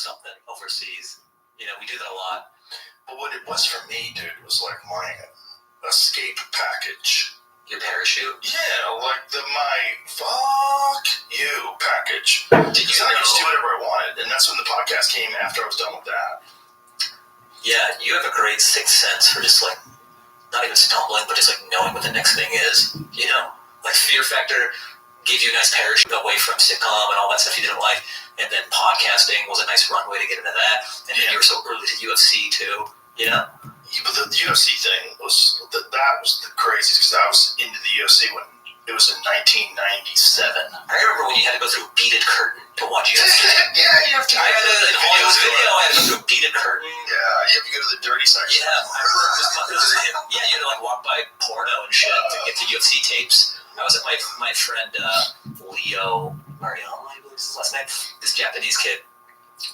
something overseas. We do that a lot. But what it was for me, dude, was like my escape package. Your parachute? Yeah, like my fuck you package. Did you I could just do whatever I wanted, and that's when the podcast came after I was done with that. Yeah, you have a great sixth sense for just like, not even stumbling, but just like knowing what the next thing is. Like Fear Factor gave you a nice parachute away from sitcom and all that stuff you didn't like, and then podcasting was a nice runway to get into that, and then you were so early to UFC too, Yeah, but the UFC thing was that was the craziest because I was into the UFC when it was in 1997. I remember when you had to go through a beaded curtain to watch UFC. Yeah, you have to. I had to in Hollywood video. I had to go through a beaded curtain. Yeah, you have to go to the dirty section. Yeah, I remember it was you had to like walk by porno and shit to get to UFC tapes. I was at my friend Leo Mariano, I believe is his last name. This Japanese kid.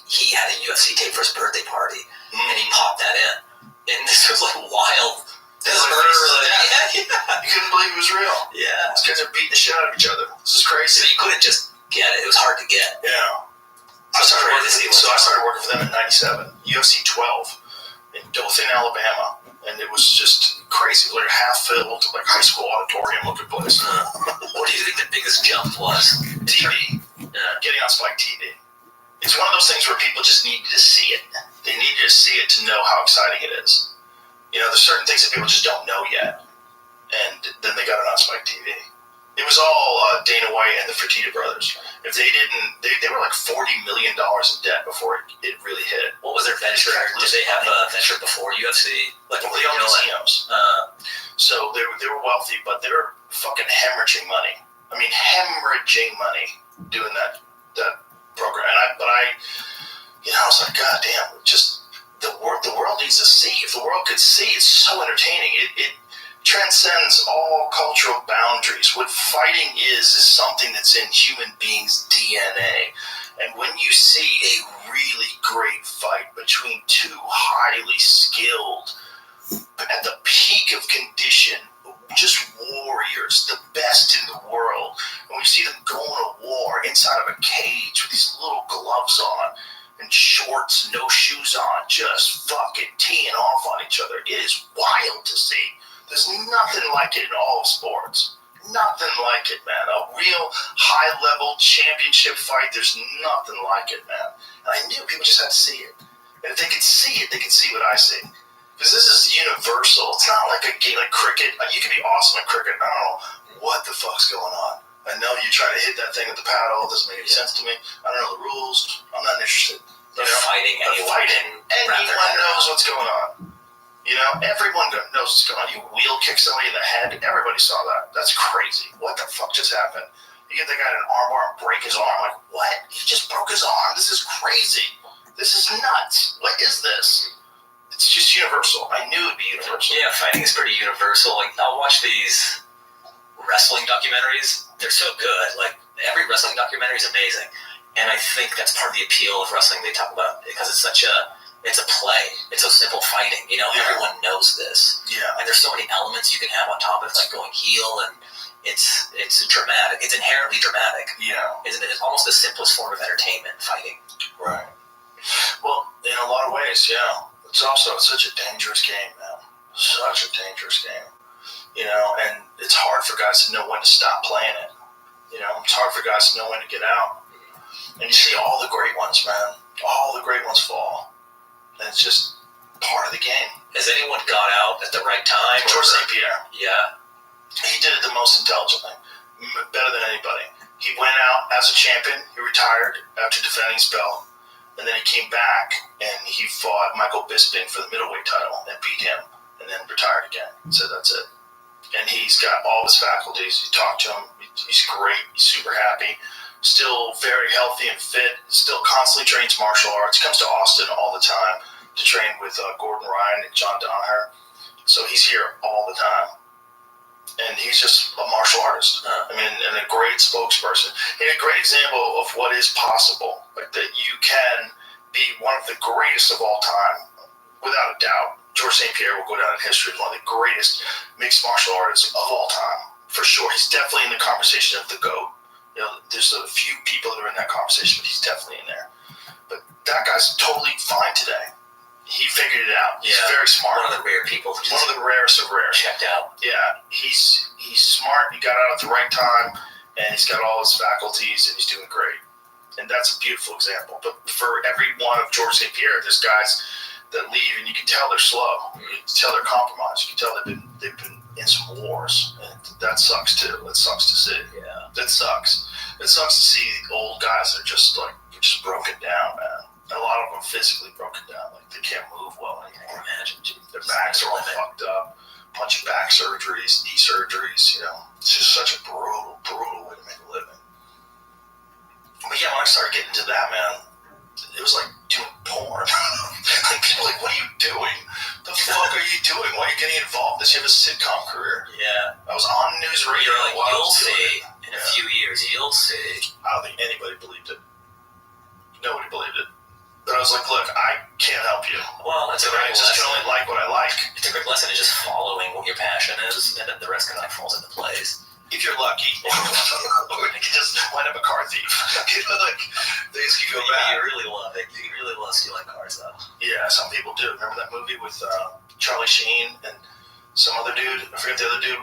He had a UFC tape for his birthday party, and he popped that in. And this was like wild. This is Yeah. You couldn't believe it was real. Yeah. These guys are beating the shit out of each other. This is crazy. So you couldn't just get it. It was hard to get. Yeah. I started working for them in 97. UFC 12 in Dothan, Alabama. And it was just crazy. Like half filled, like high school auditorium looking place. What do you think the biggest jump was? TV. Getting on Spike TV. It's one of those things where people just need to see it. They need to see it to know how exciting it is. There's certain things that people just don't know yet. And then they got it on Spike TV. It was all Dana White and the Fertitta brothers. If they didn't, they were like $40 million in debt before it really hit. What was their venture? Did they have a venture before UFC? Like they owned casinos. So they were wealthy, but they were fucking hemorrhaging money. I mean, hemorrhaging money doing that program. But I was like, God damn, just the world needs to see. If the world could see, it's so entertaining. It transcends all cultural boundaries. What fighting is something that's in human beings' DNA. And when you see a really great fight between two highly skilled, at the peak of condition, just warriors, the best in the world, and we see them going to war inside of a cage with these little gloves on and shorts, no shoes on, just fucking teeing off on each other. It is wild to see. There's nothing like it in all of sports. Nothing like it, man. A real high-level championship fight, there's nothing like it, man. And I knew people just had to see it. And if they could see it, they could see what I see. Because this is universal. It's not like a game like cricket. You can be awesome at cricket. I don't know what the fuck's going on. I know you try to hit that thing with the paddle. It doesn't make any sense to me. I don't know the rules. I'm not interested. Fighting. Anyone knows what's going on. Everyone knows what's going on. You wheel kick somebody in the head. Everybody saw that. That's crazy. What the fuck just happened? You get the guy in an armbar and break his arm. Like, what? He just broke his arm. This is crazy. This is nuts. What is this? It's just universal. I knew it'd be universal. Yeah, fighting is pretty universal. Like, I'll watch these wrestling documentaries. They're so good. Like, every wrestling documentary is amazing. And I think that's part of the appeal of wrestling they talk about, because it's it's a play. It's so simple fighting. Everyone knows this. Yeah. And there's so many elements you can have on top of it, like going heel, and it's dramatic. It's inherently dramatic. Yeah. Isn't it? It's almost the simplest form of entertainment, fighting. Right. Well, in a lot of ways, yeah. It's also such a dangerous game, man. Such a dangerous game. And it's hard for guys to know when to stop playing it. It's hard for guys to know when to get out. And you see all the great ones, man. All the great ones fall. And it's just part of the game. Has anyone got out at the right time? George St. Pierre. Yeah. He did it the most intelligently. Better than anybody. He went out as a champion. He retired after defending his belt. And then he came back and he fought Michael Bisping for the middleweight title and beat him. And then retired again. So that's it. And he's got all his faculties. You talk to him. He's great. He's super happy. Still very healthy and fit, still constantly trains martial arts, comes to Austin all the time to train with Gordon Ryan and John Danaher. So he's here all the time. And he's just a martial artist. And a great spokesperson. And a great example of what is possible. Like that you can be one of the greatest of all time, without a doubt. George St. Pierre will go down in history as one of the greatest mixed martial artists of all time, for sure. He's definitely in the conversation of the GOAT. There's a few people that are in that conversation, but he's definitely in there. But that guy's totally fine today. He figured it out. He's very smart. One of the rare people. One of the rarest of rare. Checked out. Yeah, he's smart. He got out at the right time, and he's got all his faculties, and he's doing great. And that's a beautiful example. But for every one of George St. Pierre, there's guys that leave, and you can tell they're slow. You can tell they're compromised. You can tell they've been in some wars, and that sucks too. That sucks to see. Yeah, that sucks. It sucks to see old guys that are just broken down, man. And a lot of them physically broken down, like they can't move well anymore. Imagine, their backs are all fucked up. Bunch of back surgeries, knee surgeries. It's just such a brutal way to make a living. But yeah, when I started getting into that, man, it was like doing porn. Like people are like, what are you doing? The fuck are you doing? Why are you getting involved in this? You have a sitcom career. Yeah. I was on news radio. You're like, you'll see. In a few years, you'll see. I don't think anybody believed it. Nobody believed it. But I was like, look, I can't help you. Well, it's a great lesson. I just can only like what I like. It's a great lesson in just following what your passion is, and then the rest kind of falls into place. If you're lucky, you can just wind up a car thief. Like, things can go bad. You really love it. You really love stealing cars, though. Yeah, some people do. Remember that movie with Charlie Sheen and some other dude? I forget the other dude.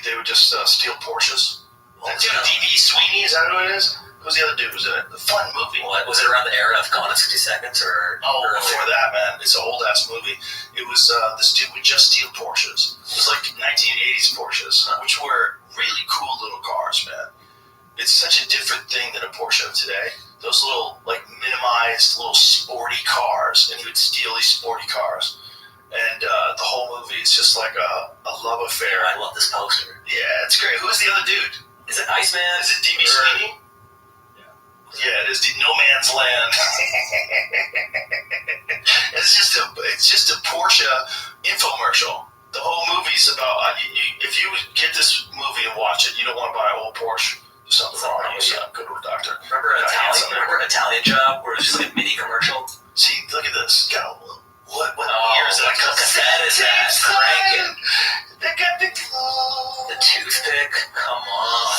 They would just steal Porsches. That dude, D.B. Sweeney, is that who it is? Who's the other dude who was in it? The fun movie. What, was it around the era of Gone in 60 Seconds? Or before that, man. It's an old-ass movie. It was this dude would just steal Porsches. It was like 1980s Porsches, which were really cool little cars, man. It's such a different thing than a Porsche of today. Those little, minimized, little sporty cars, and he would steal these sporty cars. And the whole movie is just like a love affair. I love this poster. Yeah, it's great. Who's the other dude? Is it Iceman? Is it D.B. Sweeney? Yeah, it is No Man's Land. It's just a Porsche infomercial. The whole movie's about if you get this movie and watch it, you don't want to buy a whole Porsche. There's something wrong. You gotta go to a doctor. Remember Italian Job, where it's just like a mini commercial? See, look at this. What years is that? Cassette is that? Cranking. They got the glow. The toothpick. Come on.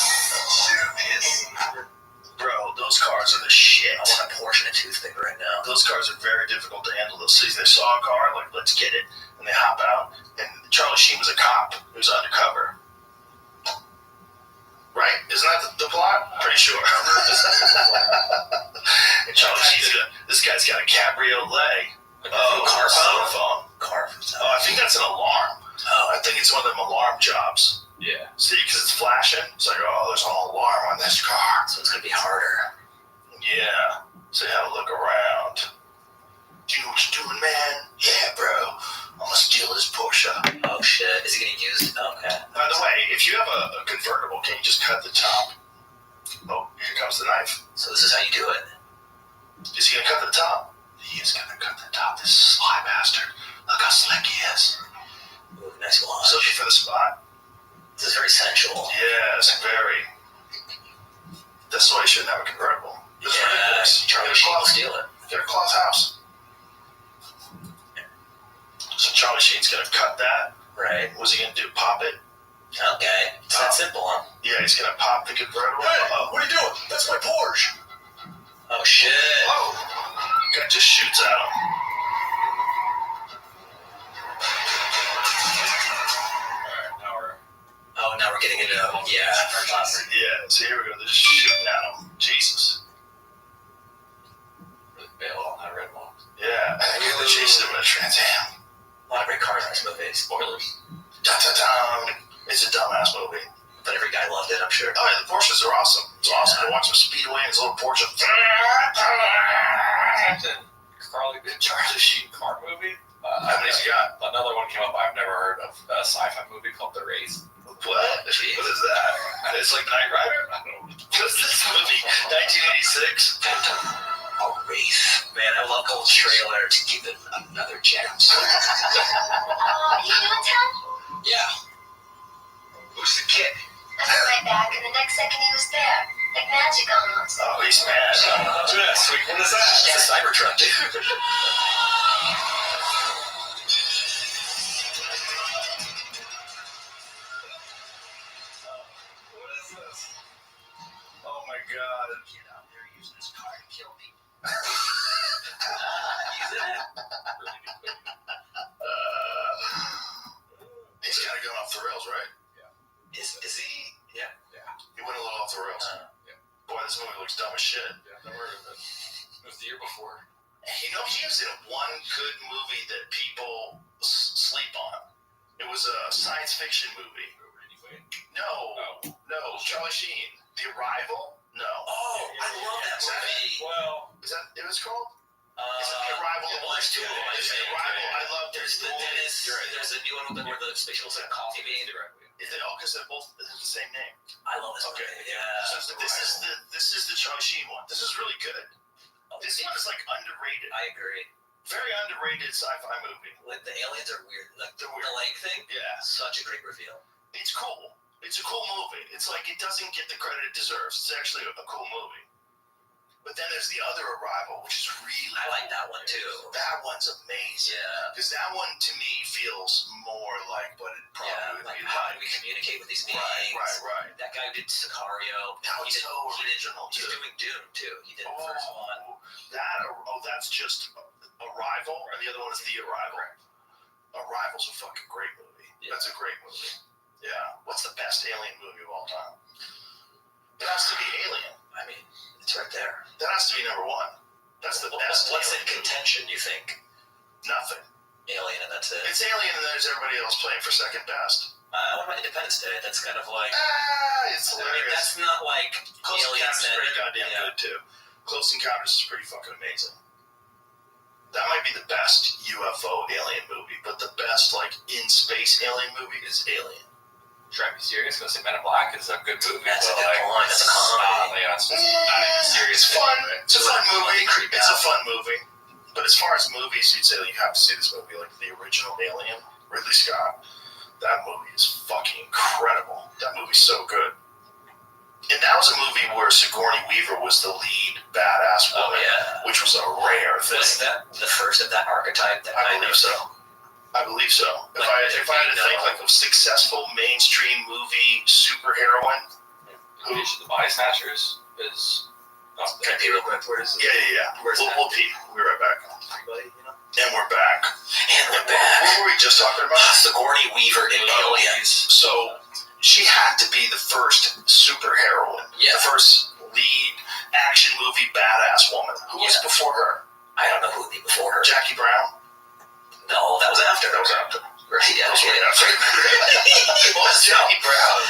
Bro, those cars are the shit. I want a Porsche and a toothpick right now. Those cars are very difficult to handle. They'll see they saw a car, like, let's get it. And they hop out. And Charlie Sheen was a cop who was undercover. Right? Isn't that the plot? Pretty sure. And Charlie Sheen's this guy's got a cabriolet. Car phone. I think that's an alarm. I think it's one of them alarm jobs. Yeah. See, because it's flashing. It's like, there's an alarm on this car. So it's going to be harder. Yeah. So you have to look around. Do you know what you're doing, man? Yeah, bro. I'm going to steal this Porsche. Oh, shit. Is he getting used? Okay. By the way, if you have a convertible, can you just cut the top? Oh, here comes the knife. So this is how you do it. Is he going to cut the top? He is going to cut the top. This sly bastard. Look how slick he is. Ooh, nice watch. He's looking for the spot. This is very sensual. Yes, very. That's why you shouldn't have a convertible. That's ridiculous. Charlie Sheen will steal it. Get a cloth house. So Charlie Sheen's going to cut that. Right. What's he going to do? Pop it? Okay. It's that simple, huh? Yeah, he's going to pop the convertible. Hey, what are you doing? That's my Porsche. Oh, shit. Whoa. Guy just shoots at him. Now we're getting into, Yeah, so here we go. They're just shooting at him. Jesus. Bail on that red one. Yeah, and they're chasing him in a Trans Am. a lot of great cars in this movie. Spoilers. Dun-dun-dun. It's a dumbass movie. But every guy loved it, I'm sure. Oh, yeah, the Porsches are awesome. It's awesome. I watch him speed away in his little Porsche. Charlie Sheen car movie. How many's he got? Another one came up I've never heard of. A sci-fi movie called The Race. What? What is that? It's like Knight Rider? I don't know. What's this movie? 1986? A Wraith. Man, I love the trailer to give it another chance. You doing town? Yeah. Who's the kid? I put my back, and the next second he was there. Like magic almost. Oh, he's mad. Sweet, what is that? It's a Cybertruck, dude. What is this? Oh my god. Get out there using this car to kill me. really deep clean. He's kind of going off the rails, right? Is he? Yeah. He went a little off the rails. Boy, this movie looks dumb as shit. Yeah, never heard of it. It was the year before. You know, he was in one good movie that people sleep on. It was a science fiction movie. No, Charlie Sheen. The Arrival? No. Oh, I love that movie. Well, Is that it was called? Is it The Uh, Arrival? well, there's two of them, I There's The think. Arrival. I love There's the Dennis. There's a new one where the spatial's like a coffee bean. Is it all because they're both the same name? I love this Okay. movie. Yeah. So this is the Charlie Sheen one. This is really good. This one is like underrated. I agree. Very underrated sci-fi movie. Like the aliens are weird. Like They're the weird. leg thing. Yeah. Such a great reveal. It's cool. It's a cool movie. It's like it doesn't get the credit it deserves. It's actually a cool movie. But then there's the other Arrival, which is really I like that one too. That one's amazing. Yeah. Because that one to me feels more like what it probably Yeah. would Like be how do like. we communicate with these beings? Right. That guy who did Sicario. That was He did- so he did- original, He's too. doing Dune too. He did the first one. That's just Arrival, and the other one is The Arrival. Arrival's a fucking great movie. Yeah. That's a great movie. Yeah. What's the best alien movie of all time? It has to be Alien. I mean, it's right there. That has to be number one. That's the best. What's in alien movie. contention? You think? Nothing. Alien, and that's it. It's Alien, and there's everybody else playing for second best. What about Independence Day? That's kind of like. It's I mean, hilarious. that's not like Close Aliens. Encounters is pretty goddamn Yeah. good too. Close Encounters is pretty fucking amazing. That might be the best UFO alien movie, but the best like in space alien movie is Alien. try to be serious. Gonna say Men in Black is a good movie. That's a but, good point. That's a comedy. Yeah, it's not even serious. It's fun. It's a fun movie. Creep It's a out. fun movie. But as far as movies, you'd say you have to see this movie, like the original Alien, Ridley Scott. That movie is fucking incredible. That movie's so good. And that was a movie where Sigourney Weaver was the lead badass Oh woman, yeah. which was a rare thing. Was that the first of that archetype? That I kind believe of- so. I believe so. If Like, I had to think no. like of successful mainstream movie superheroine, Invasion of the Body Snatchers is. Can I pee real quick? Where is it? yeah. Where's that? We'll pee. We'll be right back. Everybody, you know? And we're back. And we're What back. were we just talking about? Sigourney Weaver in Aliens. So she had to be the first superheroine, Yeah. the first lead action movie badass woman. Who was Yeah. before her? I don't know who would be before her. Jackie Brown. No, that was after. That was after. Right, yeah. That was way after. What was Jackie Brown?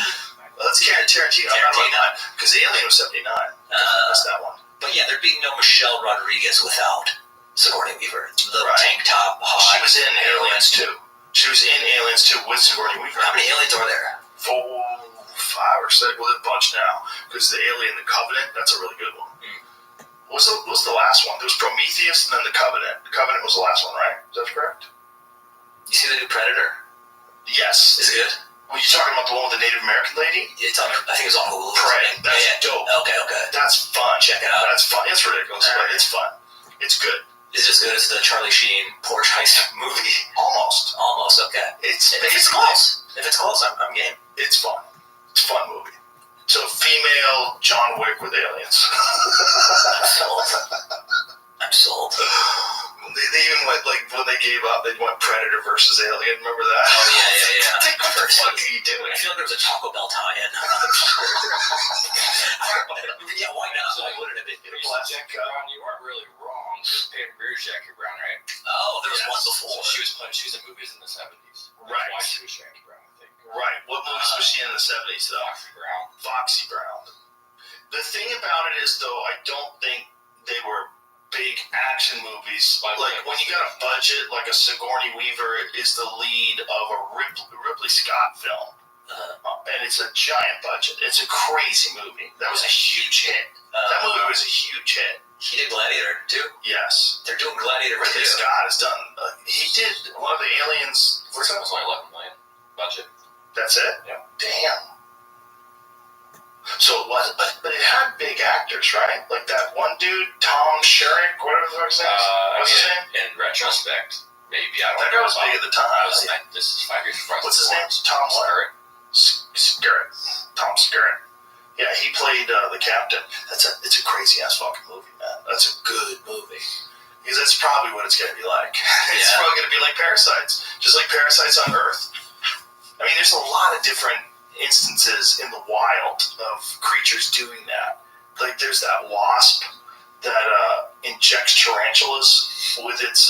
Well, that's Tarantino. Tarantino. Because Alien was 79. That's that one. But yeah, there'd be no Michelle Rodriguez without Sigourney Weaver. The Right. tank top, hot. She was in Aliens 2. She was in Aliens 2 with Sigourney Weaver. How many aliens are there? 4, 5 or 6. Well, a bunch now. Because the Alien, the Covenant, that's a really good one. What was the last one? There was Prometheus and then the Covenant. The Covenant was the last one, right? Is that correct? You see the new Predator? Yes. Is it good? Were you talking about the one with the Native American lady? It's on. I think it's on Hulu. Prey. That's Yeah. dope. Okay. That's fun. Check it out. That's fun. It's ridiculous, All but right. it's fun. It's good. Is it as good as the Charlie Sheen Porsche heist movie? Almost. Almost. Okay. It's If it's basically close. If it's close, I'm game. it's fun. It's a fun movie. So female John Wick with aliens. I'm sold. I'm sold. They even went like when they gave up, they went Predator versus Alien. Remember that? Oh yeah. Like, what the fuck are you doing? I feel like there was a Taco Bell tie-in. Yeah, why not? Why wouldn't it be? Jackie Brown, you weren't really wrong. Because Peyton Rear's Jackie Brown, right? Oh, there was one So before. she was in movies in the 70s. That's Right. why she was Jackie Brown, I think. Right. What movies was she in the 70s though? Foxy Brown. Foxy Brown. The thing about it is though, I don't think they were big action movies. Like when you got a budget, like a Sigourney Weaver is the lead of a Ripley Scott film. And it's a giant budget. It's a crazy movie. That was a huge hit. That movie was a huge hit. He did Gladiator too. Yes. They're doing Gladiator Ridley too. Scott has done. He did one of the Aliens. First one was only 11 million budget. That's it. Yeah. Damn. So it was, but it had big actors, right? Like that one dude, Tom Sherrick, whatever the fuck's his name. What's his name? In retrospect, maybe I don't That know. guy was big at the time. This is 5 years before. What's his name? Tom Skerritt. Skerritt. Tom Skerritt. Yeah, he played the captain. It's a crazy ass fucking movie, man. That's a good movie. Because that's probably what it's going to be like. It's Yeah. probably going to be like parasites, just like parasites on Earth. I mean, there's a lot of different instances in the wild of creatures doing that. Like there's that wasp that injects tarantulas with its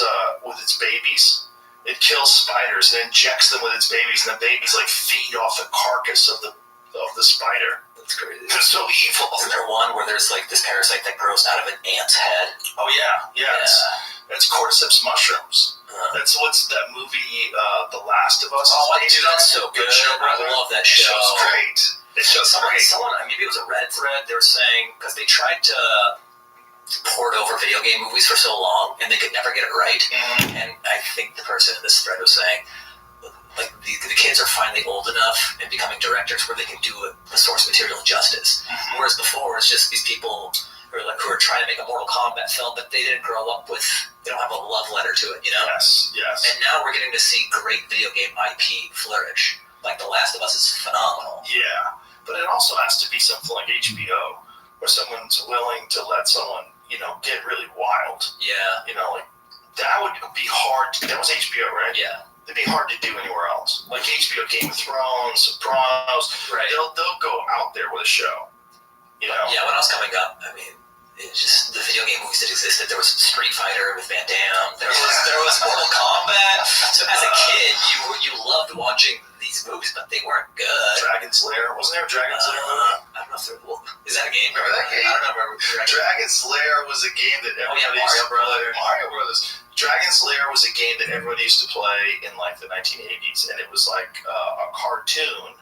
babies. It kills spiders and injects them with its babies, and the babies like feed off the carcass of the spider. That's crazy. It's so evil. Isn't there one where there's like this parasite that grows out of an ant's head? Oh yeah. That's cordyceps mushrooms. That's what's that movie, The Last of Us. Oh, dude, that's so good. I love that show. It's great. It's just great. Someone, maybe it was a Reddit thread, they were saying, because they tried to port over video game movies for so long, and they could never get it right. Mm-hmm. And I think the person in this thread was saying, like, the kids are finally old enough and becoming directors where they can do the source material justice. Mm-hmm. Whereas before, it's just these people who are trying to make a Mortal Kombat film, but they didn't grow up with, they don't have a love letter to it, you know? Yes. And now we're getting to see great video game IP flourish. Like The Last of Us is phenomenal. Yeah, but it also has to be something like HBO, where someone's willing to let someone, get really wild. Yeah. Like that would be hard. That was HBO, right? Yeah. It'd be hard to do anywhere else. Like HBO, Game of Thrones, Sopranos. Right. They'll go out there with a show. Yeah, when I was coming up, I mean, it's just the video game movies that existed. There was Street Fighter with Van Damme. There was Mortal Kombat. So as a kid, you loved watching these movies, but they weren't good. Dragon's Lair. Wasn't there a Dragon's Lair movie? I don't know if there is that a game? Remember that game? I don't know. Dragon's Lair was a game that everybody used to play. Mario Brothers. Dragon's Lair was a game that everybody used to play in like the 1980s, and it was like a cartoon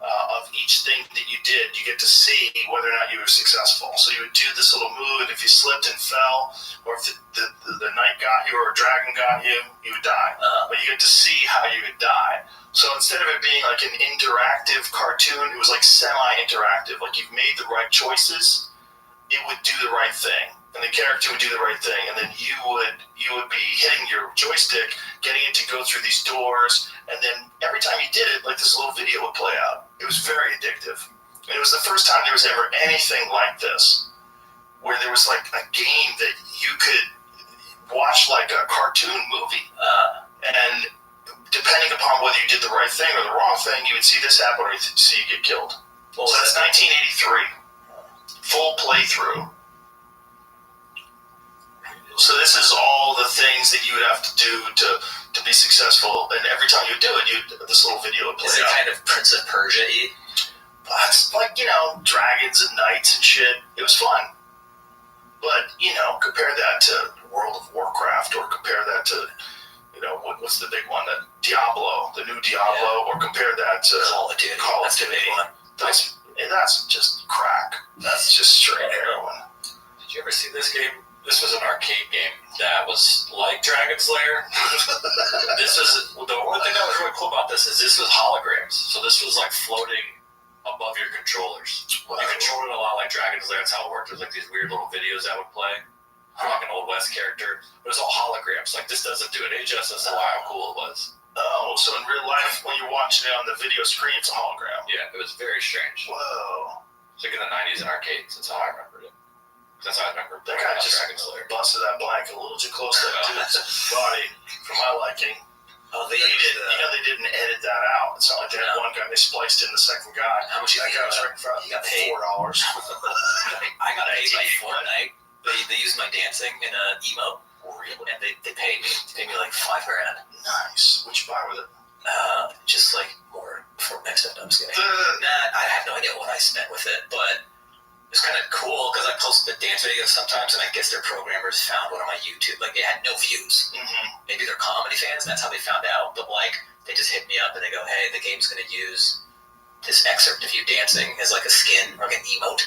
of each thing that you did. You get to see whether or not you were successful. So you would do this little move, and if you slipped and fell, or if the knight got you or a dragon got you, you would die. But you get to see how you would die. So instead of it being like an interactive cartoon, it was like semi-interactive. Like you've made the right choices, it would do the right thing. And the character would do the right thing, and then you would be hitting your joystick, getting it to go through these doors, and then every time you did it, like this little video would play out. It was very addictive. And it was the first time there was ever anything like this, where there was like a game that you could watch like a cartoon movie, and depending upon whether you did the right thing or the wrong thing, you would see this happen or you'd see you get killed. So that's 1983. Full playthrough. So this is all the things that you would have to do to be successful, and every time you do it, this little video would play Is it out. kind of Prince of Persia-y? It's like, dragons and knights and shit. It was fun. But, compare that to World of Warcraft, or compare that to, what's the big one? Diablo, the new Diablo, or compare that to Call of Duty. That's the big one. That's just crack. That's just straight heroin. Did you ever see this game? This was an arcade game that was like Dragon's Lair. The only thing that was really cool about this is this was holograms. So this was like floating above your controllers. Wow. You controlled it a lot like Dragon's Lair. That's how it worked. There's like these weird little videos that would play from like an Old West character. But it was all holograms. Like this doesn't do it any justice to how cool it was. Oh, so in real life, when you're watching it on the video screen, it's a hologram. Yeah, it was very strange. Whoa. It's like in the 90s in arcades. That's how I remembered it. That's how I remember That guy just Dragon's Lair. busted that blank a little too close to that dude's body for my liking. Oh, they They didn't edit that out. It's not like they had one guy, they spliced in the second guy. How much you That think guy was right in front. you got paid? $4. I got paid by Fortnite. They used my dancing in an emote, and they paid me like $5,000. Nice. What'd you buy with it? Just like more Fortnite stuff. I'm just kidding. I have no idea what I spent with it, but it was kind of cool because I posted the dance videos sometimes, and I guess their programmers found one on my YouTube. Like, it had no views. Mm-hmm. Maybe they're comedy fans, and that's how they found out. But, like, they just hit me up, and they go, hey, the game's going to use this excerpt of you dancing as, like, a skin or like an emote.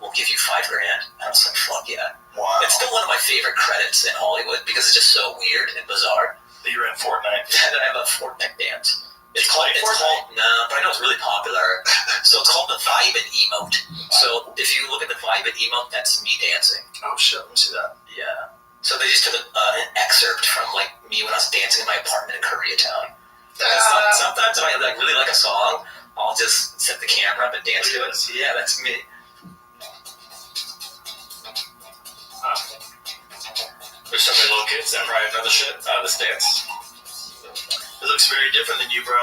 We'll give you $5,000. And I was like, fuck yeah. Wow. It's still one of my favorite credits in Hollywood because it's just so weird and bizarre. That you're in Fortnite. And then I have a Fortnite dance. It's You called, play Fortnite? no, but I know it's really popular. So it's called the Vibe and Emote. So if you look at the Vibe and Emote, that's me dancing. Oh shit, let me see that. Yeah. So they just took an excerpt from like me when I was dancing in my apartment in Koreatown. Sometimes if I like really like a song, I'll just set the camera up and dance to it. Yeah, that's me. There's so many little kids that probably know the shit out of this dance. It looks very different than you, bro.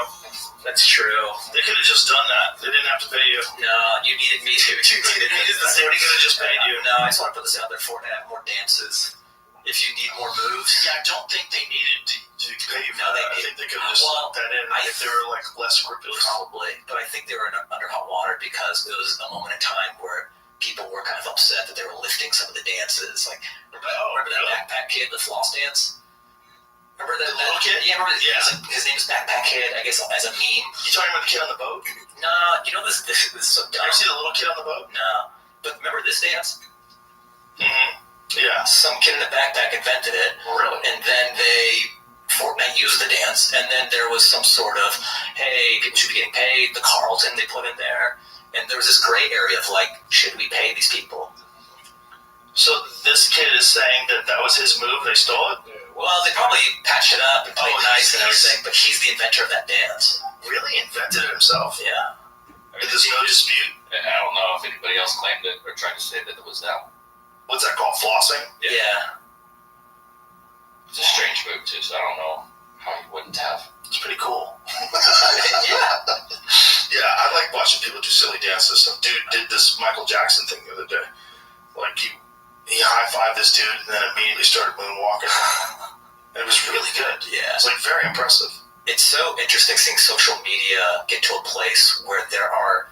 That's true. They could have just done that. They didn't have to pay you. No, you needed me to. You needed me to. Somebody could have just paid you. No, I just want to put this out there for to have more dances. If you need more moves. Yeah, I don't think they needed to pay you for No, that. I think they could have just swapped that in if they were like less scrupulous. Probably, but I think they were under hot water because it was a moment in time where people were kind of upset that they were lifting some of the dances. Like, remember that backpack kid, the floss dance? Remember that little kid? Yeah, remember Yeah. His name is Backpack Kid, I guess, as a meme. You talking about the kid on the boat? No, you know this is so dumb. You see the little kid on the boat? No, but remember this dance? Mm-hmm. Yeah. Some kid in the backpack invented it. Really? And then Fortnite used the dance, and then there was some sort of, hey, people should be getting paid, the Carlton they put in there, and there was this gray area of like, should we pay these people? So this kid is saying that was his move, they stole it? Well, they probably patched it up and played nice and he's- everything, but he's the inventor of that dance. Really invented it himself? Yeah. There's no dispute? I don't know if anybody else claimed it or tried to say that it was them. What's that called? Flossing? Yeah. It's a strange move, too, so I don't know how you wouldn't have. It's pretty cool. Yeah. Yeah, I like watching people do silly dances. Some dude did this Michael Jackson thing the other day. Like, he high-fived this dude and then immediately started moonwalking. It was really good. Yeah. It's like very impressive. It's so interesting seeing social media get to a place where there are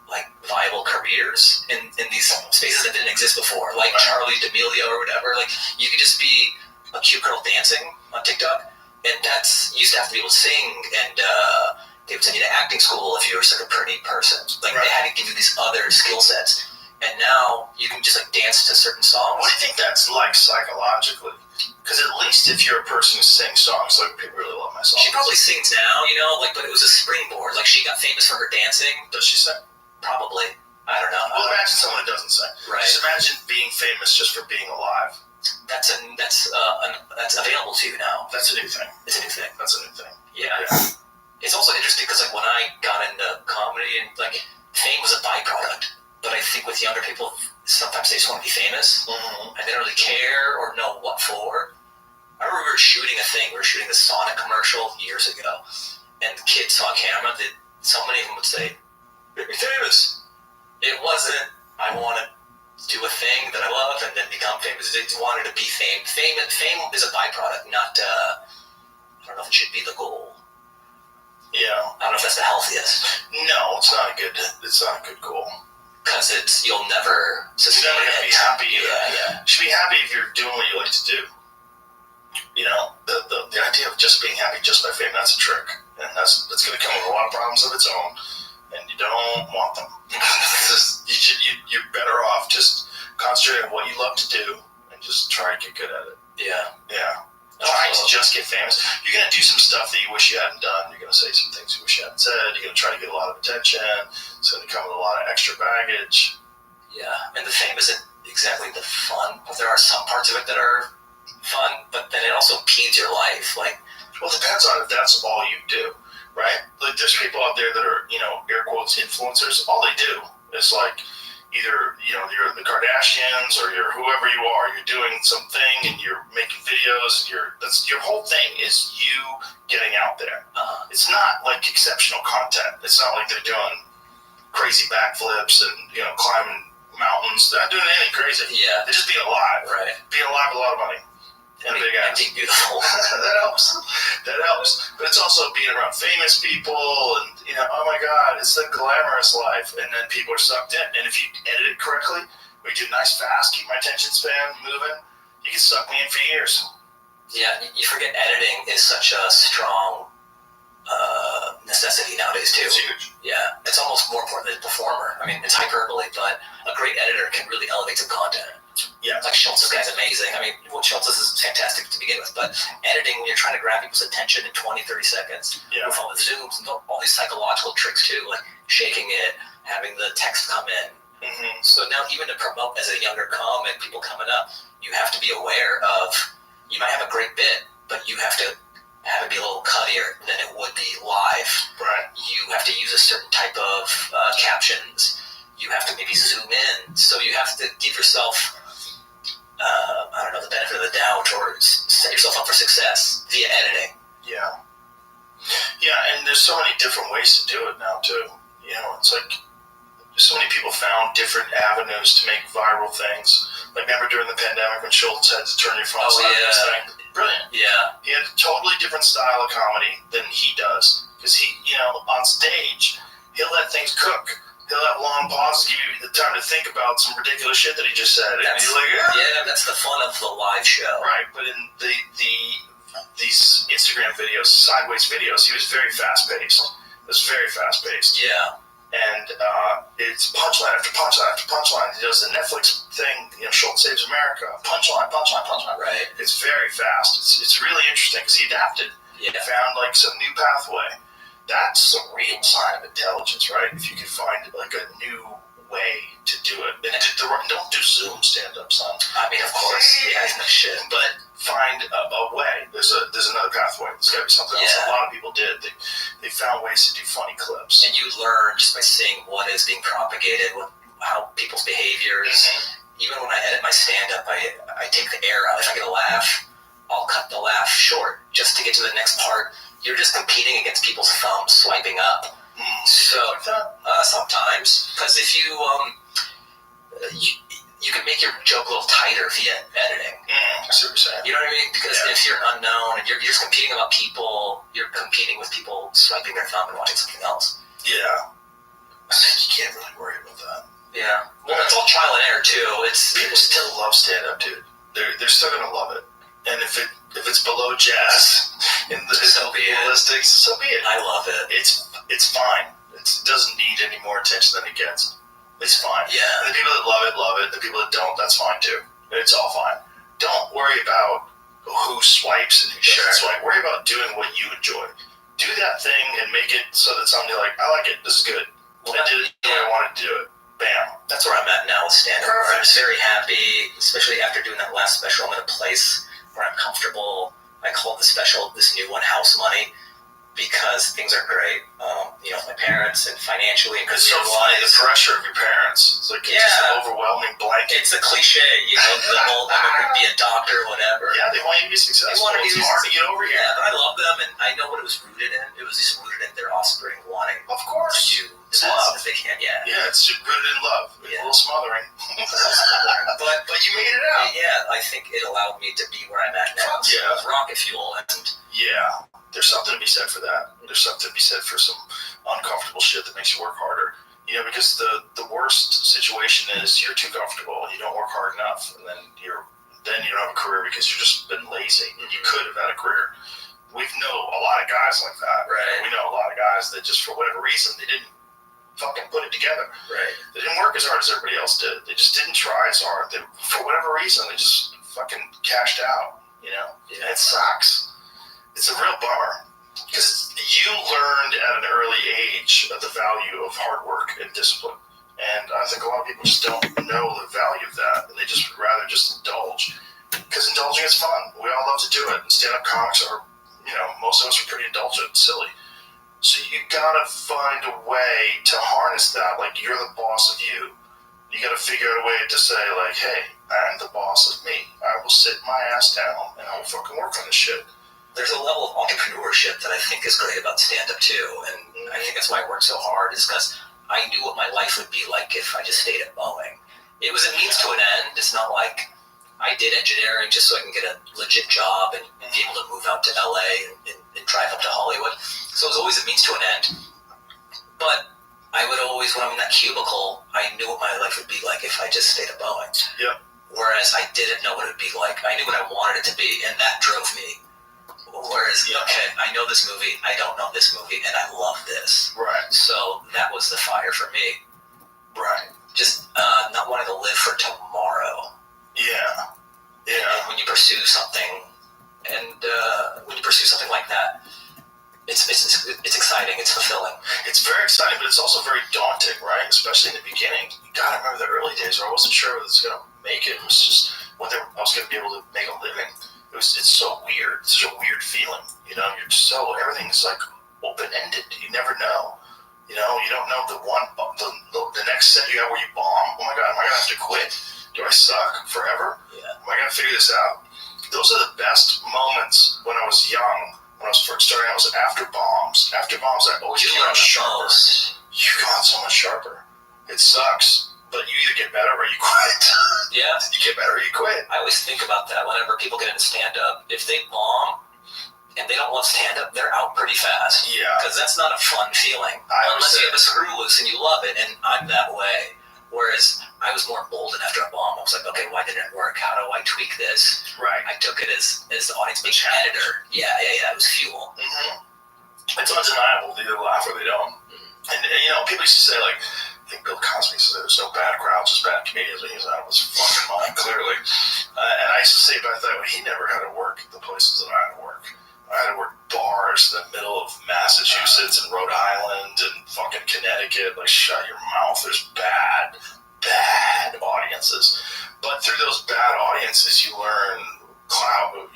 like viable careers in these spaces that didn't exist before, like Charlie D'Amelio or whatever. Like, you could just be a cute girl dancing on TikTok, and you used to have to be able to sing, and they would send you to acting school if you were such a pretty person. Like, They had to give you these other skill sets, and now you can just like dance to certain songs. What do you think that's like psychologically? Because at least if you're a person who sings songs, like people really love my songs. She probably sings now, but it was a springboard. Like, she got famous for her dancing. Does she sing? Probably. I don't know. Well, imagine someone who doesn't sing. Right. Just imagine being famous just for being alive. That's available to you now. That's a new thing. It's a new thing. That's a new thing. Yeah. It's also interesting because like when I got into comedy and like fame was a byproduct, but I think with younger people sometimes they just want to be famous and they don't really care or know what for. I remember we were shooting a thing. We were shooting the Sonic commercial years ago, and the kids saw a camera. That so many of them would say, "Make me famous." It wasn't. I want to do a thing that I love and then become famous. They wanted to be famous. Fame is a byproduct, not. I don't know if it should be the goal. Yeah. I don't know if that's the healthiest. No, it's not a good goal. Because you'll never sustain You're never gonna it. be happy either. Yeah. You should be happy if you're doing what you like to do. The idea of just being happy just by fame, that's a trick. And that's going to come with a lot of problems of its own. And you don't want them. You're better off just concentrating on what you love to do and just try to get good at it. Yeah. Yeah. Trying to just get famous. You're going to do some stuff that you wish you hadn't done. You're going to say some things you wish you hadn't said. You're going to try to get a lot of attention. It's going to come with a lot of extra baggage. Yeah. And the fame isn't exactly the fun, but there are some parts of it that are fun, but then it also impedes your life. Like, well, it depends on if that's all you do, right? Like, there's people out there that are, air quotes, influencers. All they do is like either, you're the Kardashians or you're whoever you are. You're doing something and you're making videos. That's your whole thing is you getting out there. It's not like exceptional content. It's not like they're doing crazy backflips and climbing mountains. They're not doing anything crazy. Yeah. They're just being alive. Right. Being alive with a lot of money. And a big ass. Being beautiful. That helps. But it's also being around famous people and, oh my God, it's the glamorous life. And then people are sucked in. And if you edit it correctly, we do nice fast, keep my attention span moving, you can suck me in for years. Yeah, you forget editing is such a strong necessity nowadays too. It's huge. Yeah, it's almost more important than a performer. I mean, it's hyperbole, but a great editor can really elevate some content. Yeah. Like Schultz's guy's amazing. I mean, Schultz's is fantastic to begin with, but editing, when you're trying to grab people's attention in 20, 30 seconds, with all the zooms and all these psychological tricks too, like shaking it, having the text come in. Mm-hmm. So now even to promote as a younger comic, people coming up, you have to be aware of, you might have a great bit, but you have to have it be a little cuttier than it would be live. Right. You have to use a certain type of captions. You have to maybe zoom in. So you have to give yourself I don't know, the benefit of the doubt or set yourself up for success via editing. Yeah. Yeah, and there's so many different ways to do it now, too. You know, it's like so many people found different avenues to make viral things. Like, remember during the pandemic when Schultz had to turn your phone on this thing? Brilliant. Yeah. He had a totally different style of comedy than he does. Because he, you know, on stage, he'll let things cook. He'll have long pauses, give you the time to think about some ridiculous shit that he just said. And you're like, yeah, that's the fun of the live show. Right, but in these Instagram videos, sideways videos, he was very fast-paced. It was very fast-paced. Yeah. And it's punchline after punchline after punchline. He does the Netflix thing, you know, Schultz Saves America. Punchline, punchline, punchline. Right. It's very fast. It's really interesting because he adapted. Yeah. Found, like, some new pathway. That's a real sign of intelligence, right? If you could find, like, a new way to do it. And don't do Zoom stand-up, son. I mean, of course. Yeah, shit. But find a way. There's another pathway. There's got to be something else. A lot of people did. They found ways to do funny clips. And you learn just by seeing what is being propagated, how people's behaviors. Mm-hmm. Even when I edit my stand-up, I take the air out. If I get a laugh, I'll cut the laugh short just to get to the next part. You're just competing against people's thumbs swiping up. So sometimes, because if you can make your joke a little tighter via editing. I see what you're saying. You know what I mean? Because if you're unknown and you're just competing about people, you're competing with people swiping their thumb and wanting something else. Yeah. I think you can't really worry about that. Yeah. Well, it's all trial and error too. People still love stand-up, dude. They're still gonna love it. And if it's below jazz in the listings, so be it. I love it. It's fine. It doesn't need any more attention than it gets. It's fine. Yeah. And the people that love it. The people that don't, that's fine too. It's all fine. Don't worry about who swipes and who doesn't swipe. Worry about doing what you enjoy. Do that thing and make it so that somebody like, I like it. This is good. Well, I did it the way I wanted to do it. Bam. That's where I'm at now with stand-up. I'm very happy, especially after doing that last special. I'm in a place where I'm comfortable. I call the special, this new one, House Money, because things are great. You know, with my parents and financially. And it's so funny, the pressure of your parents. It's like just an overwhelming blanket. It's a cliche, you know, the whole, I'm going to be a doctor or whatever. Yeah, they want you to be successful. It's hard to get over here. Yeah, but I love them, and I know what it was rooted in. It was just rooted in their offspring wanting of course. to do the best that they can. Yeah. Yeah, it's rooted in love. It's a little smothering. but you made it out. Yeah, I think it allowed me to be where I'm at now. Yeah. With rocket fuel. And yeah, there's something to be said for that. There's something to be said for some uncomfortable shit that makes you work harder. You know, because the worst situation is you're too comfortable and you don't work hard enough, and then you don't have a career because you've just been lazy and you could have had a career. We know a lot of guys like that. Right. We know a lot of guys that just for whatever reason they didn't fucking put it together. Right. They didn't work as hard as everybody else did. They just didn't try as hard. For whatever reason, they just fucking cashed out. You know, and it sucks. It's a real bummer. Because you learned at an early age of the value of hard work and discipline. And I think a lot of people just don't know the value of that. And they just would rather just indulge. Because indulging is fun. We all love to do it. And stand-up comics are, you know, most of us are pretty indulgent and silly. So you gotta find a way to harness that. Like, you're the boss of you. You gotta figure out a way to say, like, hey, I'm the boss of me. I will sit my ass down and I will fucking work on this shit. There's a level of entrepreneurship that I think is great about stand-up too, and I think that's why I work so hard, is because I knew what my life would be like if I just stayed at Boeing. It was a means to an end. It's not like I did engineering just so I can get a legit job and be able to move out to LA and drive up to Hollywood. So it was always a means to an end. But I would always, when I'm in that cubicle, I knew what my life would be like if I just stayed at Boeing. Yeah. Whereas I didn't know what it would be like. I knew what I wanted it to be, and that drove me. Whereas, okay, I know this movie, I don't know this movie, and I love this. Right. So that was the fire for me. Right. Just not wanting to live for tomorrow. Yeah. Yeah. And when you pursue something, and when you pursue something like that, it's exciting, it's fulfilling. It's very exciting, but it's also very daunting, right? Especially in the beginning. God, I remember the early days where I wasn't sure whether I was going to make it. It was just whether I was going to be able to make a living. It's so weird. It's such a weird feeling. You know, everything's like open-ended. You never know. You know, you don't know the next set you have where you bomb. Oh my God, am I going to have to quit? Do I suck forever? Yeah. Am I gotta figure this out. Those are the best moments when I was young. When I was first starting, I was after bombs. After bombs, I always You came learn out sharper. most. You come out so much sharper. It sucks, but you either get better or you quit. Yeah. You get better or you quit. I always think about that whenever people get into stand-up. If they bomb and they don't love stand-up, they're out pretty fast. Yeah. Because that's not a fun feeling. Unless you have a screw loose and you love it, and I'm that way. Whereas I was more emboldened after a bomb. I was like, okay, why didn't it work? How do I tweak this? Right. I took it as the audience being an editor. Yeah. It was fuel. Mm-hmm. It's undeniable. They either laugh or they don't. And people used to say, like, I think Bill Cosby said there's no bad crowds, just bad comedians. And he was out of his fucking mind, clearly. And I used to say about that, he never had to work at the places that I had to work. I had to work bars in the middle of Massachusetts and Rhode Island and fucking Connecticut. Like, shut your mouth. There's bad audiences. But through those bad audiences, you learn crowd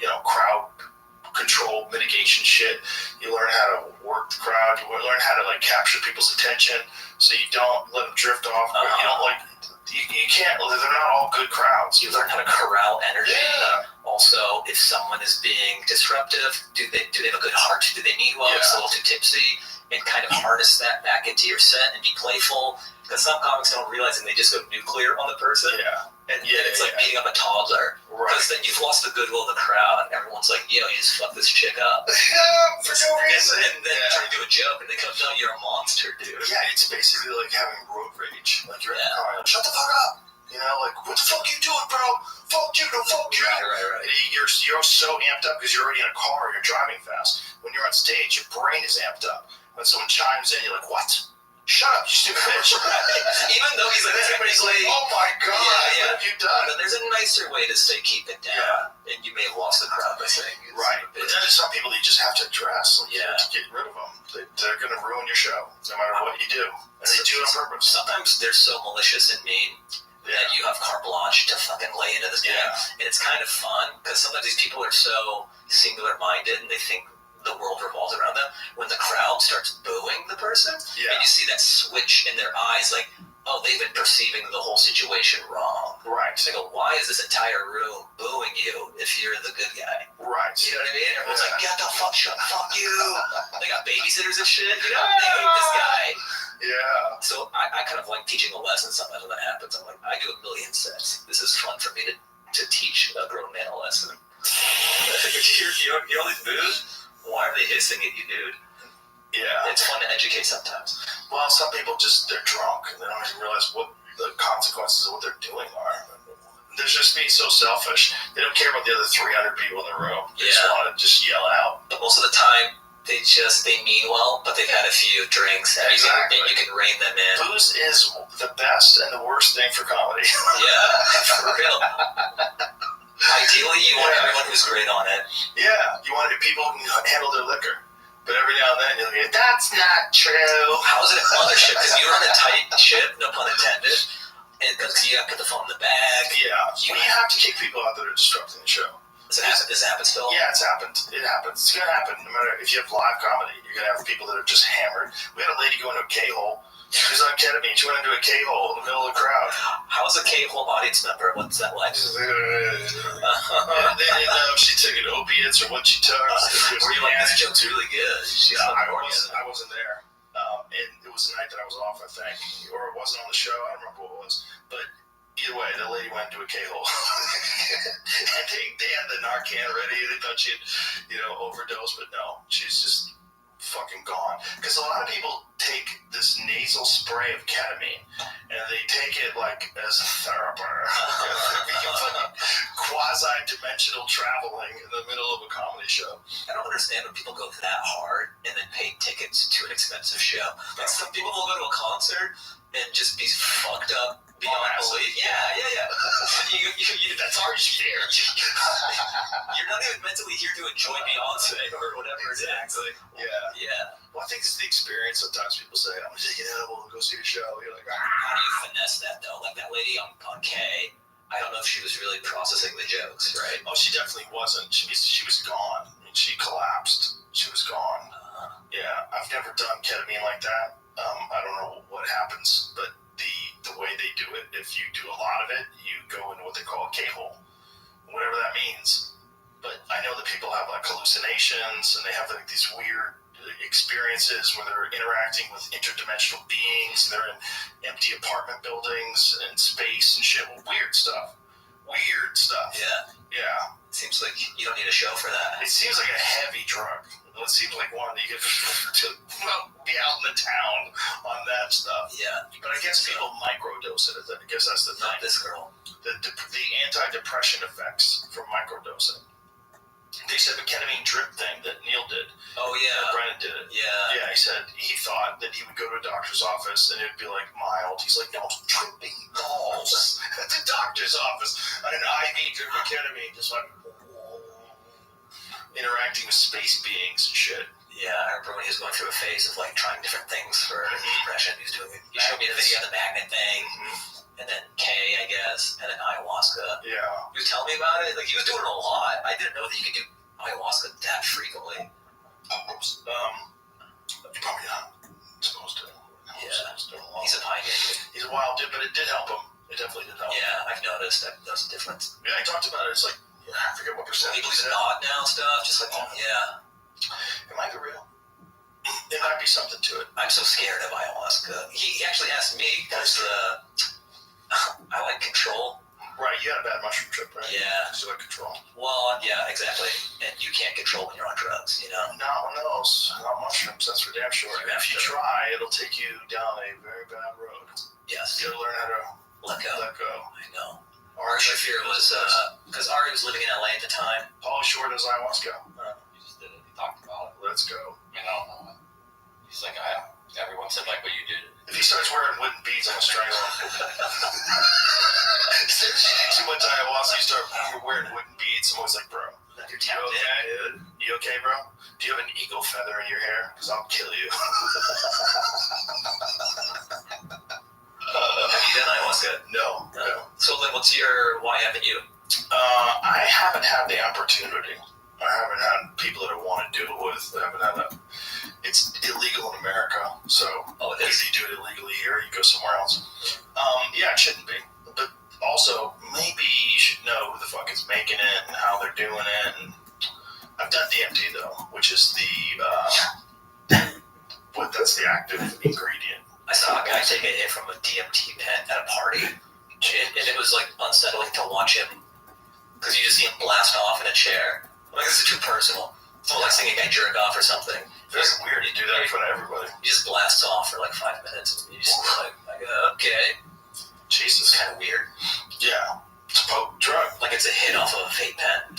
control, mitigation shit. You learn how to work the crowd. You learn how to, like, capture people's attention so you don't let them drift off. You don't, like, you can't, they're not all good crowds. You learn how to corral energy. Yeah. Also, if someone is being disruptive, do they have a good heart? Do they need one? Yeah. It's a little too tipsy, and kind of harness that back into your set and be playful. Because some comics don't realize, and they just go nuclear on the person. Yeah. And it's like beating up a toddler. Right. Because then you've lost the goodwill of the crowd. Everyone's like, yo, you just fucked this chick up. Yeah, for no reason. And then try to do a joke, and they come, no, you're a monster, dude. Yeah, it's basically like having road rage. Like, you're in the Yeah. car, like, shut the fuck up. Like, what the fuck you doing, bro? Fuck you, no fuck you. Right. You're so amped up because you're already in a car, you're driving fast. When you're on stage, your brain is amped up. When someone chimes in, you're like, what? Shut up, you stupid bitch. Even though he's like, everybody's like, oh my god, what have you done? But there's a nicer way to say keep it down, and you may have lost the crowd by saying it's Right, a but bit. then there's some people that you just have to address. Like, you Yeah. have to get rid of them. They're going to ruin your show, no matter what you do. And they do it on purpose. Sometimes they're so malicious and mean that you have carte blanche to fucking lay into this game. And it's kind of fun, because sometimes these people are so singular-minded, and they think the world revolves around them. When the crowd starts booing the person, and you see that switch in their eyes, like, oh, they've been perceiving the whole situation wrong. Right. So they go, why is this entire room booing you if you're the good guy? Right. You know what I mean? Everyone's like, get the fuck, shut the fuck you. They got babysitters and shit. They hate this guy. Yeah. So I kind of like teaching a lesson sometimes when that happens. I'm like, I do a million sets. This is fun for me to teach a grown man a lesson. you all these boos? Why are they hissing at you, dude? Yeah. It's fun to educate sometimes. Well, some people they're drunk and they don't even realize what the consequences of what they're doing are. They're just being so selfish. They don't care about the other 300 people in the room. They just want to just yell out. But most of the time, they mean well, but they've had a few drinks, and you can rein them in. Booze is the best and the worst thing for comedy. Yeah, for real. Ideally, you want everyone who's great on it. Yeah, you want people who can handle their liquor. But every now and then you'll get, that's not true. How is it a mothership? Because you're on a tight ship, no pun intended. And because you have to put the phone in the bag. Yeah, you have to kick people out that are disrupting the show. Does it happen still? Yeah, it's happened. It happens. It's going to happen. No matter if you have live comedy, you're going to have people that are just hammered. We had a lady go into a K-hole. She was on ketamine. She went into a K-hole in the middle of the crowd. How's a K-hole audience member? What's that like? They didn't know if she took an opiates or what she took. Were you like, this joke's really good? I wasn't there. And it was the night that I was off, I think. Or it wasn't on the show. I don't remember what it was. But either way, the lady went into a K-hole. And they had the Narcan ready. They thought she'd, overdose. But no, she's just fucking gone. Because a lot of people take this nasal spray of ketamine and they take it like as a therapy. Quasi-dimensional traveling in the middle of a comedy show. I don't understand when people go that hard and then pay tickets to an expensive show. Like, some people will go to a concert and just be fucked up beyond belief. Yeah. That's our share. You're not even mentally here to enjoy Beyonce or whatever. Exactly. Yeah. Well, I think it's the experience. Sometimes people say, I'm going to take an edible and go see a show. You're like, How do you finesse that, though? Like that lady on K, I don't know if she was really processing the jokes, right? Oh, she definitely wasn't. She was gone. I mean, she collapsed. She was gone. Yeah, I've never done ketamine like that. I don't know what happens, but the way they do it, if you do a lot of it, you go into what they call a K-hole. hallucinations, and they have like these weird experiences where they're interacting with interdimensional beings. They're in empty apartment buildings and space and shit. Weird stuff. Yeah. Yeah. It seems like you don't need a show for that. It seems like a heavy drug. It seems like one that you get to be out in the town on that stuff. Yeah. But I guess people microdose it. I guess that's the thing. Not this girl. The antidepressant effects from microdosing. They said the ketamine drip thing that Neil did. Oh, yeah. Brennan did it. Yeah. Yeah, he said he thought that he would go to a doctor's office and it would be like mild. He's like, no, tripping balls at the doctor's office on an IV drip of ketamine, just like interacting with space beings and shit. Yeah, I remember when he was going through a phase of like trying different things for depression. He was doing. He showed me the video of the magnet thing, and then K, I guess, and then ayahuasca. Yeah. He was telling me about it. Like he was doing it a lot. I didn't know that you could do ayahuasca that frequently. Probably not supposed to. Yeah. He's a pioneer. He's a wild dude, but it did help him. It definitely did help. Yeah, I've noticed that there's a difference. Yeah, I talked about it. It's like, I forget what percentage. People who's not now stuff, just like, yeah. It might be real. There might be something to it. I'm so scared of ayahuasca. He actually asked me because I like control. Right, you had a bad mushroom trip, right? Yeah. Because you like control. Well, yeah, exactly. And you can't control when you're on drugs, you know? Not one of those. Not mushrooms, that's for damn sure. You And have if you to. try, it'll take you down a very bad road. Yes. You gotta learn how to Let go. let go. I know. Ari Shafir was, because Ari was living in LA at the time. Pauly Shore does ayahuasca. He just did it. He talked about it. Let's go. I know. He's like, everyone said like what you did. If he starts wearing wooden beads, I'm gonna strangle him. As soon as you do too much ayahuasca, you start wearing wooden beads. I'm always like, bro, You're you tapped okay, in, dude. You okay, bro? Do you have an eagle feather in your hair? Because I'll kill you. Have you done ayahuasca? No. So then why haven't you? I haven't had the opportunity. I haven't had people that I want to do it with. I haven't had that. It's illegal in America, so Oh, it is? if you do it illegally here, you go somewhere else. Yeah, it shouldn't be. But also, maybe you should know who the fuck is making it and how they're doing it. And I've done DMT though, which is that's the active ingredient. I saw a guy take a hit from a DMT pen at a party, and it was like unsettling to watch him because you just see him blast off in a chair. I'm like, this is too personal. It's more like seeing a guy jerk off or something. It's weird you do that in front of everybody. He just blasts off for like 5 minutes, and you just like okay. Jesus. It's kind of weird. Yeah. It's a potent drug. Like it's a hit off of a vape pen.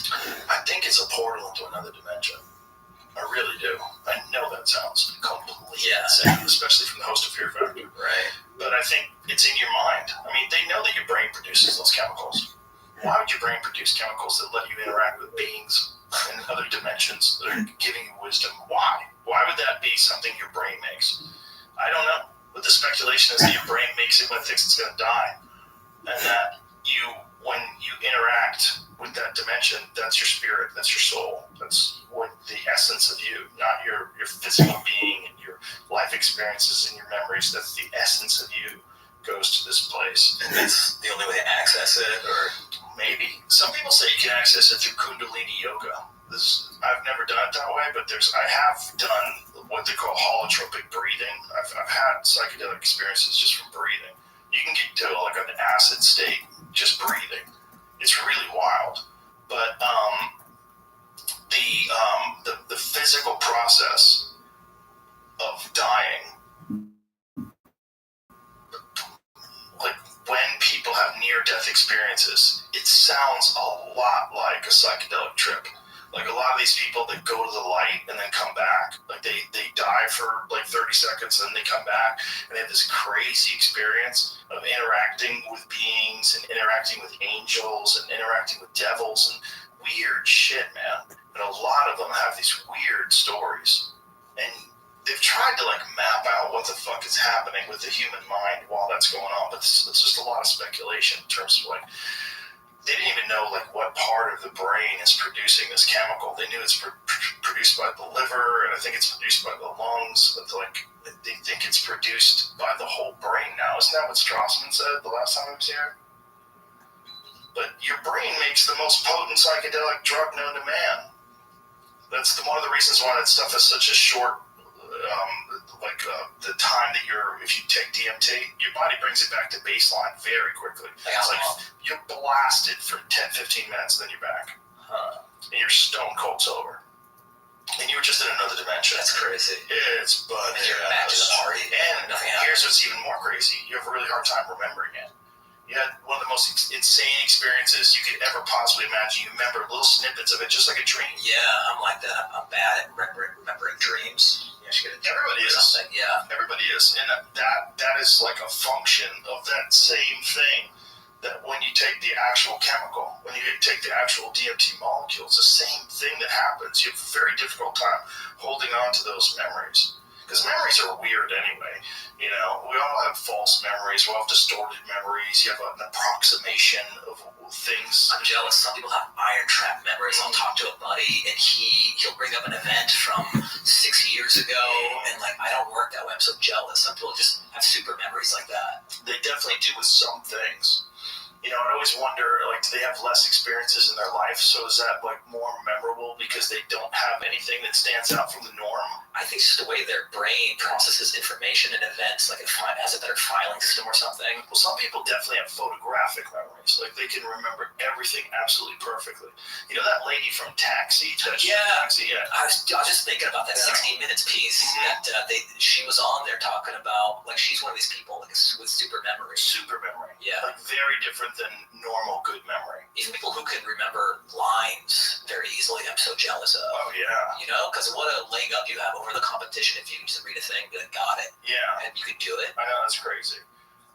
I think it's a portal into another dimension. I really do. I know that sounds completely insane, especially from the host of Fear Factor. Right. But I think it's in your mind. I mean, they know that your brain produces those chemicals. Why would your brain produce chemicals that let you interact with beings in other dimensions that are giving you wisdom? Why? Why would that be something your brain makes? I don't know. But the speculation is that your brain makes it when it thinks it's going to die. And that when you interact with that dimension, that's your spirit, that's your soul. That's what the essence of you, not your physical being and your life experiences and your memories. That's the essence of you goes to this place. And that's the only way to access it, or maybe. Some people say you can access it through Kundalini yoga. I've never done it that way, but I have done what they call holotropic breathing. I've had psychedelic experiences just from breathing. You can get to like an acid state just breathing. It's really wild. But the physical process of dying, like when people have near-death experiences, it sounds a lot like a psychedelic trip. Like a lot of these people that go to the light and then come back, like they die for like 30 seconds and then they come back and they have this crazy experience of interacting with beings and interacting with angels and interacting with devils and weird shit, man. And a lot of them have these weird stories. And they've tried to like map out what the fuck is happening with the human mind while that's going on, but it's just a lot of speculation in terms of like, they didn't even know like what part of the brain is producing this chemical. They knew it's produced by the liver, and I think it's produced by the lungs, but like they think it's produced by the whole brain now. Isn't that what Strassman said the last time he was here? But your brain makes the most potent psychedelic drug known to man. That's one of the reasons why that stuff is such a short, the time that if you take DMT, your body brings it back to baseline very quickly. It's like you're blasted for 10, 15 minutes, and then you're back. And you're stone cold sober. And you were just in another dimension. That's crazy. It's bananas. And you're back to the party. And here's what's even more crazy. You have a really hard time remembering it. You had one of the most insane experiences you could ever possibly imagine. You remember little snippets of it, just like a dream. Yeah, I'm like that. I'm bad at remembering dreams. Everybody is. Yeah. Everybody is. And that is like a function of that same thing. That when you take the actual chemical, when you take the actual DMT molecule, it's the same thing that happens. You have a very difficult time holding on to those memories. Because memories are weird anyway. You know, we all have false memories. We all have distorted memories. You have an approximation of things. I'm jealous. Some people have iron trap memories. I'll talk to a buddy, and he'll bring up an event from 6 years ago, and like I don't work that way. I'm so jealous. Some people just have super memories like that. They definitely do with some things. You know, I always wonder, like, do they have less experiences in their life? So is that, like, more memorable because they don't have anything that stands out from the norm? I think it's just the way their brain processes information and events, like it has a better filing system or something. Well, some people definitely have photographic memories. Like, they can remember everything absolutely perfectly. You know that lady from Taxi? Yeah. Taxi, yeah. I was just thinking about that 16 Minutes piece that she was on there talking about, like, she's one of these people like with super memory. Super memory. Yeah. Like, very different than normal good memory. Even people who can remember lines very easily, I'm so jealous of. Oh, yeah. You know, because what a leg up you have over the competition if you can just read a thing, be like, got it. Yeah. And you can do it. I know, that's crazy.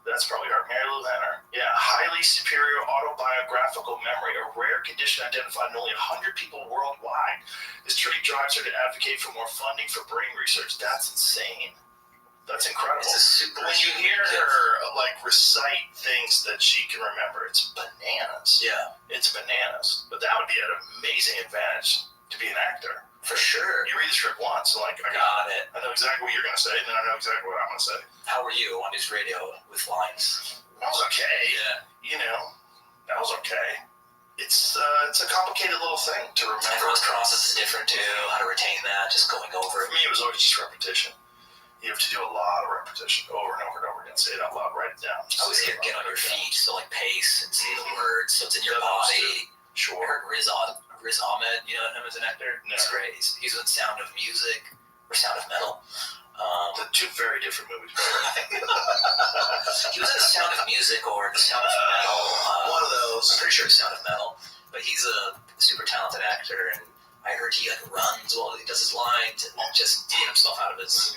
That's probably hard. Mary Lou Leonard. Yeah, highly superior autobiographical memory, a rare condition identified in only 100 people worldwide. This trait drives her to advocate for more funding for brain research. That's insane. That's incredible. It's a super when you hear her like recite things that she can remember, it's bananas. Yeah. It's bananas. But that would be an amazing advantage to be an actor. For sure. You read the script once, and like, I got it. I know exactly what you're going to say, and then I know exactly what I'm going to say. How were you on news radio with lines? That was okay. Yeah. You know, that was okay. It's a complicated little thing to remember. Everyone's process is different too. How to retain that, just going over For it. me, it was always just repetition. You have to do a lot of repetition over and over and over again. Say it out loud, write it down. I always hear get on your feet, so like pace and say the words, so it's in your body. Sure. I heard Riz Ahmed, you know him as an actor? No. He's great. He's in Sound of Music or Sound of Metal. The two very different movies. He was in Sound of Music or The Sound of Metal. One of those. I'm pretty sure it's Sound of Metal. But he's a super talented actor, and I heard he like runs while he does his lines and just get himself out of his.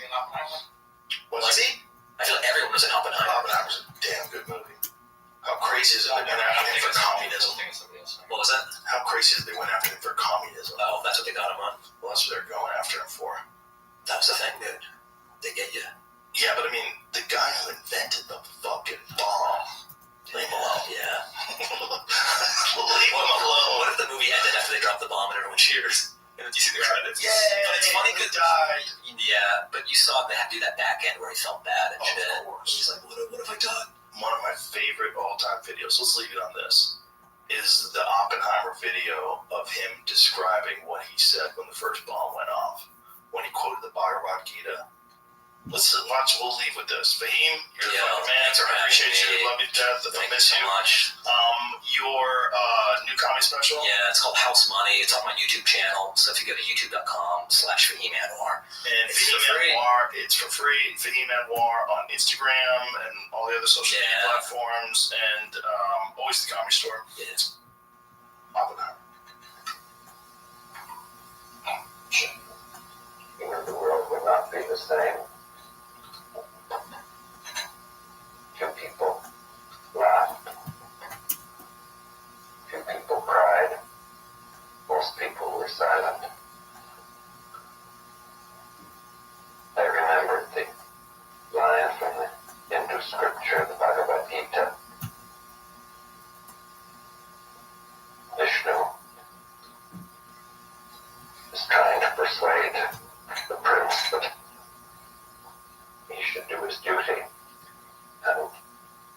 Was he? I feel like everyone was in Oppenheimer. Oppenheimer's a damn good movie. How crazy is it they went after him for communism? What was that? How crazy is it they went after him for communism? Oh, that's what they got him on. Well, that's what they're going after him for. That was the thing, dude. They get you. Yeah, but I mean, the guy who invented the fucking bomb. Leave him alone. Yeah. Leave him alone. What if the movie ended after they dropped the bomb and everyone cheers? And then you see the credits? Yeah, but it's funny because died. Yeah, but you saw they had to do that back end where he felt bad and Of shit. course. He's like, what have I done? One of my favorite all-time videos, let's leave it on this, is the Oppenheimer video of him describing what he said when the first bomb went off, when he quoted the Bhagavad Gita. Let's watch. We'll leave with this. Fahim, you're the fucking man. thanks for I appreciate having me. you. Love you to death. I Thank miss you so you. much. Your new comedy special? Yeah, it's called House Money. It's on my YouTube channel. So if you go to youtube.com/Fahim Anwar. And It's Fahim for free. Anwar, it's for free. Fahim Anwar on Instagram and all the other social media Yeah. platforms. And always the Comedy Store. Yeah. Oppenheimer. You know, the world would not be the same. Few people laughed. Few people cried. Most people were silent. I remembered the line from the Hindu scripture, the Bhagavad Gita. Vishnu is trying to persuade the prince that he should do his duty, and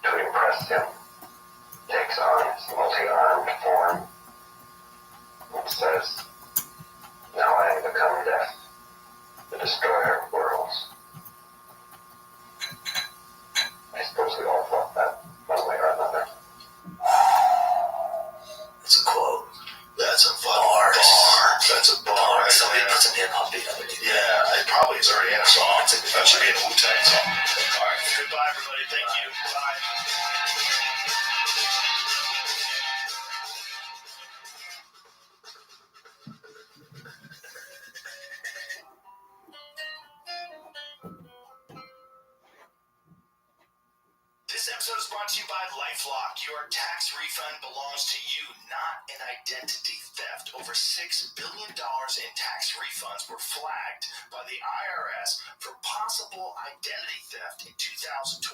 to impress him takes on his multi-armed form and says, Now I become death, the destroyer of worlds. I suppose we all thought that, one way or another. It's a quote. That's a bar. That's a bar. Right. Somebody put some hip-hop beat on it. Yeah, it probably is already in a song. That should be in a Wu-Tang song. All right. Goodbye, everybody. Thank you. Bye. This episode is brought to you by LifeLock. Your tax refund belongs to you, not an identity theft. Over $6 billion in tax refunds were flagged by the IRS for possible identity theft in 2023.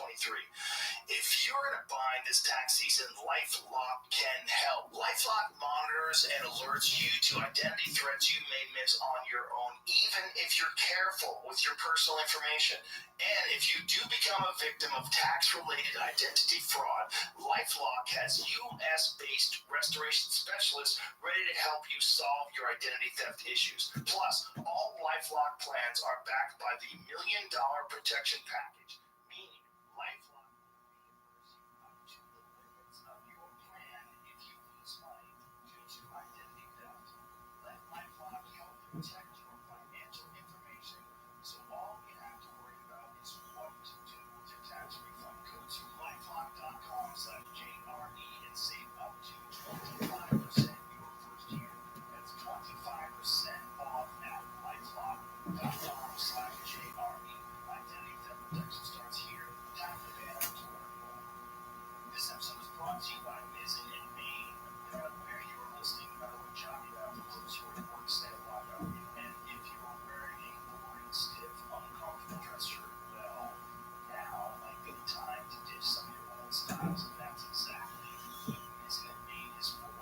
If you're in a bind this tax season, LifeLock can help. LifeLock monitors and alerts you to identity threats you may miss on your own, even if you're careful with your personal information. And if you do become a victim of tax-related identity fraud, LifeLock has U.S.-based restoration specialists ready to help you solve your identity theft issues. Plus, all LifeLock plans are backed by the $1 Million Protection Package, meaning LifeLock will reimburse you up to the limits of your plan if you lose money due to identity theft. Let LifeLock help protect your financial information, so all you have to worry about is what to do with your tax refund. Go to lifelock.com/JRE and save up to 25% your first year. That's 25% off at lifelock.com/JRE. Identity theft protection starts here. Tap the banner to learn more. This episode is brought to you by Mizzen and Maine. No matter where you are listening, no matter what job you have, close your work, stay lock up. And if you are wearing a boring, stiff, uncomfortable dress shirt, well, now might be the time to ditch some of your old styles, and that's exactly what Mizzen and Maine is for. I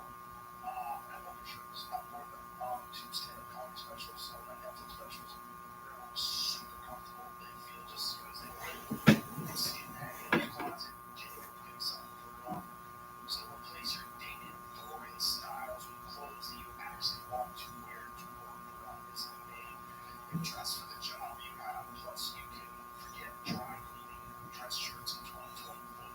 love the shirts. I've worn them on two stand-up comedy specials, so my Netflix specials. They're super comfortable. They feel just as good as they look. You see it hanging in your closet, genuinely getting something to put it on. So replace your dated, boring styles with clothes that you actually want to wear to work around this May. You dress for the job you have, plus you can forget dry cleaning dress shirts in 2024.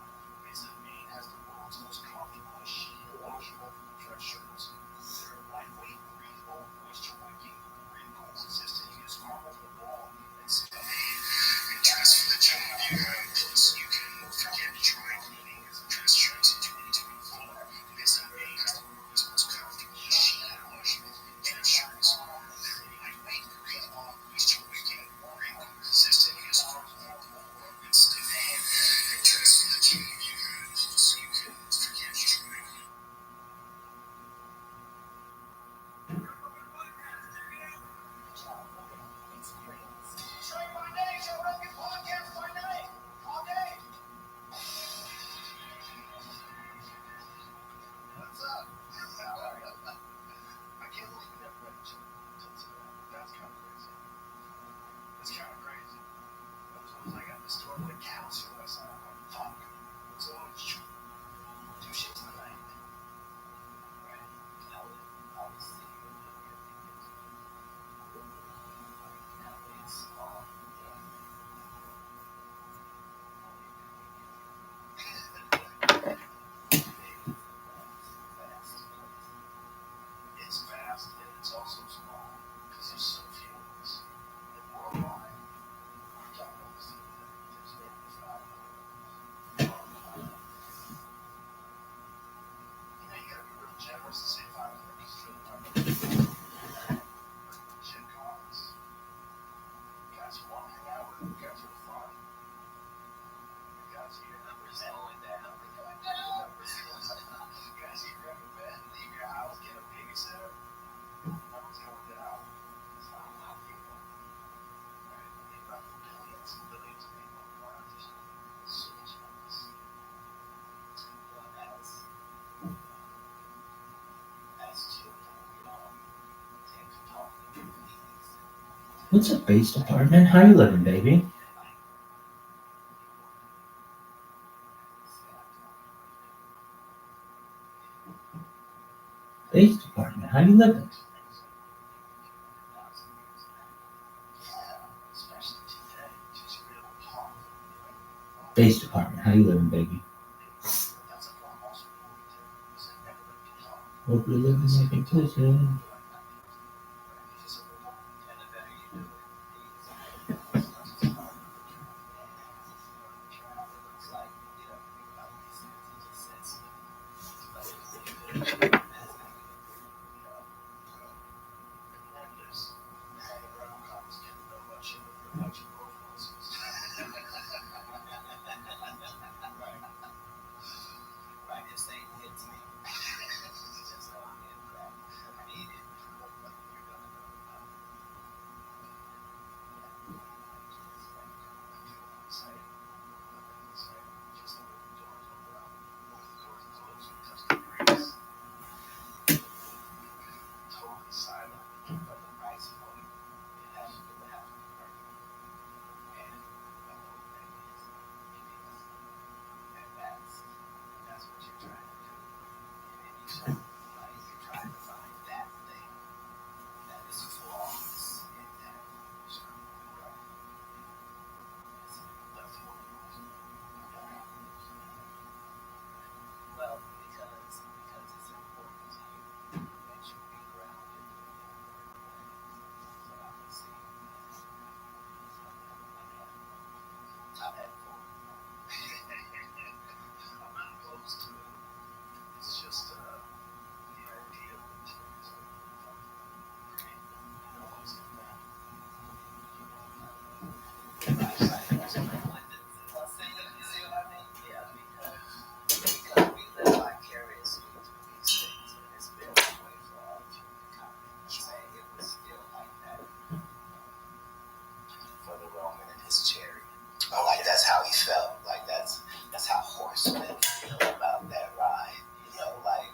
Visit Maine has the world's most comfortable machine washable dress shirts. They're lightweight, breathable, moisture wicking, wrinkle resistant, use caramel for the wall, and stuff. You dress for the job you have, plus you can forget dry cleaning dress shirts in 2024. Visit Maine has the world's most comfortable machine washable dress shirts. They're lightweight, breathable, moisture wicking, wrinkle resistant, use caramel for the wall, and stuff. You dress for the job you have, plus you can forget dry cleaning. Straight by day, show up your podcast by night, all day. What's up? I can't believe you never read it till today. That's kind of crazy. It's kind of crazy. I got this story with a calcium last night. I'm like, fuck. So it's true. Two shits in the night. Right? Now, obviously, nowadays, it's fast and it's also small because there's so few of us. And worldwide, we're talking about this thing that there's 85 worldwide. You know, you gotta be real generous to say 500 because it's really not much. Gym comics. Guys who want to hang out with, guys who are fun. Guys who your numbers going down. Guys who recommend, leave your house, get a babysitter. Numbers going down. It's not a lot of people. Right? They've got billions and billions of people on the planet. There's so much numbers. But as children, we tend to talk to things. What's up, based apartment? How you living, baby? Based apartment, how you living? Base department, how you living, baby? Hope you're living like a pussy. Oh, like that's how he felt. Like that's how horsemen feel about that ride. You know, like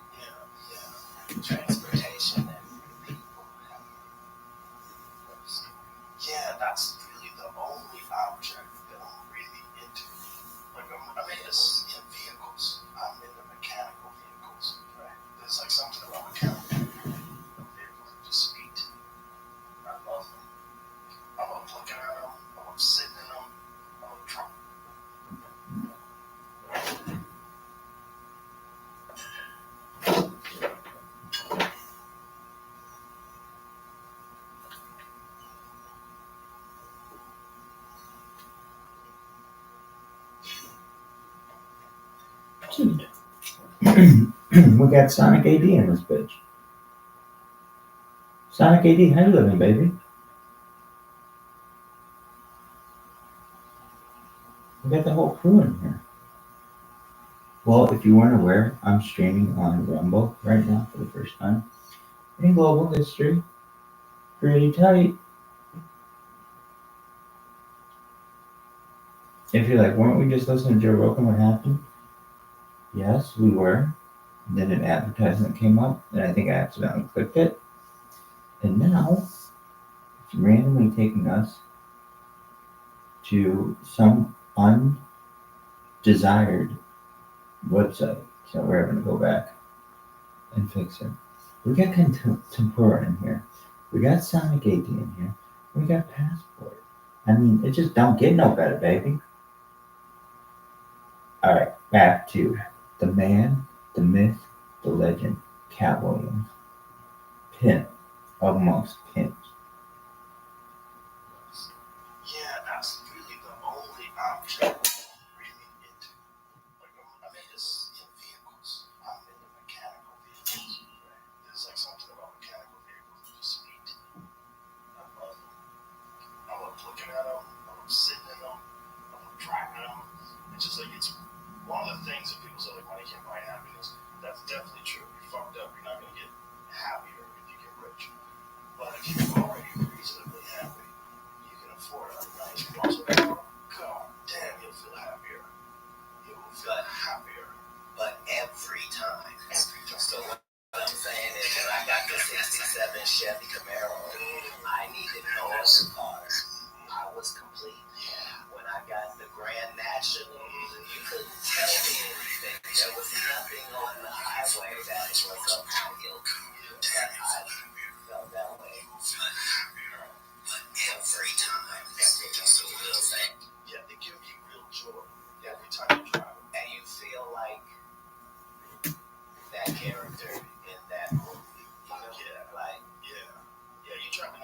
transportation and people. Yeah, that's really the only object that I'm really into. Like, I mean, it's in vehicles. I'm into mechanical vehicles. Right. There's like something about mechanical vehicles that just speak to me. I love them. I love looking at them. I love sitting in them. I love driving. We got Sonic AD in this bitch. Sonic AD, how you living, baby? We got the whole crew in here. Well, if you weren't aware, I'm streaming on Rumble right now for the first time in global history. Pretty tight. If you're like, weren't we just listening to Joe Rogan? What happened? Yes, we were. And then an advertisement came up, and I think I accidentally clicked it. And now it's randomly taking us to some undesired website. So we're having to go back and fix it. We got Tempura in here. We got Sonic AD in here. We got Passport. I mean, it just don't get no better, baby. All right, back to the man, the myth, the legend, Cat Williams. Pimp amongst pimps. Yeah, that's really the only object I'm really into. Like, I mean, it's in vehicles. I'm into mechanical vehicles. Right. There's like something about mechanical vehicles that just speak to me. I love them. I love looking at them. I love sitting in them. I love driving them. It's just like, it's one of the things that people say, like, money can't buy happiness. That's definitely true. If you're fucked up, you're not going to get happier if you get rich. But if you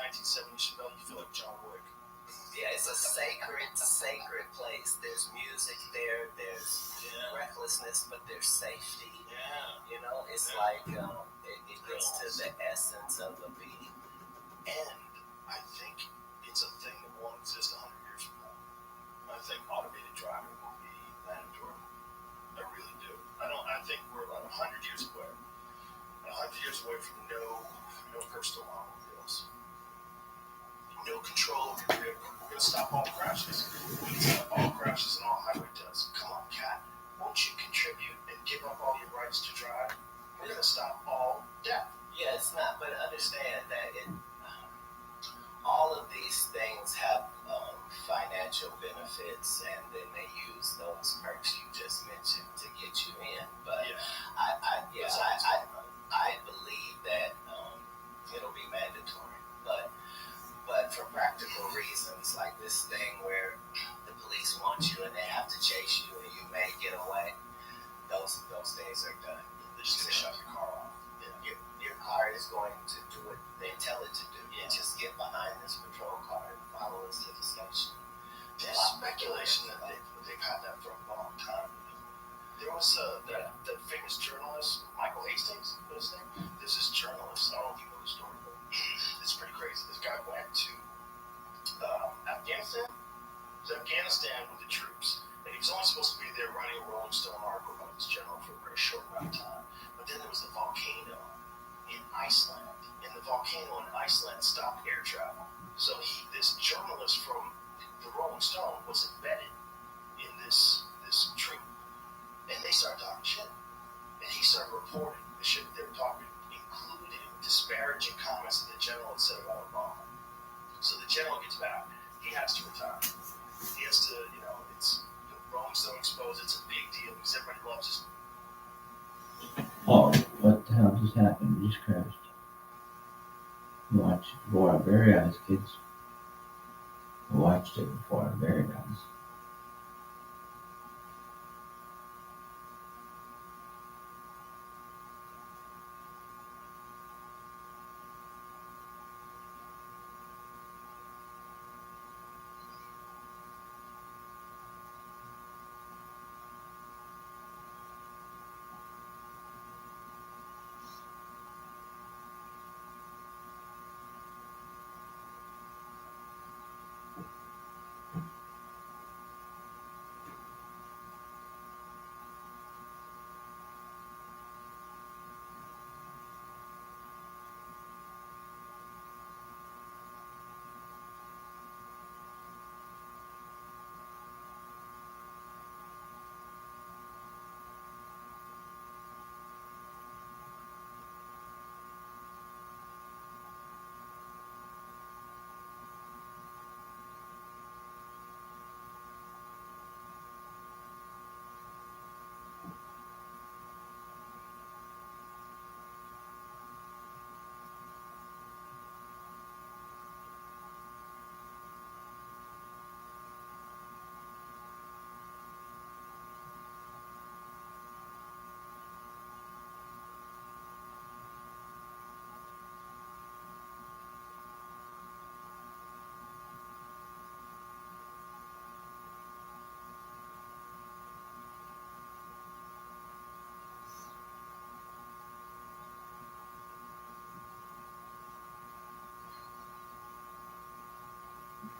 1970s Chevelle, you feel like John Wick. Yeah, it's a sacred place. There's music there. There's recklessness, but there's safety. Yeah. You know, it's like it gets to the essence of a being. And I think it's a thing that won't exist 100 years from now. I think automated driving will be mandatory. I really do. I think we're about 100 years away. 100 years away from no personal automobiles. No control of your vehicle. We're going to stop all crashes. We can stop all crashes and all highway deaths. Come on, Cat. Won't you contribute and give up all your rights to drive? We're going to stop all death. Yeah, it's not, but understand that all of these things have financial benefits, and then they use those perks you just mentioned to get you in. But I believe that it'll be mandatory. But for practical reasons, like this thing where the police want you and they have to chase you and you may get away, those days are done. They're just going to shut your car off. Your car is going to do what they tell it to do. You just get behind this patrol car and follow us to the station. There's speculation that they've had that for a long time. There was that famous journalist, Michael Hastings, what's his name? There's this journalist, I don't know if you know the story, but it's pretty crazy. This guy went to Afghanistan. It was Afghanistan with the troops. And he was only supposed to be there writing a Rolling Stone article about this general for a very short amount of time. But then there was a volcano in Iceland. And the volcano in Iceland stopped air travel. So this journalist from the Rolling Stone was embedded in this tree. And they started talking shit. And he started reporting the shit they were talking, including disparaging comments that the general had said about Obama. So the general gets back. He has to retire. He has to, it's the Rolling Stone exposed. It's a big deal because everybody loves his. Oh, what the hell just happened? We just crashed. We watched it before our very eyes, kids. We watched it before our very eyes.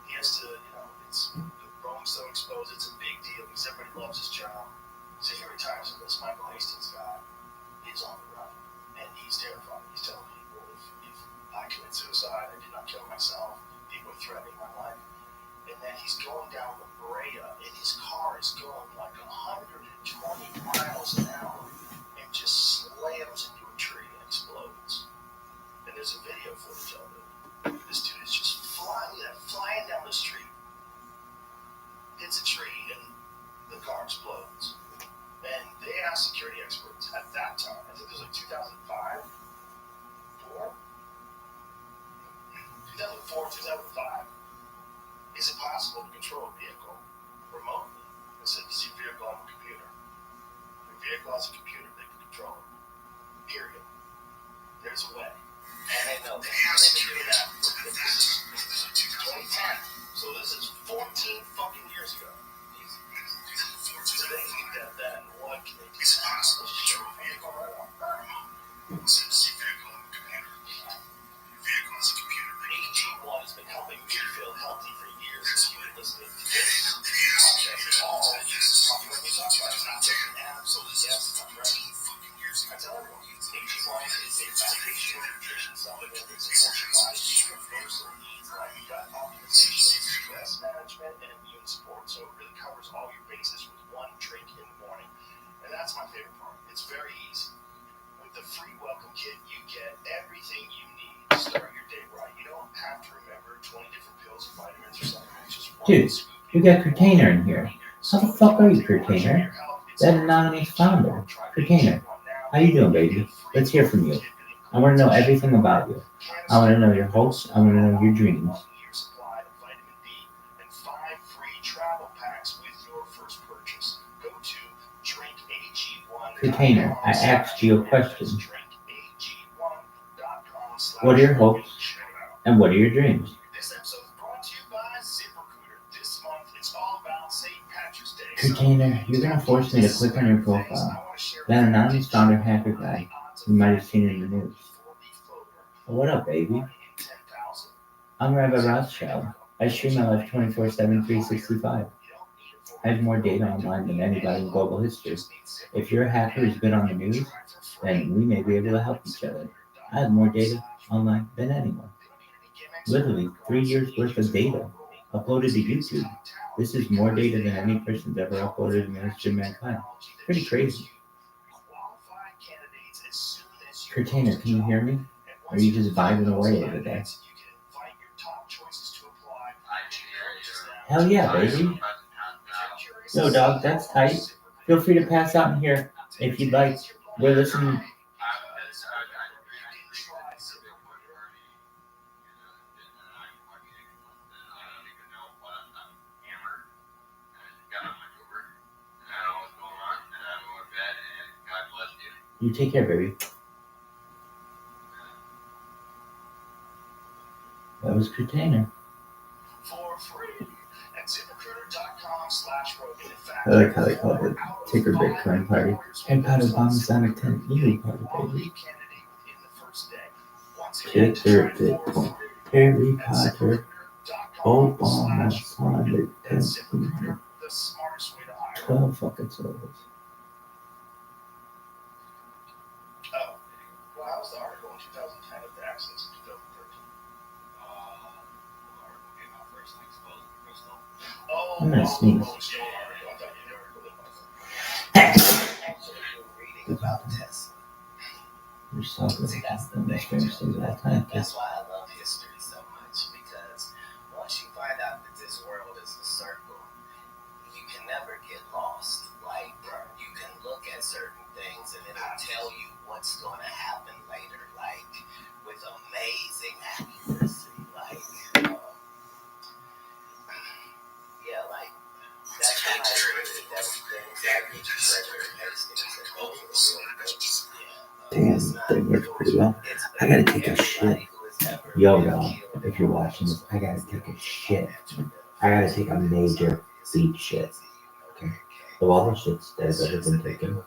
He has to, it's the Rolling Stone exposed. It's a big deal because everybody loves his job. So he retires from this Michael Hastings guy. He's on the run, and he's terrified. He's telling people, if I commit suicide, I did not kill myself. People are threatening my life. And then he's going down La Brea, and his car is going like 120 miles an hour, and just slams into a tree and explodes. And there's a video footage of it. This dude is just flying down the street, hits a tree, and the car explodes. And they asked security experts at that time, I think it was like 2005, 2005, is it possible to control a vehicle remotely? I said, those vitamins or something. Just Dude, we got Curtainer in here. How the fuck are you, Curtainer? That anonymous founder. Curtainer, how you doing, baby? Let's hear from you. I want to know everything about you. I want to know your hopes. I want to know your dreams. And 5 free travel packs with your first purchase. Go to drinkag1. Curtainer, I asked you a question. What are your hopes and what are your dreams? This episode is brought to you by ZipRecruiter. This month it's all about St. Patrick's Day. Curtainer, you're gonna force me to click on your profile. That anonymous founder hacker guy you might have seen in the news. Well, what up, baby? I'm Rabbi Rothschild. I stream my life 24/7, 365. I have more data online than anybody in global history. If you're a hacker who's been on the news, then we may be able to help each other. I have more data online than anyone. Literally 3 years worth of data uploaded to YouTube. This is more data than any person's ever uploaded in the history of mankind. Pretty crazy. Curtainer, can you hear me? Or are you just vibing away over there? Hell yeah, baby. Yo, dog, that's tight. Feel free to pass out in here if you'd like. We're listening. You take care, baby. That was Curtainer. For free at ZipRecruiter.com/Rogan. I like how they call it Ticker Bitcoin Party. Harry Potter Bombasonic 10 EU Party, baby. Ticker Bitcoin. Harry Potter Bombasonic 10 12 fucking souls. Well, how was the article in 2010 of the access in 2013? I'm gonna sneeze. About Tesla. You're so good. See, that's the That's thing. very simple. That's why I love history so much, because once you find out that this world is a circle, you can never get lost. Like, you can look at certain things and it'll tell you what's going to happen later, like, with amazing accuracy. Like, yeah, like, that's why I really, that's things like treasure Hastings and those are really good. Damn, that works pretty well. I gotta take a shit. Yo, if you're watching this, I gotta take a shit. I gotta take a major beat shit. Okay? Of all the shits that have ever been taken,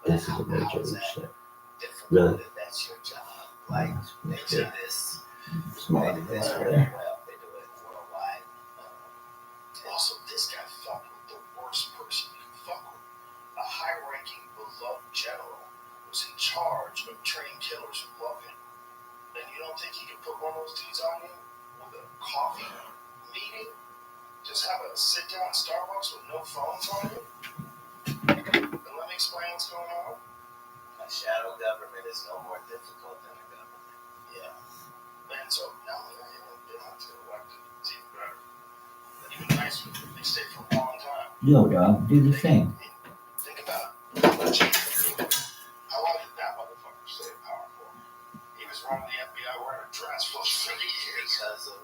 this is a major beat shit. Really? That's your job. Like, they do this. Small They do right this there. really well. They do it worldwide. Also, this guy fucked with the worst person you can fuck with. A high-ranking, beloved general was in charge of training killers who love him. And you don't think he could put one of those dudes on you with a coffee meeting? Just have a sit-down at Starbucks with no phones on you? And let me explain what's going on. A shadow government is no more difficult than a government. Yeah. And so, now they don't have to elect it. It's even better. But even nicer, they stay for a long time. Yo, dog, do the thing. Think about it. How long did that motherfucker stay in power for? He was running the FBI wearing a dress for 30 years. Because of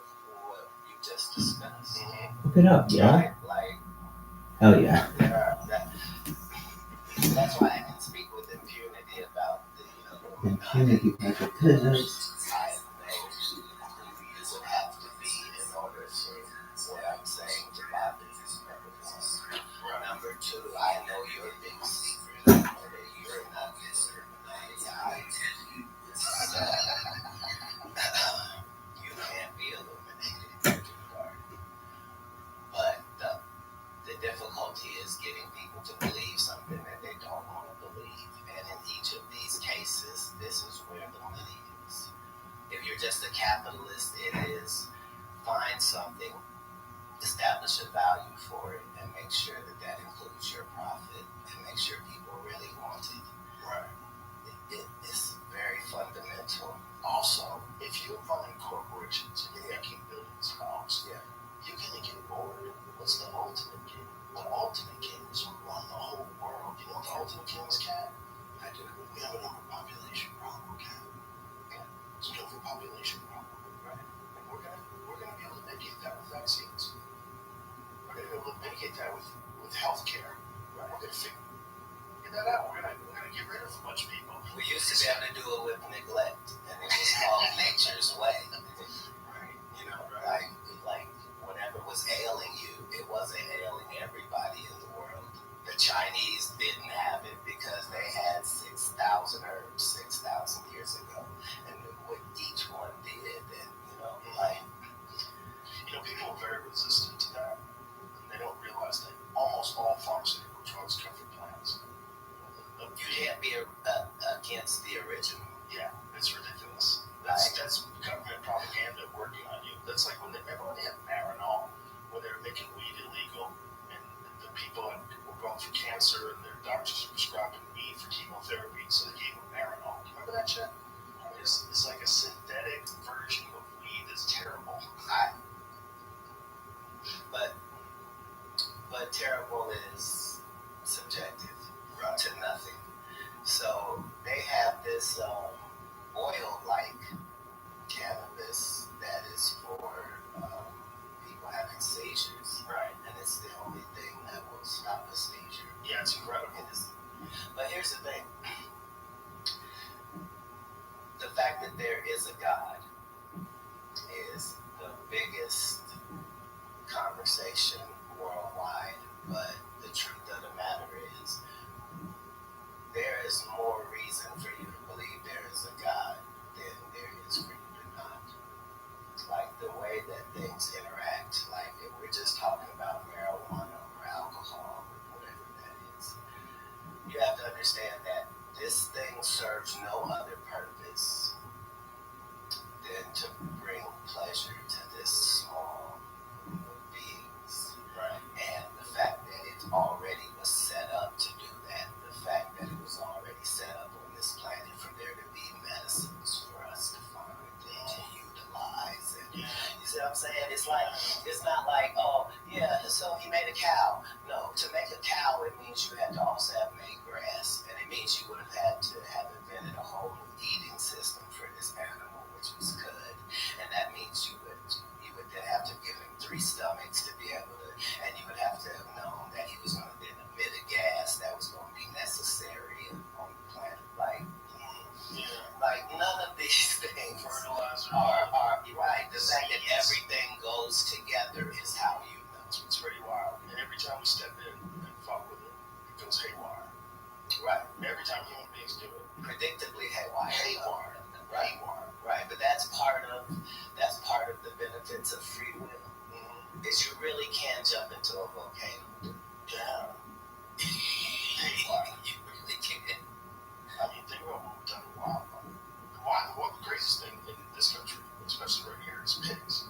what you just discussed. Look it up, yo. Like, Hell yeah. that's why I can speak with impunity about the Impunity because I know who you would have to be in order for what I'm saying to bother these purposes. Number two, I know your big secret. I know that you're not Mr. You can't be illuminated. But the difficulty is getting people to believe something that they don't want to believe. And in each of these cases, this is where the money is. If you're just a capitalist, it is find something, establish a value for it, and make sure that that includes your profit, and make sure people really want it. Right. It's very fundamental. Also, if you find corporations and you're making billions of dollars, saying? It's like, it's not like, oh, yeah, so he made a cow. No, to make a cow, it means you had to also have made grass. And it means you would have had to have invented a whole new eating system for this animal, which was good. And that means you would then have to give him 3 stomachs to be able to, and you would have to have known that he was going to then emit a gas that was going to be necessary on the planet. Like none of these things Fertilizer. are right. The fact that everything goes together is how you know. It's pretty wild. And every time we step in and fuck with it, it goes haywire. Right. Every time human beings do it. Predictably haywire. Haywire. Right. Right. But that's part of the benefits of free will. Is you really can jump into a volcano. Yeah. You really can. I mean, think about what we've done in wildlife. What the craziest thing in this country, especially right here, is pigs.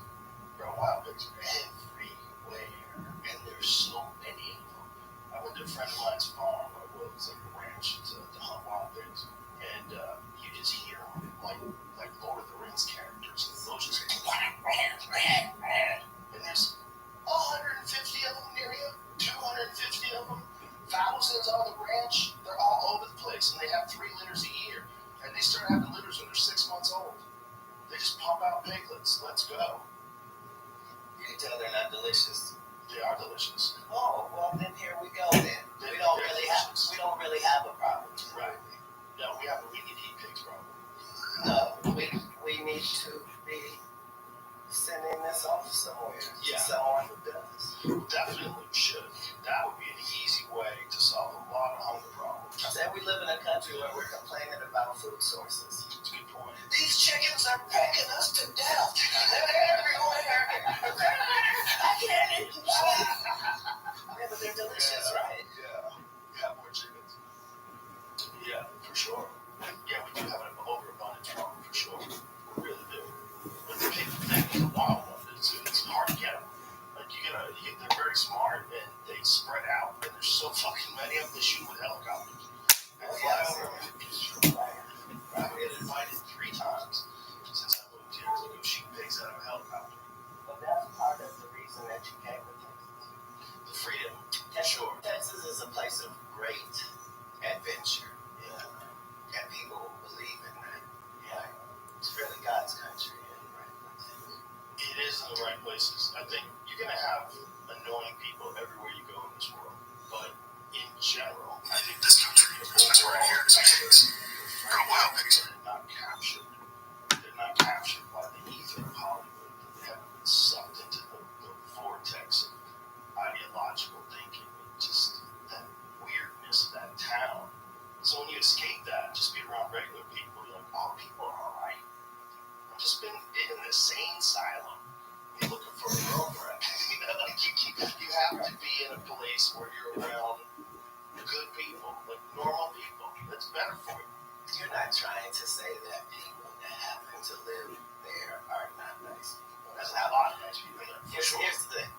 Bro, wild pigs are everywhere, and there's so many of them. I went to a friend of mine's farm, or it was like a ranch, to hunt wild pigs, and you just hear them like Lord of the Rings characters, and those just and there's 150 of them near you, 250 of them, thousands on the ranch. They're all over the place, and they have 3 litters a year. And they start having litters when they're 6 months old. They just pump out piglets. Let's go. You can tell they're not delicious. They are delicious. Oh, well then here we go then. We don't really have a problem. Right. No, we need to eat pigs, probably. No, we need to be sending this off somewhere. Yeah. Someone who does. Definitely should. That would be an easy way to solve a lot of hunger problems. I said we live in a country where we're complaining about food sources. That's a good point. These chickens are pecking us to death. They're everywhere. I can't eat them. Yeah, but they're delicious, right? Yeah. We have more chickens. Yeah, for sure. Yeah, we do have an overabundance problem, for sure. We really do. But the pig thing is a wild one. It's hard to get them. Like, they're very smart, and they spread out, and there's so fucking many of them, they shoot with helicopters. They fly over them. I've been invited 3 times since I moved here to go shoot pigs out of a helicopter. But that's part of the reason that you came to Texas. The freedom. Sure. Texas is a place of great adventure. Yeah. And people who believe in that. Yeah. It's really God's country in the right places. It is in the right places. I think you're going to have annoying people everywhere you go in this world. But in general, I think this country is over here. Wild pigs are not captured. They're not captured by the ether of Hollywood. They haven't been sucked into the vortex of ideological thinking and just that weirdness of that town. So when you escape that, just be around regular people, you're like, oh, people are alright. I've just been in the sane asylum. You're looking for a girlfriend. You have to be in a place where you're around good people, like normal people. That's better for you. You're not trying to say that people that happen to live there are not nice people. There's a lot of nice people there. Here's the thing.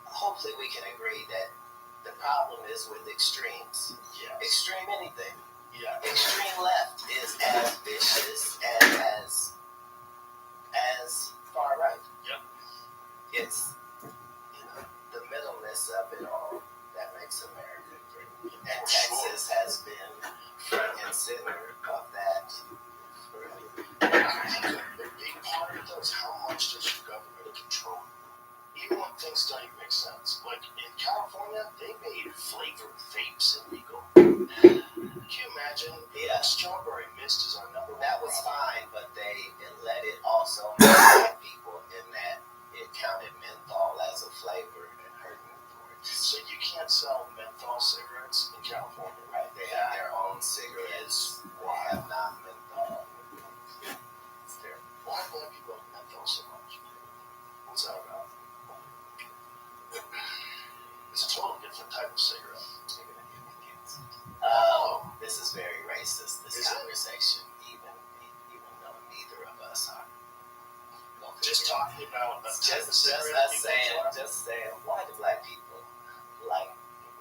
Hopefully we can agree that the problem is with extremes. Yeah. Extreme anything. Yeah. Extreme left is as vicious and as far right. Yep. It's the middleness of it all that makes America great. And Texas has been front and center of that forever. I think the big part of it though is how much does your government control you? Even when things don't even make sense. Like in California, they made flavored vapes illegal. Can you imagine? Yeah. Strawberry mist is our number 1. That was fine, but they let it also black people in that it counted menthol as a flavor and hurt them for it. So you can't sell menthol cigarettes in California, Right? They have their own cigarettes. They have non-menthol. It's terrible. Why do black people like menthol so much? What's that about? It's a totally different type of cigarette. This is very racist. This conversation, even though neither of us are. Just talking about a type of Just cigarette. saying, why do black people like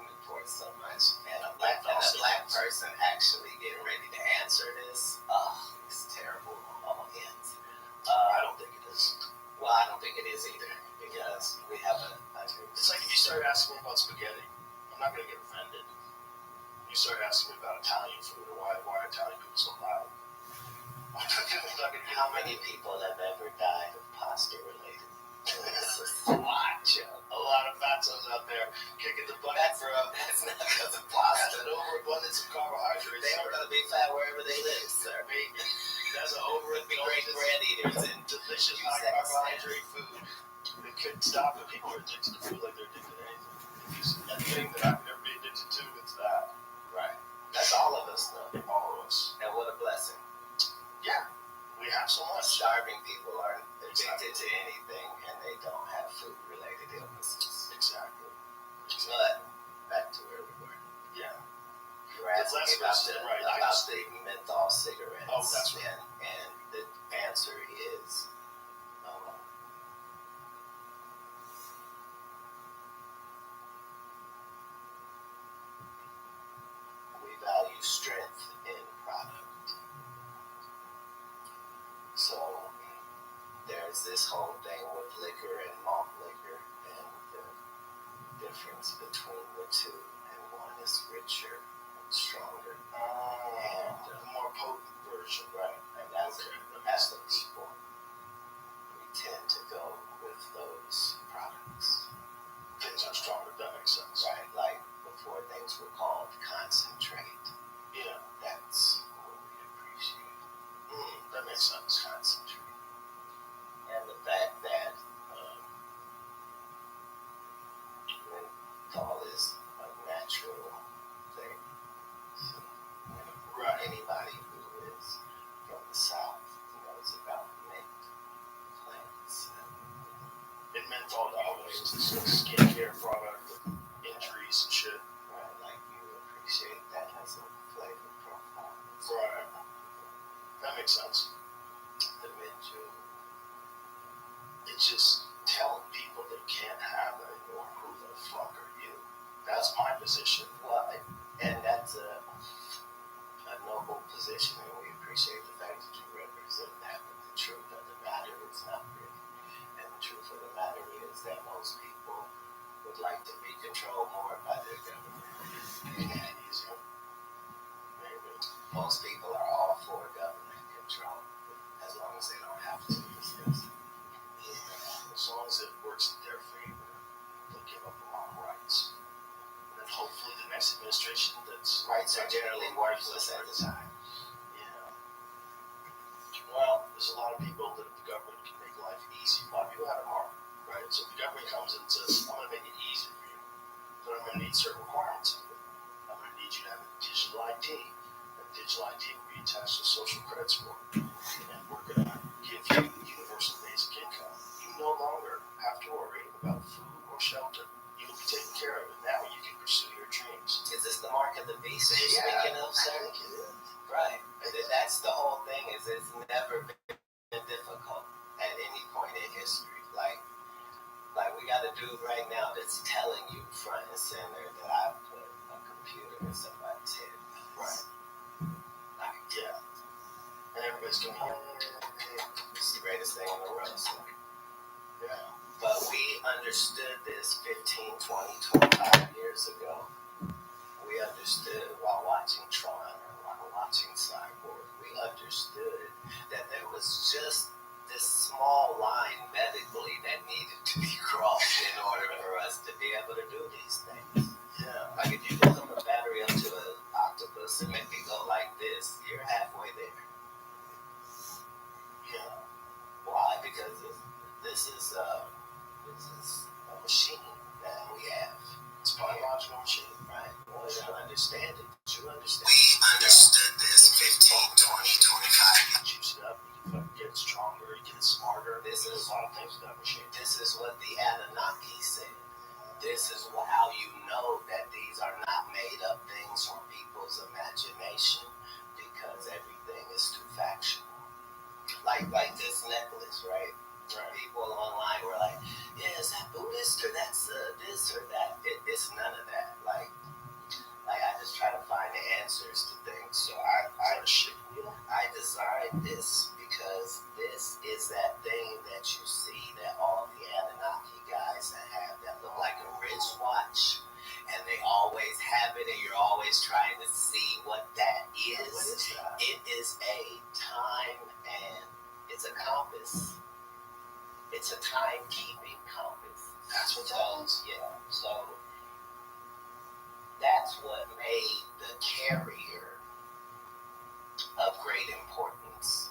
Newport so much? And a black person actually getting ready to answer this. Oh, it's terrible on all ends. I don't think it is. Well, I don't think it is either, because we have It's like if you start asking me about spaghetti, I'm not going to get offended. You start asking me about Italian food or why Italian food is so loud. I'm not going to get how many people have ever died of pasta related? A lot of fatzos out there kicking the bucket, bro. That's not because of That's pasta. an overabundance of carbohydrates. They don't gotta be fat wherever they live, sir. That's an Be great bread eaters and delicious use high that carbohydrate food. It could stop if people are addicted to food like they're addicted to anything. If there's anything that I could ever be addicted to, it's that. Right. That's all of us, though. All of us. And what a blessing. Yeah. We have so much. Starving people are addicted to anything, and they don't have food-related illnesses. Exactly. But back to where we were. Yeah. You were asking me about the menthol cigarettes. Oh, that's right. And the answer is we value strength in product. So there's this whole thing with liquor and malt liquor, and the difference between the two, and one is richer and stronger. And The more potent version. right, and as the people, we tend to go with those products. Things are stronger, that makes sense. Right, like before things were called concentrate. Yeah. That's what we appreciate. That makes sense. Concentrate. And the fact that menthol is a natural thing. So, Right. anybody who is from the South knows about mint plants. And menthol always is a skincare product with injuries and shit. Right, like you appreciate that as a flavor profile. Right. That makes sense. The mint julep. It's just telling people they can't have it anymore. Who the fuck are you? That's my position. Well, and that's a noble position, and we appreciate the fact that you represent that. But the truth of the matter is not really. And the truth of the matter is that most people would like to be controlled more by their government. And easier. Maybe. Most people are all for government control, as long as they don't have to. As long as it works in their favor, they'll give up a lot of rights. And then hopefully the next administration that's Rights are generally worthless at the time. Yeah. Well, there's a lot of people that the government can make life easy. A lot of people have a market, right? So if the government comes in and says, I'm going to make it easy for you, but I'm going to need certain requirements of it. I'm going to need you to have a digital ID. That digital ID will be attached to a social credit score. And we're going to give you universal basic income. You no longer have to worry about food or shelter. You will be taken care of, and now you can pursue your dreams. Is this the mark of the beast that you're Yeah, speaking of, sir? I think it is. Right. That's the whole thing, is it's never been difficult at any point in history. Like we got a dude right now that's telling you front and center that I put a computer in somebody's head. Right. Like, Yeah. And everybody's going, it's the greatest thing in the world. So. yeah. But we understood this 15, 20, 25 years ago. We understood while watching Tron or while watching Cyborg. We understood that there was just this small line medically that needed to be crossed in order for us to be able to do these things. Yeah. Like if you can hook a battery up to an octopus and make it go like this, you're halfway there. Yeah. Why? Because this is a machine that we have. It's a biological machine. Right. Well, you don't understand it. You understand. We understood this 15, 20, 25. Juice it up, you can get stronger, you get smarter. This There's is a lot of things with that machine. This is what the Anunnaki said. This is how you know that these are not made up things from people's imagination, because everything is too factual. Like this necklace, right? People online were like, yeah, is that Buddhist or that's this or that? It's none of that. Like I just try to find the answers to things. So I designed this because this is that thing that you see timekeeping compass. That's what that is. Yeah. So that's what made the carrier of great importance,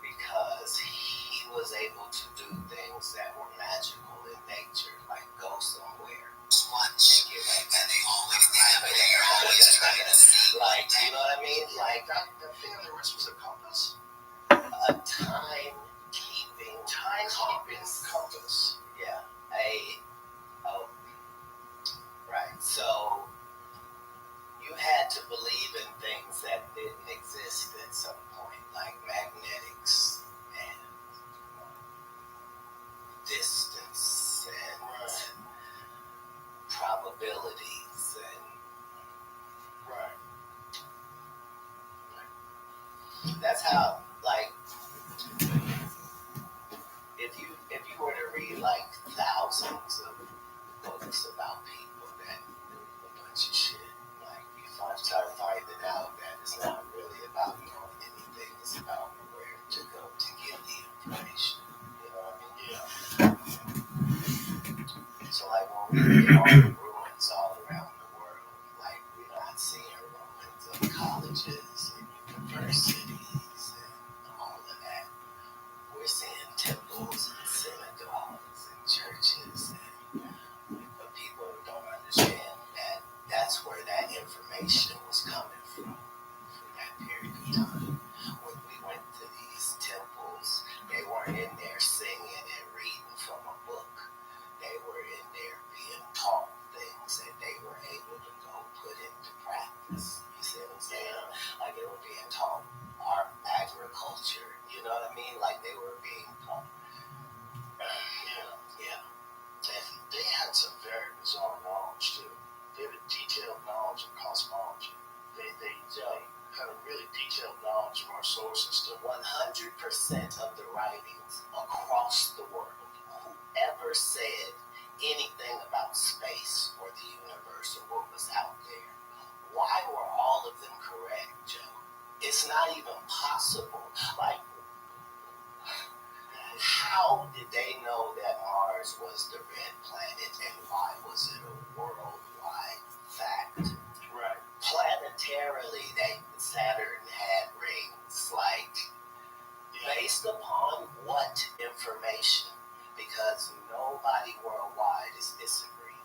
because he was able to do things that were magical in nature, like go somewhere Once, and get right and back. they always have it. They're always trying to see. Like, you know what I mean? Like That thing on the wrist was a compass? a timekeeping Compass. Yeah. Right. So you had to believe in things that didn't exist at some point, like magnetics and distance and probabilities and that's how, like, if you were to read like thousands of books about people that knew a bunch of shit, like you start finding out that it's not really about knowing anything, it's about where to go to get the information. You know what I mean? Yeah. So like when we get all the ruins all around the world, like we're not seeing ruins of colleges and universities and all of that. We're seeing temples and synagogues and churches, but people don't understand that that's where that information was coming from for that period of time. When we went to these temples, they weren't in there singing and reading from a book. They were in there being taught things that they were able to go put into practice. You see what I'm saying? Like they were being taught art, agriculture. You know what I mean? Like they were being taught. Yeah. And they had some very bizarre knowledge too. They had a detailed knowledge of cosmology. They had a really detailed knowledge of our solar system. 100% of the writings across the world, whoever said anything about space or the universe or what was out there, why were all of them correct, Joe? It's not even possible. Like, how did they know that Mars was the red planet, and why was it a worldwide fact? Right. Planetarily, Saturn had rings. Like, based upon what information? Because nobody worldwide is disagreeing.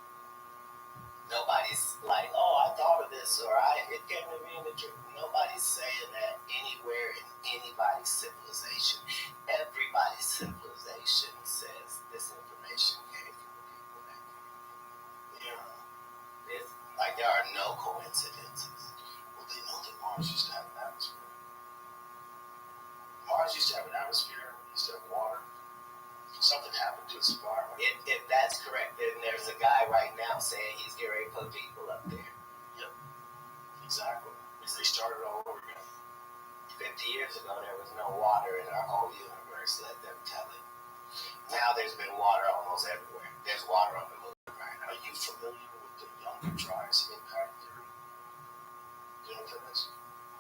Nobody's like, oh, I thought of this, or it came to me in the truth. Nobody's saying that anywhere in anybody's civilization. Everybody's civilization says this information came from the people that came. It's like there are no coincidences. Well, they know that Mars used to have an atmosphere. Mars used to have an atmosphere, used to have water. Something happened to its environment. If that's correct, then there's a guy right now saying he's getting ready to put people up there. Yep. Exactly. It's restarted all over again. 50 years ago, there was no water in our whole universe. Let them tell it. Now there's been water almost everywhere. There's water on the moon right now. Are you familiar with the Younger Dryas impact theory? Do you know what that is?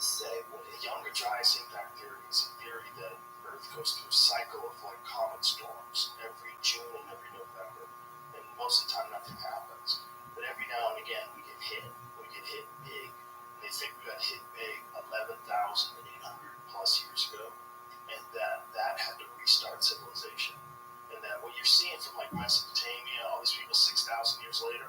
Say what The it Younger Dryas impact theory is a theory that Earth goes through a cycle of like comet storms every June and every November, and most of the time nothing happens. But every now and again we get hit. We get hit big. And they think we got hit big 11,800 plus years ago, and that had to restart civilization. And that what you're seeing from like Mesopotamia, all these people 6,000 years later,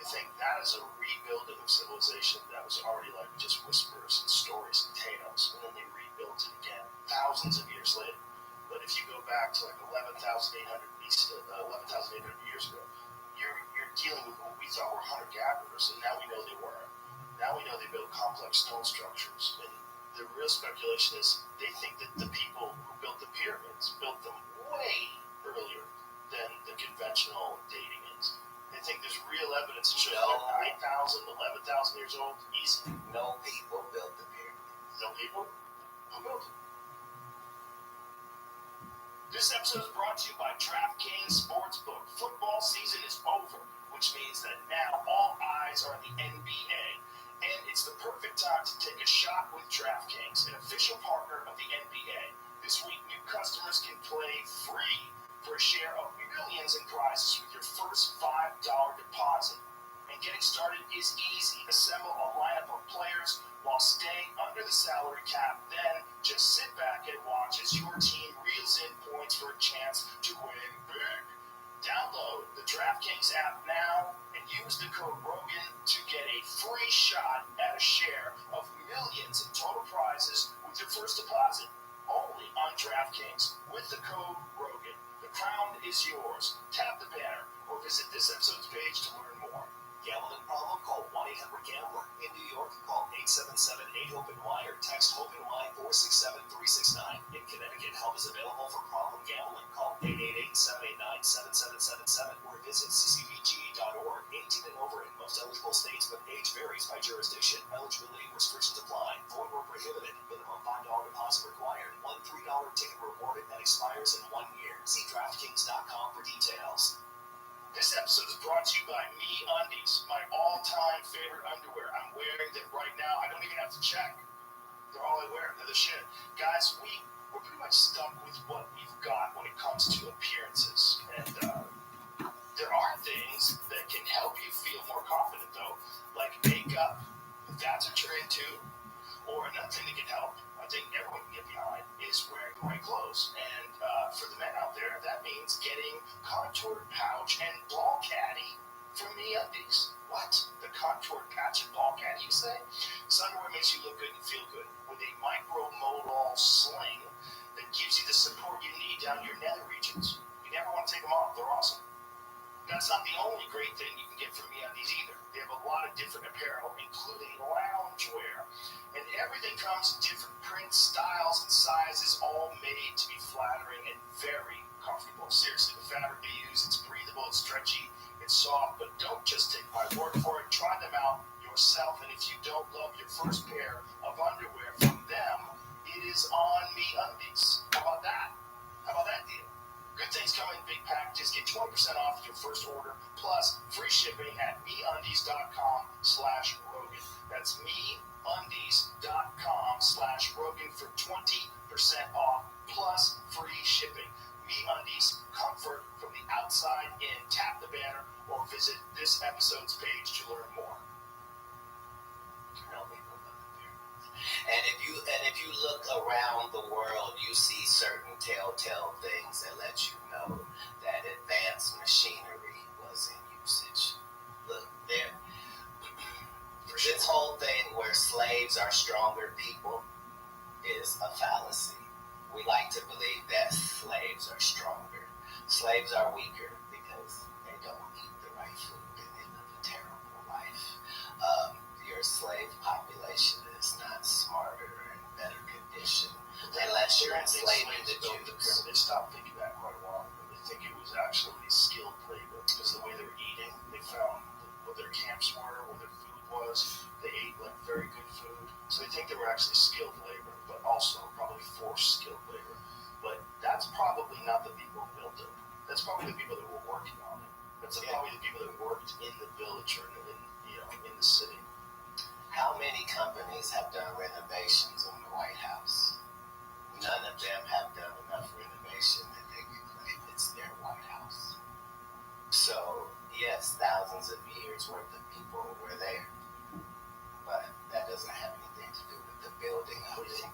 they think that is a rebuilding of civilization that was already like just whispers and stories and tales, and then they rebuilt it again thousands of years later. But if you go back to like 11,800 years ago, you're dealing with what we thought were hunter-gatherers, and now we know they weren't. Now we know they built complex stone structures, and the real speculation is they think that the people who built the pyramids built them way earlier than the conventional dating is. They think there's real evidence to show they're 9,000, 11,000 years old, easy. No people built the pyramids. No people? Who built it? This episode is brought to you by DraftKings Sportsbook. Football season is over, which means that now all eyes are on the NBA. And it's the perfect time to take a shot with DraftKings, an official partner of the NBA. This week, new customers can play free for a share of millions MeUndies app now and use the code ROGAN to get a free shot at a share of millions in total prizes with your first deposit. Only on DraftKings with the code ROGAN. The crown is yours. Tap the banner or visit this episode's page to learn more. Gambling problem? Call 1-800-GAMBLER. In New York, call 877-8-HOPE-NY or text HOPE-NY 467-369. In Connecticut, help is available for problem gambling. Call 888-789-7777 or visit ccpg.org. 18 and over in most eligible states, but age varies by jurisdiction. Eligibility restrictions apply. Void where prohibited. Minimum $5 deposit required. $1 $3 ticket rewarded that expires in 1 year. See DraftKings.com for details. This episode is brought to you by MeUndies, my all-time favorite underwear. I'm wearing them right now. I don't even have to check. They're all I wear. They're the shit. Guys, we're pretty much stuck with what we've got when it comes to appearances. And there are things that can help you feel more confident, though, like makeup, if that's what you're into. Or another thing that can help, I think everyone can get behind, is wearing the right clothes. And for the men out there, that means getting contoured pouch and ball caddy from MeUndies. What? The contoured patch and ball caddy, you say? This underwear makes you look good and feel good with a micro-modal sling that gives you the support you need down your nether regions. You never want to take them off. They're awesome. That's not the only great thing you can get from MeUndies either. They have a lot of different apparel, including loungewear. And everything comes in different prints, styles, and sizes, all made to be flattering and very comfortable. Seriously, the fabric they use, it's breathable, it's stretchy, it's soft, but don't just take my word for it. Try them out yourself, and if you don't love your first pair of underwear from them, it is on MeUndies. How about that? How about that deal? Good things come in big packages. Get 20% off your first order, plus free shipping at MeUndies.com/Rogan. That's MeUndies.com/Rogan for 20% off, plus free shipping. MeUndies, comfort from the outside in. Tap the banner or visit this episode's page to learn more. And if you look around the world, you see certain telltale things that let you know that advanced machinery was in usage. Look there. This whole thing where slaves are stronger people is a fallacy. We like to believe that slaves are stronger. Slaves are weaker because they don't eat the right food and they live a terrible life. Your slave population is not smarter and better conditioned unless you're enslaving the Jews. They stopped thinking that quite a while ago. They think it was actually skilled labor because of the way they were eating. They found what their camps were, what their food was. They ate like very good food. So they think they were actually skilled labor, but also probably forced skilled labor. But that's probably not the people who built it. That's probably the people that were working on it. That's probably the people that worked in the village or in the city. How many companies have done renovations on the White House? None of them have done enough renovation that they can claim it's their White House. So, yes, thousands of years worth of people were there. But that doesn't have anything to do with the building of it.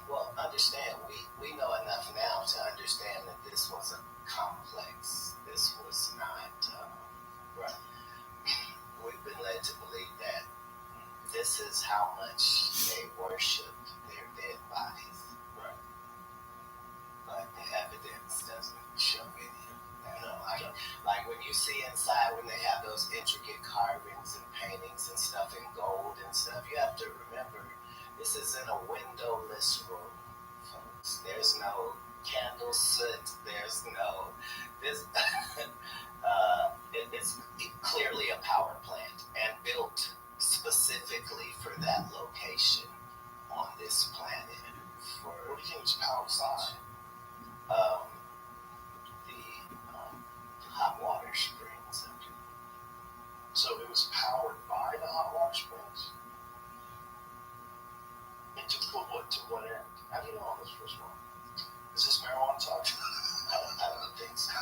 Well, understand, we know enough now to understand that this was a complex. This was not, right. We've been led to believe that this is how much they worshipped their dead bodies. Right. But the evidence doesn't show any of that. No, like when you see inside, when they have those intricate carvings and paintings and stuff in gold and stuff, you have to remember this is in a windowless room, folks. There's no candle soot. There's no this. It's clearly a power plant and built specifically for that location on this planet. What do you think was powered by? The hot water springs. So it was powered by the hot water springs? And to what end? How do you know on this first one? Is this marijuana talk? I don't think so.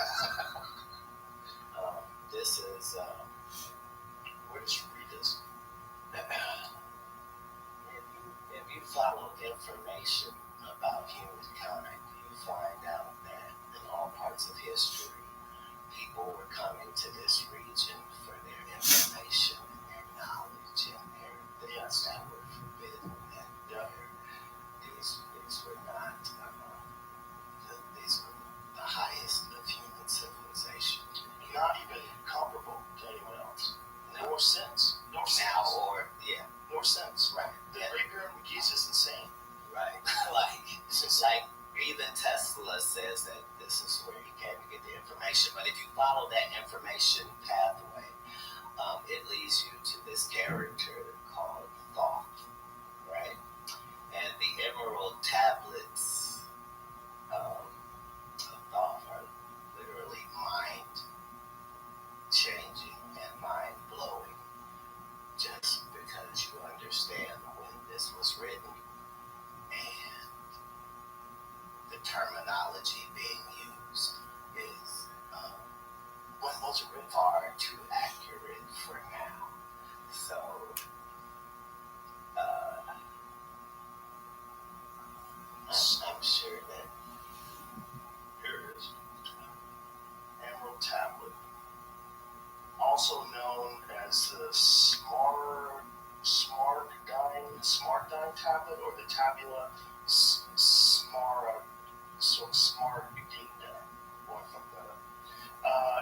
information. But if you follow that information pathway, it leads you to this character called Thoth, right? And the emerald tablets of Thoth are literally mind changing and mind blowing, just because you understand when this was written and the terminology being used is wasn't far too accurate for now. So I'm sure that Here it is. Emerald tablet, also known as the Smartdyne tablet, or the Tabula Smaragdina, or something like that.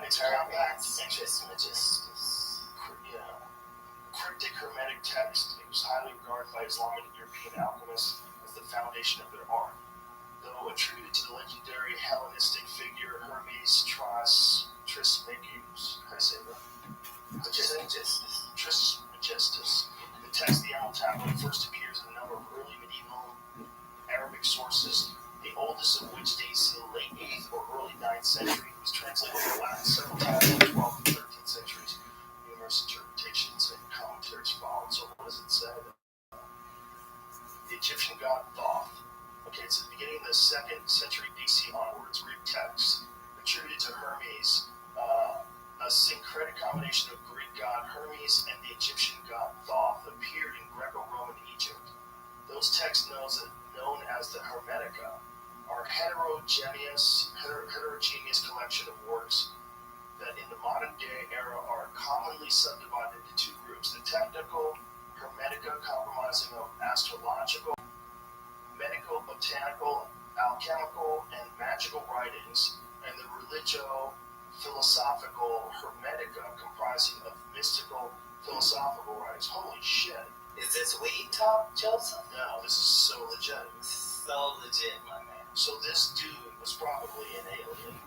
It's compact and cryptic hermetic text. It was highly regarded by Islamic and European alchemists as the foundation of their art. Though attributed to the legendary Hellenistic figure Hermes Trismegistus, how do I say that? Trismegistus. The text of the Emerald Tablet first appears in a number of early medieval Arabic sources, the oldest of which dates to the late 8th or early 9th century. It was translated into Latin several times in the 12th and 13th centuries. Numerous interpretations and commentaries followed. So what does it say? The Egyptian god Thoth. Okay, it's at the beginning of the 2nd century BC onwards. Greek texts attributed to Hermes, a syncretic combination of Greek god Hermes and the Egyptian god Thoth, appeared in Greco-Roman Egypt. Those texts known as the Hermetica are heterogeneous collection of works that in the modern day era are commonly subdivided into two groups: the technical Hermetica, comprising of astrological, medical, botanical, alchemical, and magical writings, and the religio-philosophical Hermetica, comprising of mystical, philosophical writings. Holy shit. Is this weed talk, Joseph? No, this is so legit. So legit, my man. So this dude was probably an alien.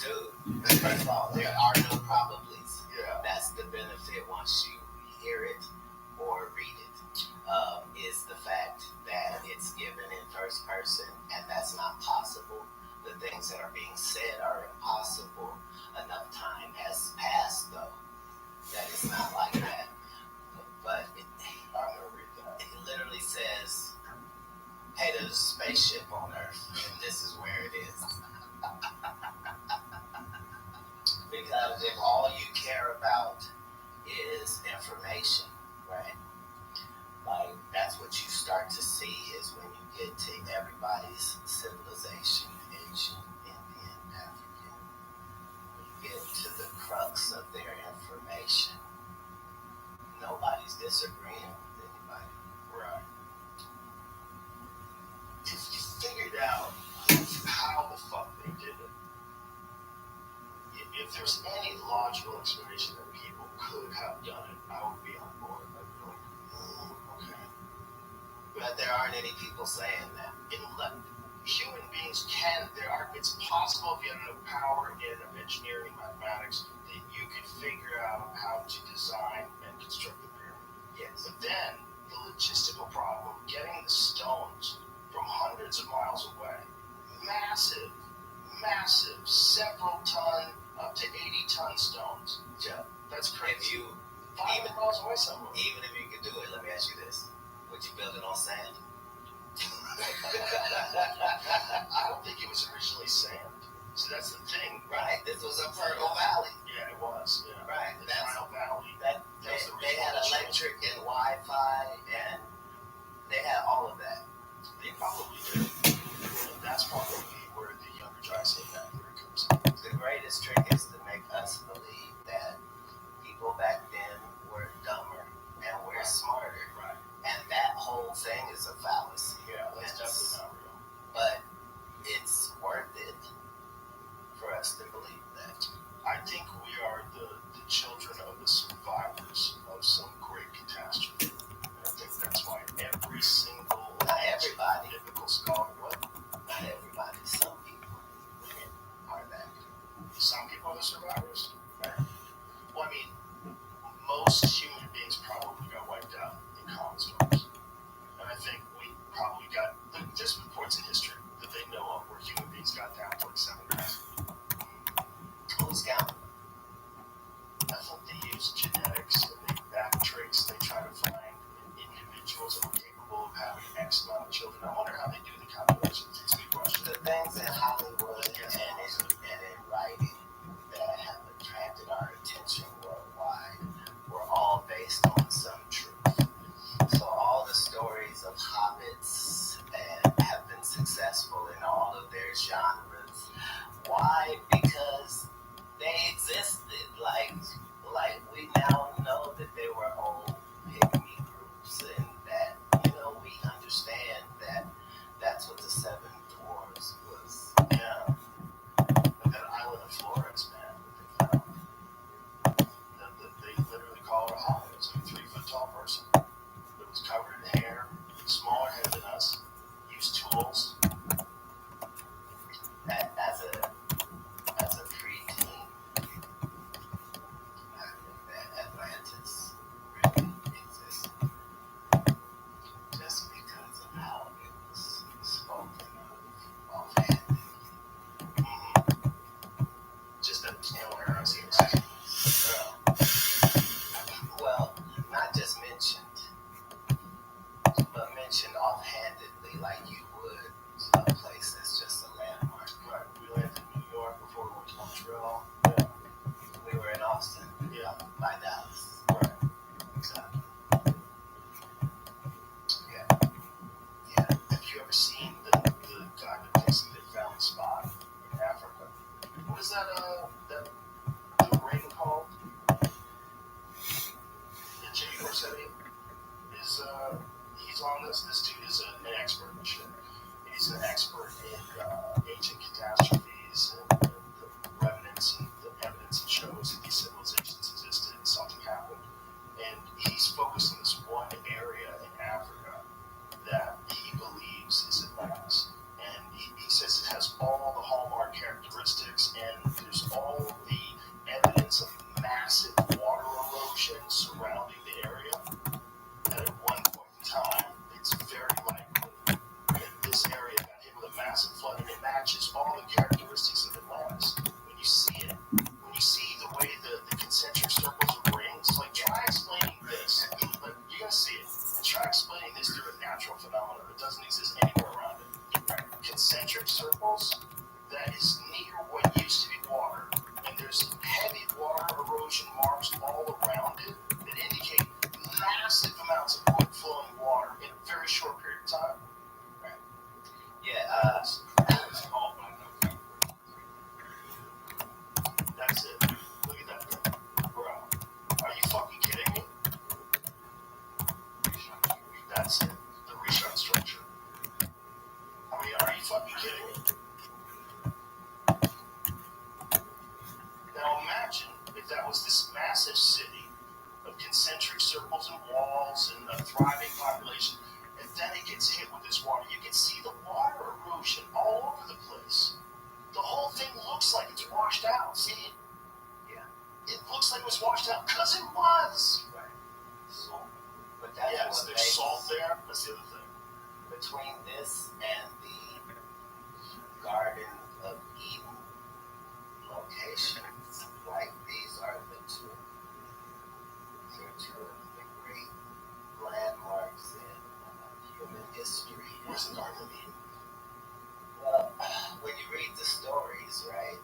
Dude, first of all, there are no probablys. Yeah. That's the benefit once you hear it or read it, is the fact that it's given in first person, and that's not possible. The things that are being said are impossible. Enough time has passed, though, that it's not like that. But I'm going to read that. It literally says, hey, there's a spaceship on Earth, and this is where it is. Because if all you care about is information, right? Like, that's what you start to see is when you get to everybody's civilization, Asian, Indian, African, you get to the crux of their information. Nobody's disagreeing with anybody. Right. If you figured out how the fuck they did it, if there's any logical explanation that people could have done it, I would be on board. I'd be like, okay. But there aren't any people saying that. Human beings it's possible if you have enough power in engineering, mathematics, that you could figure out how to design and construct the pyramid. Yes. But then the logistical problem, getting the stones from hundreds of miles away, massive, several ton, up to 80-ton stones. Yeah. That's crazy. If you 500 miles away somewhere. Even if you could do it, let me ask you this: would you build it on sand? I don't think it was originally sand. So that's the thing. Right. This was a fertile valley. Yeah, it was. Yeah. Right. The Fertile Valley. They had electric and Wi-Fi, and they had all of that. They probably did. And that's probably where the younger Triassic theory comes in. The greatest trick is to make us believe that people back then were dumber and we're smarter. Right. And that whole thing is a fallacy. Yeah, that's definitely not real. But it's worth it for us to believe that. I think we are the children of the survivors of some great catastrophe. And I think that's why every single Not everybody. biblical scholar, what? Not everybody. Some people are that. other survivors? Well, I mean, most human beings probably got wiped out in common storms. And I think we probably got, there's reports in history that they know of where human beings got down to like 7,000. Who's counting? I think they use genetics and they back tricks. They try to find individuals that are capable of having X amount of children. I wonder how they do the calculations. It's a good question. The things in Hollywood and in writing that have attracted our attention worldwide were all based on some truth. So all the stories of hobbits have been successful in all of their genres. Why? Because they existed. Like we now know that they were old pygmy groups, and that we understand that that's what the Seven Dwarves was. Yeah. Like that island of Flores, man, that they found. That they literally call it a hobbit. It's like a 3-foot tall person that was covered in hair, smaller head than us, used tools. As a preteen, that Atlantis really existed just because of how it was spoken of offhand. Just that inerrancy, Right. Yeah. Well, not just mentioned, but mentioned offhandedly like you would a place that's just a landmark. Right. We landed in New York before we went to Montreal. Yeah. We were in Austin. Yeah. By Dallas. Right. Exactly. Yeah. Have you ever seen the guy that thinks that they found the spot in Africa? What is that the ring called? The Jimmy Corsetti is he's on this. This dude is an expert in shit. He's an expert in ancient catastrophes and the remnants and the evidence that shows that these civilizations existed and something happened. And he's focused on this one area in Africa that he believes is Atlantis. And he says it has all the hallmark characteristics, and there's all the evidence of massive water erosion surrounding the area. And at one point in time, it's very likely that this area got hit with a massive flood, and it matches all the characteristics of Atlantis. When you see it, when you see the way the concentric circles of rings, like try explaining this. Like, you're gonna see it, and try explaining this through a natural phenomenon that doesn't exist anywhere around it. Right? Concentric circles, that is near what used to be water, and there's heavy water erosion marks all around it that indicate massive amounts of quick flowing water in a very short period of time. Right? Yeah, It's all by November. That's it. Look at that thing. Bro, are you fucking kidding me? That's it. The reshot structure. I mean, are you fucking kidding me? Now imagine if that was this massive city of concentric circles and walls and a thriving population, and then it gets hit with this water. You can see the water erosion all over the place. The whole thing looks like it's washed out. See it? Yeah. It looks like it was washed out because it was. right. So, but that's Yes, what there's makes salt there. That's the other thing. between this and the Garden of Eden locations, like these are the two of the great landmarks in human history. Where's the Garden of Eden? Well, when you read the stories, right,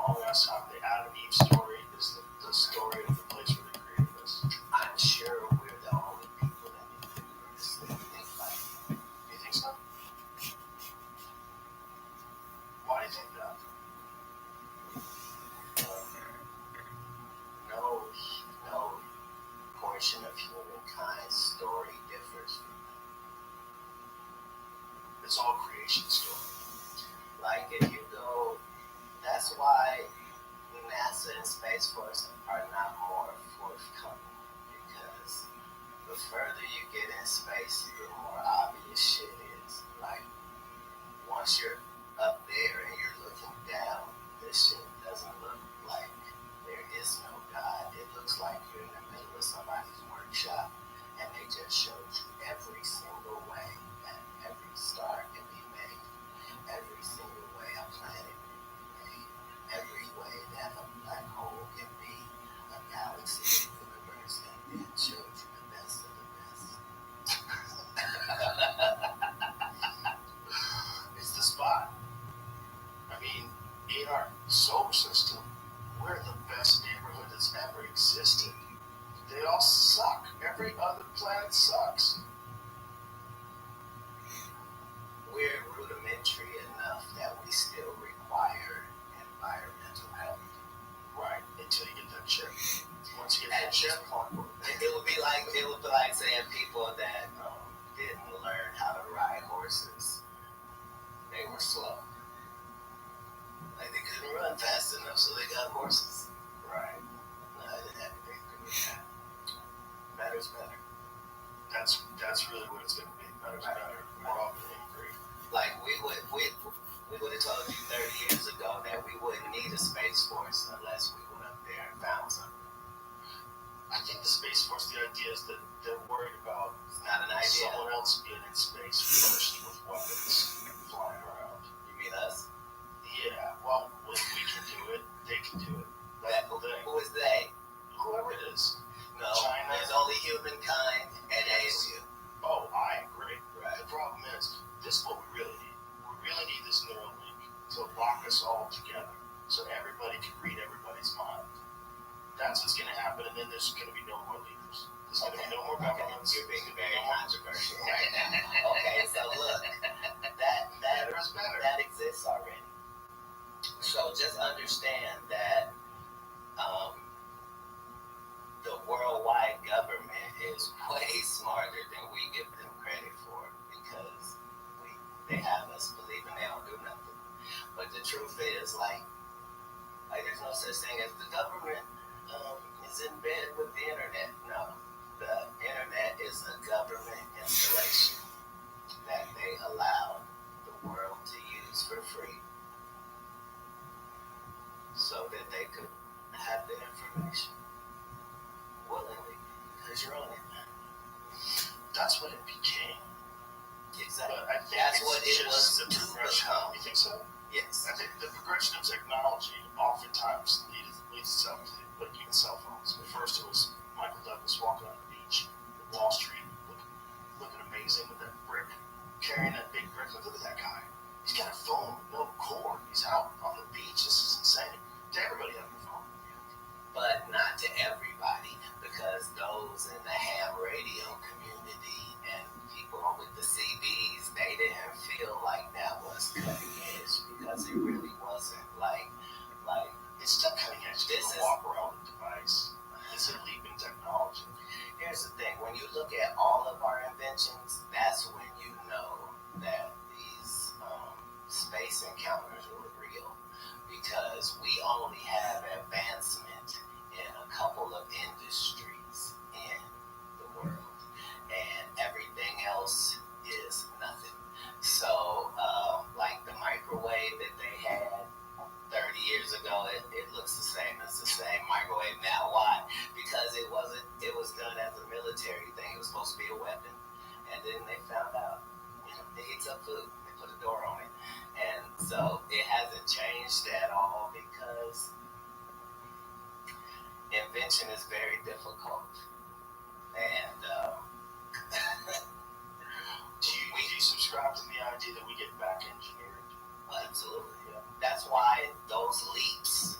long ass time. The Adam and Eve story is the story of the place where they created this. I'm sure we're the only people in the universe that think like that. You think so? Why do you think that? No portion of humankind's story differs from that. It's all creation story. Like if you go, that's why NASA and Space Force are not more forthcoming, because the further you get in space, the more obvious shit is. Like once you're up there and you're looking down, this shit doesn't look like there is no God. It looks like you're in the middle of somebody's workshop and they just showed you every single way that every star can be made, every single way a planet can be made, every way that a black hole can be, a galaxy, a universe, and then showed you the best of the best. It's the spot. I mean, in our solar system, we're the best neighborhood that's ever existed. They all suck. Every other planet sucks. We're rudimentary enough that we still require environmental help. Right, until you get that chip. Once you get At that chip, this point, it would be like saying people that didn't learn how to ride horses, they were slow. Like they couldn't run fast enough, so they got horses. right, No, it didn't have anything to do with that. Better's better. that's really what it's going to be. Better's better. We're all going to agree. Like we would have told you 30 years ago that we wouldn't need a space force unless we went up there and found something. I think the Space Force, the idea is that they're worried about It's not an idea. someone else being in space first with weapons flying around. You mean us? Yeah, well, if we can do it, they can do it. That's the thing. Who is they? Whoever it is. No, China. there's only humankind and alien. Oh, I agree. Right. The problem is, this is what we really need. We really need this neural link to lock us all together so everybody can read everybody's mind. That's what's going to happen, and then there's going to be no more leaders. There's going to be no more governments. You're being very controversial right now. Okay, so look, Better is better. that exists already. So just understand that the worldwide government is way smarter than we give them credit for, because they have us believing they don't do nothing. But the truth is, like there's no such thing as the government is in bed with the internet. No, the internet is a government installation that they allow the world to use for free, so that they could have the information willingly, because you're on it. That's what it became. Exactly. But I think That's it's what it just was the to progression. become. You think so? Yes. I think the progression of technology oftentimes leads itself to like even cell phones. At first it was Michael Douglas walking on the beach in Wall Street, looking amazing with that brick, carrying that big brick. Look at that guy. He's got a phone with no cord. He's out on the beach. This is insane. To everybody having a phone. But not to everybody, because those in the ham radio community and people with the CBs, they didn't feel like that was cutting edge, because it really wasn't. Like It's still cutting edge. This to is- walk around with a device. It's a leap in technology. here's the thing: when you look at all of our inventions, that's when you know that these space encounters were real, because we only have advancement in a couple of industries in the world, and everything else is nothing. So, like the microwave that they had 30 years ago, it looks the same. It's the same microwave now. Why? Because it was done as a military thing. It was supposed to be a weapon, and then they found out, it heats up food. They put a door on it, and so it hasn't changed at all, because invention is very difficult, and Do you subscribe to the idea that we get back engineered? absolutely. That's why those leaps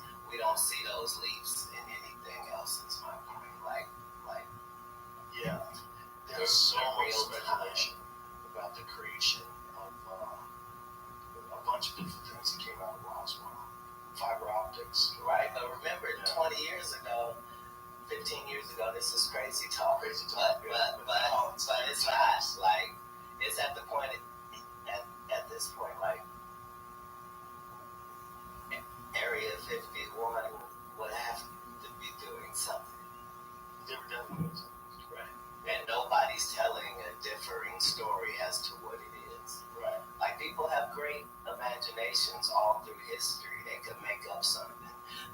fiber optics. Right, but remember, 20 years ago, 15 years ago, this is crazy talk. But it's not. Like, it's at the point, at this point, like, Area 51 would have to be doing something. They were definitely doing something. Right. And nobody's telling a differing story as to what it is. Right. Like, people have great imaginations all through history. They could make up something.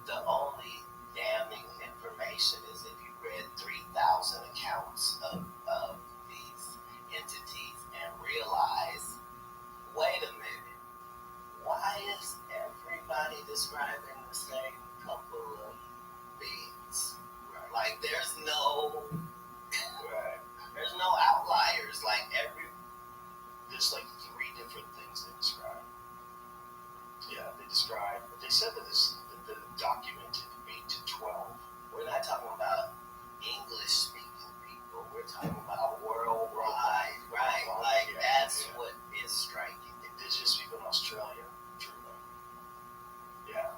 The only damning information is if you read 3,000 accounts of these entities and realize, wait a minute, why is everybody describing the same couple of beings? Right. Like, there's no outliers. Like, there's like 3 different things they describe. Yeah, they said that the documented 8 to 12. We're not talking about English-speaking people. We're talking about worldwide, right? Like, that's what is striking. Indigenous people in Australia, truly. Yeah.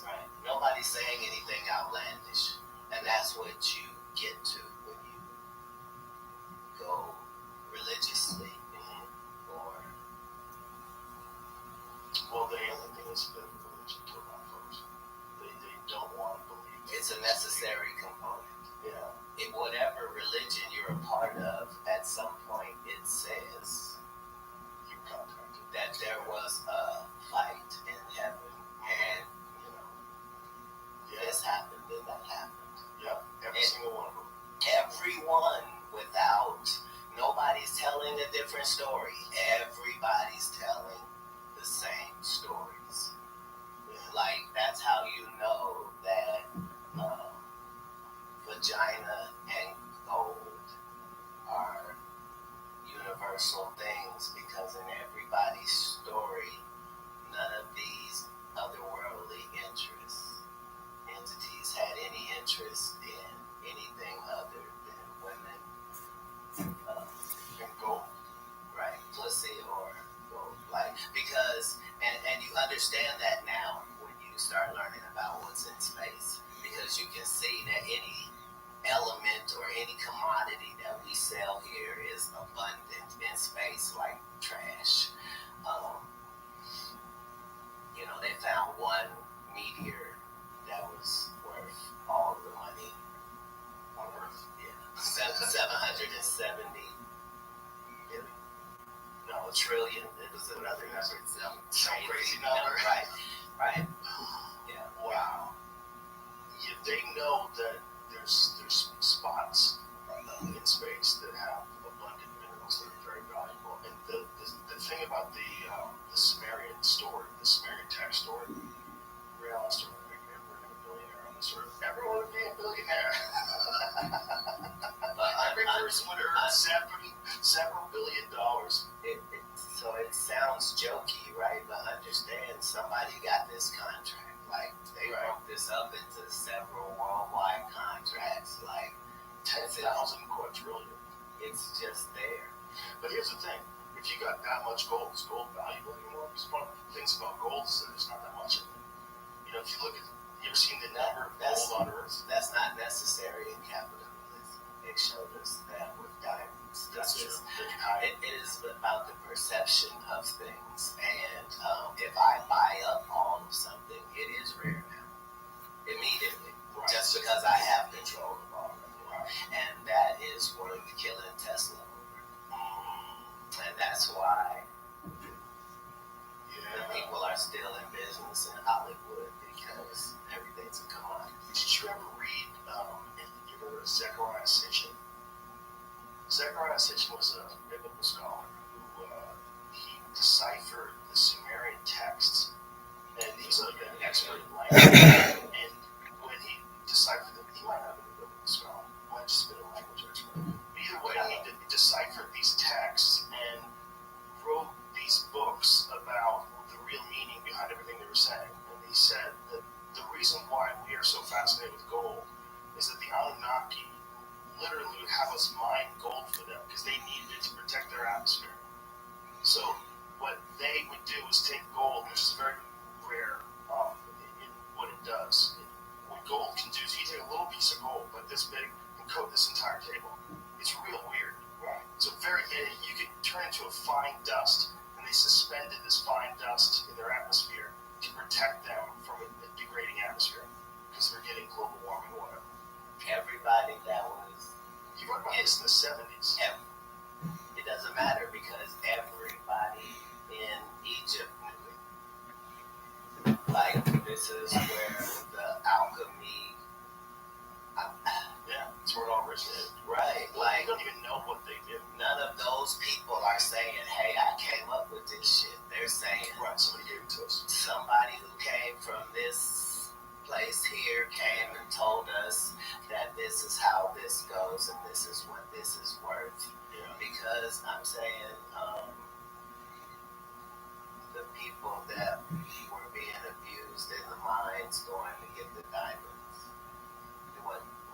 Right. Nobody's saying anything outlandish, and that's what you get to when you go religiously, or. Well, the alien thing is a bit of a religion to a lot of folks. They don't want to believe. It's a necessary component. Yeah. In whatever religion you're a part of, at some point it says that there was a fight in heaven, and this happened and that happened. Yeah, every single one of them. Everyone, without nobody's telling a different story. Everybody's telling the same stories. Like, that's how you know that vagina and gold are universal things, because in everybody's story, none of these otherworldly entities had any interest in anything other than women and gold, right? Pussy or gold, like, because and you understand that now when you start learning about what's in space, because you can see that any element or any commodity that we sell here is abundant in space, like trash. They found one meteor that was worth all the money on Earth. Yeah, 770 billion. No, a trillion. It was another number. Some crazy number. Right. Yeah. Wow. Yeah, they know that there's spots in space that have abundant minerals that are very valuable. And the thing about the Sumerian story, the Sumerian text story, real story, we're a billionaire on this earth. Everyone would be a billionaire. Every person would earn several billion dollars. So it sounds jokey, right? But understand, somebody got this contract. Like, they broke this up into several worldwide contracts, like 10,000 quadrillion. It's just there. But here's the thing: if you got that much gold, is gold valuable anymore? Because one of the things about gold is that there's not that much of it. If you look at, you ever seen the number of gold on Earth? That's not necessary in capitalism. It showed us that with diamonds. That's true. It is about the perception of things, and if I buy up all of something, it is rare now. Immediately, just because I have control of all of it, and that is worth killing Tesla over, and that's why the people are still in business in Hollywood, because everything's a commodity. Did you ever read? You ever read Zechariah Sitchin? Zechariah Sitchin was a biblical scholar who he deciphered the Sumerian texts, and he was an expert in language. And when he deciphered them, he might not have been a biblical scholar, he might have just been a language expert. But either way, he deciphered these texts and wrote these books about the real meaning behind everything they were saying. And he said that the reason why we are so fascinated with gold is that the Anunnaki literally would have us mine gold for them because they needed it to protect their atmosphere. So what they would do is take gold, which is very rare in what it does. What gold can do is you take a little piece of gold, like this big, and coat this entire table. It's real weird. Right. So you could turn into a fine dust, and they suspended this fine dust in their atmosphere to protect them from a degrading atmosphere because they're getting global warming or whatever. Everybody that was... You wrote about this in the 70s. It doesn't matter because everybody in Egypt knew it. Like, this is where the alchemy... It's where it all originated. Right. Like, you don't even know what they did. None of those people are saying, hey, I came up with this shit. They're saying... Right, somebody gave it to us. Somebody who came from this place here came and told us that this is how this goes and this is what this is worth. Yeah. Because I'm saying the people that were being abused in the mines going to get the diamonds, it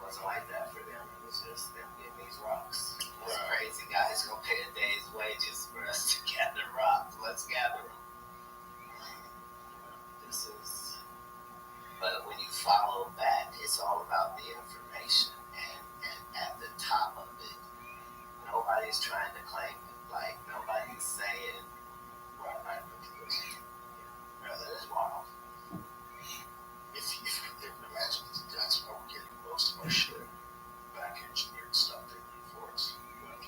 wasn't like that for them. It was just them getting these rocks. This crazy guy's gonna pay a day's wages for us to gather rocks. Let's gather them. But when you follow back, it's all about the information. And at the top of it, nobody's trying to claim it. Like, nobody's saying, right, that is wild. If imagine that's where we're getting most of our shit, back engineered stuff they need for us. We have to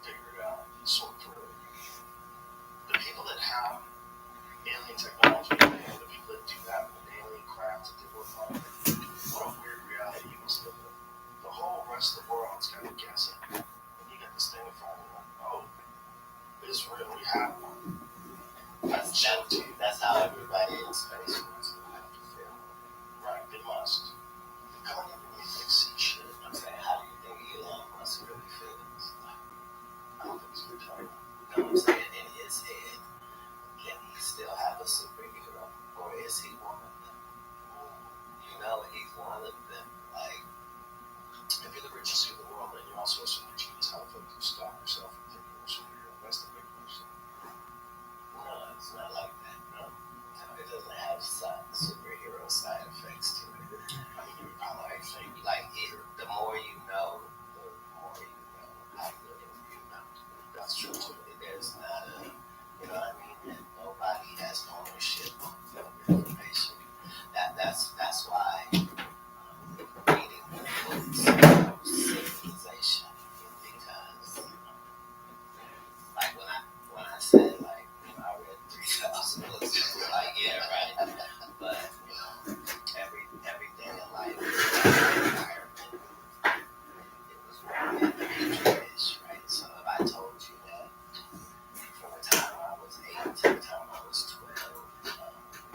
figure it out, sort through it. The people that have alien technology, the people that do have an alien craft that they work on, what a weird reality you must live in. The whole rest of the world's kind of guessing. And you get this thing in front of you, like, oh, Israel, we have one. That's how everybody in space wants to have to feel. Right, they must. How do you really see shit? I'm saying, how do you think Elon Musk really feels? I don't think he's retarded. No, I'm saying in his head, can he still have a superhero? Or is he one of them? You know, he's one of them. Like, if you're the richest in the world, then you also assume your genes how to stop yourself from thinking you're a superhero. That's the big question. no, it's not like that. No, it doesn't have superhero side effects to it. I mean, you would probably think, The more you know, the more you know how little you know. that's true too. There's not you know what I mean? And nobody has ownership of information. That's why reading books of civilization, because like when I said I read 3,000 books, it was like, yeah, right. But everything in life, environment, it was more than the petri dish, right? So if I told you that from the time I was 8 to the time I was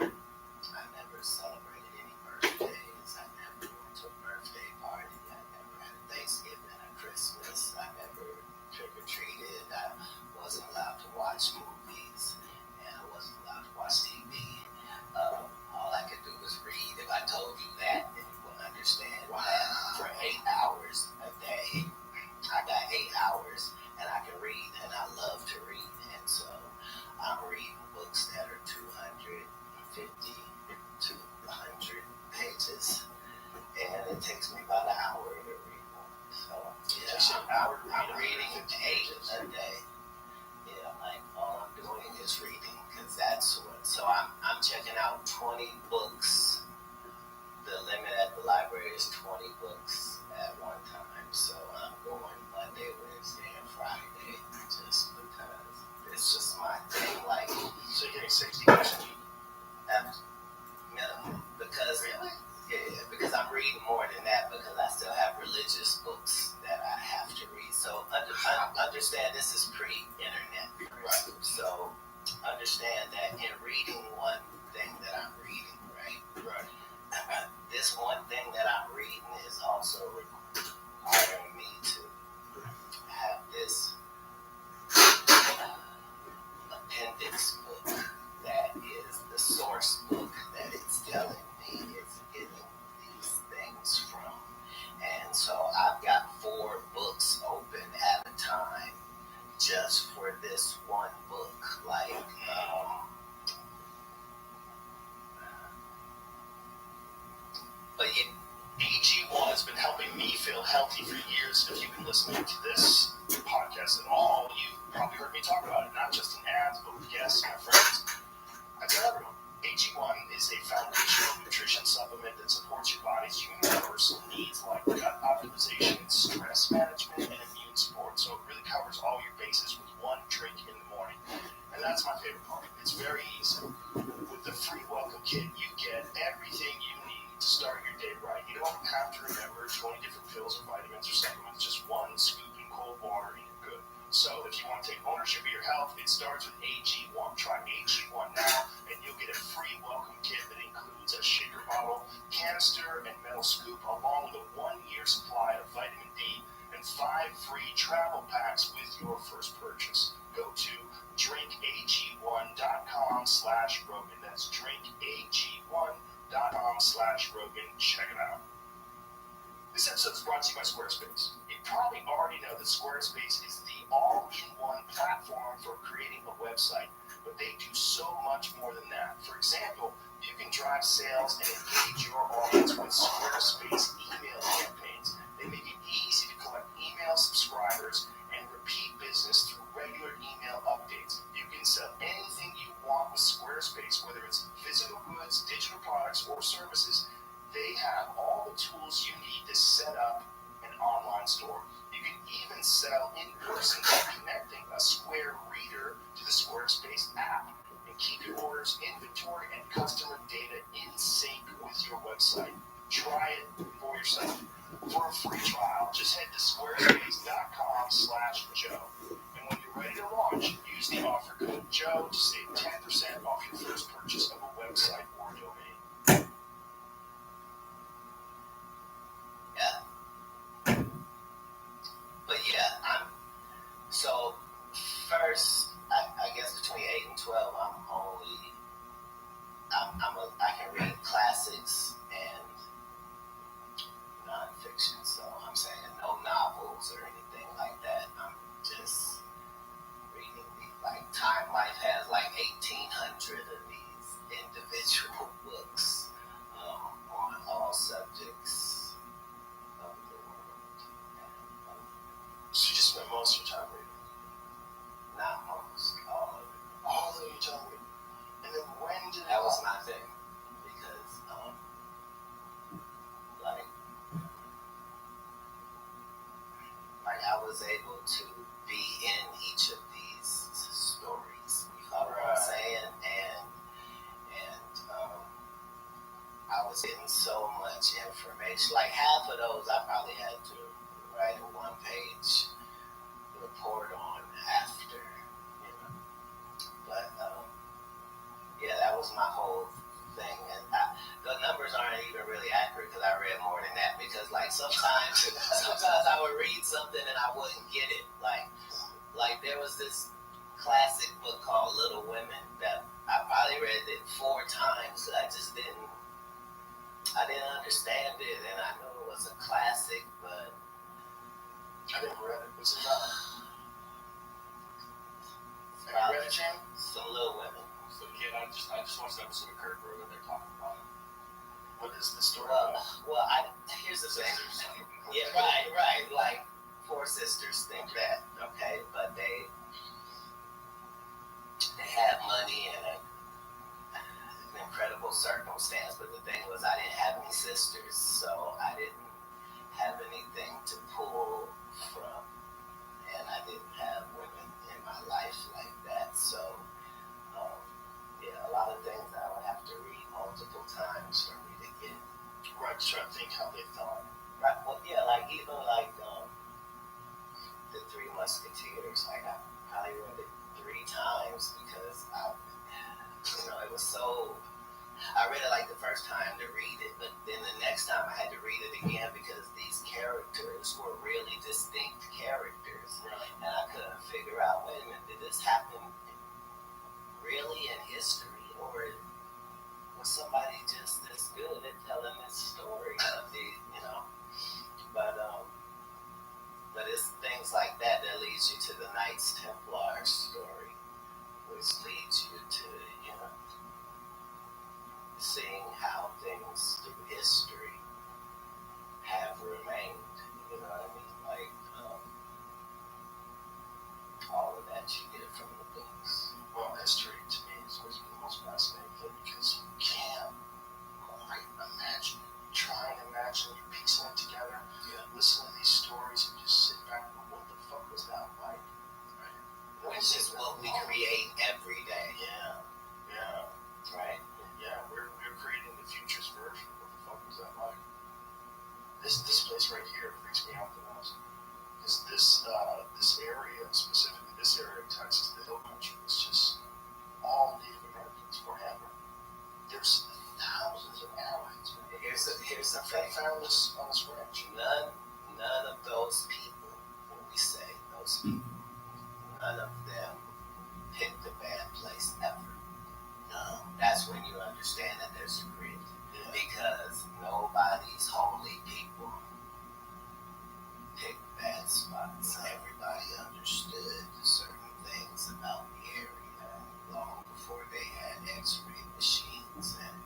12, I never celebrated any birthdays. I never went to a birthday party. I never had a Thanksgiving or Christmas. I never trick-or-treated. I wasn't allowed to watch movies, and I wasn't allowed to watch TV. All I could do was read. If I told you that, then you would understand that for 8 hours a day, I got 8 hours, and I can read, and I love to read. And so I'm reading books that are 250 to 100 pages, and it takes me about an hour to read one. So I'm reading 8 a day. Yeah, like all I'm doing is reading, because that's what. So I'm checking out 20 books. The limit at the library is 20 books at one time. So I'm going Monday, Wednesday, and Friday, just because it's just my thing. Like, So you're getting 60 books a week? Minimum, because because I'm reading more than that, because I still have religious books that I have to read. So understand this is pre-internet, right? So understand that in reading one thing that I'm reading, right? This one thing that I'm reading is also requiring me to have this appendix book that is the source book that it's telling me it's getting these things from. And so I've got 4 books open at a time just for this one book. Like, But yeah, AG1 has been helping me feel healthy for years. If you've been listening to this podcast at all, you've probably heard me talk about it, not just in ads, but with guests and my friends. I tell everyone, AG1 is a foundational nutrition supplement that supports your body's universal needs like gut optimization, stress management, and immune support. So it really covers all your bases with one drink in the morning. And that's my favorite part. It's very easy. With the free welcome kit, you get everything you need to start your day right. You don't have to remember 20 different pills or vitamins or supplements, just one scoop in cold water and you're good. So if you want to take ownership of your health, it starts with AG1. Try AG1 now, and you'll get a free welcome kit that includes a shaker bottle, canister, and metal scoop, along with a 1-year supply of vitamin D and 5 free travel packs with your first purchase. Go to drinkag1.com/Rogan. That's drinkag1.com/Rogan. Check it out. This episode is brought to you by Squarespace. You probably already know that Squarespace is the all-in-one platform for creating a website, but they do so much more than that. For example, you can drive sales and engage your audience with Squarespace email campaigns. They make it easy to collect email subscribers and repeat business through regular email updates. You can sell anything you want with Squarespace, whether it's physical goods, digital products, or services. They have all the tools you need to set up an online store. You can even sell in person by connecting a Square reader to the Squarespace app and keep your orders, inventory, and customer data in sync with your website. Try it for yourself. For a free trial, just head to squarespace.com/Joe. And when you're ready to launch, use the offer code Joe to save 10% off your first purchase of a website or domain. but yeah, so first, I guess between 8 and 12, I can read classics and nonfiction. So I'm saying no novels or anything like that. I'm just reading like Time Life has like 1,800 of these individual books on all subjects of the world. And, So you just spend most of your time reading? not most, all of it. All of your time reading? And then when did That was my thing, because like I was able to be in each of these stories. You follow what I'm saying? And I was getting so much information. Like half of those, I probably had to write a 1-page report on after, But yeah, that was my whole thing. And the numbers aren't even really accurate because I read more than that. Because like sometimes I would read something and I wouldn't get it. Like there was this classic book called Little Women that I probably read it 4 times. I just didn't understand it, and I knew it was a classic, but I never read it. What's it about? Have you read it, Jim? Some Little Women. So kid, I just watched an episode of Kurt Ruben. They're talking about it. What is the story Well, about? here's the thing. Yeah, right. Like 4 sisters think that, okay, but they had money and an incredible circumstance. But the thing was, I didn't have any sisters, so I didn't have anything to pull from, and I didn't have women in my life like that. So, yeah, a lot of things I would have to read multiple times for me to get. Right, trying to think how they thought. Right. Well, yeah, like even like the 3 Musketeers. Like I probably read it 3 times because it was so. I read it like the first time to read it, but then the next time I had to read it again because these characters were really distinct characters, and I couldn't figure out. Wait a minute, did this happen really in history, or was somebody just as good at telling this story? But it's things like that leads you to the Knights Templar story, which leads you to seeing how things through history there's grit. Because nobody's holy people pick bad spots. Everybody understood certain things about the area long before they had x-ray machines. And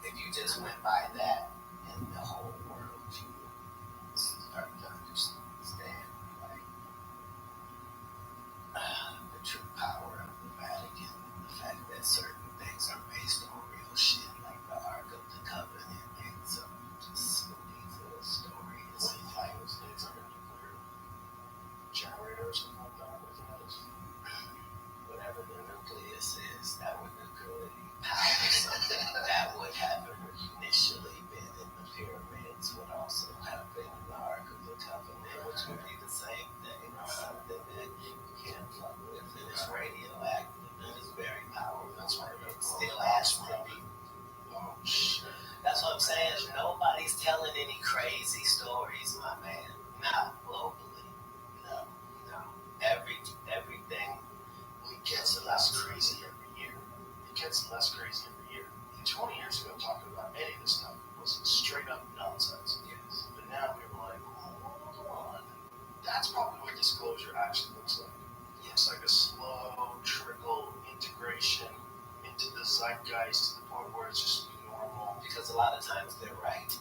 if you just went by that in the whole world, you would start to understand like the true power of the Vatican, the fact that certain things are based on real shit, like the Ark of the Covenant and some just spooky little stories. What do you think those things are a nuclear generator or something like that? What do you think that is? Whatever the nucleus is, that would nuclearly power something that would have initially been in the pyramids, would also have been in the Ark of the Covenant, which would be the same thing, something that you can't fuck with, and it's radioactive, and it's very powerful. That's why it still has to be. Oh, shit. That's what I'm saying. Nobody's telling any crazy stories, my man. Not globally. No. Everything. Well, it gets less crazy every year. It gets less crazy every year. 20 years ago, talking about any of this stuff was straight up nonsense. Yes. But now people are like, hold on. That's probably what disclosure actually looks like. It's like a slow trickle integration into the zeitgeist to the point where it's just normal. Because a lot of times they're right.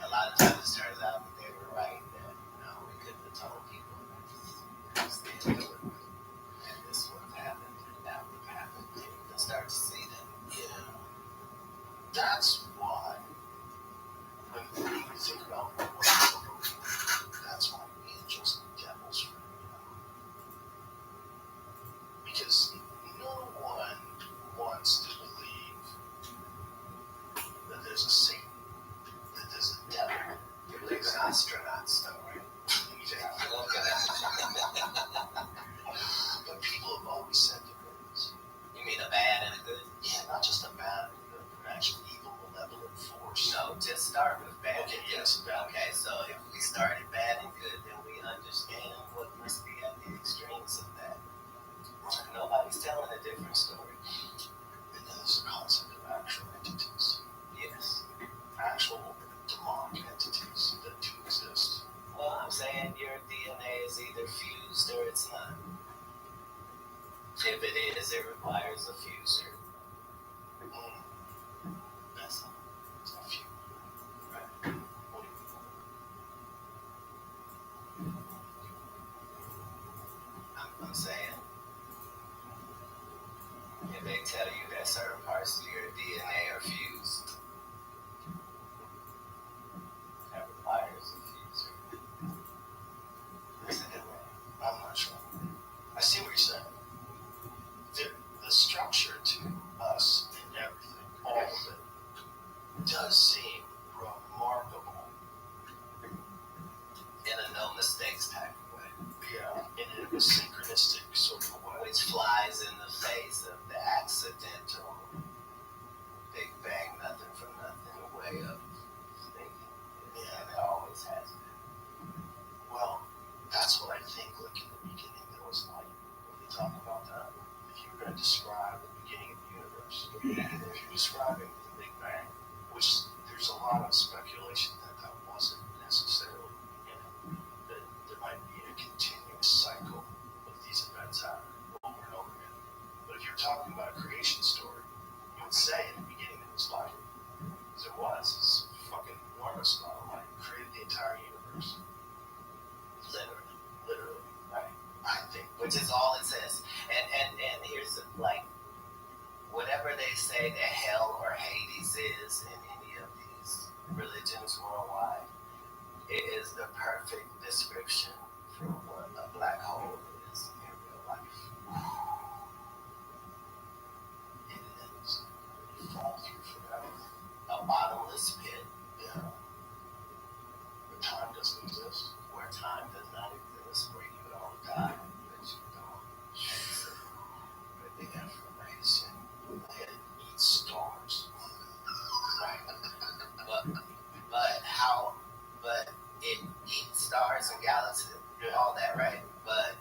A lot of times it turns out that they were right, that we couldn't have told people that they do it, and this would have happened, and that would have happened. And you can start to see them. Yeah. That's why when you think about that's why angels and devils are, because no one wants to believe that there's a Satan, that there's a devil. You believe in astronauts, though, right? Look at that. But people have always said the words. You mean a bad and a good? Yeah, not just a bad, but an actual evil, malevolent force. No, just start with bad. Okay, yes, bad. Okay, so if we started bad and good, then we understand what must be at the extremes of that. Nobody's telling a different story. And then there's the concept of actual entities. Yes. Actual demonic entities that do exist. Well, I'm saying your DNA is either fused or it's not. If it is, it requires a fuser. That's all. It's a few. Right. What do you I'm saying, if they tell you that certain parts of your DNA are fused, that requires a fuser. Is it way? I'm not sure. I see what you're saying. The structure to us and everything, all of it, does seem remarkable. In a no mistakes type of way. Yeah, in a synchronistic sort of way. Which flies in the face of the accidental Big Bang, nothing from nothing way of thinking. Yeah. And it always has been. Well, that's what I think, like in the beginning, there was light. When they talk about that, if you were going to describe the beginning of the universe, if you're describing the Big Bang, which there's a lot of speculation that that wasn't necessarily the beginning, that there might be a continuous cycle of these events happening over and over again. But if you're talking about a creation story, you would say in the beginning it was light. Because it was. It's a fucking enormous amount of light. It created the entire universe. Literally, right? I think, Which is all it says. And here's the, like, whatever they say that hell or Hades is in any of these religions worldwide, it is the perfect description for what a black hole is in real life. it is. You fall through forever. A bottomless pit. Yeah. But time doesn't exist. Where time does not exist, where you don't die, but you don't answer with the information. It eats stars. Right. But it eats stars and galaxies, Yeah. all that, right? But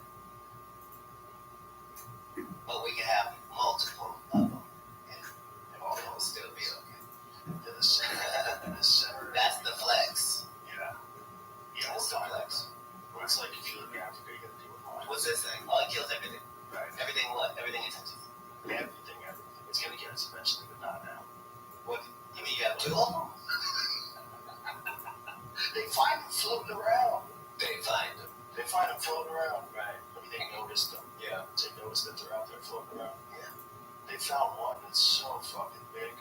found one that's so fucking big.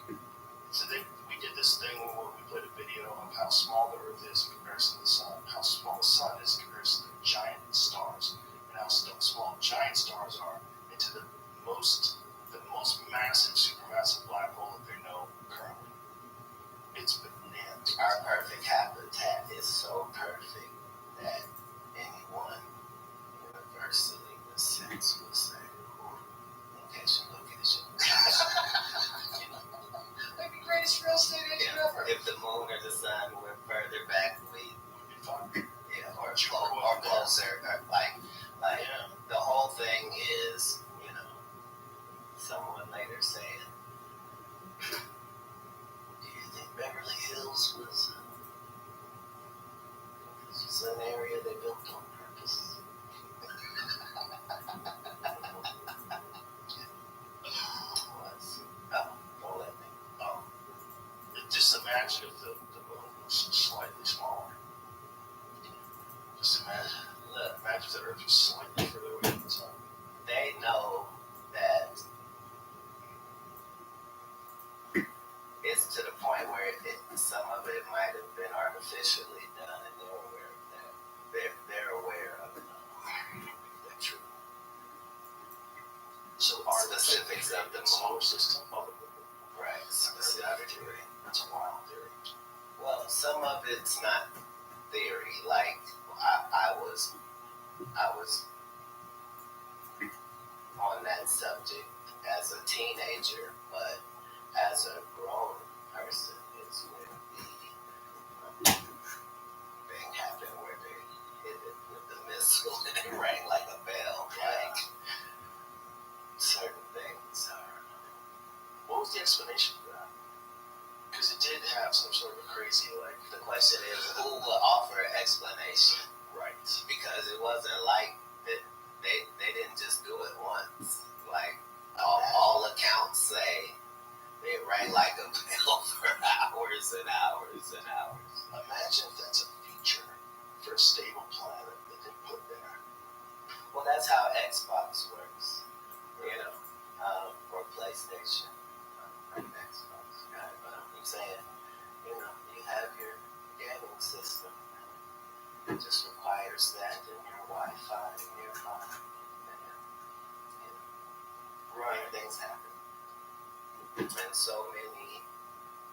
So we did this thing where we played a video of how small the Earth is in comparison to the Sun, how small the Sun is in comparison to the giant stars, and how small giant stars are into the most massive, supermassive black hole that they know currently. It's bananas. Our perfect habitat is so perfect that anyone universally in a sense would say, location. Like the greatest real estate agent ever. If the moon or the sun were further back, we'd be fine. Yeah, or closer. Or like the whole thing is, someone later saying, do you think Beverly Hills was just an area they built on purpose? Don't let me. Just imagine if the moon was slightly smaller. Just imagine. Imagine if the Earth was slightly further away from the sun. They know that it's to the point where some of it might have been artificially done, and they're aware of that. They're aware of the truth. So specifics of the solar system. Right. Specific theory. That's a wild theory. Well, some of it's not theory. Like I was on that subject as a teenager, but as a grown person, it's when the thing happened where they hit it with the missile and it rang like a bell. Like certain things are. What was the explanation for that? Because it did have some sort of a crazy, like... The question is, who will offer an explanation? Right. Because it wasn't like that they didn't just do it once. Like, all accounts say it rang like a bell for hours and hours and hours. Imagine if that's a feature for a stable planet that they put there. Well, that's how Xbox works. Or PlayStation. Xbox. But I'm saying, you have your gaming system. It just requires that and your Wi-Fi nearby. Right. Things happen. And so many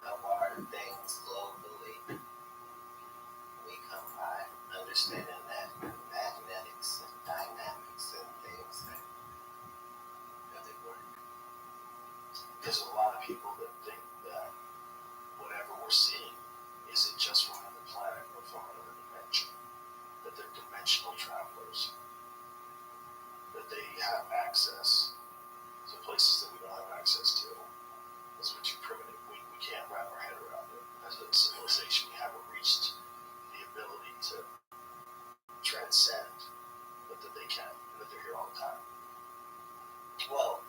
of our things globally, we come by understanding that magnetics and dynamics and things that they work. There's a lot of people that think that whatever we're seeing isn't just from another planet or from another dimension. That they're dimensional travelers. That they have access to places that we don't have access to. Because we're too primitive. We can't wrap our head around it. As a civilization, we haven't reached the ability to transcend, but that they can, and that they're here all the time. Well,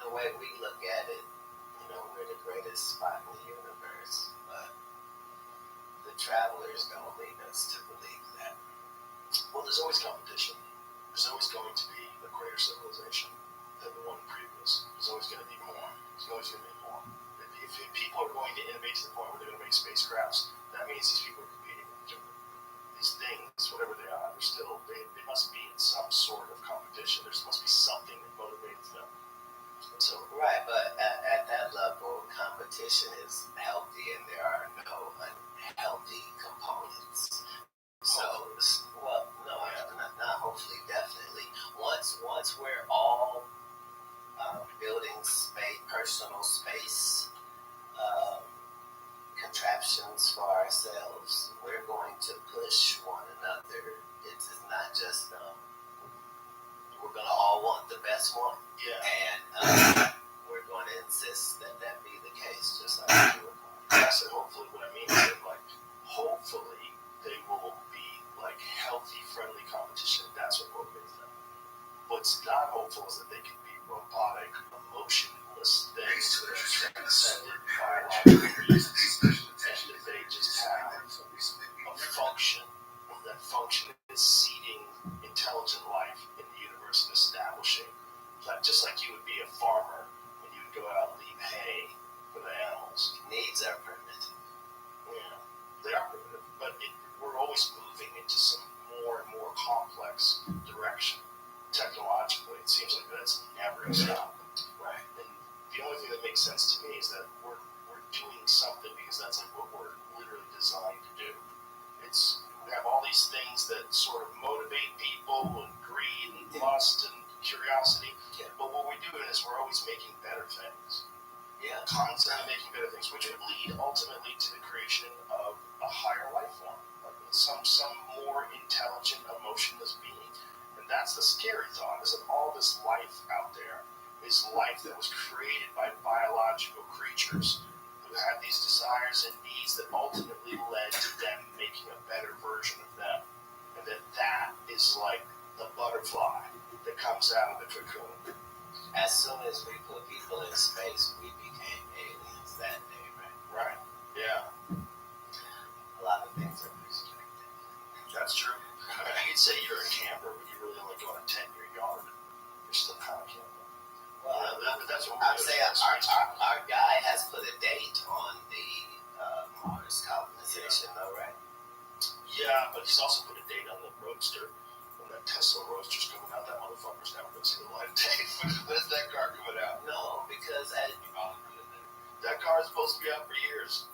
the way we look at it, we're the greatest spot in the universe, but the travelers don't lead us to believe that. Well, there's always competition. There's always going to be a greater civilization than the one previous. There's always going to be more. There's always going to be more. If people are going to innovate to the point where they're going to make spacecrafts, that means these people are competing with each other. These things, whatever they are, they must be in some sort of competition. There must be something that motivates them. So, right, but at that level, competition is healthy, and there are no unhealthy components. So, well, no, not hopefully, definitely. Once we're all building space, personal space contraptions for ourselves, we're going to push one another. It's not just we're going to all want the best one. Yeah. And we're going to insist that be the case, just like you were going. So hopefully, what I mean is that, hopefully, they will be healthy, friendly competition. That's what motivates them. What's not hopeful is that they can be robotic, emotionless things that are transcended biological reasons, and that they just have a function. That function is seeding intelligent life in the universe and establishing, just like like you would be a farmer and you would go out and leave hay for the animals. Needs are primitive. Yeah, they are primitive, but we're always moving into some more and more complex direction technologically. It seems like that's never going to stop. Right. And the only thing that makes sense to me is that we're doing something because that's like what we're literally designed to do. We have all these things that sort of motivate people and greed and lust and curiosity. Yeah. But what we're doing is we're always making better things. Yeah. Constantly making better things, which would lead ultimately to the creation of a higher life form, some more intelligent, emotionless being. And that's the scary thought, is that all this life out there is life that was created by biological creatures who had these desires and needs that ultimately led to them making a better version of them. And that is like the butterfly that comes out of the cocoon. As soon as we put people in space, we became aliens that day, right? Right. Yeah. A lot of things are restricted. That's true. I mean, you could say you're a camper, but you really only go in a 10-year yard. You're still kind of camping. Well, that's what I'm saying our guy has put a date on the Mars colonization, though, right? Yeah, but he's also put a date on the Roadster. When that Tesla Roadster's coming out, that motherfucker's never going to see the light of day. When's that car coming out? No, because that car is supposed to be out for years.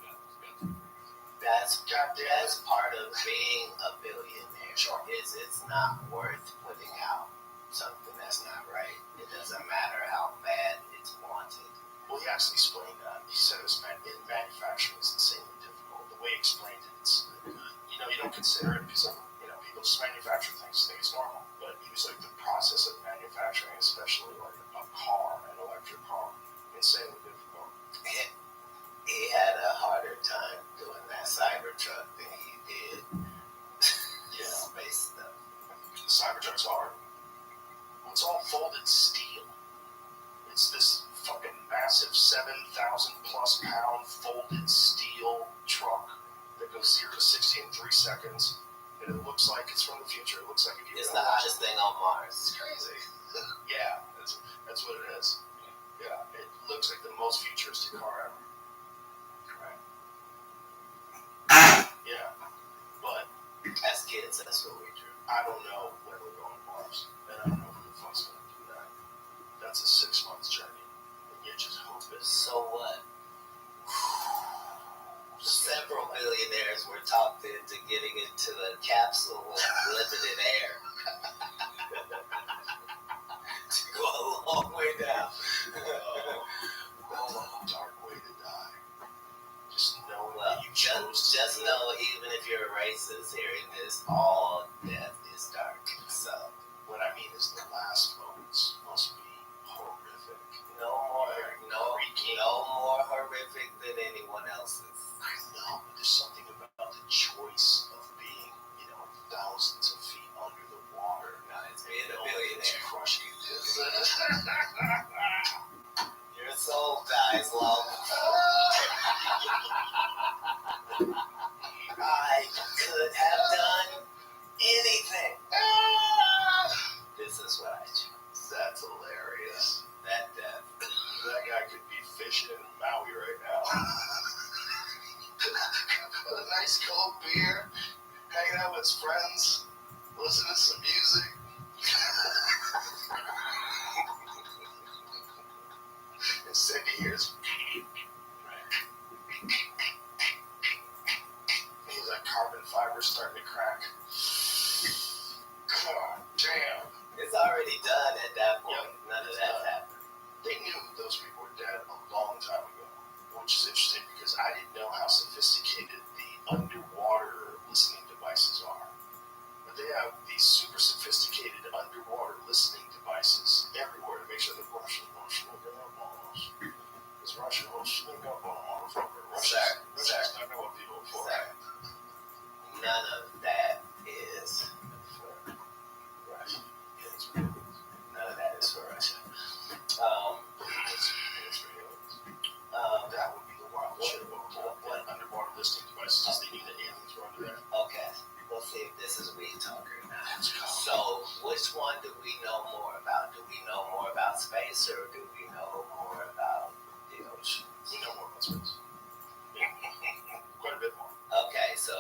that's part of being a billionaire. Sure. It's not worth putting out something that's not right. It doesn't matter how bad it's wanted. Well, he actually explained that. He said manufacturing is insanely difficult. The way he explained it, it's, you don't consider it because people just manufacture things, think it's normal. But he was like, the process of manufacturing, especially like a car, an electric car, insanely difficult. He had a harder time doing that Cybertruck than he did space stuff. The Cybertruck's hard. It's all folded steel. It's this fucking massive 7,000 plus pound folded steel truck that goes 0 to 60 in 3 seconds. And it looks like it's from the future. It looks like if you it's the hottest thing on Mars. It's crazy. Yeah, that's what it is. Yeah, it looks like the most futuristic car ever. Right. Yeah, but as kids, that's what we drew. I don't know when we're going to Mars, and I don't know who the fuck's going to do that. That's a 6-month journey, and you just hope it. So what? Several billionaires were talked into getting into the capsule with limited air to go a long way down. Dark way to die. Just knowing Well, that you chose. Just know, even if you're a racist, hearing this, all death is dark. So what I mean is the last moments must be horrific. No more horrific than anyone else's. I know, but there's something about the choice of being, thousands of feet under the water. It's being a billionaire. Crushing you. Your soul dies long before. I could have done anything. This is what I chose. That's hilarious. That death. That guy could be fishing in Maui right now. With a nice cold beer, hanging out with his friends, listening to some music. Instead he hears he's like carbon fiber starting to crack. God damn. It's already done at that point. Yep. None of that happened. They knew those people were dead a long time ago, which is interesting because I didn't know how sophisticated the underwater listening devices are. But they have these super sophisticated underwater listening devices everywhere to make sure the Russians because or do we know more about the ocean? We know more about space. Quite a bit more. Okay, so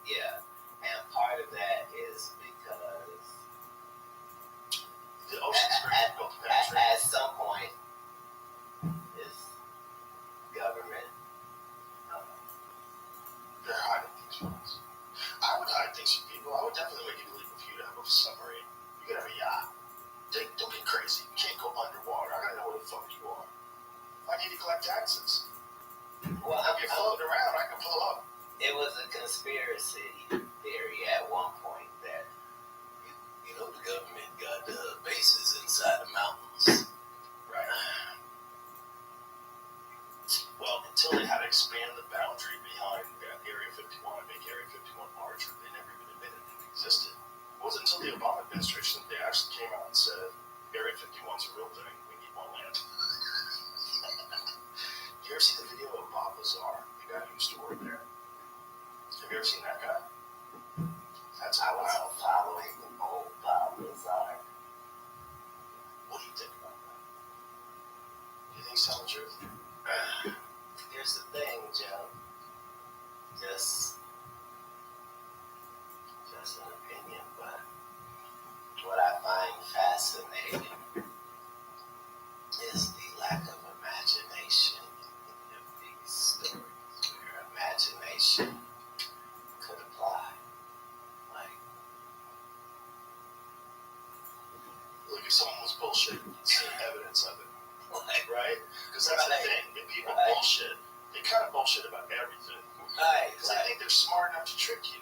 yeah. And part of that is because The ocean's very difficult to penetrate. at some point, is government. They're hiding things from us. I would hide things from people. I would definitely make it illegal for you to have a submarine. You could have a yacht. Don't get crazy. You can't go underwater. I gotta know where the fuck you are. I need to collect taxes. Well, If you're floating around, I can pull up. it was a conspiracy theory at one point that you know the government got bases inside the mountains. Right. Well, until they had to expand the boundary behind Area 51 and make Area 51 larger, they never even admitted it existed. It wasn't until the Obama administration that they actually came out and said, Area 51 is a real thing, we need more land. You ever see the video of Bob Lazar, the guy who used to work there? Have you ever seen that guy? That's I was wild. following the old Bob Lazar. What do you think about that? Do you think he's telling the truth? Here's the thing, Joe. Just an opinion, but what I find fascinating is the lack of imagination in these stories, where imagination could apply. Like, Look, if someone was bullshit, you'd see evidence of it. like Right? Because that's the thing. If people bullshit, they kind of bullshit about everything. right, Because they think they're smart enough to trick you.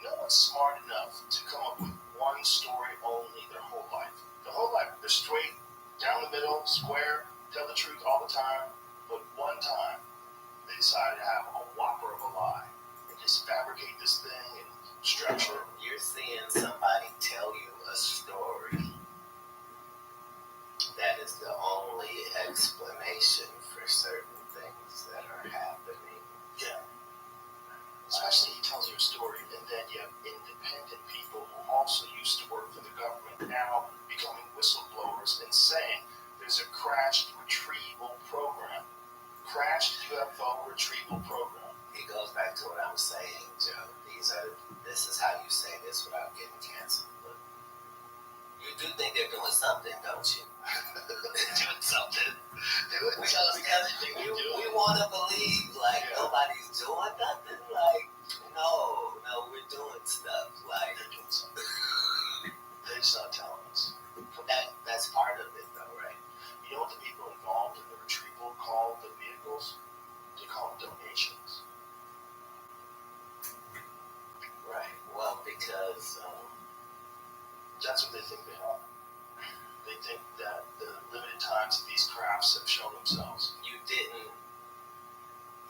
No one's smart enough to come up with one story only their whole life. The whole life, they're straight, down the middle, square, tell the truth all the time. But one time, they decided to have a whopper of a lie and just fabricate this thing and structure it. you're seeing somebody tell you a story that is the only explanation for certain things that are happening. Yeah. Especially he tells you a story, and then you have independent people who also used to work for the government now becoming whistleblowers and saying there's a crashed retrieval program. Crashed UFO retrieval program. It goes back to what I'm saying, Joe. This is how you say this without getting canceled. But you do think they're doing something, don't you? Doing something. They wouldn't tell us everything we do. We want to believe like nobody's doing nothing. Like no, we're doing stuff. Like They're doing something. They're just not telling us. that's part of it, though, right? You know what the people involved in the retrieval call the vehicles? They call them donations. Right. Well, because That's what they think they are. They think that the limited times that these crafts have shown themselves.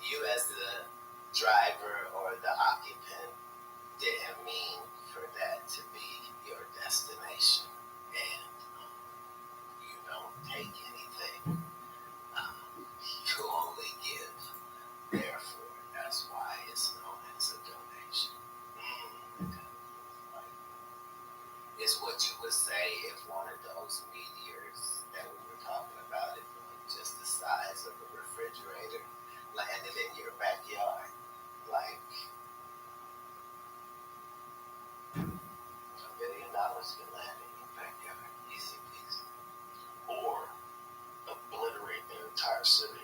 you as the driver or the occupant didn't mean for that to be your destination, and you don't take anything. You only give. Therefore, that's why it's known as a donation. It's what you would say if one of those meteors that we were talking about, it was just the size of a refrigerator, landed in your backyard. Like, $1 billion can land in your backyard. Easy peasy. Or obliterate their entire city.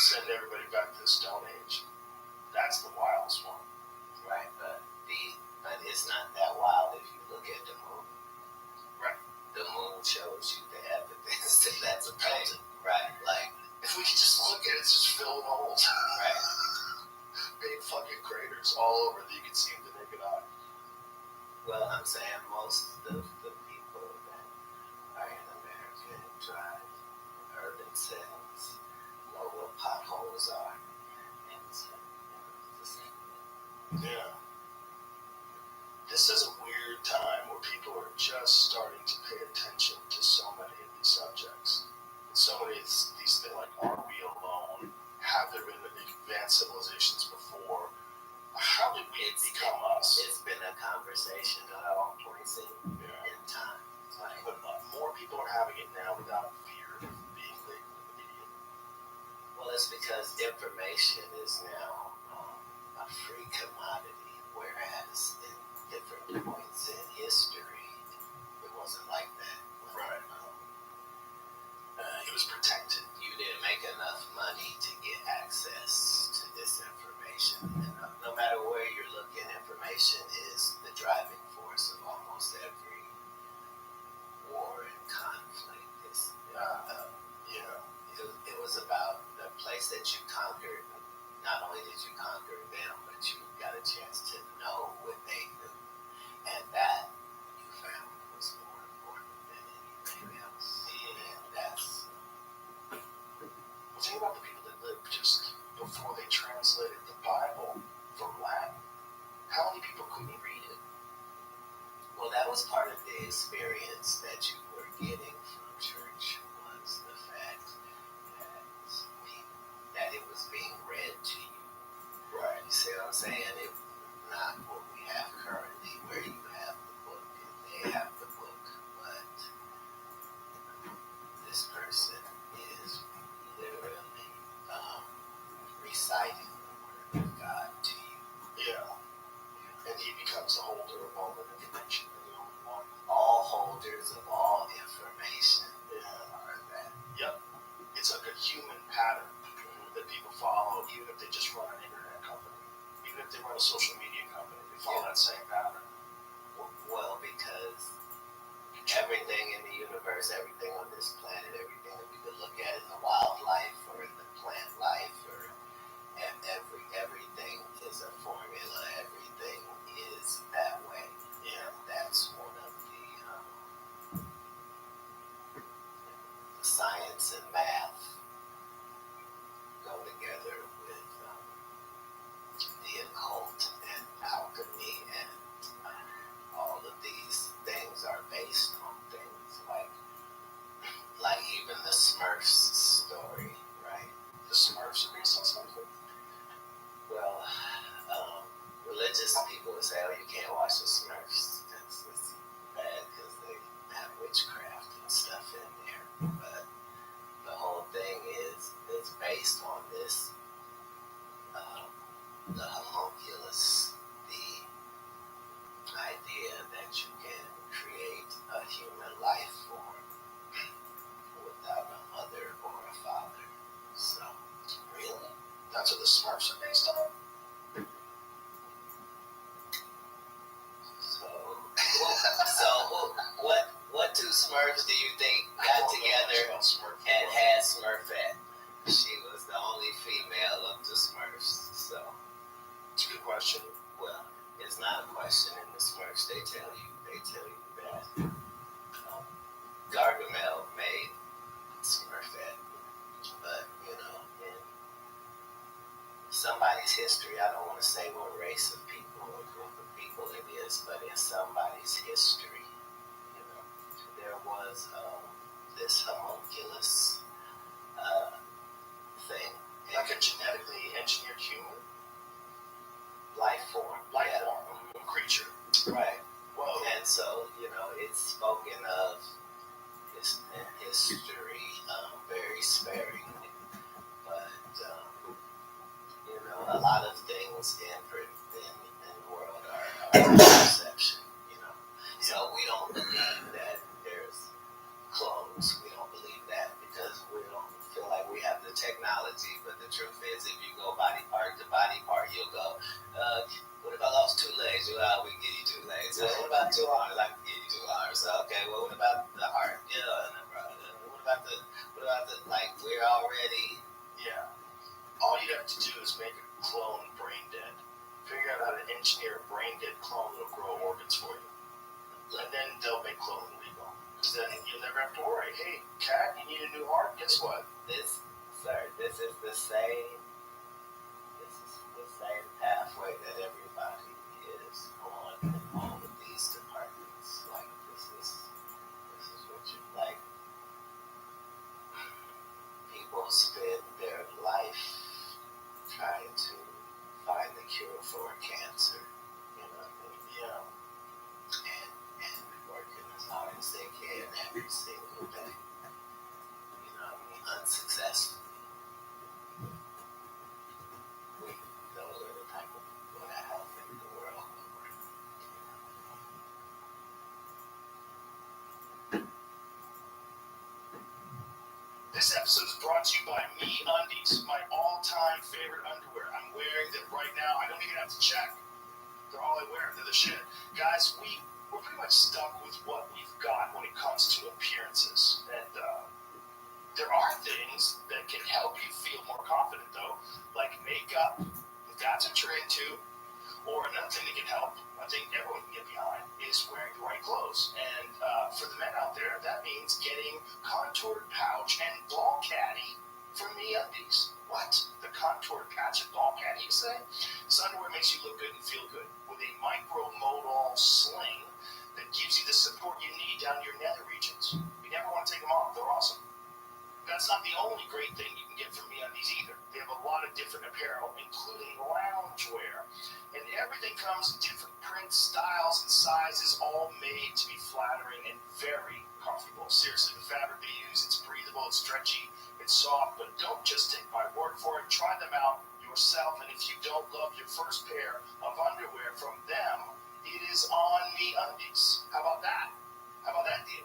Send everybody back to the Stone Age. That's the wildest one. Right, but it's not that wild if you look at the moon. Right. The moon shows you the evidence that that's a thing. Right, like, If we could just look at it, it's just filled with holes. right. Big fucking craters all over that you can see with the naked eye. Well, I'm saying most of the people that are in America and drive in urban settings know what potholes are. And so, the same thing. Yeah. This is a weird time where people are just starting to pay attention to so many of these subjects. So many of these things like, are we alone? Have there been advanced civilizations before? How did we become us? It's been a conversation at all points in time. Like, But more people are having it now without fear. information is now a free commodity, whereas in different points in history, it wasn't like that. Right. It was protected. You didn't make enough money to get access to this information. And no matter where you're looking, information is the driving force of almost every war and conflict. It's, it was about the place that you conquered. Not only did you conquer them, but you got a chance to know what they knew. And that you found was more important than anything else. And that's... Think about the people that lived just before they translated the Bible from Latin. How many people couldn't read it? Well, that was part of the experience that you were getting from church, was the fact that it was being read to you. Right. You see what I'm saying? It not what we have currently, where you have the book and they have the book, but this person is literally reciting the word of God to you. Yeah. And he becomes the holder of all the information in the only one. All holders of all information are that. Yep. It's like a human pattern that people follow, even if they just run an internet company. Even if they run a social media company, they follow that same pattern. Well, because everything in the universe, everything on this planet, everything that we could look at in the wildlife or in the plant life, or everything is a formula. Everything is that way. Yeah, that's one of the science and math go together with the occult and alchemy, and all of these things are based on things like even the Smurfs story, right? The Smurfs are based on something? Well, religious people would say, oh, you can't watch the Smurfs. That's bad because they have witchcraft and stuff in there. But the whole thing is based on this, the homunculus, the idea that you can create a human life form without a mother or a father. So, really? That's what the Smurfs are based on? So what two Smurfs do you think got together and had Smurfette? She was the only female of the Smurfs. So it's a good question. Well, it's not a question in the Smurfs. They tell you that Gargamel made Smurfette, but in somebody's history, I don't want to say what race of people or group of people it is, but in somebody's history, there was this homunculus thing. Like a genetically engineered human? Life form. Creature. Right. Whoa. And so, it's spoken of in history very sparingly. But, a lot of things in the world are perception, So we don't believe that there's clones. We don't believe that because we don't feel like we have the technology. But the truth is, if you go body part to body part, you'll go, what if I lost 2 legs? Well, we can give you 2 legs. Well, what about 2 arms? I can give you 2 arms. Okay, well, what about the heart? Yeah, what about the we're already... Yeah. All you have to do is make a clone brain dead. Figure out how to engineer a brain dead clone that'll grow organs for you. And then they'll make cloning legal. Because then you'll never have to worry. Hey, cat, you need a new heart? Guess what? This is the same pathway that everybody is on in all of these departments. Like this is what you like. People spend their life trying to find the cure for cancer, Yeah. and working as hard as they can every single day, unsuccessfully. This episode is brought to you by Me Undies, my all-time favorite underwear. I'm wearing them right now. I don't even have to check. They're all I wear. They're the shit. Guys, we're pretty much stuck with what we've got when it comes to appearances. And there are things that can help you feel more confident, though, like makeup, if that's what you're into. Or another thing that can help, I think everyone can get behind, is wearing the right clothes. And for the men out there, that means getting contoured pouch and ball caddy from MeUndies. What? The contoured patch and ball caddy, you say? This underwear makes you look good and feel good with a micro-modal sling that gives you the support you need down your nether regions. You never want to take them off. They're awesome. That's not the only great thing you can get from MeUndies either. They have a lot of different apparel, including loungewear. And everything comes in different prints, styles, and sizes, all made to be flattering and very comfortable. Seriously, the fabric they use, it's breathable, it's stretchy, it's soft, but don't just take my word for it. Try them out yourself, and if you don't love your first pair of underwear from them, it is on MeUndies. How about that? How about that deal?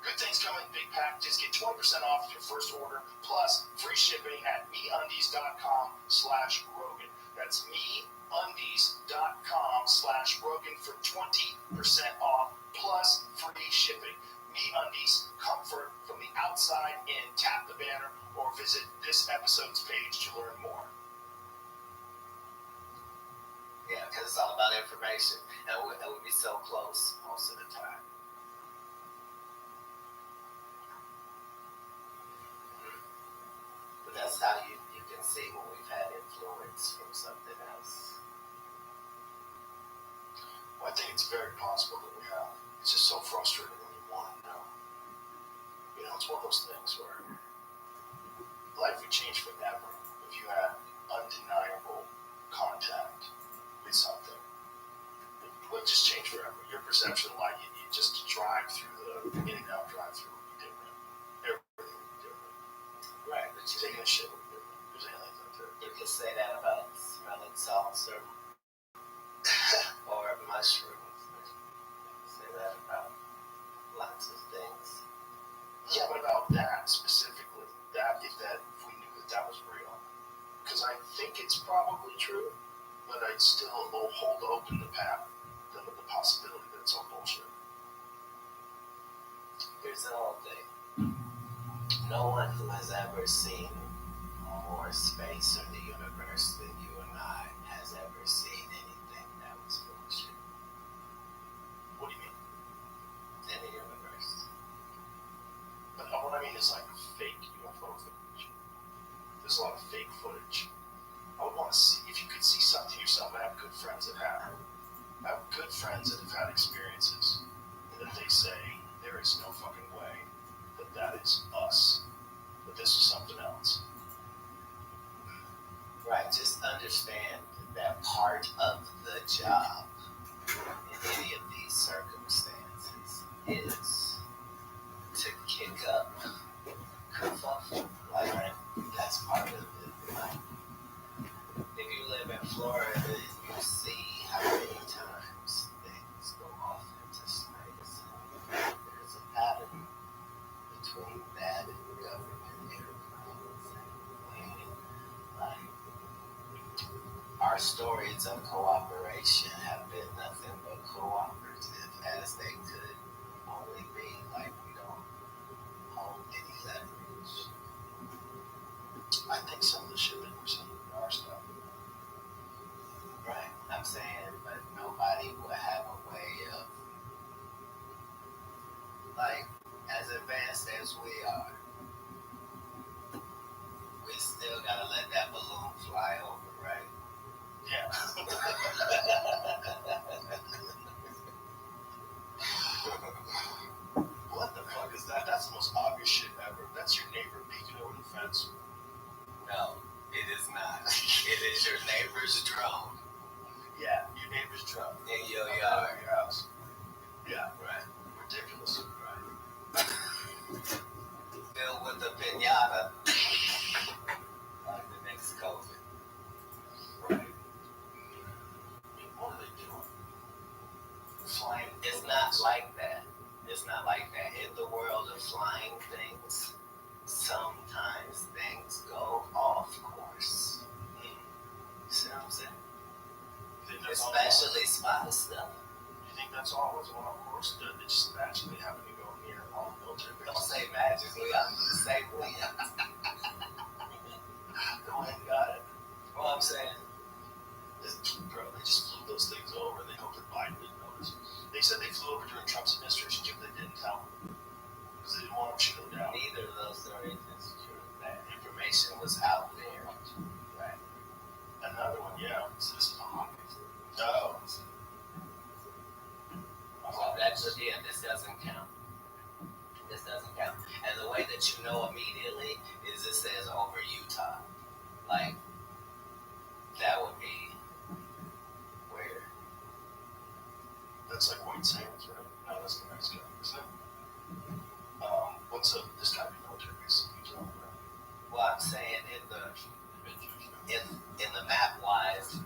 Good things come in big packages. Get 20% off your first order, plus free shipping at MeUndies.com/Rogan. That's MeUndies.com/Rogan for 20% off, plus free shipping. MeUndies, comfort from the outside in. Tap the banner or visit this episode's page to learn more. Yeah, because it's all about information, and we'll be so close most of the time. But that's how you can see when we've had influence from something else. Well, I think it's very possible that we have. It's just so frustrating when you want to know. You know, it's one of those things where life would change forever if you had undeniable contact with something. It would just change forever. Your perception of life, you just drive through the In-N-Out drive-through would be different. Everything would be different. Right, but Taking a shit would be different. There's anything out there. you can say that about smelling salts or mushrooms. You can say that about lots of things. Yeah, but about that specifically, if we knew that was real, because I think it's probably true, but I'd still hold open the possibility that it's all bullshit. Here's the whole thing. No one who has ever seen more space or the universe than you and I has ever seen anything that was bullshit. What do you mean? In the universe. But what I mean is like fake UFO footage. There's a lot of fake footage. I would want to see, if you could see something yourself. I have good friends that have. I have good friends that have had experiences that they say there is no fucking way that is us. That this is something else. Right, just understand that part of the job in any of these circumstances is to kick up kerfuffle. Like, that's part of it. Like, if you live in Florida, you see how many times things go off into space. There's a pattern between that and government airplanes and like, our stories of cooperation have been nothing but cooperative as they could only be. Like, we don't hold any leverage. I think some of the shit that we're seeing in our stuff. Right, I'm saying, but nobody will have a way of, like, as advanced as we are, we still gotta let that balloon fly over, right? Yeah. What the fuck is that? That's the most obvious shit ever. That's your neighbor peeking over the fence. No, it is not. It is your neighbor's drone Yeah, your neighbor's drone. in your Out yard. of your house. Yeah, Right. ridiculous. Filled with a pinata. Like the next COVID. Right. I mean, what are they doing? Flying. It's not like that. It's not like that. In the world of flying things, sometimes was out there. Right. Another one, yeah. So this is a hobby. Oh. Well, that's again, this doesn't count. This doesn't count. And the way that you know immediately is it says over Utah. Like, that would be weird. That's like White Sands, right? No, that's New Mexico, isn't it? What's up? This gotta be military base. Well, I'm saying in the map wise.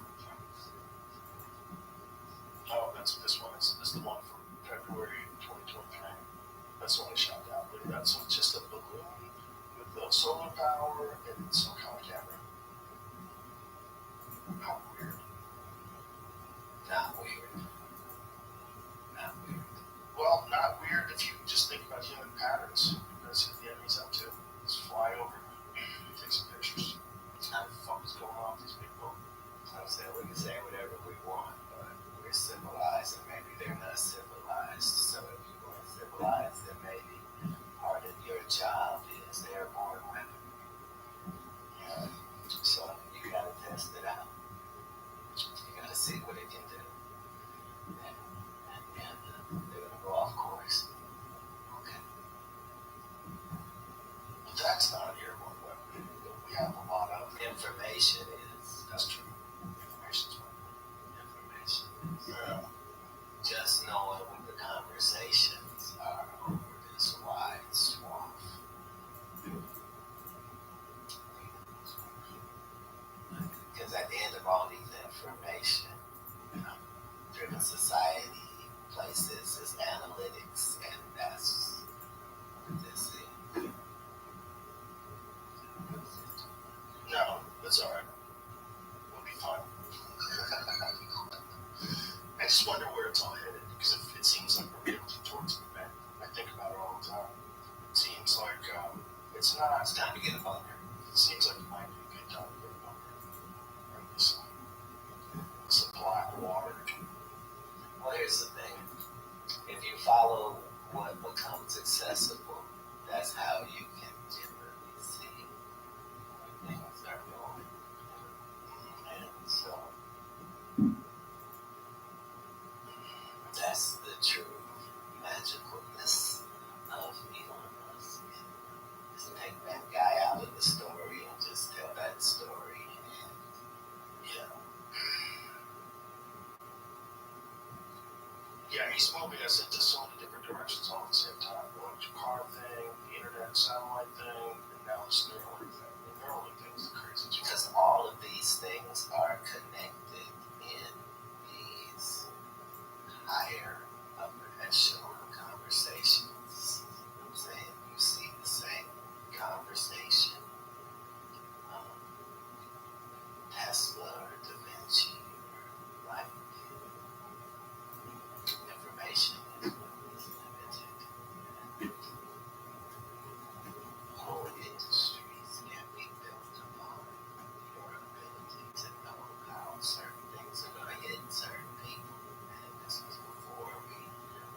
Oh, that's this one. It's the one from February 2023. That's the one I shot down. Look at that. So it's just a balloon with the solar power and some kind of camera. How weird. Not weird. Not weird. Well, not weird if you just think about human patterns. That's what the enemy's up to. Just fly over, take some pictures. What the fuck is going on with these people? I'm saying we can say whatever we want, but we're civilized and maybe they're not civilized. So if you weren't civilized, then maybe part of your job is airborne weapon. Yeah. So you gotta test it out. You gotta see what it can do. And they're gonna go off course. Okay. But that's not an airborne weapon. We have a lot of Information is. That's true. Information's one. Information is. Yeah. Just knowing the conversations are over this wide swath. Because at the end of all these information, driven society places is analytics, and that's what this is. No, that's alright. We'll be fine. I just wonder where it's all headed, because it seems like we're building towards an event. I think about it all the time. It seems like it's not. It's time to get a bunker. It seems like it might be a good time to get a bunker. Or some supply of water. Well, here's the thing. If you follow what becomes accessible, that's how you can generally see where things are going. And so that's the true magicalness of Elon Musk. Just take that guy out of the story and just tell that story. And, you know, Yeah, he's moving us into so many different directions all at the same time. Going to car thing, the internet satellite thing, and now this Neuralink thing. The Neuralink thing is the craziest one. because all of these things are connected in these higher upper echelon conversations. I'm saying you see the same conversation. Tesla or Da Vinci or like information is limited. Whole industries can be built upon your ability to know how certain things are going to hit certain people. And this was before we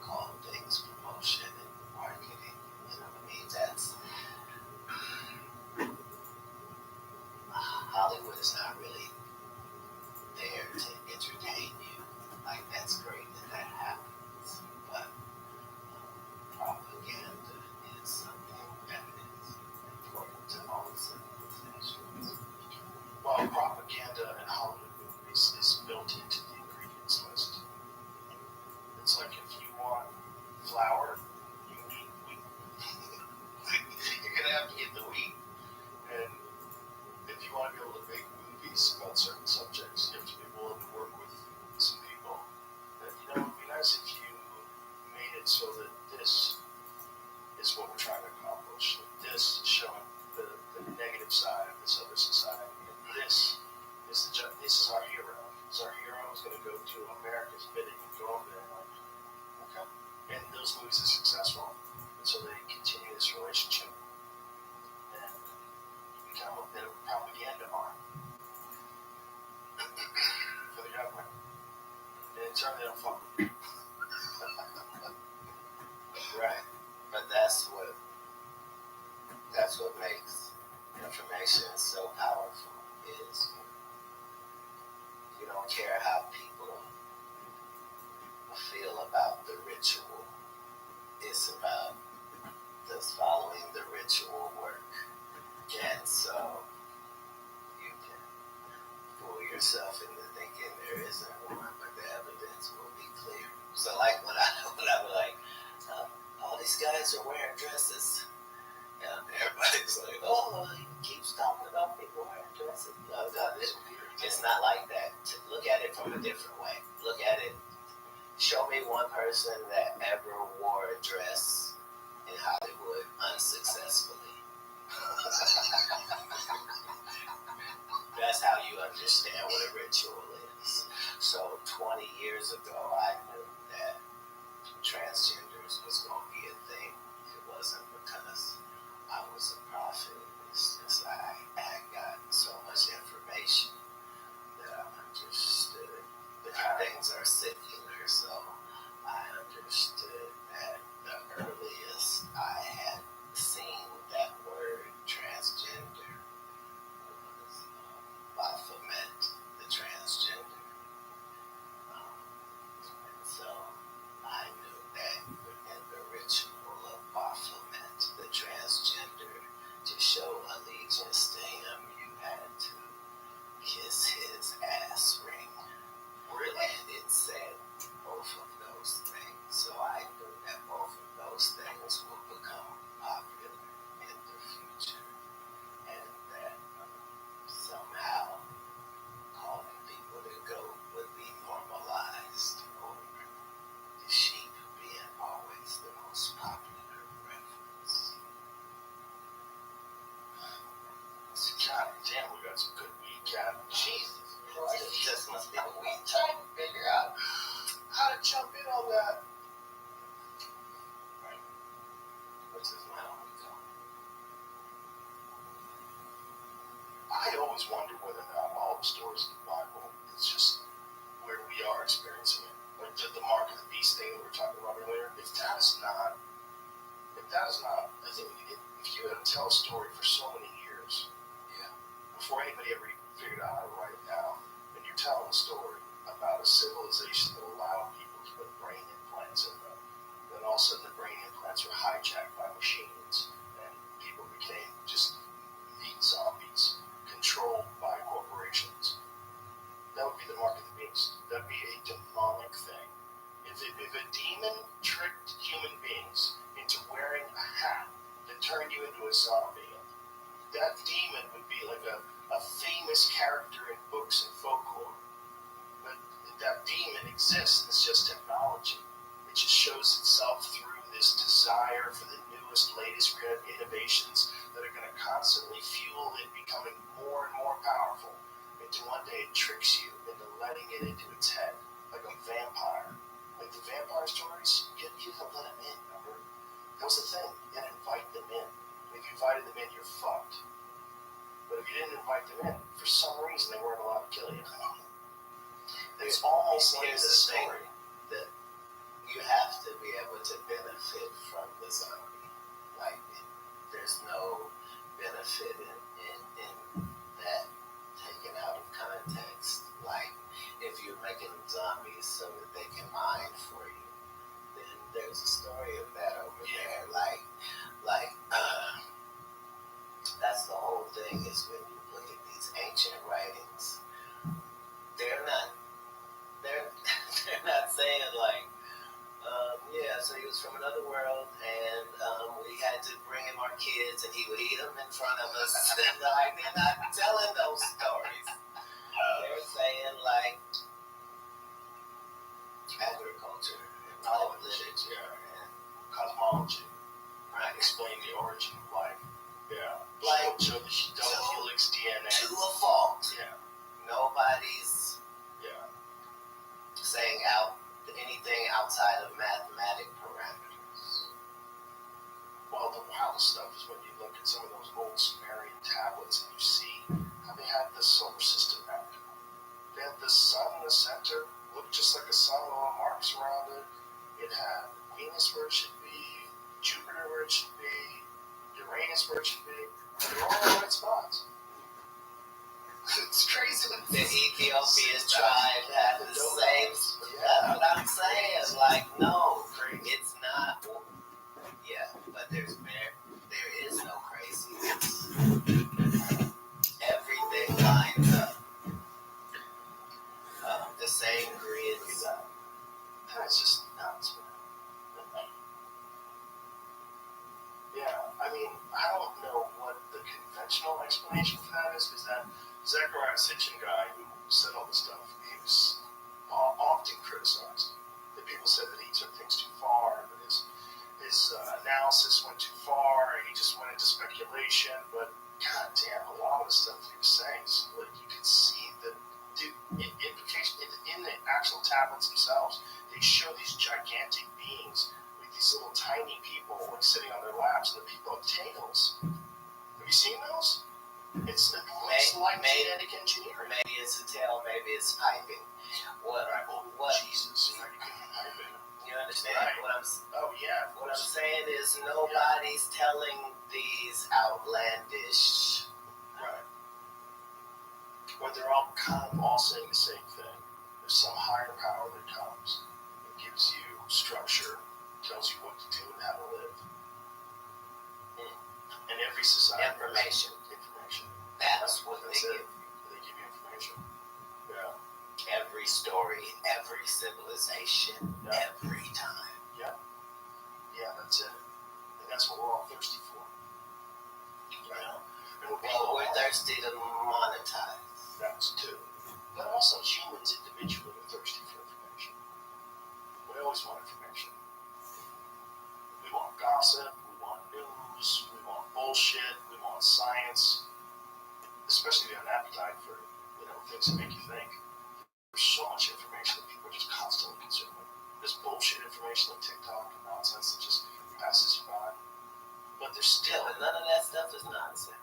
called things promotion and marketing. You know what I mean? That's Hollywood is not really there to entertain you. Like, that's great that happens, but propaganda is something that is important to all civilizations. Well, propaganda and Hollywood movies is built into the ingredients list. It's like if you want flour, you need wheat. You're gonna have to get the wheat. And if you want to be able to make movies about certain subjects, you have to be willing to work with some people. And, you know, it'd be nice if you made it so that this is what we're trying to accomplish. This is showing the negative side of this other society. And this is our hero. This is our hero who's going to go do America's bidding and go over there and like, okay. And those movies are successful. And so they continue this relationship. And become a bit of a propaganda arm for the government. And in turn, they don't fuck with you. Right. But that's what makes information is so powerful is you don't care how people feel about the ritual. It's about just following the ritual work. And so you can fool yourself into thinking there isn't one, but the evidence will be clear. So like when I was like, all these guys are wearing dresses, and everybody's like, oh, he keeps talking about people wearing dresses. No, it's not like that. Look at it from a different way. Look at it. Show me one person that ever wore a dress in Hollywood unsuccessfully. That's how you understand what a ritual is. So 20 years ago, I knew that transgenders was going to be a thing. It wasn't because I was a prophet. It's just I had gotten so much information that I understood that things are secular. So I understood that the earliest I had seen that word transgender was Baphomet, the transgender. And so I knew that within the ritual of Baphomet, the transgender, to show allegiance to him, you had to kiss his ass ring. And it said both of those things. So I knew that both of those things will become popular in the future. And that somehow calling people to go would be normalized over the sheep being always the most popular reference. God damn, we got some good weed, Cap. Jesus. It just must be the weed trying to figure out how to jump in on that. Right. Which is my only goal. I always wonder whether or not all the stories in the Bible is just where we are experiencing it. Like the mark of the beast thing that we were talking about earlier. If that is not, I think if you had to tell a story for so many years, before anybody ever figured out how to write it down, and you're telling a story about a civilization that allowed people to put brain implants in them, then all of a sudden the brain implants were hijacked by machines, and people became just meat zombies controlled by corporations. That would be the mark of the beast. That would be a demonic thing. If a demon tricked human beings into wearing a hat that turned you into a zombie, that demon would be like a famous character in books and folklore. But that demon exists, and it's just technology. It just shows itself through this desire for the newest, latest innovations that are going to constantly fuel it becoming more and more powerful. Until one day it tricks you into letting it into its head, like a vampire. Like the vampire stories, you don't let them in, remember? That was the thing. You had to invite them in. If you invited them in, you're fucked. But if you didn't invite them in, for some reason they weren't allowed to kill you. It's almost like Here's this the thing, story. that you have to be able to benefit from the zombie. Like, there's no benefit in that taken out of context. Like, if you're making zombies so that they can mine for you, then there's a story of that over there. Like, that's the whole thing, is when you look at these ancient writings, they're not saying like, so he was from another world, and we had to bring him our kids, and he would eat them in front of us. And like, they're not telling those stories. They're saying like agriculture and literature and Cosmology. right. Explain the origin of life. Yeah. Like, show the double helix DNA. To a fault. Yeah. Nobody's saying anything outside of mathematic parameters. Well, the wildest stuff is when you look at some of those old Sumerian tablets and you see how they had the solar system mapped. They had the sun in the center, looked just like a sun with all marks around it. It had Venus where it should be, Jupiter where it should be, Uranus where it should be. They're all in the right spots. The Ethiopian tribe had the same. That's what I'm saying. Like, no, it's not. Yeah, but there is no craziness. Everything lines up. The same grids. That's just nuts, man. Yeah, I mean, I don't know what the conventional explanation for that is, because that Zechariah Sitchin guy who said all this stuff, he was often criticized. That people said that he took things too far, that his analysis went too far, and he just went into speculation. But goddamn, a lot of the stuff he was saying, is, like, you could see that, dude, in the actual tablets themselves, they show these gigantic beings with these little tiny people like sitting on their laps, and the people have tails. Have you seen those? It looks like genetic engineering. Maybe it's a tail, maybe it's piping. What? Jesus, you couldn't pipe it. You understand Right. what I'm? Oh yeah. What I'm saying is nobody's telling these outlandish. Right. But they're all kind of all saying the same thing. There's some higher power that comes and gives you structure, tells you what to do and how to live. And every society Information. That's what That's they it. give. They give you information. Yeah. Every story, every civilization, every time. Yeah, that's it. And that's what we're all thirsty for. You know? And Well, we're thirsty to monetize. That's too. But also humans individually are thirsty for information. We always want information. We want gossip, we want news, we want bullshit, we want science. Especially if you have an appetite for, things that make you think. There's so much information that people are just constantly consuming. There's bullshit information like TikTok and nonsense that just passes you by. But there's still, But none of that stuff is nonsense.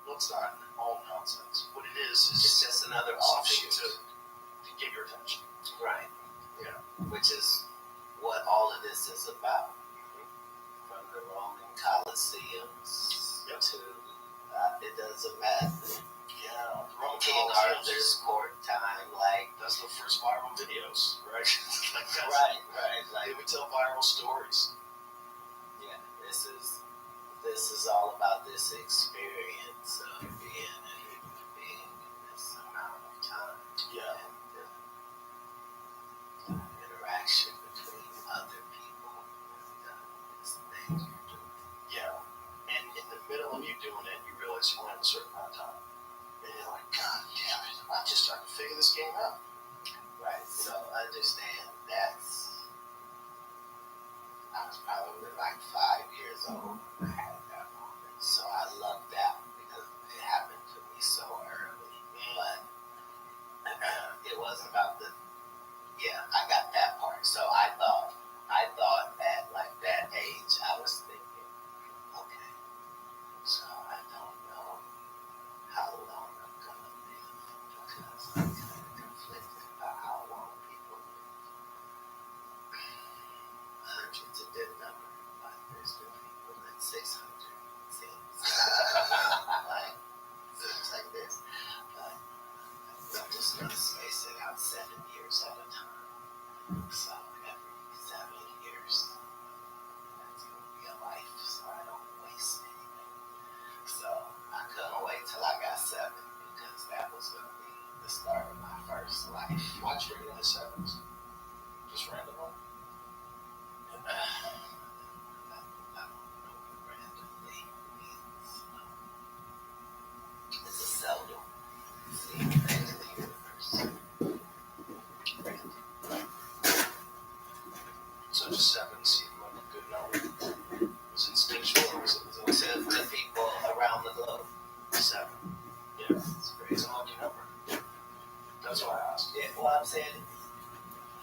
well, it's not all nonsense. What it is It's just another something offshoot. to get your attention. Right. Yeah. Which is what all of this is about. From the Roman Colosseums to, it doesn't matter. Yeah. Roman King Colosseum. Arthur's court time, like. That's the first viral videos, right? Like that's, Right. They Like, would tell viral stories. yeah, this is all about this experience of being a human being in this amount of time. Yeah. And the interaction between other people and this thing you're doing. Yeah. And in the middle of you doing it, you realize you only have a certain amount of time. And you're like, God damn it, I'm just trying to figure this game out. Right. So understand I was probably like 5 years old when I had that moment. So I love that because it happened to me so early. But it wasn't about I got that part. So I thought at like that age, I was thinking, okay, so I don't know how long I'm gonna live because I'm kind of conflicted about how long people live. 100's a good number, but there's been people that 600 seems like this. But I'm just gonna space it out 7 years at a time. So every 7 years, that's gonna be a life, so I don't waste anything. So I couldn't wait till I got 7 because that was gonna be the start of my first life. Why'd you bring in the sevens? Just randomly? I don't know what randomly means. It's a seldom seen thing in the universe. Random. So just 7 seemed like a good number. Was it instinctual or was it To people around the globe. 7? Yeah. It's great. It's a lucky number. That's why I asked. Yeah, well, I'm saying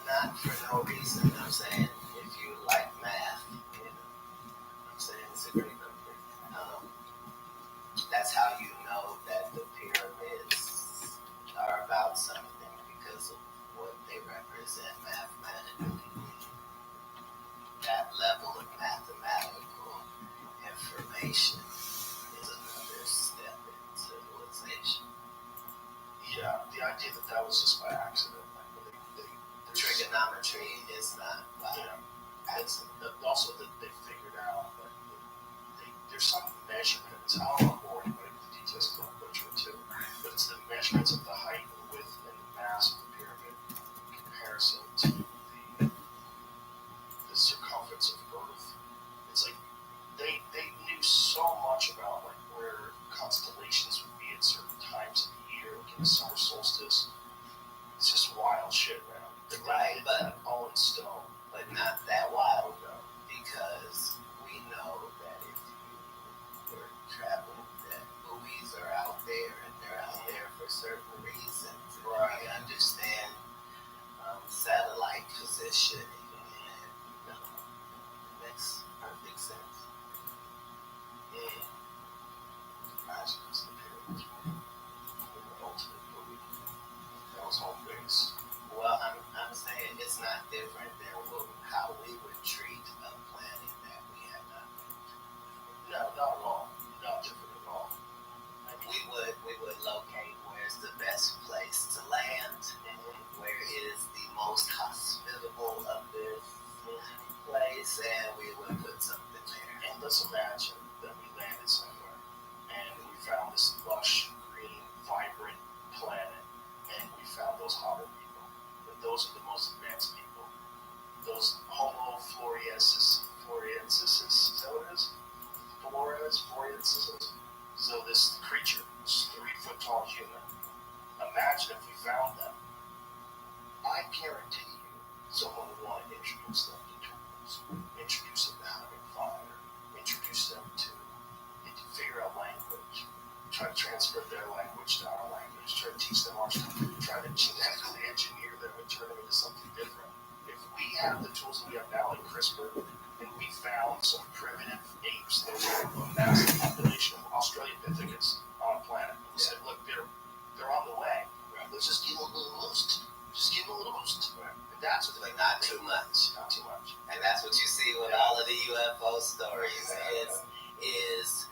not for no reason. I'm saying if you like math, I'm saying it's a great number. That's how you know that the pyramids are about something because of what they represent mathematically. That level of mathematical information is another step in civilization. Yeah. the idea that was just by accident. Like, they Trigonometry is not by accident. Also, that they figured out that there's some measurements. I don't want to bore anybody with the details of the butcher too, but it's the measurements of the height and width and mass of the pyramid in comparison to the circumference of Earth. It's like they knew so much about like where constellations would be at certain times of the year, like in the summer solstice. It's just wild shit, man. Right, but all in stone. But not that wild though, because we know that if you were traveling, that buoys are out there and they're out there for certain reasons. Right. We understand satellite positioning and makes perfect sense. Imagine it's the pyramids, man. The ultimate buoy. That was home base. Well, I'm saying it's not different than how we would treat a planet that we have not been. No, not at all. Not different at all. Like we would locate where's the best place to land, where is the most hospitable of this place, and we would put something there. And let's imagine that we landed somewhere and we found this lush, green, vibrant planet, and we found those hotter people. But those are the most advanced people. Those Homo floresiensis, is that what it is? Floresiensis. So this creature, this 3-foot-tall human, imagine if we found them. I guarantee you someone would want to introduce them to tools, introduce them to having fire, introduce them to figure out language, try to transfer their language to our language, try to teach them our stuff, try to genetically engineer them and turn them into something different. If we have the tools that we have now, like CRISPR, and we found some primitive apes that were a massive population of Australopithecus on a planet, and we said, look, they're on the way. Right? Let's just give them a little boost. Just give them a little boost. Right? And that's what But not too much. Not too much. And that's what you see with all of the UFO stories is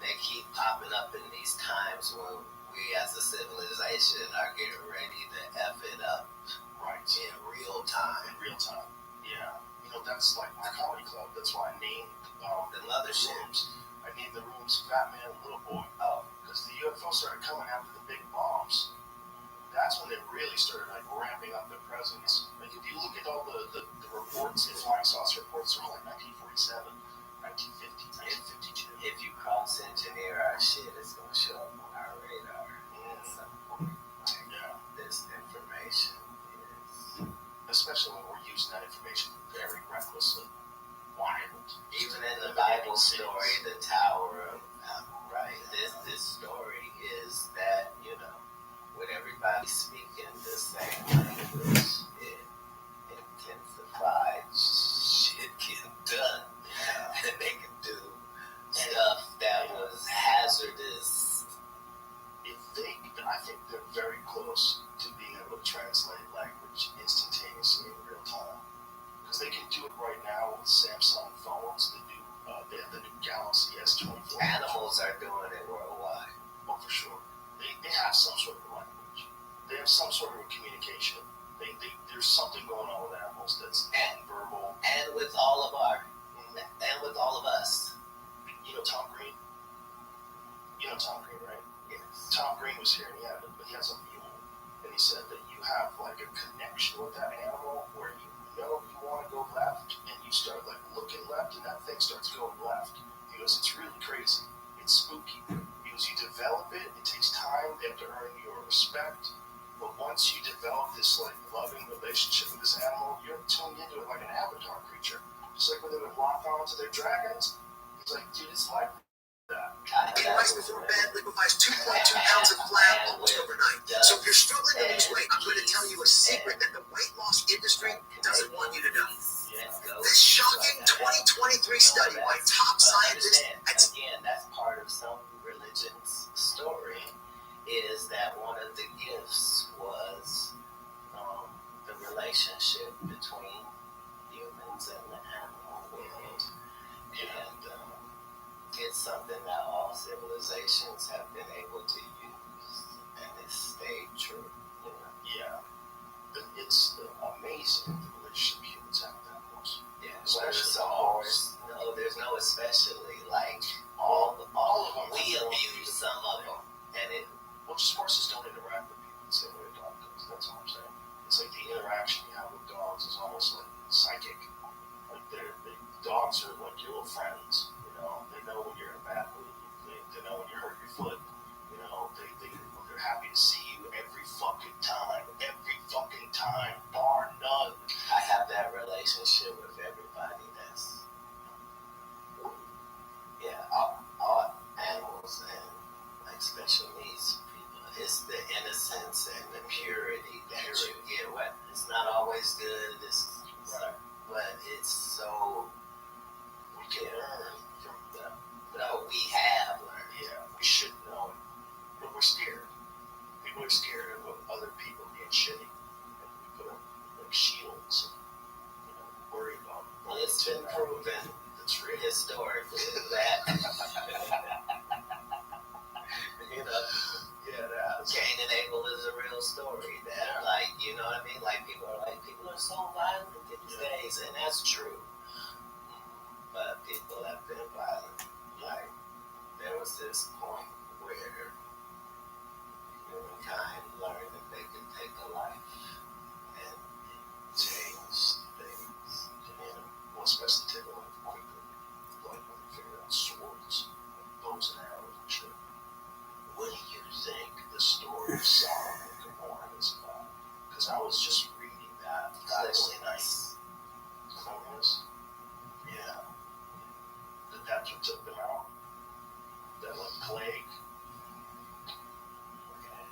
they keep popping up in these times when we as a civilization are getting ready to F it up in real time. In real time, yeah. You know, that's like my comedy club. That's why I named the mothership. rooms. I named the rooms Fat Man and Little Boy. Oh, because the UFO started coming after the big bombs. That's when they really started like ramping up their presence. Like if you look at all the reports, the flying saucer reports, they're all like 1947, 1950, 1952. If you cross-engineer our shit, it's going to show up on our radar at some point. Yeah. This information is... Especially when we're using that information very recklessly. Wild. Even in the Bible story, the Tower of right? This story is that, you know, with everybody speaking the same language, it intensified shit getting done. And they can do stuff that was hazardous. I think they're very close to being able to translate language instantaneously in real time. Because they can do it right now with Samsung phones. They have the new Galaxy S24. Animals are doing it worldwide. Oh, for sure. They have some sort of language. They have some sort of communication. There's something going on with animals that's verbal. And with all of us. You know Tom Green? You know Tom Green, right? Yes. Tom Green was here and he has a mule. And he said that you have like a connection with that animal where you know you want to go left and you start like looking left and that thing starts going left. He goes, it's really crazy. It's spooky. He goes, you develop it, it takes time, they have to earn your respect. But once you develop this like loving relationship with this animal, you're tuned into it like an avatar creature. Just like when they would lock onto their dragons. He's like, dude, it's like that. Eat rice before bed liquefies 2.2 pounds of fat almost overnight. So if you're struggling to lose weight, I'm going to tell you a secret that the weight loss industry doesn't want you to know. This shocking 2023 study by top scientists Again, that's part of some religion's story, is that one of the gifts was the relationship between humans and the animal world. And it's something that all civilizations have been able to use and story that, like, you know what I mean? Like, people are so violent these days, and that's true. But people have been violent. Like, there was this point where humankind learned that they could take a life and change things. Well, especially take a life quickly. Like when they figured out swords, bows and arrows and shit. What do you think the story of Sodom and Gomorrah is about? Because I was just reading that last night. Cleanliness? Yeah. That's what took them out. That like plague. Okay.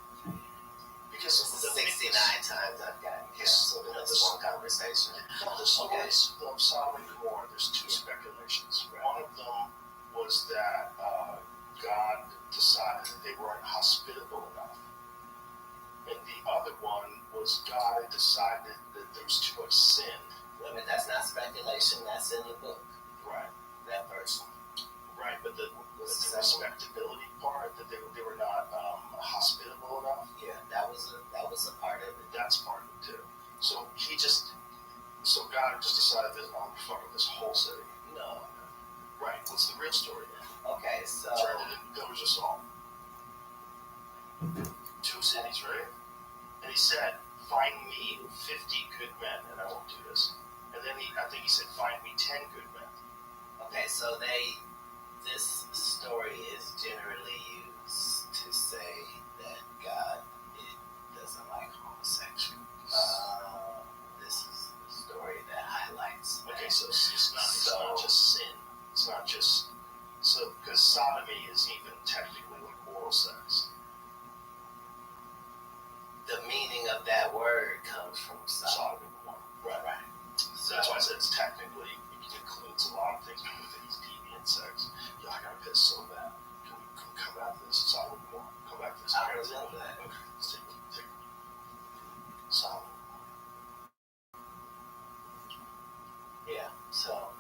Because this is 69 times I've gotten canceled in this one conversation. The stories of Sodom and Gomorrah, there's two speculations. One of them was that God decided that they weren't hospitable enough. And the other one was God decided that there was too much sin. I mean, that's not speculation, that's in the book. Right. That person. Right, but the respectability part, that they were not hospitable enough. Yeah, that was a part of it. That's part of it too. So God just decided that fuck this whole city. No. Right. What's the real story then? Okay, so Turned it into village assault. 2 cities, right? And he said, "Find me 50 good men, and I won't do this." And then I think he said, "Find me 10 good men." Okay, so this story is generally used to say that God doesn't like homosexuals. This is the story that highlights. Okay, so it's not just sin. It's not just because sodomy is even technically like oral sex. The meaning of that word comes from Sodom and Gomorrah. Right. So that's why I said it's technically it includes a lot of things. People think it's deviant sex. Yo, I gotta piss so bad. Can we come back to this? Sodom and Gomorrah. Come back to this. I remember that. Okay, let's take Sodom. Yeah. So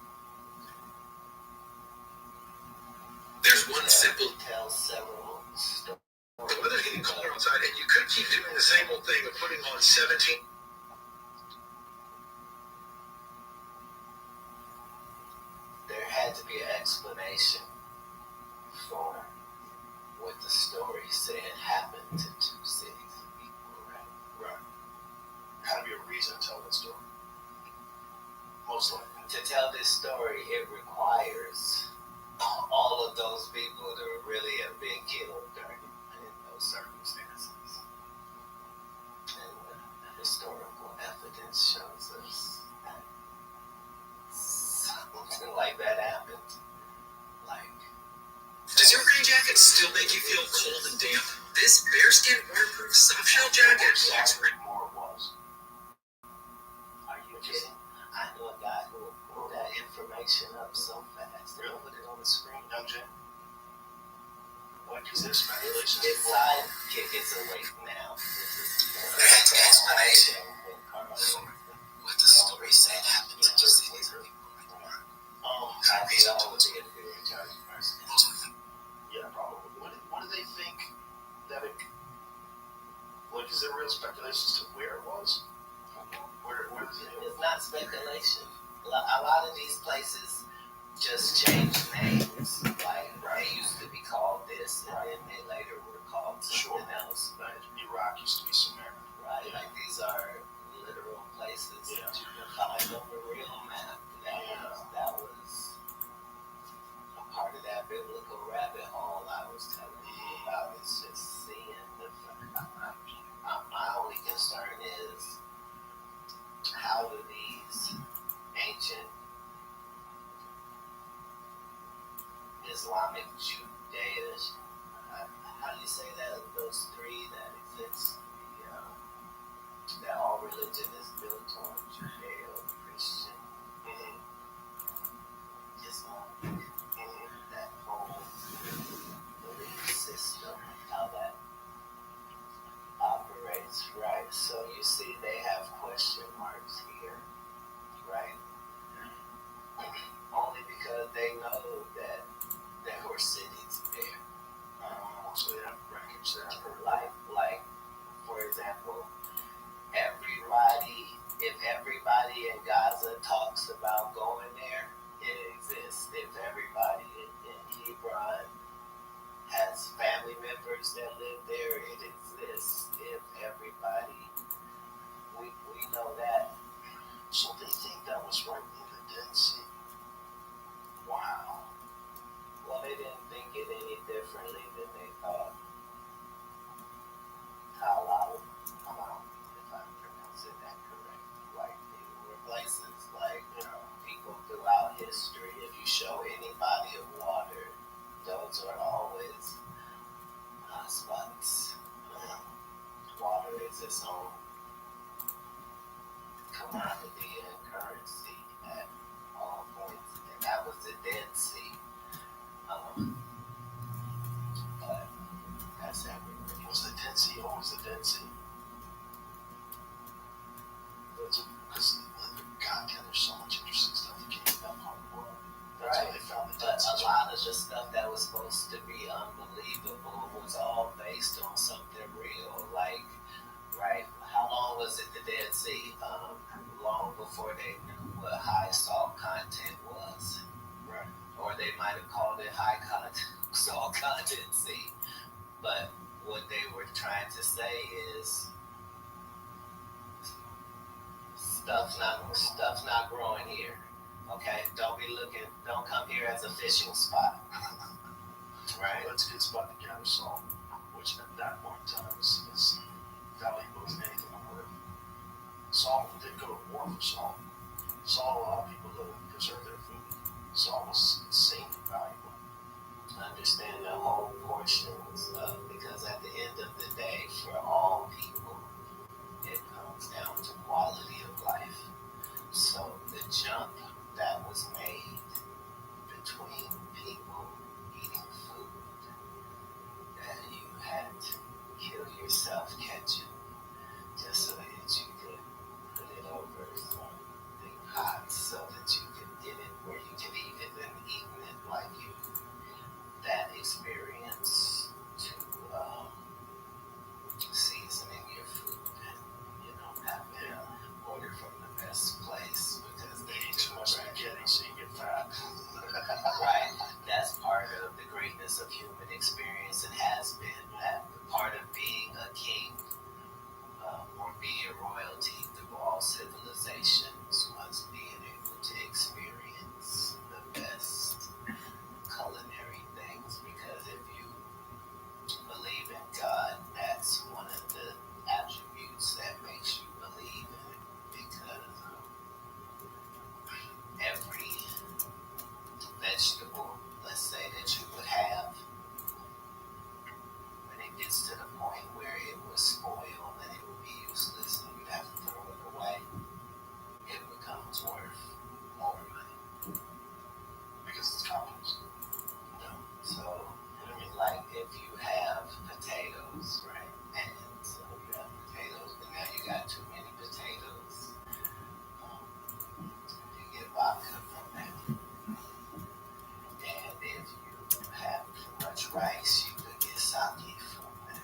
There's one simple. Tell several stories. The weather's getting colder outside, and you could keep doing the same old thing of putting on 17. There had to be an explanation for what the story said happened to 2 cities of people, right? Right. Had to be a reason to tell that story. Most likely. To tell this story, it requires all of those people to really have been killed in those circumstances. And historical evidence shows us that something like that happened. Like, Does your rain jacket still make you feel cold and damp? This bearskin waterproof soft shell jacket blocks rain. More it was. Are you kidding? I know a guy who pulled that information up so fast. They put it on the screen. Young Jim. What is this speculation? His sidekick is awake now. This is That's the explanation. What the story said happened to 2 cities of people. I think that would be a very intelligent person. Yeah, probably. What do they think that it? Like, is there real speculation as to where it was? Where is it? It's not speculation. A lot of these places just change names. Like, they used to be called this, and then they later were called something else. But Iraq used to be Sumer. Right? Like, these are literal places that you can find on the real map. That was a part of that biblical rabbit hole I was telling you about. It's just seeing the. My only concern is, how do these ancient Islamic Judaism, how do you say that? Those 3 that exist, that all religion is built on Judeo-Christian, Islamic, that whole belief system, how that operates, right? So you see they have question marks here, right? Only because they know that there were cities there. So they have records there. Like, for example, family members that live there. It exists. If everybody, we know that. So they think that was right in the Dead Sea. Wow. Well, they didn't think it any differently than they thought. Halal, if I'm pronouncing that correctly. Like, there were places like, people throughout history, if you show any body of water, those are always hotspots. Water is its own commodity and currency at all points, and that was the Dead Sea. But that's everything. Was the Dead Sea always the Dead Sea? Because, goddamn, there's so much interesting stuff that came from that part of the world. That's why they found the Dead Sea. But a lot of the stuff that was supposed to be unbelievable was all based on something real. Like, right, how long was it the Dead Sea? Long before they knew what high salt content was. Right. Or they might have called it high salt content sea. But what they were trying to say is stuff's not growing here. Okay? Don't come here as a fishing spot. Right? It's a good spot to gather salt, which at that point in time is valuable as anything on earth. Salt did go to war for salt. Salt allowed people to preserve their food. Salt was insanely valuable. Understand the whole portions because at the end of the day, for all people, it comes down to quality of life. So the jump that was made between people eating food that you had to kill yourself catching just so that you could put it over something hot so that you could get it where you can eat it and eat it like you. That experience to seasoning your food and having order from the best place because they eat too much spaghetti so you get fat. Right. That's part of the greatness of human experience and has been that part of being a king or being royalty through all civilizations was being able to experience the best culinary things, because if you believe in God, that's one of the attributes that makes you believe in it, because every vegetable, let's say, that you would have, when it gets to the point where it would spoil and it would be useless and you'd have to throw it away, it becomes worth more money. Because it's compost. So, like if you have potatoes, right? And so you have potatoes, but now you got too many potatoes. You get vodka from that. And if you have too much rice, you could get sake from that.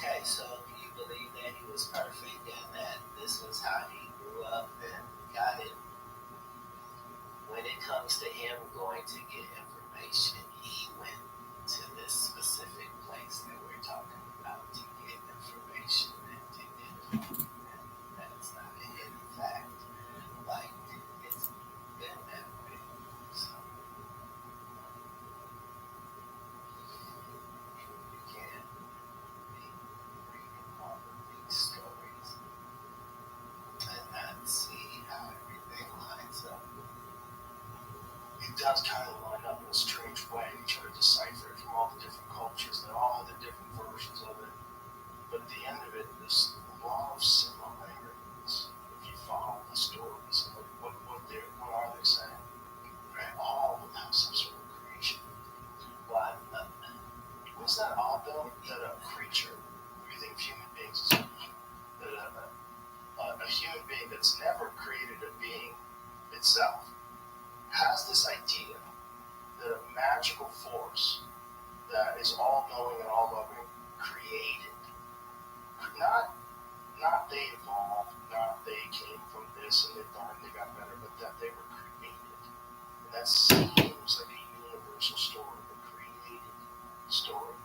Okay, so you believe that he was perfect and that this was how he grew up and got it. When it comes to him going to get information, he went to this specific place that we're talking about to get information and to get it. That's not a hidden fact. Like, it's been that way. So, you can't be reading all of these stories and not see how everything lines up. It does kind of line up in a strange way. You try to decipher it from all the different cultures. They all have their different versions of it. But at the end of it, there's a lot of similarities. If you follow the stories, like what are they saying? Right? All of them have some sort of creation. But was that odd though? That a creature, we think human beings is that a human being that's never created a being itself has this idea that a magical force that is all-knowing and all-loving created, not they evolved, not they came from this and they thought they got better, but that they were created. And that seems like a universal story, a created story.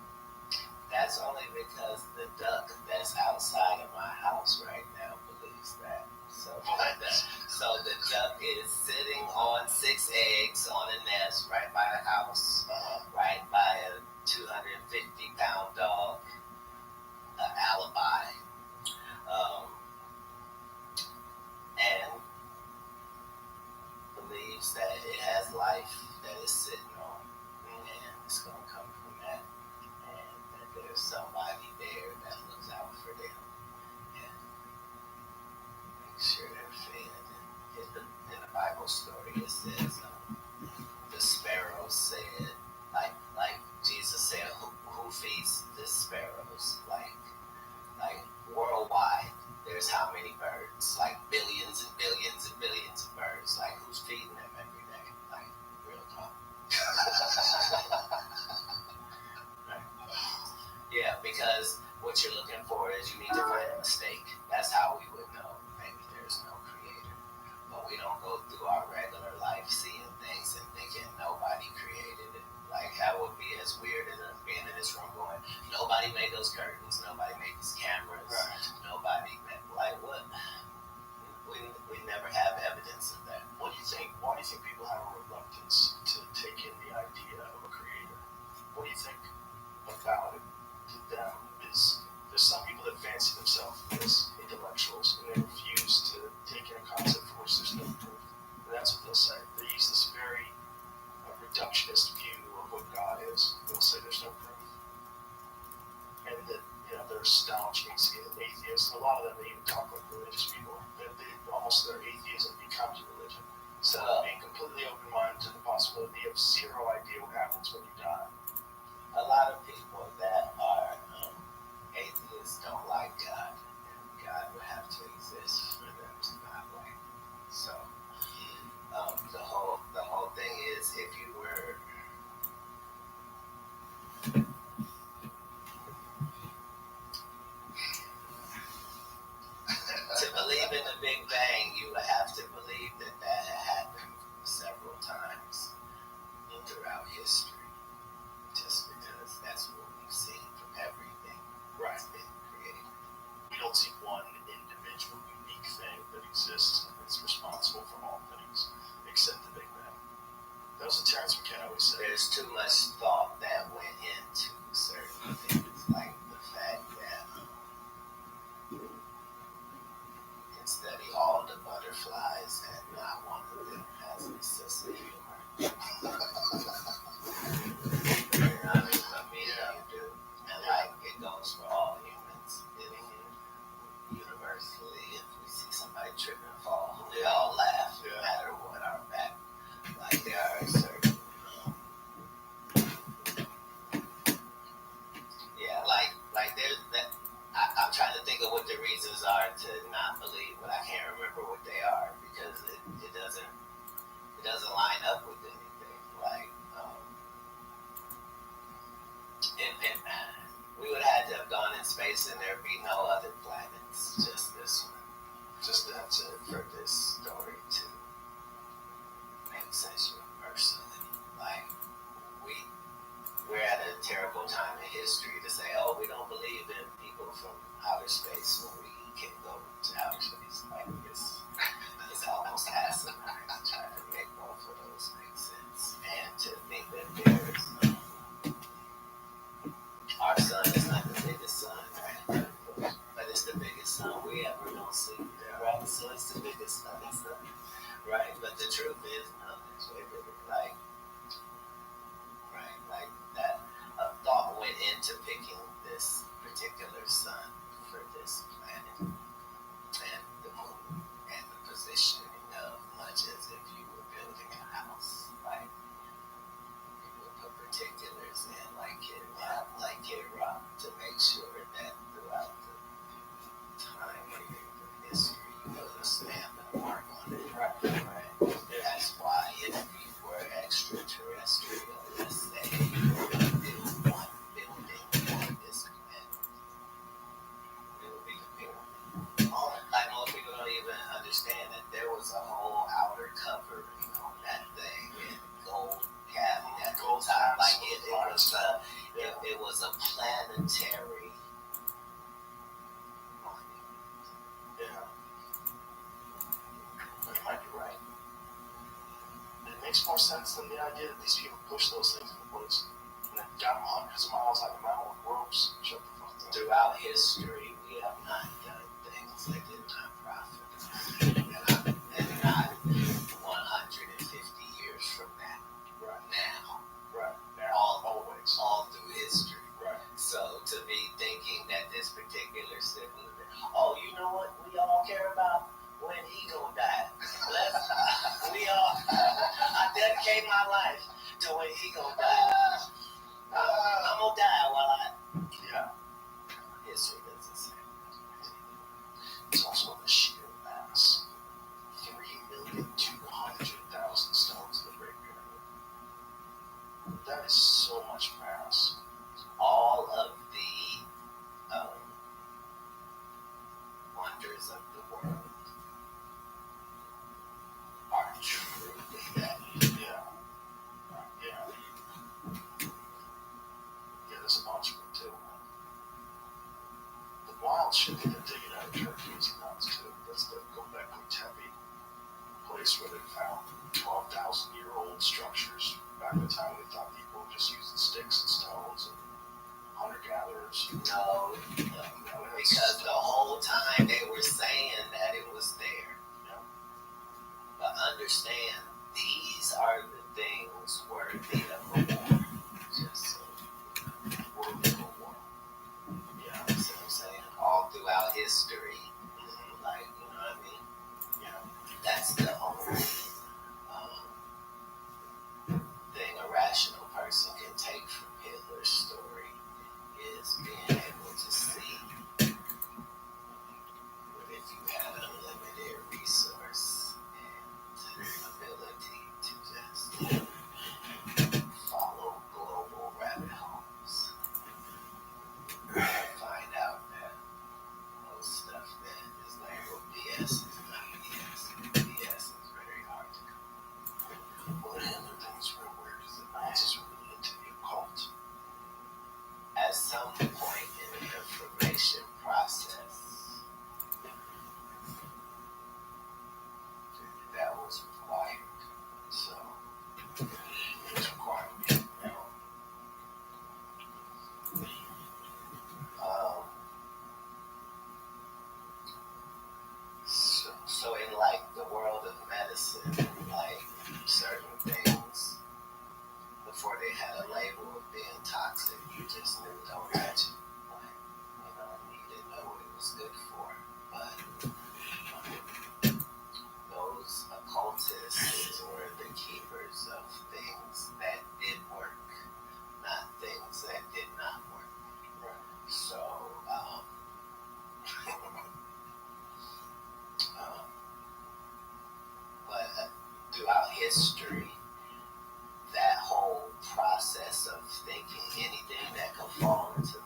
That's only because the duck that's outside of my house right now believes that. So the duck is sitting on 6 eggs on a nest right by the house, right by a 250-pound dog, alibi, and believes that it has life that is sitting on, and it's going to come from that, and that there's somebody there that looks out for them and makes sure they're fed. In the Bible story, it says the sparrows said, like Jesus said, who feeds the sparrows? Like worldwide, there's how many birds? Like billions and billions and billions of birds. Like who's feeding them every day? Like real talk. Right. Yeah, because what you're looking for is you need to find a mistake. That's how we would know maybe there's no creator. But we don't go through our regular life seeing things and thinking nobody created it. Like that would be as weird as being in this room going, nobody made those curtains, nobody made these cameras, right. Nobody made, like what? We never have evidence of that. What do you think? Why do you think people have a reluctance to take in the idea of a creator? What do you think about it to them? Is there's some people that fancy themselves as intellectuals and they refuse to take in a concept for which there's no proof. And that's what they'll say. They use this very reductionist view of what God is. They'll say there's no proof. And that, they're staunch atheists. A lot of them, they even talk like religious people. Almost their atheism becomes a religion. So being completely open-minded to the possibility of zero idea what happens when you die. A lot of people that are atheists don't like God, and God would have to exist for them to not like. So the whole thing is, if you were to believe in the Big Bang, you would have to believe that had happened several times throughout history. Just because that's what we've seen from everything that's been created. We don't see one individual unique thing that exists and is responsible for all things, except the Big Bang. That was what Terrence McKenna always said. There's too much thought that went into certain things, like the fact that you can study all the butterflies and not one of them has a sense of humor. You do. And like it goes for all humans. Universally, if we see somebody trip and fall, we all laugh no matter what our back. Like there are certain like there's that I'm trying to think of what the reasons are to not believe, but I can't remember what they are because it doesn't line up with anything. Like and we would have to have gone in space and and there be no other planets, just this one. Just that's it. For this story to make sense universally. Like, we're at a terrible time in history to say, oh, we don't believe in people from outer space when we can go to outer space. Like, it's almost asinine to try to make both of those make sense. And to think that our sun is not the biggest sun, right? But it's the biggest sun we ever gonna see, right? So it's the biggest sun, right? But the truth is, no, it's way bigger. Like that. A thought went into picking this particular sun for this planet and the moon and the positioning of much as if you were building a house. Like, you would put particulars in, like Kid Rock, to make sure that throughout the time period of history, you know the stamp and mark on it. Right. That's why if we were extraterrestrial, let's say, build one building on this planet, it would be the pyramid. Like, most people don't even understand that there was a whole outer covering on that thing in gold cabinet at the top. Like, it was a planetary monument. Yeah. But you might be right. It makes more sense than the idea that these people push those things into place and then got them hundreds of miles out of the mountain with ropes. Shut the fuck up. Throughout history, we have not done things that did not profit. And not 150 years from now. Right. Now. Right. Always. All through history. Right. So to be thinking that this particular sibling, oh, you know what we all care about? When he gonna die. I dedicate my life to when he gonna die. I'm gonna die while Yeah. history doesn't say. It's also the sheer mass. 3,200,000 stones in the Great Pyramid. That is so much mass. All of the wonders of the world are truly that. Yeah. There's a bunch of them too. The wild shit that they're digging out of Turkey is nuts too. That's the Göbekli Tepe, place where they found 12,000-year-old structures back in the time we thought people were just using sticks and stones and hunter-gatherers. No, because the whole time they were saying that it was there. Yeah. But understand, these are the things worthy of a war. Just so worthy of a war. Yeah, you see what I'm saying? All throughout history, like, you know what I mean? Yeah. That's the only thing a rational person can take from Hitler's story is being able to see that if you had unlimited resource and ability to just follow global rabbit holes, find out that most stuff that is labeled BS is not BS. BS is very hard to come. Well, the other thing is real weird is that Nazis were really into the occult. At some point in the information process, that was required. So, It's required. So in like the world of medicine, like certain things, before they had a label of being toxic, you just knew don't touch it. Like, you know, you didn't know what it was good for. But those occultists were the keepers of things that did work, not things that did not work. Right. So, but throughout history, that whole process of thinking anything that could fall into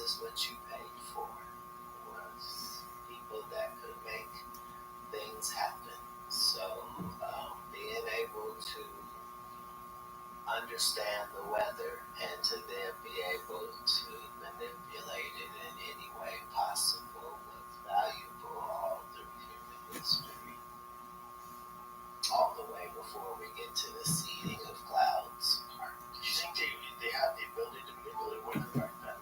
is what you paid for, was people that could make things happen. So being able to understand the weather and to then be able to manipulate it in any way possible was valuable all through human history. All the way before we get to the seeding of clouds. Do you think they had the ability to manipulate weather back then?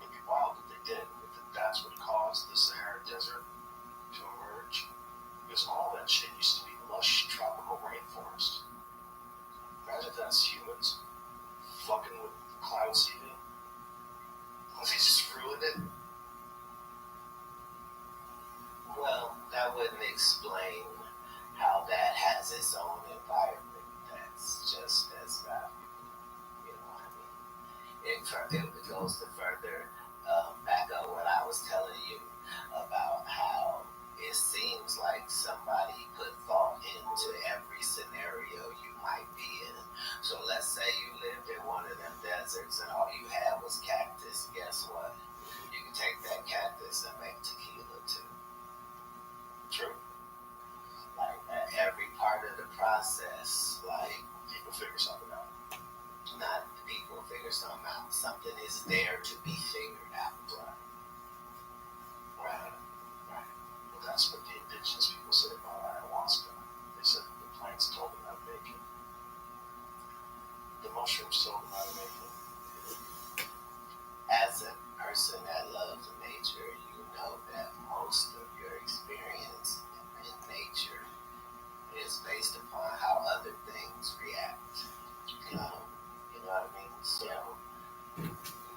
It'd be wild if they did. If that's what caused the Sahara Desert to emerge. Because all that shit used to be lush tropical rainforest. Imagine that's humans fucking with cloud seeding. They just ruined it. Well, that wouldn't explain how that has its own environment that's just as valuable. You know what I mean? It goes to further back up what I was telling you about how it seems like somebody put thought into every scenario you might be in. So let's say you lived in one of them deserts and all you had was cactus. Guess what? You can take that cactus and make tequila too. True. Like every part of the process, like People figure something out. not people figure something out. Something is there to be figured out. Right. Well, that's what the indigenous people said about ayahuasca. They said the plants told them how to make it. The mushrooms told them how to make it. As a person that loves nature, you know that most of your experience in nature is based upon how other things react. You know what I mean? So you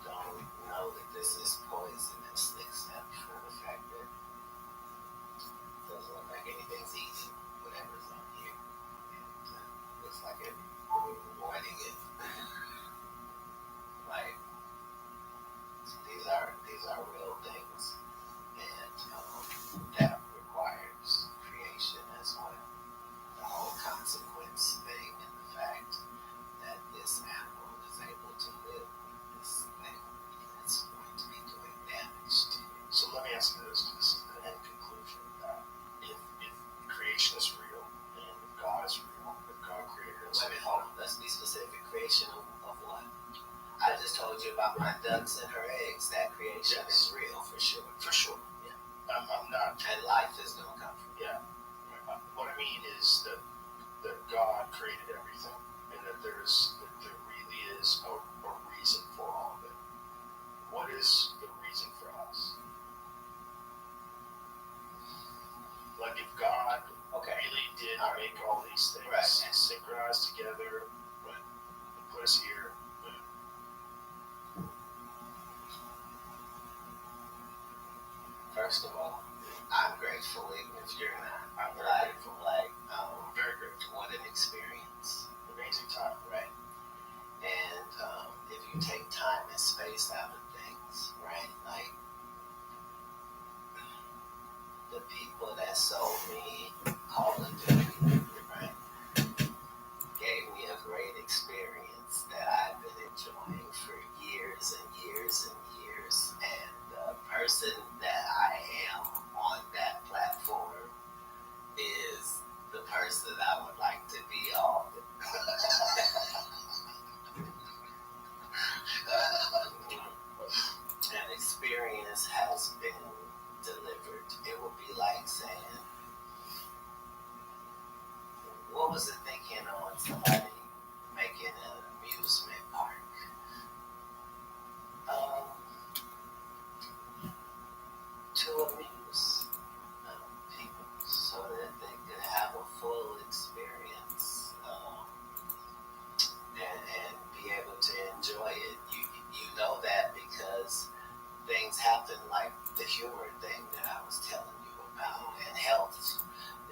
don't know that this is poisonous except for the fact that it doesn't look like anything's eating whatever's on here. And looks like it's avoiding it. Like these are real things, and that requires creation as well. The whole consequence thing and the fact that this animal is able to live with this thing that's going to be doing damage to it. So let me ask you this. This is the end conclusion that if creation is real and if God is real, if God created us. Wait a minute, hold on. Let's be specific. Creation of what? I just told you about my ducks and her eggs. That creation is real for sure. For sure. Yeah. I'm not. And life is going to come from it. Yeah. What I mean is that God created everything, and that there really is a reason for all of it. What is the reason for us? Like if God really did make all these things synchronized together, and put us here. First of all, I'm grateful, even if you're not. I'm very grateful. Very grateful. What an experience. Amazing time. Right. And if you take time and space out of things, right, like the people that sold me Call of Duty, right, gave me a great experience that I've been enjoying for years and years and years. And the person that I am on that platform is the person I would like to be on. An experience has been delivered. It would be like saying, what was it thinking on somebody making an amusement park? To amuse people so that they could have a full experience and be able to enjoy it. You know that because things happen like the humor thing that I was telling you about, and health,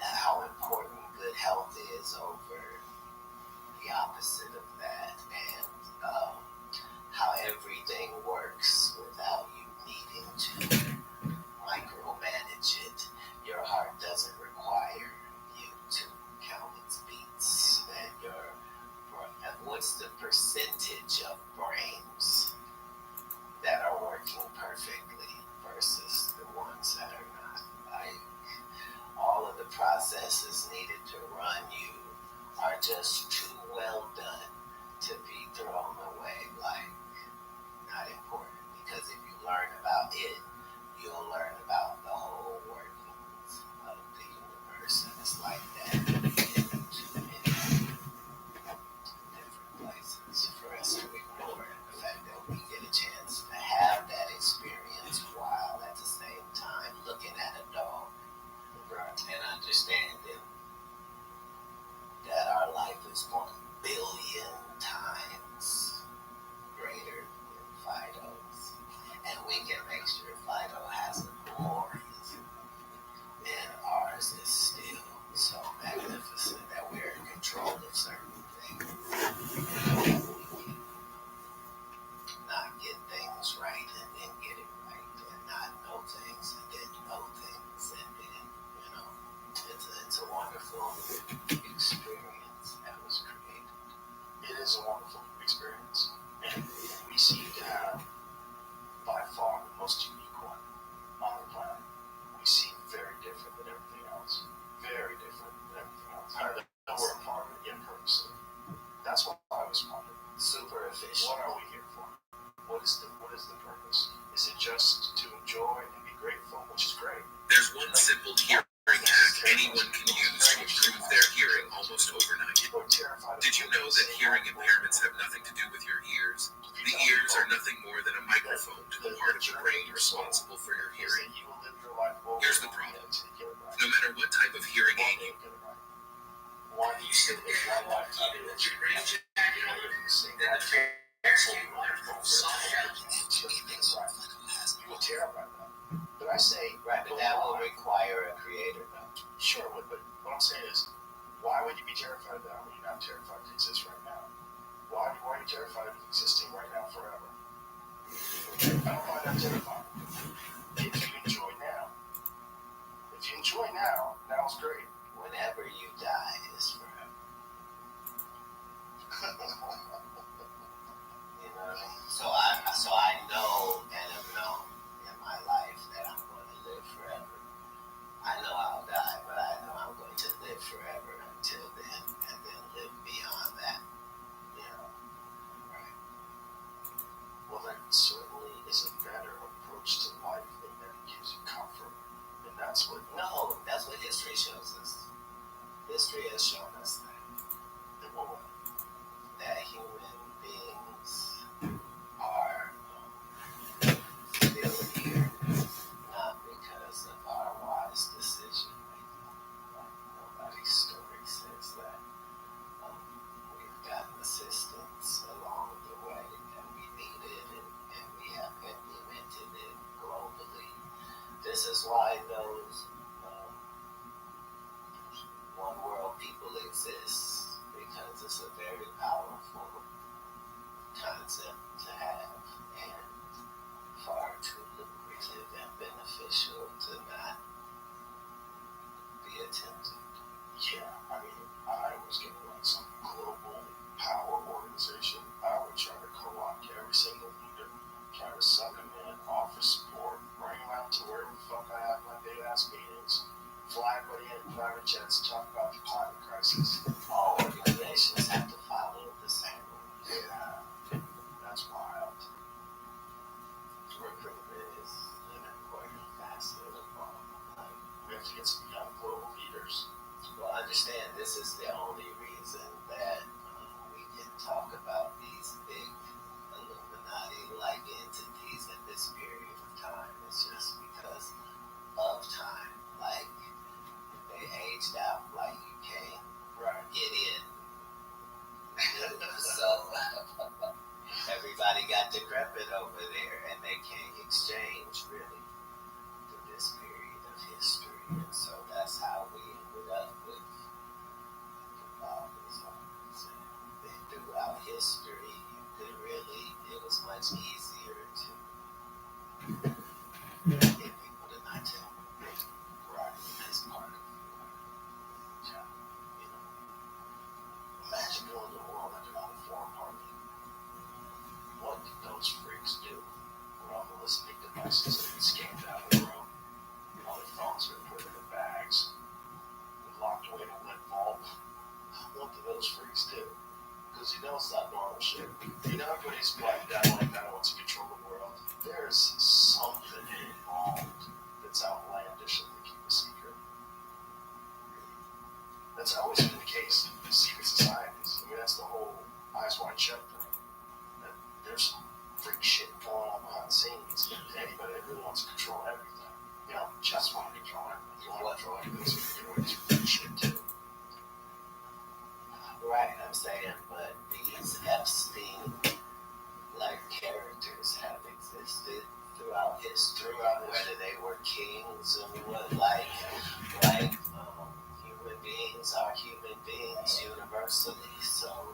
how important good health is over processes needed to run you are just too well done to be thrown away like not important. Because if you learn about it, you'll learn about the whole workings of the universe, and it's like that in too many different places for us to ignore. And the fact that we get a chance to have that experience while at the same time looking at a dog and understanding that our life is 1 billion times greater than Fido's, and we can make sure Fido has a glorious, and ours is still so magnificent that we're in control of certain things. Not get things right and then get it right, and not know things and then know things, and then, it's a wonderful experience that was created. It is a wonderful experience, and we seem to have by far the most unique one on the planet. We seem very different than everything else. Very different than everything else. That we're a part of it, purposely. That's why I was part of it. Super efficient. What are we here for? What is the purpose? Is it just to enjoy and be grateful, which is great? There's one simple hearing hack anyone can use to improve their hearing almost overnight. Did you know that hearing impairments have nothing to do with your ears? The ears are nothing more than a microphone to the part of the brain responsible for your hearing. Here's the problem. No matter what type of hearing aid you One you should live one lifetime that your brain you will terrify them. But I say, Right, but that will require a creator, though. Sure it would, but what I'm saying is, why would you be terrified of that when you're not terrified to exist right now? Why are you terrified of existing right now forever? I don't find that terrifying. If you enjoy now. If you enjoy now, now's great. Whenever you die is forever. You know what I mean? So I know and have known in my life that I'm going to live forever. I know I'll die, but I know I'm going to live forever until then, and then live beyond that. Right? Well, that certainly is a better approach to life than that gives you comfort. And that's what history shows us. History has shown us that human beings are still here, not because of our wise decision making. Nobody's story says that we've gotten assistance along the way that we needed, and we have implemented it globally. This is why those one world people exist, because it's a very powerful concept to have, and far too lucrative and beneficial to not be attempted. Yeah, I mean, I was going to run some global power organization. I would try to co-opt every single leader, try to suck them in, offer support, bring them out to where the fuck I have my big-ass meetings, fly everybody in private jets, talk about the climate crisis. All organizations have to follow the same rules. Yeah, that's wild. Recruitment is an important facet of all. We have to get some young global leaders. Well, understand, this is the only reason that we can talk about these big Illuminati-like entities at this period of time. It's just because of time. Like, they aged out like you can't get in. So, everybody got decrepit over there, and they can't exchange, really, for this period of history. And so That's always been the case. Secret societies. I mean, that's the whole Eyes Wide Shut thing. That there's some freak shit going on behind the scenes. Anybody that really wants to control everything. You don't just want to control everything. You want to control everything so you can get away with some freak shit too. Right, I'm saying, but these Epstein-like characters have existed throughout history, whether they were kings or what, like human beings are human beings universally. So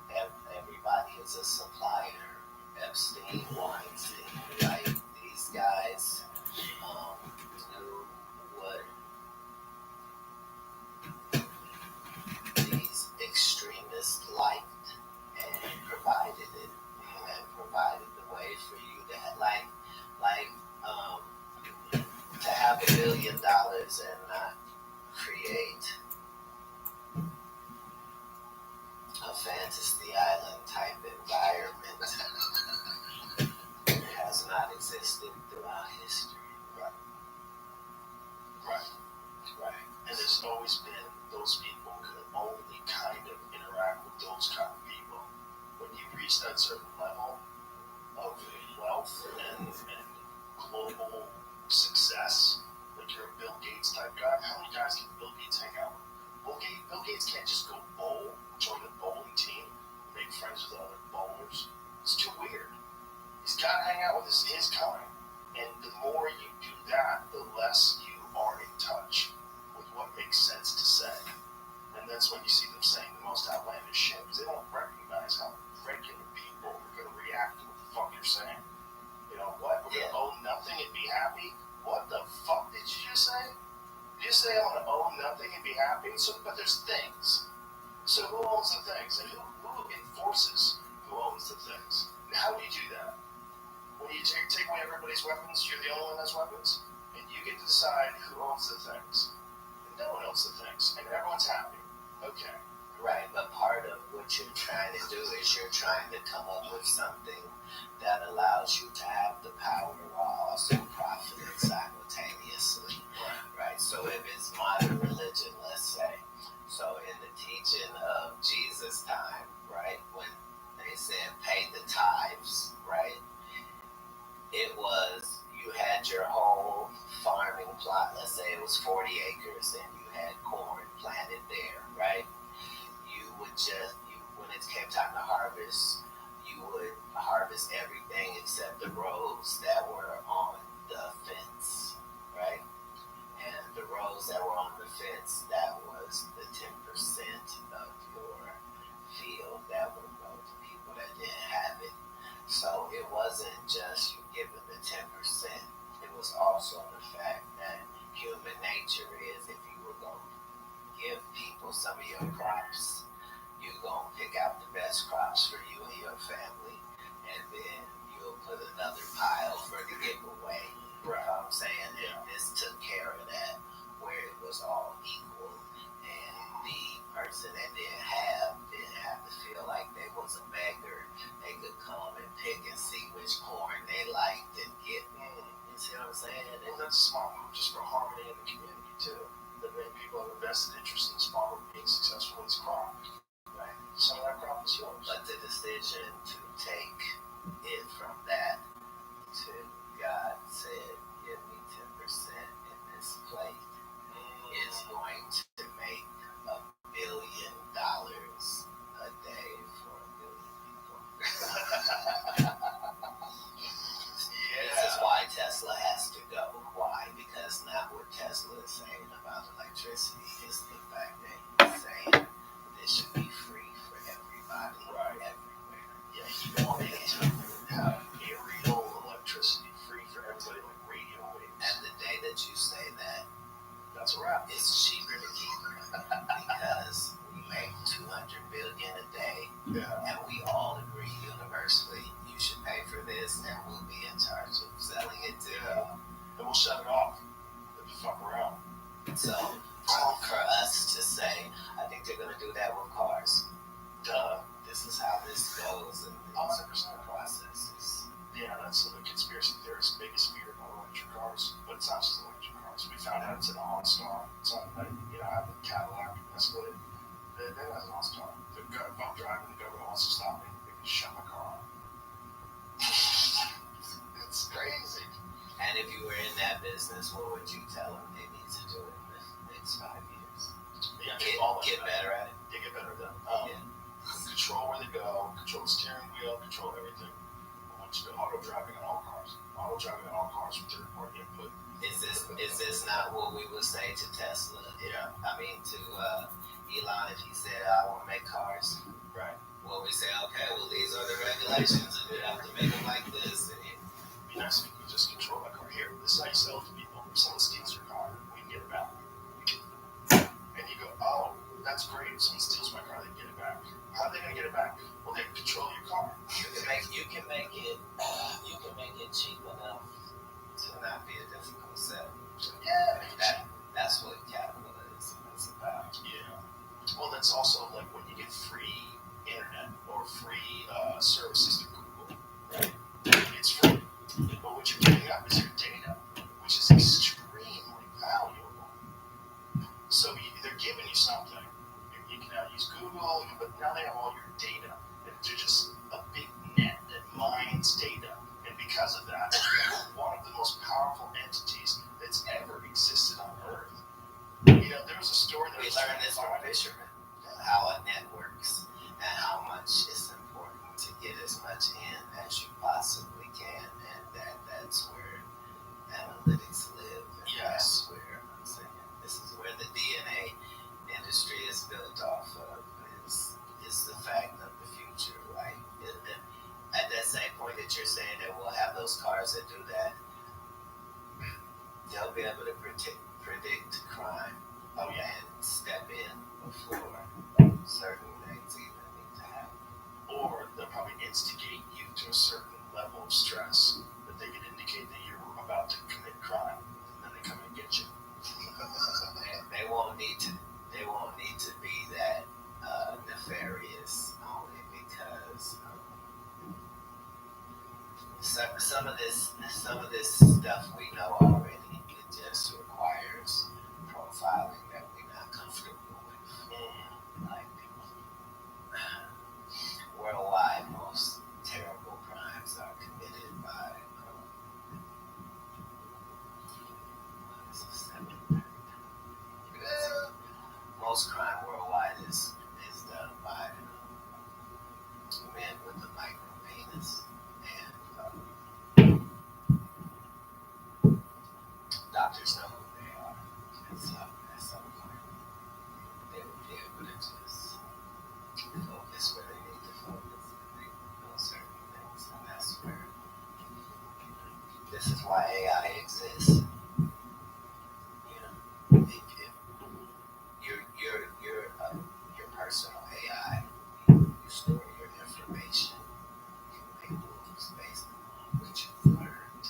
everybody is a supplier. Epstein, Weinstein, right? These guys knew what these extremists liked and provided it, and provided the way for you to to have $1 billion and not create a fantasy island type environment has not existed throughout history. Right. And there's always been those people who can only kind of interact with those kind of people. When you reach that certain level of wealth and global success, like you're a Bill Gates type guy, how many guys can Bill Gates hang out with? Bill Gates can't just go bowl, join the bowling team, make friends with other bowlers. It's too weird. He's got to hang out with his kind. And the more you do that, the less you are in touch with what makes sense to say. And that's when you see them saying the most outlandish shit, because they don't recognize how regular people are going to react to what the fuck you're saying. You know, what? We're going to own nothing and be happy? What the fuck did you just say? Did you say I'm going to own nothing and be happy? But there's things. So who owns the things? And who enforces who owns the things? And how do you do that? When you take away everybody's weapons, you're the only one that has weapons, and you get to decide who owns the things. And no one owns the things, and everyone's happy. Okay. Right, but part of what you're trying to do is you're trying to come up with something that allows you to have the power while also profiting simultaneously. Right. So if it's modern religion, let's say, so in the teaching of Jesus' time, right, when they said pay the tithes, right, it was, you had your whole farming plot, let's say it was 40 acres and you had corn planted there, right? You would when it came time to harvest, you would harvest everything except the rows that were on the fence, right? And the rows that were on the fence, that was the 10% of your field that would go to people that didn't have it. So it wasn't just you giving the 10%. It was also the fact that human nature is, if you were going to give people some of your crops, you're going to pick out the best crops for you and your family, and then you'll put another pile for the giveaway. Right. You know what I'm saying? And this took care of that, where it was all equal, and the person that didn't have to feel like they was a beggar. They could come and pick and see which corn they liked and get. You see what I'm saying? And that's a smart move just for harmony in the community too. That many people have a vested interest in this farmer being successful with his crop. Right. Some of that crop is yours. But the decision to take it from that to God said, give me 10% in this plate is going to make $1 billion a day for 1 billion people. This is why Tesla has to go. Why? Because not what Tesla is saying about electricity is the fact that he's saying this should be free for everybody, everywhere. Yeah, he wanted to have aerial electricity free for everybody, like radio waves. And the day that you say that, that's a wrap. It's cheaper to keep it because we make 200 billion a day, and we all agree universally you should pay for this, and we'll be in charge of selling it to you. And we'll shut it off if you fuck around. So for us to say, I think they're going to do that with cars. Duh. This is how this goes, and these processes. Yeah, that's the conspiracy theorist's biggest fear about electric cars. But it's not just electric cars. We found out it's an OnStar. It's on, having Cadillac get better at it. They get better at that. Yeah. Control where they go, control the steering wheel, control everything. I want you to auto driving on all cars. Auto driving on all cars with third-party input. Is this not what we would say to Tesla? Yeah. I mean, to Elon, if he said, I want to make cars. Right. Well, we say, okay, well, these are the regulations, and we have to make them like this. And It'd be nice if you could just control that car. Here, this is how you sell it to people. If someone steals your car, we can get it back. And you go, oh, that's great. If someone steals my car, they can get it back. How are they going to get it back? Well, they control your car. you can make it cheap enough to not be a difficult sell. Yeah. That's what capitalism is about. Yeah. Well, that's also like when you get free internet or free services through Google, right? It's free. But what you're giving up is your data, which is extremely valuable. So they're giving you something. You can now use Google, but now they have all your data. And they're just a big net that mines data. And because of that, they're one of the most powerful entities that's ever existed on Earth. You know, there was a story that We learned this from fishermen, how a net works and how much it's important to get as much in as you possibly can, and that's where analytics live. And Yes. That's where I'm saying this is where the DNA industry is built off of. Is the fact of the future, right? At that same point that you're saying that we'll have those cars that do that, they'll be able to predict crime. Oh, yeah. And step in before certain things even need to happen. Or they'll probably instigate you to a certain level of stress that they can indicate that you're about to commit crime, and then they come and get you. They won't need to be that nefarious, only because some of this stuff we know already. It just requires profiling that we're not comfortable with. Like worldwide, most terrible crimes are committed by most crime worldwide is done by men with a micro penis, and doctors know who they are. And so at some point, they will be able to just focus where they need to focus. They know certain things, and that's where this is why AI exists. Your personal AI, you store your information, you make moves based on what you've learned.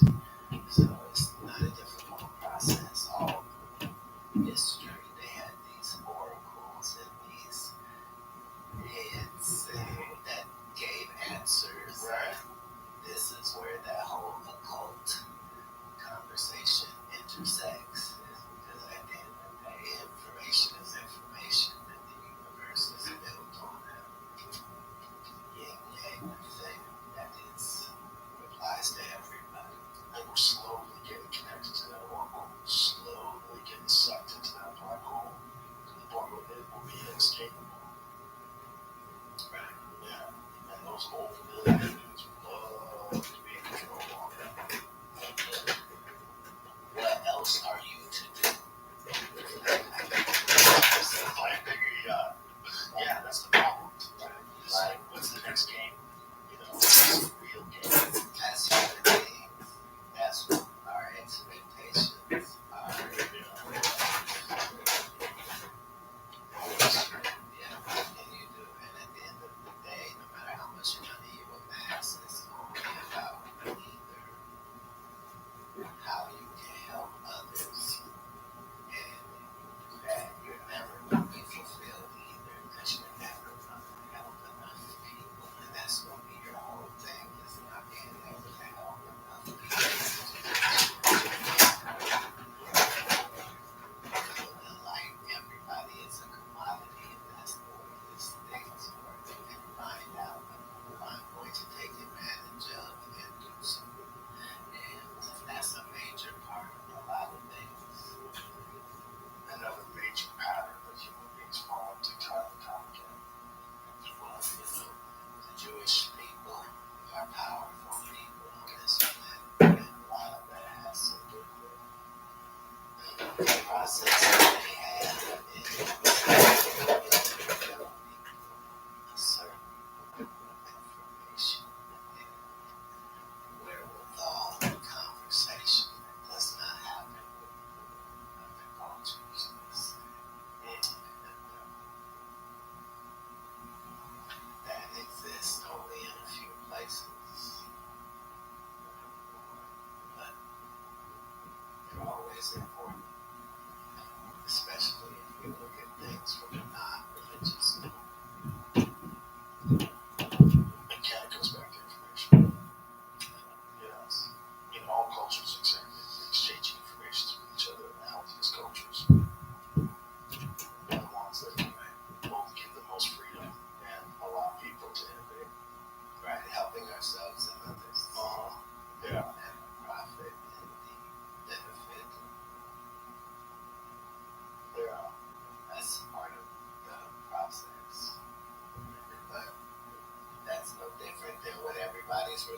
So it's not a difficult process. All through history, they had these oracles and these heads that gave answers. Right. This is where that whole occult conversation intersects. Because at the end of the day, information is information, and the universe is built on a yin-yang thing that applies to everybody. And we're slowly getting connected to that oracle, slowly getting sucked into that black hole to the point where it will be inescapable. Right. Yeah. And those old millions love to be in control of that. What else are you to do? Buy a bigger yacht. Yeah, that's the problem. It's like, what's the next game? You know, what's the real game? As human beings, that's what our expectations are. Yeah, what can you do? And at the end of the day, no matter how much money you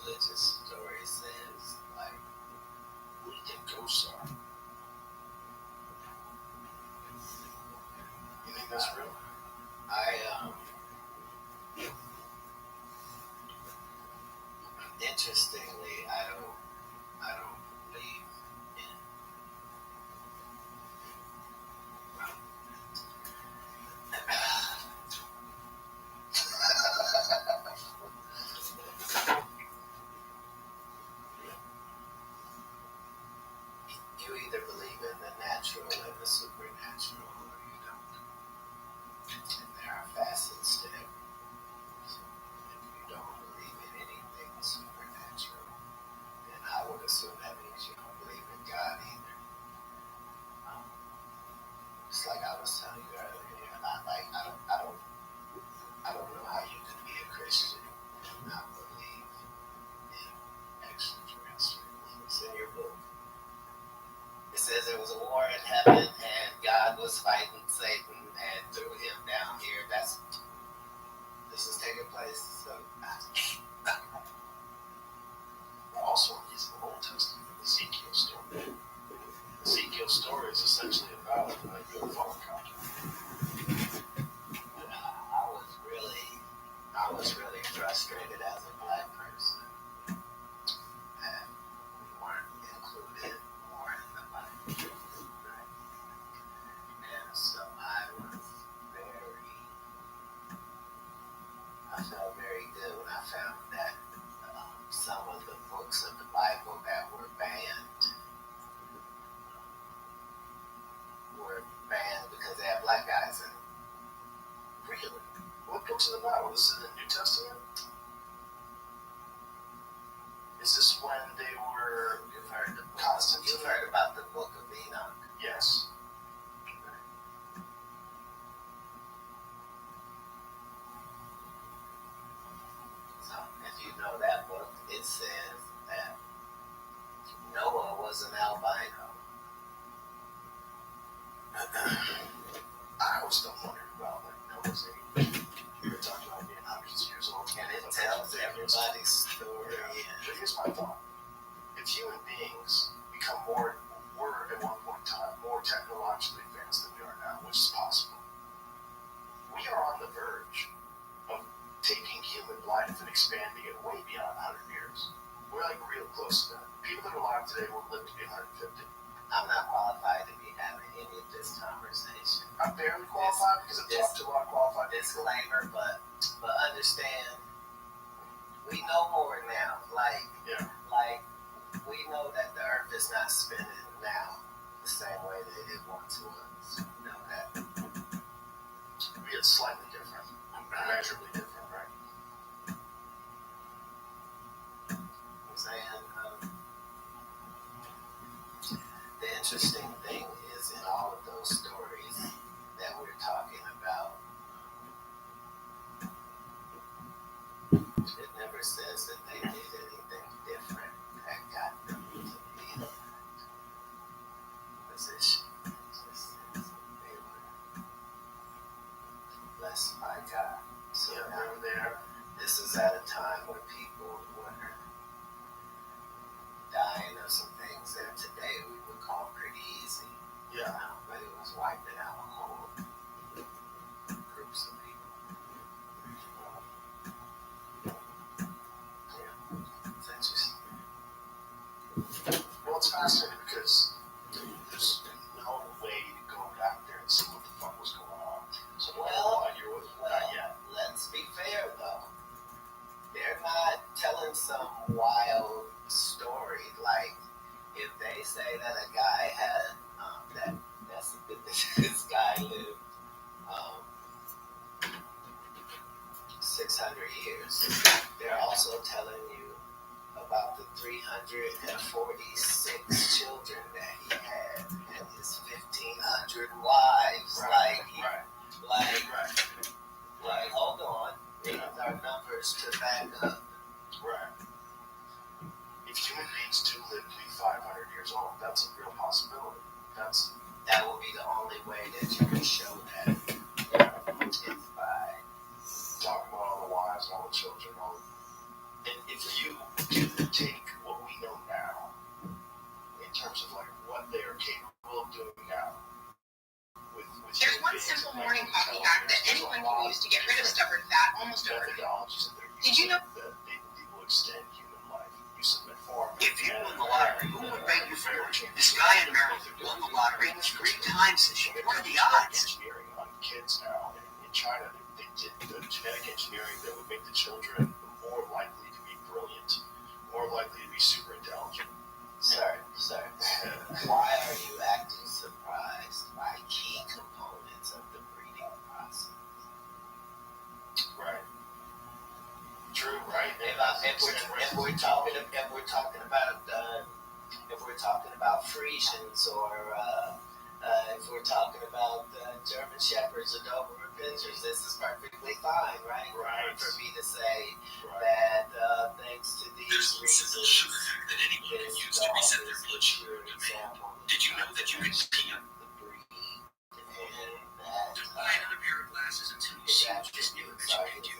religious story says, like, What do you think ghosts are? You think that's real? Interestingly, I don't believe in. You either believe in the natural and the supernatural, or you don't. And there are facets to it. So if you don't believe in anything supernatural, then I would assume that means you don't believe in God either. Just like I was telling you earlier, I don't know how you could be a Christian and not believe in extraterrestrials. It's in your book. It says there was a war in heaven and God was fighting Satan and threw him down here. This is taking place. So Also, is the Old Testament Ezekiel's story. Ezekiel's story is essentially about a UFO encounter. I was really frustrated as a black person that we weren't included more in the Bible. Right? And so I felt very good when I found that some of the books of the Bible that were banned because they had black guys in them. Really? What books of the Bible? This is the New Testament? Is this when they were Constantine? You've heard about the book of Enoch. Yes. So if you know that book, it says that Noah was an albino. I always still wondered about Noah's age. We were talking about being hundreds of years old. And it tells everybody's story. But here's my thought. If human beings were at one point in time more technologically advanced than we are now, which is possible, we are on the verge of taking human life and expanding it way beyond 100 years. We're like real close to that. People that are alive today will live to be 150. I'm not qualified to be having any of this conversation. I'm barely qualified because I've talked to a lot of qualified disclaimer, but understand, we know more now. Like we know that the earth is not spinning now the same way that it once was. We know that. It's slightly different, immeasurably different, right? I'm saying, the interesting thing is in all of those stories that we're talking about, it never says that they did anything different that got them to be in that position. It just says they were blessed by God. So now this is at a time where people were dying of some things that today we would call pretty easy. Yeah. But it was wiping out whole groups of people. Yeah, it's interesting. Well, it's fascinating because there's no way to go back there and see what the fuck was going on. So not yet. Let's be fair though. They're not telling some wild story. Like if they say that a guy had this guy lived 600 years. They're also telling you about the 346 children that he had and his 1,500 wives. Like, hold on. These are numbers to back up. Right. If human beings do live to be 500 years old, that's a real possibility. That will be the only way that you can show that. It's by talking about all the wives and all the children. And if you do take what we know now, in terms of like what they are capable of doing now. There's one simple morning coffee hack that anyone can use to get rid of stubborn fat almost overnight. Did you know that they will extend human life? You submit form. if you won the lottery, who would bet you fortune? This guy in Maryland won the lottery 3 times this year. What are the odds? Engineering on kids now. In China, they did the genetic engineering that would make the children more likely to be brilliant, more likely to be super intelligent. Sir, why are you acting surprised by key components of the breeding process? Right. True, right? If we're talking about Frisians, or if we're talking about German Shepherds or Doberman Pinschers, this is perfectly fine, right? Right. For me to say that thanks to these There's a simple sugar reasons, hack that anyone can use to reset their blood sugar demand. Did you know that you can pee up? Don't buy another pair of glasses until you see what this new invention can do.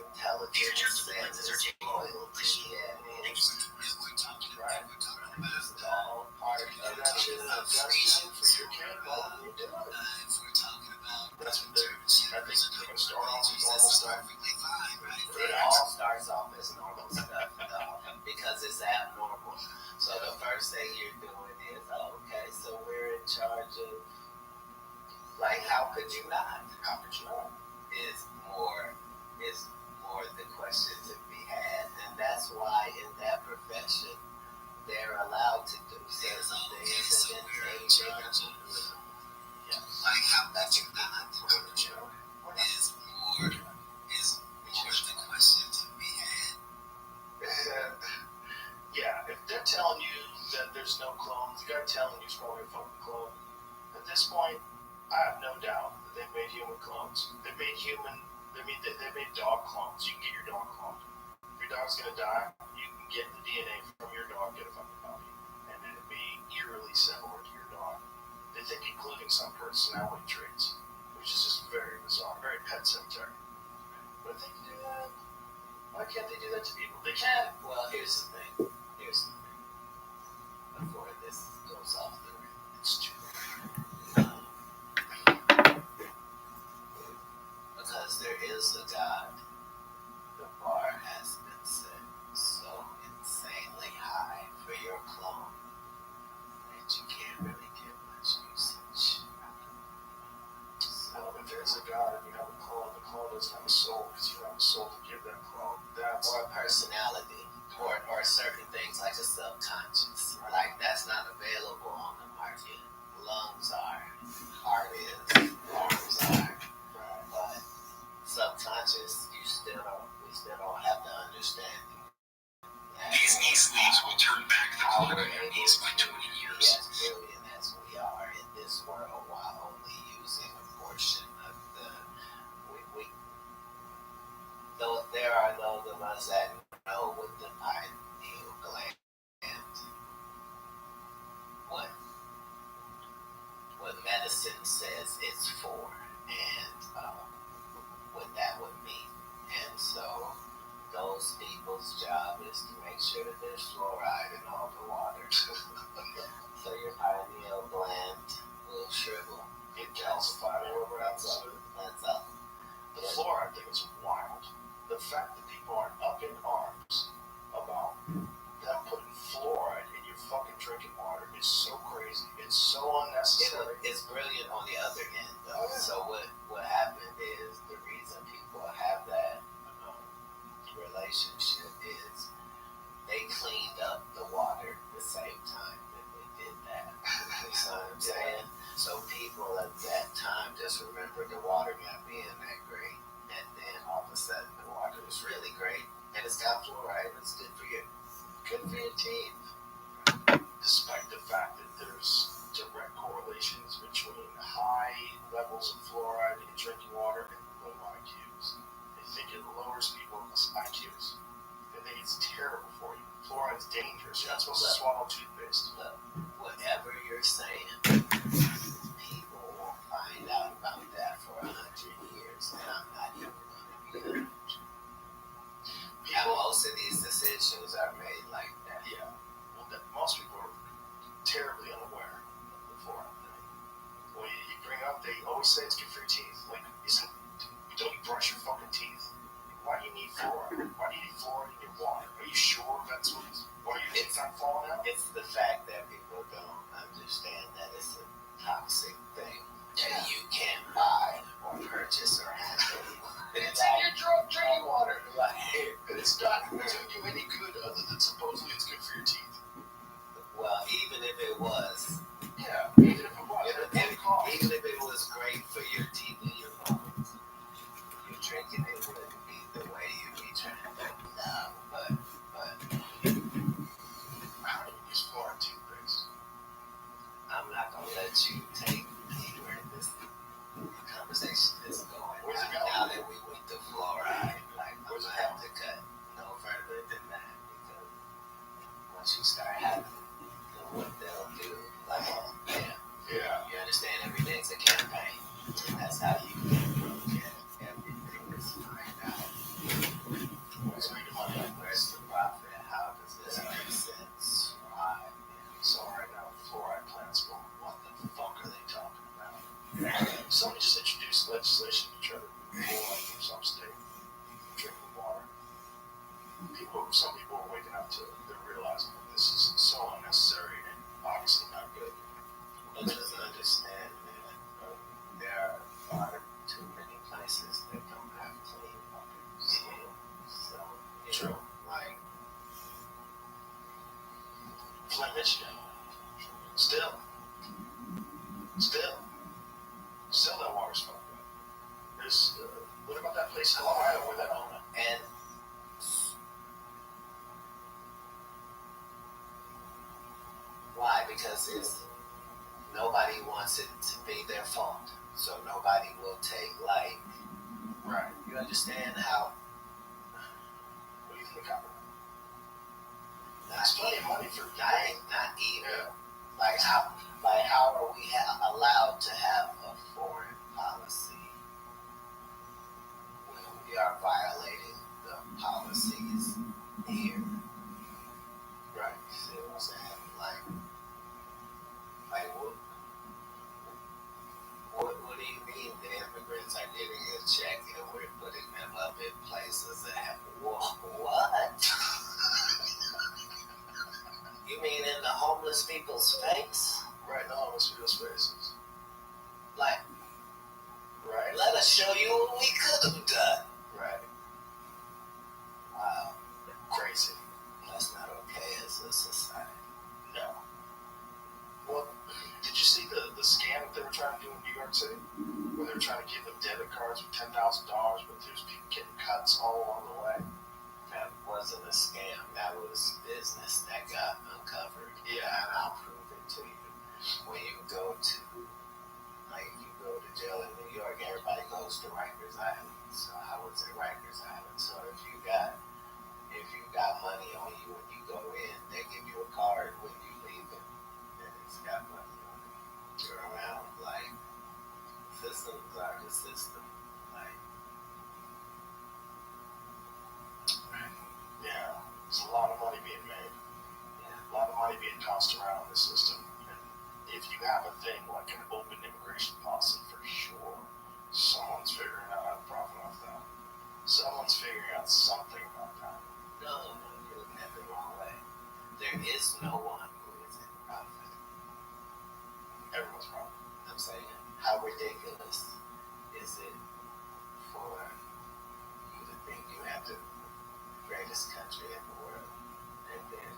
These adjustable lenses are taking loyalty, Thank you for what we're talking about. We're talking about all part of the Adjustment for your kid while you do it. if we're talking about That's what they're going to start off with normal stuff. perfectly fine, right? It all starts off as normal stuff, though, because it's abnormal. So the first thing you're doing is, okay, so we're in charge of, like, how could you not? How could you not? Is more the question to be had, and that's why in that profession they're allowed to do certain things, and then they Like how could you not? Is more the question to be had. Yeah, if they're telling you that there's no clones, the guy telling you is probably a fucking clone. At this point, I have no doubt that they've made human clones. They made dog clones. You can get your dog cloned. If your dog's gonna die, you can get the DNA from your dog, get a fucking copy, and it'll be eerily similar to your dog. They think including some personality traits, which is just very bizarre, very pet cemetery. But they can do that. Why can't they do that to people? They can. Well, here's the thing. Before this goes off the rails, It's too because there is a God, the bar has been set so insanely high for your clone that you can't really get much usage. So if there's a God and you have a clone, the clone doesn't have a soul because you don't have a soul to give that clone. That's Or personality, or certain things like a subconscious. Like that's not available on the market. Lungs are, heart is, arms are, but subconscious, we still don't have the understanding. These knee sleeves will turn back the clock on your knees by 20 years. As brilliant as we are in this world, while only using a portion of though there are those of us that know what the pineal gland and what medicine says it's for, and what that would mean. And so those people's job is to make sure that there's fluoride in all the water. So your pineal gland will shrivel. it calcified wherever else. That's up. The fluoride thing is wild. The fact that people aren't up in arms about them putting fluoride in your fucking drinking water is so crazy. It's so unnecessary. It's brilliant on the other end, though. So what happened is the reason people have that relationship is they cleaned up the water the same time that they did that. You know what I'm saying? So people at that time just remembered the water not being that great, and then all of a sudden the water is really great, and it's got fluoride. It's good for your teeth. Despite the fact that there's direct correlations between high levels of fluoride in drinking water and low IQs. They think it lowers people's IQs. They think it's terrible for you. Fluoride's dangerous. You're not supposed to swallow toothpaste. Look, whatever you're saying, people won't find out about that for 100 years, and I'm not even going to be 100. And most of these decisions are made like that. Yeah. place in Colorado where they own it. And why? Because nobody wants it to be their fault. So nobody will take, like, Right. you understand how What do you think of it? That's plenty of money for not even like how are we allowed to have a foreign policy when we are violating the policies here? Right. You see what I'm saying? Like what do you mean the immigrants are getting a check and we're putting them up in places that have what? You mean in the homeless people's face? Right now, it's real spaces. Like, Right. let us show you what we could have done. Right. Wow, Crazy. that's not okay as a society. No. Well, did you see the scam that they were trying to do in New York City? Where they were trying to give them debit cards with $10,000, but there's people getting cuts all along the way. That wasn't a scam. That was business that got uncovered. Yeah. And I'll prove it to you. When you go to jail in New York, everybody goes to Rikers Island. So I was at Rikers Island. So if you got money on you when you go in, they give you a card when you leave it. And it's got money on it. You're around, like, systems are the system. Like, Yeah. There's a lot of money being made. yeah. A lot of money being tossed around in the system. And if you have a thing like an open immigration policy, for sure, someone's figuring out how to profit off that. Someone's figuring out something about that. No, you're looking at it the wrong way. There is no one who isn't profit. Everyone's profit. I'm saying, how ridiculous is it for you to think you have the greatest country in the world and then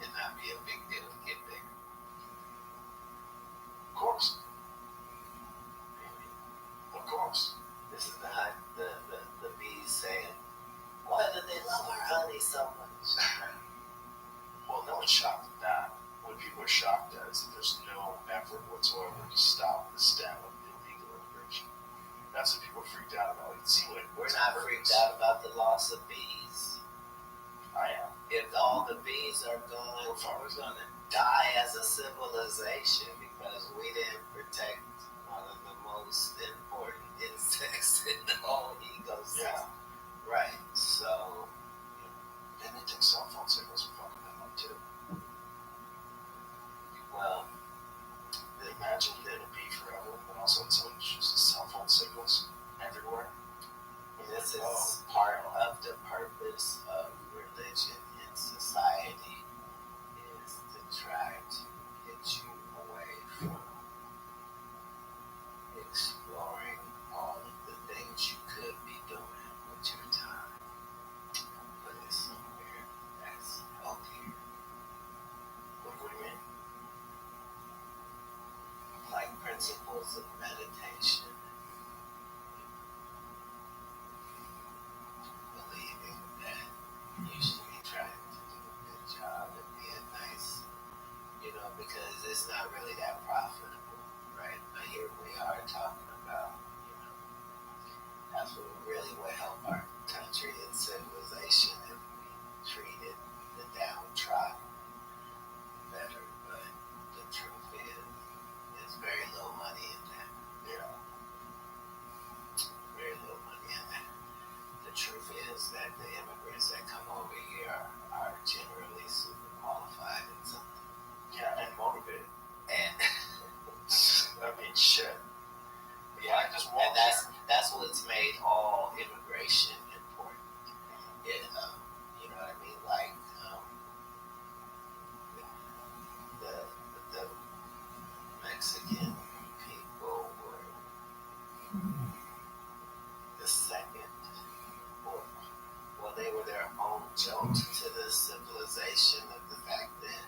it not be a big deal to get there? Of course. Of course. This is the bees saying, why do they love our honey so much? Well, no one's shocked at that. What people are shocked at is that there's no effort whatsoever to stop the stem of illegal immigration. That's what people are freaked out about. We're not freaked out about the loss of bees. I am. If all the bees are gone, we're going to die as a civilization because we didn't protect one of the most important insects in the whole ecosystem. Yeah. Right. So, And they think cell phone signals are fucking them up too. well, Imagine letting it be forever, and also someone chooses cell phone signals everywhere. this is part of the purpose of religion in society is to try to get you away from exploring all of the things you could be doing with your time. Put it somewhere that's healthier. What do you mean? Like principles of meditation, believing that you should be trying to do a good job and being nice, because it's not really that profitable, right? But here we are talking about, that's what really would help our country and civilization if we treated the downtrodden better. But the truth is, there's very little money in that. Yeah. Very little money in that. The truth is that the immigrants that come over here are generally super qualified in something. Yeah, and motivated. And I mean, shit. yeah, I just walk and that's what's made all immigration important. It, you know what I mean? Like the Mexican people were the second, well, they were their own jolt to the civilization of the fact that,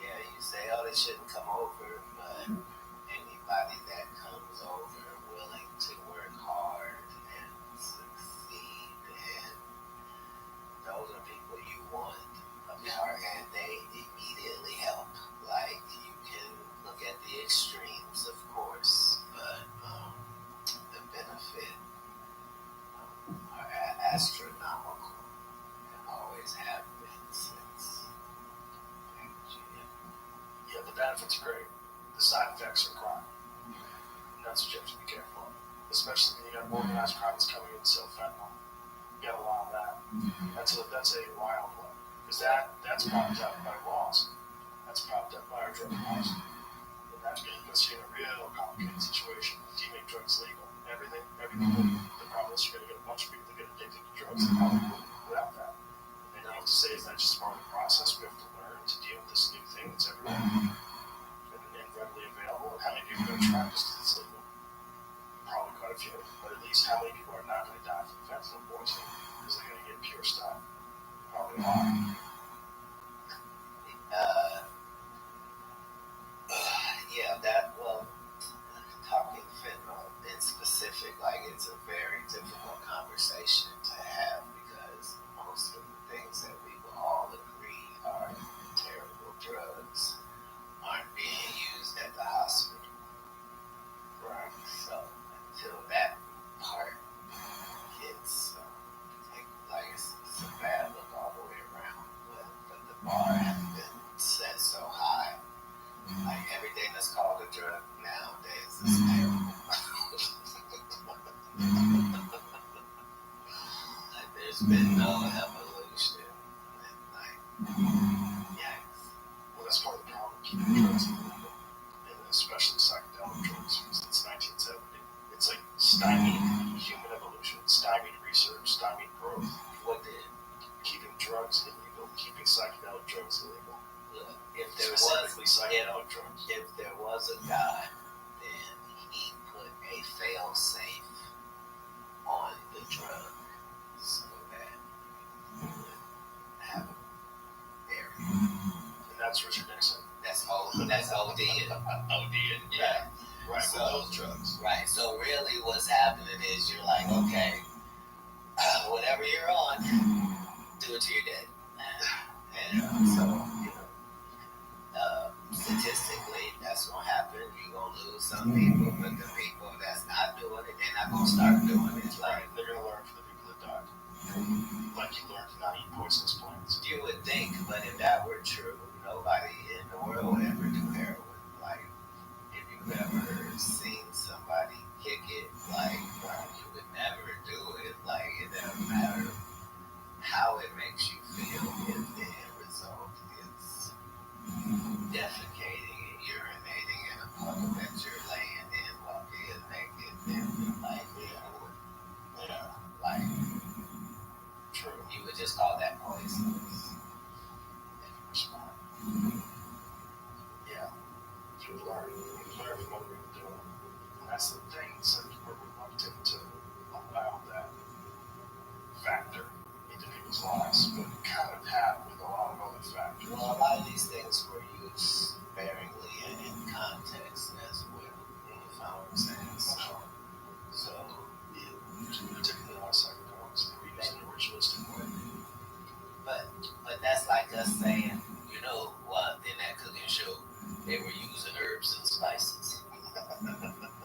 yeah, you say, oh, they shouldn't come over, but anybody that comes over willing to work hard and especially when you got organized crime that's coming in to sell fentanyl. You got a lot of that. That's a wild one. Because that's propped up by laws. That's propped up by our drug laws. And that puts you in a real complicated situation. If you make drugs legal, everything. The problem is you're going to get a bunch of people that get addicted to drugs that probably wouldn't without that. And you have to say, is that just part of the process? We have to learn to deal with this new thing that's everywhere and readily available. And how many people are going to try just because it's legal? Probably quite a few. But at least how many people are not going to die from fentanyl poisoning because they're going to get pure stuff? Probably a lot. Talking fentanyl in specific, like it's a very difficult conversation to have because most of the things that we will all agree are terrible drugs aren't being used at the hospital. Right. So until that part gets like it's a bad look all the way around, but the bar has been set so high. Like everything that's called a drug nowadays is terrible. Like there's been no evolution. Yikes. Well, that's part of the problem. Keeping drugs illegal, and especially psychedelic drugs, since 1970. It's like stymied human evolution, stymied research, stymied growth. What did? Keeping drugs illegal, keeping psychedelic drugs illegal. Look, if there was a God, then he put a fail-safe on the drug so that you would have a area. And that's Richard Nixon. That's OD. Yeah. Right, So, with those drugs. Right. So really what's happening is you're like, okay, whatever you're on, do it till you're dead. And so, statistically, that's going to happen. You're going to lose some people, but the people that's not doing it, they're not going to start doing it. Like, They're going to learn from the people that died. Like you learned to not eat poisonous plants. you would think, but if that were true, nobody in the world would ever do heroin. Like, if you've ever seen somebody kick it, like, you would never do it. Like, it doesn't matter how it makes you feel if the end result is defecating and urinating in a puddle that you're laying in while being naked, then like, like, True. you would just call that poisonous. Yeah. You learn from what we were doing. And that's the thing, it's like we're reluctant to allow that factor into people's lives, but we kind of have with a lot of other factors. Well, a lot of these things were used sparingly and in context as well. You know what I'm saying? So particularly on psychedelics, they were used in a ritualistic way. But that's like us saying, you know what, in that cooking show, they were using herbs and spices.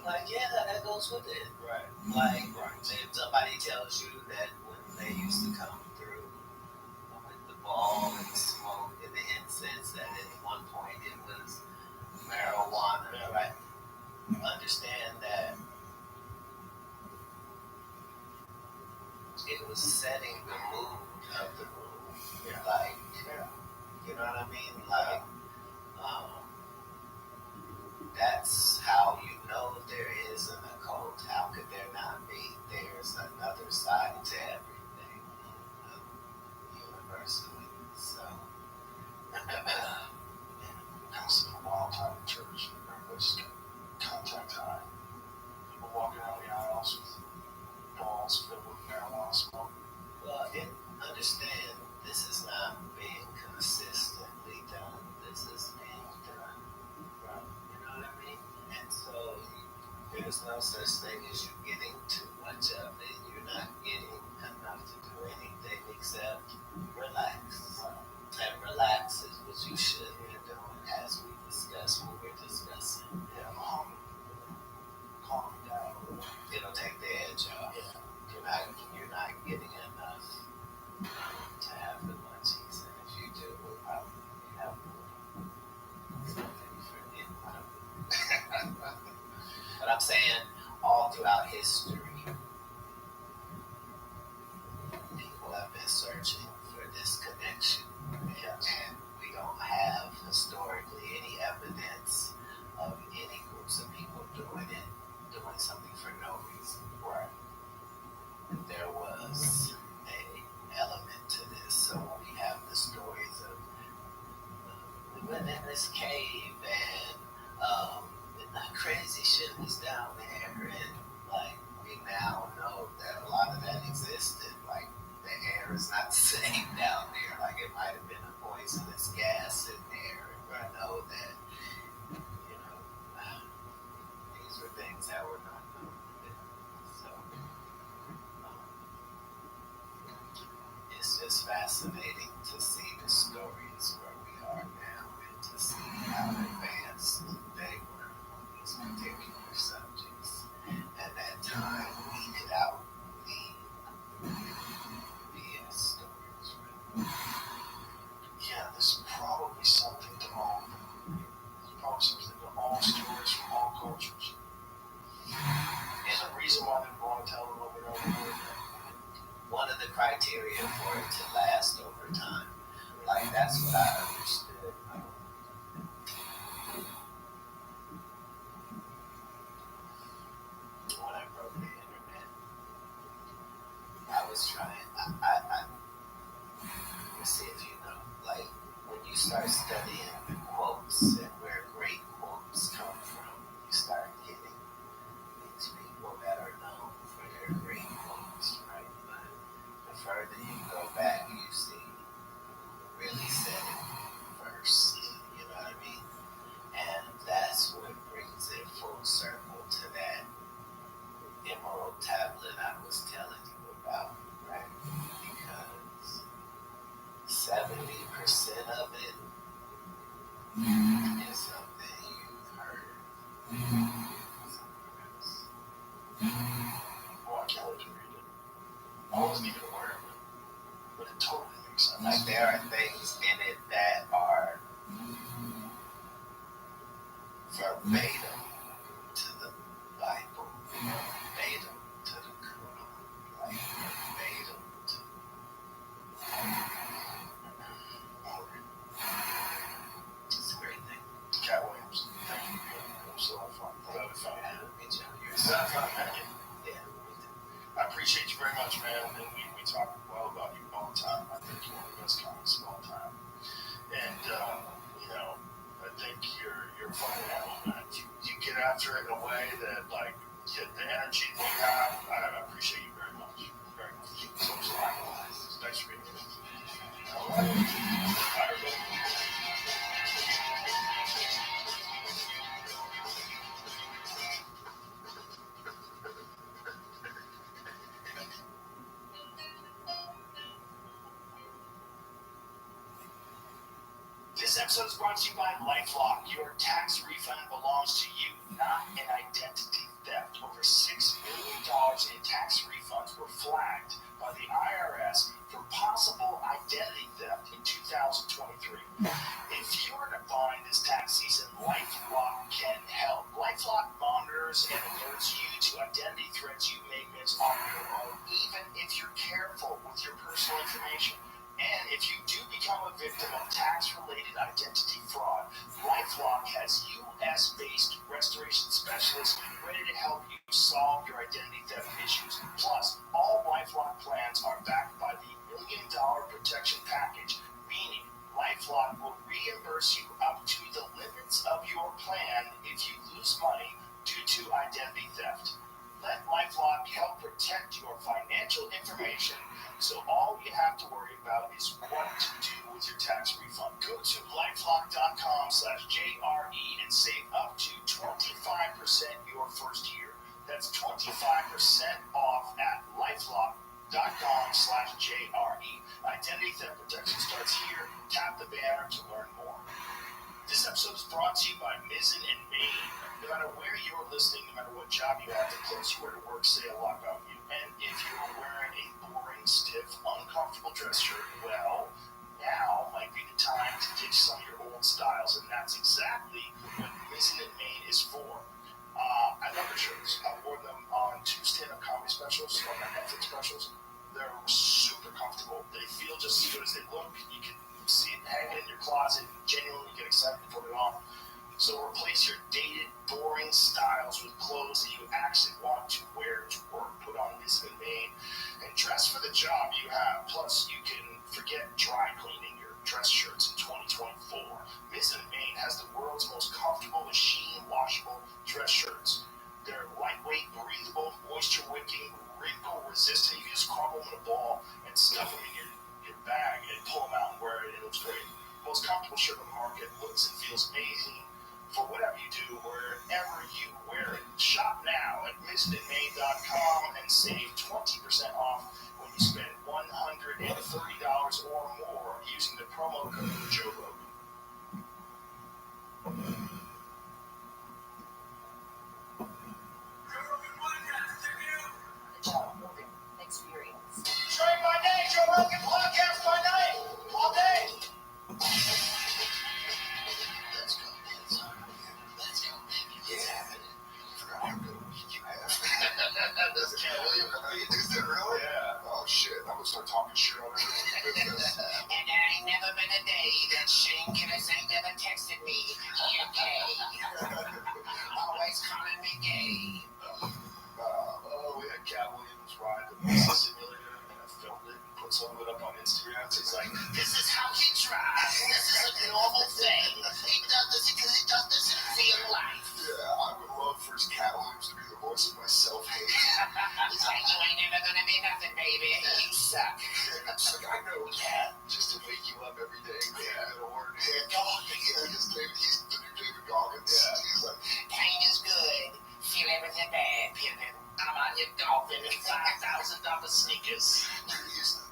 Like, yeah, that goes with it. Right. Like, if somebody tells you that when they used to come through with the ball and smoke and the incense, that at one point it was marijuana, right? Understand that it was setting the mood of the room. Like, you know what I mean? Like, that's how you know there is an occult. How could there not be? There's another side to everything universally. So, It's been a wild time in church. Everybody's got contact high. People walking down the aisles with balls filled with marijuana smoke. well, understand this is not being consistently done. This is being done. You know what I mean? And so there's no throughout history, people have been searching for this connection. And we don't have historically any evidence of any groups of people doing something for no reason. Right. There was a element to this. So we have the stories of we went in this cave and crazy shit was down there, and like we now know that a lot of that existed. Like the air is not the same down there. Like it might have been a poisonous gas in there. And I know that these were things that were not known. So it's just fascinating to see the stories where we are now and to see how advanced they were on these particular subjects. At that time, weeded out the BS stories. Right? Yeah, there's probably something to all. There's probably something to all stories from all cultures. There's a reason why they want to tell them over and over and over again. One of the criteria for it to last over time. Like, that's what I understood. When I broke the internet, I was trying, let's see if you know, like, when you start studying the quotes and where great quotes come from, you start getting these people that are known for their great quotes, right? But the further you go back, you see who really said it first, you know what I mean? And that's what brings it full circle to that emerald tablet I was telling you about, right? Because 70% of it is something you've heard somewhere else. Oh, I can't wait to read it. I wasn't even aware of it, but it totally makes sense. Like, there are things in it that are verbatim to the Bible, verbatim to the Quran, like verbatim to. It's a great thing. Cat Williams, thank you. It was so fun. Really fun. Yeah, good job. You're Is that fun, man? Yeah. I appreciate you very much, man. And we talk well about you all the time. I think you're one of the best comics of all time. And, I think you're fun animal, man. You get after it in a way that, like, the energy that you have, I appreciate you very much. Very much. So, likewise. Thanks for being here. All right. Bye, everybody. This episode is brought to you by LifeLock. Your tax refund belongs to you, not an identity theft. Over $6 million in tax refunds were flagged by the IRS for possible identity theft in 2023. If you're in a bind this tax season, LifeLock can help. LifeLock monitors and alerts you to identity threats you may miss on your own, even if you're careful with your personal information. And if you do become a victim of tax-related identity fraud, LifeLock has U.S.-based restoration specialists ready to help you solve your identity theft issues. Plus, all LifeLock plans are backed by the $1 Million Protection Package, meaning LifeLock will reimburse you up to the limits of your plan if you lose money due to identity theft. Let LifeLock help protect your financial information, so all you have to worry about is what to do with your tax refund. Go to lifelock.com/JRE and save up to 25% your first year. That's 25% off at lifelock.com/JRE. Identity theft protection starts here. Tap the banner to learn more. This episode is brought to you by Mizzen and Maine. No matter where you're listening, no matter what job you have, the clothes you wear to work say a lot about you. And if you're wearing a boring, stiff, uncomfortable dress shirt, well, now might be the time to ditch some of your old styles, and that's exactly what Mizzen and Maine is for. I love the shirts. I wore them on specials, like our Netflix specials, they're super comfortable. They feel just as good as they look. You can see it hanging in your closet and genuinely get excited to put it on. So replace your dated, boring styles with clothes that you actually want to wear to work. Put on Mizzen & Main and dress for the job you have. Plus, you can forget dry cleaning your dress shirts in 2024. Mizzen & Main has the world's most comfortable machine washable dress shirts. They're lightweight, breathable, moisture-wicking, wrinkle-resistant. You can just crumble them in a ball and stuff them in your bag and pull them out and wear it, and it looks great. Most comfortable shirt on the market, looks and feels amazing for whatever you do, wherever you wear it. Shop now at MizzenandMain.com and save 20% off when you spend $130 or more using the promo code Joe Rogan. Joe Rogan Experience. Straight by day, Joe Rogan podcast by night, all day. Let's go, baby. Yeah. I forgot how good a week you have. That's Cat Williams. Is that really? Yeah. Oh, shit. I'm going to start talking shit on everyone. And there ain't never been a day that Shane Gillis ain't never texted me. Always calling me gay. We had Cat Williams ride the Mesa simulator, and I filmed it and put some of it up on Instagram. So it's like, This is how he drives. This is a normal thing. He does this because he does this in real life. yeah, I would love for Cat Williams to be the voice of my self-hate. He's like, you ain't never gonna be nothing, baby. You suck. It's like, I know, Cat, just to wake you up every day. Yeah, it'll work. Yeah, he's the new David Goggins. Yeah. He's like, Pain is good. Feel everything bad, Pippin. I'm on your dolphin in $5,000 sneakers.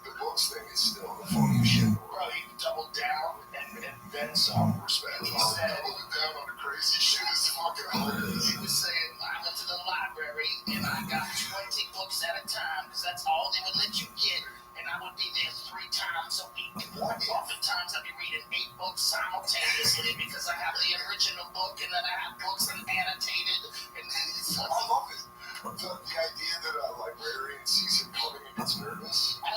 the books thing is still the funniest shit in the world. Bro, he doubled down and then some respect. He said, doubling down on the crazy shit is fucking hilarious. He was saying, I went to the library and I got 20 books at a time because that's all they would let you get. And I would be there 3 times a week. Oftentimes I'd be reading 8 books simultaneously because I have the original book and then I have books that are annotated. And I love it. The idea that a librarian sees him coming and gets nervous. No,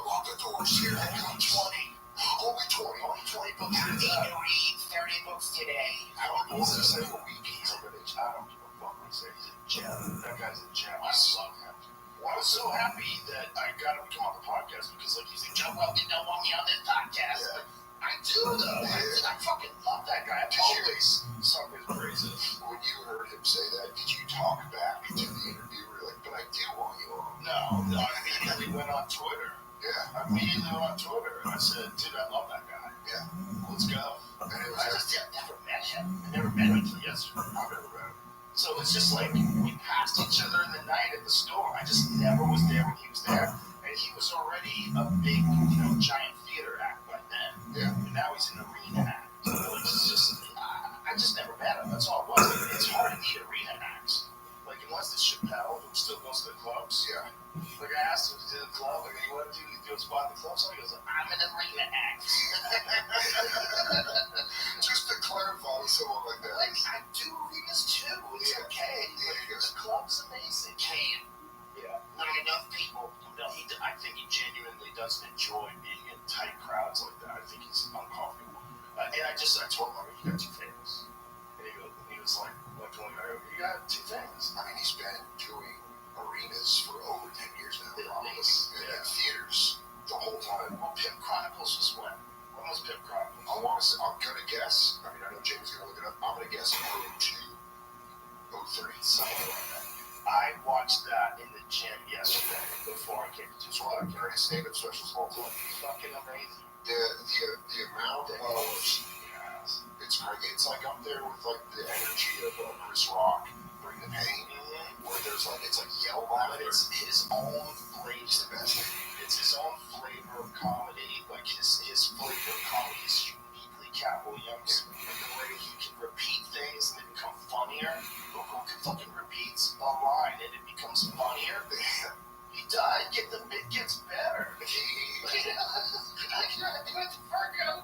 lock the doors here. I got 20. Only 20 books. I need to read 30 books today. How many books does he say a week? He's over there. I don't give a fuck what he says. He's a gem. That guy's a gem. I love him. Well, I was so happy that I got him to come on the podcast because, like, he's like, Joe Rogan don't want me on this podcast. Yeah. I do, though. I fucking love that guy. I've always sung his praises. When you heard him say that, did you talk back to the interview? Were you like, but I do want you on? No, I immediately went on Twitter. Yeah. I immediately went on Twitter and I said, dude, I love that guy. Yeah. Let's go. And it was I never met him. I never met him until yesterday. I've never met him. So it's just like we passed each other in the night at the store. I just never was there when he was there. And he was already a big, giant theater act by then. Yeah. And now he's an arena act. So it's just, I just never met him. That's all it was. It's hard to meet arena acts. Like, unless it's Chappelle, who still goes to the clubs. Yeah. Like, I asked him to do the club. Like, you want to do a spot in the club? So he goes, I'm an arena act. Just to clarify with someone like that. Like, I do arenas too. It's okay. Yeah, The club's amazing. Yeah. Not enough people. I think he genuinely doesn't enjoy being in tight crowds like that. I think he's uncomfortable. And I told him, you got 2 things. And he was like, what going on? You got 2 things. I mean, he's been doing arenas for over 10 years now. At least. And theaters the whole time. Well, Pimp Chronicles was when? When was Pimp Chronicles? I'm going to guess. I mean, I know James is going to look it up. I'm going to guess 02, 03, something like that. I watched that in the gym yesterday before I came to It's one of the greatest stand-up specials of all time. Fucking amazing. The amount of it's crazy. It's like up there with like the energy of Chris Rock, Bring the Pain, where there's like it's like yell But laughter. it's his own flavor. It's the best. It's his own flavor of comedy. Like his flavor of comedy is uniquely Cat Williams. The way he can repeat things and they become funnier. Look who can fucking repeats a line and it becomes funnier. He does. It gets better.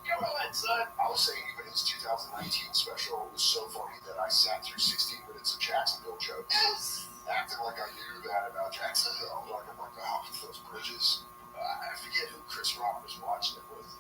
Come on, son. I was saying even his 2019 special was so funny that I sat through 16 minutes of Jacksonville jokes. Yes. Acting like I knew that Jacksonville, like the house with those bridges. I forget who Chris Rock was watching it with,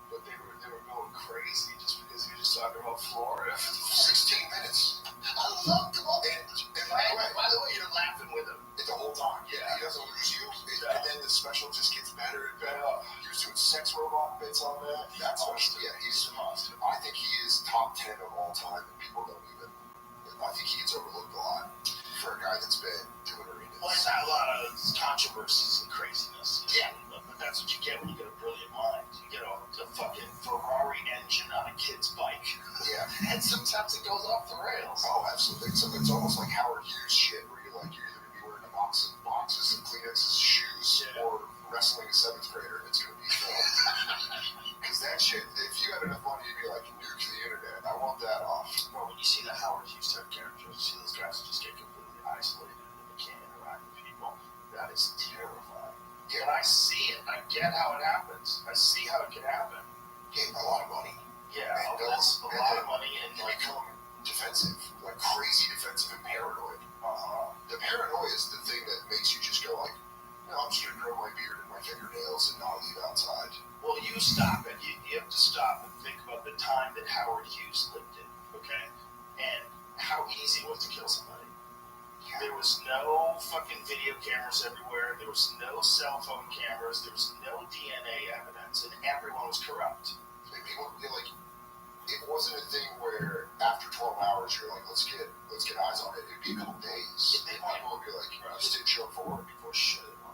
but they were going crazy just because he was just talking about Florida for 16 minutes. I love him. And by the way, you're laughing with him The whole time. Yeah. He doesn't lose you. And then the special just gets better and better. He was doing sex robot bits on that. That's awesome. Yeah, he's awesome. I think he is top 10 of all time, and people don't even. I think he gets overlooked a lot for a guy that's been doing arenas. Well, he's had a lot of controversies and craziness. Yeah. But that's what you get when you get a brilliant mind. You get a fucking Ferrari engine on a kid's bike. Yeah. And sometimes it goes off the rails. Oh, absolutely. So it's almost like Howard Hughes shit, where you're either going to be wearing a boxes and Kleenex's shoes, or wrestling a 7th grader, and it's going to be filmed. Because that shit, if you had enough money, you'd be like, nuke the internet. I want that off. Well, when you see the Howard Hughes type characters, you see those guys just get completely isolated and they can't interact with people. That is terrifying. Yeah. But I see it. I get how it happens. I see how it can happen. Getting a lot of money. Yeah, that's a lot of money and You become defensive, like crazy defensive and paranoid. The paranoia is the thing that makes you just go like, no, I'm just going to grow my beard and my fingernails and not leave outside. well, you stop it. You have to stop and think about the time that Howard Hughes lived in, okay? And how easy it was to kill somebody. There was no fucking video cameras everywhere. There was no cell phone cameras. There was no DNA evidence, and everyone was corrupt. And people feel like it wasn't a thing where after 12 hours you're like, let's get eyes on it. It'd be a couple days. They And people would be like, you just didn't show up for work. People shit on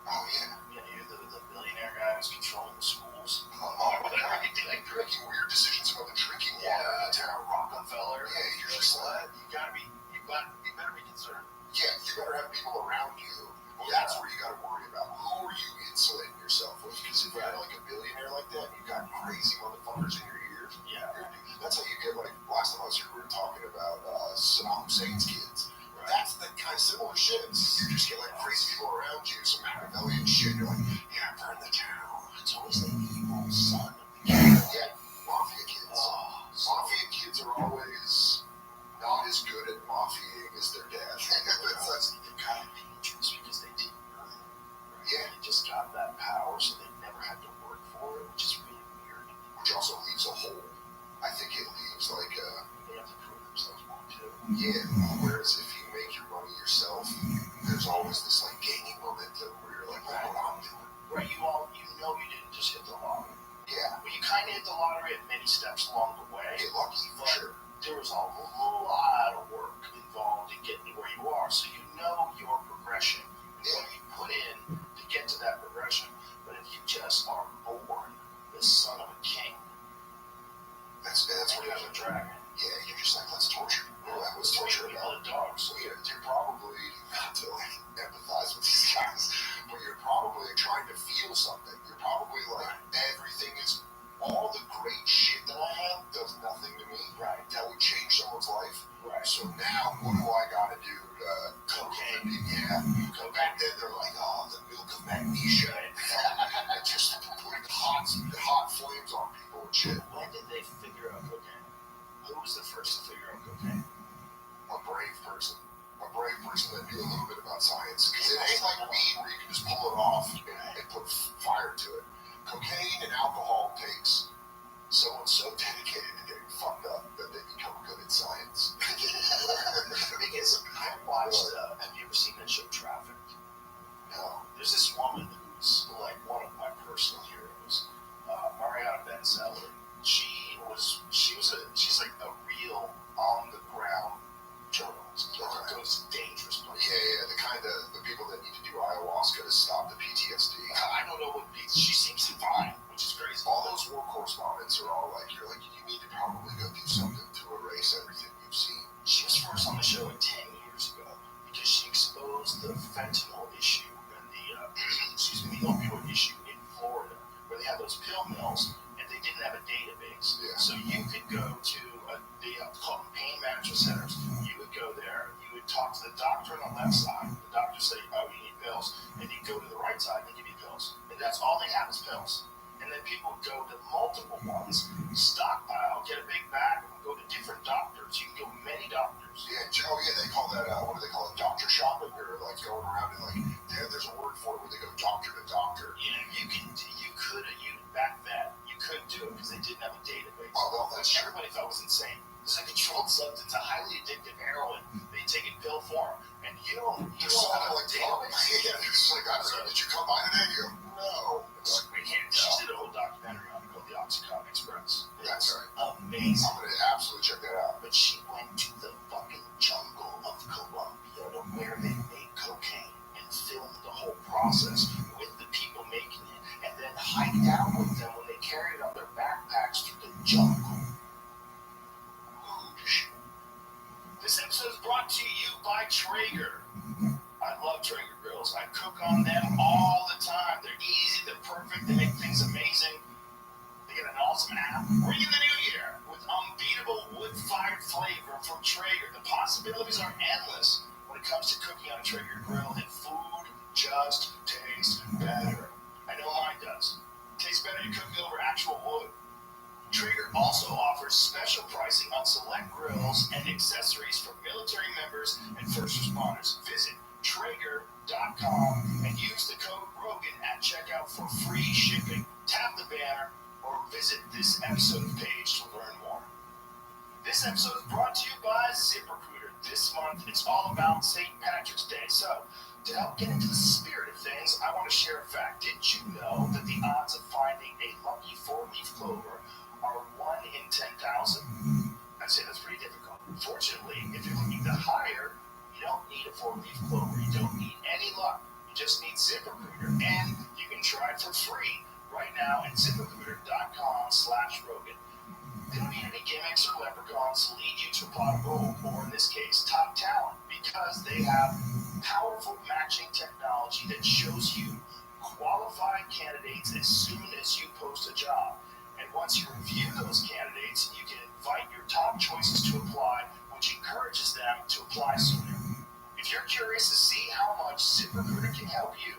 Oh yeah. you. You know, the billionaire guy who's controlling the schools. Like making weird decisions about the drinking water in the town. Rockefeller. Yeah, you're just like, You better be concerned. yeah, you better have people around you. Well, that's where you got to worry about. Who are you insulating yourself with? Because if you're like a billionaire like that, and you've got crazy motherfuckers in your ears. Yeah. That's how you get like last time I was here, we were talking about Saddam Hussein's kids. Right. That's the kind of similar shit. You just get like crazy people around you, some Machiavellian shit. You're like, yeah, burn the town. It's always the evil son. Yeah, mafia kids. Mafia kids are always not as good at mafiaing as their dad. They're kind of dangerous because they didn't earn it. Right? Yeah. They just got that power, so they never had to work for it, which is really weird. Which also leaves a hole. I think it leaves like They have to prove themselves more too. yeah. Whereas if you make your money yourself, there's always this like gaining momentum where you're like, look what I'm doing. Right? You know you didn't just hit the lottery. Yeah. Well, you kind of hit the lottery at many steps along the way. Get lucky for sure. There was a lot of work involved in getting to where you are, so you know your progression and what you put in to get to that progression. But if you just are born the son of a king, That's and what you have a dragon, yeah, you're just like, let's torture. Well, that was torture people about. and dogs. So you're probably, not to like empathize with these guys, but you're probably trying to feel something. You're probably like, everything is, all the great shit that I have does nothing to me. Right. That would change someone's life. Right. So now, what do I gotta do to Cocaine. Yeah. Go back then, they're like, oh, the milk of magnesia. And just putting hot flames on people and shit. When did they figure out cocaine? Who was the first to figure out cocaine? A brave person that knew a little bit about science. Because it ain't like weed where you can just pull it off and put fire to it. Cocaine and alcohol takes someone so dedicated to getting fucked up that they become good at science. Because I watched, have you ever seen that show Trafficked? No. There's this woman who's like one of my personal heroes, Mariana Benzeller. She's like a real on the ground journalist. Like goes to dangerous places. Yeah, the people that need to do ayahuasca to stop the PTSD. I don't know what she seems fine, which is crazy. All those war correspondents are all like, you're like, you need to probably go do something to erase everything you've seen. She was first on the show 10 years ago because she exposed the fentanyl issue and the opioid issue in Florida, where they had those pill mills and they didn't have a database. Yeah. So you could go to they call them pain management centers. You would go there, you would talk to the doctor on the left side. The doctor say, oh, you need pills, and you go to the right side and they give you pills, and that's all they have is pills. And then people would go to multiple ones, stockpile, get a big bag, and go to different doctors. You can go many doctors. Yeah, they call that, what do they call it, doctor shopping, or like going around There's something like, oh, yeah, it's like, I don't know, did you come by today? You go, no. It's like, we can't She tell. did a whole documentary on it called The Oxycontin Express. That's right. Amazing. I'm going to absolutely check that out. But she went to the fucking jungle of Colombia to where they make cocaine and filmed the whole process with the people making it, and then hiked out with them when they carried on their backpacks through the jungle. Holy shit. This episode is brought to you by Traeger. I love Traeger grills. I cook on them all the time. They're easy, they're perfect, they make things amazing. They get an awesome app. Ring in the new year with unbeatable wood-fired flavor from Traeger. The possibilities are endless when it comes to cooking on a Traeger grill, and food just tastes better. I know mine does. It tastes better to cook over actual wood. Traeger also offers special pricing on select grills and accessories for military members and first responders. Visit Traeger.com and use the code Rogan at checkout for free shipping. Tap the banner or visit this episode page to learn more. This episode is brought to you by ZipRecruiter. This month it's all about St. Patrick's Day. So, to help get into the spirit of things, I want to share a fact. Did you know that the odds of finding a lucky 4-leaf clover are 1 in 10,000? I'd say that's pretty difficult. Fortunately, if you're looking to hire, you don't need a 4-leaf clover. You don't need any luck. You just need ZipRecruiter, and you can try it for free right now at ZipRecruiter.com/Rogan. They don't need any gimmicks or leprechauns to lead you to a pot of gold, or in this case, top talent, because they have powerful matching technology that shows you qualified candidates as soon as you post a job. And once you review those candidates, you can invite your top choices to apply, which encourages them to apply sooner. If you're curious to see how much ZipRecruiter can help you,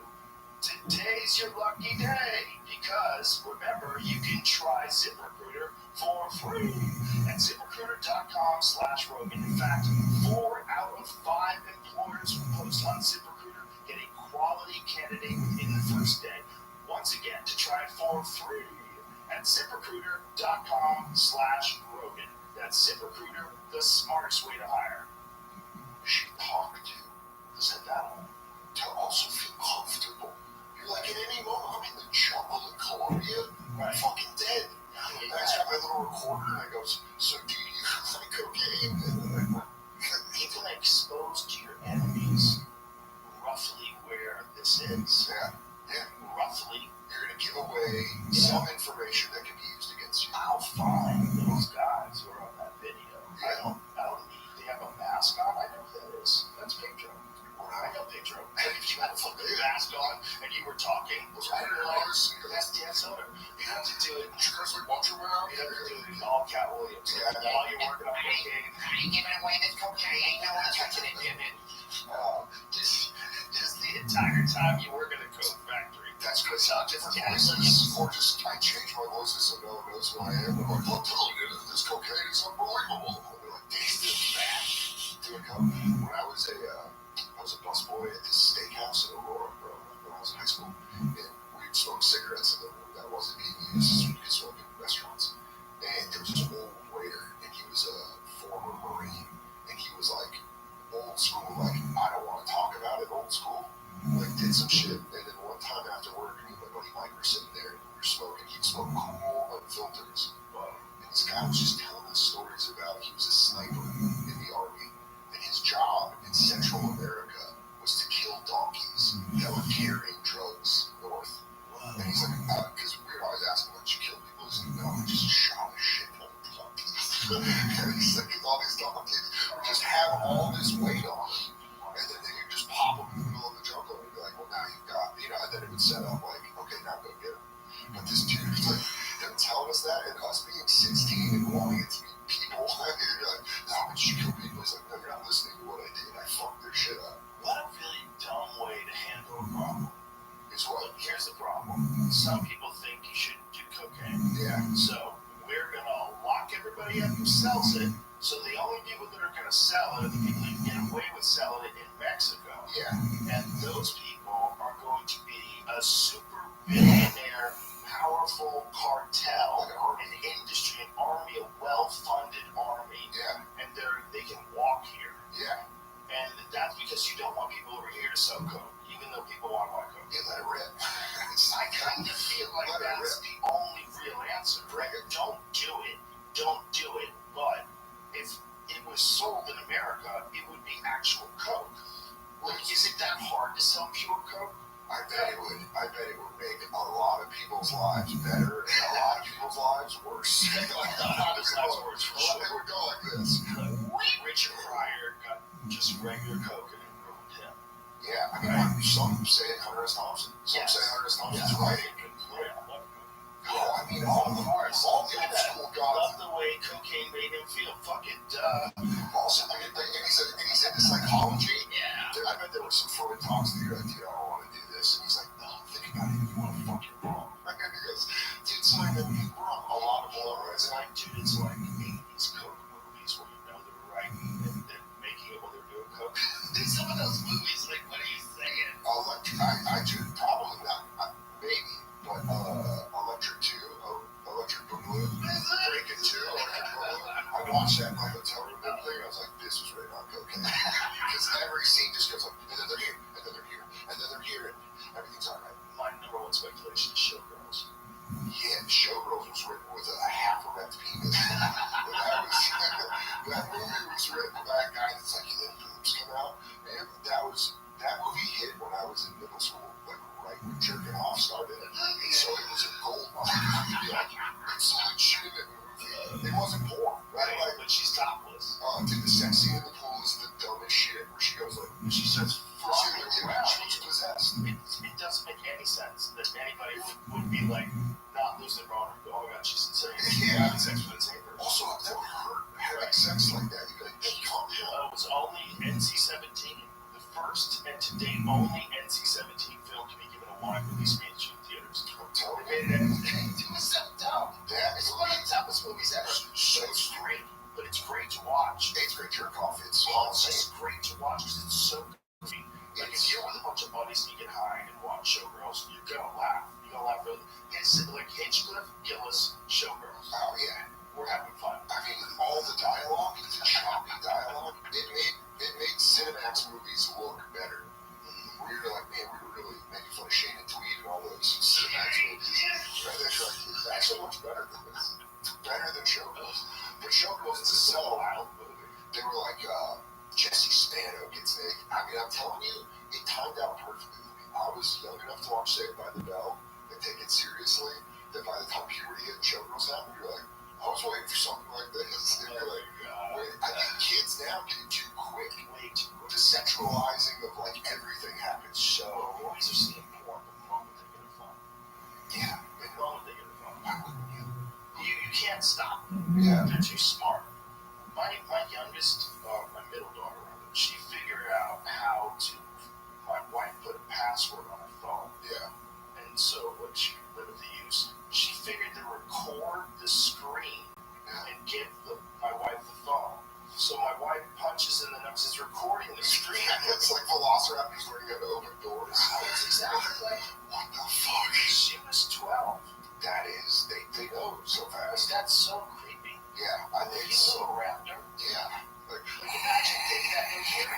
today's your lucky day, because remember, you can try ZipRecruiter for free at ZipRecruiter.com/Rogan. In fact, 4 out of 5 employers who post on ZipRecruiter get a quality candidate within the first day. Once again, to try it for free at ZipRecruiter.com/Rogan. That's ZipRecruiter, the smartest way to hire. She talked to Set that on. to also feel comfortable. You're like, at any moment, I'm in the jungle in Colombia, I'm fucking dead. And I just got my little recorder, and it goes, so do you like cocaine? And You can expose to your enemies roughly where this is. yeah, Roughly, you're going to give away some information that can be used against you. I'll find those guys who are on that video. I don't need, they have a mask on. I know who that is. That's Pedro. I know Pedro. If you had a fucking mask on and you were talking, I didn't realize that's Dan Soder. You have to do it. You guys like watch around? You have to do it all Cat Williams. Yeah. While you're working on cocaine. I ain't giving away this cocaine. Ain't no one touching it, damn it. Just the entire time you work in a coke factory. That's because I have different voices, or just I change my voices so no one knows who I am. I'm like, I'll tell you, this cocaine is unbelievable. And they're like, this is bad. Dude, when I was a busboy at this steakhouse in Aurora, when I was in high school, and we'd smoke cigarettes in the room that wasn't being used as you could smoke in restaurants. And there was this old waiter, and he was a former Marine, and he was like old school, like I don't want to talk about it, old school. Like did some shit, and then one time after work, me and my buddy Mike were sitting there, and we were smoking. He'd smoke cool unfilters, and this guy was just telling us stories about he was a sniper in the army, and his job in Central America was to kill donkeys that were carrying drugs north. And he's like, because we were always asking, why did you kill people? He's like, no, I just shot a shit ton of donkeys. And he's like, because all these donkeys just have all this weight on them, and then they would just pop them in the middle of the jungle, and be like, well, now you've got, and then it would set up like, okay, now go get them. But this dude was like, they were telling us that, and us being 16 and wanting it to be people, and you're like, how did you kill people? He's like, no, you're not listening to what I did, I fucked their shit up. What a really dumb way to handle a problem. Is what? Here's the problem. Some people think you shouldn't do cocaine. Yeah. So we're going to lock everybody up who sells it. So the only people that are going to sell it are the people who get away with selling it in Mexico. Yeah. And those people are going to be a super billionaire, powerful cartel, an industry, an army, a well-funded army. Yeah. And they can walk here. Yeah. And that's because you don't want people who are to sell coke, even though people want to buy coke. Yeah, let it rip. I kind of feel like that's the only real answer. Right? Don't do it. Don't do it. But if it was sold in America, it would be actual coke. Like, is it that hard to sell pure coke? I bet it would. I bet it would make a lot of people's lives better and a lot of people's lives worse. It would go like this. Richard Pryor got just regular coke and it ruined him. Yeah, I mean, some say Hunter S. Thompson. Some say Hunter S. Thompson's right. Oh, I mean, all the old school guys. Love the way cocaine made him feel. Fucking Also, and he's into psychology. Yeah. I bet there were some Freud talks that you're like, dude, I don't want to do this. And he's like, no, think about it. If you want to fuck, you're wrong. Because, dude, it's not even wrong. A lot of blood. Like, dude, it's like 80s coke movies where you know they're writing and they're making it while they're doing coke. There's some of those movies, like, what are you saying? I do, probably not, maybe, but Electric 2, Electric Boogaloo, Breaking 2, Electric Boogaloo. I watched that in my hotel room and everything. I was like, this was right on cocaine. Because every scene just goes like, and then they're here, and then they're here, and then they're here, and everything's all right. My number one speculation is Showgirls. Yeah, Showgirls was written with a half-erect penis. that movie was written by a guy that's like, let boobs come out. And that movie hit when I was in middle school, like right when jerking off started. And so it was a gold mine. You'd be like, it's so much shit in that movie. It wasn't porn, right? Like, but she's topless. Dude, the sex scene in the pool is the dumbest shit where she goes like, she starts frothing around. She was possessed. It doesn't make any sense that anybody would be like, not losing their boner. Oh my god, she's insane. Yeah. Having sex with insane person. Also, that would hurt having sex like that. You'd be like, hey, calm down. It was only NC-17. The first and to date only NC-17 film to be given a wide release mainstream theaters. I'm telling It was so dumb. Yeah, It's one of the dumbest movies ever. So it's great, but it's great to watch. It's great jerk off. It's just great to watch because it's so goofy. Like if you're with a bunch of buddies and you get high and watch Showgirls, you're gonna laugh. You're gonna laugh really. It's like Hinchcliffe, Gillis, Showgirls. Oh yeah, we're having fun. I mean, all the dialogue, the choppy dialogue, it made Cinemax movies look better. Where you're like, man, we were really making fun of Shane and Tweed and all those Cinemax movies. Right? They're like, it's actually much better than this. Better than Showgirls. But Showgirls is a sell-out movie. They were like, Jesse Spano gets naked. I mean, I'm telling you, it timed out perfectly. I was young enough to watch Saved by the Bell and take it seriously. That by the time puberty hit and Showgirls happened, you're like, I was waiting for something like this. And you're like, wait, I think kids now get it too quick. The sexualizing of like everything happens so. Movies are seeing porn the moment they get a phone. Yeah. The moment they get a phone. Why wouldn't you? You can't stop. Yeah. They're too smart. My youngest, my middle daughter, rather, she figured out how to. My wife put a password on her phone. Yeah. And so what she limited the use, she figured to record the screen and give my wife the phone. So my wife punches in the numbers. It's recording the screen. It's like Velociraptors learning how to open doors. That's exactly. What the fuck? She was 12. That is, they know so fast. That's so creepy. Yeah, I think You so. little raptor. Yeah. Like imagine taking that and here,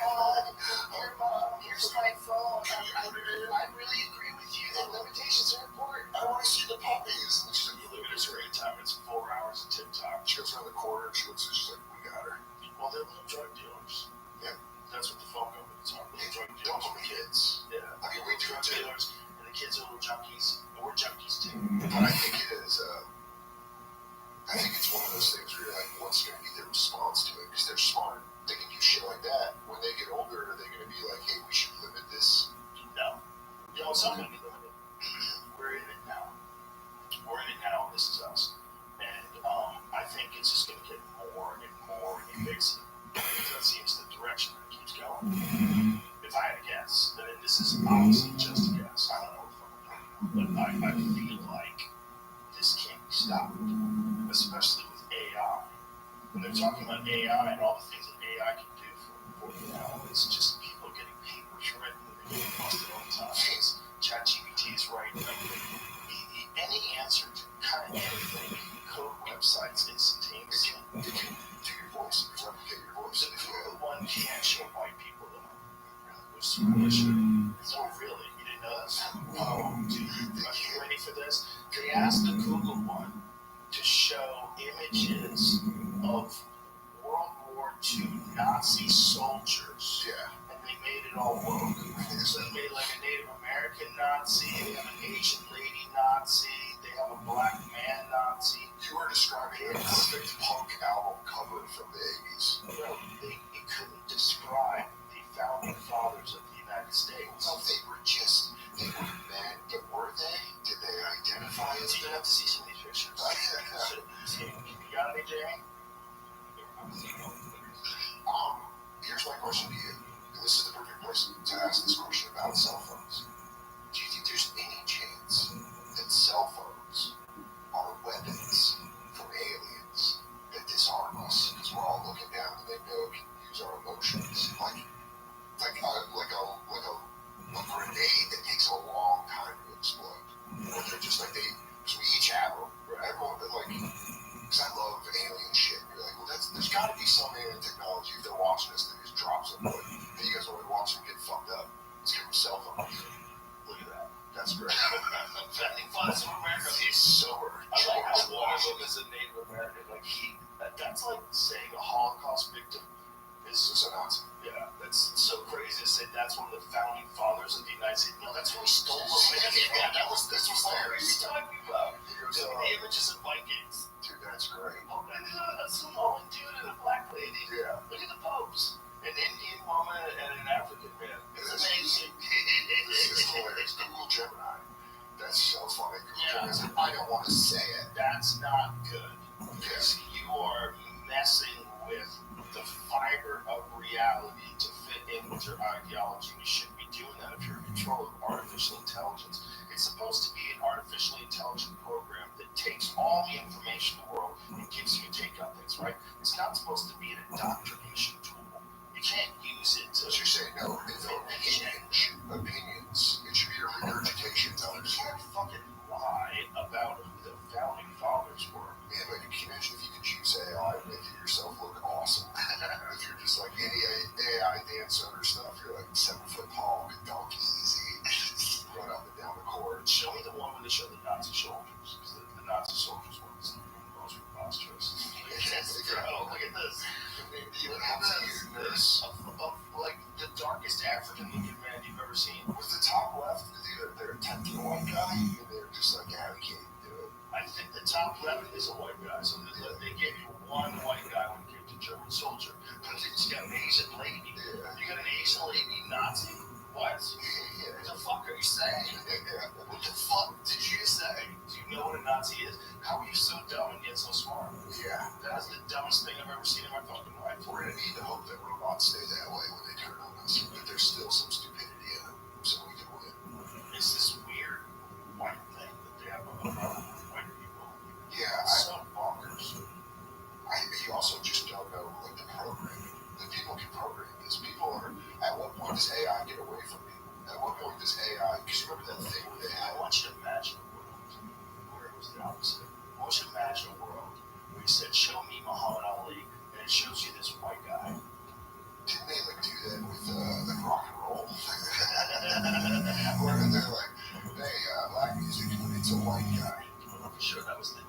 Mom, here's my phone. I really agree with you that limitations are important. I want to see the puppies. And she's like, You live in a screen time, it's 4 hours of TikTok. she goes around the corner and she looks and she's like, we got her. Well, they're little drug dealers. Yeah. That's what the phone companies are. Little drug Don't dealers. call me kids. Yeah. I mean, we do Drug too. dealers, and the kids are little junkies. And we're junkies too. But I think it is, I think it's one of those things where you're like, what's going to be their response to it? Because they're smart. They can do shit like that. When they get older, are they going to be like, hey, we should limit this? No. You know, it's not going to be limited. We're in it now. We're in it now, and this is us. And I think it's just going to get more and more invasive. Because that seems the direction that it keeps going. If I had to guess, and this is obviously just a guess, I don't know what I'm talking about, but I feel like this can't be stopped, especially with AI. When they're talking about AI and all the things that AI can do for you now, it's just people getting papers written, they're getting busted all the time. ChatGPT is writing any answer to kind of anything. You can code websites instantaneously. You can do your voice, replicate your voice. So if you're the one can't show white people that which is malicious. So really, you didn't know this? Oh, dude, are you ready for this? They asked the Google one to show images of World War II Nazi soldiers. Yeah. And they made it all woke. So they made like a Native American Nazi, they have an Asian lady Nazi, they have a black man Nazi. You were describing a perfect punk album cover from the 80s. Bro, you couldn't describe the founding fathers of the United States. Well, they were men, but were they? Did they identify as You're gonna have to see some of these pictures. You got any, Jamie? Here's my question to you. And this is the perfect place to ask this question about cell phones. Do you think there's any chance that cell phones are weapons from aliens that disarm us because we're all looking down and they know it can use our emotions, like a grenade that takes a long time to explode, or they're just like so we each have them. Everyone, but like, because I love alien shit. You're like, well, there's got to be some alien technology if they're watching us that just drops them. Like, hey, you guys want to watch them get fucked up? Let's give them cell phones. Look at that. That's great. Founding fathers of America. It's sober. I like how one of them is a Native American. Like that's like saying a Holocaust victim is a Nazi. Yeah, that's so crazy to say that's one of the founding fathers of the United States. No, that's where we stole them. Yeah, this was what are you talking about? The images of Vikings. Dude, that's great. Oh, and a Samoan dude and a black lady. Yeah. Look at the popes. An Indian woman and an African man. It's amazing. This is hilarious. Google Gemini. That's so funny. Google Gemini. I don't want to say it. That's not good. Because you are messing with the fiber of reality to fit in with your ideology. You shouldn't be doing that if you're in control of artificial intelligence. It's supposed to be an artificially intelligent program that takes all the information in the world and gives you a take on things, right? It's not supposed to be an indoctrination tool. You can't use it to... But you're saying, no, opinions. It should be a regurgitation. You can't fucking lie about who the founding fathers were. Man, like, can you imagine if you could choose AI and make yourself look awesome? If you're just like any AI dance under stuff, you're like 7 foot tall, good dunk, easy, run up and down the court. Show me the one where they show the Nazi soldiers, because the Nazi soldiers were the most preposterous. Look at this. Even this. Of like the darkest African looking man you've ever seen. Was the top left, they're attempting a white guy, and they're just like, yeah, we can't do it. I think the top left is a white guy, so they gave you one white guy when it came to German soldier. But you got an Asian lady. Yeah. You got an Asian lady Nazi. What? Yeah. What the fuck are you saying? What the fuck did you say? Do you know what a Nazi is? How are you so dumb and yet so smart? Yeah. That is the dumbest thing I've ever seen in my fucking life. We're going to need to hope that robots stay that way when they turn on us, but there's still some stupidity in them, so we can win. It's this weird white thing that they have on the problem with white people. Yeah. It's so bonkers. You also just don't know, like, the programming. That people can program this. People are, at what point does AI get away from people? At what point does AI, because you remember that thing where they I had, want you to imagine a world where it was the opposite. I want you to imagine a world where you said, show me Muhammad Ali, and it shows you this white guy. didn't they, like, do that with, like, rock and roll? Where they're like, hey, black music, it's a white guy. I'm sure that was the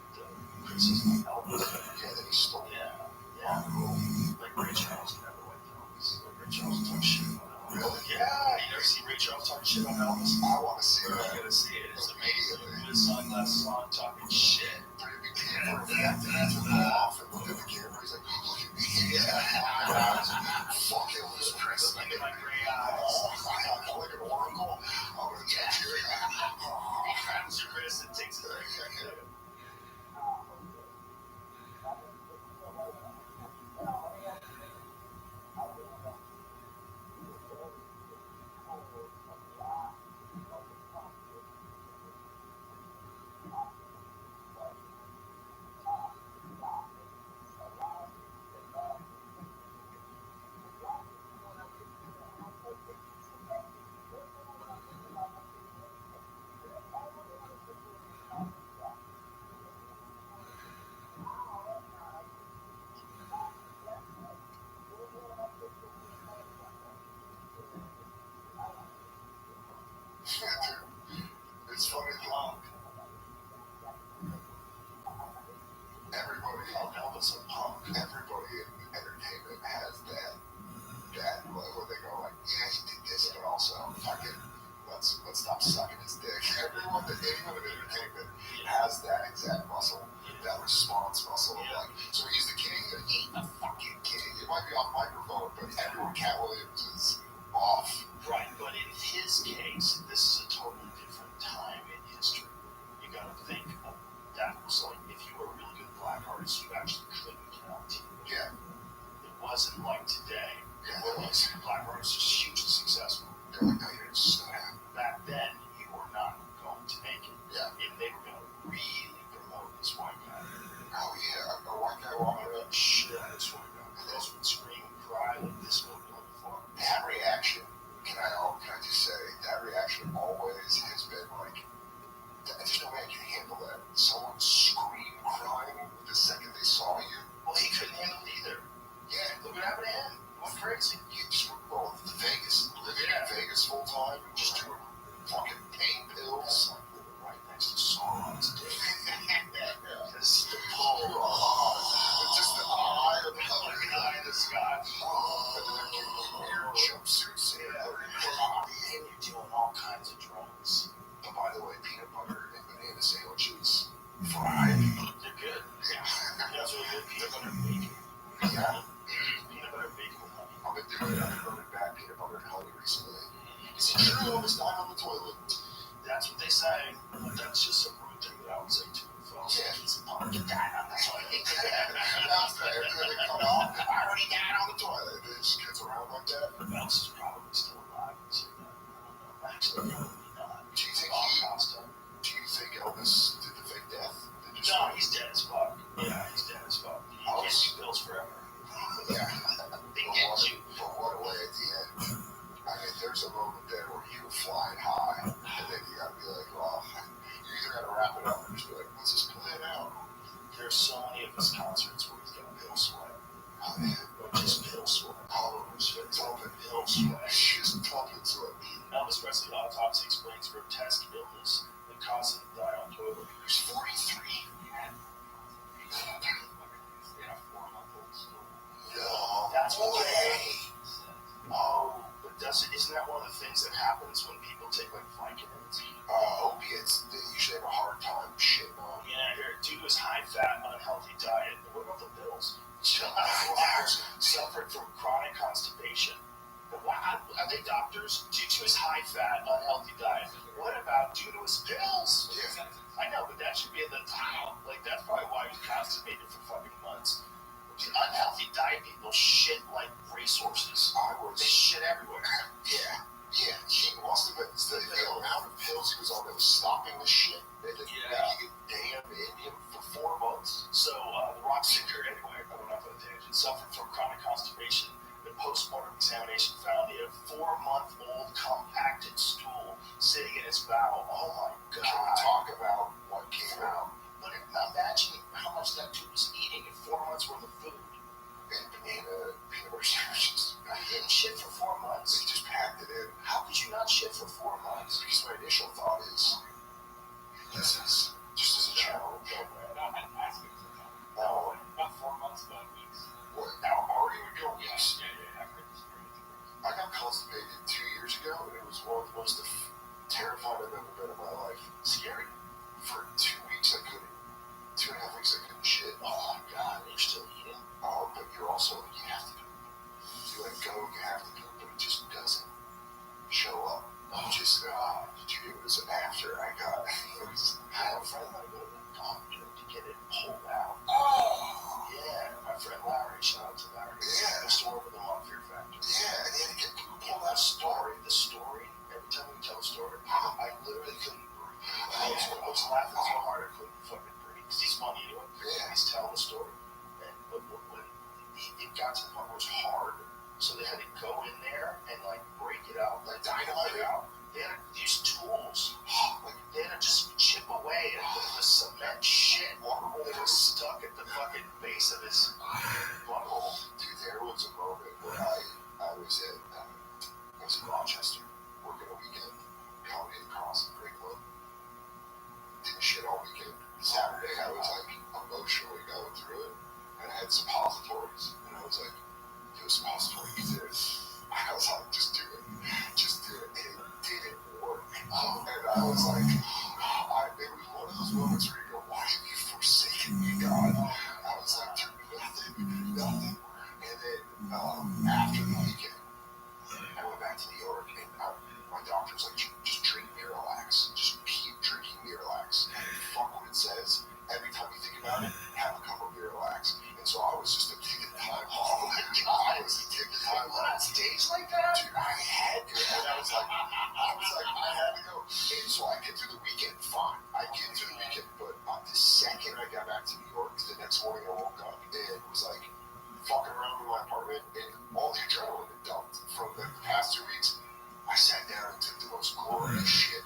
criticism of Elvis. Yeah, that he stole rock and roll. Like Ray Charles never went to Elvis. Like Ray Charles talk shit on Elvis. Really? Yeah, you never see Ray Charles talk shit on Elvis? I want to see We're that. gonna see it. It's amazing. Put his sunglasses on, talking shit. Pretty big camera that after the off and looked at the camera, he's like, look at me. Yeah. Fuck Elvis Presley. Look at my gray eyes. Like an oracle. I'm going to touch you. He grabs your wrist and takes it. let's stop sucking his dick. Anyone in entertainment has that exact muscle, that response muscle. Like, so he's the king, and he's the fucking king. It might be off microphone, but everyone, Cat Williams is off. Right, but in his case, this is a totally different time in history. You gotta think of that was like, if you were a really good black artist, you actually couldn't get on TV. Yeah. It wasn't like today. Yeah, it was. Black artists are hugely successful. They're like, no, you're just not happy. Back then, you were not going to make it. Yeah. If they were gonna really promote this white guy. Oh, yeah, a white guy walking around. Shit, this white guy. And those would scream and cry like this would be before. That reaction, can I just say, that reaction always has been like, there's no way I can handle that. Someone scream crying the second they saw you. Well, he couldn't handle it either. Yeah, Look what happened to him. He went crazy. you just well, Vegas, living in Vegas full time, just doing fucking pain pills. Like living right next to Sauron's dick. Because the pull, just the eye of the Guy in the sky. and then they're giving you weird jumpsuits and And you're doing all kinds of drugs. But by the way, peanut butter and banana sandwiches, fried. They're good. Yeah. That's really good. Peanut butter and bacon. Yeah. Peanut butter and bacon with honey. I've been running back peanut butter and honey recently. Is it true I was dying on the toilet? That's what they say. But that's just a rude thing that I would say to folks. Yeah. He's a punk. Get that on the toilet. That's the everything they come out. I already died on the toilet. There's kids around like that. Elvis is probably still alive. I don't know. Actually, probably not. Do you think Costa. do you think Elvis did the fake death? No, he's dead as fuck. Yeah, he's dead as fuck. He can't do pills forever. Yeah. They get you. But what a way at the end. I mean, there's a moment there where you were flying high, and then you gotta be like, well, you either gotta wrap it up or just be like, let's just play it out. There's so many of his concerts where he's got pill sweat. Oh, man. Or just pill sweat. All over his face. Dumping pill sweat. Just dumping sweat. Elvis Presley autopsy explains grotesque illness that caused him to die on toilet. He was 43. No. That's what way. Oh, but isn't that one of the things that happens when people take like Vicodins? Opiates, they usually have a hard time shitting on. Yeah, here, due to his high-fat, unhealthy diet. What about the pills? Suffered from chronic constipation. But why, are they doctors? Due to his high-fat, unhealthy diet. What about due to his pills? Yeah. I know, but that should be at the top. Like, that's probably why he was constipated for fucking months. Unhealthy diet people shit like racehorses. They shit everywhere. Yeah. Yeah, he must have been, the amount of pills he was on that was stopping the shit, making it damn in him for 4 months. So, the rock singer, anyway, I don't know if I'm tangent, suffered from chronic constipation. The postmortem examination found he had a 4-month-old compacted stool sitting in his bowel. Oh my God. Can we talk about what came out? But imagine how much that dude was eating in 4 months worth of food. And banana peanut butter sandwiches. He didn't shit for 4 months. They just packed it in. How could you not shit for 4 months? Because my initial thought is, this is just as a channel. No, not 4 months, but weeks. What, now Ari would go weeks? I got constipated 2 years ago, and it was one of the most terrified I've ever been in my life. Scary. For 2 weeks I couldn't. 2.5 weeks I couldn't shit. Oh my God, you're still eating. Oh, but you're also, you have to do it, go, you have to do it, but it just doesn't show up. Just, dude, it was an after I got it. I have a friend that I go to the doctor to get it pulled out. Oh! Yeah, my friend Larry, shout out to Larry. Yeah. I used to work with him on Fear Factor. Yeah, and he had to get Pull that story, every time we tell a story, I literally couldn't breathe. I was laughing so hard I couldn't fucking breathe. Because he's funny anyway. Yeah. He's telling the story. And but when it got to the point where it was hard, so they had to go in there and like break it out, like dynamite it out. They had to use tools. Like they had to just chip away at the cement shit that was stuck at the fucking base of his butthole. Dude, there was a moment where I was in Rochester working a weekend, comedy across the Great Club. Didn't shit I was like, it was one of those moments where you go, why have you forsaken me, God? I was like, nothing. And then after the weekend, I went back to New York, and my doctor was like, just drink Miralax. Just keep drinking Miralax. And fuck what it says. Every time you think about it, have a cup of Miralax. And so I was just taking time off. I was taking time off. On stage like that? Dude, I had to. And I was like, I had to go. And so I get through the weekend fine. I get through the weekend, but the second I got back to New York, the next morning I woke up and was like, fucking around in my apartment, and all the adrenaline had dumped from the past 2 weeks. I sat down and took the most glorious shit.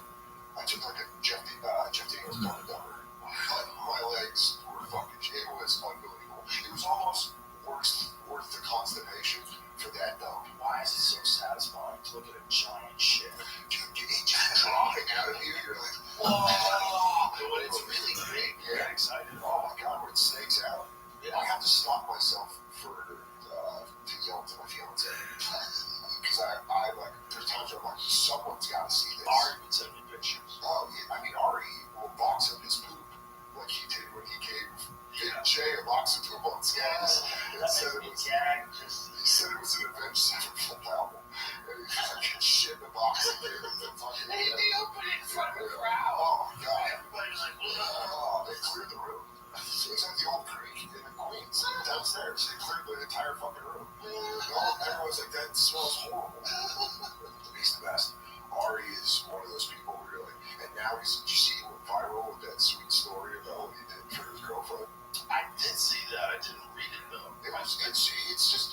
I took like a Jeff Daniels Dumb and Dumber. My legs were fucking shit. It was unbelievable. It was almost worth the constipation for that dump. Why is it so satisfying to look at a giant shit? Dude, it just dropping out of you. You're like, whoa. But it's really great. Yeah. I'm excited. Oh my God, when it snakes out. Yeah. I have to stop myself to yell to my fiance. Because I like, there's times where I'm like, someone's got to see this. Ari would send me pictures. Oh, yeah. I mean, Ari will box up his poop like he did when he gave Big Jay a box of poop on Scandus. He said it was an Avenged Sevenfold album. And he fucking shit in a box and gave it to fucking. They opened it in front of the crowd. Oh my God. Everybody was like, oh, they cleared the room. It was at the old creek in the Queens, downstairs. They cleared the entire fucking room. Everyone was like, that smells horrible. He's the best. Ari is one of those people where you're like, and now did you see he went viral with that sweet story about what he did for his girlfriend? I did see that. I didn't read it though. It's just,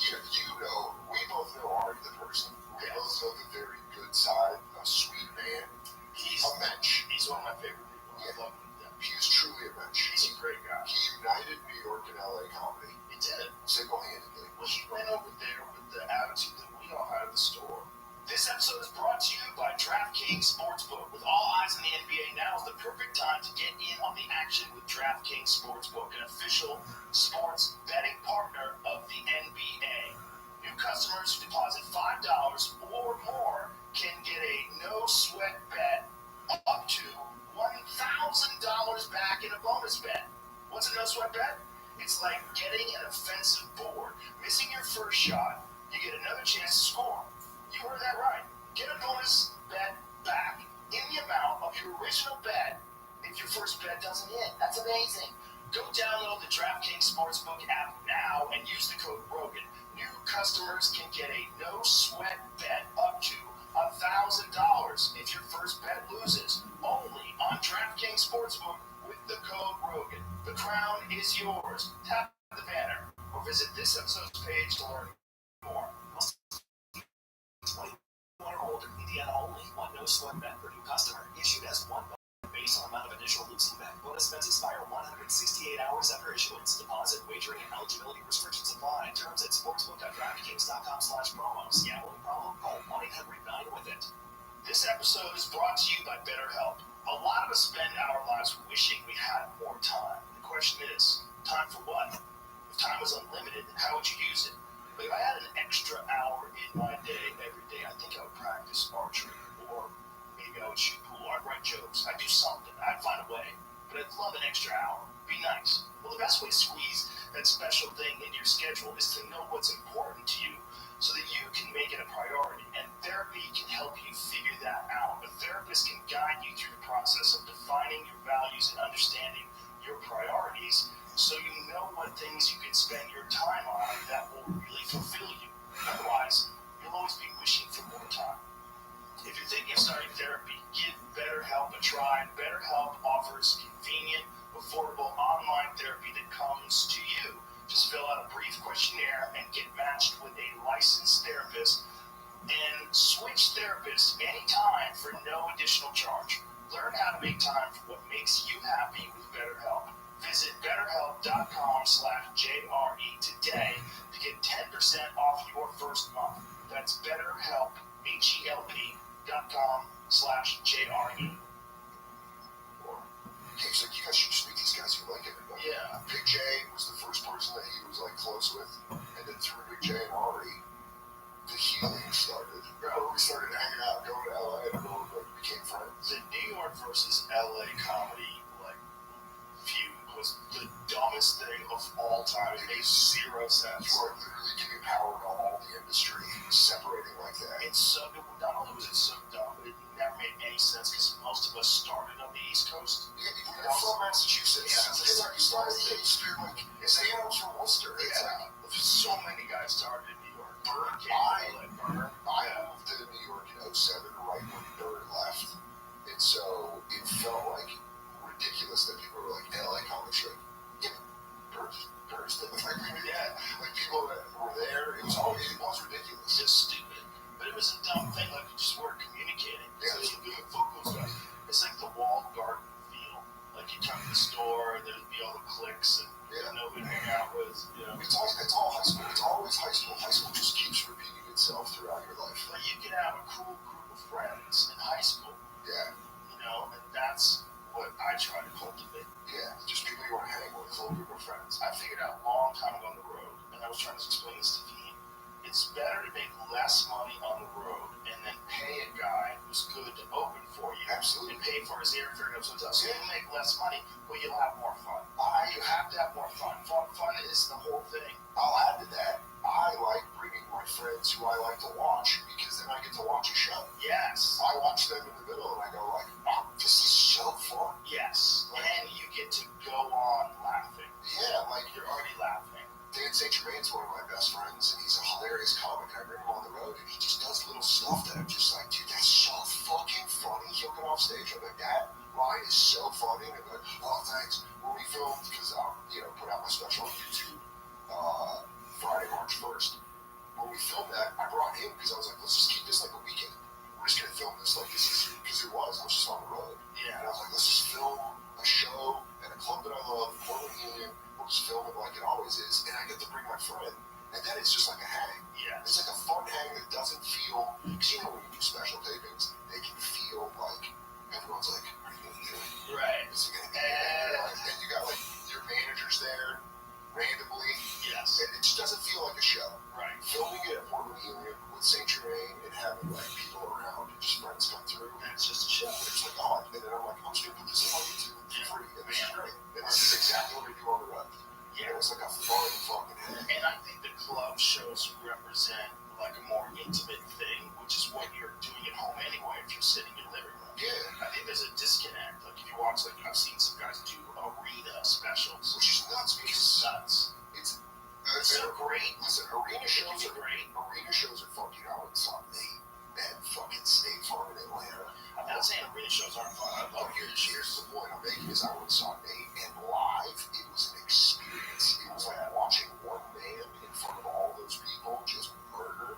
you know, we both know Ari the person. We both know the very good side, a sweet man. He's a mensch. He's one of my favorite people. Yeah. I love him. He is truly a mensch. He's a great guy. He united New York and LA comedy. He did. Single-handedly. Well, he went over there with the attitude that we all had at the store. This episode is brought to you by DraftKings Sportsbook. With all eyes on the NBA, now is the perfect time to get in on the action with DraftKings Sportsbook, an official sports betting partner of the NBA. New customers who deposit $5 or more can get a no-sweat bet up to $1,000 back in a bonus bet. What's a no-sweat bet? It's like getting an offensive board. Missing your first shot, you get another chance to score. You heard that right. Get a bonus bet back in the amount of your original bet if your first bet doesn't hit. That's amazing. Go download the DraftKings Sportsbook app now and use the code ROGAN. New customers can get a no-sweat bet up to $1,000 if your first bet loses. Only on DraftKings Sportsbook with the code ROGAN. The crown is yours. Tap the banner or visit this episode's page to learn more. 21 or older, Indiana only. One no-sweat bet per new customer. Issued as one based on amount of initial losing bet. Bonus bets expire 168 hours after issuance. Deposit, wagering, and eligibility restrictions apply. Terms at sportsbook.draftkings.com/promos. Gambling problem? Call 1-800-9-WITH-IT. This episode is brought to you by BetterHelp. A lot of us spend our lives wishing we had more time. The question is, time for what? If time was unlimited, how would you use it? But if I had an extra hour in my day every day, I think I would practice archery, or maybe I would shoot pool, I'd write jokes, I'd do something, I'd find a way. But I'd love an extra hour. Be nice. Well, the best way to squeeze that special thing into your schedule is to know what's important to you so that you can make it a priority. And therapy can help you figure that out. A therapist can guide you through the process of defining your values and understanding your priorities, so you know what things you can spend your time on that will really fulfill you. Otherwise, you'll always be wishing for more time. If you're thinking of starting therapy, give BetterHelp a try. BetterHelp offers convenient, affordable online therapy that comes to you. Just fill out a brief questionnaire and get matched with a licensed therapist, and switch therapists anytime for no additional charge. Learn how to make time for what makes you happy with BetterHelp. Visit BetterHelp.com/JRE today to get 10% off your first month. That's BetterHelp, HELP.com/JRE. He's like, you guys should just meet these guys. You like everybody. Yeah. Big J was the first person that he was like close with, and then through Big J and Ari, the healing started. We started hanging out, going to LA, and everyone like became friends. The New York sense because most of us started on the East Coast. Yeah, you're from Massachusetts. Yeah, it's like you started in Easter, like Sam's from Worcester. It's like So many guys started in New York. I moved to New York in 2007, right when Bird left, and so it felt like ridiculous that people were like, LA comic strip. Yeah, Bird's like people that were there. It was ridiculous. It's stupid, but it was a dumb thing. Like we just weren't communicating. Yeah. So you do football stuff. It's like the walled garden feel. Like you come to the store and there'd be all the cliques and nobody to hang out with. You know, it's all high school. It's always high school. High school just keeps repeating itself throughout your life. But you can have a cool group of friends in high school. Yeah. You know, and that's what I try to cultivate. Yeah, just people you want to hang with. A cool group of friends. I figured out a long time ago on the road, and I was trying to explain this to Dean. It's better to make less money on the road and then pay a guy who's good to open for you. Absolutely. And pay for his airfare and hotels. So you'll make less money, but you'll have more fun. You have to have more fun. Fun is the whole thing. I'll add to that. I like bringing my friends who I like to watch because then I get to watch a show. Yes. I watch them in the middle and I go like, oh, this is so fun. Yes. And you get to go on laughing. Yeah, like you're already laughing. Dan St. Germain's one of my best friends, and he's a hilarious comic. I bring him on the road, and he just does little stuff that I'm just like, dude, that's so fucking funny. He'll get off stage, I'm like, that line is so funny. And I'm like, oh, thanks. When we filmed, because I'll, put out my special on YouTube Friday, March 1st. When we filmed that, I brought him because I was like, let's just keep this like a weekend. We're just going to film this like this is, because I was just on the road. Yeah. And I was like, let's just film a show at a club that I love, Portland Helium. We'll just film it like it always is, and I get to bring my friend, and then it's just like a hang. Yeah. It's like a fun hang that doesn't feel, because when you do special tapings, they can feel like everyone's like, are you gonna do it? Right. Is it gonna be and you got like your managers there randomly. Yes. And it just doesn't feel like a show. Right. Filming it at Portland Helium with St. Germain and having like people around and just friends come through, and it's just a show. And it's like, oh, and then I'm like, I'm just gonna put this on YouTube for free, and this is great. And this is exactly what we do on the road. Yeah, it's like a fun fucking hang. And I think the club shows represent like a more intimate thing, which is what you're doing at home anyway if you're sitting in your living room. Yeah. I think there's a disconnect. Like if you watch, like I've seen some guys do arena specials, which is nuts because it's nuts. They're great. Listen, arena shows are great. Arena shows are fun. You know, it's on Nate and fucking State Farm in Atlanta. I'm not saying arena shows aren't fun. I love your Here's the point I'm making is I went and saw Nate, and live, it was an experience. It was like watching one man in front of all those people just murder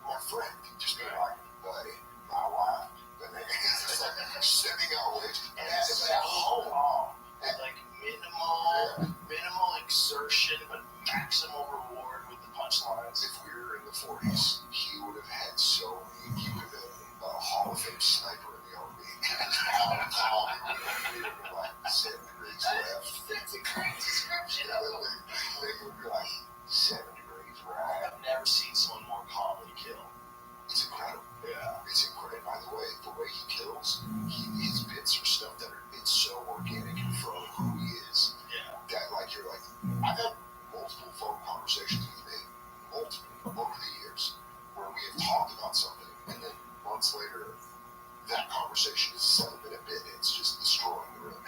my friend. Just be like, buddy, my wife. And then it's just like sending out waves. And it's at home. And like minimal exertion, but maximal reward with the punchlines. If we were in the 40s, he would have had so many. He would have been a Hall of Fame sniper in the Army. He would have been like 7 degrees left. That's a great description. They would be like 7 degrees right. I've never seen someone more calmly kill. It's incredible. Yeah. It's incredible. By the way he kills, his bits are stuff that it's so organic and from who he is. Yeah. That like you're like, I've had multiple phone conversations with me, over the years, where we have talked about something, and then months later, that conversation is a 7-minute bit, and it's just destroying the room.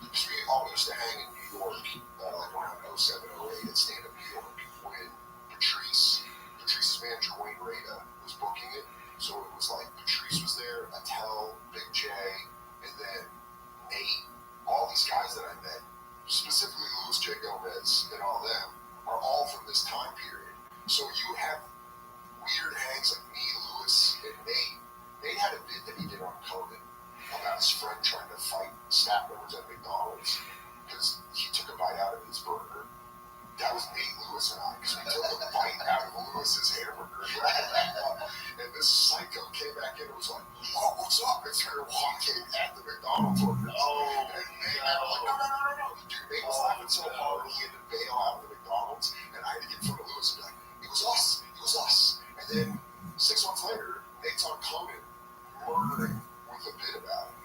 Because we all used to hang in New York, like around 07, 08 at Stand Up New York, when Patrice's manager, Wayne Rada, was booking it. So it was like Patrice was there, Attell, Big J, and then Nate. All these guys that I met, specifically Louis J. Gomez and all them, are all from this time period. So you have weird hangs like me, Louis, and Nate. Nate had a bit that he did on Conan about his friend trying to fight staff members at McDonald's because he took a bite out of his burger. That was Nate, Lewis, and I, because we took a bite out of Lewis's hamburger. And this psycho came back in and was like, oh, what's up? And started walking at the McDonald's workers. Oh, and Nate and I were like, no. Dude, Nate was laughing so hard he had to bail out of the McDonald's, and I had to get in front of Lewis and be like, it was us. And then 6 months later, Nate's on Conan, murdering with a bit about it.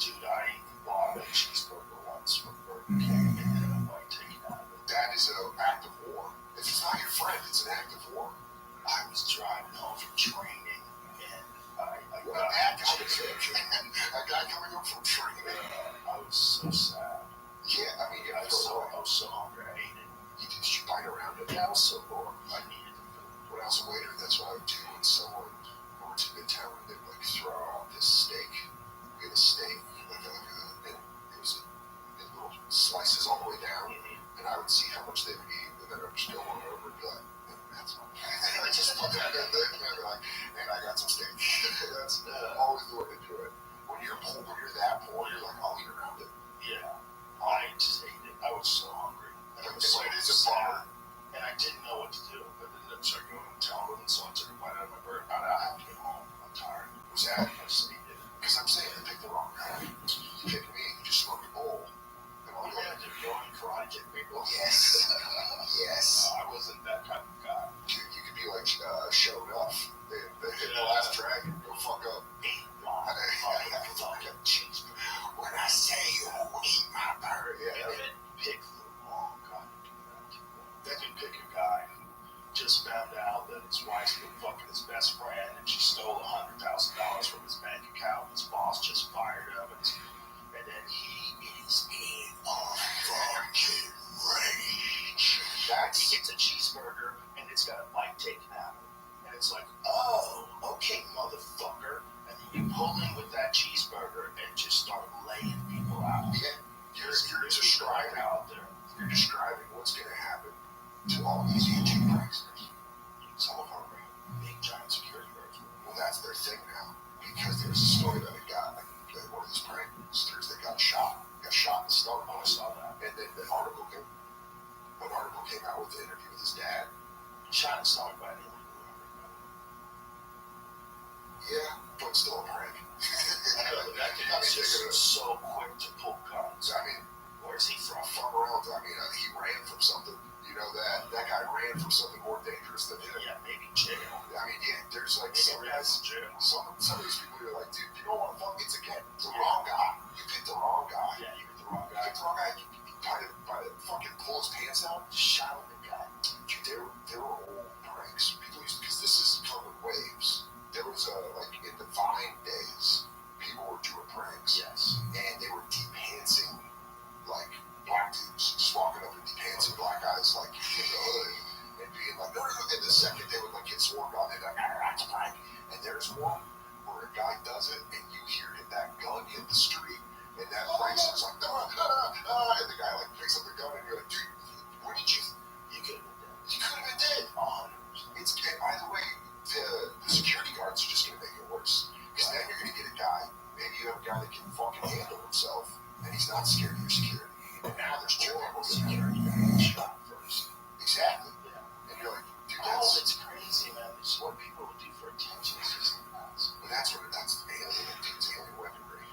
Dude, I bought a cheeseburger once from Burger King, and then I'm like taking out of it. That is an act of war. If it's not your friend, it's an act of war. I was driving home from training, and I got bad guy. always the way to do it. When you're that poor, you're like, I'll eat around it. Yeah, I just ate it. I was so hungry. And But it's a bummer. And I didn't know what to do. But then I started going to town with it, so I took a bite out of my burger. I have to get home. I'm tired. Was that? I just ate it. Because I'm saying you picked the wrong guy. You picked me. You just smoked a bowl. And all You you had to go and karate kick people. Yes. Yes. No, I wasn't that kind of guy. You could be like Show Enough. They hit the last dragon. Go fuck up. Eat my fucking cheeseburger. When I say you eat my burger, And then pick the wrong guy to do that. Then you pick a guy who just found out that his wife's been fucking his best friend and she stole $100,000 from his bank account. His boss just fired him, and then he is in a fucking rage. He gets a cheeseburger and it's got a bite taken out of it. And it's like, oh, okay, motherfucker. And then you pull in with that cheeseburger and just start laying people out. Yeah, you're describing out there. You're describing what's going to happen to all these YouTube pranksters. Some of them are big giant security guards. Well, that's their thing now, because there's a story that we got. Like, one of these pranksters that got shot in the stomach. I saw that. And then an article came out with the interview with his dad. Shot in the stomach by anyone. Yeah, but still a prank. I know, but that kid is just so quick to pull guns. I mean, Where's he from? from around, he ran from something. You know that guy ran from something more dangerous than him. Yeah, maybe jail. I mean, yeah, there's like Maybe some ran guys. from jail. Some of these people are like, dude, you don't want to fuck. It's again the wrong guy. You picked the wrong guy. Yeah, you picked the wrong You guy. picked the wrong guy. You by the fucking pull his pants out. Shot him the guy. Dude, there were old pranks. People used because this is coming waves. There was like in the Vine days, people were doing pranks. Yes. And they were deep-pantsing like black dudes, just walking up and deep-pantsing black guys like in the hood and being like, no. And the second they would like get swarmed on, they'd be like, that's a prank. And there's one where a guy does it and you hear that gun hit the street and that prankster's like, and the guy like picks up the gun and you're like, dude, what did you? You could have been dead. You could have been dead. 100%. It's by the way, the security guards are just going to make it worse because then you're going to get a guy. Maybe you have a guy that can fucking handle himself and he's not scared of your security. And now there's two levels of security. Shot first. Exactly. Yeah. And you're like, dude, Oh, it's crazy, man. It's what people would do for attention. It's just nuts. that's alien weaponry.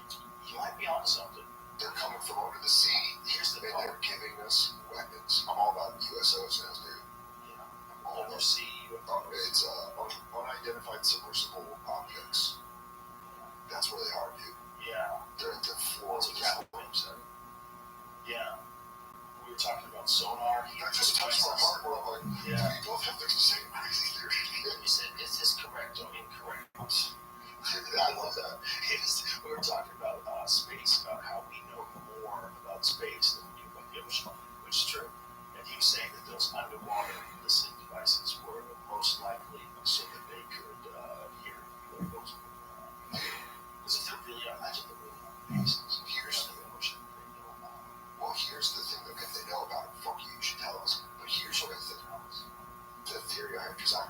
You might be on something. They're coming from under the sea. Here's the And problem. they're giving us weapons. I'm all about USOs now, dude. Yeah. I'm all about Undersea UFOs. It's unidentified submersible objects. That's where they are, dude. Yeah. They're at the floor What's of a the Cat Williams said? Yeah. We were talking about sonar. That just touched my heart where I'm like, Yeah. we both have the same crazy theory. You said, is this correct or incorrect? I love that. We were talking about space, about how we know more about space than we do about the ocean, which is true. And he was saying that those underwater listening devices were most likely so that they could hear UFOs. Because if they're really, imagine they're really on bases. Here's the ocean they know about. Well, here's the thing that if they know about it, fuck you, you should tell us. But here's what I think. The theory I heard, because I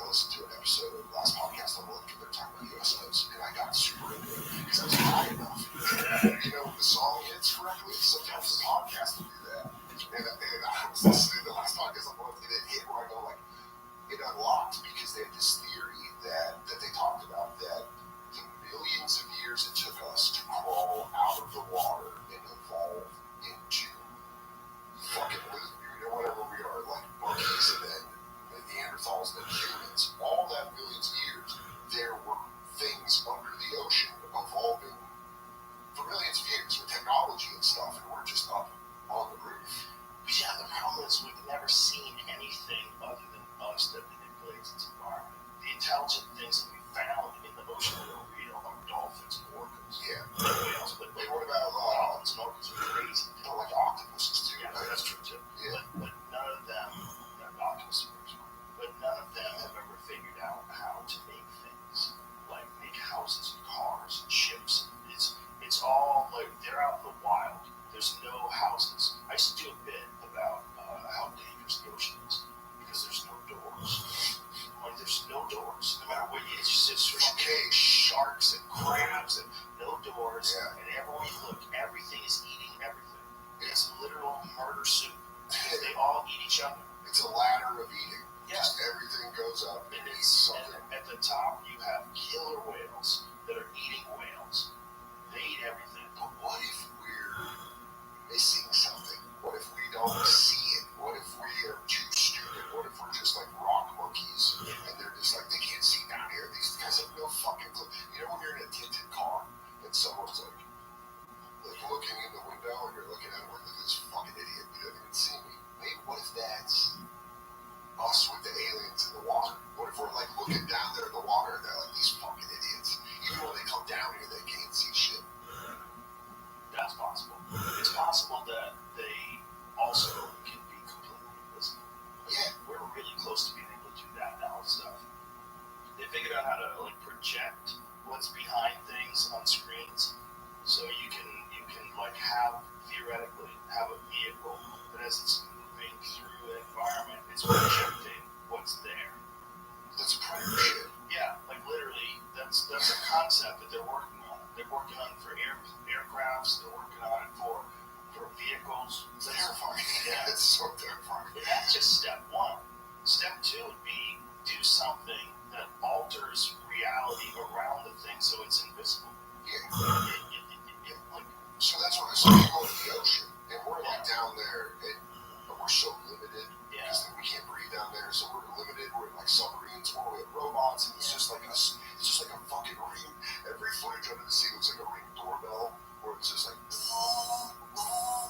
listened to an episode of the last podcast on Love, they're talking about USOs, and I got super into it because I was high enough. You know, the song hits correctly, sometimes the podcast will do that. And I was listening to the last podcast on Love, and it hit where I go, like, it unlocked because they had this theory that they talked about that the millions of years it took us to crawl out of the water and evolve into fucking whatever we are, like monkeys and then the Neanderthals and then humans. All that millions of years, there were things under the ocean evolving for millions of years with someone's like looking in the window and you're looking at him like this fucking idiot. You don't even see me. Maybe what if that's us with the aliens in the water? What if we're like looking down there in the water and they're like these fucking idiots? Even when they come down here, they can't see shit. That's possible. It's possible that they also can be completely invisible. Yeah. We're really close to being able to do that now and stuff. They figured out how to like project what's behind things on screens, so you can like theoretically have a vehicle that as it's moving through an environment, it's projecting what's there. That's predator shit. Yeah, like literally, that's a concept that they're working on. They're working on it for aircrafts. They're working on it for vehicles. It's terrifying. Yeah, It's so terrifying. and that's just step one. Step two would be do something that alters reality around the thing so it's invisible. Yeah. So that's what I said. We go to the ocean and we're like down there, but we're so limited because we can't breathe down there. So we're limited. We're in like submarines or we have robots, and it's just like us. It's just like a fucking ring. Every footage under the sea looks like a Ring doorbell, where it's just like,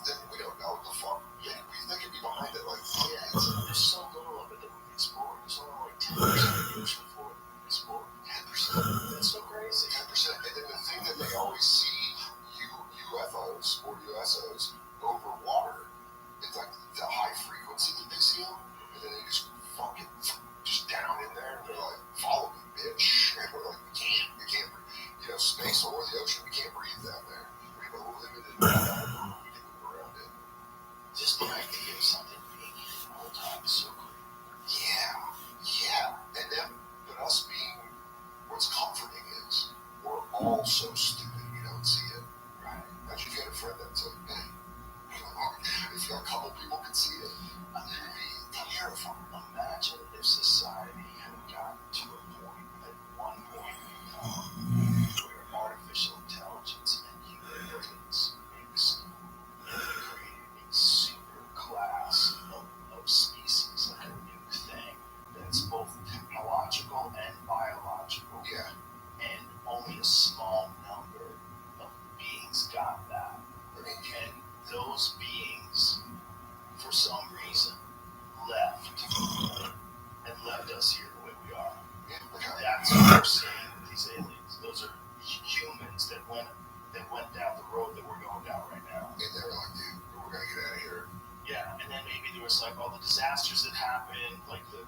and we don't know what the fuck. Yeah, they could be behind it. Like, There's so little of it that we've explored. There's only like 10% of the ocean floor that we've explored. 10%. That's so crazy. 10%. And then the thing that they always see UFOs or USOs over water, it's like the high frequency that they see them, and then they just fucking just down in there, and they're like, follow me, bitch. And we're like, we can't breathe. You know, space or the ocean, we can't breathe down there. We have a limited amount of room we can move around in. Just the idea of something being here the whole time is so cool. Yeah. And then, but us being, what's comforting is, we're all so stupid we don't see it. Right. Imagine if you had a friend that's like, hey, if a couple people could see it, it would be terrifying. Imagine if society had gotten to a point, at one point in time, where artificial intelligence and human beings mixed and created a super class of species, like a new thing that's both technological and biological. Yeah. And only a small number of beings got that. And those beings, for some reason, left us here the way we are. That's what we're seeing with these aliens. Those are humans that went down the road that we're going down right now. And they were like, dude, we're gonna get out of here. Yeah, and then maybe there was like all the disasters that happened, like the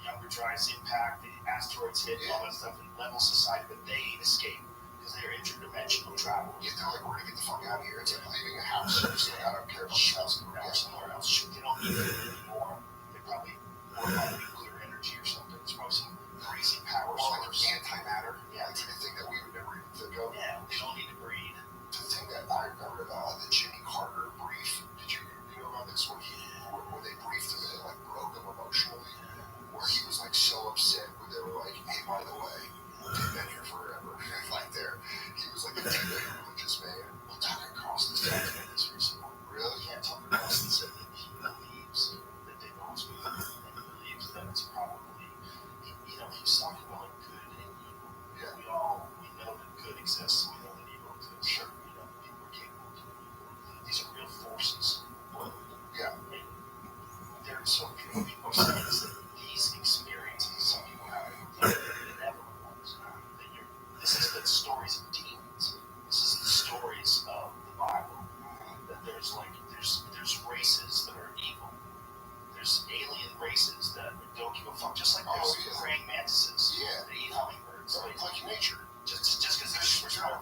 Younger Dryas impact, the asteroids hit, all that stuff, and level society, but they escaped because they're interdimensional travel. Yeah, they're like, we're gonna get the fuck out of here. It's like leaving a house. Just like, I don't care about the house. We're going somewhere else. They don't need it anymore. They probably work on nuclear energy or something. It's probably some crazy power source. Like antimatter. Yeah, it's anything that we would never even think of. Yeah, they don't need to breed. The thing that I remember, the Jimmy Carter brief. Did you know about this one? Where they briefed him and it like broke him emotionally. Where he was like so upset when they were like, hey, by the way, we've been here forever. Like there, he was like a deeply religious man. Well, Tucker Carlson is talking about this recently. Really? Yeah, Tucker Carlson said that he believes that they always been and he believes that it's probably, he's talking about like good and evil. Yeah. We know that good exists, we know that evil exists. Sure. People are capable of doing evil. These are real forces. But, yeah. And there are so people are saying this, that these experiences some people have, they're inevitable ones. This is the stories of demons. This is the stories of the Bible. That there's races that are evil. There's alien races that don't give a fuck. Just like there's praying mantises that eat hummingbirds. Like nature. Just because they're super strong.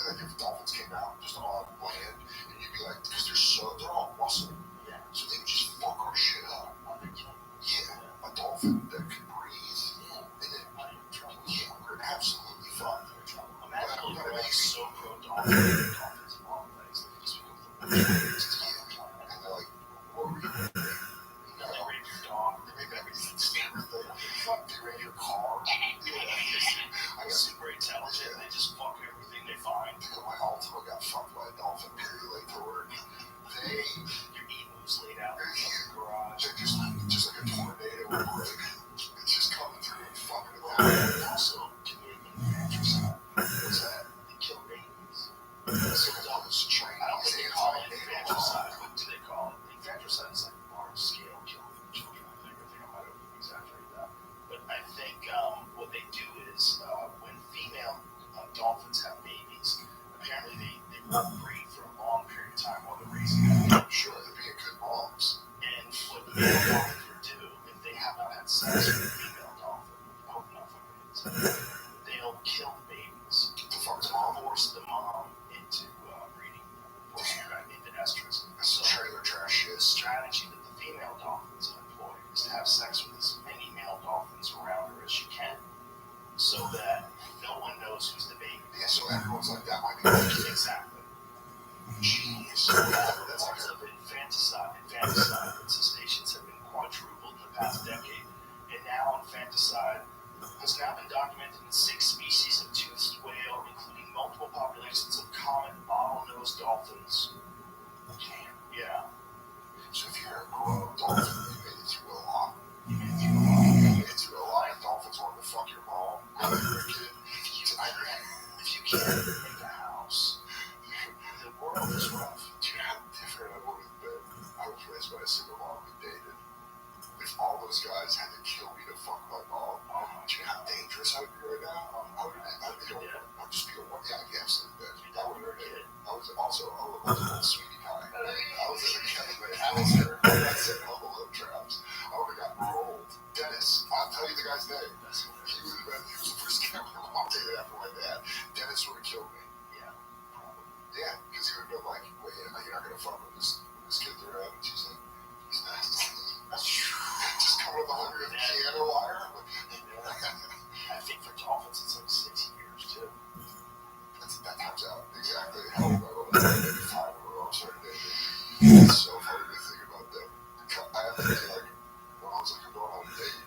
like if dolphins came out just on land, and you'd be like, because they're all muscle. Yeah. So they would just fuck our shit up. Yeah. A dolphin that could breathe. Yeah. And then, yeah, we're absolutely fine. Imagine everybody's so pro dolphins of all legs. They just become the worst. Yeah. And they're like, what were you doing? They rape your dog. They make everything. They rape your car. I'm super intelligent. They just fuck everything they find. My Altima got fucked by a dolphin very late to work. Your emus laid out in the garage. They're just like a tornado would break. It's just coming through and fucking it up. Also, Canadian infanticide. What's that? They kill babies. So dolphins train. I don't think they call it infanticide. What do they call it? Infanticide is like large scale killing of children. I think I might have exaggerated that. But I think what they do is when female dolphins have babies, apparently they won't breed for a long period of time while they're raising them. Sure, they're being good moms. And what the male dolphins would do, if they have not had sex with a female dolphin, I hope not fucking is, they'll kill the babies To fuck the mom. force the mom into breeding, forcing her back into estrus. That's So trailer trash the shit. strategy that the female dolphins employ is to have sex with as many male dolphins around her as she can, so that no one knows who's the baby. Yeah, so everyone's like, that might be my kid. Exactly. Jeez. So the reports of infanticide incestations have been quadrupled in the past decade, and now infanticide has now been documented in 6 species of toothed whale, including multiple populations of common bottlenose dolphins. Damn. Yeah. So if you're a grown dolphin, you made it through a lot. You made it through a lot. You made it through a lot. And dolphins wanted to fuck your mom when you were a kid. If you can't make a house, the world is rough. Do you know how different I would have been? I was raised by a single mom who dated. If all those guys had to kill me to fuck my mom, do you know how dangerous I would be right now? I'd just be a one. Yeah, I'd be absolutely dead. I would have been. I was also a little sweetie pie. I was in a Alistair. I said hello traps. I would have gotten rolled. Dennis, I'll tell you the guy's name. He was the first guy I walked in after my dad. Dennis would have killed me. Yeah, probably. Yeah, because he would have been like, wait, you're not going to fuck with this kid's around. And she's like, he's nice. Just coming with 100 piano wire. I think for dolphins it's like 6 years too. That comes out exactly how old I was. Maybe 5 when I was starting dating. It's so funny to think about that. I have to be like, when I was like going on a date,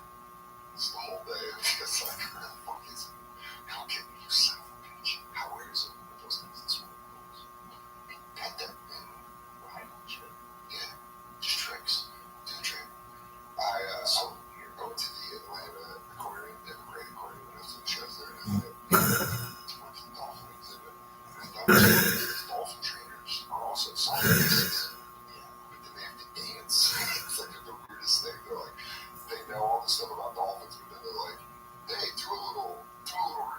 it's the whole day. It's like, where the fuck is it? How can you son of a bitch? How where is it? Those things in swimming pools. Pet them and ride on shit. Yeah, just tricks. Do the trick. I went to the Atlanta Aquarium. They have a great aquarium. When I was in the shows there, and I went to the dolphin exhibit. And I thought these dolphin trainers are also scientists. Yeah, but then they have to dance. It's like the weirdest thing. They're like, they know all this stuff about dolphins, but then they're like, hey, do a little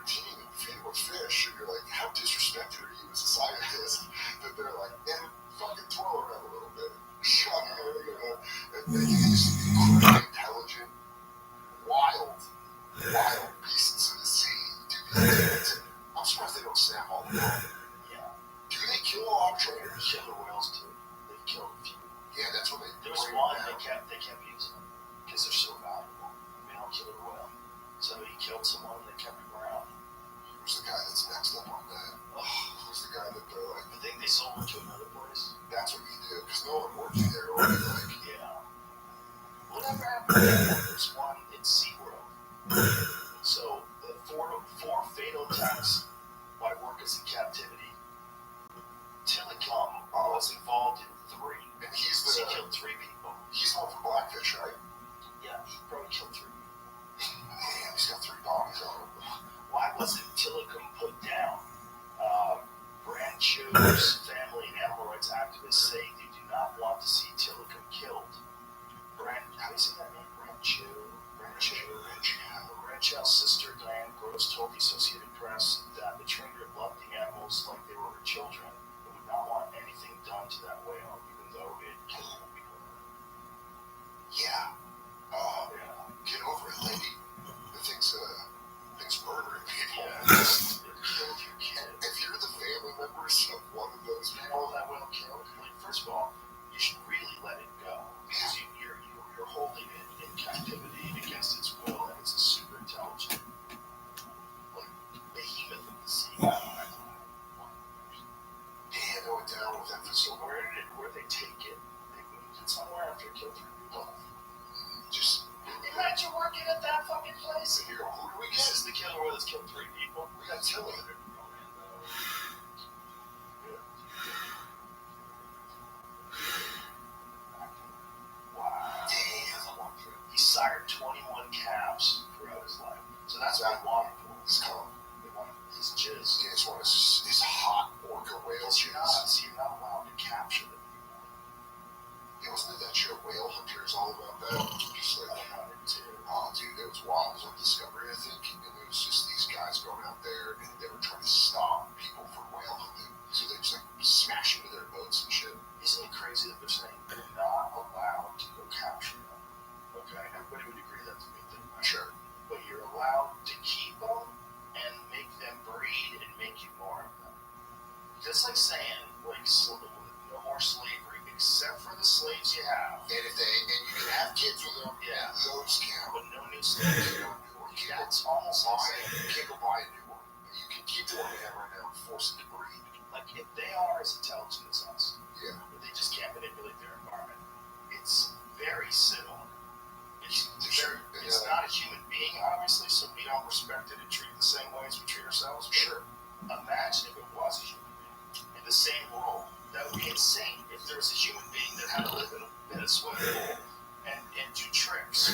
routine and feed them a fish. And you're like, how disrespected are you as a scientist? That they're like, and fucking twirl around a little bit. Shut up, and they these incredibly intelligent, wild beasts of the sea do these things. I'm surprised they don't snap all the time. Yeah. Do they kill a lot of trainers? Killer whales too. They've killed a few. Yeah, that's what they. There was one they kept using them because they're so valuable. Male killer whale. So he killed someone and they kept him around. Who's the guy that's next up on that? Who's the guy that they're like? I think they sold him to another place. That's what he did because no one worked there. Or like, yeah. Whatever happened to that? There's one in SeaWorld. So the four fatal attacks by workers in captivity. Tillicum was involved in 3. and he's He killed 3 people. he's one from Blackfish, right? Yeah, he probably killed 3 people. Man, he's got 3 bodies on him. Why wasn't Tillicum put down? Brancho's family and animal rights activists say they do not want to see Tillicum killed. How do you say that name? Brancho's sister Diane Gross told the Associated Press that the trainer loved the animals like they were her children and would not want anything done to that whale, even though it killed people. Yeah. Get over it, lady. The thing's murdering people. Yeah. It killed your kid. If you're the family corpse of one of those people that will kill. Like, first of all, you should really let it go because you're holding it in captivity against its will, and it's a super intelligent, like behemoth of the sea. Yeah, they went down with that facility. Where they take it? They moved it somewhere after it killed 3 people. Just imagine working at that fucking place. and you go, who do we This get? is the killer that's killed 3 people. We got Tilly. Wow. Damn. He sired 21 calves throughout his life. So that's what he wanted for It's called. They wanted his jizz. Yeah, it's one of his hot orca whale You're not allowed to capture them. Yeah, wasn't it that show Whale Hunters all about that? Just like, Too. oh, dude, it was wild. It was on Discovery, I think, and it was just these guys going out there and they were trying to stop people from whale hunting. So they just like smash into their boats and shit. Isn't it crazy that they're saying they're not allowed to go capture them? Okay, everybody would agree that's a good thing, right? Sure. But you're allowed to keep them and make them breed and make you more of them. Just like saying, like, no more slavery except for the slaves you have. And you can have kids with them, Yeah. those count. But no new slaves. You don't do one. You That's almost like saying, can't go buy a new one. You can keep the one you have right now and force it to breed. like, if they are as intelligent as us, Yeah. but they just can't manipulate their environment, it's very similar. It's not a human being, obviously, so we don't respect it and treat it the same way as we treat ourselves. But Sure. imagine if it was a human being in the same role. That would be insane. If there was a human being that had to live in a swimming pool and do tricks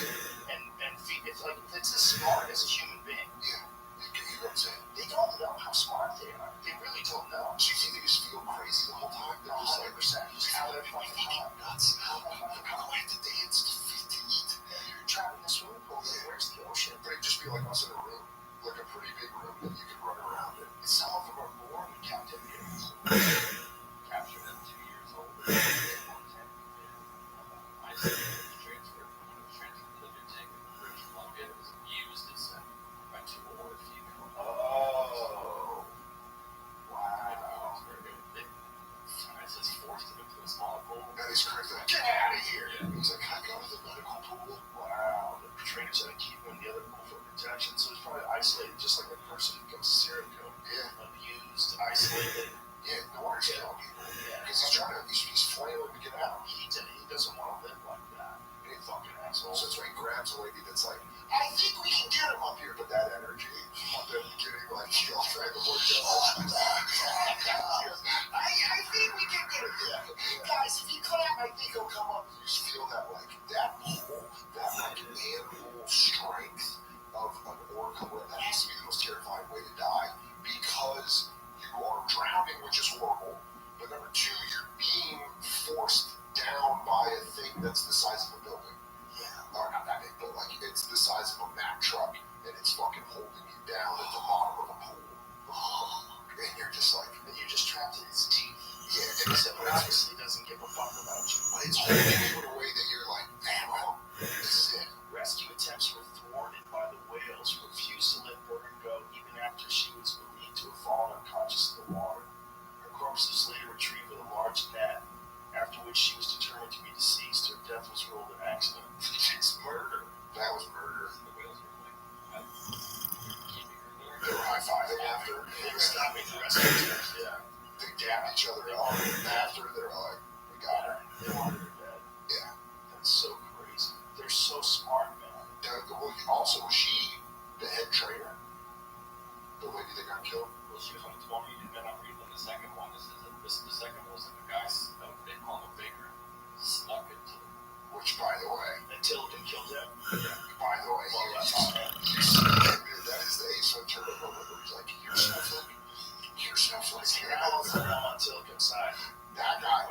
and feed, if it's as smart as a human being, Yeah. You know what I'm saying? they don't know how smart they are. They really don't know. So you think they just feel crazy the whole time? They're just like, 100%. Just how they're playing the game. nuts. How did they hit the feet to eat? You're trapped in a swimming pool. Where's the ocean? But it'd just be like us in a room, like a pretty big room that you could run around in. Some of them are born in captivity. Captured at 2 years old. I transferred to the Newtek in British Columbia. It was used as by 2 older female. Oh. Wow. I just forced him into a small pool. That is crazy. Like, get out of here. Yeah. He's like, can I go to the medical pool? Wow. The trainers had to keep him in the other pool for protection, so he's probably isolated just like a person who becomes a serial killer. Yeah. Abused, isolated. Yeah, no wonder he's killing people. Yeah. Because he's flailing to get out. He doesn't want to live like that. And he fucking Asshole. So that's why he grabs a lady that's like, I think we can get him up here. But that energy on them getting like killed right before he goes, I think we can get him. Yeah. Guys, if you clap, I think he'll come up. You just feel that like animal strength of an orca. That has to be the most terrifying way to die because you are drowning, which is horrible. But number 2, you're being forced down by a thing that's the size of a building. Yeah. Or not that big, but like it's the size of a Mack truck, and it's fucking holding you down at the bottom of a pool. And you're just like, And you're just trapped in his teeth. yeah. And So it obviously doesn't give a fuck about you. but it's holding you in a way that you're like, man, well, this is it. Rescue attempts were thwarted by the whales who refused to let Bergen go even after she was believed to have fallen unconscious in the water. Her corpse was later retrieved with a large net, after which she was determined to be deceased. Her death was ruled an accident. It's murder. That was murder. The whales were like, keeping her there. They were high-fiving after. They were stopping the rescue attempts. Yeah. They dabbed each other up. And after, they were like, we got her. They wanted her dead. Yeah. That's so crazy. They're so smart, man. Also, was she the head trainer? The lady that got killed? Well, she was on the 20, and then I'm reading the second one. The second one was like a guy, they call him a baker, snuck into the. Which, by the way, Until it killed him. by the way, Well, that's that is the Ace Ventura moment where he's like, you're Snowflake. You're Snowflake. I'm on Silicon side. That guy,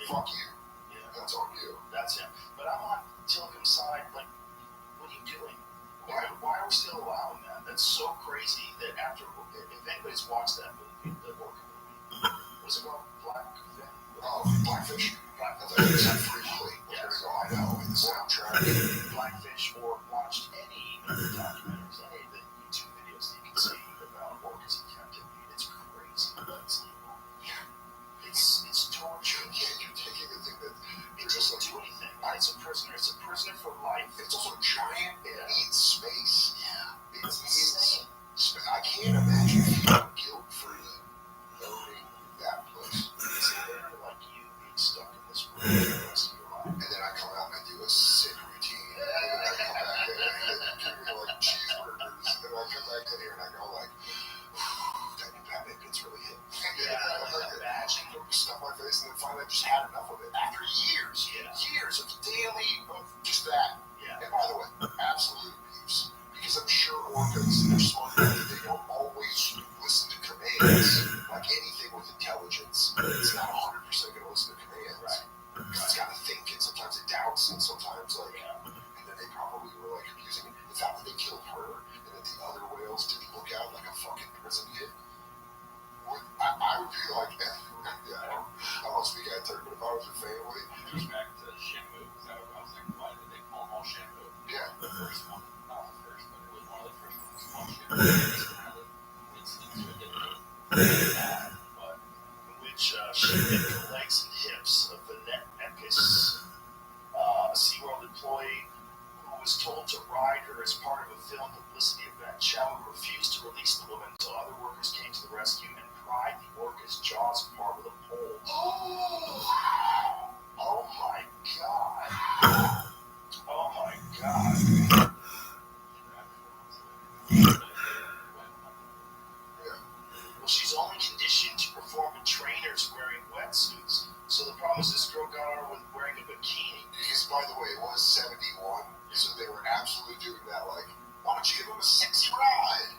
fuck you. Yeah. That's on you. That's him. But I'm on Tillicum's side. Like, what are you doing? Why are we still allowing that? That's so crazy that after, if anybody's watched that movie, the Orca movie, was it called Blackfin? Oh, Blackfish. I thought you said Free Fleet. There we go. I know. In the soundtrack. Blackfish, or watched any of the documentaries, any of the YouTube videos that you can see about orcas in captivity. It's crazy. It's And then I come out and I do a sick routine. And then I come back in and give me like cheeseburgers. And then I come back in here and I go like, that new Batman bit's really hit. Stuff my face, and then finally I just had enough of it. After years of daily, of just that. Yeah. And by the way, absolute abuse. Because I'm sure orcas, they're smart enough that they don't always listen to commands. Like anything with intelligence, it's not 100% going to listen to commands. Right. Because it's got to think, and sometimes it doubts, and sometimes like, and then they probably were like abusing it. The fact that they killed her, and that the other whales didn't look out like a fucking prison kid, I would be like, I don't speak that term, but if I was a family. It goes back to Shamu. So I was like, why did they call them all Shamu? Yeah. The first one, not the first, but it was one of the first ones called Shamu. Which she hit the legs and hips of the Nepicus, a SeaWorld employee who was told to ride her as part of a film publicity event. Shamu refused to release the woman until other workers came to the rescue and pried the orca's jaws apart with a pole. Oh my god. Oh my god. Well, she's only conditioned to perform with trainers wearing wetsuits. So the problem is this girl got her with wearing a bikini. Because, by the way, it was 71, so they were absolutely doing that, like, why don't you give them a sexy ride?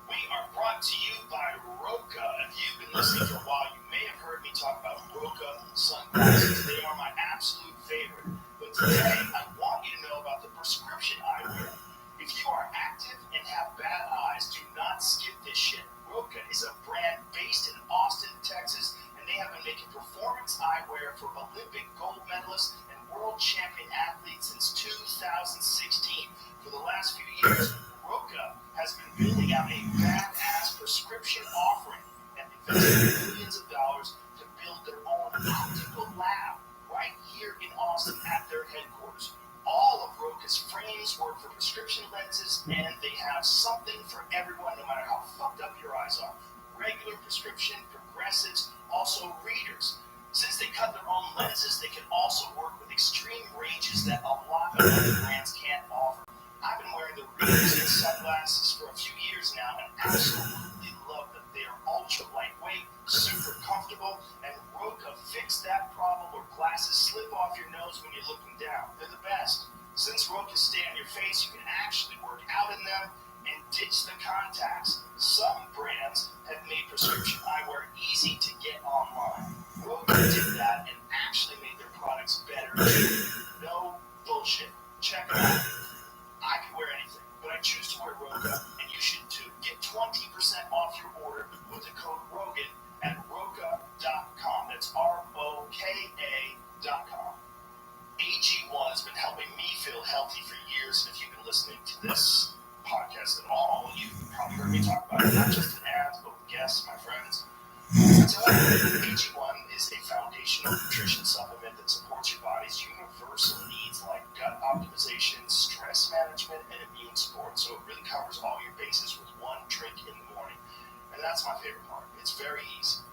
We are brought to you by Roka. If you've been listening for a while, you may have heard me talk about Roka sunglasses. They are my absolute favorite. But today, I want you to know about the prescription eyewear. If you are active and have bad eyes, do not skip this shit. Roka is a brand based in Austin, Texas, and they have been making performance eyewear for Olympic gold medalists and world champion athletes since 2016. For the last few years, Roka has been building out a badass prescription offering and investing millions of dollars to build their own optical lab right here in Austin at their headquarters. All of Roka's frames work for prescription lenses, and they have something for everyone, no matter how fucked up your eyes are. Regular prescription, progressives, also readers. Since they cut their own lenses, they can also work with extreme ranges that a lot of other brands can't offer. I've been wearing the readers and sunglasses for a few years now and absolutely love them. They are ultra lightweight, super comfortable, and Roka fixed that problem where glasses slip off your nose when you're looking down. They're the best. Since Rokas stay on your face, you can actually work out in them and ditch the contacts. Some brands have made prescription eyewear easy to get online. Roka did that and actually made their products better. No bullshit. Check it out. I can wear anything, but I choose to wear Roka, and you should too. Get 20% off your order with the code ROGAN at roka.com. That's ROKA.com. AG1 has been helping me feel healthy for years, and if you've been listening to this podcast at all, you've probably heard me talk about it, not just in ads, but with guests, my friends. AG1 is a foundational nutrition supplement that supports your body's universal needs like gut optimization, stress management, and immune support. So it really covers all your bases with one drink in the morning. And that's my favorite part. It's very easy.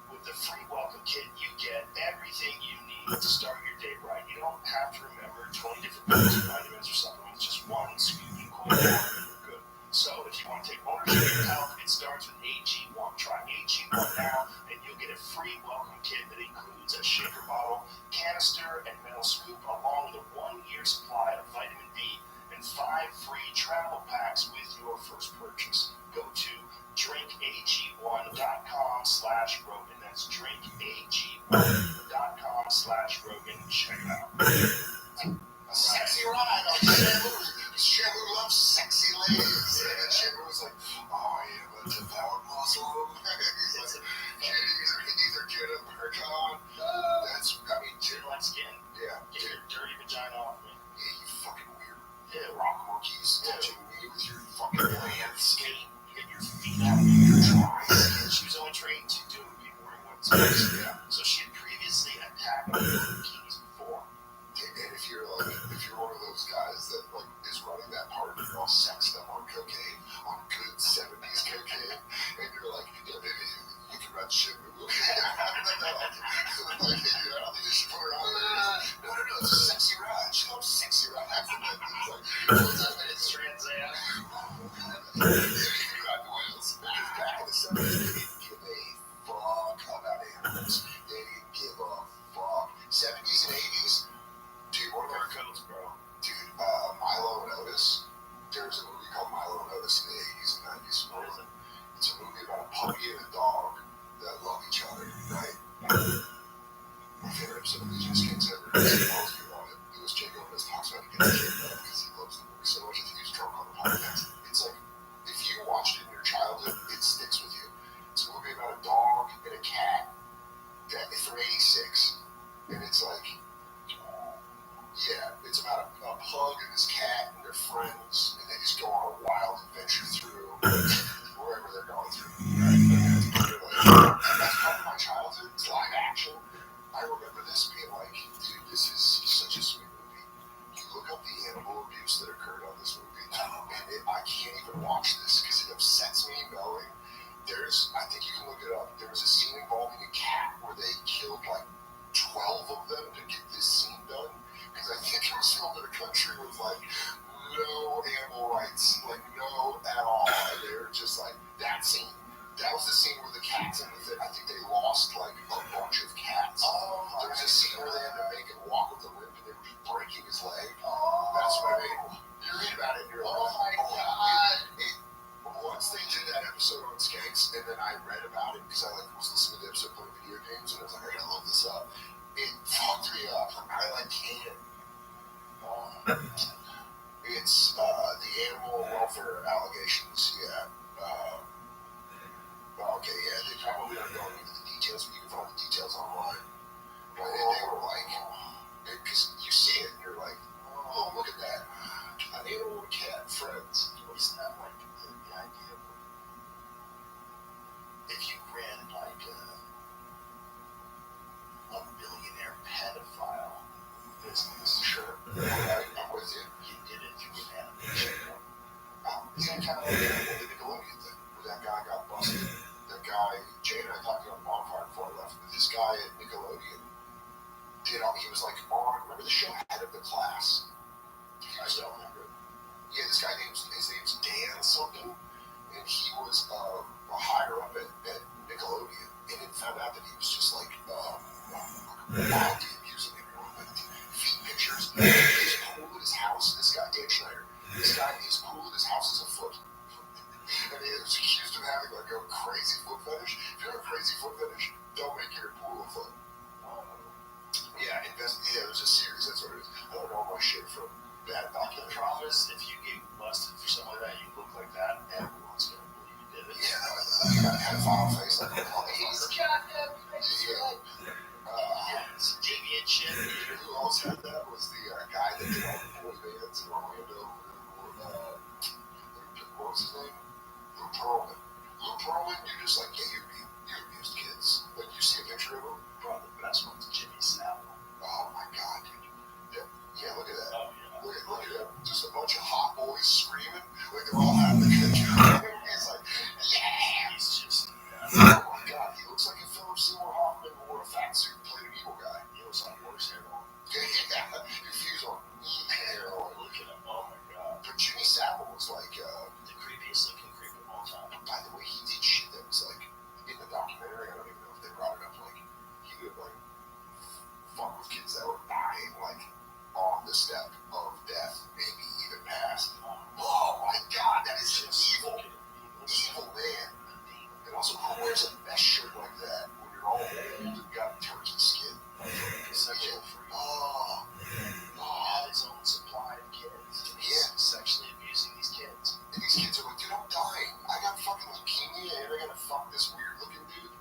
With the free welcome kit, you get everything you need to start your day right. You don't have to remember 20 different pills or vitamins or supplements, just one scoop and cold water and you're good. So if you want to take ownership of your health, it starts with AG1. Try AG1 now, and you'll get a free welcome kit that includes a shaker bottle, canister, and metal scoop, along with a 1-year supply of vitamin D and 5 free travel packs with your first purchase. Go to drinkag1.com/Rogan. That's drinkag1.com/Rogan. Check it out. A sexy ride on Shamu. Shamu loves sexy legs. And Shamu was like, oh, I am a devout Muslim. He's like, either get a burqa on. That's, I mean, Dude, like skin. Yeah. Get your dirty vagina off me. Yeah, you fucking weird. Yeah, rock monkeys touching me with your fucking hands. Skate. You get your feet out of your dry skin. She was only trained to do people wearing wetsuits. Yeah. So she had previously attacked bikinis before. And if you're one of those guys that like is running that part and you're all sexed up on cocaine, on good 70s cocaine, and you're like, yeah, baby, you can run Shamu. puppy and a dog that love each other, right? My favorite episode of Agents Kings ever is most people on it. It was Jake Gomez talks about getting a kid because he loves the movie so much. I think he was drunk on the podcast. It's like, if you watched it in your childhood, it sticks with you. It's a movie about a dog and a cat that is from '86. And it's like, yeah, it's about a pug and his cat and their friends, and they just go on a wild adventure through wherever they're going through. Right? And that's part of my childhood. It's live action. I remember this being like, dude, this is such a sweet movie. You look up the animal abuse that occurred on this movie, and I can't even watch this because it upsets me knowing I think you can look it up. There was a scene involving a cat where they killed like 12 of them to get this scene done. Because I think it was filmed in a country with like no animal rights, like no at all. And they were just like, that scene. That was the scene where the cats in the I think they lost like a bunch of cats. Oh, there was a scene where they had to make him walk with a limp and they were just breaking his leg. That's what I mean. You read about it and you're like, oh my god. Once they did that episode on Skanks, and then I read about it because I like was listening to the episode playing video games, and I was like, I gotta look this up. It fucked me up. I like can't. It's the animal welfare allegations. Yeah. Okay. Yeah. They probably aren't going into the details, but you can find the details online. But they were like, because you see it, and you're like, oh, look at that. An animal and cat friends. Isn't that like the idea of if you ran like a billionaire pedophile business? Sure. Right, I'm with you. You did it through an animation. Isn't kind of like the Nickelodeon thing where that guy got busted? That guy, Jay and I talked about Bonfire before I left, but this guy at Nickelodeon he was like on, remember the show Head of the Class? I still remember. Yeah, this guy his name's Dan something, and he was a higher up at Nickelodeon, and it found out that he was just like wildly abusing everyone with feet pictures. His pool at his house, this guy Dan Schneider, his pool at his house is a foot, and he was accused of having like a crazy foot fetish. If you have a crazy foot fetish, don't make your pool a foot. Yeah, there's a series. That's what it is. I don't know my shit from bad documentary. I promise, if you get busted for something like that, you look like that, everyone's gonna believe you did it. Yeah, no, I had a foul face like a He's goddamn crazy. It's deviant shit. Who else had that was the guy that did all the boy bands in Orlando. What was his name? Lou Pearlman. Lou Pearlman, you're just like, yeah, you abused kids. Like, you see a picture of him? Probably the best one's Jimmy Savile. Oh my god, dude. Yeah, look at that. Oh, yeah. Look at that. Just a bunch of hot boys screaming. Like they're all having a good time. It's like, yeah. He's just, oh my god, he looks like if Philip Seymour Hoffman wore a fat suit and played an evil guy. he was on worse hair on. Yeah, if he was on heroin. Look at him. Oh my god. But Jimmy Savile was like, The creepiest looking creep of all time. by the way, he did shit that was like, in the documentary, I don't even know if they brought it up, like, he would like, fuck with kids that were dying, like, on the step of death, maybe even past. Oh my god, that is just evil man. And also, who wears a mesh shirt like that when you're all old and got turkey skin? Sexual freak. Oh, Had his own supply of kids. And he's sexually abusing these kids. and these kids are like, dude, I'm dying. I got fucking leukemia and I gotta fuck this weird looking dude.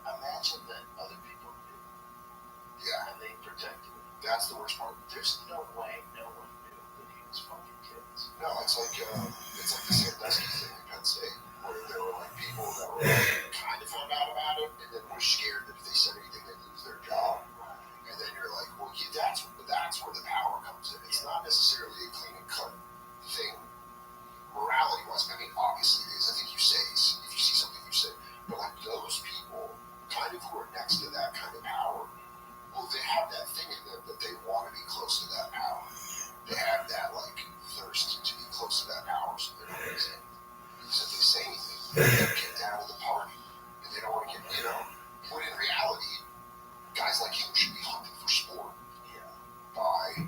Imagine that other people knew. Yeah, And they protected him. that's the worst part. There's no way no one knew that he was fucking kids. No, it's like the Sandusky thing in Penn State, where there were like people that were like, kind of found out about it, and then were scared that if they said anything, they'd lose their job. And then you're like, well, yeah, that's where the power comes in. It's not necessarily a clean and cut thing, morality-wise. I mean, obviously it is. I think you say if you see something, you say. But like those people, kind of who are next to that kind of power, well, they have that thing in them that they want to be close to that power. They have that like thirst to be close to that power, so they're not going to say anything. Because if they say anything, they don't get down to the party, and they don't want to get, When in reality, guys like him should be hunted for sport by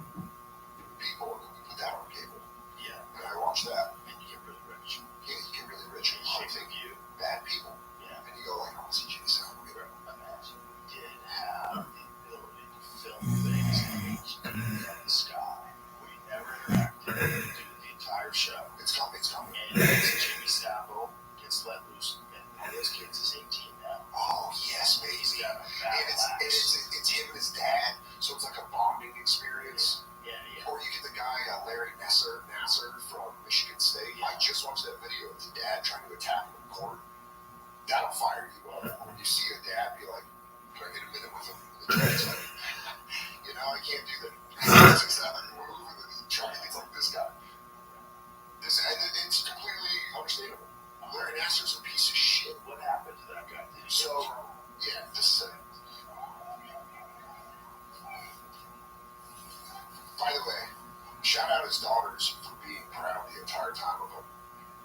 people, and we put that on cable. Yeah. And I watch that. And you get really rich. Yeah, you get really rich and hunting you. bad people. Yeah. that'll fire you up. When you see a dad be like, can I get a minute with him? The dad's like, I can't do that. That's exactly what we're moving. It's like this guy. And it's completely understandable. Larry Nassar's a piece of shit. What happened to that guy? So, yeah, this is it. By the way, shout out his daughters for being proud the entire time of him.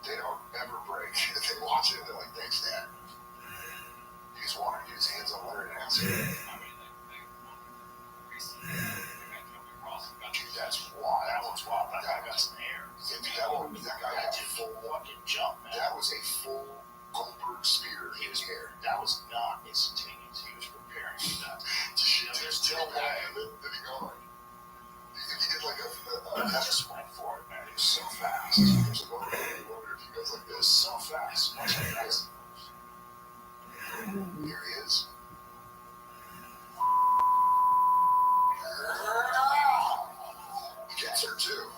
They don't ever break. They watch it and they're like, thanks, Dad. He just wanted to get his hands on Larry Nassar. Dude, that's wild. That was wild. That guy got some hair. Yeah, dude, that guy had a full fucking jump, man. That was a full Goldberg spear in his hair. That was not instantaneous. He was preparing for that. There's still one. Then he go like, you think he did like a he just went for it, man. He was so fast. He was like, over if he goes like this. So fast. Watch that guys. Here he is. Gets her too.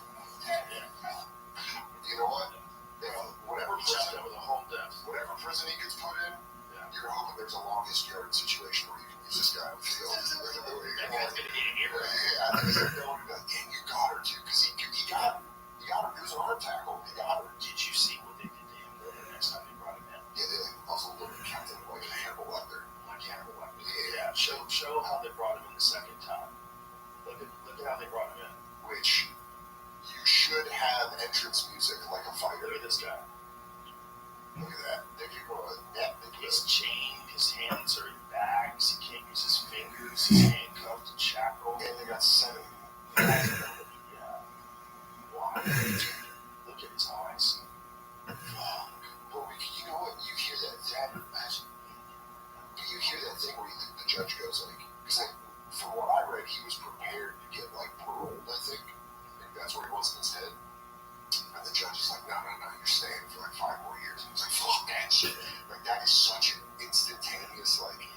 You know what? Whatever prison he gets put in, you're hoping there's a longest yard situation where you can use this guy on the field. That guy's gonna get in here. Yeah, he's like, damn, you got her too, because he got her. It was an arm tackle. He got her. Did you see what they did to him the next time they brought him in? Yeah, they like muzzled him and kept him like a Hannibal Lecter. Like Hannibal Lecter. Yeah. Show how they brought him in the second time. Look at how they brought him in. Which you should have entrance music like a fighter. Look at this guy. Look at that. They give him a net. He's chained. His hands are in bags. He can't use his fingers. He's handcuffed and shackled. And they got 7 guys. Yeah. Wow. Look at his eyes. Fuck. But you know what? You hear that imagine. You hear that thing where the judge goes like, because from what I read, he was prepared to get like paroled, I think. That's what he was in his head. And the judge is like, no, you're staying for like 5 more years. And he's like, fuck that shit. Like, that is such an instantaneous, like,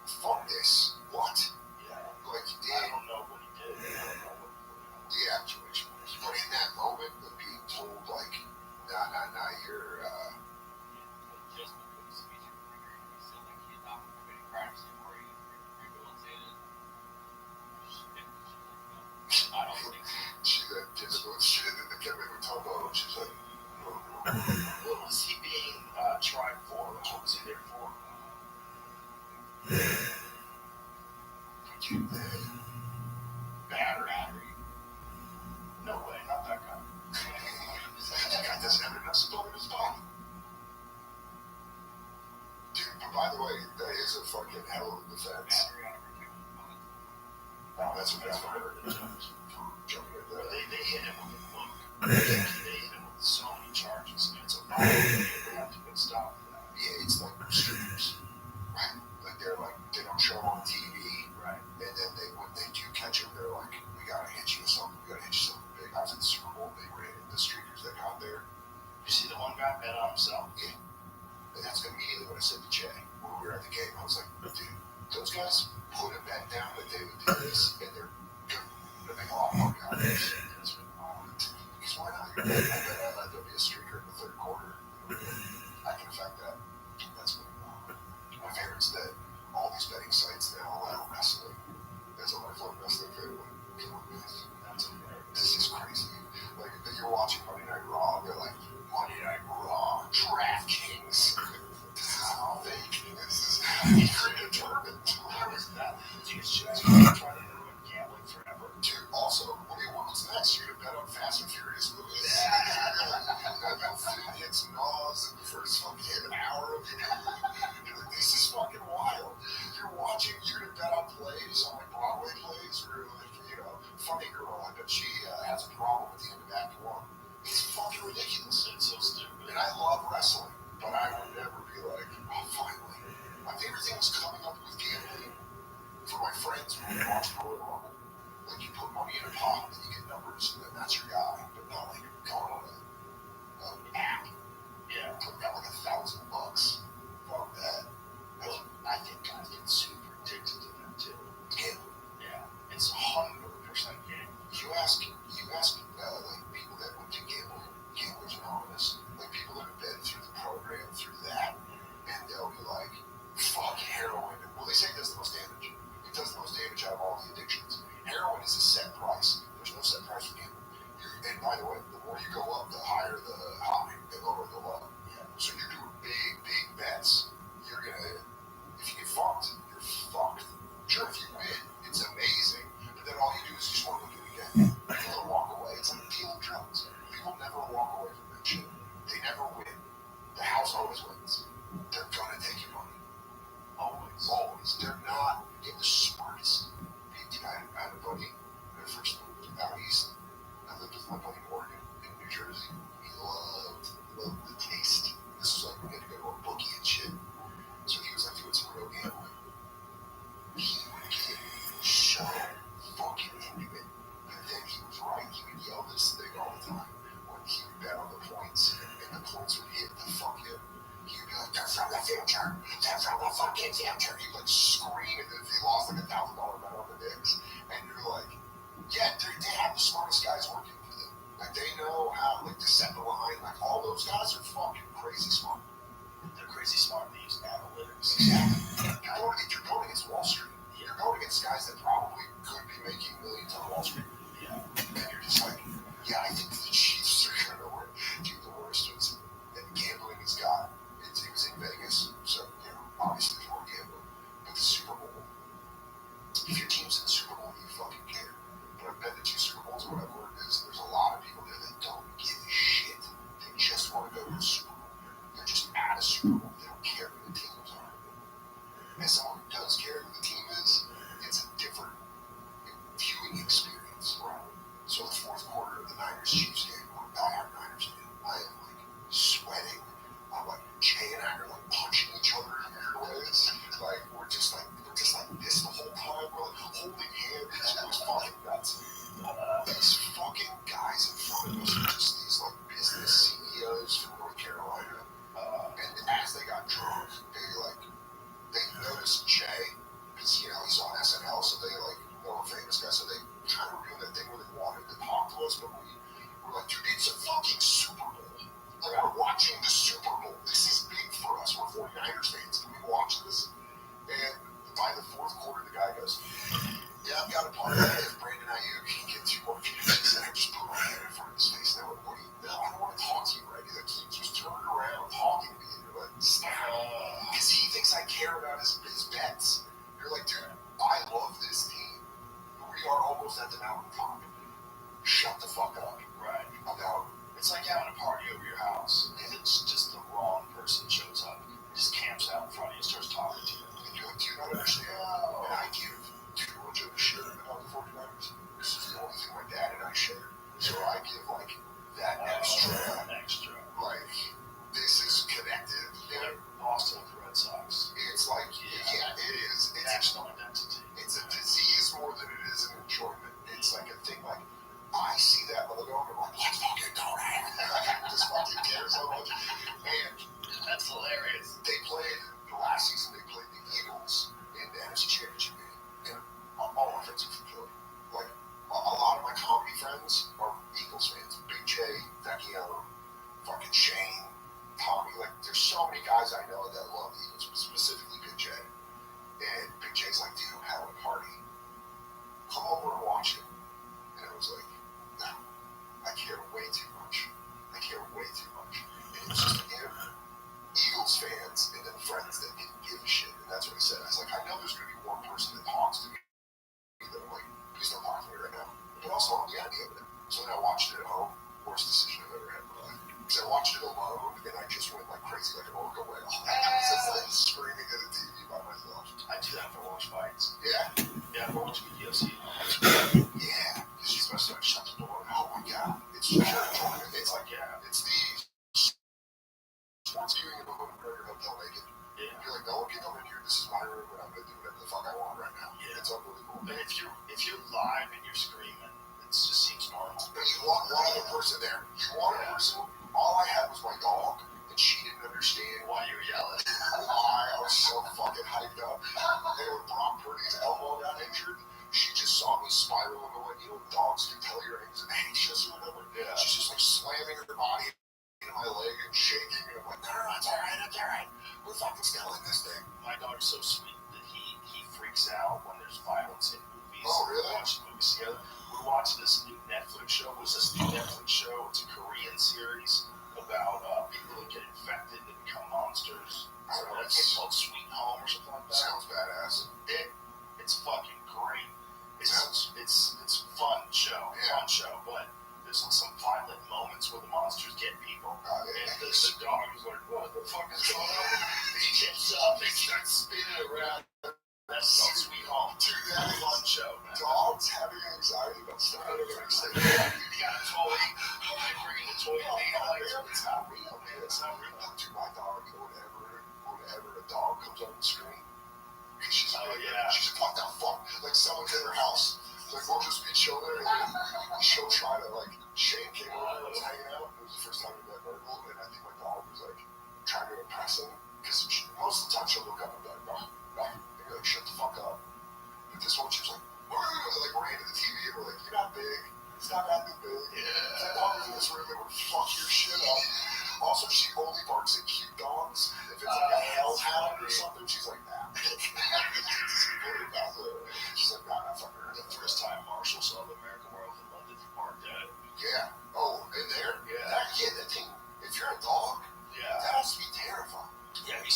fuck this. What? Yeah. Like, I don't know what he did. I don't know what the situation was. But in that moment of being told, like, nah, you're, just because he's said, like, he adopted committing crimes before he rehabilitated. I don't think so. She then gets about shit in the Kevin Mutombo, and she's like, what was he being tried for? What was he there for? Battery. No way, not that guy. That guy doesn't have enough blood in his body. Dude, but by the way, that is a fucking hell of a defense. No, that's what that's what I heard. They hit him with a book. They hit him with so many charges. It's a violation. They have to put stop for that. Yeah, it's like restrictors. Right? Like they don't show them on TV. Right. And then when they do catch him, they're like, we gotta hit you with something big. I was at the Super Bowl, they ran the streakers that got there. You see the one guy bet on himself? Yeah. And that's immediately what I said to Jay when we were at the game. I was like, dude, those guys put a bet down that they would do this, and they're gonna make a lot of money out of this. Because why not? I bet there'll be a streaker in the third quarter. I can affect that. That's what my parents did. All these betting sites now allow wrestling as a lifelong wrestling fan. Come on, guys. This is crazy. Like, you're watching Monday Night Raw, and they're like, Monday Night Raw, DraftKings. This is how fake. This is predetermined. How is that? Dude, trying to ruin gambling forever. Dude, also, what's next? You're gonna bet on Fast and Furious movies? Finn hits Nas in the first fucking hour of it. This is fucking wild. You're gonna bet on plays, on like Broadway plays, or like, Funny Girl. I bet she has a problem at the end of Act 1. It's fucking ridiculous. It's so stupid. And I love wrestling, but I would never be like, oh, finally. My favorite thing was future. They're from the fucking future. You like scream and if they lost like $1,000 bet on the Knicks, and you're like, yeah, they have the smartest guys working for them. Like they know how like to set the line. Like all those guys are fucking crazy smart. They're crazy smart. They use analytics. Exactly. You're going against Wall Street. You're going against guys that probably could be making millions on Wall Street. Yeah. And you're just like, yeah, I think the Chiefs are gonna win. Dude, the worst was that gambling has got. It was in Vegas, so you know, obviously there's more gambling. But the Super Bowl, if your team's in the Super Bowl, you fucking care. But I've been to 2 Super Bowls or whatever it is. There's a lot of people there that don't give a shit. They just want to go to the Super Bowl. They're just at a Super Bowl. They don't care who the teams are. As someone who does care who the team is, it's a different viewing experience. Right. So the fourth quarter of the Niners-Chiefs game, I'm a diehard Niners fan. I am like sweating. I'm like Jay and I are like punching each other in weird ways. Like we're just like this the whole time. We're like holding hands. It was fucking nuts. These fucking guys in front of us are just these like business CEOs from North Carolina. And as they got drunk, they noticed Jay because you know he's on SNL, so they like know a famous guy, so they kind of ruined that thing where they wanted to talk to us, but we were like, dude, it's a fucking Super Bowl. Like, we're watching the Super Bowl. This is big for us. We're 49ers fans, and we watch this. And by the fourth quarter, the guy goes, yeah, I've got a party if Brandon Ayuk can get 2 more catches. And I just put my hand in front of his face. And I went, what do you know? I don't want to talk to you, right? He's like, he just turned around talking to me. And you're like, stop. Because he thinks I care about his bets. You're like, dude, I love this team. We are almost at the mountaintop. Shut the fuck up. Right. About it's like having a party over your house, and it's just the wrong person shows up, just camps out in front of you, starts talking to you. And you're like, do you not understand? And I give too much of a shit about the 49ers. This is the only thing my dad and I share. So I give like that extra. Like, this is connected. They're Boston with the Red Sox. It's like, yeah, it is. It's national identity. It's a disease more than it is an enjoyment. It's like a thing like, I see that logo and I'm like, let's fucking go, man. I just fucking care so much. And that's hilarious. They played, the last season, they played the Eagles in the NFC Championship game. And all my friends are from Philly. Like, a lot of my comedy friends are Eagles fans. Big J, Vecchio, fucking Shane, Tommy. Like, there's so many guys I know that love the Eagles, specifically Big J. And Big J's like, dude, I'm having a party. Come over and watch it. And I was like, no, I care way too much. I care way too much. And it was just him, Eagles fans, and then friends that didn't give a shit. And that's what I said. I was like, I know there's going to be one person that talks to me that I'm like, please don't talk to me right now. But also, I'm the idea of it. So then I watched it at home. Worst decision I've ever had in my life. Because I watched it alone, and I just went like crazy, like an orca whale. I was just like screaming at the TV by myself. I do that for watch fights. Yeah. Yeah, for watching UFC. Yeah. Because you're supposed to shut the door. Oh my god. It's just it's like, yeah, it's the sports viewing of a McGregor hotel naked. Yeah. You're like, no one can come in here. This is my room, and I'm going to do whatever the fuck I want right now. Yeah. It's unbelievable. And if you're live and you're screaming, it just seems normal. But you want one other person there. You want a person. All I had was my dog, and she didn't understand why you were yelling. I was so fucking hyped up. And when Brock Purdy's elbow got injured, she just saw me spiral and went, you know, dogs can tell you're anxious or whatever. Yeah. She's just like slamming her body into my leg and shaking, and I'm like, no, it's all right. We're fucking still in this thing. My dog's so sweet that he freaks out when there's violence in movies. Oh, really? We watch movies together. We watched this new Netflix show. It's a Korean series about people that get infected and become monsters. I don't know. It's called Sweet Home or something like that. Sounds badass. It's fucking great. It's fun show, but there's some violent moments where the monsters get people. And the dog is like, what the fuck is going on? He gets up, he starts spinning around. That's called Sweet Home. Dude, that is a fun show, man. Dogs having anxiety about stuff. I don't understand. You got a toy, you're bringing the toy to me. It's not real, man. It's not real. Dude, my dog, whenever a dog comes on the screen, she's like, what the fuck? Like, someone's in her house. Like, we'll just be chilling, and she'll try to, like, Shane came over and was hanging out. It was the first time we met Virgil, and I think my dog was, like, trying to impress him. Because most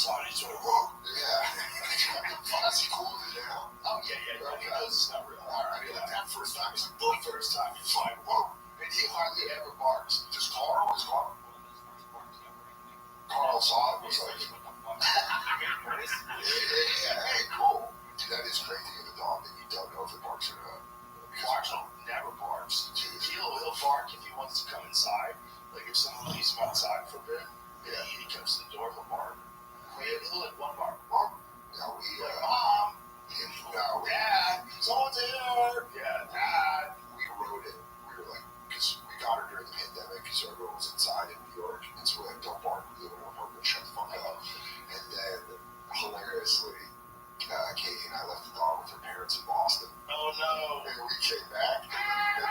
saw it, he's sort of, whoa, yeah. Is he cool with it now? Oh, yeah. He knows it's not real. All right, like that first time, he's like, boom, first time, he's like, whoa. And he hardly ever barks. Does Carl? Carl saw it, was like, yeah, hey, cool. Dude, that is crazy in a dog that you don't know if it barks or not. Marshall never barks. He'll bark if he wants to come inside. Like if someone leaves him outside for a bit, and he comes to the door, he'll bark. He'll like one bark. No, Mom! Dad! Someone's here! Yeah, Dad! We wrote it. We were like, because we got her during the pandemic, so everyone was inside in New York, and so we're like, don't bark, we live in an apartment, shut the fuck up. And then, hilariously, Katie and I left the dog with her parents in Boston. Oh no! And we came back, and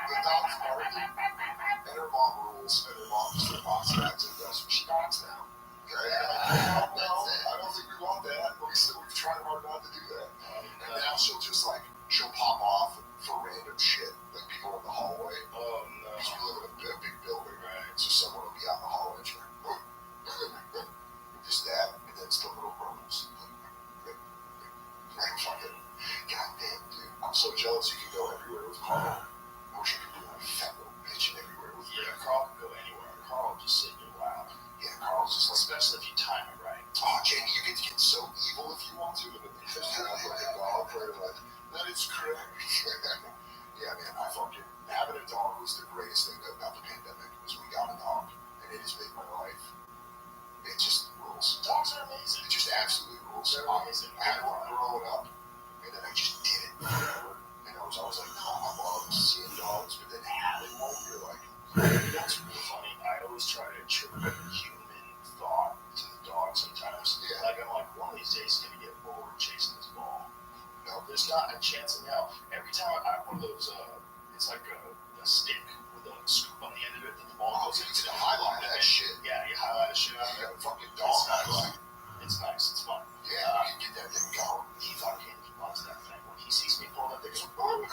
the dog's barking, and her mom rules, and her mom just box bags and does what she wants now. Okay? I don't think we want that. We've tried hard not to do that. And now she'll pop off for random shit, like people in the hallway. Oh no. Because we live in a big building, right? So someone will be out in the hallway and she's like, just that, and then it's the little rumbles. Like fucking, goddamn, dude. I'm so jealous you can go everywhere with Carl. I wish I could do that fat little bitch everywhere with you. Yeah, Carl can go anywhere. Carl will just sit in your lap. Yeah, Carl's just like, especially if you time it right. Oh, Jamie, you get to get so evil if you want to, and then you just have like a dog where you're like, that is correct. Yeah, man, having a dog was the greatest thing about the pandemic, was we got a dog, and it has made my life, it just rules. Dogs are amazing. It just absolutely rules. They're amazing. I had one growing up, and then I just did it forever, and I was always like, no, I love seeing dogs, but then having one, you're like, that's really funny. I always try to attribute human thought to the dog sometimes. Yeah. Like I'm like, one of these days he's gonna get bored chasing this ball. no, There's not a chance in hell. Every time I have one of those, it's like a stick with a scoop on the end of it that the ball goes you into. can highlight that shit. Yeah, you highlight a shit out of You it. got a fucking dog highlight. It's nice. It's fun. Yeah, you can get that thing going. He loves that thing. When he sees me pull that thing, he's like, oh, I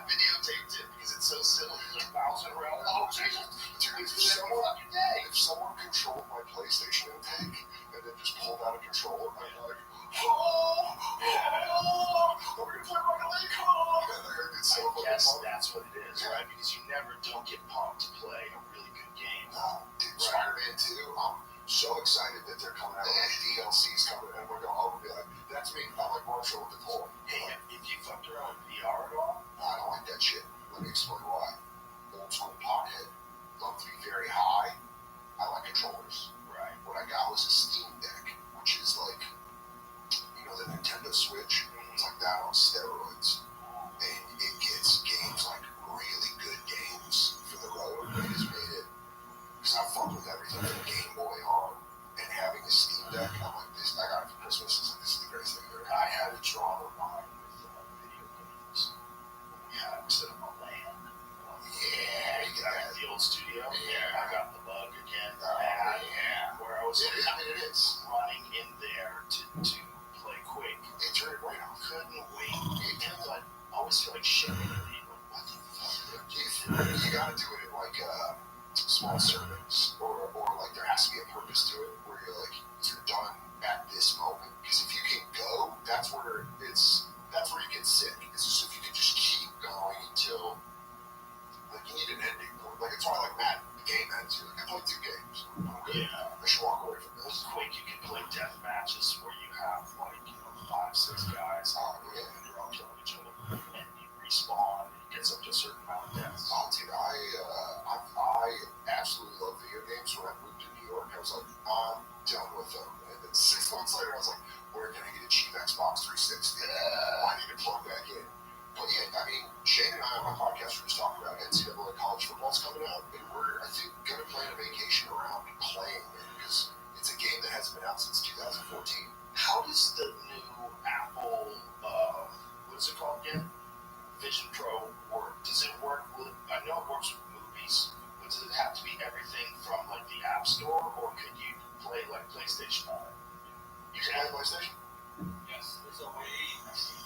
videotaped it because it's so silly. He's like bouncing around. Oh, Jesus. Dude, It's just a fucking day. if someone controlled my PlayStation intake and then just pulled out a controller, I'd be like, oh, we're gonna play Rocket League. It's so I guess fucking fun. that's what it is, right? Because you never don't get pumped to play a really good game. No, dude, Spider-Man 2, I'm so excited that they're coming out with DLCs coming, and we're gonna be like, that's me. I'm like Marshall with the toy. Hey, if you fucked around with VR at all, I don't like that shit. Let me explain why. Old school pothead. Love to be very high. I like controllers. right? What I got was a Steam Deck, which is like, the Nintendo Switch. It's like that on steroids. And it gets games, like really good games for the road. It has made it, because I fucked with everything from Game Boy on, and having a Steam Deck, I'm like, this, I got it for Christmas. It's like, this is the greatest thing ever. I had a drama line with video games. We set up a LAN. Yeah, you got At the old studio. Yeah. I got the bug again. Yeah. Where I was It is. running in there to play Quake. It's very right on. Couldn't wait. I always feel like shit. What the fuck? You gotta do it in like small servings, or like there has to be a purpose to it, where you're done at this moment. Because if you can go, that's where you get sick. It's just if you can just keep going until you need an ending point. Like it's why I like Madden, the game ends. You're like, I played 2 games. Okay, I should walk away from With this. Quake, you can play death matches where you have 5-6 guys. Yeah. And you're all killing each other, and you respawn. And it gets up to a certain amount of deaths. Oh, dude, I absolutely love video games. When I moved to New York, I was like, I'm done with them. And then 6 months later, I was like, where can I get a cheap Xbox 360? I need to plug back in. But yeah, I mean, Shane and I on my podcast were just talking about NCAA college football's coming out, and we're, I think, going to plan a vacation around playing it, because it's a game that hasn't been out since 2014. How does the new Apple, what's it called again? Vision Pro work? Does it work with, I know it works with movies, but does it have to be everything from like the App Store, or could you play like PlayStation on it? You can play PlayStation? Yes, there's a way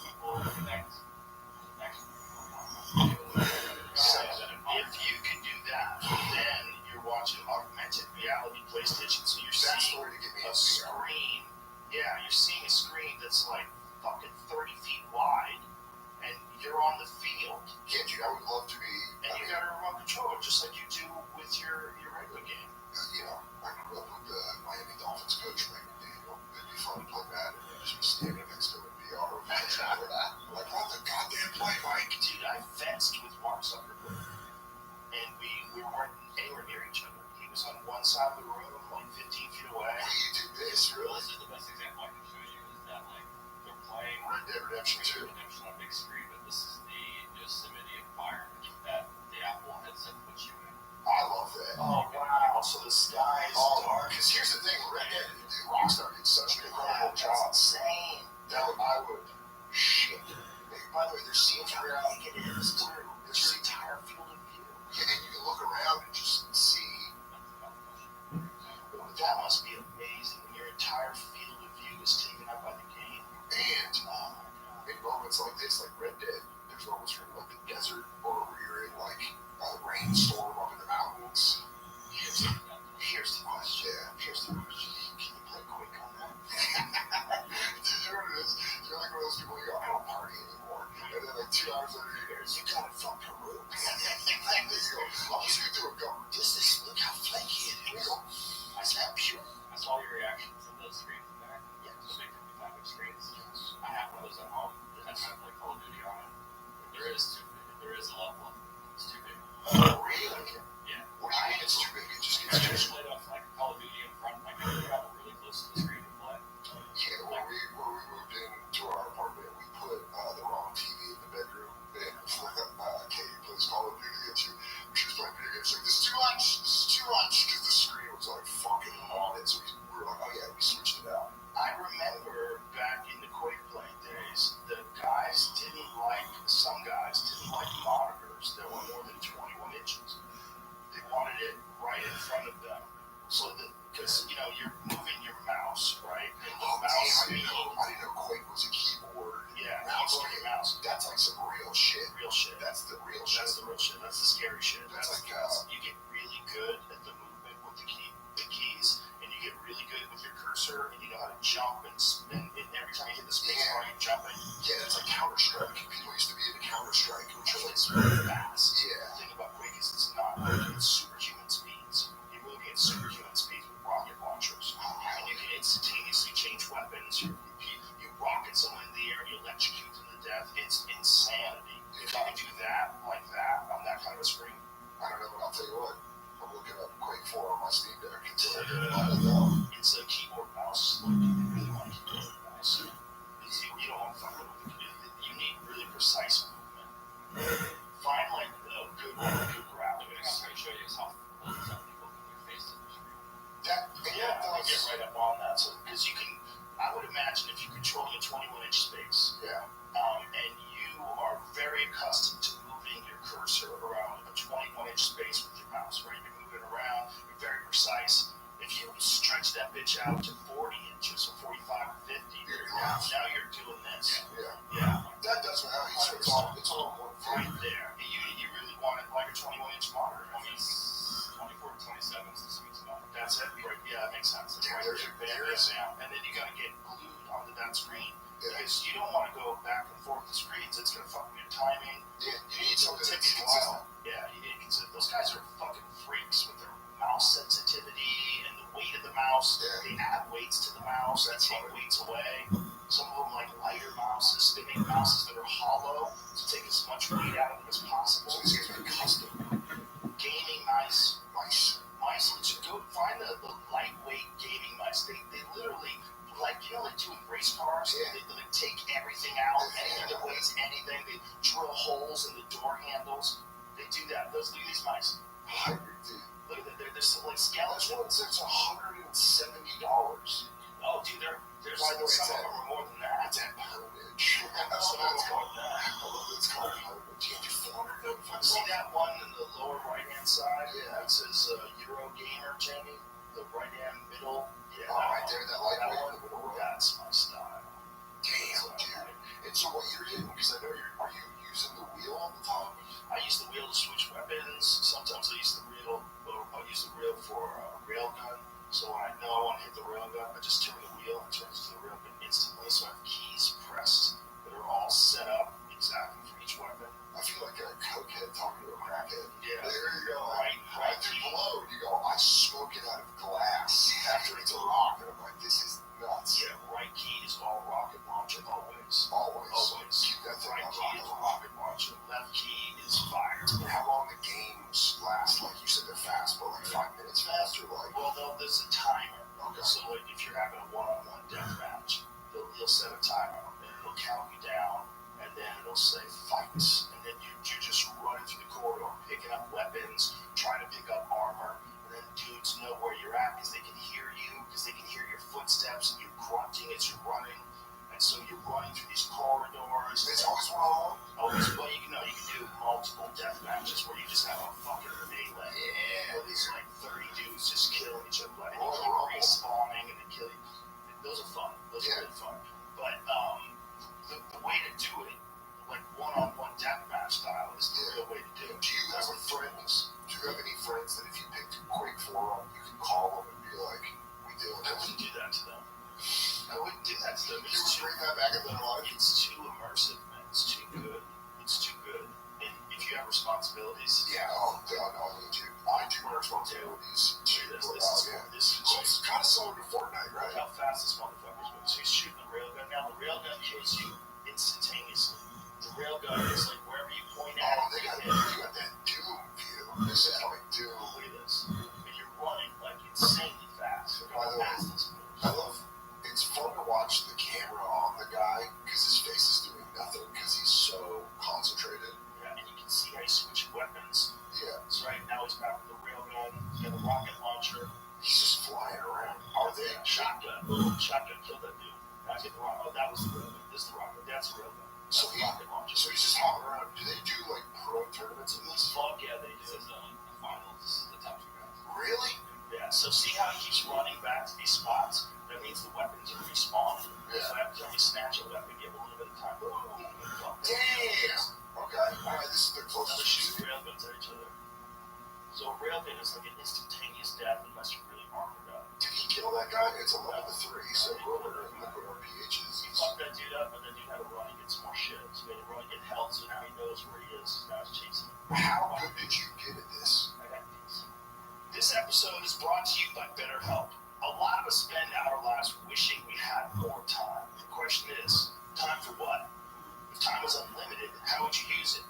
people connect. So if you can do that, then you're watching augmented reality PlayStation, so you're That's the seeing way to get me a in VR. screen. Yeah, you're seeing a screen that's like fucking 30 feet wide, and you're on the field, Yeah, dude, I would love to be. and you got a remote controller just like you do with your regular game. You know, I grew up with the Miami Dolphins coach, Mike McDaniel. It'd be fun to play that and just be standing next to him in VR. Like, run the goddamn play, Mike. Dude, I fenced with Mark Zuckerberg, and we weren't anywhere near each other. He was on one side of the room, like 15 feet away. Well, you do this, really? This is the best example I can show you is that like they're playing Red Dead Redemption 2. Redemption on a big screen, but this is the Yosemite environment that the Apple headset puts you in. I love that. Oh, wow. So the sky is dark. Because here's the thing, Red Dead, Rockstar did such an incredible That's job. insane. That I would shit. By the way, there's scenes where How big it is, too. It's your entire field of view. yeah, and you can look around and just see. That must be amazing when your entire field of view is taken up by the game. And in moments like this, like Red Dead, there's moments where you're in like the desert or where you're in like a rainstorm up in the mountains. Here's the question. Yeah. Here's the question. Can you play quick on that? Dude, you know what it is? You're like one of those people, you go, I don't party anymore. And then like 2 hours later, You got it from Peru. you go, I'm just gonna do a go. Look how flaky it is. Is that pure? I saw your reaction to those screens in there. Yes. The big 55-inch screens. I have one of those at home that has kind of like Call of Duty on it. There is a level of it's too big. Really? Yeah. What do you mean it's too big? It just I gets too just played off like Call of Duty in front. I can travel really close to the screen and play. Yeah, when we moved into our apartment, we put the wrong TV in the bedroom, and Katie plays Call of Duty against you. She was playing video games, like, this is too much, because the screen was like fucking on it, so we were like, oh yeah, we switched it out. I remember back in the Quake playing days, some guys didn't like monitors that were more than 21 inches. They wanted it right in front of them, so that, because, you know, you're moving your mouse, right? And the mouse I didn't know Quake was a keyboard. Yeah, mouse keyboard and game. mouse. That's like some real shit. Real shit. That's the real shit. That's the real shit. That's the scary shit. That's like, you get really good at the movement with the keys, and you get really good with your cursor, and you know how to jump and spin. And every time you hit the space bar, you're jumping. Yeah, it's like Counter-Strike. People used to be into Counter-Strike, which was like It's really fast. Yeah. The thing about Quake is it's not moving at superhuman speeds. You're moving at superhuman speeds with rocket launchers. And you can instantaneously change weapons. You rocket someone in the air and you electrocute them to death. It's insanity. If I do that like that on that kind of a screen, I don't know, but I'll tell you what. I'm looking up Quake 4 on my Steam Deck. it's a keyboard mouse. Like, you really want a keyboard mouse. You don't want to fuck with it. You need really precise movement. Find like a good graphic. The other thing I'm going to show you is how some people put their face in the screen. I'll get right up on that. So, because you can, I would imagine if you're controlling a 21-inch space, and you are very accustomed to moving your cursor around a 21-inch space with your mouse, right? You're moving around, you're very precise. If you stretch that bitch out to 40 inches or 45 or 50, now you're doing this. Yeah. That does what it's all one Right thing. there. You really want it like a 21-inch monitor. I mean, 24 to 27 is the sweet spot. that's it. Right. Yeah, that makes sense. That's Yeah, right there's there. your- And then you gotta get glued onto that screen. Yeah. Because you don't want to go back and forth the screens. It's gonna fuck with your timing. Yeah, you need something It's that's taking a consistent. while. Yeah, you need to consider. Those guys are fucking freaks with their mouse sensitivity and the weight of the mouse. Yeah. They add weights to the mouse. They take weights away. Some of them like lighter mouses. They make mouses that are hollow to take as much weight out of them as possible. So these guys make custom Gaming mice. mice. To go find the lightweight gaming mice. They literally, like, you know, like doing race cars. Yeah. They take everything out, anything that weighs anything. They drill holes in the door handles. They do that. Look at these mice. Hybrid, dude. Look at that. They're so, like That's skeletons. one that's $170. Oh, dude, there's By the way, some of them are more than that. That's at Hermitage. That's Some what of it's them are more called. than that. I love that it's called Hermitage. You do 495. See that one in the lower right-hand side? Yeah. It says Eurogamer, Jamie. The right-hand middle. Yeah. Oh, right there, that lightweight one. in the middle, right? That's my style. Damn, dude. And so what you're doing, because I know are you using the wheel on the top? I use the wheel to switch weapons. Sometimes I use the wheel turns to the railgun instantly. So I have keys pressed that are all set up exactly for each weapon. I feel like a cokehead talking to a crackhead. Yeah. There you go. Right After you blow, you go, I smoke it out of glass after it's a rock. And I'm like, this is nuts. Yeah, right key is all rocket launcher always. Always. Keep that thing Right on key is rocket launcher. Left key is fire. How long the games last? Like you said, they're fast, but like 5 minutes fast or like? Well, there's a timer. Okay. So like if you're having a one-on-one death match, he'll set a timer and it'll count you down, and then it'll say fights, and then you're just running through the corridor, picking up weapons, trying to pick up armor, and then dudes know where you're at because they can hear you, because they can hear your footsteps, and you're grunting as you're running, and so you're running through these corridors. It's always one-on-one. Always, well, you can do multiple death matches where you just have a fucking melee. Yeah. Where there's like 30 dudes just killing each other, and you keep respawning and then killing. Those are fun. Those are really fun. But the way to do it, like one-on-one deathmatch style, is the real way to do it. Do you have friends? Do you have any friends that if you picked Quake 4 up, you can call them and be like, we doing I this? wouldn't do that to them. I wouldn't do that to them. You would bring that back into their life? It's too immersive, man. It's too good. It's too good. And if you have responsibilities, Yeah, no, I do. I do my responsibilities. this is So it's kind of similar to Fortnite, Look right? how fast this motherfucker's moving. So he's shooting the railgun. Now the railgun kills you instantaneously. The railgun is like wherever you point at Oh, it, they you got hit. that Doom view. This is like Doom. Look at this. And you're running like insanely fast. Look By how the way, fast this moves. I love. It's fun to watch the camera on the guy because his face is doing nothing because he's so concentrated. Yeah, and you can see how he's switching weapons. Yeah, So right now he's back with the railgun, he's got a rocket launcher, he's just flying around. Are they? shotgun. Shotgun killed that dude. I get the rocket. Oh, that was the railgun. This is the rocket. That's the railgun. So That's the he- rocket launcher. So he's just hopping around. Do they do like pro tournaments in this? Fuck yeah, they This do. is the finals. This is the top two guys. Really? Yeah, so see how he keeps running back to these spots? That means the weapons are respawning. Yeah. So every time you snatch a weapon, give a little bit of time. Damn. Okay. All right. This is the Now closest they shit. shoot railguns at each other. So a railgun is like an instantaneous death unless you're really armored up. Did he kill that guy? It's 11-3. So whoever liquid RPHs. He fucked that dude up, and then dude had to run and get some more shit. So he had to run and get health, so now he knows where he is. Now he's chasing him. How good did you get at this? I got these. This episode is brought to you by BetterHelp. A lot of us spend our lives wishing we had more time. The question is, time for what? If time was unlimited, how would you use it?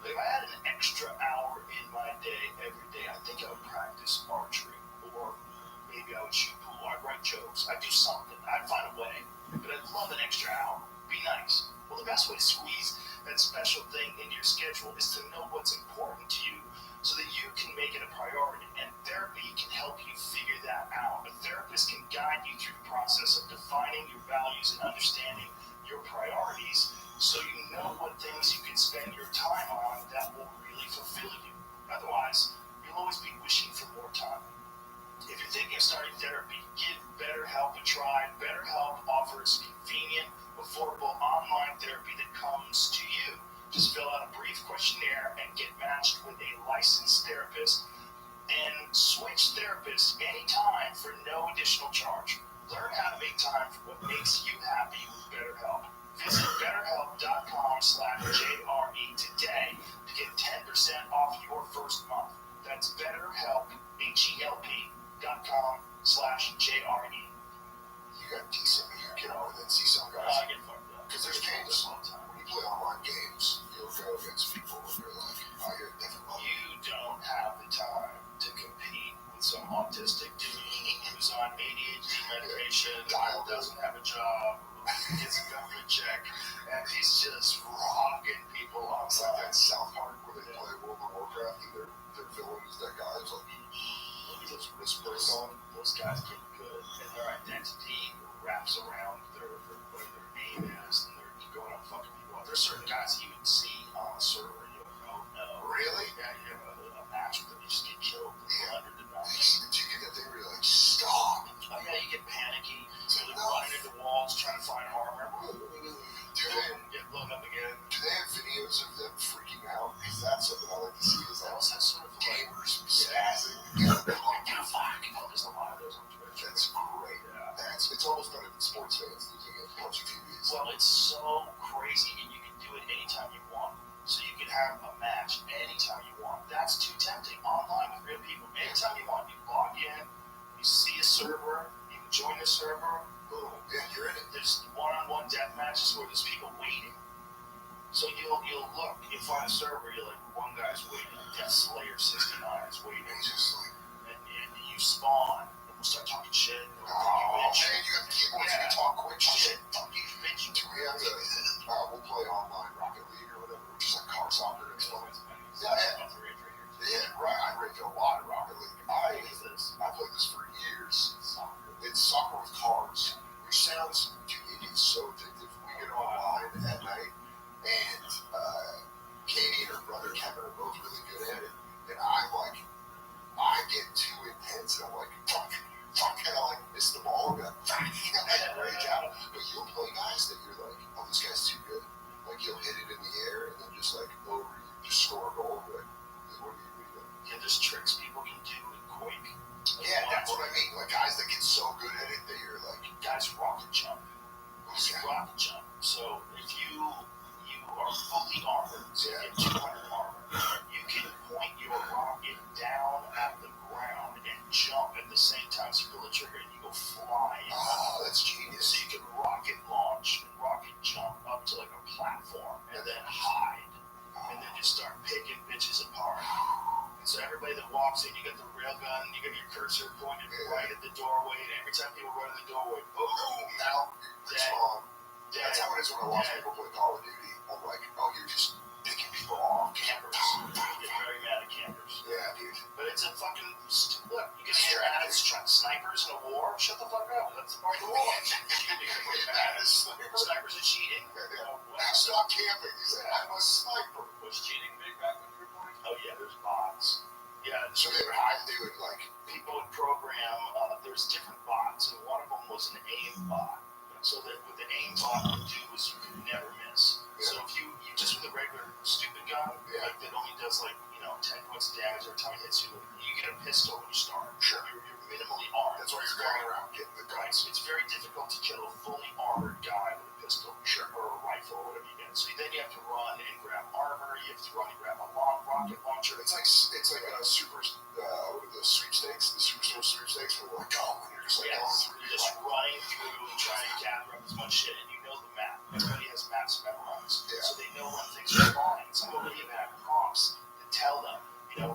If I had an extra hour in my day every day, I think I would practice archery, or maybe I would shoot pool. I'd write jokes. I'd do something. I'd find a way. But I'd love an extra hour. Be nice. Well, the best way to squeeze that special thing into your schedule is to know what's important to you so that you can make it a priority. And therapy can help you figure that out. A therapist can guide you through the process of defining your values and understanding your priorities so you know what things you can spend your time on that will really fulfill you. Otherwise, you'll always be wishing for more time. If you're thinking of starting therapy, give BetterHelp a try. BetterHelp offers convenient, affordable online therapy that comes to you. Just fill out a brief questionnaire and get matched with a licensed therapist and switch therapists anytime for no additional charge. Learn how to make time for what makes you happy with BetterHelp. Visit BetterHelp.com/JRE today to get 10% off your first month. That's BetterHelp, HELP.com/JRE. You got decent. You get on and then see some I guys. get fucked up. Because there's games. all the time. When you play online games, you'll go against people and you're like, oh, you're a different level. You don't have the time to compete with some autistic dude who's on ADHD medication, doesn't have a job, gets a government check, and he's just rocking people It's like outside. that South Park where they play World of Warcraft and their villain is that guy who's like, those wrist brace on. Those guys get good, and their identity wraps around what their name is, and they're going out fucking people up. There's certain guys you would see on a server, and you're like, oh no. Really? Yeah, you have a match with them, you just get killed, blundered to nothing. Do you get that thing where you're like, stop? Oh yeah, you get panicky, so you're running into walls, trying to find armor. Do they, Get blown up again. do they have videos of them freaking out? Because that's something I like to see. Is They like also have sort of like, gamers spazzing. there's a lot of those on Twitch. That's great. Yeah. It's almost done with sports fans losing it, watching TVs. Well, it's so crazy, and you can do it anytime you want. So you can have a match anytime you want. That's too tempting. Online with real people, anytime you want. You log in, you see a server, you can join the server, boom, Yeah, you're in it. there's one-on-one death matches where there's people waiting. So you'll look, you find a server, you're like, one guy's waiting, Death Slayer 69 is waiting, And he's just like, and you spawn, and we'll start talking shit. And oh, man, you got the keyboards, you can talk quick shit. Fuck you, bitch. We have to, we'll play online Rocket League or whatever, which is like car soccer. It's fun. Yeah, right. I rate a lot of Rocket League. I played this for years. It's soccer with cars, which sounds, dude, it is so addictive. We get online at night, and Katie and her brother Kevin are both really good at it, and I get too intense, and I'm like, fuck, and I like miss the ball, and I rage out. But you'll play guys that you're like, oh, this guy's too good. Like he'll hit it in the air and then just like over you, just score a goal. But what do you do? Yeah, there's tricks people can do in Quake. Yeah, that's what I mean. Like guys that get so good at it that you're like, Guys rocket jump. It's rocket jump. So if you are fully armored, so you get 200 armor, you can point your rocket down at the ground and jump at the same time as you pull the trigger, and you go flying. oh, that's genius. So you can rocket launch and rocket jump up to like a platform and then hide. And then just start picking bitches apart. And so everybody that walks in, you got the railgun, you got your cursor pointed right at the doorway, and every time people run in the doorway, boom, Now, dead. that's how it is when I watch people play Call of Duty. I'm like, oh, you're just picking people off. Campers. You get very mad at campers. Yeah, dude. But it's a fucking look. You get mad at snipers in a war. Shut the fuck up. That's the part of the war. Snipers are cheating. Stop camping. He said, I'm a sniper. Was cheating big back when you were playing? Oh yeah, there's bots. Yeah, So they would hide. They would like. people would program. There's different bots, and one of them was an aim bot. So that what the aim bot would do is you could never miss. So if you just with a regular stupid gun, like that only does like 10 points of damage every time it hits you, you get a pistol when you start. Sure. You're minimally armed. That's why you're going around getting the Right, guns. so it's very difficult to kill a fully armored guy with a pistol, or a rifle, or whatever you get. So then you have to run and grab armor. You have to run and grab a long rocket launcher. It's like a super the sweepstakes, the superstore sweepstakes. Where like, oh, and you're just like going through. You're just running through and trying to gather up as much shit, and you know the map. Everybody has maps memorized, so they know when things are spawning. Some of them even have prompts that tell them,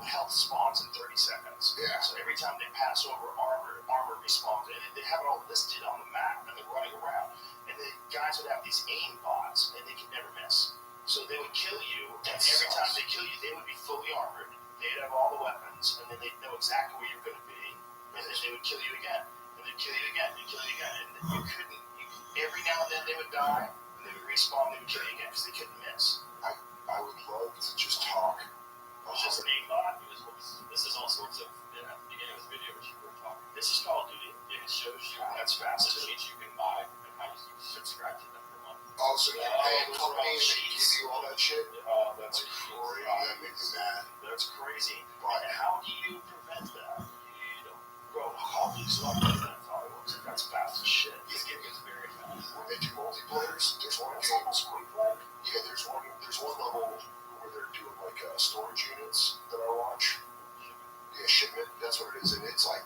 health spawns in 30 seconds. Yeah. So every time they pass over armor respawns, and they have it all listed on the map, and they're running around. And the guys would have these aim bots, and they could never miss. So they would kill you, and every time they kill you, they would be fully armored. They'd have all the weapons, and then they'd know exactly where you're going to be. And then they would kill you again, and they'd kill you again, and kill you again. And every now and then they would die, and they would respawn, they would kill you again, because they couldn't miss. I would love to just talk. It was just an aim bot. This is all sorts of, at the beginning of this video, which you were talking. This is Call of Duty. It shows you That's fast. the cheats you can buy and how you subscribe to them per month. Oh, so you pay those companies are all that give you all that shit? Oh, that's Crazy. That makes me mad. That's crazy. But And how do you prevent that? Bro, Call of Duty's a lot better than I thought it was. That's fast as shit. This game is very fast. when they do multiplayers, there's one game. Yeah, there's one level where they're doing like storage units that I watch. Yeah, shipment. That's what it is, and it's like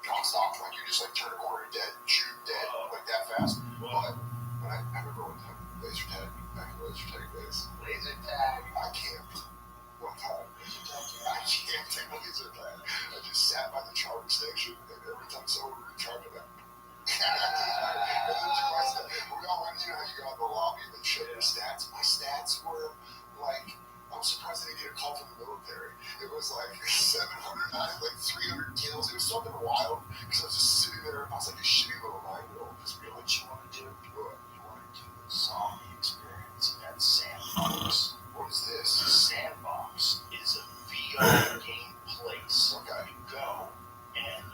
nonstop. Like you just like turn a corner, dead, shoot, dead, like that fast. But when I remember one time laser tag back in laser tag days. Laser tag. I camped one time. I camped in laser tag. I just sat by the charging station, and every time someone would recharge it, we all went, you know how you go out in the lobby and then show your stats. My stats were like, I'm surprised I didn't get a call from the military. It was like 700, like 300 kills. It was something wild because I was just sitting there. I was like a shitty little 9-year-old. Just be like, what you want to do? What? You want to do the zombie experience at Sandbox. What is this? Sandbox is a VR game place. Okay. You go and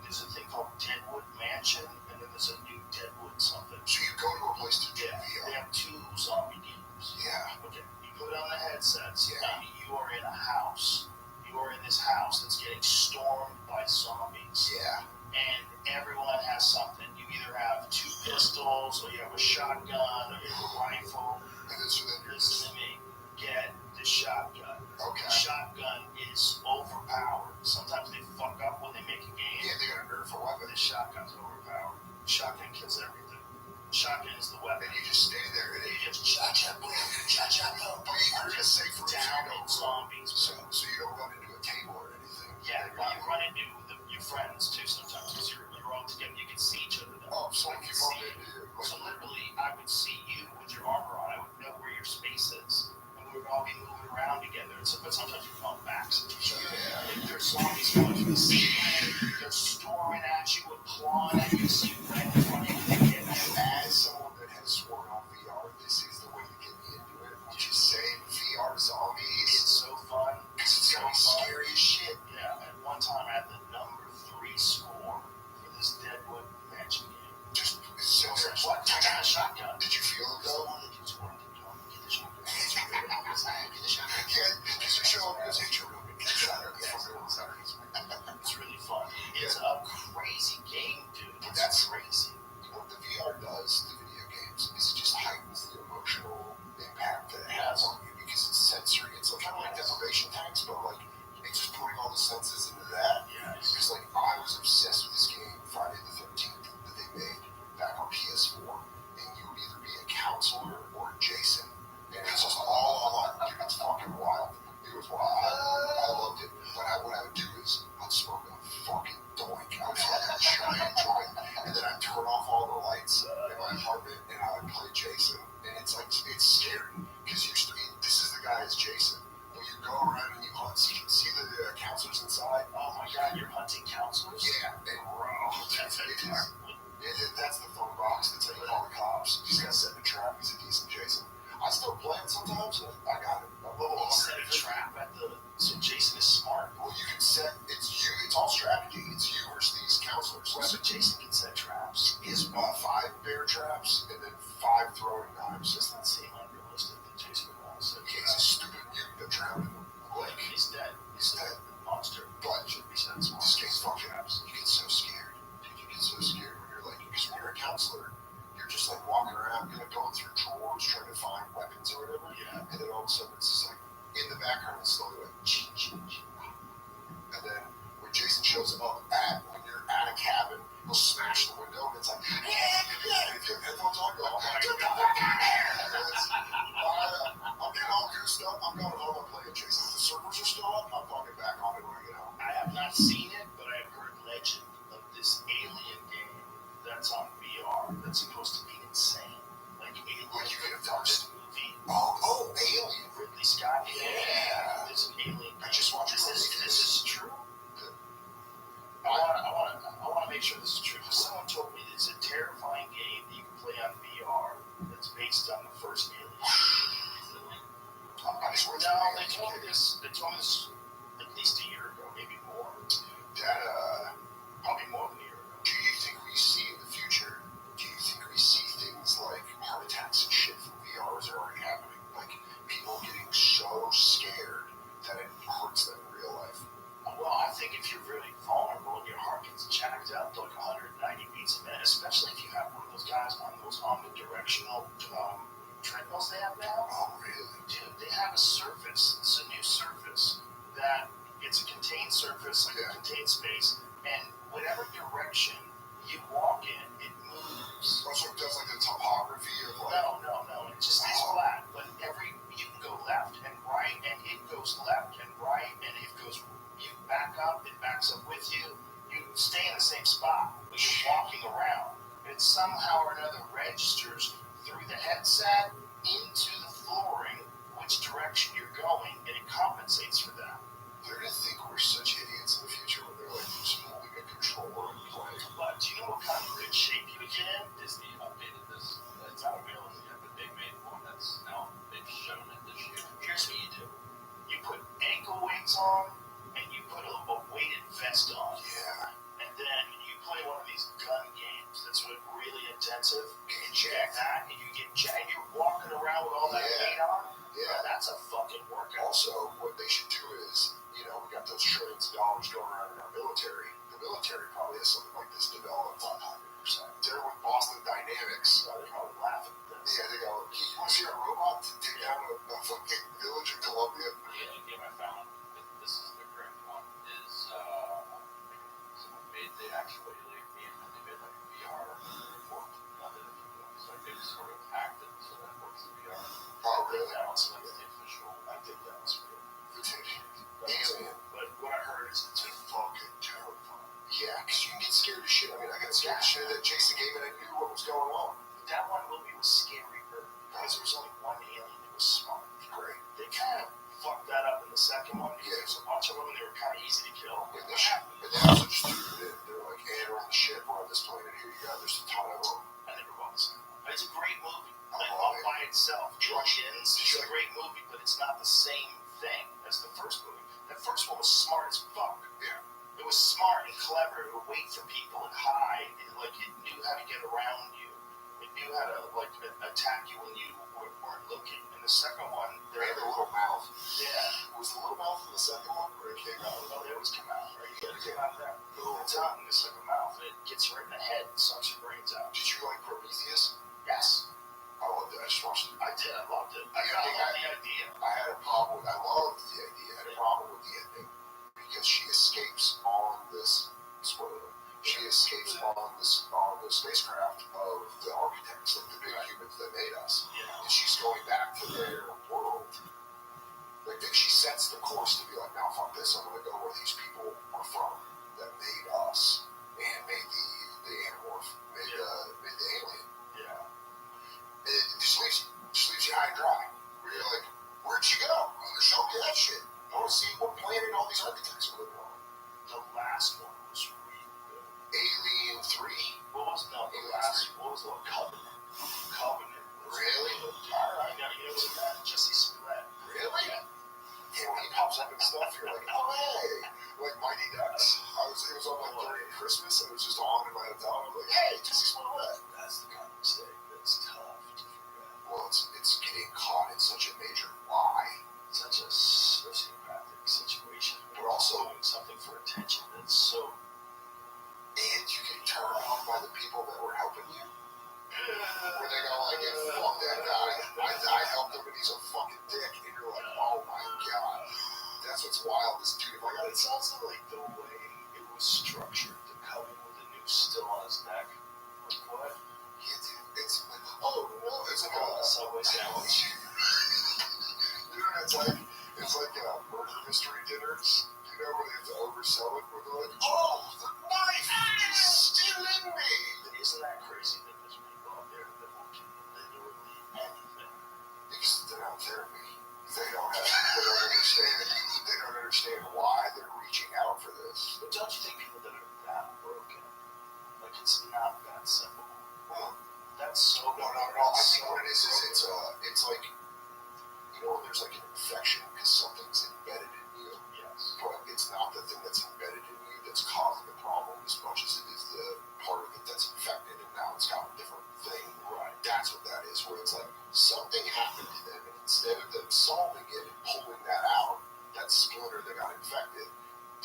there's a thing called Deadwood Mansion, and then there's a new Deadwood something. So you go to a place to do They VR. have 2 zombie games. Yeah. Okay. You put on the headsets, Yeah. and you are in a house. You are in this house that's getting stormed by zombies. Yeah. And everyone has something. pistols, or you have a shotgun, or you have a rifle. And then so then you're Listen to me. Get the shotgun. okay. The shotgun is overpowered. Sometimes they fuck up when they make a game. Yeah, they got a nerf for weapon. The shotgun's overpowered. The shotgun kills everything. The shotgun is the weapon. And you just stay there and You you just cha-cha, boom, cha-cha, boom, but you're just safe for down in zombies. so you don't run into a table or anything. Yeah, well, you run into your friends too sometimes because you're all together. You can see each other. Oh, so I you can bump see into you. So literally, I would see you with your armor on. I would know where your space is, and we would all be moving around together. So, but sometimes you bump backs into each other. Like there's zombies going from the ceiling. They're storming at you and clawing at you. So you ran in front of you. As someone that has sworn on VR, this is the way to get me into it, which is saying VR zombies. It's so fun. Because it's gonna be scary as shit. Yeah, at one time I had the number 3 score for this Deadwood Mansion game. Just so What? I got a shotgun. Did you feel it though? Someone that gets work and don't get the shotgun. Get the shotgun. Yeah, because you show up as a true get the shotgun. It's really fun. It's a crazy game, dude. It's crazy. What the VR does, the video games, is it just heightens the emotional impact that it has on you because it's sensory. It's like kind of like deprivation tanks, but like it's just putting all the senses into that. Yeah. Because like I was obsessed with this game, Friday the 13th, that they made back on PS4, and you would either be a counselor or Jason, and it's just all online. Dude, it's fucking wild. It was wild. I loved it. But what I would do is I'd smoke a fucking doink. I would fucking giant joint, and then I'd turn off all the lights in my apartment, and I would play Jason. And it's like it's scary because this is the guy as Jason. When you go around and you hunt, so you can see the counselors inside. Oh my god, you're hunting counselors? Yeah, and that's the phone box. That's how you call the cops. He's got to set the trap. He's a decent Jason. I still play it sometimes. I got it. I'm level He set a 100. trap at the. So Jason is smart. Well, you can set. It's you. It's all strategy. It's you versus these counselors. So Jason can set traps. He has 5 bear traps and then 5 throwing knives. Does not seem unrealistic that Jason would want to set He's a traps. stupid mutant that drowned in him. Like He's dead. he's dead. Monster. But Should be set smart. this game's fucking traps. You get so scared. Dude, you get so scared when you're like, because when you're a counselor, you're just like walking around, you're like going through drawers trying to find weapons or whatever. Yeah. And then all of a sudden it's just like in the background it's slowly like ching, ching, ching. And then when Jason shows up when you're at a cabin, he'll smash the window and it's like, yeah. If you have headphones on, go, oh my god. I'm getting all goosed up. I'm going home and playing Jason. If the servers are still up, I'm fucking back on it when I get home. I have not seen it, but I have heard legend of this alien game that's on VR that's supposed to be insane. Like Alien, Like you get a dust. movie. Oh, Alien. Ridley Scott. Yeah. There's an alien. I just watched This is true. I want to make sure this is true because someone told me it's a terrifying game that you can play on VR that's based on the first Alien. I just went No, they told me this. They told me this at least a year ago, maybe more. that, Probably more than a year ago. do you think we see in the future, do you think we see things like heart attacks and shit from VRs are already happening? Like people getting so scared that it hurts them in real life? Well, I think if you're really vulnerable and your heart gets jacked up to like 190 beats a minute, especially if you have one of those guys on those omnidirectional treadmills they have now. Oh, really? Dude, they have a surface. This is a new surface that it's a contained surface, like Yeah. a contained space, and whatever direction you walk in, it moves. Oh, so it does like the topography of like. No, it just stays flat. But you can go left and right, and it goes left and right, and it goes. You back up, it backs up with you. You stay in the same spot, but you're walking around. It somehow or another registers through the headset into the flooring which direction you're going, and it compensates for that. They're gonna think we're such idiots in the future when they're like just holding a controller and playing. But do you know what kind of good shape you would get in? Disney updated this. It's not available yet, but they made one that's now they've shown it this year. Here's what you do. You put ankle weights on, and you put a weighted vest on. Yeah. And then you play one of these gun games that's really intensive. Get You jacked. get that, and you get jacked. You're walking around with all that Yeah. weight on. Yeah. That's a fucking workout. Also, what they should do is, we got those trillions of dollars going around in our military. The military probably has something like this developed. They're with Boston Dynamics. They're probably laughing at this. Yeah, they go, you want to see a robot to take down a fucking village in Colombia? The game I found, this is the correct one, is someone they actually made like a VR report. So they sort of acted so that works in VR. Oh, really? That was like the official. I think that was real. Alien. But what I heard is it's fucking terrifying. Yeah, because you get scared as shit. I mean, I got scared as shit of that Jason game and I knew what was going on. That one movie was scarier because there was only one alien that was smart. Great. They kind of fucked that up in the second one. Yeah. There's a bunch of them that were kind of easy to kill. And they also just threw it in. They were like, hey, we're on the ship, we're on this planet, here you go. There's a ton of them. I never watched the second one. It's a great movie. Like, love all it. by itself. Aliens is a great movie, but it's not the same thing as the first movie. That first one was smart as fuck. Yeah. It was smart and clever. It would wait for people and hide. It knew how to get around you. It knew how to attack you when you weren't looking. And the second one, They had a little mouth. yeah. Was the little mouth in the second one where it came out? Oh, they always come out, right? You gotta come out there. It's out in this like a mouth, and it gets right in the head and sucks your brains out. Did you like Prometheus? Yes, I loved it. I just watched it. I did. I loved it. I Yeah, love the idea. I had a problem with I loved the idea. I had a problem with the ending because she escapes on this spoiler. She escapes on the spacecraft of the architects, like the big humans that made us. Yeah. And she's going back to their world. Like she sets the course to be like, now fuck this, I'm gonna go where these people were from that made us and made the animorph, made the alien. Yeah. It just leaves you high and dry. Where you're like, where'd she go? Show me that shit. I want to see what planet all these architects are living on. The last one was really good. Alien 3? What was the last? What was the Covenant? Covenant. Really? Alright, I gotta give it to that. Jesse Smollett. Really? Yeah. Yeah, when he pops up and stuff, you're like, oh hey, like Mighty Ducks. It was on like during Christmas, and it was just on in my hotel. I was like, hey, Jesse Smollett. That's the kind of mistake that's tough to forget. Well, it's getting caught in such a major lie. Such a sociopathic situation. But also doing something for attention that's so. And you get turned off by the people that were helping you. Where they go like, yeah, fuck that guy. I helped him and he's a fucking dick. And you're like, oh my god. That's what's wild. This dude, like, It's also like the way it was structured to come in with the noose still on his neck. Like what? yeah, dude, it's like, oh no, it's like A a Subway sandwich. You know, it's like murder mystery dinners. You know, where they have to oversell it, where they're like, oh, the knife is still in me. But isn't that crazy that there's people out there that will do literally anything? Because they're not therapy. They don't understand. They don't understand why they're reaching out for this. But don't you think people that are that broken, like it's not that simple? Huh. That's so. No. I think what it is it's like, you know, there's like an infection because something's embedded in you. Yes. But it's not the thing that's embedded in you that's causing the problem as much as it is the part of it that's infected and now it's got a different thing. Right. That's what that is, where it's like something happened to them and instead of them solving it and pulling that out, that splinter that got infected,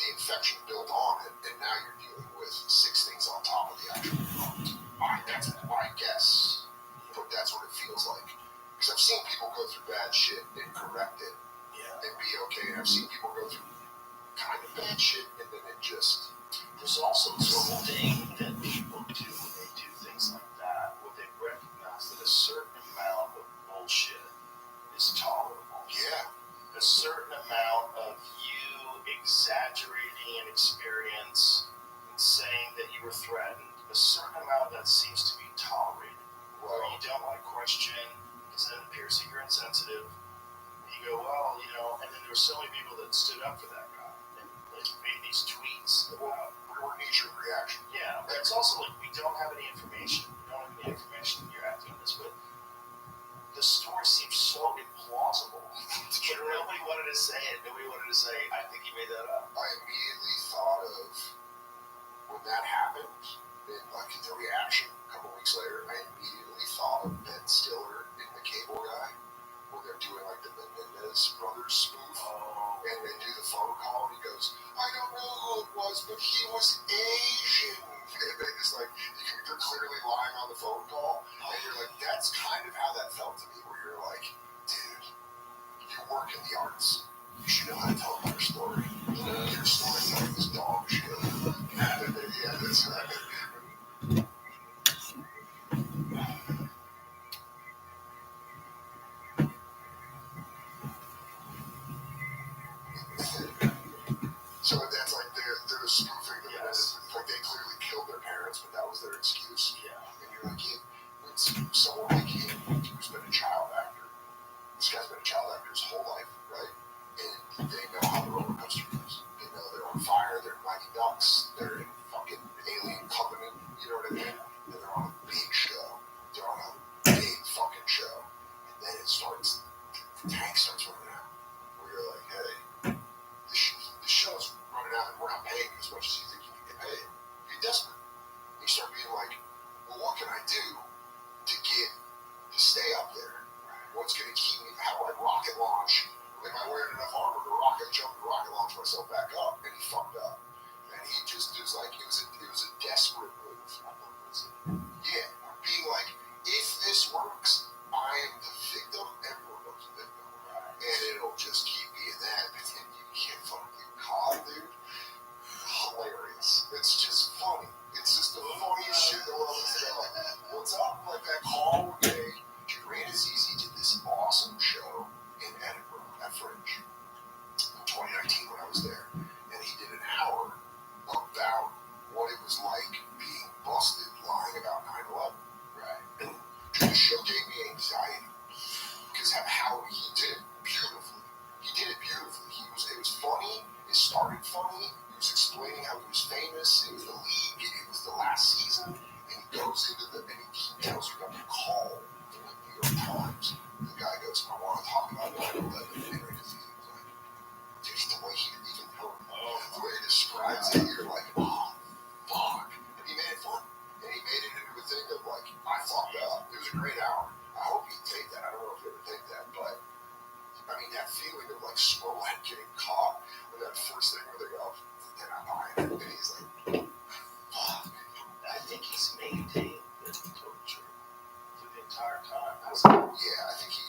the infection built on it, and now you're dealing with 6 things on top of the actual product. That's my guess, but that's what it feels like. Because I've seen people go through bad shit and correct it Yeah. and be okay, and I've seen people go through kind of bad shit and then it just... There's also this thing that people do when they do things like that, where they recognize that a certain amount of bullshit is tolerable. Yeah. A certain amount of you exaggerating an experience and saying that you were threatened, a certain amount that seems to be tolerated. Where you don't want to question, because then it appears that you're insensitive. You go, well, you know, and then there were so many people that stood up for that guy and like made these tweets about. Or knee-jerk reaction. Yeah, but it's also like we don't have any information. We don't have any information that you're acting on this, but the story seems so implausible. But nobody wanted to say it. Nobody wanted to say, I think he made that up. I immediately thought of when that happened, and like the reaction a couple weeks later, I immediately thought of Ben Stiller in The Cable Guy, when they're doing like the Menendez brothers spoof, and they do the phone call, and he goes, I don't know who it was, but he was Asian. And they just like, they're clearly lying on the phone call, and you're like, that's kind of how that felt to me, where you're like, dude, you work in the arts. You should know how to tell a better story. Your storytelling is dog shit. Yeah, that's right. So that's like they're spoofing them. Yes. Like they clearly killed their parents, but that was their excuse. Yeah. And you're like, when someone like him, who's been a child actor, this guy's been a child actor his whole life, right? And they know how the roller coaster goes. They know they're on fire, they're in Mighty Ducks, they're in fucking Alien Covenant, you know what I mean? And they're on a big show. They're on a big fucking show. And then it starts, the tank starts running out. Where you're like, hey, the show's running out and we're not paying as much as you think you can get paid. You're desperate. You start being like, well, what can I do to stay up there? What's going to keep me? How do I rocket launch? Am I wearing enough armor to rocket launch myself back up? And he fucked up. And he just was like, it was a desperate move. Yeah, being like, if this works, I am the victim, everyone knows the victim. And it'll just keep being that. And you can't fucking get caught, dude. Hilarious. It's just funny. It's just the funniest shit in the world. It's like, what's up? Like that call one day, Jermaine Azizi did this awesome show in Edinburgh at Fringe in 2019 when I was there. And he did an hour about what it was like being busted lying about 9/11. Right. And the show gave me anxiety because how he did it beautifully. He did it beautifully. It was funny. It started funny. He was explaining how he was famous. It was the league. It was the last season. And he goes into and he tells you about the call from the New York Times. The guy goes, I want to talk about 9/11. And Henry Azizi was like, dude, the way he even the way he describes it, you're like, oh, fuck. And he made it fun. And he made it into a thing of like, I fucked up. It was a great hour. I hope you take that. I don't know if you ever take that, but I mean, that feeling of like Smollett getting caught with that first thing where they go, they're not buying it. And he's like, fuck. I think he's maintained that he told the truth through the entire time. Yeah, I think he.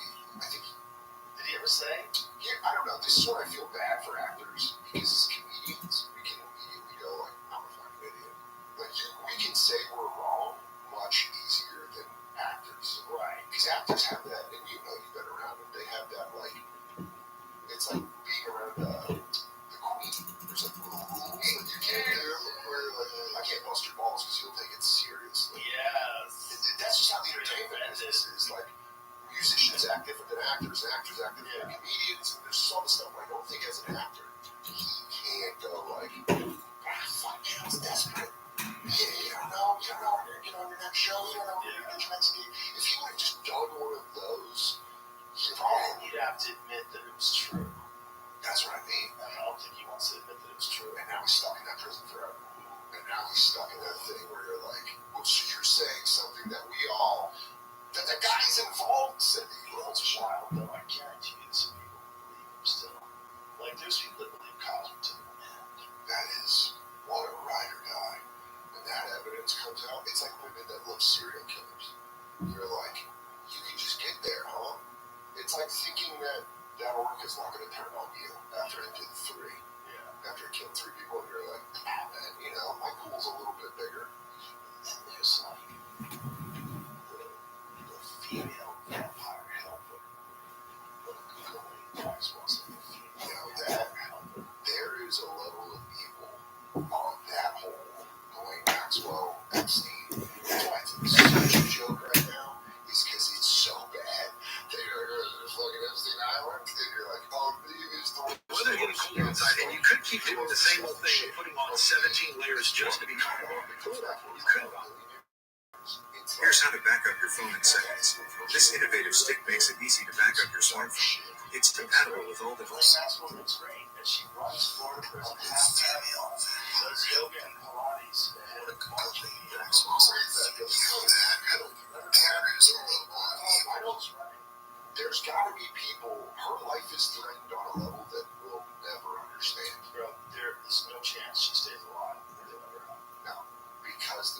Did he ever say? Yeah, I don't know. This is where I feel bad for actors because as comedians, we can immediately go like, I'm a fucking idiot. Like we can say we're wrong much easier than actors, right? Because actors have that, and you know you've been around them. They have that like, it's like being around the Queen. There's like little rules that you can't do. Where you're like, I can't bust your balls because you'll take it seriously. Yes. That's just how the entertainment business is. Like musicians act different than actors, and actors act different than comedians. And there's some stuff I don't think as an actor he can't go like, fuck man, I was desperate. Yeah, you don't know when you're gonna get on your next show. You don't know when you're gonna get your next gig. If he would have just done one of those, you'd have to admit that it was true. That's what I mean. I don't think he wants to admit that it was true. And now he's stuck in that prison forever. And now he's stuck in that thing where you're like, well, so you're saying something that that the guys involved said that he was wild, though. I guarantee you some people believe him still. Like, there's people that believe Cosby to the end. That is, what a ride or die. When that evidence comes out, it's like women that love serial killers. You're like, you can just get there, huh? It's like thinking that orc is not going to turn on you after it did 3. Yeah. After it killed 3 people, and you're like, ah, man, you know, my pool's a little bit bigger. And there's like the female vampire helper. There is a level of evil on that whole Ghislaine Maxwell Epstein. That's why it's such a joke right now, is because it's so bad. They're fucking Epstein Island, and you're like, oh, it's the weather getting colder outside, and you could keep doing the same old thing of putting on 17 layers just to be comfortable. You could. Here's how to back up your phone in seconds. This innovative stick makes it easy to back up your smartphone. It's compatible with all devices. Maxwell looks great, and she runs Florida prison half-time. Does yoga and Pilates. There's got to be people, her life is threatened on a level that we'll never understand. Bro, there's no chance she stays alive. No, because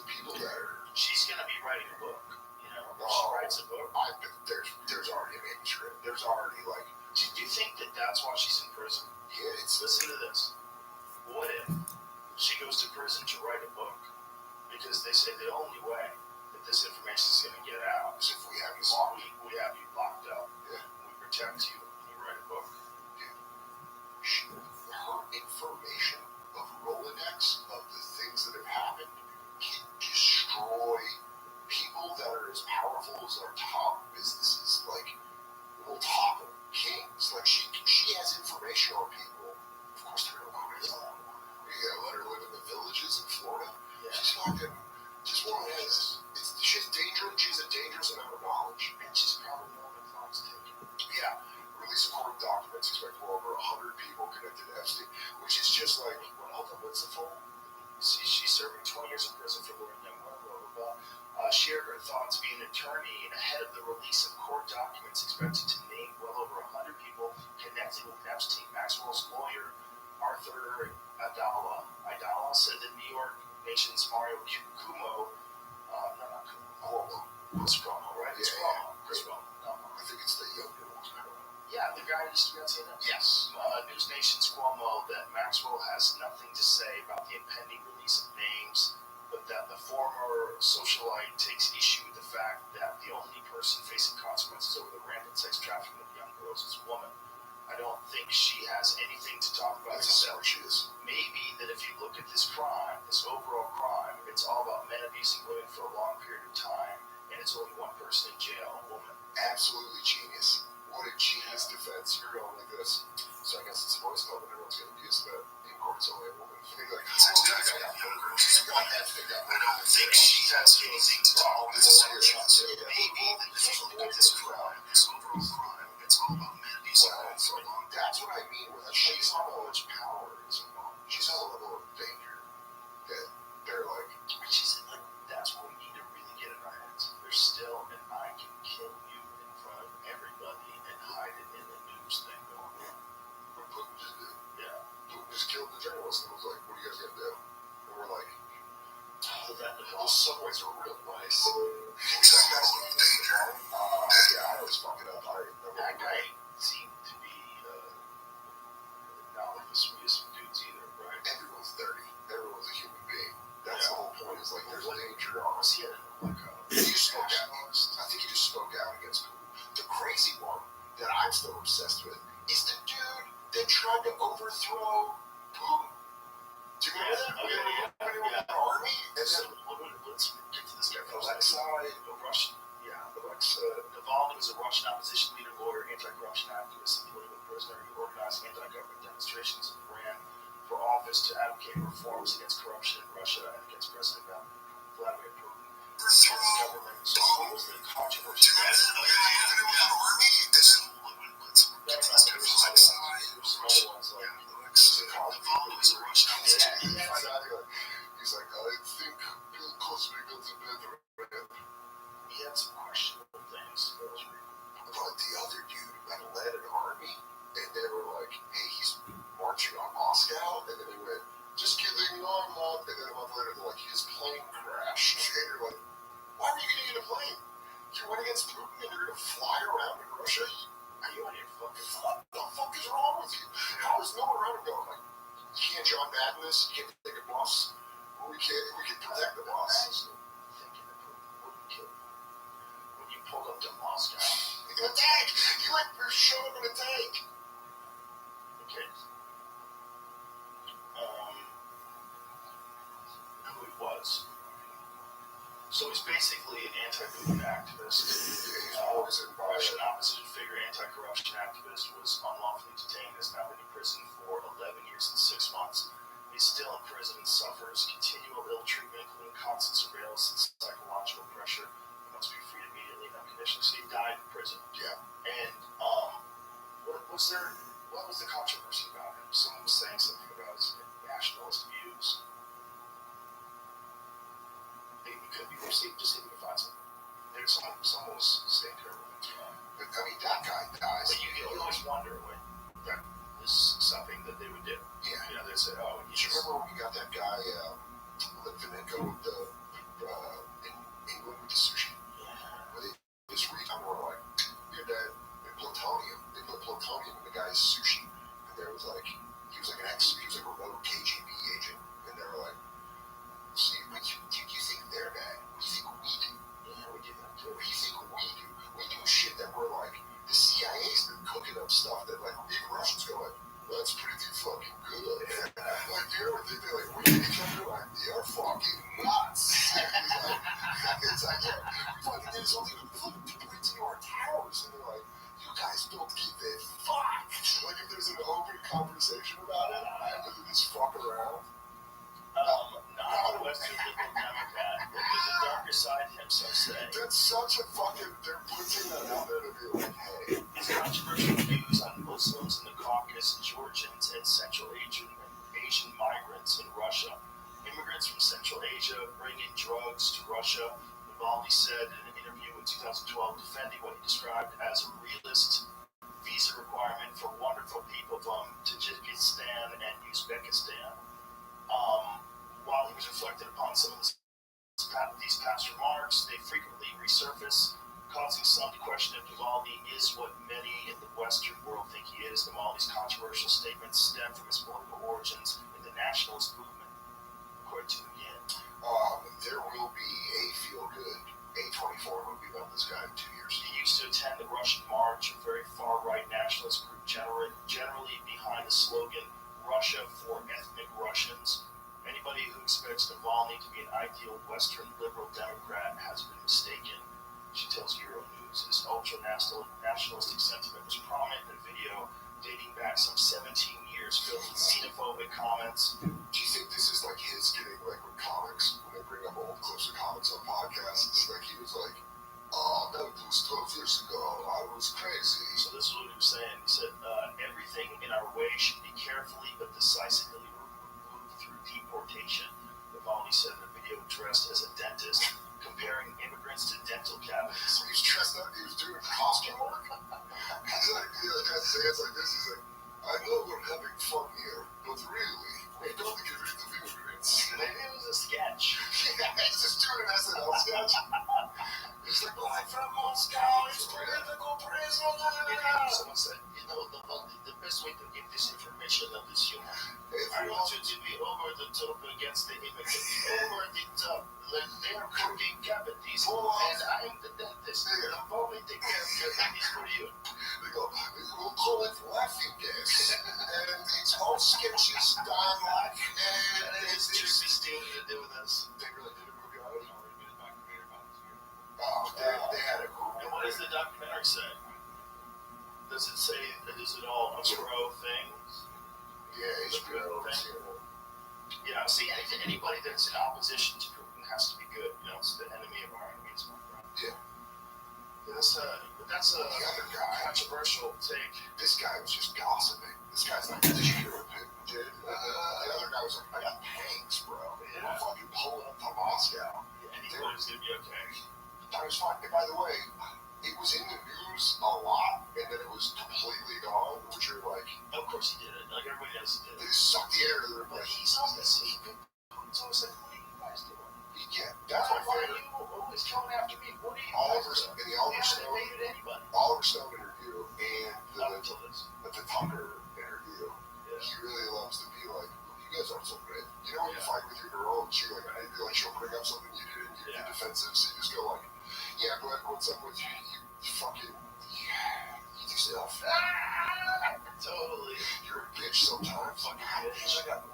Ukraine ahead of the release of court documents expected to name well over 100 people connected with Epstein. Maxwell's lawyer, Arthur Aidala, said that New York Nation's Mario Cuomo, Chris Cuomo, right? It's Cuomo. Chris Cuomo. No, I think it's the younger one. yeah, the guy who used to be on CNN. Yes. News Nation's Cuomo that Maxwell has nothing to say about the impending release of names, but that the former socialite takes issue with the fact that the only person facing consequences over the rampant sex trafficking of young girls is a woman. I don't think she has anything to talk about herself. She is. Maybe that if you look at this crime, this overall crime, it's all about men abusing women for a long period of time, and it's only one person in jail, a woman. Absolutely genius. What a genius defense. You're going like this. So I guess it's boys' club and everyone's going to be used to that. In court, it's only a woman. They're like, I don't think she has anything to talk about herself. Maybe that if you look at this crime, this overall crime, it's all about men abusing women for a long time. That's what I mean. She's not how much power is involved. She's not a level of danger that they're like. She said, like, that's what we need to really get in our heads. There's still an I can kill you in front of everybody and hide it in the news thing going on. What Putin just did. Yeah. Putin just killed the journalist and was like, what are you guys going to do? And we're like, those subways are real nice. Exactly. Yeah, I always fuck it up. That guy seemed to be not like the sweetest of dudes either, right? Everyone's dirty. Everyone's a human being. That's the whole point. Is like there's danger on Was us. he like a He just spoke out. I think he just spoke out against Putin. The crazy one that I'm still obsessed with is the dude that tried to overthrow Putin. Do you remember that? The army? And then let's get to this guy. Navalny was a Russian opposition leader, lawyer, anti-corruption activist, and political prisoner who organized anti-government demonstrations and ran for office to advocate reforms against corruption in Russia and against President Vladimir Putin. Government. So what was the controversy? He's like, I think Bill Cosby got the better of him. He had some questionable things. But the other dude that led an army, and they were like, hey, he's marching on Moscow, and then they went, just kidding, no, I'm not. And then a month later, they're like, his plane crashed. And you're like, why were you getting in a plane? You went against Putin and you're going to fly around in Russia? Are you on your fucking fuck? What the fuck is wrong with you? How is no one around him going, like, you can't John Madden this, you can't take a bus? Well, we can protect the bus. Thinking that Putin wouldn't kill you when you pulled up to Moscow. In a tank! You like, you're showing him in a tank! Okay. Who he was. So he's basically an anti-Putin activist. Russian opposition figure, anti-corruption activist, was unlawfully detained, has now been in prison for 11 years and 6 months. He's still in prison and suffers continual ill treatment, including constant surveillance and psychological pressure. He must be freed immediately and unconditionally. So he died in prison. Yeah. And what was the controversy about him? Someone was saying something about his nationalist views. It could be received, just see if we can find something. Someone was saying terrible things about him. But, I mean, that guy dies. But you always wonder when that is something that they would do. Yeah. You know, they say, oh, Do you remember when we got that guy, Litvinenko, in England with the sushi? Yeah. Where they just reached out and were like, you're dead. And plutonium. They put plutonium in the guy's sushi. And there was like, he was like a remote KGB agent. And they were like, see, what do you think they're bad? What do you think we do? Yeah, we do that too. What do you think we do? We do shit that we're like, the CIA's been cooking up stuff that like, even Russians go like, that's pretty fucking good. Like, you know what they do? Like, we each other like, you're fucking nuts. It's like, yeah, we fucking did something to put it into our towers. And they're like, you guys don't give a fuck. Like, if there's an open conversation about it, and they just fuck around. Not a Western liberal Democrat, but there's a darker side to him, so say. That's such a fucking, they're putting that out there to be like, hey. His controversial views on Muslims in the Caucasus, Georgians, and Central Asian migrants in Russia. Immigrants from Central Asia bring in drugs to Russia. Navalny said in an interview in 2012 while defending what he described as a realist visa requirement for wonderful people from Tajikistan and Uzbekistan. While he was reflecting upon some of these past remarks, they frequently resurface, causing some to question if Navalny is what many in the Western world think he is. Navalny's controversial statements stem from his political origins in the nationalist movement, according to him again. There will be a feel-good A24 movie about this guy in 2 years. He used to attend the Russian March, a very far-right nationalist group generally behind the slogan, Russia for ethnic Russians. Anybody who expects Navalny to be an ideal Western liberal Democrat has been mistaken, she tells Euronews. His ultra-nationalistic sentiment was prominent in a video dating back some 17 years, filled with xenophobic comments. Do you think this is like his getting like with comics, when they bring up old clips of comics on podcasts? Like he was like, oh, that was 12 years ago, I was crazy. So this is what he was saying. He said, everything in our way should be carefully but decisively removed through deportation. Navalny said in a video dressed as a dentist, comparing immigrants to dental cavities. He was dressed up, he was doing costume work. He's like, it's like this, he's like, I know we're having fun here, but really, we don't get rid of immigrants. Maybe it was a sketch. Yeah, he's just doing an SNL sketch. He's like, I'm from Moscow, it's political prisoner. Someone said, you know, the best way to get this information of this human, I want you to be over the top against the immigrants. Over the top. Like they're cooking cavities, and I'm the dentist. I'm only taking care of cavities for you. They go, we'll call it laughing gas. And it's all sketches done like, and it's just still to do with us. They really did a movie on it. They had a movie. And what does the documentary say? Does it say, is it all a pro things? Yeah, it's pro things. You know, see, anybody that's in opposition to Putin has to be good. You know, it's the enemy of our enemies, my friend. Yeah. That's a the other guy, controversial take. This guy was just gossiping. This guy's like, did you hear what Putin did? The other guy was like, I got tanks, bro. Yeah. I'm fucking pulling up to Moscow. Yeah, and he thought it was going to be okay. That was fine. And by the way, it was in the news a lot, and then it was completely gone, which are like... Of course he did it. Like everybody else did it. They just sucked the air out of their But breath. he's on this. Putin's always like, what are you guys doing? Yeah, that's my Why are favorite. you always coming after me? What are you Oliver doing? in the Oliver Stone, invaded anybody. Oliver Stone interview and Up until this. the Tucker interview, he really loves to be like, you guys aren't so great. You know when you fight with your girl and she like, she'll bring up something you did and you get defensive, so you just go like, yeah, but what's up with you? You fucking, you do stuff. Totally. You're a bitch sometimes. Fucking bitch. I got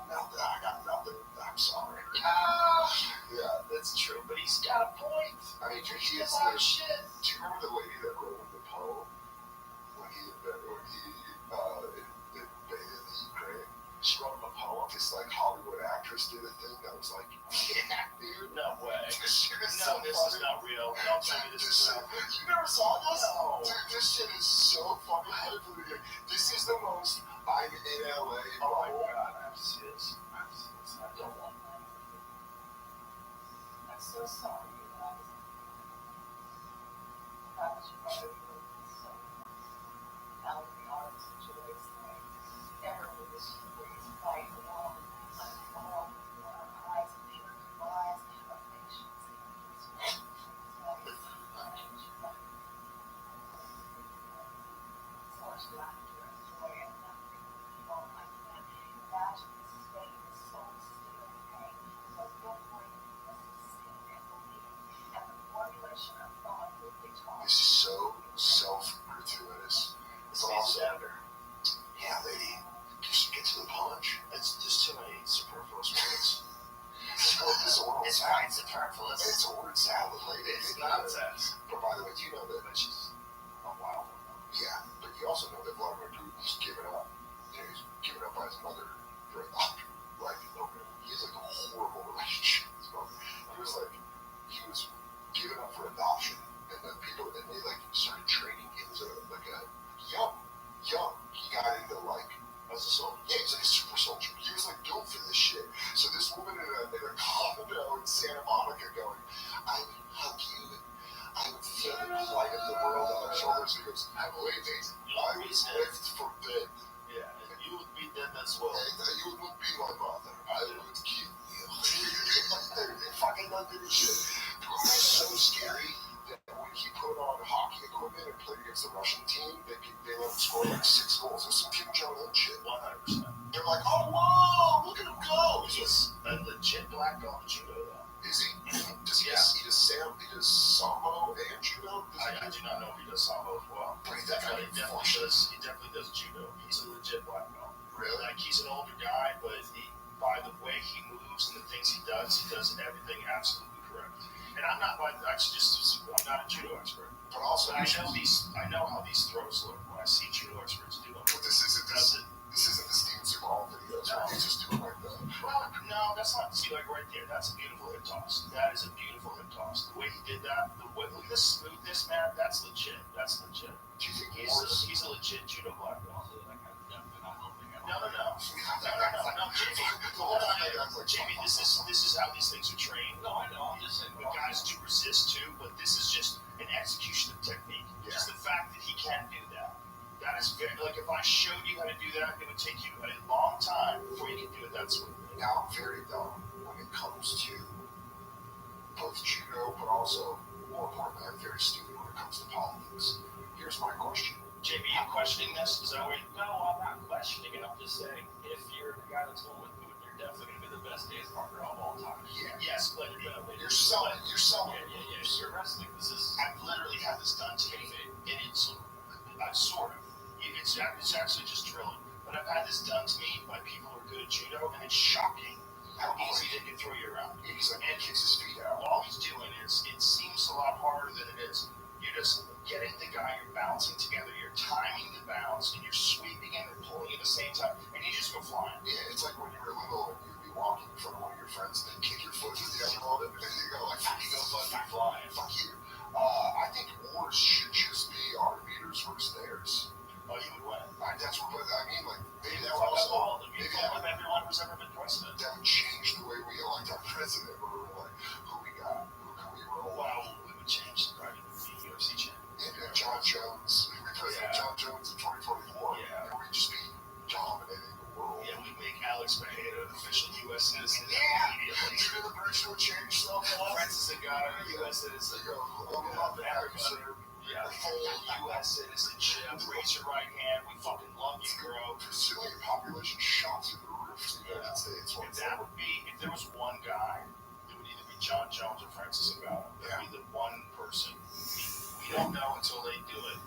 nothing. I'm sorry. Yeah, that's true. But he's got a point. I mean, he is a lot of shit. Do you remember the lady that wrote the poem when he invaded the Ukraine? She wrote him a poem. This like Hollywood actress did a thing that was like, yeah, dude. No way. This shit is No, this is not real. Don't tell me this is real. You never saw this? No. Dude, this shit is so fucking funny. This is the most I'm in LA. Oh my god, I have to see this. I don't want that. I'm so sorry that I was so out of the arts situation. Everyone was fight with all eyes and pure eyes of patience and so much laughter and joy and nothing people like that. Imagine this state is so still in pain because your brain has seen and believed and the formulation of thought will be taught. This is so the world on their shoulders. He goes, I believe it. I was left for dead. Yeah, and you would be dead as well. And you would be my mother. I would kill you. They fucking don't give a shit. Putin is so scary that when he put on hockey equipment and played against the Russian team, they let him score like 6 goals or some Kim Jong-un shit. 100%. They're like, oh, whoa, look at him go. He's a legit black belt in judo, though. Is he? Does he does sambo and judo? I do not know if he does sambo as well. But he He definitely does judo. He's a legit black belt. Really? Like, he's an older guy, but by the way he moves and the things he does everything absolutely correct. And I'm not a judo expert. But also, I know how these throws look when I see judo experts do them. But this isn't the Steven Seagal videos where he's just doing like that. Well, no, that's not, see, like right there, that's a beautiful hip toss. That is a beautiful hip toss. The way he did that, look at this smoothness, man, that's legit. That's legit. Do you think He's a legit judo black belt. No, Jamie, this is how these things are trained. No, I know, I'm just saying. The guys do resist too, but this is just an execution of technique. Yeah. Just the fact that he can do that. That is very, like, if I showed you how to do that, it would take you a long time before you can do it that smoothly. Now, I'm very dumb when it comes to both judo, but also, more importantly, I'm very stupid when it comes to politics. Here's my question. Jamie, you questioning this? Is that where you... No, I'm not questioning it. I'm just saying, if you're the guy that's going with Putin, you're definitely going to be the best dance partner of all time. Yeah. Yes, but you're selling. You're selling. Yeah. You're wrestling. This is... I've literally had this done to me, and it's sort of. It's actually just drilling. But I've had this done to me by people who are good at judo, and it's shocking how easy they can throw you around. He's like, and kicks his feet out. All he's doing is, it seems a lot harder than it is. You're just getting the guy, you're bouncing together, you're timing the bounce, and you're sweeping and pulling at the same time, and you just go flying. Yeah, it's like when you were little and you'd be walking in front of one of your friends and then kick your foot with the other on it, and you go like, fuck you, go fucking flying, fuck you. I think wars should just be our meters versus theirs. Oh, you would win. That's what I mean. Like, maybe that would was all of everyone who's ever been president. That would change the way we elect our president. Or like, who we got? Who can we roll? Well, we would change probably the UFC champion. And John Jones. We president John Jones in 2024. Yeah. And we'd just be dominating the world. Yeah, we'd make Alex Mejia an official U.S. citizen. Immediately. Even the British would change stuff. Francis Ngannou, U.S. citizen. They go, I'm about to Africa, sir. Yeah, full U.S. citizenship. Raise your right hand. We fucking love you, bro. Brazilian population shot through the roof in the United States. That would be, if there was one guy, it would either be John Jones or Francis Ngannou. It would be the one person. We don't know until they do it,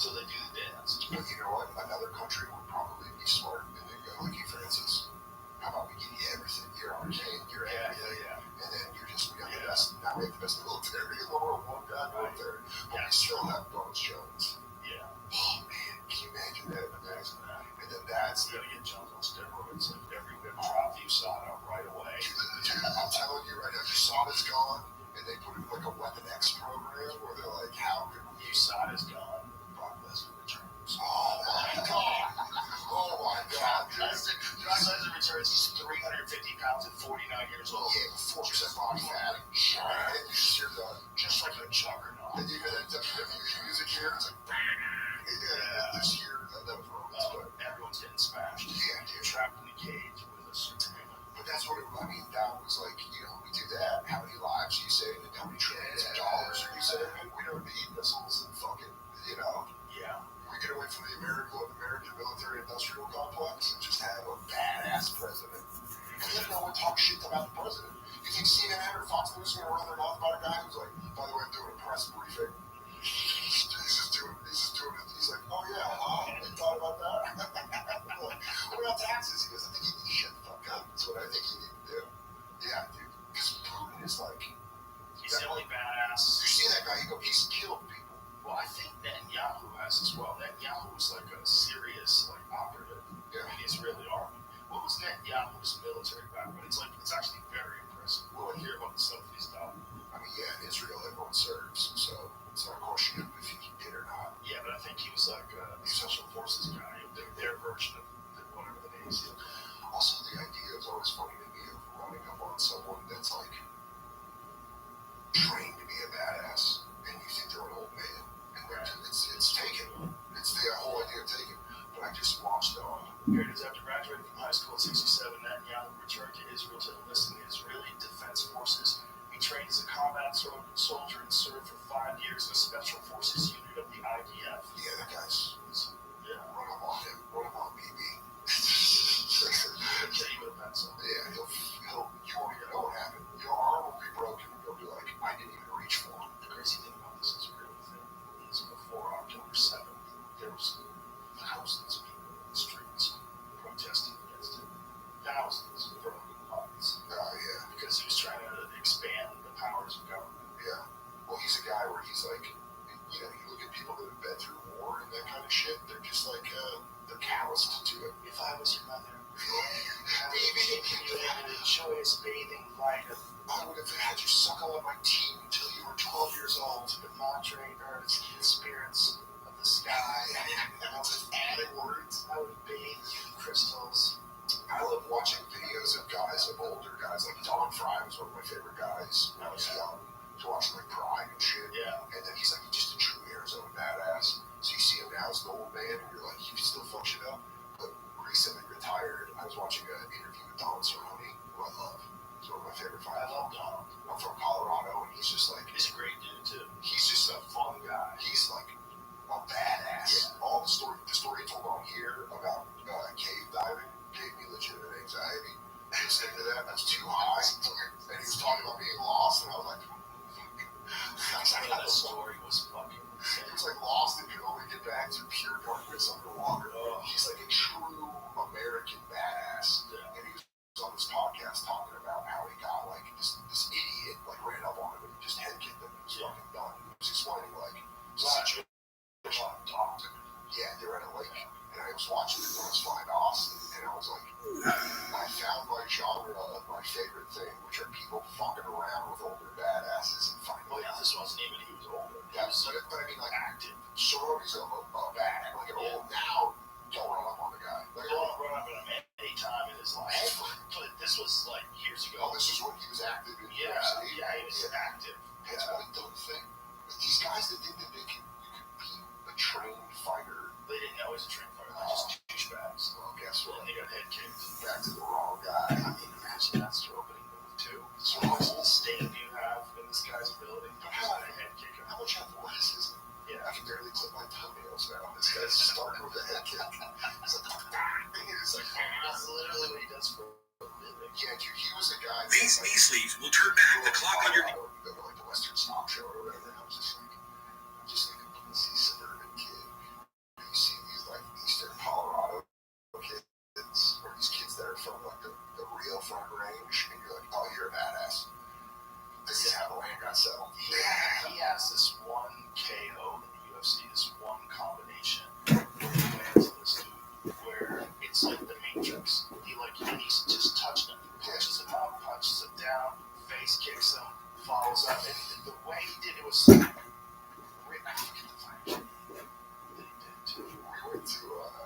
until they do the dance. But you know what? Another country would probably be smart and they go, look, Francis, how about we give you everything? You're our king, you're everything. Yeah. And then we have the best, now we have the best military in the world, one guy military. But we still have Bones Jones. Yeah. Oh, man, can you imagine that? Imagine that. And then that's going to get Jones on steroids. Like every whip drop you saw it right away. Dude, I'm telling you right now, USADA's gone, and they put in like a Weapon X program where they're like, how could we? USADA's gone. Brock Lesnar returns. Oh, my God. Oh, my God. Brock Lesnar returns. He's 350 pounds at 49 years old. Yeah, 4% body fat. And you're done. Just like a juggernaut. And you hear that WWE music here, it's like, this year, that was wrong. Everyone's getting smashed. Yeah, you're trapped in a cage with a Superman. But that's what that was like, we do that. How many lives you saved and how many trillions of dollars are you saving? We don't need missiles and fucking No, he's a trained fighter. They're just douchebags. Well, guess what? And they got head kicked. Back to the wrong guy. I mean, imagine that's your opening move, too. So how much disdain do you have in this guy's ability? How about a head kicker? How much athleticism? Yeah. I can barely clip my toenails now. This guy's starting with a head kick. It's like, That's literally what he does for a living. yeah, dude, he was a guy. These knee sleeves will turn back the clock on your knee. Go to like the Western Stock Show or whatever, and I'm just like a pussy suburban kid. You see these like Eastern Colorado kids, or these kids that are from like the real front range, and you're like, oh, you're a badass. This is how the land got settled. He has this one KO in the UFC, this one combination to this dude where it's like the Matrix. He's just touching him. Punches him up, punches him down, face kicks him, follows up. And the way he did it was... I forget the fight that he did too. We went to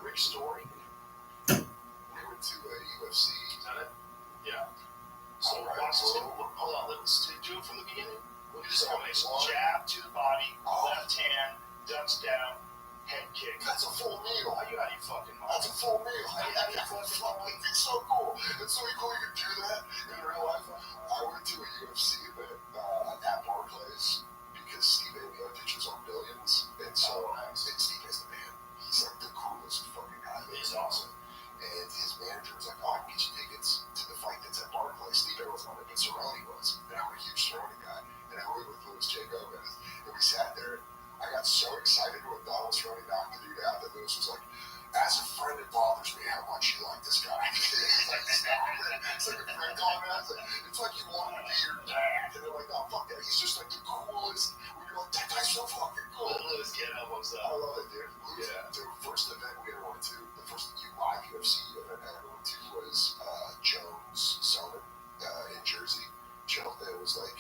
Rick Story. we went to UFC. Is that it? Yeah. So Alright, watch this. so- Hold on, let's do it from the beginning. Look at this So, combination. one- Jab to the body, Oh. left hand, ducks down, head kick. That's a full meal. Are you out of your fucking mind? That's a full meal. It's so cool. It's so cool you can do that in real life. I went to a UFC event at Barclays because Steve Miocic was on Billions, and so and Steve is the man. He's like the coolest fucking guy. He's awesome. And his manager was like, "Oh, I can get you tickets to the fight that's at Barclays." Steve wasn't on it, but Cerrone was, and I'm a huge Cerrone guy. And I went with Louis J. Gomez, and we sat there. I got so excited when Donald Cerrone knocked the dude out that Louis was like, "As a friend, it bothers me how much you like this guy." It's like, stop it. It's like a friend calling me out. It's like you want to be your dad. And they're like, "No, fuck that. He's just like the coolest." When you're like, "That guy's so fucking cool." Louis getting elbows I up. love it, dude. The first event we ever went to, the first live UFC event I ever went to was Jones Sonnen in Jersey. It was like,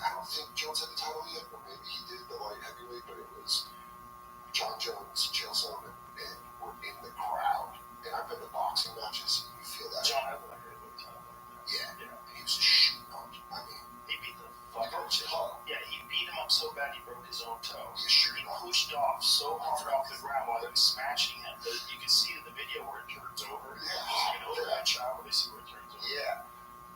I don't think Jones had the title yet, or maybe he did the light heavyweight, but it was John Jones, Chael Sonnen, and we're in the crowd. And I've been to boxing matches, and you feel that. John had like a good time like that. Yeah, and he was just shooting on you. I mean, He beat the fuck out of him. Yeah, he beat him up so bad he broke his own toe. he's shooting He on you. pushed off so hard off the ground while he was smashing him that you can see in the video where it turns over. Yeah. You know, that shot where they see where it turns over. Yeah.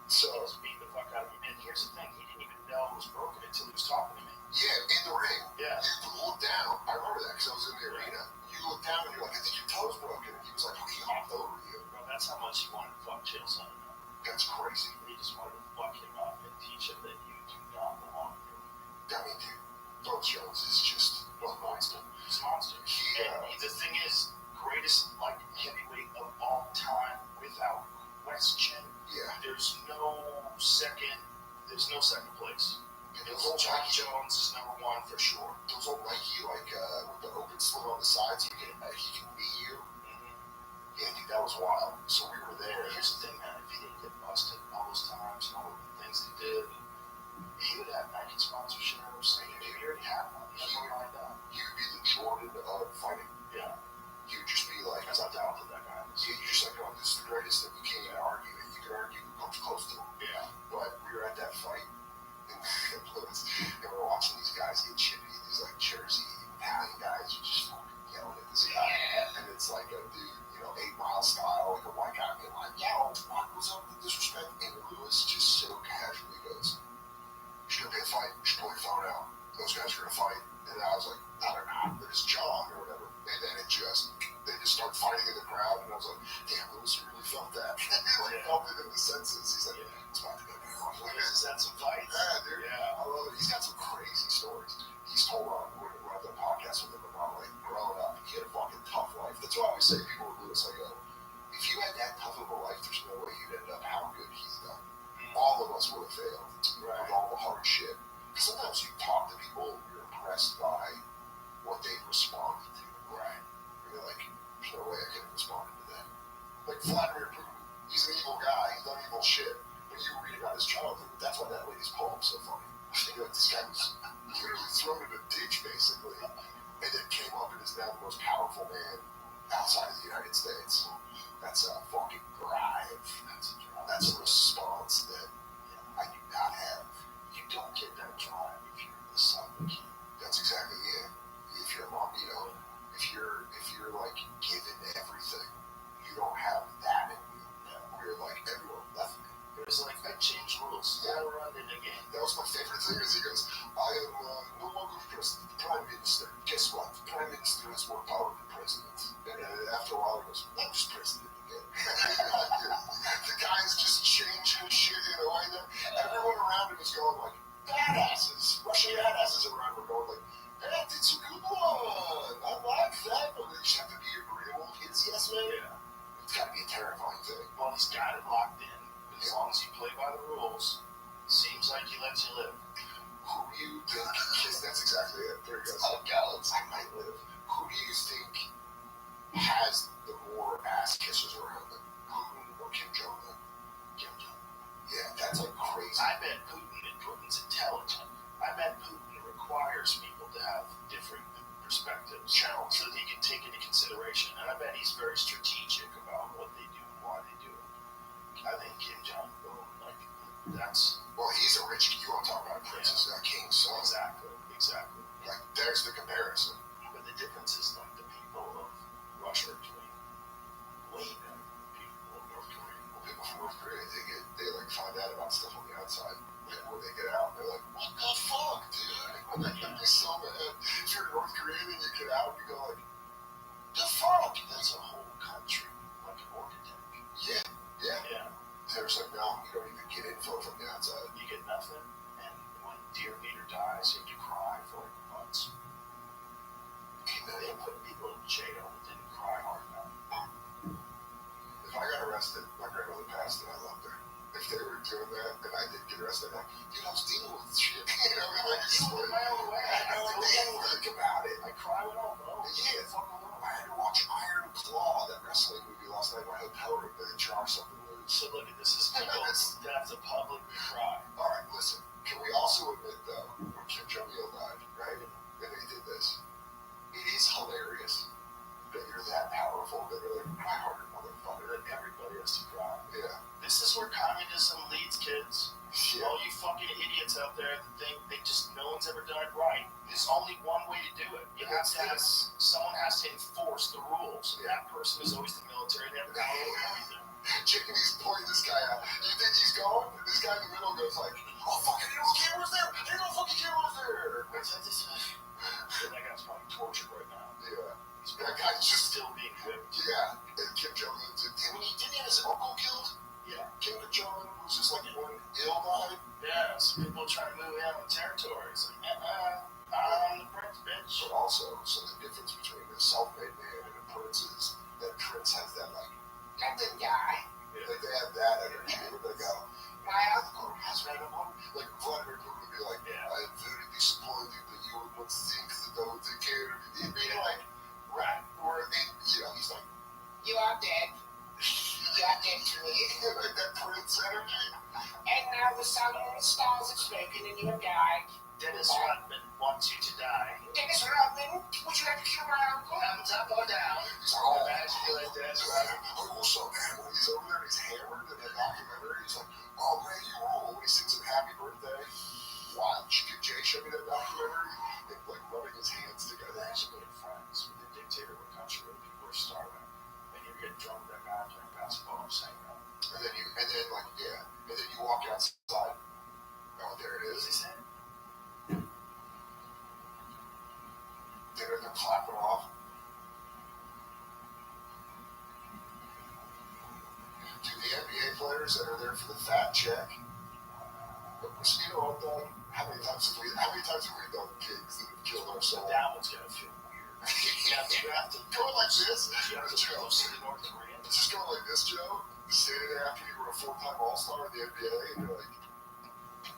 So, He was beating the fuck out of him. And here's the thing, he didn't even know it was broken until he was talking to me. yeah, in the ring. Yeah. You look down. I remember that because I was in the arena. You look down and you're like, "I think your toe's broken." And he was like, "Oh, he hopped over you." Bro, that's how much he wanted to fuck Chael Sonnen up. That's crazy. He just wanted to fuck him up and teach him that you do not belong here. I mean, dude, Bob Jones is just a monster. He's a monster. And the thing is, greatest like heavyweight of all time without question. Yeah. There's no second place. And those old John Nike, Jones is number one for sure. those old Nike, like with the open slit on the sides, he can knee you. Yeah, dude, that was wild. So we were there. Here's the thing, man. If he didn't get busted all those times and all the things he did, he would have Nike sponsorships. He already had one. He had one lined up. He would be the Jordan of fighting. Yeah. He would just be like, That's how talented that guy is. yeah, you're just like, "Oh, this is the greatest," and you can't even argue it. You can argue who comes close to him. Yeah. But we were at that fight, and we're watching these guys get chippy. These like Jersey Italian guys are just fucking yelling at this guy, and it's like a dude, 8 Mile style, like a white guy being like, "Yo, what's up with disrespect?" And Lewis just so casually goes, "You should be a fight. You should pull your phone out. Those guys are gonna fight." And I was like, "I don't know, they're just John or whatever." And then they just start fighting in the crowd, and I was like, "Damn, Lewis really felt that." Felt it in the senses. He's like, "It's about to go down." Lewis has had some fights. Yeah, dude. Yeah. I love it. He's got some crazy stories. He's told we're on the podcast with him about like growing up. He had a fucking tough life. That's why I always say to people with Lewis, I go, if you had that tough of a life, there's no way you'd end up how good he's done. All of us would have failed with all the hard shit. Because sometimes you talk to people and you're impressed by what they've responded to. Right. You're like, there's no way I could have responded to that. Like Vladimir Putin, he's an evil guy. He's done evil shit. When you read about his childhood, that's why that lady's poem's so funny. You're like, this guy was literally thrown in a ditch, basically, and then came up and is now the most powerful man outside of the like given everything. You don't have that in you. Where you're like, everyone left me. It was like, I changed rules. I run it again. That was my favorite thing. Is he goes, I am no longer prime minister. Guess what? The prime minister has more power than president. And after a while, he goes, I'm just president again. The guy is just changing shit in a way that everyone around him is going like, badasses. Russian badasses around him going like, hey, that's a good one. I like that. But you just have to be agreeable. Kids, yes, man. Yeah. It's got to be a terrifying thing. Well, he's got it locked in. As long as you play by the rules, seems like he lets you live. Who do you think? Yes, that's exactly it. There he goes. Oh, God, I might live. Who do you think has the more ass kissers around them? Putin or Kim Jong-un? Kim Jong. Yeah, that's like crazy. I bet Putin's intelligent. I bet Putin requires people to have different perspectives, channels that he can take into consideration. And I bet he's very strategic about what they do and why they do it. I think Kim Jong-un, like, that's... Well, he's a rich... You want to talk about a princess, a king's son. Exactly. Like, there's the comparison. But the difference is, like, the people of Russia are doing way better than people of North Korea. Well, people from North Korea, they like, find out about stuff on the outside. And when they get out, they're like, what the fuck, dude? That can be so bad. If you're North Korean and you get out, you go like, the fuck? That's a whole country, like an architect. Yeah. There's like, no, you don't even get info from the outside. You get nothing, and when deer meter dies, you have to cry for like months. They put people in jail that didn't cry hard enough. If I got arrested, my grandmother passed and I loved her. If they were doing that and I didn't get arrested, I'm like, dude, I was dealing with shit. You know, I deal with it my own way. I didn't think about it. I cry when I'm alone. Yeah, I had to watch Iron Claw, that wrestling movie last night. I had power to charge something loose. So look at this. That's a public cry. All right, listen. Can we also admit, though, when Kim Jong-il died, right, and they did this, it is hilarious that you're that powerful that you're like, cry harder, motherfucker. That everybody has to cry. Yeah. This is where communism leads, kids. Yeah. All you fucking idiots out there that think no one's ever done it right. There's only one way to do it. You have to have someone has to enforce the rules. And that person is always the military. They have to follow everything. Chicken, he's pointing this guy out. You think he's going? This guy in the middle goes like, oh fuck, I didn't know the camera was there. I didn't know the fucking camera was there. That guy's probably tortured right now. Yeah. That guy's just still being whipped. Yeah. And Kim Jong-un didn't he have his uncle killed? Yeah. Kim Jong-un was just like one ill guy. Yeah, so people trying to move in on territories. Like, I'm the prince, bitch. But also, so the difference between a self-made man and a prince is that a prince has that, like, Captain guy. Yeah. Like, they have that energy where they go, my uncle has red on. Like, Vladimir Putin would be like, I am very disappointed that you would not think that I would take care of you. He'd be like, right. Or, you know, he's like, you are dead. You are dead to me. Like that prince energy. And now the sun and the stars have spoken and you have died. Dennis Rodman wants you to die. Dennis Rodman, would you like to kill my uncle? Thumbs up or down? He's like, oh, imagine you like Dennis Rodman. Also, man, when he's over there and he's hammered in that documentary, he's like, oh man, you rule. When he sings him happy birthday, wow, Jay showed me that documentary, and like rubbing his hands together. Imagine being friends with a dictator of a country where people are starving, and you're getting drunk with that guy playing basketball and saying that. And then you walk outside. Oh, there it is. What's he saying? They're clapping off. Do the NBA players that are there for the fat check? You know what, though? How many times have we done gigs that have killed our soul? That one's gonna feel weird. You have to go like this. You have to go see the North Koreans. Just going like this, Joe. Standing there after you were a 4-time All-Star in the NBA, and you're like,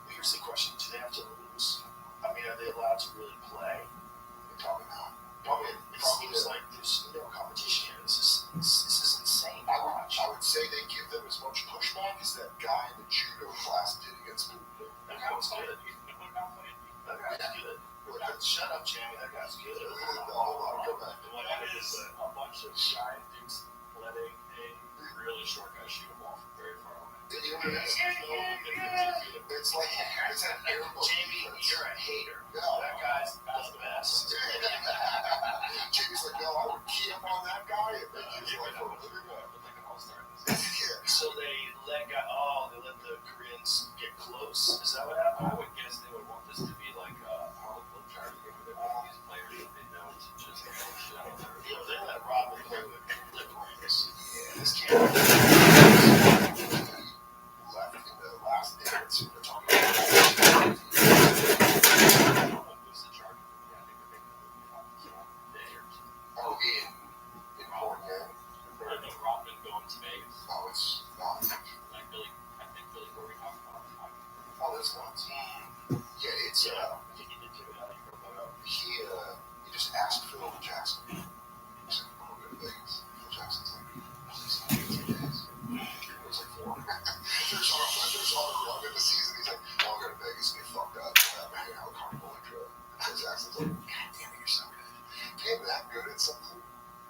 here's the question: do they have to lose? I mean, are they allowed to really play? Probably not. It seems like there's no competition here. This is insane. I would say they give them as much pushback as that guy in the judo class did against Putin. That guy was good. That guy's good. Shut up, Jamie. That guy's good. Hold on, go back. What is a bunch of giant dudes letting a really short guy shoot a ball from very far away? It's like it's an airboat. Jamie, you're a hater. No, that guy's the best. key up on that guy and make his life a living up. Like an all-star. Yeah. So they let the Koreans get close. Is that what happened? I would guess they would want this to be like a Harlem Globetrotter game where they want these players that they know to just shit out there. You know, they let Robin play with lip rings. Yeah. This can't be. Left in the last dance, we're talking about. Who's the charge? Yeah, I think they're making a movie about this day or two. Oh, in Porn Gang. I know Robin going to Vegas. Oh, it's not. Like Billy, I think Billy Corey talked about it. Oh, that's nuts. Yeah, it's I think he did too. I think he just asked Phil Jackson. He said, "I'm gonna go to Vegas." Phil Jackson's like, "Please don't do 2 days." It was like 4. There's on the run in the season. He's like, "I'll go to Vegas and get fucked up. We'll have a hangout carnival like Phil Jackson's like, "God damn it, you're so good. Being that good at something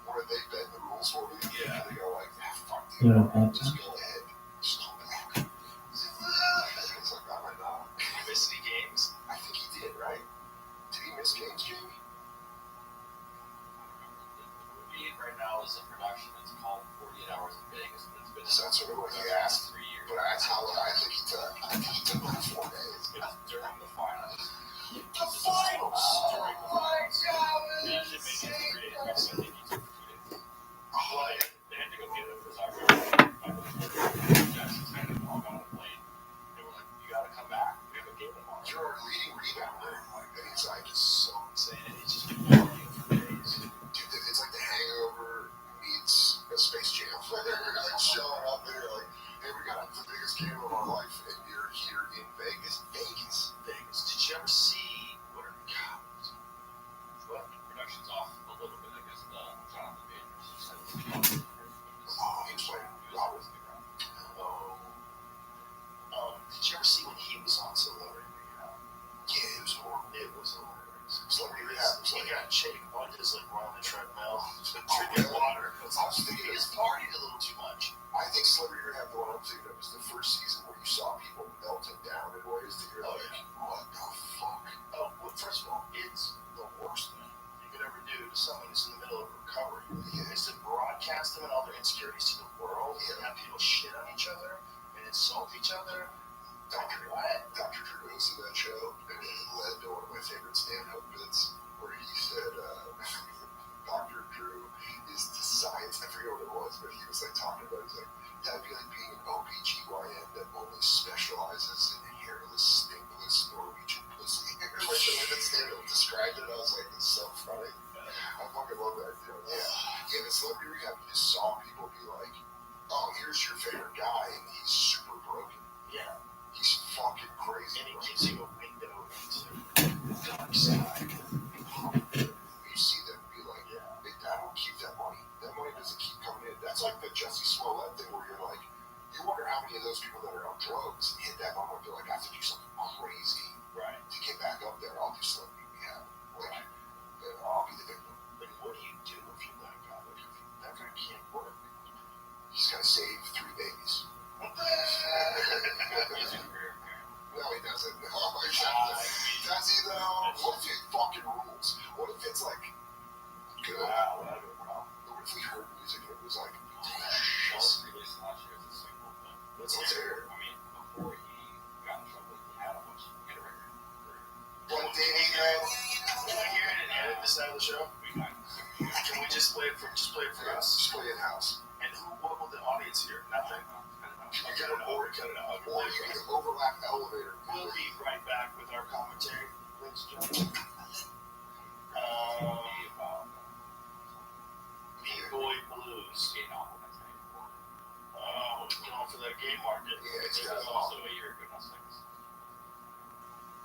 where they bend the rules for me." Yeah. They go like, "Fuck, You dude. know, Just go ahead. Just come back." It's like, I might not. Did you miss any games? I think he did, right? Did he miss games, Jamie? the movie right now is in production. It's called 48 Hours in Vegas, but it's been So that's sort of what he asked. 3 years. But that's how I think he took. I think he took like 4 days. It was during the finals. The finals! During the finals. They should make it 3 days. I think he took 2 days. Oh, yeah. They had to go get him because I remember Jackson's had him all got on a plane. They were like, "You gotta come back. We have a game tomorrow." You're our leading rebounder. Like, and he's like, so Saying he's just been partying for days. dude, it's like the Hangover meets a Space Jam. You're like showing up and you're like, hey, we got the biggest game of our life, and you're here in Vegas. Vegas. Did you ever see what? Production's off a little bit, I guess. Jonathan Majors said Oh, he was playing Robert. Did you ever see when he was on Celebrity Rehab? Yeah, it was horrible. It was hilarious. Celebrity Rehab was He like, got Jake Bundy's like running the treadmill, drinking water. I was thinking, He just partied a little too much. I think Celebrity Rehab, the one I'm thinking of, was the first season where you saw people melting down in ways that you're like, what the fuck? Oh, well, first of all, it's the worst thing you could ever do to someone who's in the middle of recovery. Is to broadcast them and all their insecurities to the world and have people shit on each other and insult each other. Dr. Drew hosted that show, and it led to one of my favorite stand-up bits where he said, Dr. Drew is the science. I forget what it was, but he was like talking about it. He's like, that'd be like being an OBGYN that only specializes in hairless, stinkless Norwegian pussy. Like the way that stand-up described it, I was like, it's so funny. I fucking love that. Yeah, in Celebrity Rehab, you just saw people be like, oh, here's your favorite guy, and he's super broken. Yeah. He's fucking crazy. And it gives you a window into the dark side. You see them be like, yeah, I don't keep that money. That money doesn't keep coming in. That's like the Jussie Smollett thing where you're like, you wonder how many of those people that are on drugs hit that moment. They're like, I have to do something crazy Right. to get back up there. I'll do Celebrity Rehab. Like, I'll be the victim. But what do you do if you're that guy? Like, if that guy can't work. He's got to save 3 babies. No, he doesn't. Does he though? What if it fucking rules? What if it's like good? Wow, that'd be a problem. What if we heard music and it was like, Schultz released last year as a single, but let's hear it. I mean, before he got in trouble, he had a bunch of hit record. But did he though? Can I hear it and edit this out of the show? Can we just play it for us? Just play in house. And what will the audience hear? Nothing. Can you cut it over? Cut it out. Or you can overlap elevator. We'll be right back with our commentary, ladies and gentlemen. B-Boy Blues. Oh, we're going for that game market. Yeah, it's This got is also a year ago, not seconds.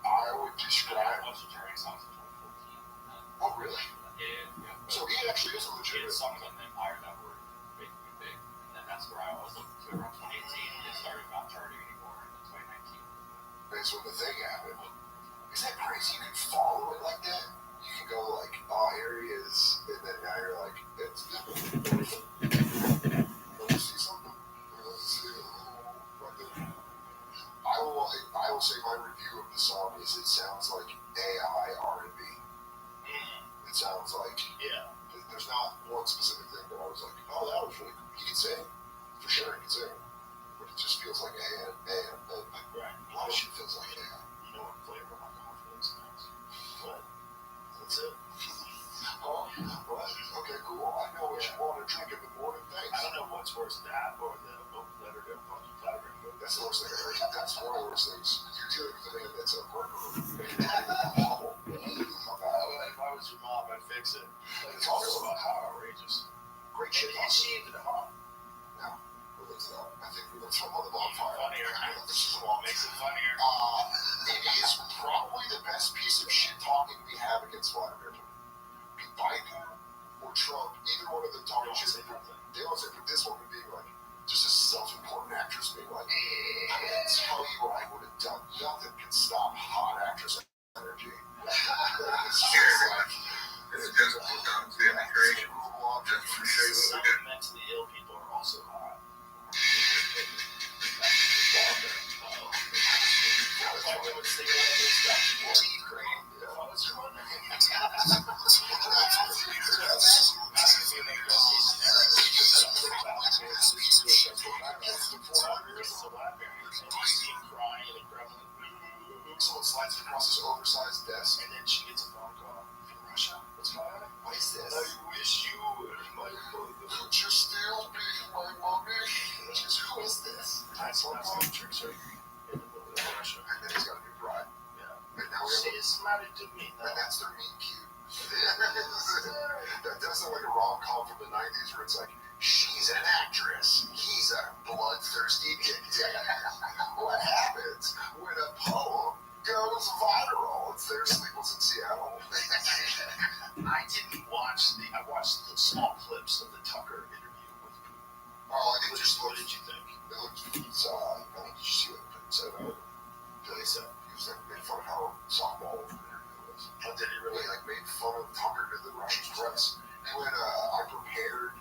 I would describe. I watched the Jerry songs in 2014. Oh, really? Yeah. So he actually is a He had legitimate. songs on Empire that were big. And then that's where I was looking to around 2018. It started not charting anymore in 2019. That's when the thing happened. Is that crazy? You can follow it like that? You can go like, oh, here he is. And then now you're like, it's different. Let me see something. Let's see. specific thing that I was like, oh, that was really cool. He can sing. For sure, he can sing. But it just feels like a right. A lot of shit feels like a You know what flavor my coffee is next? What? That's it. Oh, what? Okay, cool. I know what you want to drink in the morning. Thanks. I don't know what's worse, that or the open letter to fucking Tiger. That's the worst thing I heard. That's one of the worst things. You're dealing with a man that's a murderer. If I was your mom, I'd fix it. Like, it's also about how outrageous. Great shit. Is she even a mom? No. We'll look it up. I think we're going to throw on the bonfire. Funnier. This is what makes it funnier. It is probably the best piece of shit talking we have against Vladimir Putin. Biden or Trump, either one of them talking shit. They don't say, but this woman being like, just a self-important actress being like, I can tell you what I would have done. Nothing can stop hot actress energy. It's just like, it's just a look on the immigration. Some mentally ill people are also hot. Someone slides across his oversized desk, and then she gets a phone call from Russia. What's going on? What is this? I wish you would, my mother. Could you still be my mommy? Who is this? That's one of the tricks right in the middle of Russia. And then he's got a new bride. Yeah. And now she is married to me. And that's their meet cute. That does sound like a rom-com from the 90s where it's like, she's an actress. He's a bloodthirsty dictator. What happens when a poem goes viral? It's their Sleepless in Seattle. I didn't watch I watched the small clips of the Tucker interview with Putin. Oh, it just what did you think? It looked, did you see what Putin said? He said he was made fun of how softball interview was. How did he really made fun of Tucker to the Russian press? When I prepared,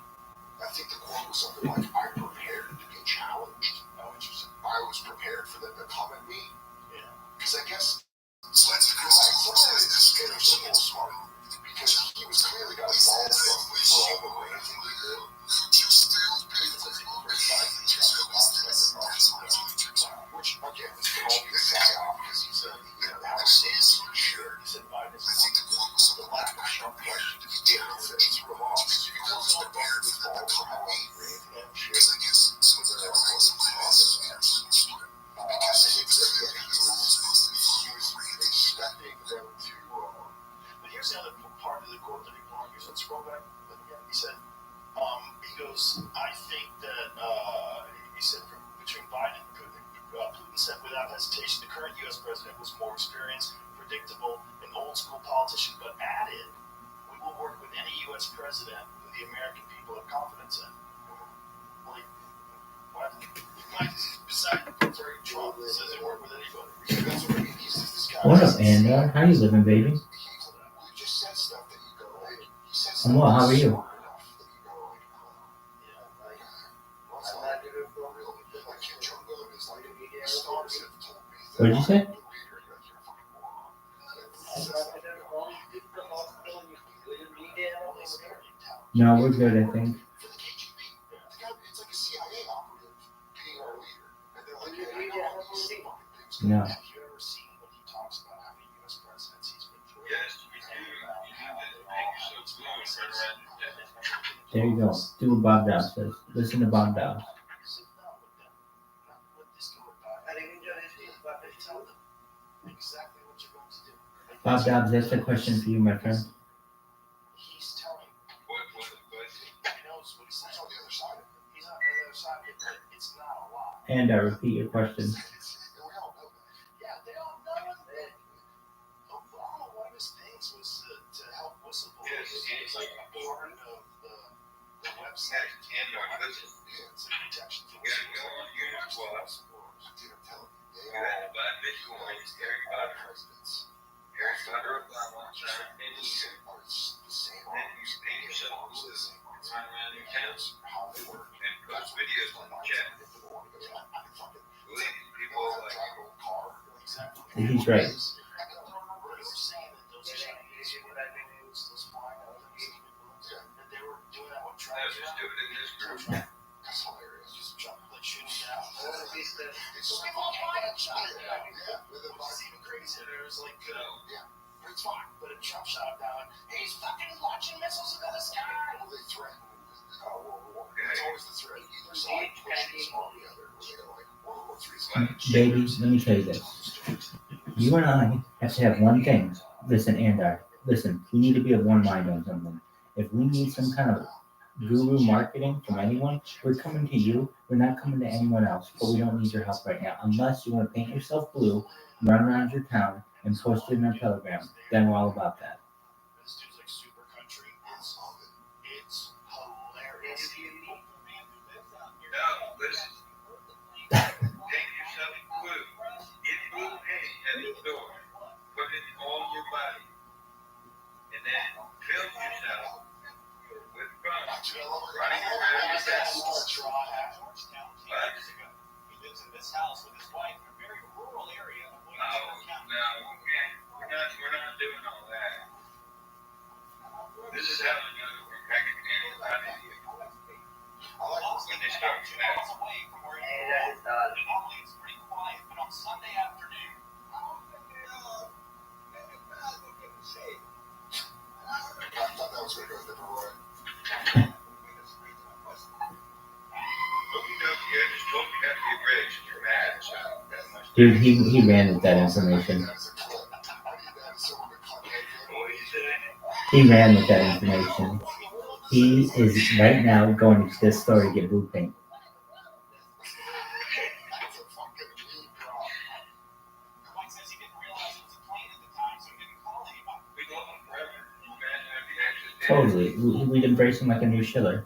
I think the quote was something like, I prepared to be challenged. Oh, interesting. I was prepared for them to come at me. Yeah. Because I guess some of this kid was a little smart. Because he was clearly got involved for all the ranting he did. Which, again, is going to be a psyop because he's a, House is sure. He said Biden is the lack of sharp question to be given. He threw him off because you can also prepared with all for how he ran and shit. Because I guess some of the expecting them to. But here's the other part of the quote that he brought. Here's let's scroll back again. He said, he goes, I think that, he said, between Biden and Putin, Putin said without hesitation, the current U.S. president was more experienced, predictable, an old school politician, but added, we will work with any U.S. president who the American people have confidence in. Like, what? Like, besides Trump, says they work with anybody. That's what I mean. He's this guy. What up, Anda? How you living, baby? He just said stuff that you go like. He said I'm well. How are you? What did you say? No, we're good, I think. It's like a CIA operative being our leader. And they're like, hey, I know all these fucking things. No. Have you ever seen when he talks about how many U.S. presidents he's been through? Yes, we do. There you go. Do what Bob Dobbs says. Listen to Bob Dobbs. Exactly what you're going to do. Bob Dobbs, that's a question for you, my friend. He's telling what the question? He knows what he's on the other side of it. He's on the other side of it, but it's not a lot. And repeat your question. And we all know that. Yeah, they all know that. Obama, one of his things was to help whistleblowers. It was like a part of the website. It's a protection for whistleblowers. Dude, I'm telling you. They all presidents. How they work. And post videos on the chat. He's right. They were doing that That's hilarious. Just jump like shooting down. It's just like what's even crazier, there's like, it's fine, but a Trump shot down, he's fucking launching missiles into the sky. Well, they threaten World War. It's always the threat. Either side pushes on the other. Where they go like, World War III is like, Baby, let me tell you this. You and I have to have one thing. Listen, Andar, listen, we need to be of one mind on something. If we need some kind of guru marketing from anyone, we're coming to you. We're not coming to anyone else, but we don't need your help right now. Unless you want to paint yourself blue, run around your town, and post it in our Telegram. Then we're all about that. This dude's like super country. It's hilarious. No, listen. Take yourself blue. Get blue paint at the store. Put it on your body. And then film yourself with fun. Running around your house. What? He lives in this house with his wife in a very rural area of Oh, no, we're not doing all that. This is how we know we're packing in out of here. When they start miles away from where he lives. Normally it's pretty quiet, but on Sunday afternoon. I thought that was going to go a different way. Okie dokie, I just told you not to get rich. You're mad, so that must Dude, he ran with that information. What did you say? He ran with that information. He is right now going to this store to get blue paint. Mike says he didn't realize it was a plane at the time, so he didn't call anybody. We love him forever. Imagine if he actually did. Totally. We'd embrace him like a new Schiller.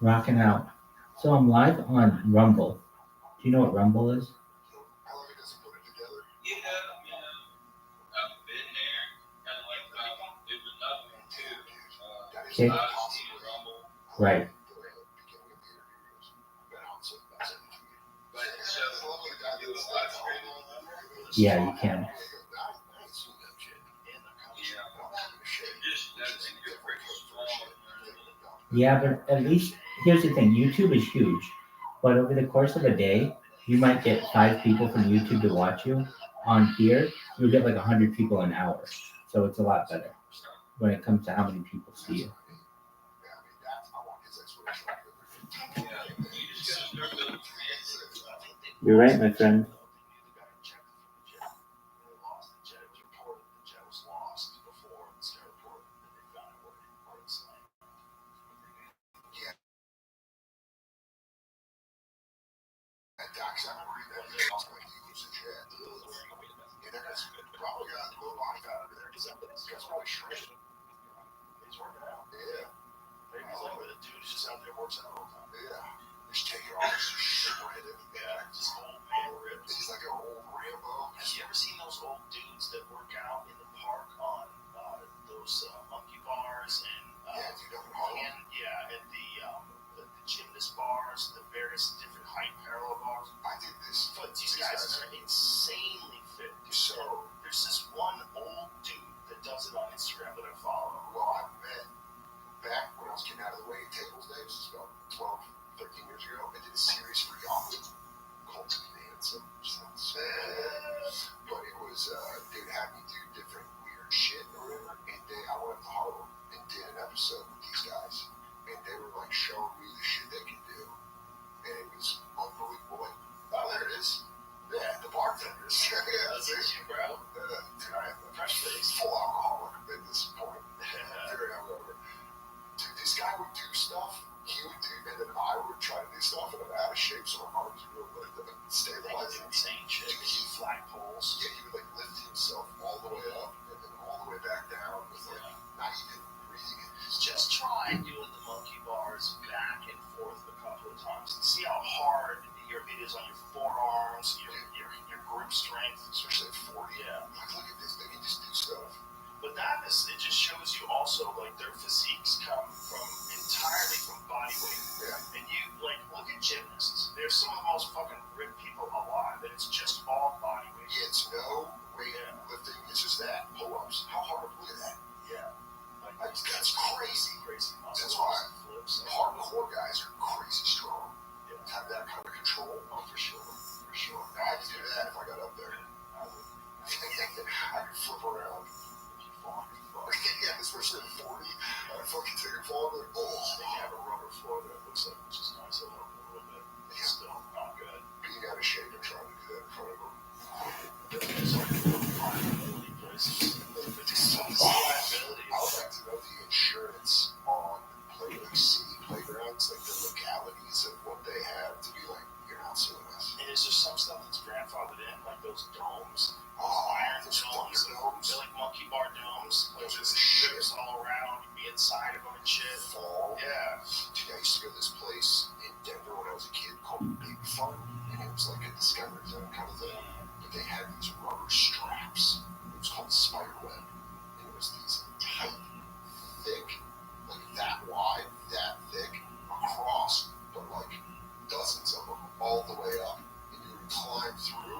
Rocking out. So I'm live on Rumble. Do you know what Rumble is? How long does he put it together? Yeah, I've been there. Kind of like there's another one too. Okay. Odyssey and Rumble. Right. But so you can do a live stream. Yeah, you can. Just noticing you're pretty strong. Yeah, but at least, here's the thing. YouTube is huge. But over the course of a day, you might get 5 people from YouTube to watch you. On here, you'll get like 100 people an hour. So it's a lot better when it comes to how many people see you. You're right, my friend. Probably got a little life out of there because that's probably shredded. He's working out. Yeah. Maybe he's like the dude who's just out there works out all the time. Yeah. Just take your arms, just shred it. Yeah. Just old man ripped. He's like an old Rambo. Have you ever seen those old dudes that work out in the park on those monkey bars and yeah, dude, up in Harlem. and the gymnast bars, the various different height parallel bars? I did this. But these guys are insanely fit. So there's this one old dude that does it on Instagram that I follow. well, I met back when I was getting out of the way at Tables Day, this was about 12, 13 years ago. I did a series for Yahoo called Nansen. But it was, they would have me do different weird shit or whatever. And then I went to Harlem and did an episode with these guys. And they were like showing me the shit they could do. And it was unbelievable. Like, oh, there it is. Yeah, the bartenders. Yeah, that's it, bro. Dude, I have a full alcoholic at this point. Very hungover. Dude, this guy would do stuff. He would do, and then I would try to do stuff, and I'm out of shape, so my arms would really stabilize. Insane shit. He flagpoles. Yeah, he would like lift himself all the way up and then all the way back down with like not even breathing. Just try doing the monkey bars back and forth a couple of times and see how hard it is on your forearms, your grip strength, Especially at 40. Yeah. Like, look at this, they can just do stuff. But that is, it just shows you also like their physiques come from entirely from body weight. Yeah. And you like look at gymnasts. They're some of the most fucking ripped people alive. fun, and it was like a Discovery Zone kind of thing. But they had these rubber straps. It was called spider web, and it was these tight, thick, like that wide, that thick, across, but like dozens of them all the way up, and you would climb through.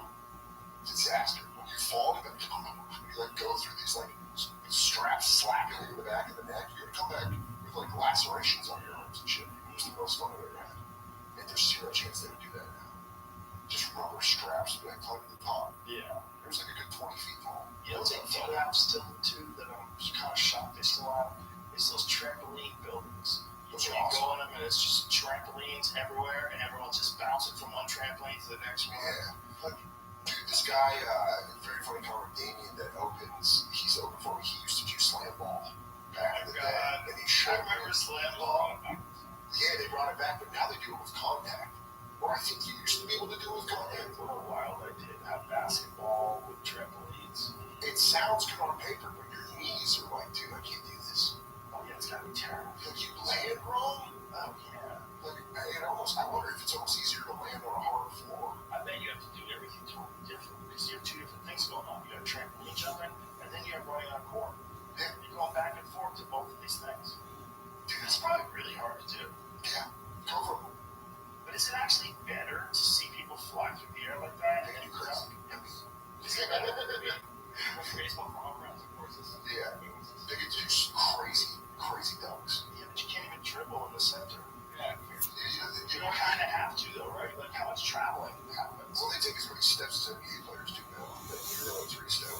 Disaster. When you fall, you like go through these like straps slapping you in the back of the neck. You're gonna come back with like lacerations on your arms and shit. It was the most fun I've ever had. And there's zero chance they would do that now. Just rubber straps, like climb to the top. Yeah. It was like a good 20 feet tall. You know what's out still too that I'm just kind of shocked they still have is those trampoline buildings. Those You are awesome. go in them and it's just trampolines everywhere, and everyone's just bouncing from one trampoline to the next one. Yeah. Like, dude, this guy, very funny comment, Damien, that opens, he's open for me. He used to do slam ball back in the day. And he showed I remember slam ball. Yeah, they brought it back, but now they do it with contact. Or I think you used to be able to do it with contact. For a while, they did have basketball with trampolines. It sounds good on paper, but your knees are like, dude, I can't do this. Oh yeah, it's gotta be terrible. Like, you land wrong? Oh yeah. Like, I wonder if it's almost easier to land on a hard floor. I bet you have to do everything totally different because you have two different things going on. You have trampoline jumping, and then you have running on court. Yeah. You're going back and forth to both of these things. Dude, It's probably really hard to do. yeah, comfortable. But is it actually better to see people fly through the air like that? They can do crazy. Is it better than baseball for home runs, of course. Yeah, they can do some crazy dunks. Yeah, but you can't even dribble in the center. Yeah. You You don't kind of have to, though, right? Like, how much traveling happens? well, they take as many steps as NBA players do now. That Euro 3-step.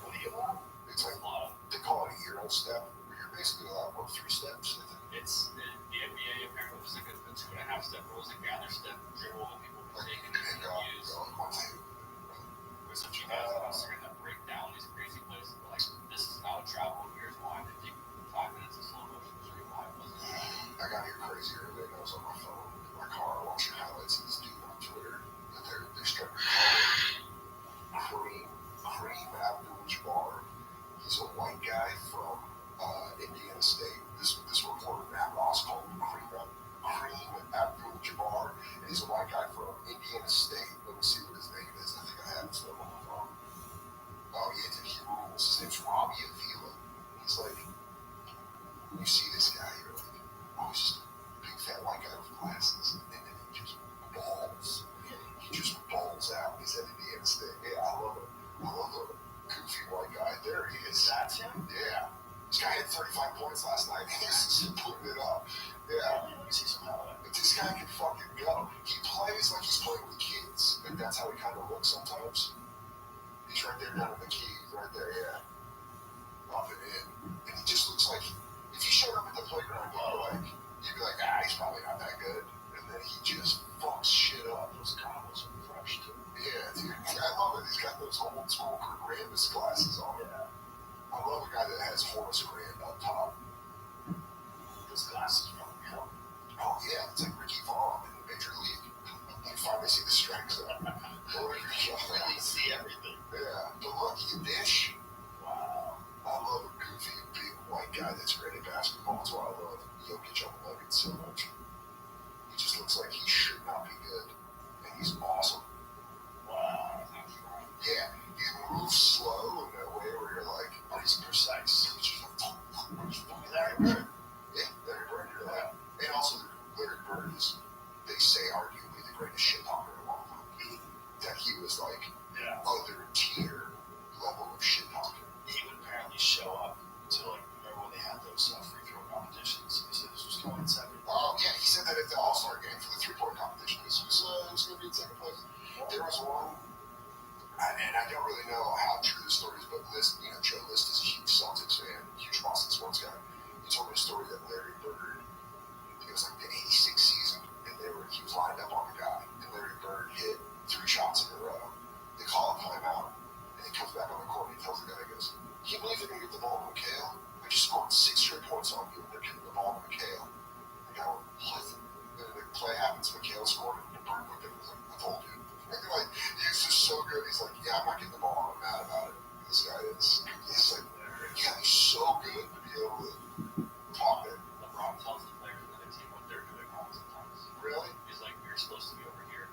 What do you want? It's like, A lot of they call it a Euro step, where you're basically allowed to work 3 steps. it's the NBA apparently was like a 2.5 step rule, was a gather step dribble that people were Like, taking and and use. one thing. Whereas some you guys are gonna break down these crazy plays, but like this is how to travel. Here's why. They take 5 minutes of slow motion to show you why it wasn't. I got here crazy early, and I was on my phone in my car watching highlights of this dude on Twitter. That they started calling Cream Abdul-Jabbar. He's a white guy from Indiana State. This reporter, Matt Ross, called him Cream Abdul-Jabbar, and he's a white guy from Indiana State. Let me see what his name is. I think I have his name on my phone. Oh yeah, dude, he rules. His name's Rabbi. He's like, when you see this guy, you're like, oh, he's just a big fat white guy with glasses, and then he just balls. He just balls out. He's at Indiana State. Yeah, I love it. I love the goofy white guy. There he is. That's him? Yeah. This guy had 35 points last night. He's just putting it up. Yeah. Let me see some highlights. But this guy can fucking go. He plays like he's playing with kids. And that's how he kind of looks sometimes. He's right there down in the key. Right there, yeah. Up and in. And he just looks like, if he showed up at the playground, you'd be like, he's probably not that good. And then he just fucks shit up. Those goggles are fresh, too. Yeah, dude. I love it. He's got those old school Rambus glasses on. Yeah. I love a guy that has Horace Grant up top. Those glasses probably help. Oh, yeah. It's like Ricky Vaughn in Major League. You finally see the strike zone. Really see everything. Yeah. But look, you dish. Wow. I love a goofy, big white guy that's great at basketball. That's why I love Jokic on the Nuggets so much. He just looks like he should not be good. And he's awesome. Wow. Yeah. He moves slow in a way where you're like, Oh, he's precise. he's just like, Larry Bird. yeah, Larry Bird, you're like. And also, Larry Bird is, they say, arguably the greatest shit talker of all time. That he was like, Yeah. other tier level of shit talking. He would apparently show up to, like, remember when they had those free throw competitions? He said this was coming in second. Yeah, he said that at the All-Star game for the 3-point competition. This was going to be in second place. There was one, and I don't really know how true the story is, but Joe List is a huge Celtics fan, huge Boston sports guy. He told me a story that Larry Bird, it was like the 86th season, and he was lined up on the guy, and Larry Bird hit 3 shots in a row. They call a timeout, and he comes back on the court and he tells the guy, he goes, can you believe they're going to get the ball to McHale? I just scored 6 straight points on you, and they're giving the ball to McHale. The guy went, what? And the play happens, McHale scored, and Bird looked at him and was like, I told you. Like, he's just so good. He's like, yeah, I'm not getting the ball. I'm mad about it. This guy is, he's like, yeah, he's so good to be able to talk it. LeBron tells the players in the team what they're doing wrong sometimes. Really? He's like, you're supposed to be over here.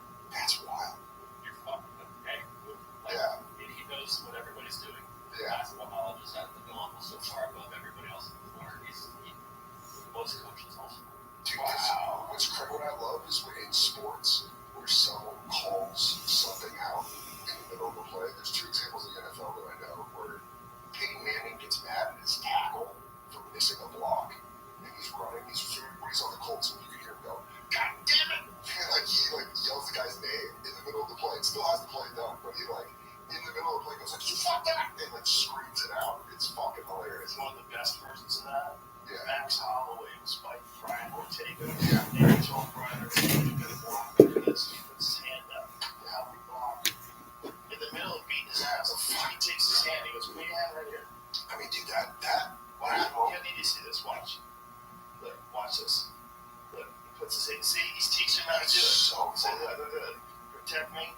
like still has the play done, but he like in the middle of the play goes like, "You fuck that!" and like screams it out. It's fucking hilarious. One of the best versions of that. Yeah. Max Holloway was fighting Brian Ortega. Yeah. And he told Brian Ortega to block because he puts his hand up to help me block. In the middle of beating his ass, he takes his hand. He goes, "Put your hand right here." I mean, dude, that Wow. wow. You need to see this. Watch. Look, watch this. Look, he puts his hand. See, he's teaching him how to do it. So Say, look. Protect me.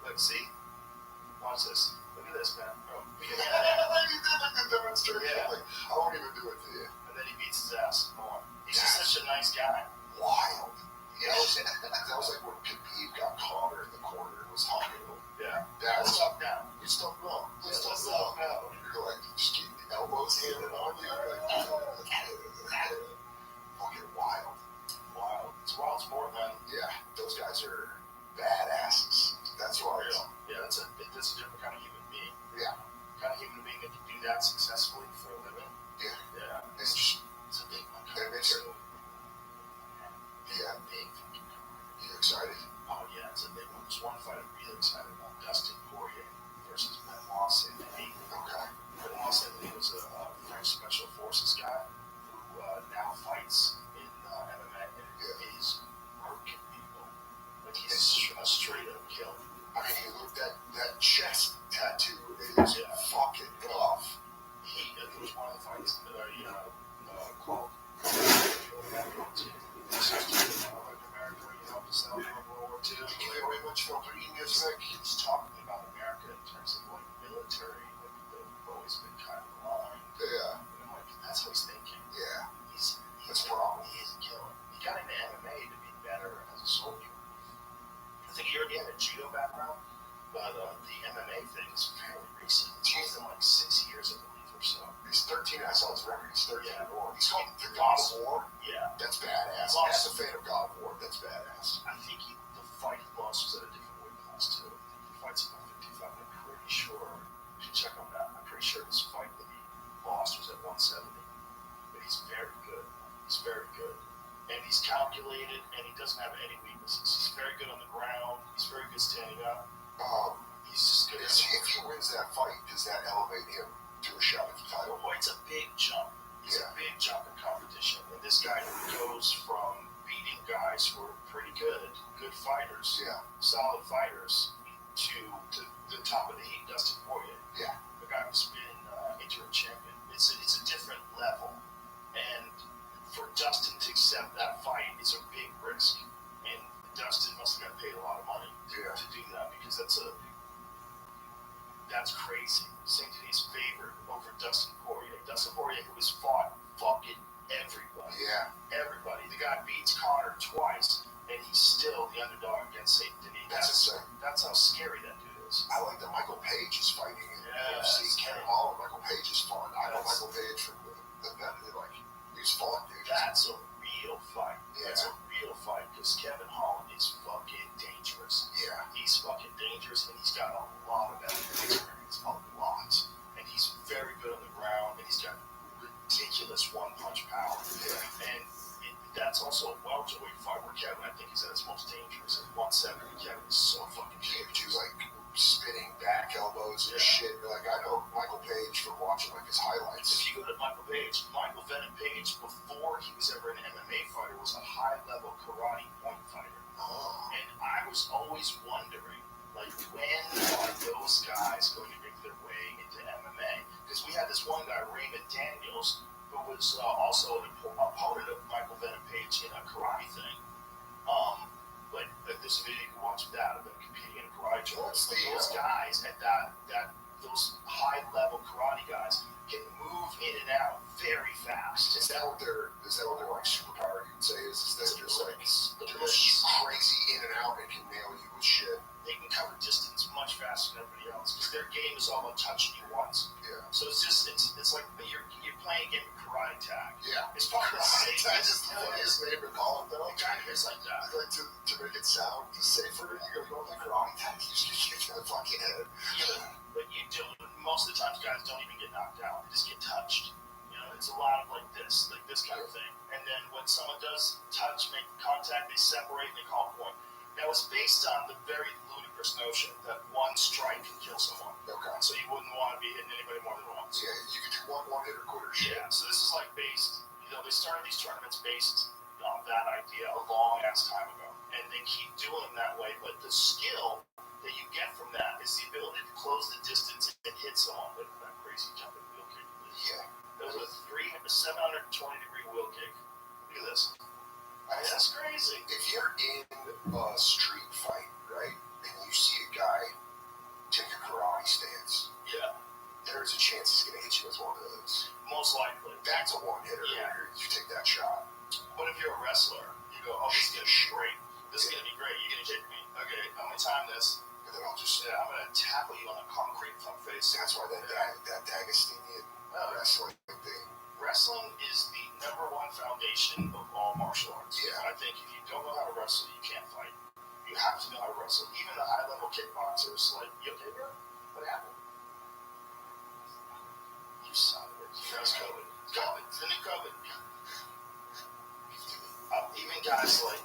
Look, see? Watch this. Look at this, man. Oh, You did like the demonstration. Yeah. Like, I won't even do it to you. and then he beats his ass more. He's just such a nice guy. Wild. You know, that was like when Khabib got Conor in the corner and was talking to him. Yeah. That was Let's talk now. Let's talk now. Let's talk now. You're like just getting the elbows handed on you. Like, fucking wild. Wild. It's wild sport, man. Yeah, those guys are badasses. That's For right. real. Yeah, that's a different kind of human being. Yeah. Kind of human being that can do that successfully for a living. Yeah. Yeah. It's just, It's a big one. it's a, yeah. Big fucking car. You excited? Oh yeah, it's a big one. There's one fight I'm really excited about. Dustin Poirier versus Benoit Saint-Denis. Okay. Benoit Saint-Denis was a French special forces guy who now fights in MMA and is working people. Like he's a straight up killer. I mean, you look at that chest tattoo is fucking rough. It was one of the fights that I called America, helped us out in World War II. Did you give away much for reading his neck? He's talking about America in terms of like military, like they've always been kind of aligned. Yeah. And I'm like, that's how he's thinking. Yeah. He's That's a problem. He is a killer. He got into MMA to be better as a soldier. I think he already had a judo background, but the MMA thing is fairly recent. It's been like 6 years, I believe, or so. He's 13. I saw his record. He's 13 Yeah. and more. He's called the God of War. Yeah. That's badass. Lost. As a fan of God of War, that's badass. I think the fight he lost was at a different weight class too. I think he fights at 155. I'm pretty sure. You should check on that. I'm pretty sure his fight that he lost was at 170. But he's very good. He's very good. And he's calculated, and he doesn't have any weaknesses. He's very good on the ground. He's very good standing up. He's just good. If he wins that fight, does that elevate him to a shot at the title? Oh, it's a big jump. It's a big jump in competition. And this guy goes from beating guys who are pretty good fighters, solid fighters, to the top of the heap, Dustin Poirier. Yeah. The guy who's been interim champion. It's a different level. And for Dustin to accept that fight is a big risk. And Dustin must have got paid a lot of money to do that, because that's crazy. Saint-Denis favored over Dustin Poirier. Dustin Poirier, who has fought fucking everybody. Yeah. Everybody. The guy beats Conor twice, and he's still the underdog against Saint-Denis. That's insane. That's how scary that dude is. I like that Michael Page is fighting in Yes. UFC. Kevin Holland, Michael Page is fun. I know Michael Page from the like, he's fun, dude. That's a real fight. Yeah. That's a real fight, because Kevin Holland is fucking dangerous. Yeah. He's fucking dangerous, and he's got a lot of MMA experience. A lot. And he's very good on the ground, and he's got ridiculous one-punch power. Yeah. And that's also a welterweight fight where Kevin, I think, is at his most dangerous. At 170, Kevin is so fucking He dangerous. do like spinning back elbows and shit. Like, I know Michael Page from watching like his highlights. If you go to Michael Venom Page, before he was ever an MMA fighter, was a high-level karate point fighter. Oh. And I was always wondering, like, when are those guys going to make their way into MMA? Because we had this one guy, Raymond Daniels, who was also an opponent of Michael Venom Page in a karate thing. But there's a video you can watch of that, of them competing in a karate tournament. But those guys at those high-level karate guys can move in and out very fast. Is that what their like superpower you could say is they're just like they're just crazy in and out and can nail you with shit. They can cover distance much faster than everybody else, because their game is all about touching you once. Yeah. So it's like you're playing a game of karate tag. Yeah. It's fucking Karate tag is the funniest name to call it though. It kind of is like that. Like to make it sound safer, you go play karate tag, you just get kicked in the fucking head. Yeah. But you don't. Most of the times, guys don't even get knocked out. They just get touched. You know, it's a lot of like this kind of thing. And then when someone does touch, make contact, they separate and they call a point. Now, it's based on the very ludicrous this notion that one strike can kill someone. Okay. So you wouldn't want to be hitting anybody more than once. Yeah, you can do one hitter quitter shit. Yeah, so this is like based, they started these tournaments based on that idea a long ass time ago. And they keep doing them that way, but the skill that you get from that is the ability to close the distance and hit someone with that crazy jumping wheel kick. Yeah. That was a 720-degree wheel kick. Look at this. That's crazy. If you're in a street fight, right, and you see a guy take a karate stance, Yeah. there's a chance he's going to hit you with one of those. Most likely. That's a one-hitter. Yeah. You take that shot. What if you're a wrestler? You go, oh, this is going to be great. This is going to be great. You're going to hit me. Okay, I'm going to time this. And then I'll just... I'm going to tackle you on the concrete from face. That's why that Dagestanian wrestling thing. Wrestling is the #1 foundation of all martial arts. Yeah. I think if you don't know how to wrestle, you can't fight. You have to know how to wrestle. Even the high-level kickboxers, like, you okay, bro? What happened? You son of a bitch. That's COVID. COVID. It's the new COVID. Even guys like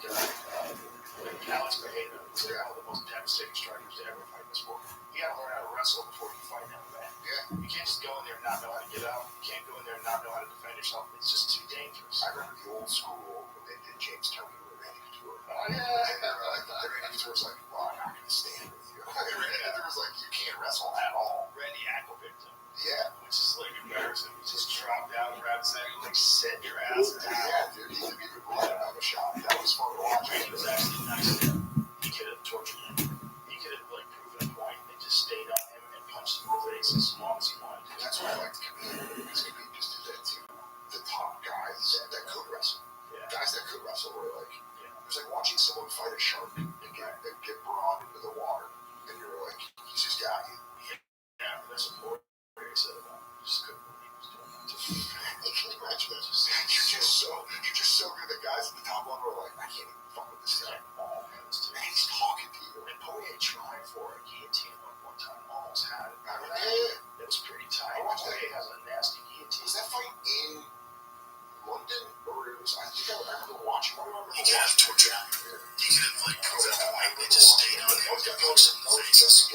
Alex Pereira, who's one of the most devastating strikers to ever fight in the sport. You gotta learn how to wrestle before you fight him, man. Yeah. You can't just go in there and not know how to get out. You can't go in there and not know how to defend yourself. It's just too dangerous. I remember the old school when they did James Tony with Randy Couture. Oh, yeah. And they were like, Randy Couture was like, well, I'm not going to stand with you. And there was like, you can't wrestle at all. Randy ankle picked him. Yeah. Which is like embarrassing. He just dropped down, grabbed his ankle, like, set your ass down. Yeah, dude. He could be the blood out of a shot. That was fun to watch. Randy was actually nice to him. He could have tortured him. He could have, like, proven a point and just stayed on him and punched him in the face as long as he wanted to. That's why I liked Khabib. Because Khabib just did that to the top guys that could wrestle. Yeah. Guys that could wrestle were like, Yeah. it was like watching someone fight a shark and get brought into the water. And you were like, he's just got you. Yeah, that's what Poirier said about him. Just couldn't believe he was doing that. Can you imagine that? You're just so good that guys at the top level are like, I can't even fuck with this guy. Oh, man, this dude. And he's talking to you. And Poirier tried for a guillotine one time, almost had it. Yeah. It was pretty tight. I watched that. Poirier has a nasty guillotine. Was that fight in London? Or it was, I think I remember watching. What do I remember He could have watching? tortured him. He could have, like, proven a point. They just stayed on him and punched him in the face.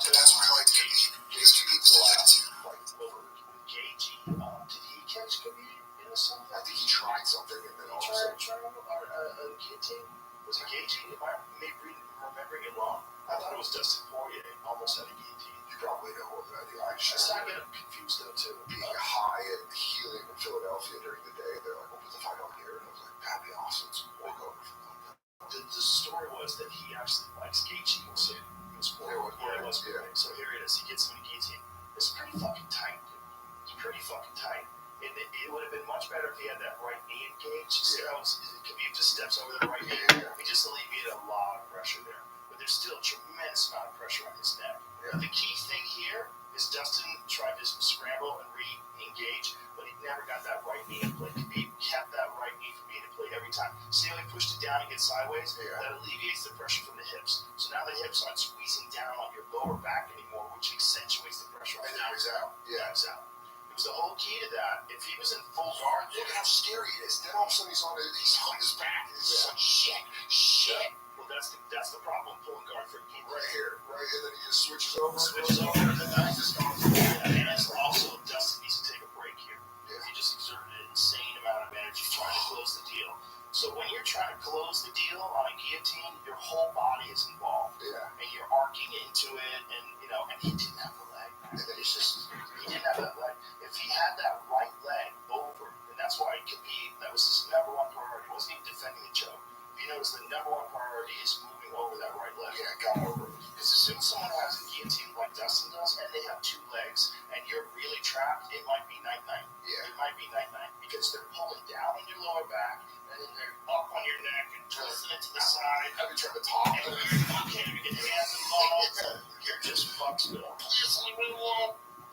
That's why I liked Khabib. Because Khabib's the last fight over. Gaethje, did he catch Khabib in a something? I think he tried something and then all of a Tried sudden. a guillotine? Was it Gaethje? Am I maybe remembering it wrong? I thought it was Dustin Poirier. Almost had a guillotine. You probably know more than I do. I I just started getting confused though too. being high and healing in Philadelphia during the day. They're like, we'll put the fight on here. And I was like, that'd be awesome. So we'll go over from London. The story was that he actually likes Gaethje. So he was Poirier. Yeah, it was Poirier. So here it is. He gets him in a guillotine. It's pretty fucking tight, dude. It's pretty fucking tight. And it would have been much better if he had that right knee engaged. See how Khabib just steps over the right knee? He just alleviated a lot of pressure there. But there's still a tremendous amount of pressure on his neck. But the key thing here is Dustin tried to scramble and re-engage, but he never got that right knee in play. Khabib kept that right knee from being in play every time. See how he pushed it down and gets sideways? Yeah. That alleviates the pressure from the hips. So now the hips aren't squeezing down on your lower back anymore, which accentuates the pressure. And now he's out. Yeah, he's out. It was the whole key to that. If he was in full guard, Look at how scary it is. Then all of a sudden he's on his back. It's just like, shit. well, that's the problem. Pulling guard for a key. Right here, right, and then he just switches over. Switches over, and then he's just gone. And it's also Dustin needs to take a break here. Yeah. He just exerted an insane amount of energy trying to close the deal. So when you're trying to close the deal on a guillotine, your whole body is involved. Yeah. And you're arcing into it, and and he didn't have the leg. And then he's just, He didn't have that leg. If he had that right leg over, and that's why Khabib, that was his #1 priority. He wasn't even defending the choke. If you notice, the #1 priority is moving over that right leg. yeah, got over it. Because as soon as someone has a guillotine like Dustin does, and they have 2 legs, and you're really trapped, it might be night-night. Yeah. It might be night-night. Because they're pulling down on your lower back, and then they're up on your neck and twisting it to the side. I've been trying to talk. And you can't even get your hands involved. You're just fucked still.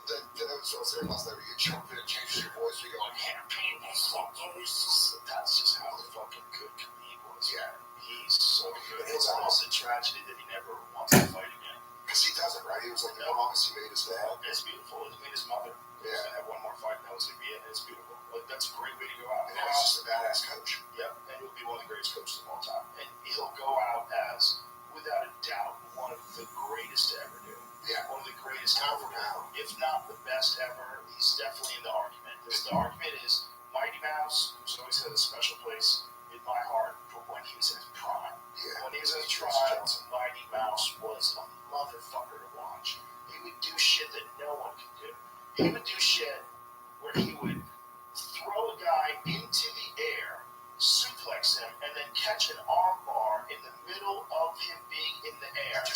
Then that was what I was saying last night. You get choked in, it changes your voice. You go like, That's just how the fucking good Khabib was. Yeah. He's so good. It's almost a tragedy that he never wants to fight again. because he doesn't, right? He was like the longest he made his dad. It's beautiful. He made his mother. Yeah. He's gonna have one more fight, and that was gonna be it. It's beautiful. Like, that's a great way to go out. And he's just a badass coach. Yep, and he'll be one of the greatest coaches of all time. And he'll go out as, without a doubt, one of the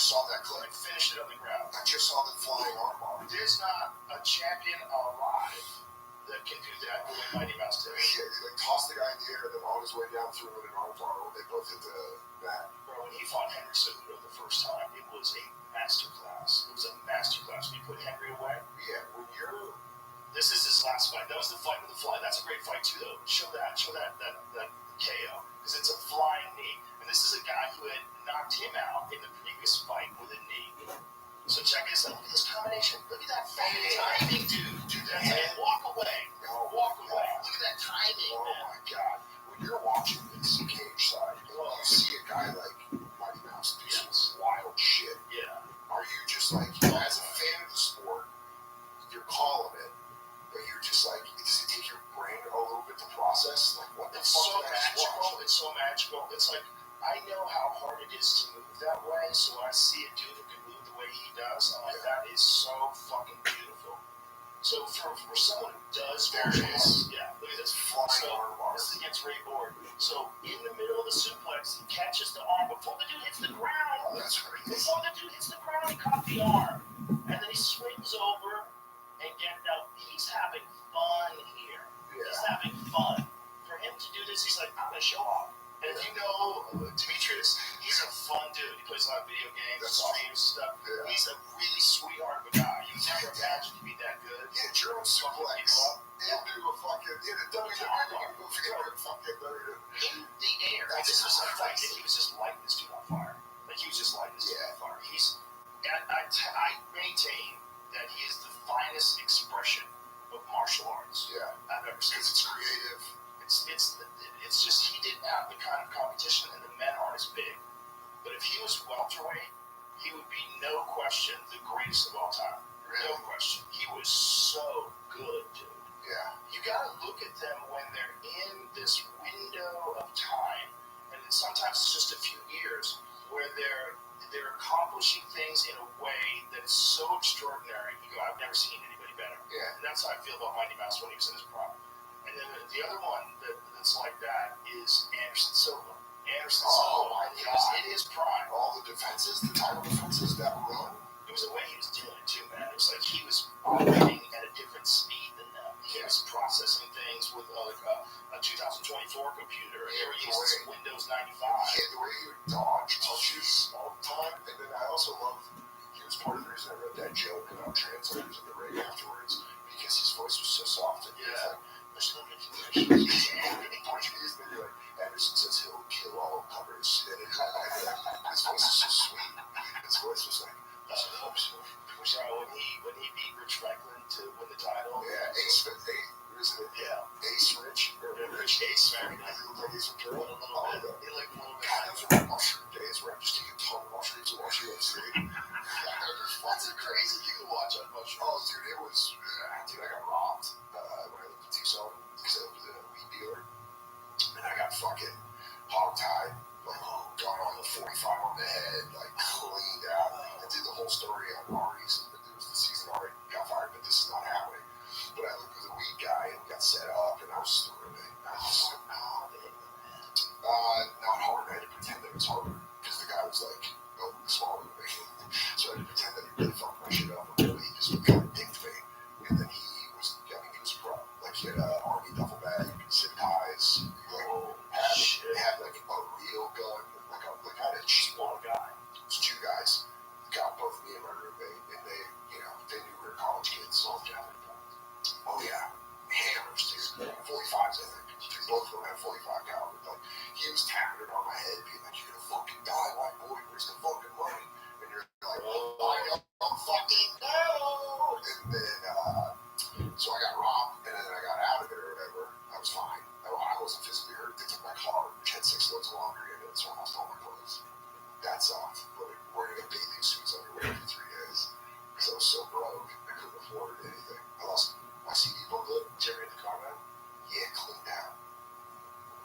saw that clip. And finished it on the ground. I just saw the flying armbar. There's not a champion alive that can do that the way Mighty Mouse did. Yeah, he like tossed the guy in the air, and then on his way down through it an armbar when they both hit the mat. Bro, when he fought Henry Cejudo the first time, it was a masterclass. It was a masterclass. When you put Henry away, Yeah, when you're this is his last fight. That was the fight with the fly. That's a great fight too, though. Show that KO, because it's a flying knee. And this is a guy who had knocked him out in the previous fight with a knee. So check this out. Look at this combination. Look at that fucking timing, dude. And walk away. Walk away. Look at that timing. oh Man. my god, when you're watching this cage side, you see a guy like Mighty Mouse do some wild shit. Yeah. Are you just like, as a fan of the sport, you're calling it, but you're just like, does it take your brain a little bit to process? Like, what the It's fuck so did I just magical. watch? It's so magical. It's like, I know how hard it is to move that way, so I see a dude who can move the way he does. I'm like, that is so fucking beautiful. So for someone who does There it is. yeah, look at this. Flying So armbar. this is against Ray Board. So in the middle of the suplex, he catches the arm before the dude hits the ground. Oh, that's right. Before the dude hits the ground, he caught the arm. And then he swings over and get out. He's having fun here. He's Yeah. having fun. For him to do this, he's like, I'm going to show off. And if you know Demetrius, he's a fun dude. He plays a lot of video games, That's streams, stuff. Yeah. He's a really sweetheart of a guy. You never imagined he'd be that good. Yeah, German suplex. And do a fucking, the WWE movie, fucking In the air. Like, this was a fight that he was just lighting this dude on fire. Like, he was just lighting this dude on fire. I maintain that he is the finest expression of martial arts Yeah, I've ever seen. because it's creative. It's just he didn't have the kind of competition, and the men aren't as big. But if he was welterweight, he would be no question the greatest of all time. No question. He was so good, dude. Yeah. You gotta look at them when they're in this window of time, and then sometimes it's just a few years where they're accomplishing things in a way that is so extraordinary. You go, I've never seen anybody better. Yeah. And that's how I feel about Mighty Mouse when he was in his prime. And then the other one that's like that is Anderson Silva. Anderson Oh, Silva my was God. in his prime. All the defenses, the title defenses, that run. It was the way he was doing it too, man. It was like he was operating at a different speed than them. He was processing things with like a 2024 computer. They were using Windows 95. Yeah, the way he would dodge punches all the time. And then I also love, he was part of the reason I wrote that joke about translators in the ring afterwards, because his voice was so soft. And he was like, there's no Portuguese, and they're like, Anderson says he'll kill all coverage. And his voice is so sweet. His voice was like, when he beat Rich Franklin to win the title. yeah, Ace Rich. Rich Ace Franklin. He looked like Ace Ventura. A little bit. He looked a little bit. God, those were mushroom days where I'm just taking a ton of mushrooms and watching on stage. What's it crazy you can watch on mushrooms? Oh, dude, it was, dude, I got robbed when I lived in Tucson because I was a weed dealer. And I got fucking hog-tied, like, got on the 45 on the head, like, cleaned out. I did the whole story on Ari's, and it was the season Ari got fired, but this is not happening. But I looked with a weed guy, and we got set up, and I was just throwing it. I was just like, not hard. I had to pretend that it was harder, because the guy was like, oh, smaller than me. So I had to pretend that he really fucked my shit up, and really he just kind of dinked me. And then he was pro. Like, he had an army duffel bag, zip ties, had like a real gun, like I had a small guy. It was two guys, got both me and my roommate, and they knew we were college kids. Oh yeah, hammers, dude. 45s, I think. Both of them had 45 caliber. Like, he was tapping it on my head, being like, "You're gonna fucking die, white boy. Where's the fucking money?" And you're like, "I don't fucking know." And then, so I got robbed, and then I got out of it or whatever. I was fine. I wasn't physically hurt. They took my car, which had 6 loads of laundry in it, so I lost all my clothes. That sucked. Wearing a bathing suits underwear for 3 days because I was so broke. I couldn't afford anything. I lost my CD booklet. Jerry in the car, man. Yeah, cleaned out.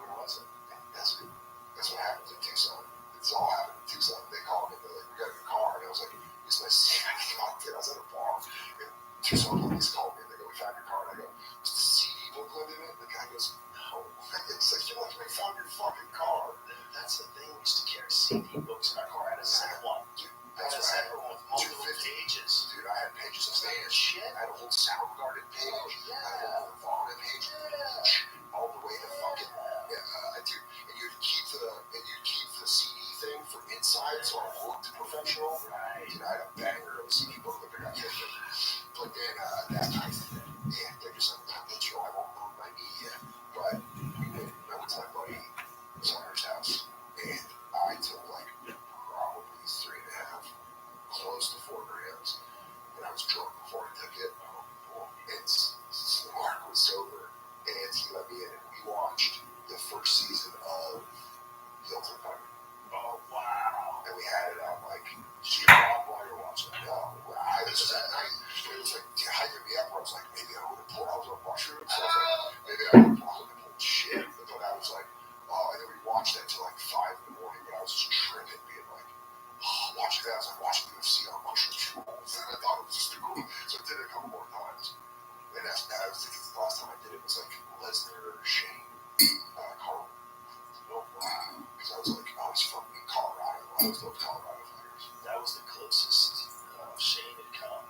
Where was it? That's what happens in Tucson. It's all happened in Tucson. They called me. They're like, "We got your car," and I was like, "It's my CD." I was at a bar, and Tucson police called me. They go, "We found your car," and I go, "Was the CD booklet in it?" The guy goes, "No." It's like, "You're like, we found your fucking car." That's the thing. We used to carry CD books in our car. I had a set one. Dude, that's I had a whole Soundgarden page. I had a whole Nirvana page. All the way to fucking dude. And you'd keep the CD thing for inside, so I looked professional. Dude, I had a banger of a CD booklet that got taken. But then that night, yeah, they're just like, not that you know, I won't move my knee yet. But I went to my buddy Summer's house, and I took like probably 3.5, close to 4 grams, and I was drunk before I took it. And Mark was sober, and he let me in, and we watched the first season of Hilton Heart. Oh wow! And we had it on like, you know, while you're watching it. No, I was that night. It was like hyping me up. I was like, maybe I would have pulled out the mushrooms. So I was like, maybe I would have pulled shit. But then I was like, oh, and then we watched that till like 5 in the morning. But I was just tripping, being like, oh, watching that. I was like watching UFC on mushrooms. And I thought it was just too cool. So I did it a couple more times. And that's the last time I did it was like Lesnar, Shane, Carl. Oh wow! Because I was like, I was from Colorado. I was those Colorado fighters. That was the closest Shane had come.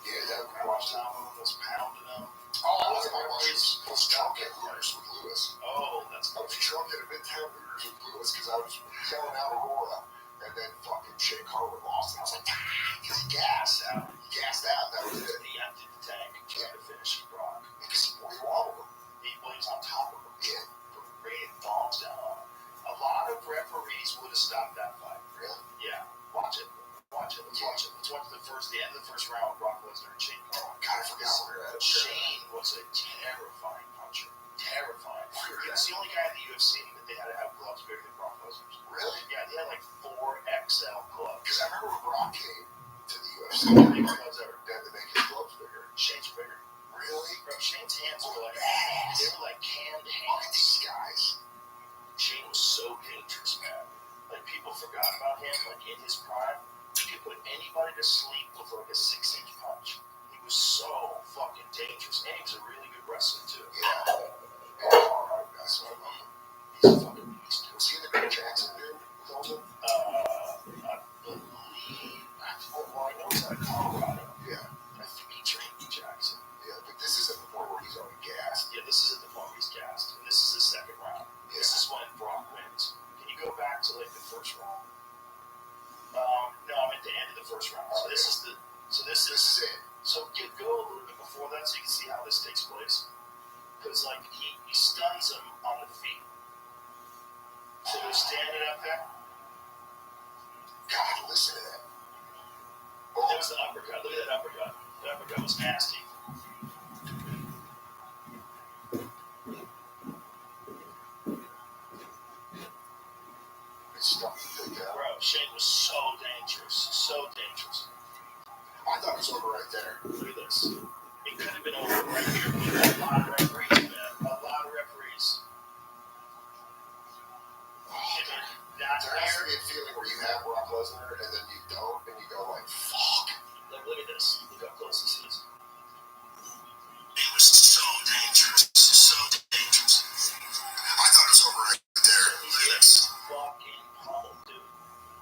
Yeah, that we watched time when I was pounding them. Oh, I was drunk at Hooters with Lewis. Oh, I was drunk at a Midtown Hooters with Lewis because I was yelling out Aurora, and then fucking Shane Carver lost, and I was like, because he gassed out. That was it. He emptied the tank and tried to finish Brock. Because he wobbled him. He was on top of him. Yeah. Raining bombs down on him. A lot of referees would have stopped that fight. Really? Yeah. Watch it. Let's watch the end of the first round. Brock Lesnar and Shane Carver. God, I forgot where we're at. Shane was a terrifying puncher. Terrifying. He was the only guy in the UFC that they had to have gloves bigger than Brock Lesnar's. Really? Yeah, they had like 4XL gloves. Because I remember when Brock came to the UFC, they had to make his gloves bigger. Shane's bigger. Really? Bro, Shane's hands were like, they were like canned hands. Look at these guys. Shane was so dangerous, man. Like, people forgot about him, like, in his prime. He could put anybody to sleep with like a 6-inch punch. He was so fucking dangerous. And he was a really good wrestler, too. Yeah. Alright, that's what I love him. He's a fucking beast. Was he in the Great Jackson, dude? I believe. Well, I know he's out of Colorado. Yeah. I think he trained in Jackson. Yeah, but this is at the point where he's already gassed. Yeah, this is at the point where he's gassed. And this is the second round. Yeah. This is when Brock wins. Can you go back to like the first round? No, I'm at the end of the first round. So this is it. So go a little bit before that so you can see how this takes place. Because like he stuns him on the feet. So they're standing up there. God, listen to that. Oh. There was the uppercut. Look at that uppercut. The uppercut was nasty. Bro, Shane was so dangerous. So dangerous. I thought it was over right there. Look at this. It could have been over right here. But a lot of referees, man. A lot of referees. There has to be a feeling where you have Brock Lesnar and then you don't, and you go like, fuck. Look at this. Look how close this is. It was so dangerous. So dangerous. I thought it was over right there. Look at this. Fucking pummeled, dude.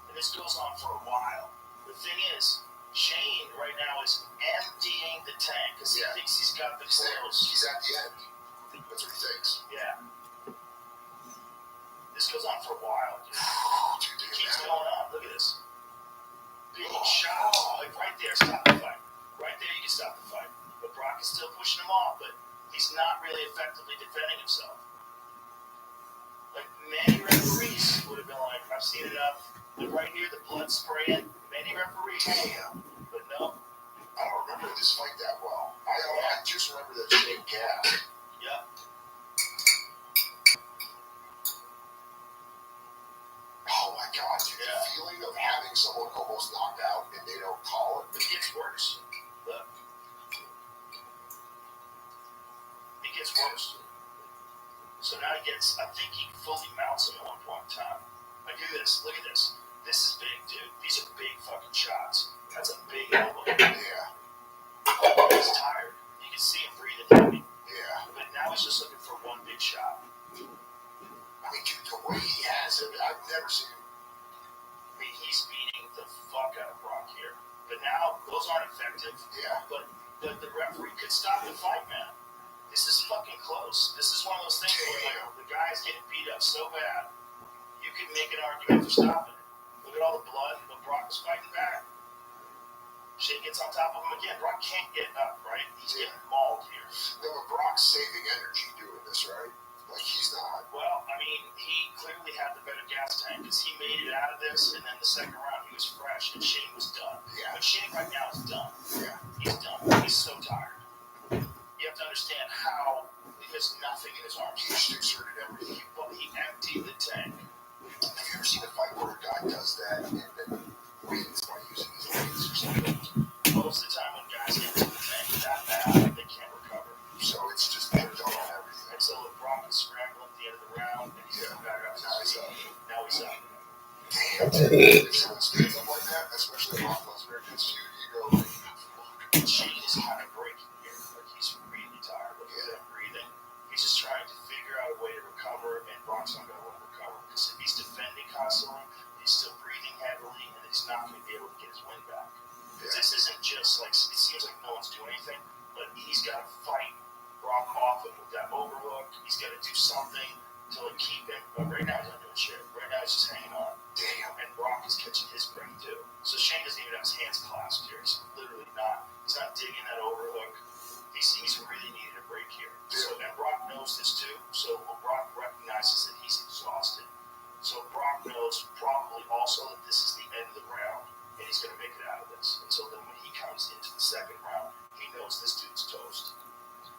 And this goes on for a while. The thing is, Shane right now is emptying the tank because he thinks he's got the clothes. He's at the end. That's what he thinks. Yeah. This goes on for a while, dude. It keeps going on. Look at this. Big shot. Like right there, stop the fight. Right there, you can stop the fight. But Brock is still pushing him off, but he's not really effectively defending himself. Like many referees would have been like, I've seen enough. Look right here, the blood spraying. Many referees. Damn. But no. I don't remember this fight that well. I just remember that Shane gassed. Yep. Oh my God, dude. Yeah. The feeling of having someone almost knocked out and they don't call it. It gets worse. Look. It gets worse. So now he gets, I think he fully mounts him at one point in time. Like, do this. Look at this. This is big, dude. These are big fucking shots. That's a big elbow. Yeah. He's tired. You can see him breathing heavy. Yeah. But now he's just looking for one big shot. I mean, dude, the way he has it, I've never seen him. I mean, he's beating the fuck out of Brock here. But now, knows this is one of those things where like, the guy's getting beat up so bad, you can make an argument for stopping it. Look at all the blood, but Brock was fighting back. Shane gets on top of him again. Brock can't get up, right? He's getting mauled here. No, but Brock's saving energy doing this, right? Like, he's not. Well, I mean, he clearly had the better gas tank because he made it out of this, and then the second round he was fresh, and Shane was done. Yeah. But Shane right now is done. Yeah. He's done. He's so tired. You have to understand how there's nothing in his arms. He just exerted everything. He emptied the tank. Have you ever seen a fight where a guy does that and then wins by using his legs or something? Most of the time when guys get to the tank that bad, they can't recover. So it's just they're done on everything. And so Brock is scrambling at the end of the round, and he's coming back up. Now he's up. Now he's up. Damn. If someone stands up like that, especially Brock Lesnar against you, you go like, fuck. Shane is kind of breaking here. Like he's really tired. Look at him breathing. He's just trying to figure out a way to recover, and Brock's not going to want to recover because if he's defending constantly, he's still breathing heavily, and he's not going to be able to get his wind back. Because this isn't just like it seems like no one's doing anything, but he's got to fight Brock off him with that overhook. He's got to do something to like keep him. But right now he's not doing shit. Right now he's just hanging on. Damn. And Brock is catching his break too. So Shane doesn't even have his hands clasped here. He's literally not. He's not digging that overhook. He's really needed a break here. So and Brock knows this too. So Brock recognizes that he's exhausted. So Brock knows probably also that this is the end of the round, and he's going to make it out of this. And so then when he comes into the second round, he knows this dude's toast.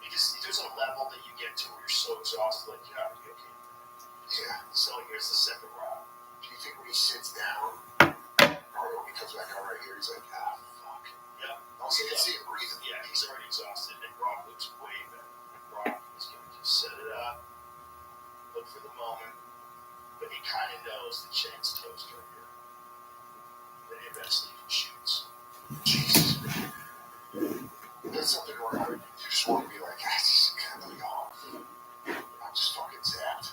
Because there's a level that you get to where you're so exhausted, like you're not going to be okay. Yeah. So here's the second round. Do you think when he sits down, or when he comes back out right here, he's like, ah, fuck. Yeah. Also, you can see him breathing. Yeah, he's already exhausted, and Brock looks way better. And Brock is going to just set it up, look for the moment, but he kind of knows the Shane's toast right here. Then he eventually shoots. Jesus. That's something where you just want to be like, ah, this is kind of off. I'm just fucking zapped.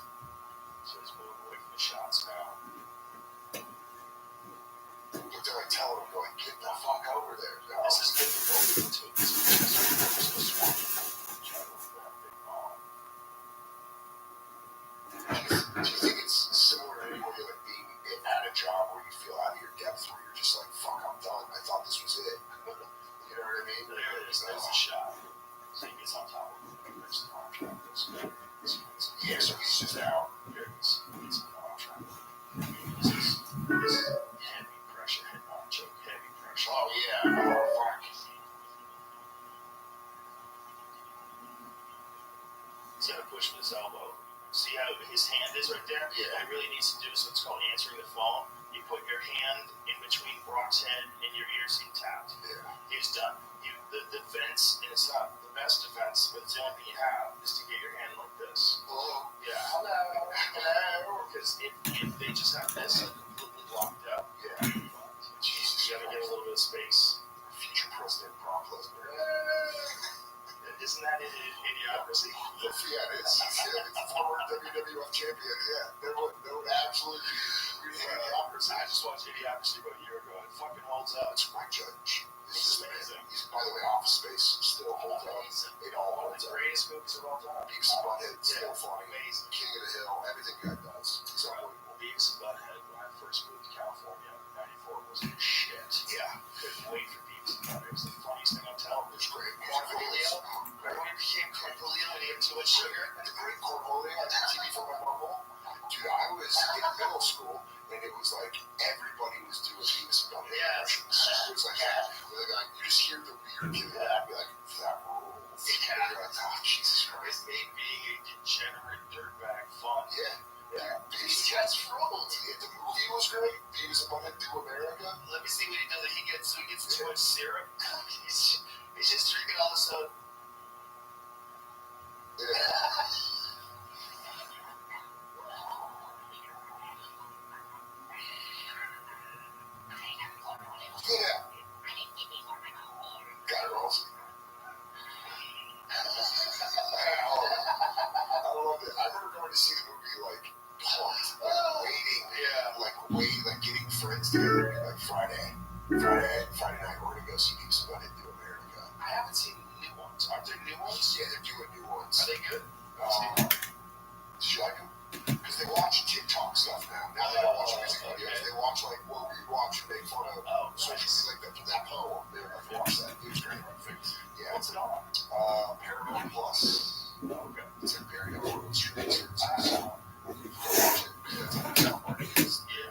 So he's moving away from the shots now. But then I tell him, going, get the fuck over there. No. This is difficult too. This is so swampy. Do you think it's similar to anybody like being at a job where you feel out of your depth, where you're just like, fuck, I'm done. I thought this was it. You know what I mean? There it is. There's the shot. So he gets on top of him. There's the arm triangle. Yeah, so he's just out. Here it is. He's an arm triangle. This is heavy pressure, head on choke, heavy pressure. Oh, yeah. Oh, fuck. He's going to push with his elbow. See how his hand is right there? Yeah. What he really needs to do is what's called answering the phone. You put your hand in between Brock's head and your ears, he tapped. Yeah. He's done. The defense, and it's not the best defense, but it's the only thing you have, is to get your hand like this. Hello. Yeah, hello. Because if they just have this completely locked up, Yeah. Jesus, you gotta get a little bit of space. Future President Brock Lesnar. Isn't that an idiocracy? Yeah, it is. It's a former WWF champion. Yeah, there would absolutely be idiocracy. I just watched Idiocracy about a year ago, and it fucking holds up. It's my judge. This is amazing. By the way, Office Space still holds up. It all One of holds the up. greatest movies of all time. Beavis and Butthead, still funny. Amazing. King of the Hill, everything that does. It's unbelievable. Beavis and Butthead, when I first moved to California in '94, was the shit. Yeah. Couldn't wait for Beavis and Butthead. It was the funniest thing on television. It's great. Cornholio. Remember when he became Cornholio and he had too much sugar? The great Cornholio on TV for my mom. Dude, I was in middle school, and it was like everybody was doing Beavis and Butthead impressions. It was like, you just hear the weird kid and be like, that rules. Yeah. You're like, oh, Jesus Christ. It made being a degenerate dirtbag fun. Yeah. Beavis just ruled. Yeah, the movie was great. Beavis and Butthead Do America. Let me see what he does. He gets too much syrup. He's just drinking all the soda. Yeah. Yeah. Got it also. I love it. I remember going to see the movie like pumped, like getting friends together, like Friday night. We're gonna go see Beavis and Butthead Do America. I haven't seen new ones. Aren't there new ones? Yeah, they're doing new ones. Are they good? Did you like them? Because they watch TikTok stuff now. Now they don't watch music videos. They watch like what we watch and make fun of. So it's like that poem. They like watch that. It was great. Yeah, it's Paramount Plus. Okay. It's a very important streaming service. Watch it. It's like a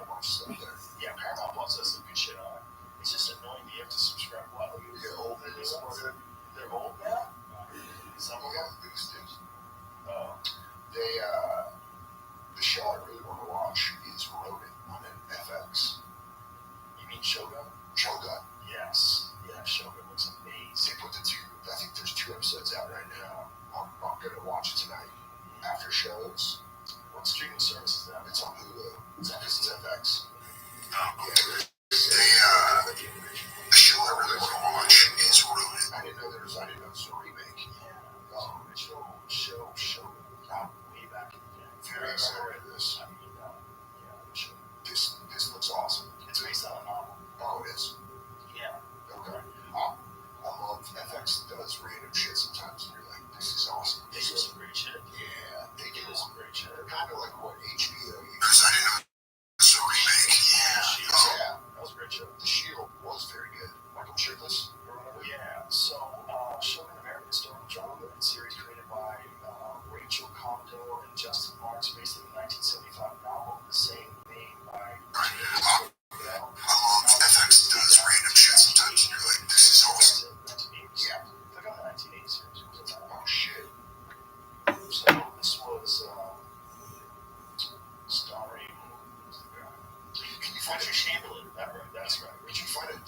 bunch of stuff there. Yeah, Paramount Plus has some good shit on it. It's just annoying that you have to subscribe. Wow, Yeah, old videos. They're old now? Some of them? They, the show I really want to watch is Ronin on FX. You mean Shogun? Shogun. Yes. Yeah, Shogun looks amazing. They put I think there's 2 episodes out right now. I'm going to watch it tonight after shows. What streaming service is that? It's on Hulu. It's FX. Oh, yeah. The show I really want to watch is Ronin. I didn't know there was a remake. Yeah. Original show. Way back in the day. Very excited for this. This looks awesome. It's based on a novel. Oh, it is? Yeah. Okay. I love FX does random shit sometimes, and you're like, this is awesome. They do some great shit. Yeah, they do some great shit. They're kind of like what HBO used. Because I didn't know it was a remake. Yeah. That was a great show. The Shield was very good. Michael Shirtless or whatever. Yeah. So, Shogun American Historical Drama series created by Rachel Condo and Justin Marks, based on the 1975 novel of the same name by. I love FX does random shit sometimes, and you're like, this is awesome. Yeah. Look on the 1980 series. Oh shit. So this was starring. Can you find Richard Chamberlain? That's right. Did you find it?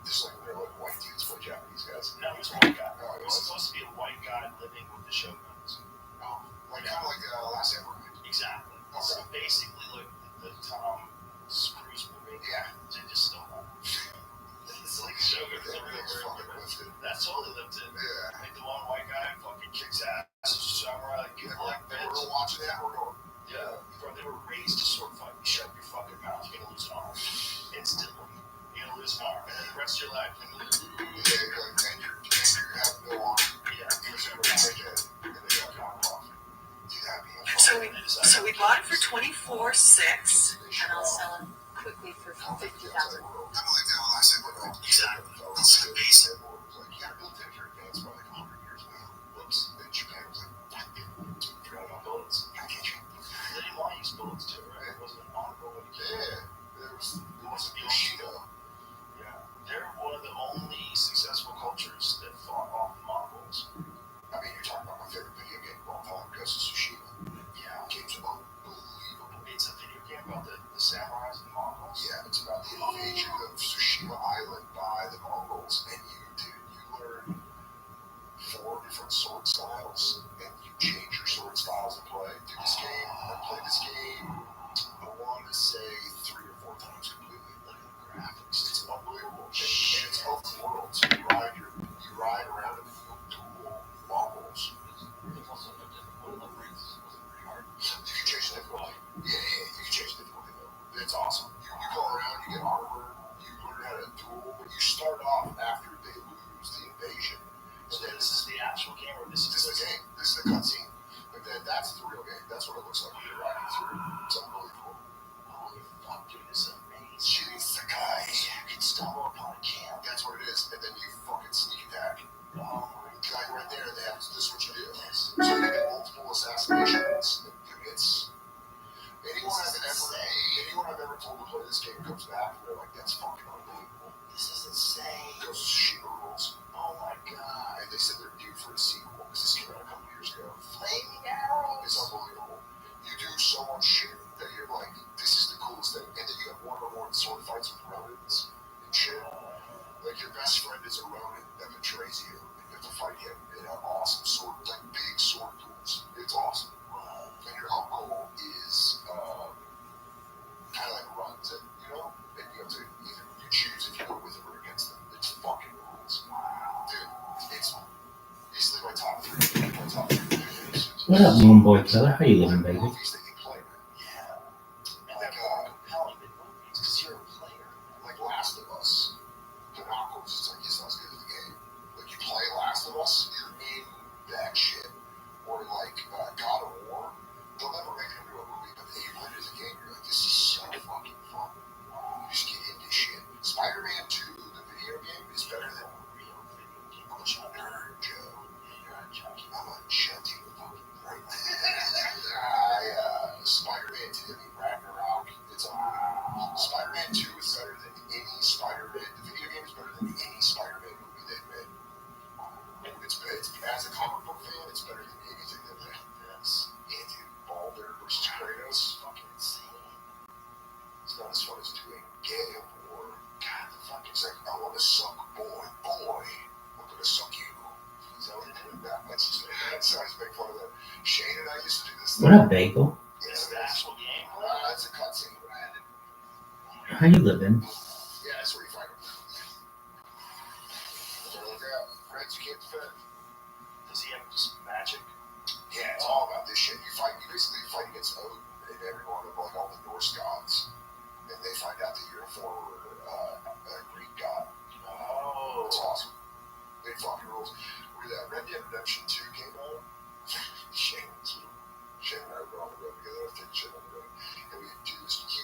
This like they're like white dudes play Japanese guys. No, he was a white guy. No, He was supposed to be a white guy living with the Shoguns. Oh, like kind of like Last Samurai. Exactly. Okay. So basically, like the Tom Cruise movie. Yeah. They just stole that. It's like Shogun. That's totally lived in. Yeah. Like the one white guy fucking kicks ass. Samurai, like get black We're bitch. watching that. We're going. Yeah. Bro, they were raised to sword fight. You shut your fucking mouth. You're gonna lose an arm instantly. You're gonna lose an arm, and then the rest of your life, you're gonna lose. Yeah, and you have no arm. Yeah. Because you're right there, and they got knocked off. So we bought it for $24,600, and I'll sell it quickly for $50,000. I believe that Last Samurai. Exactly. It's like basic. Like, yeah, military advanced by like 100 years now. Whoops. Then Japan was like, Forgot about bullets. I can't you. They didn't want to use bullets too, right? It wasn't an honorable way to kill. Yeah. There was Bushido. Yeah. They're one of the only successful cultures that fought off the Mongols. I mean, you're talking about my favorite video game of all time, Ghost of Tsushima. Yeah. Game's unbelievable. It's a video game about the samurais and the Mongols. Yeah, it's about the invasion of Tsushima Island by the Mongols, and you learn 4 different sword styles, and you change your sword styles to play. Do this game. I played this game, I want to say 3 or 4 times completely. Look at the graphics. It's unbelievable. And it's open world, so you ride around and duel Mongols. You can change the difficulty. Yeah, you can change the difficulty though. It's awesome. You go around, you get armor, you learn how to duel, but you start off after they lose the invasion. So then this is the actual game, or this is the game. This is the cutscene. But then that's the real game. That's what it looks like when you're riding through. It's unbelievable. Holy fuck, dude, this is amazing. Shooting the guy. You can stumble upon a camp. That's what it is. And then you fucking sneak attack. Oh my God, right there, they have this is what you do. So you get multiple assassinations. It's anyone I've ever told to play this game comes back and they're like, that's fucking unbelievable. This is insane. Those Tsushima rules. Oh my god. And they said they're due for a sequel because this came out a couple years ago. Flaming arrows. It's unbelievable. You do so much shit that you're like, this is the coolest thing. And then you have one-on-one sword fights with Ronins and shit. Like your best friend is a Ronin that betrays you, and you have to fight him in an awesome sword, like big sword duels. It's awesome. And your uncle is kind of like runs it, you know? And you have to either you choose if you go with him or against them. It's fucking rules. Wow. Dude, it's easily my top 3. My top 3 videos. What up, Moon Boy Killer? How you living, baby? Movies that you play, man. Yeah. And like compelling the movies because you're a player. Like Last of Us. The knockoffs, it's like it's not as good as the game. Like you play Last of Us, you're in that shit. Or like Spider-Man 2 is better than any Spider-Man. The video game is better than any Spider-Man movie they've made. It's as a comic book fan, it's better than anything they've made. Yes. Yeah, dude. Balder versus Kratos, fucking insane. It's not as fun as doing gay war. God, the fucking it's like, I want to suck boy. I'm gonna suck you. Is that what they're doing? That's just so I just make fun of that. Shane and I used to do this. What up, Bagel? It's the actual game. It's a cutscene. How you living? Yeah, that's where you find them. They're like, yeah, friends you can't defend. Does he have just magic? Yeah, it's all about this shit. You basically fight against Odin and everyone of like all the Norse gods, and they find out that you're a former Greek god. Oh, that's awesome. Big fucking rules. When Red Dead Redemption 2 came out, Shane and I were on the road together. I was taking shit on the road, and he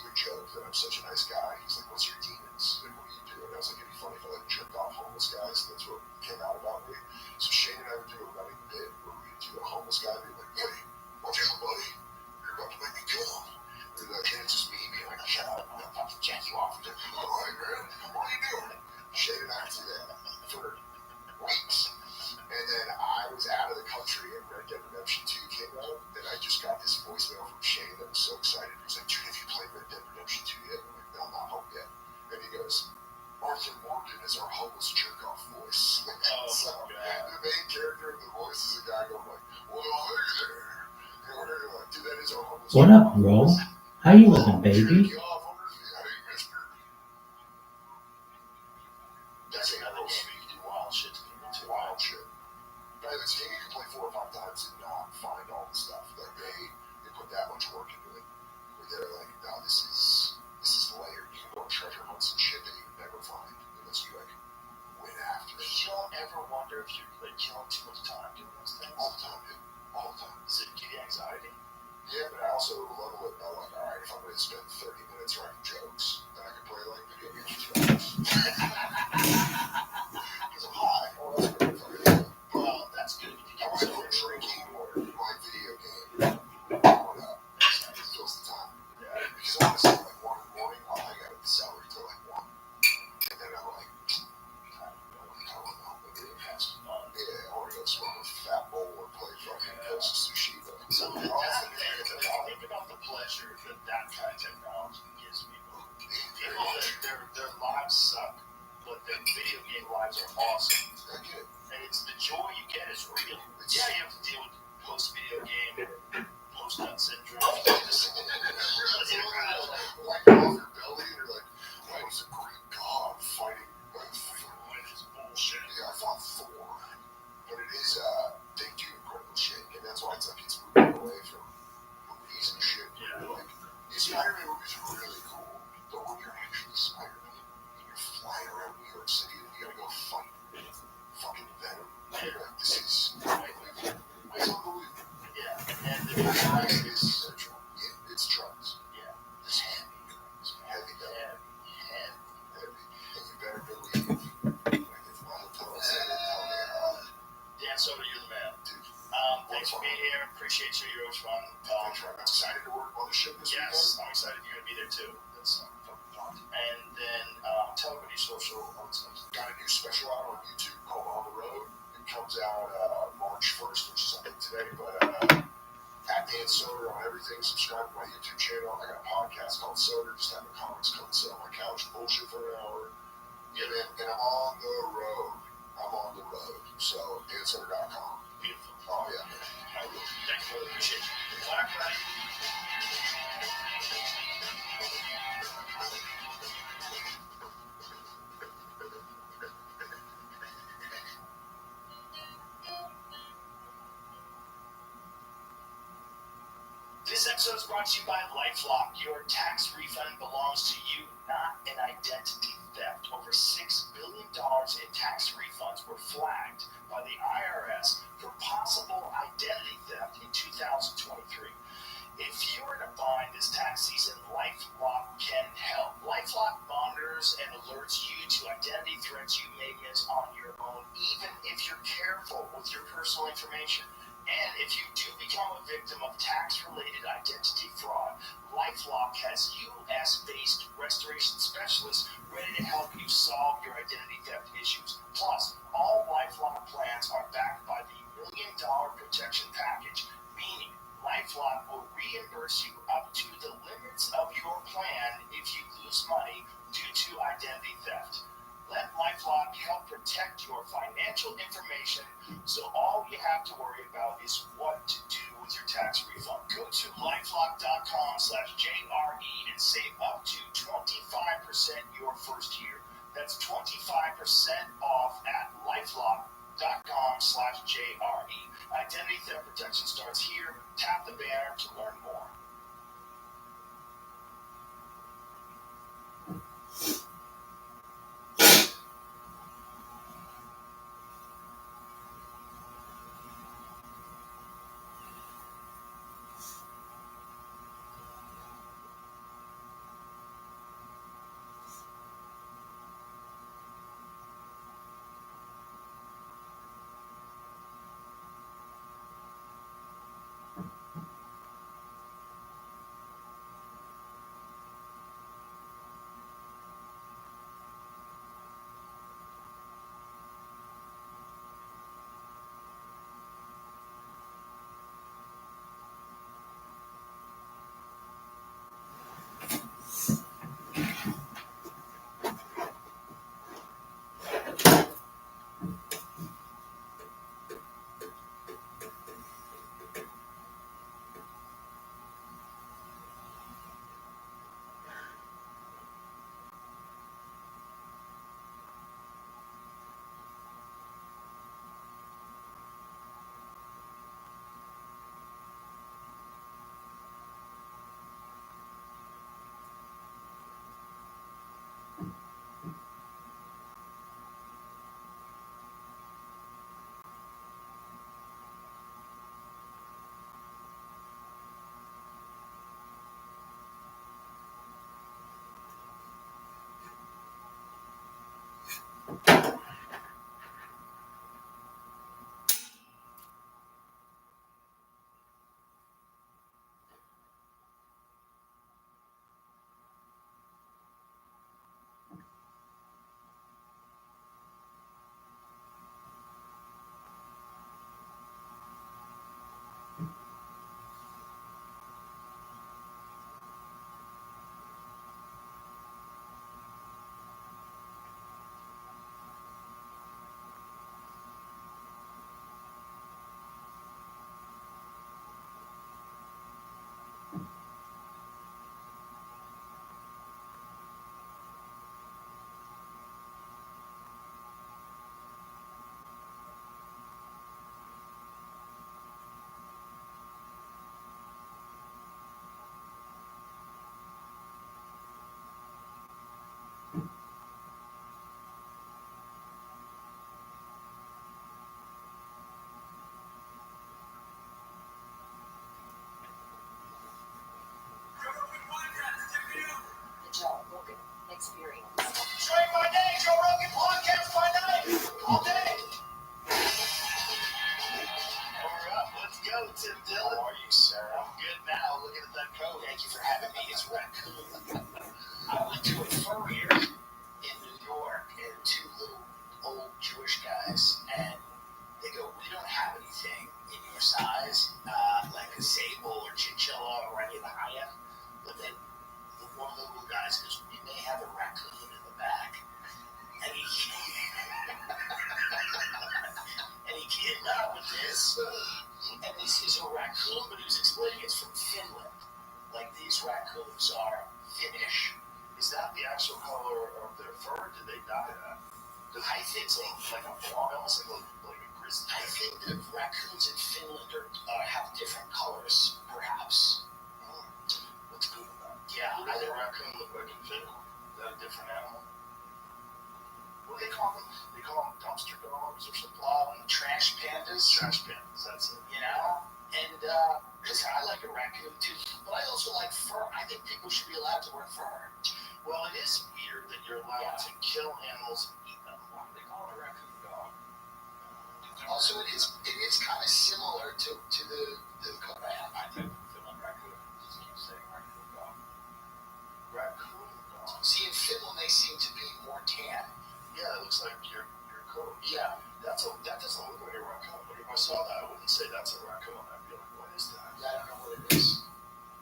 would joke that I'm such a nice guy. He's like, "What's your demons? Like, what do you do?" And I was like, "It'd be funny if I like jerked off homeless guys." That's what came out about me. So Shane and I would do a running bit where we'd do a homeless guy and be like, "Hey, watch out, buddy. You're about to make me come." And it's just me being like, "Shut up, I'm gonna fucking jack you off." All right, man, what are you doing? Shane and I would do that for weeks. And then I was out of the country and Red Dead Redemption 2 came out, and I just got this voicemail from Shane that was so excited. He was like, "Dude, have you played Red Dead Redemption 2 yet?" I'm like, "No, I'm not home yet." And he goes, "Arthur Morgan is our homeless jerk-off voice." So the main character of the voice is a guy going like, "Well, hey there." And we're like, "Dude, that is our homeless What up, bro? How you living, baby? That's another game you can do wild shit to people too. Wild shit. But this game you can play 4 or 5 times and not find all the stuff. Like they put that much work into it. Where they're like, "No, this is layered. You can go on treasure hunts and shit that you would never find unless you like went after it." You don't ever wonder if you're like killing too much time doing those things? All the time, dude. All the time. Does it give you anxiety? Yeah, but I also level it by like, all right, if I'm going to spend 30 minutes writing jokes, then I can play like video games for 2 hours. Because I'm high. Oh, that's good. Well, that's good. I might quit drinking or my video game. Going up. It fills the time. Yeah. Because honestly, like 1 in the morning, I'll hang out at the celery till like 1. And then I'm like, I don't know, maybe it has to fun. Yeah, I want to go smoke a fat bowl or play fucking Ghost of Tsushima. So that's the thing. Think about the pleasure that kind of technology gives people. People, their lives suck, but their video game lives are awesome. And it's the joy you get is real. Yeah, you have to deal with post-video game, post-nut syndrome. Like off your belly, and you're like, "I was a Greek god fighting It's bullshit. Yeah, I fought Thor." But it is, they do incredible shit, and that's why it's like it's moving away from movies and shit. Yeah. Like, the Spider-Man movies are really cool, but when you're actually Spider-Man, and you're flying around New York City, and you gotta go fight fucking Venom. You're like, this is unbelievable. It's unbelievable. Yeah. And the price is yeah, it's drugs. Yeah. It's heavy drugs. Heavy Venom. Heavy. And you better believe, like, if my hotel said it, tell me, Dan Soder, you're the man. dude, Thanks for being here. Appreciate you. You're always fun. I'm excited to work on the ship this weekend. Yes, I'm excited you're going to be there too. That's fucking fun. And then tell everybody your social, all that stuff. Got a new special out on YouTube called On the Road. It comes out March 1st, which is I think today, but at Dan Soder on everything. Subscribe to my YouTube channel. I got a podcast called Soder. Just having comics come sit on my couch, bullshit for an hour. Yeah, man, and I'm on the road. So, dansoder.com. Beautiful. Oh, yeah, man. Thank you, brother. Appreciate you. Black Friday. This episode is brought to you by LifeLock. Your tax refund belongs to you, not an identity theft. Over $6 billion in tax refunds were flagged by the IRS for possible identity theft in 2023. If you are in a bind this tax season, LifeLock can help. LifeLock monitors and alerts you to identity threats you may miss on your own, even if you're careful with your personal information. And if you do become a victim of tax-related identity fraud, LifeLock has U.S.-based restoration specialists ready to help you solve your identity theft issues. Plus, all LifeLock plans are backed by the $1 Million Protection Package, meaning LifeLock will reimburse you up to the limits of your plan if you lose money due to identity theft. Let LifeLock help protect your financial information, so all you have to worry about is what to do with your tax refund. Go to lifelock.com/JRE and save up to 25% your first year. That's 25% off at lifelock.com/JRE. Identity theft protection starts here. Tap the banner to learn more. Joe Rogan Experience. Straight by day, Joe Rogan podcast by night, all day. We're up. Let's go, Tim Dillon. How are you, sir? I'm good now. Looking at that coat. Thank you for having me. It's raccoon. I went to a furrier in New York, and two little old Jewish guys, and they go, "We don't have anything in your size, like a sable or chinchilla or any of the high-end." But then one of the little guys goes, "We may have a raccoon in the back." And he came out with this. And this is a raccoon, but he was explaining it's from Finland. Like, these raccoons are Finnish. Is that the actual color of their fur? Did they dye that? I think so. Like a blonde, almost like a grizzly. I think the raccoons in Finland have different colors, perhaps. Let's Google that. Yeah, how does a raccoon look like in Finland? Is that a different animal? What do they call them? They call them dumpster dogs or something. Trash pandas. Trash pandas, that's it. You know? And, listen, I like a raccoon too, but I also like fur. I think people should be allowed to wear fur. Well, it is weird that you're allowed to kill animals and eat them. Why do they call it a raccoon dog? Also, it is kind of similar to the coat I have. I think Finland raccoon. Just keep saying raccoon dog. Raccoon dog. See, in Finland, they seem to be more tan. Yeah, it looks like your coat. Yeah. That doesn't look like a raccoon. But if I saw that, I wouldn't say that's a raccoon. I'd be like, what is that? Yeah, I don't know what it is.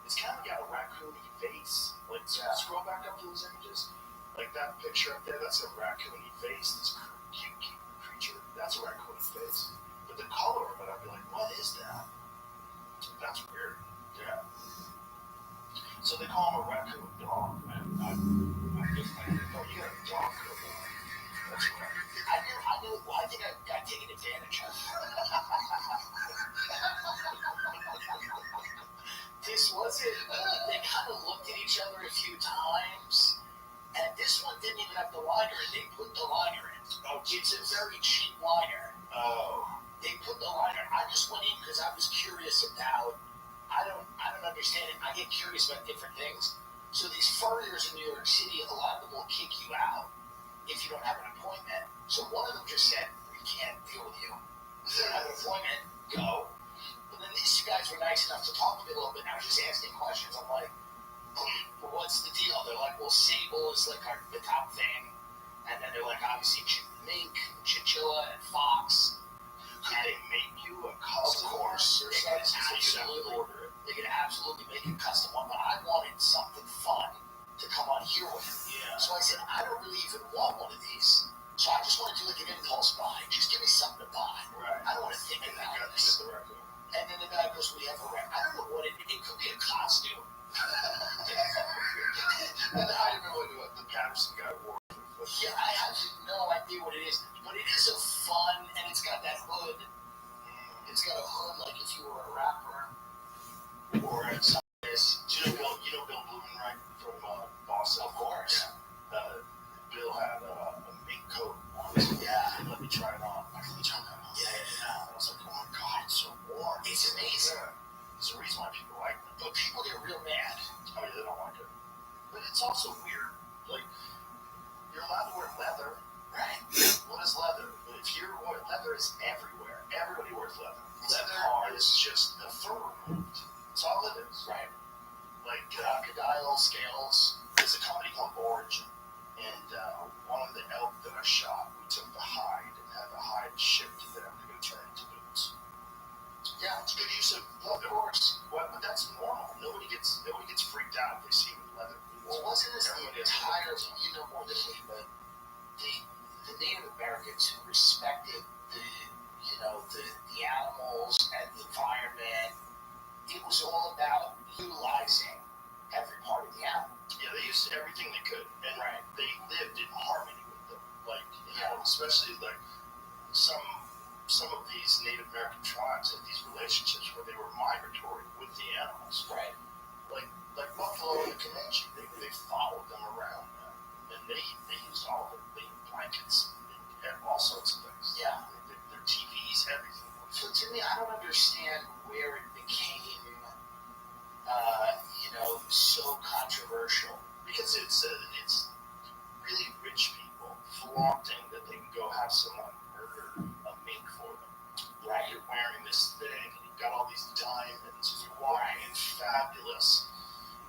It's kind of got a raccoony face. Like, scroll back up to those images. Like that picture up there, that's a raccoony face. This cute creature. That's a raccoony face. But the color of it, I'd be like, what is that? That's weird. Yeah. So they call him a raccoon dog, man. I just like, oh, you got a dog coat on. That's right. I knew. Well, I think I got taken advantage of. This wasn't. They kind of looked at each other a few times, and this one didn't even have the liner. They put the liner in. Oh, it's a very cheap liner. Oh. They put the liner. I just went in because I was curious about. I don't understand it. I get curious about different things. So these furriers in New York City, a lot of them will kick you out if you don't have an appointment. So one of them just said, "We can't deal with you. You don't have an appointment. Go." But then these two guys were nice enough to talk to me a little bit, and I was just asking questions. I'm like, well, what's the deal? They're like, well, sable is like the top thing. And then they're like, obviously, mink, chinchilla, and fox. Could they make you a custom? Of course. They can absolutely order it. They can absolutely make a custom one, but I wanted something fun to come on here with. Yeah. So I said, I don't really even want one of these. So I just want to do like an impulse buy. Just give me something to buy. Right. I don't want to think about this. The raccoon. And then the guy goes, we have a raccoon. I don't know what it could be a costume. And I didn't know what the Patterson guy wore. Yeah, I have no idea what it is. But it is a fun, and it's got that hood. It's got a hood like if you were a rapper. Or something. Do you know Bill Blumen, right? From Boston? Of course. Yeah. Bill had a mink coat on. Yeah. He let me try it on. Let me try that on. Yeah. I was like, oh my god, it's so warm. It's amazing. Yeah. There's a reason why people like them. But people get real mad. Oh, yeah, they don't like it. But it's also weird. Like, you're allowed to wear leather. Right. What is leather? If you're wearing leather, is everywhere. Everybody wears leather. Leather is just the fur removed. That's all it is. Right. Like crocodile scales. There's a company called Origin, and one of the elk that I shot, we took the hide and had the hide shipped to them. They're going to turn it into boots. Yeah, it's good use of leather. Of course. Well, but that's normal. Nobody gets freaked out if they see leather. Well, wasn't this the entire, you know more than me, but the Native Americans who respected the animals and the environment, it was all about utilizing every part of the animal. Yeah, they used everything they could, and they lived in harmony with them. Like, especially like some of these Native American tribes had these relationships where they were migratory with the animals. Right. Like buffalo and the Comanche, they followed them around, and they used all of their blankets and all sorts of things. Yeah. Their TVs, everything. So to me, I don't understand where it became, so controversial. Because it's really rich people flaunting that they can go have someone murder a mink for them. Right. You're wearing this thing, and you've got all these diamonds, flying and fabulous.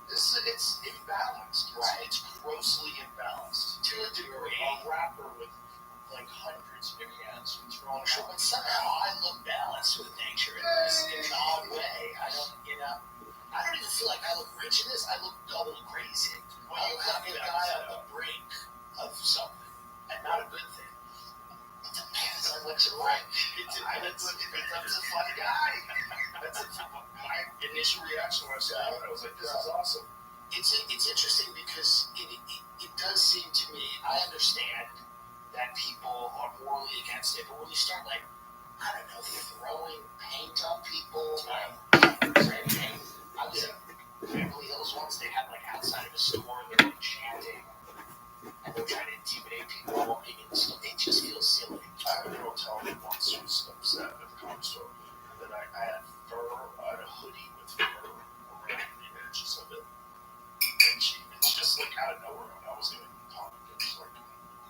It's imbalanced. Right. It's grossly imbalanced. To a degree. A rapper with like hundreds of hands throwing out. But somehow I look balanced with nature in an odd way. I don't even feel like I look rich in this. I look double crazy. Well, you look like a guy on the brink of something, and not a good thing. It depends on what you like. That's a funny guy. My initial reaction when I saw it, I was like, this is awesome. It's interesting because it does seem to me, I understand that people are morally against it, but when you start throwing paint on people, I was in Beverly Hills once, they had outside of a store, they're chanting, and they're trying to intimidate people walking in the store. It just feels silly. I had a girl tell me once she was upset at the comic store that I had I had a hoodie with fur around the edges of it. And she just out of nowhere, when I wasn't even talking, it was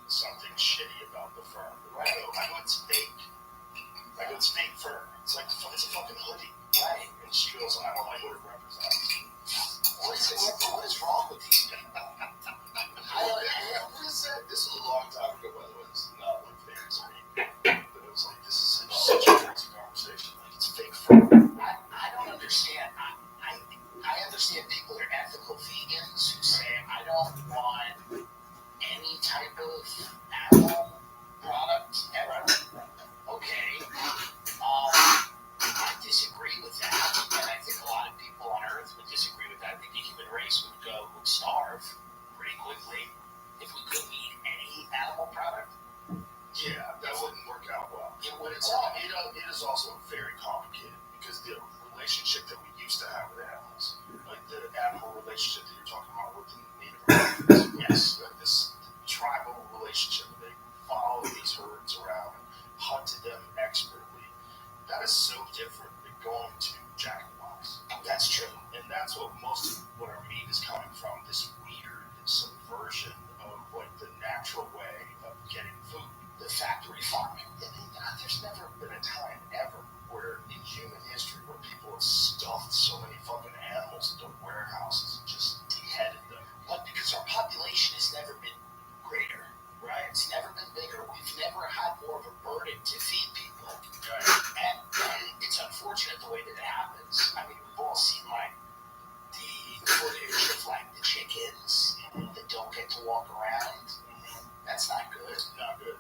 something shitty about the fur. I know it's fake. I go, it's fake fur. It's like, it's a fucking hoodie. Right. And she goes, I don't like what it represents. What is wrong with these people? This is a long time ago, by the way. This is not like famous to me. But it was like, this is such a crazy conversation. Like, it's fake fur. I don't understand. I understand people that are ethical vegans who say, I don't want any type of animal product ever. Okay. I disagree with that. And I think a lot of people on Earth would disagree with that. I think the human race would starve pretty quickly if we couldn't eat any animal product. Yeah, that wouldn't work out well. It is also very complicated because the relationship that we used to have with animals, like the animal relationship that you're talking about with the Native Americans, yes, like this tribal relationship where they followed these herds around and hunted them expertly. That is so different than going to Jack in the Box. That's true, and that's what most of what our meat is coming from. This weird subversion of like the natural way of getting food. The factory farming. I mean, there's never been a time ever where in human history where people have stuffed so many fucking animals into warehouses and just beheaded them. But because our population has never been greater, right? It's never been bigger. We've never had more of a burden to feed people. Right. And it's unfortunate the way that it happens. I mean, we've all seen like the footage of like the chickens that don't get to walk around. That's not good. Not good.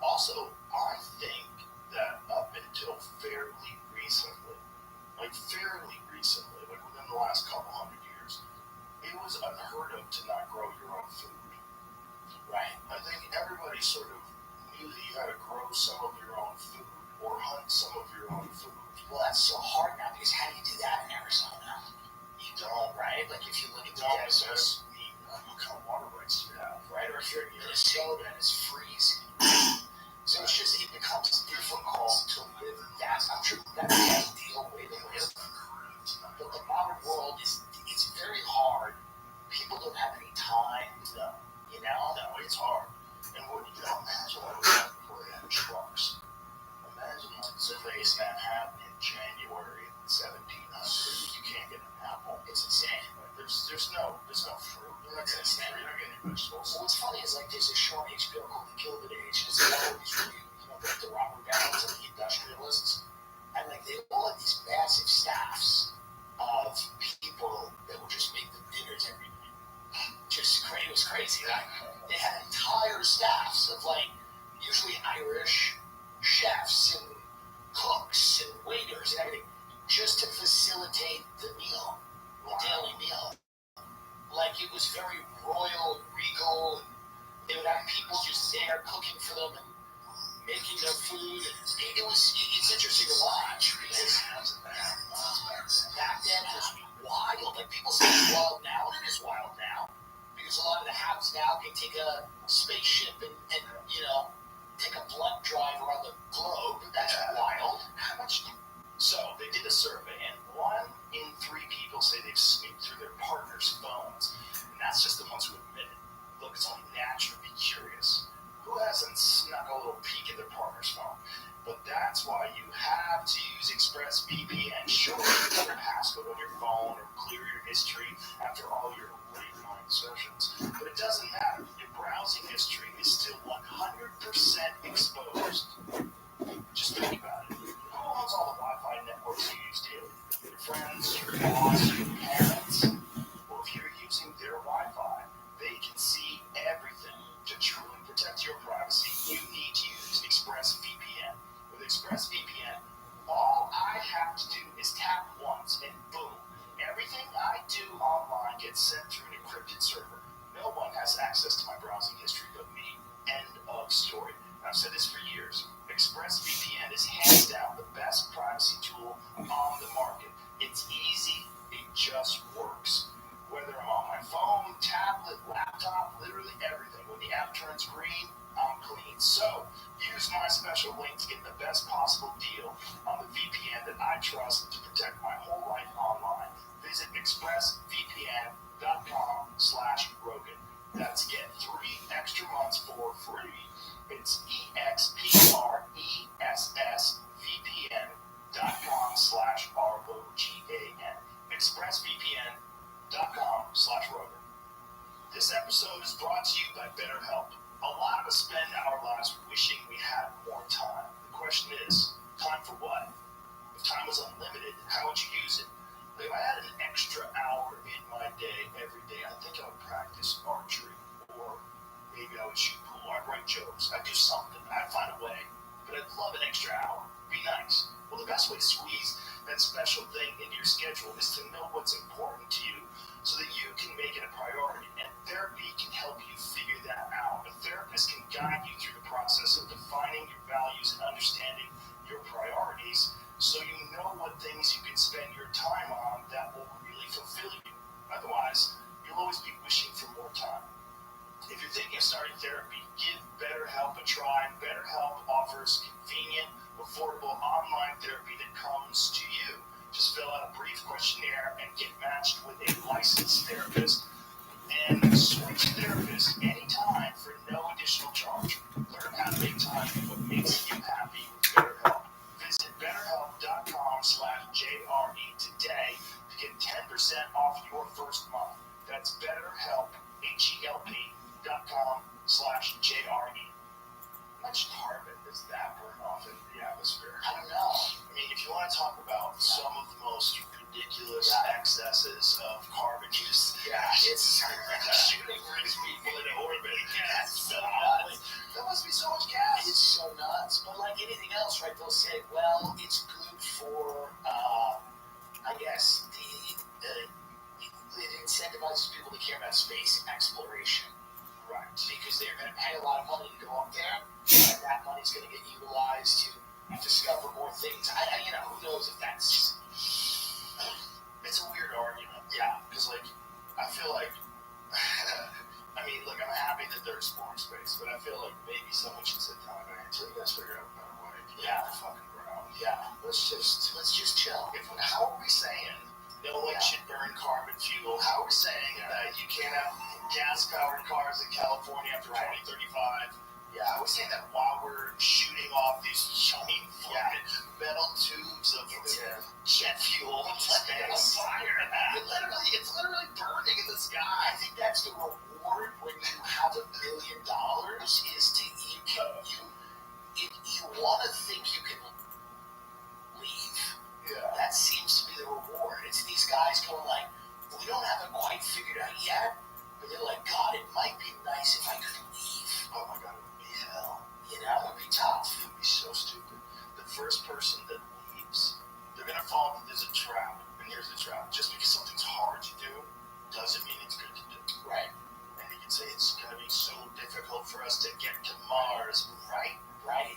Also, I think that up until fairly recently, like within the last couple hundred years, it was unheard of to not grow your own food. Right. I think everybody sort of knew that you had to grow some of your own food or hunt some of your own food. Well, that's so hard now because how do you do that in Arizona? You don't, right? Like if you look at the desert, what kind of water rights do you have? Right? Or if you're in Minnesota and it's freezing. So it's just, it becomes difficult to live that. I'm sure that's the ideal way to live. But the modern world it's very hard. People don't have any time, you know? No, it's hard. And what you know, imagine what we had before they had trucks. Imagine like Surveys Manhattan in January 1700. You can't get an apple. It's insane. Like, there's no fruit. You're not getting fruit. You're not getting vegetables. So what's funny is like there's a show on HBO called The Gilded Age. It's about all these really, like the robber barons and the industrialists, and like they all had these massive staffs of people that would just make them dinners every night. Just crazy. It was crazy. Like they had entire staffs of like usually Irish chefs and cooks and waiters and everything just to facilitate the meal, the daily meal. Like it was very royal, regal, and they would have people just there cooking for them and making their food. And it's interesting to watch because back then it was wild. Like people say it's wild now, and it is wild now because a lot of the haves now can take a spaceship and take a blunt drive around the globe. That's wild. How much? So they did a survey, and 1 in 3 people say they've snooped through their partner's phones, and that's just the ones who admit it. Look, it's only natural to be curious. Who hasn't snuck a little peek at their partner's phone? But that's why you have to use ExpressVPN. Sure, you can put a passcode on your phone or clear your history after all your late-night sessions, but it doesn't matter. Your browsing history is still 100% exposed. Just think about it. Who owns all the Wi-Fi networks you use daily? Your friends, your boss, your parents? Well, if you're using their Wi-Fi, they can see everything. To truly protect your privacy, you need to use ExpressVPN. With ExpressVPN, all I have to do is tap once and boom. Everything I do online gets sent through an encrypted server. No one has access to my browsing history but me. End of story. I've said this for years. ExpressVPN is hands down the best privacy tool on the market. It's easy. It just works. Whether I'm on my phone, tablet, laptop, literally everything. When the app turns green, I'm clean. So, use my special link to get the best possible deal on the VPN that I trust to protect my whole life online. Visit expressvpn.com/Rogan. That's get 3 extra months for free. It's EXPRESSVPN.com/Rogan. brought to you by BetterHelp. A lot of us spend our lives wishing we had more time. The question is, time for what? If time was unlimited, how would you use it? If I had an extra hour in my day every day, I think I would practice archery, or maybe I would shoot pool, I'd write jokes, I'd do something, I'd find a way. But I'd love an extra hour. Be nice. Well, the best way to squeeze that special thing into your schedule is to know what's important to you so that you can make it a priority. And therapy can help you figure that out. A therapist can guide you through the process of defining your values and understanding your priorities so you know what things you can spend your time on that will really fulfill you. Otherwise, you'll always be wishing for more time. If you're thinking of starting therapy, give BetterHelp a try. BetterHelp offers convenient, affordable online therapy that comes to you. Just fill out a brief questionnaire and get matched with a licensed therapist and switch therapists anytime for no additional charge. Learn how to make time for what makes you happy with BetterHelp. Visit BetterHelp.com/JRE today to get 10% off your first month. That's BetterHelp, HELP.com/JRE. How much carbon does that burn off into the atmosphere? I don't know. I mean, if you want to talk about some of the most ridiculous excesses of carbon use, it's shooting brings people into orbit. That must be so much gas. It's so nuts. But like anything else, right, they'll say, well, it's good for, I guess, it incentivizes people to care about space exploration. Right. Because they're going to pay a lot of money to go up there, and that money's going to get utilized to discover more things. Who knows if that's... It's a weird argument. Yeah. Because, I feel like... I'm happy that they're exploring space, but I feel like maybe someone should sit down and until you guys figure out a better way to get on the fucking ground. Yeah. Let's just chill. How are we saying no one should burn carbon fuel? How are we saying that you can't have gas-powered cars in California after 2035? Yeah, I was saying that while we're shooting off these giant metal tubes of jet fuel into space. On fire. It's literally burning in the sky. I think that's the reward when you have $1 billion is to you want to think you can leave. Yeah. That seems to be the reward. It's these guys going like, we don't have it quite figured out yet, but they're like, God, it might be nice if I could leave. Oh my God, it would be hell. It would be tough. It would be so stupid. The first person that leaves, they're going to fall into a trap. And here's the trap. Just because something's hard to do doesn't mean it's good to do. Right. And you can say it's going to be so difficult for us to get to Mars. Right.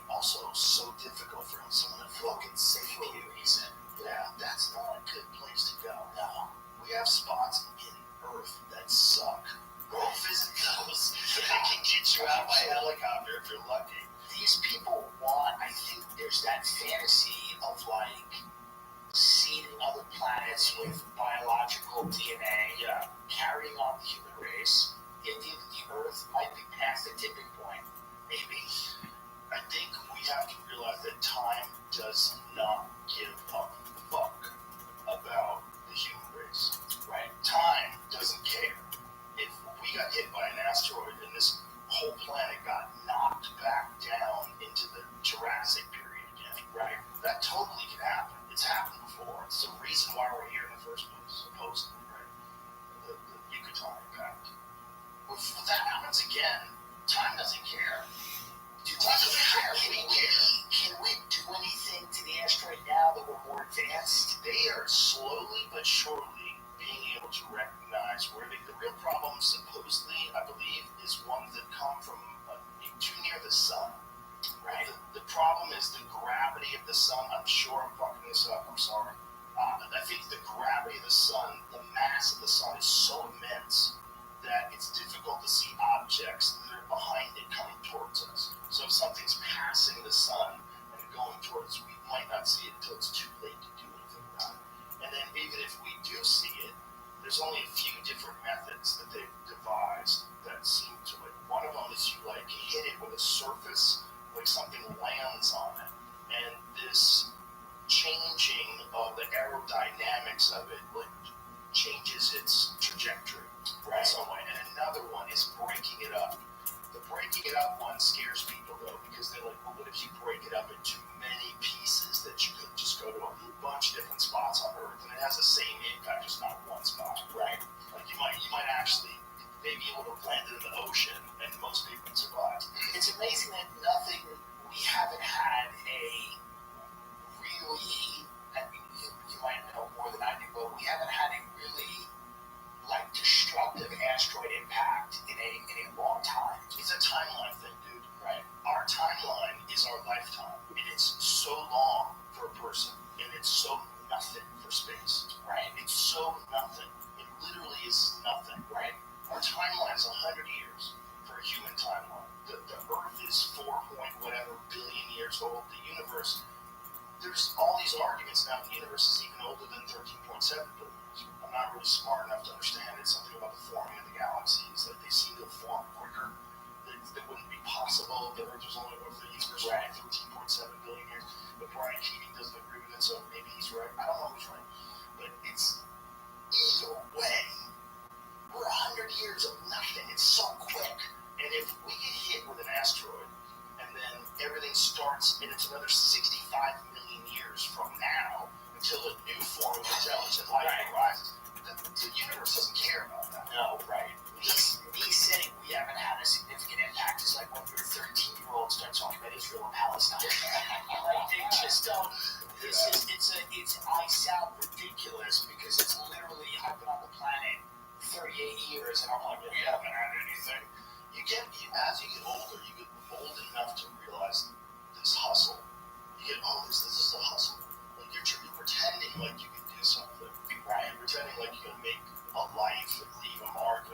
Also, so difficult for someone to fucking save you. He said, yeah, that's not a good place to go. No. We have spots in Earth that suck. Go visit those. They can get you out by helicopter if you're lucky. These people I think there's that fantasy of seeding other planets with biological DNA, carrying on the human race. The idea that the Earth might be past the tipping point, maybe. I think we have to realize that time does not give a fuck about the human race. Right? Time doesn't care. If we got hit by an asteroid and this whole planet got knocked back down into the Jurassic period again, right? That totally can happen. It's happened before. It's the reason why we're here in the first place, supposedly, right? The Yucatan impact. If that happens again, time doesn't care. Time doesn't care. Can we do anything to the asteroid now that we're more advanced? They are slowly but surely being able to recognize where the real problem, supposedly, I believe, is ones that come from being too near the sun. Right. The problem is the gravity of the sun. I'm sure I'm fucking this up. I'm sorry. I think the gravity of the sun, the mass of the sun, is so immense that it's difficult to see objects that are behind it coming towards us. So if something's passing the sun and going towards us, we might not see it until it's too late to do anything about it. And then even if we do see it, there's only a few different methods that they've devised that seem to the Earth was only over the universe for 13.7 billion years. But Brian Keating doesn't agree with it, so maybe he's right. I don't know who's right. But it's either way, we're 100 years of nothing. It's so quick. And if we get hit with an asteroid, and then everything starts, and it's another 65 million years from now until a new form of intelligent life arises, the universe doesn't care about that. No, right. Me saying we haven't had a significant impact is like when your 13-year-old starts talking about Israel and Palestine. Like they just don't. I sound ridiculous because it's literally I've been on the planet 38 years and I'm like, we haven't had anything. As you get older, you get old enough to realize this hustle. You get, this is a hustle. Like you're pretending like you can do something, right? You're pretending like you can make a life and leave a mark.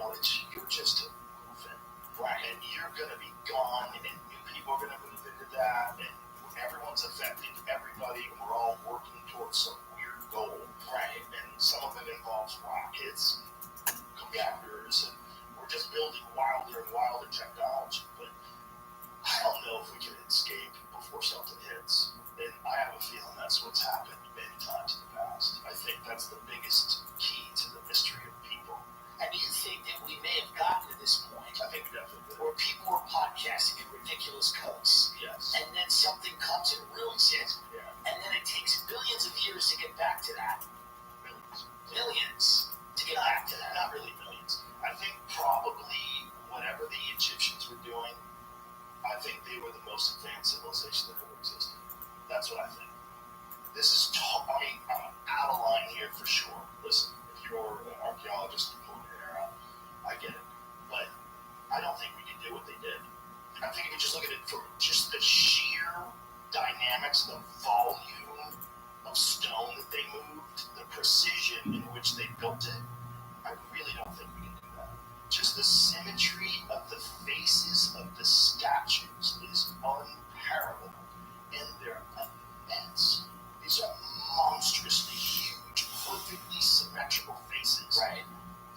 You're just a movement, right? And you're gonna be gone, and new people are gonna move into that, and everyone's affecting everybody, and we're all working towards some weird goal, right? And some of it involves rockets, and computers, and we're just building wilder and wilder technology. But I don't know if we can escape before something hits. And I have a feeling that's what's happened many times in the past. I think that's the biggest key to the mystery of people. And do you think that we may have gotten to this point? I think we definitely did. Where people were podcasting in ridiculous codes. Yes. And then something comes and ruins it. Yeah. And then it takes billions of years to get back to that. Millions to get back to that. Not really millions. I think probably whatever the Egyptians were doing, I think they were the most advanced civilization that ever existed. That's what I think. This is I'm out of line here for sure. Listen, if you're an archaeologist and pulling your hair out, I get it. But I don't think we can do what they did. I think if you just look at it from just the sheer dynamics, the volume of stone that they moved, the precision in which they built it, I really don't think we can do that. Just the symmetry of the faces of the statues is unparalleled. And they're immense. These are monstrously huge, perfectly symmetrical faces. Right.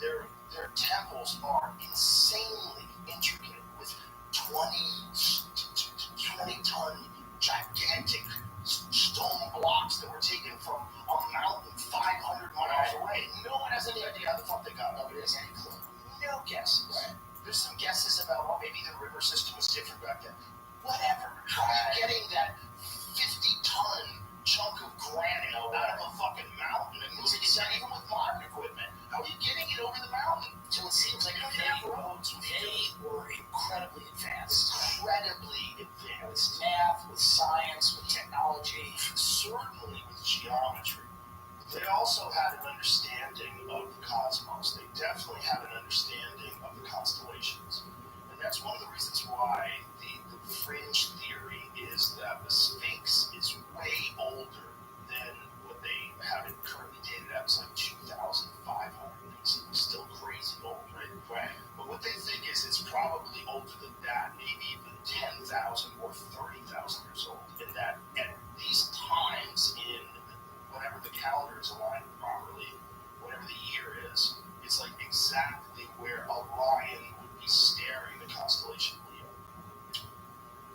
Their temples are insanely intricate with 20-ton gigantic stone blocks that were taken from a mountain 500 miles away. No one has any idea how the fuck they got it. Nobody has any clue. No guesses. Right. There's some guesses about, maybe the river system was different back then. Whatever. How are you getting that 50-ton chunk of granite out of a fucking mountain and moving it down, even with modern equipment? How are you getting it over the mountain? So it seems like they were incredibly advanced. Incredibly advanced. With math, with science, with technology. Certainly with geometry. They also had an understanding of the cosmos. They definitely had an understanding of the constellations. And that's one of the reasons why the fringe theory is that the Sphinx is way older than what they have it currently dated at. It's like 2,500 BC. Still crazy old, right? Right. But what they think is it's probably older than that, maybe even 10,000 or 30,000 years old. And that at these times in whenever the calendar is aligned properly, whatever the year is, it's like exactly where Orion would be staring the constellation Leo.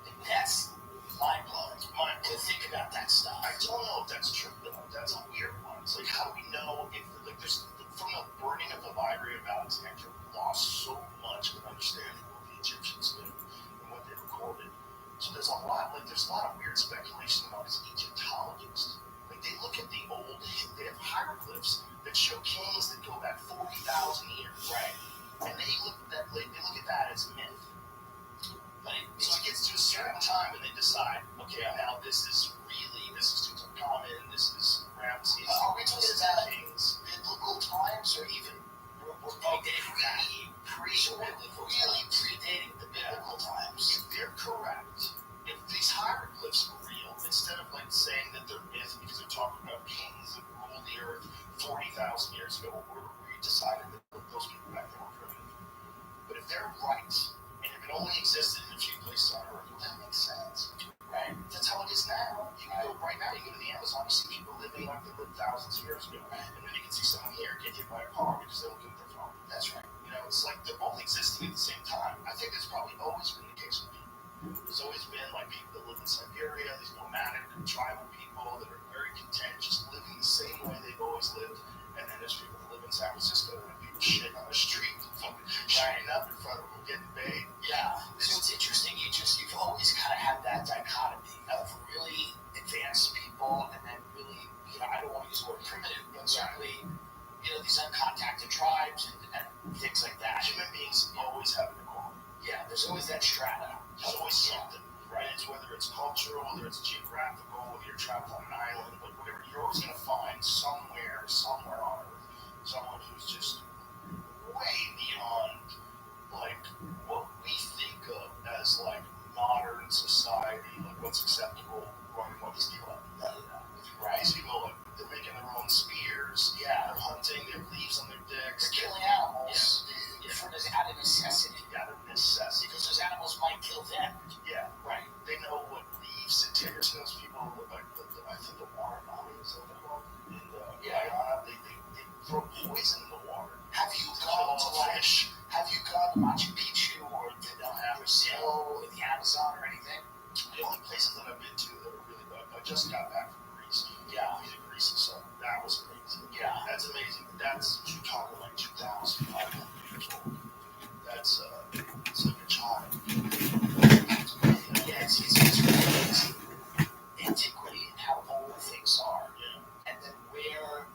And that's mind-blowing to think about that stuff. I don't know if that's true though. That's a weird one. It's like, how do we know if, like, there's, from the burning of the Library of Alexandria, we lost so much of an understanding of what the Egyptians knew and what they recorded. So there's a lot of weird speculation about this Egyptologist. They look at the old, they have hieroglyphs that show kings that go back 40,000 years, right? And they look at that as myth. Right? So it gets to a certain time and they decide, okay, now this is Tutankhamun, this is Ramses. Are we talking about kings? Biblical times, or even really predating the biblical times? If they're correct, if these hieroglyphs are real, instead of like saying that they're myth because they're talking about kings that ruled the earth 40,000 years ago, where we decided that those people back then were primitive. But if they're right, and if it only existed in a few places on earth, well, that makes sense. Right? That's how it is now. You can go right now, you go to the Amazon, you see people living like they lived thousands of years ago, and then you can see someone here get hit by a car because they look at their phone. That's right. It's like they're both existing at the same time. I think that's probably always been the case with people. There's always strata. There's always something, right? It's whether it's cultural, whether it's geographical, whether you're trapped on an island, but whatever, you're always going to find somewhere on Earth, someone who's just way beyond, like, what we think of as, like, modern society, like, what's acceptable, running what these people have. Right? These people, like, they're making their own spears, they're hunting, they have leaves on their dicks. They're killing animals out of necessity. Out of necessity. Because those animals might kill them. Yeah, right. They know what leaves and tears. Those people, like, I think the water bodies over in Guyana, they throw poison in the water. Have you gone to Machu Picchu or Brazil, the Amazon or anything? The only places that I've been to that are really good. I just got back from Greece. Yeah. I was in Greece, so that was amazing. Yeah. That's amazing. That's, you're talking like 2,500 years old. That's it's like a child. Yeah, it's really amazing. Antiquity and how old things are. Yeah. And then where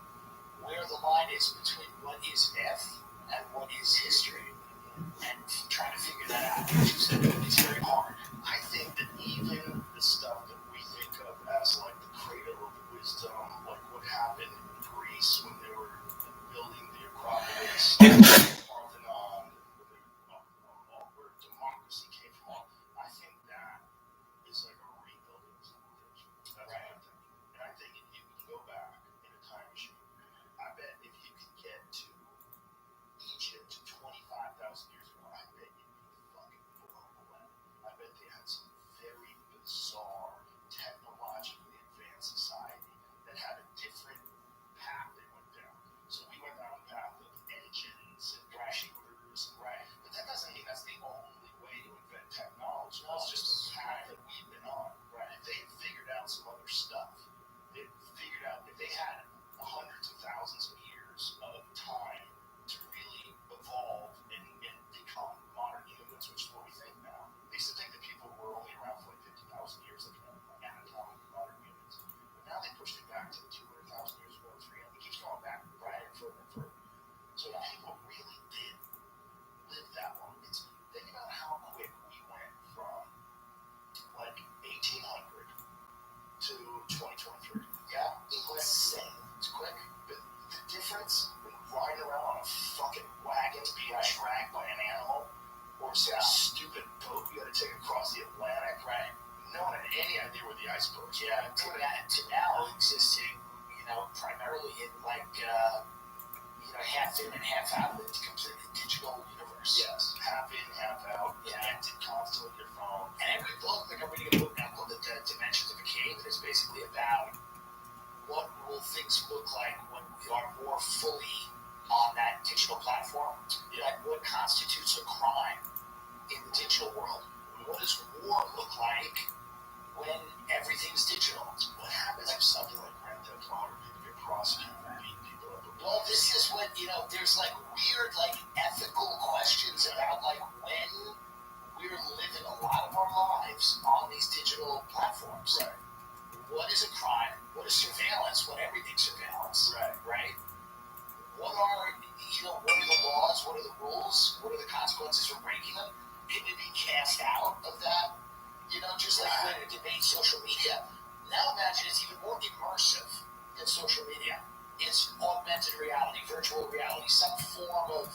the line is between what is myth and what is history. And trying to figure that out, it's very hard. I think that even the stuff that we think of as like the cradle of wisdom, like what happened in Greece when they were building the Acropolis, Parthenon, where democracy came from, I think that is like a rebuilding civilization. That's what I think. And I think if you can go back in a time machine, I bet if you could get to Egypt 25,000 years ago, I bet you'd be fucking blown away. I bet they had some very bizarre, technologically advanced society that had a different path they went down. So we went down a path of engines and computers, right? But that doesn't mean that's the only way to invent technology. It's just the path that we've been on, right? They figured out some other stuff. They figured out if they had hundreds of thousands of years of time to really evolve and become modern humans, which is what we think now. They used to think that people were only around for like 50,000 years, like anatomically modern humans. But now they pushed it back to 200,000 years ago, 300. It keeps going back, right, and further and further. So people really did live that long. Think about how quick we went from like 1800 to 2023. Yeah, insane. It's quick. The difference in riding around on a fucking wagon being dragged by an animal or some stupid boat you gotta take across the Atlantic, right? No one had any idea where the icebergs were. Yeah, to now existing, primarily in like, half in and half out of the completely digital universe. Yes, half in, half out, connected constantly with your phone. And every book, like I'm reading a book now called The Dimensions of a Cave, that is basically about what will things look like when we are more fully on that digital platform. Like what constitutes a crime in the digital world? What does war look like when everything's digital? What happens if something like Grand Theft Auto people get prosecuted for beating people up? Well, this is what, there's like weird, like ethical questions about like when we're living a lot of our lives on these digital platforms. Right. What is a crime? What is surveillance when everything's surveillance? Right. What are the laws? What are the rules? What are the consequences for breaking them? Can we be cast out of that? Just like when we debate social media. Now imagine it's even more immersive than social media. It's augmented reality, virtual reality, some form of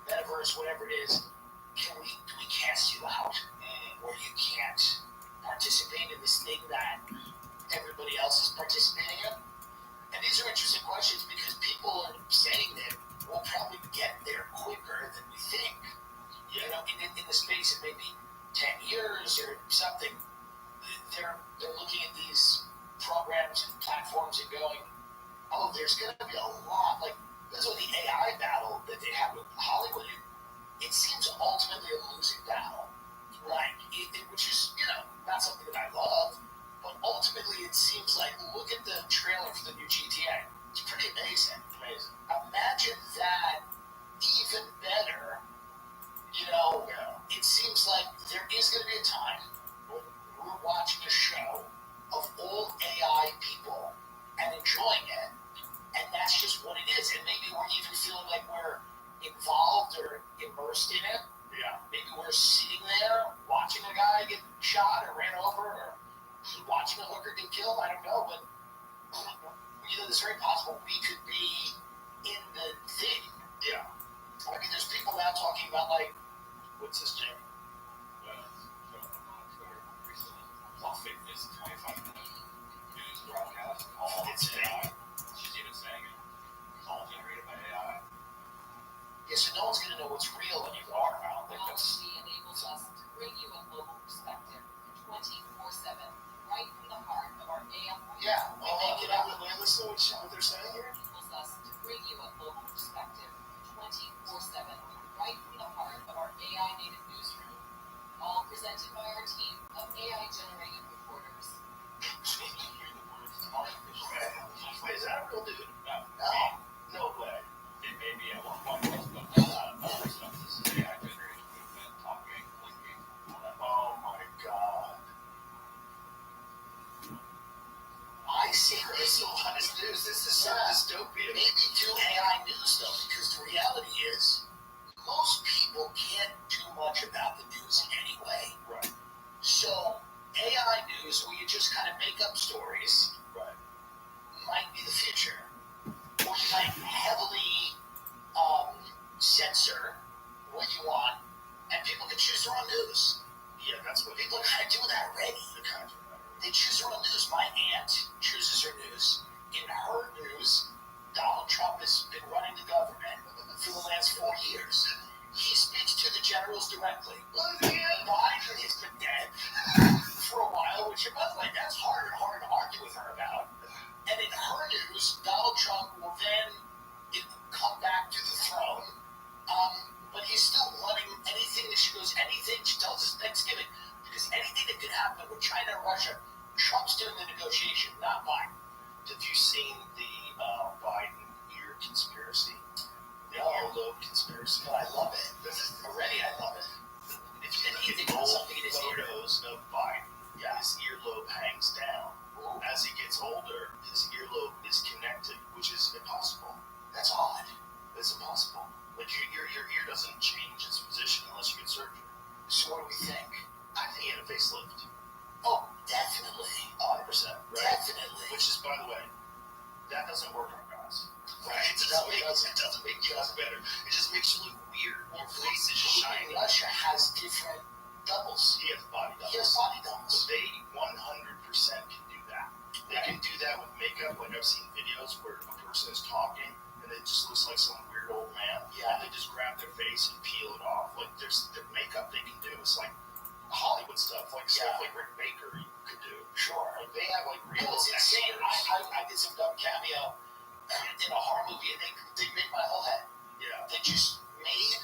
metaverse, whatever it is. Do we cast you out? Or you can't participate in this thing that everybody else is participating in? And these are interesting questions because people are saying that we'll probably get there quicker than we think. In the space of maybe 10 years or something, they're looking at these programs and platforms and going, oh, there's going to be a lot, like, this was the AI battle that they have with Hollywood. It seems ultimately a losing battle, right? Which is, not something that I love, but ultimately it seems like, look at the trailer for the new GTA. It's pretty amazing. Imagine that even better. It seems like there is going to be a time when we're watching a show of all AI people and enjoying it, and that's just what it is. And maybe we're even feeling like we're involved or immersed in it. Yeah. Maybe we're sitting there watching a guy get shot or ran over, or watching a hooker get killed. I don't know, but it's very possible we could be in the thing. Yeah. I mean, there's people now talking about like, what's this, Jim? All fake news, 25-minute news broadcast. All It's AI. She's even saying it. All generated by AI. Yeah, so no one's going to know what's real anymore. I don't think that's. Technology enables us to bring you a global perspective 24/7, right from the heart of our AI. Yeah, well, listen to what they're saying here. Enables us to bring you a global perspective 24/7, right from the heart of our AI native newsroom. All presented by our team of AI generated reporters. Wait, is that a real dude? No. No way. It may be at one point, but other stuff. This is AI generated movement, talking, clicking, all that. Oh my god. I see this a lot of news. This is so dystopian. Maybe do AI news though, because the reality is most people can't do much about the news anyway. Right. So AI news, where you just kind of make up stories, Right. might be the future. Or you might heavily censor what you want, and people can choose their own news. Yeah, that's what People are kind of doing that already. They choose their own news. My aunt chooses her news. In her news, Donald Trump has been running the government for the last 4 years. He speaks to the generals directly. Biden has been dead for a while, which, by the way, that's harder and harder to argue with her about. And in her news, Donald Trump will then come back to the throne, but he's still running anything that she goes, anything she tells us Thanksgiving, because anything that could happen with China and Russia, Trump's doing the negotiation, not Biden. Have you seen the Biden ear conspiracy? The No. earlobe conspiracy? No, I love it. Already, I love it. If you And he think thinks old something in his ear. photos of Biden, his earlobe hangs down. As he gets older, his earlobe is connected, which is impossible. That's odd. It's impossible. Like your ear doesn't change its position unless you get surgery. So what do we think? I think he had a facelift. Oh, definitely. 100%, right? Definitely. Which is, by the way, that doesn't work on guys. Right. It doesn't make you look better. It just makes you look weird. Your face is shiny. Russia has different doubles. He has body doubles. He has body So doubles. they 100% can do that. They can do that with makeup. Like I've seen videos where a person is talking and it just looks like some weird old man. Yeah. And they just grab their face and peel it off. Like there's the makeup they can do. It's like Hollywood stuff, like stuff like Rick Baker could do. Sure. Like they have like real It's insane. experts. I did some dumb cameo in a horror movie, and they made my whole head. Yeah. They just made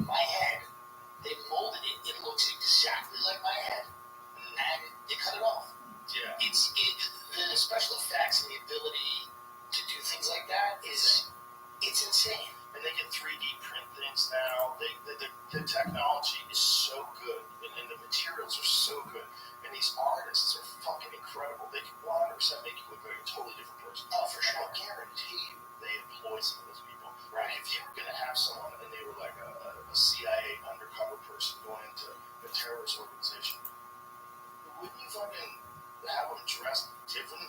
my head. They molded it. It looks exactly like my head, and they cut it off. Yeah. The special effects and the ability to do things like that it's insane. And they can 3D print things now. The technology is so good, and the materials are so good. And these artists are fucking incredible. They can 100% make you look like a totally different person. Oh, for sure. I guarantee you they employ some of those people. Right? If you were going to have someone and they were like a CIA undercover person going into a terrorist organization, wouldn't you fucking have them dressed differently?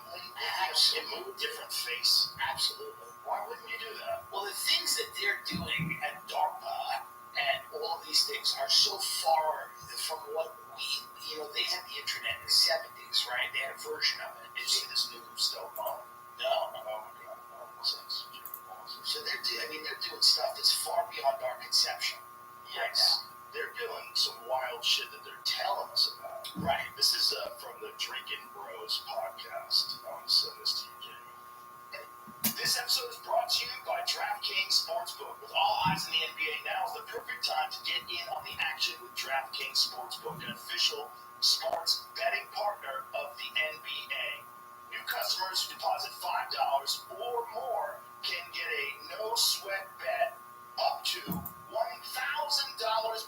Absolutely. Different face? Absolutely. Why wouldn't you do that? Well, the things that they're doing at DARPA and all of these things are so far from what they had the internet in the 70s, right? They had a version of it. Did you see this new stealth bomb? No. Oh my god. So they're doing stuff that's far beyond our conception. Yes. They're doing some wild shit that they're telling us about. Right. This is from the Drinking Bros podcast. I'm going to send this to you, Jamie. This episode is brought to you by DraftKings Sportsbook. With all eyes in the NBA, now is the perfect time to get in on the action with DraftKings Sportsbook, an official sports betting partner of the NBA. New customers who deposit $5 or more can get a no-sweat bet up to $1,000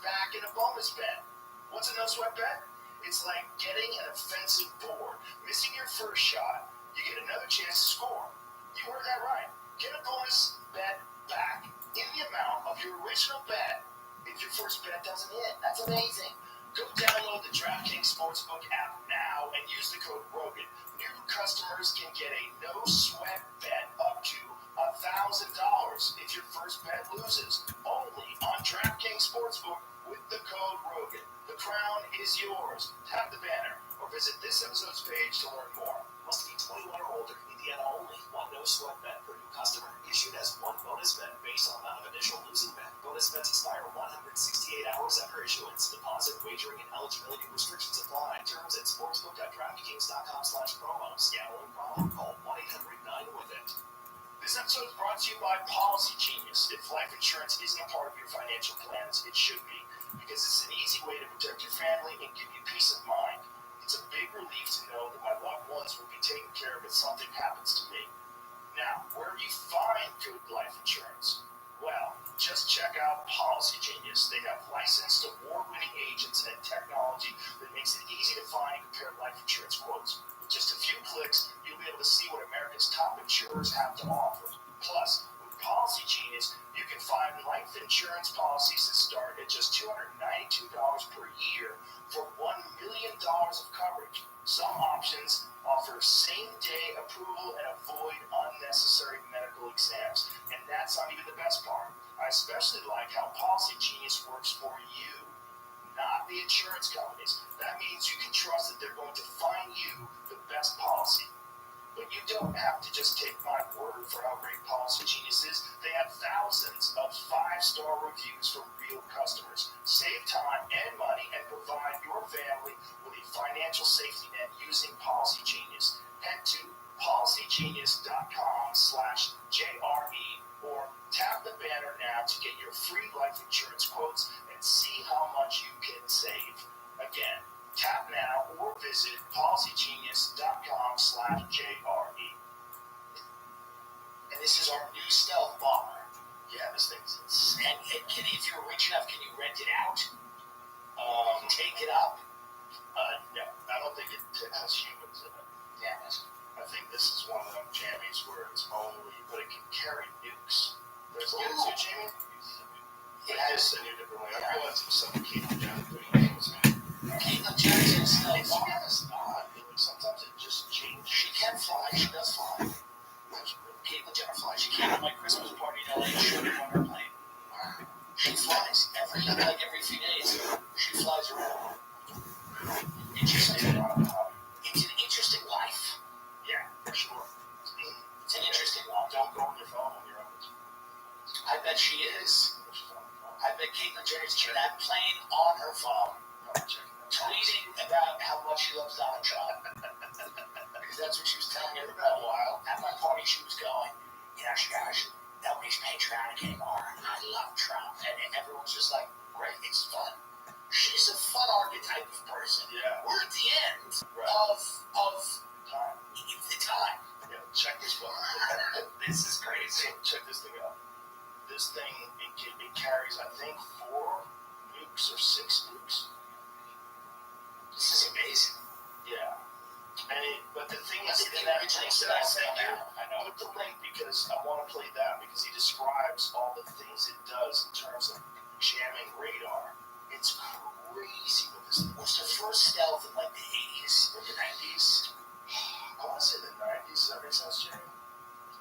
back in a bonus bet. What's a no-sweat bet? It's like getting an offensive board. Missing your first shot, you get another chance to score. You heard that right. Get a bonus bet back in the amount of your original bet if your first bet doesn't hit. That's amazing. Go download the DraftKings Sportsbook app now and use the code ROGAN. New customers can get a no-sweat bet up to $1,000 if your first bet loses. Only on DraftKings Sportsbook with the code ROGAN. The crown is yours. Tap the banner or visit this episode's page to learn more. Must be 21 or older. Indiana only. One no-sweat bet per new customer. Issued as one bonus bet based on amount of initial losing bet. Bonus bets expire 168 hours after issuance. Deposit, wagering, and eligibility restrictions apply. Terms at sportsbook.draftkings.com/promos. Gambling problem? Call 1-800-9-WITH-IT. This episode is brought to you by Policy Genius. If life insurance isn't a part of your financial plans, it should be, because it's an easy way to protect your family and give you peace of mind. It's a big relief to know that my loved ones will be taken care of if something happens to me. Now, where do you find good life insurance? Well, just check out Policy Genius. They have licensed, award-winning agents and technology that makes it easy to find and compare life insurance quotes. With just a few clicks, you'll be able to see what America's top insurers have to offer. Plus, with Policy Genius, you can find life insurance policies that start at just $292 per year for $1 million of coverage. Some options offer same-day approval and avoid unnecessary medical exams. And that's not even the best part. I especially like how Policy Genius works for you, not the insurance companies. That means you can trust that they're going to find you the best policy. But you don't have to just take my word for how great Policy Genius is. They have thousands of 5-star reviews from real customers. Save time and money and provide your family with a financial safety net using Policy Genius. Head to policygenius.com/JRE or tap the banner now to get your free life insurance quotes and see how much you can save. Again, tap now or visit policygenius.com/JRE. And this is our new stealth bomber. Yeah, this thing's insane. And if you're rich enough, can you rent it out? Take it up? No, I don't think it has humans in it. Yeah. I think this is one of them jammies where it's only, but it can carry nukes. There's a little jammy. It has a new different way. I realized it was something Caitlyn Jenner putting things in. Caitlyn Jenner's in stealth It's bomber. not. Sometimes it just changes. She can fly. She does fly. Caitlyn Jenner flies. She came to my Christmas party in LA and showed me on her plane. She flies every few days. She flies around. Interesting. It's an interesting life. Yeah, for sure. It's an interesting one. Don't go on your phone when you're on the I bet she is. I bet Caitlyn Jenner's in that plane on her phone, tweeting about how much she loves Donald Trump. Because that's what she was telling everybody a while. At my party she was going, nobody's patriotic anymore. I love Trump. And everyone's just like, great, it's fun. She's a fun archetype of person. Yeah. We're at the end of time. The time. Yeah, check this one. This is crazy. Check this thing out. This thing, it carries, I think, 4 nukes or 6 nukes. This is amazing. Yeah. But the thing is, in that link that I sent you, put the link because I want to play that because he describes all the things it does in terms of jamming radar. It's crazy what this was the first stealth in like the 80s or the 90s. I want to say the 90s. Does that make sense, Jerry?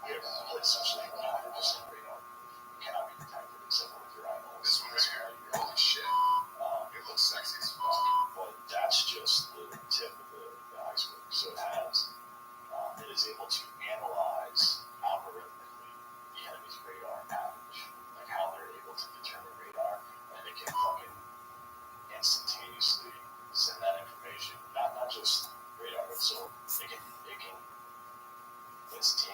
Yeah, essentially 100% radar. You cannot be detected except for with your eyeballs. This one right here. Holy shit. It looks sexy as fuck. But that's just the tip of the iceberg. So it is able to analyze algorithmically the enemy's radar average, like how they're able to determine radar, and it can fucking instantaneously send that information. Not just radar, but so it can instantaneously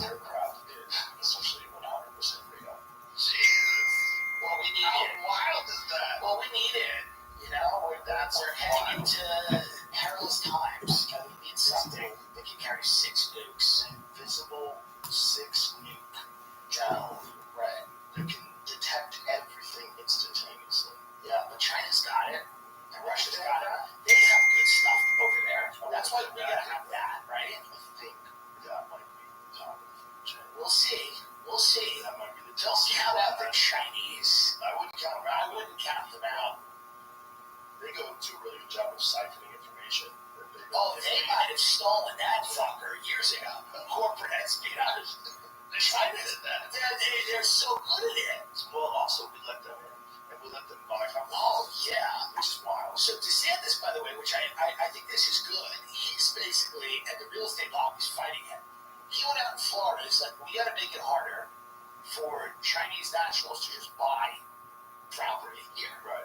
their crap is, especially 100% real. Jesus. Well, we need How it. wild is that? Well, we need it. You know, we're heading into perilous times, and we need something that can carry 6 nukes. Invisible 6 nuke down. Right. That can detect everything instantaneously. Yeah, but China's got it, and Russia's got it. They have good stuff over there. That's why we gotta have that, right? I think that might be the top of the food chain. We'll see. We'll see. That might be the Don't top. count out the Chinese. I wouldn't count them I out. wouldn't count them out. They do a really good job of siphoning information. Oh, they might have stolen that fucker years ago. Corporate espionage. China did that. They're so good at it. Well, also, we let them in. And we let them buy companies. Oh, yeah. Which is wild. So DeSantis, by the way, which I think this is good, he's basically, and the real estate lobby's fighting it. He went out in Florida, he's like, we got to make it harder for Chinese nationals to just buy property here. Right.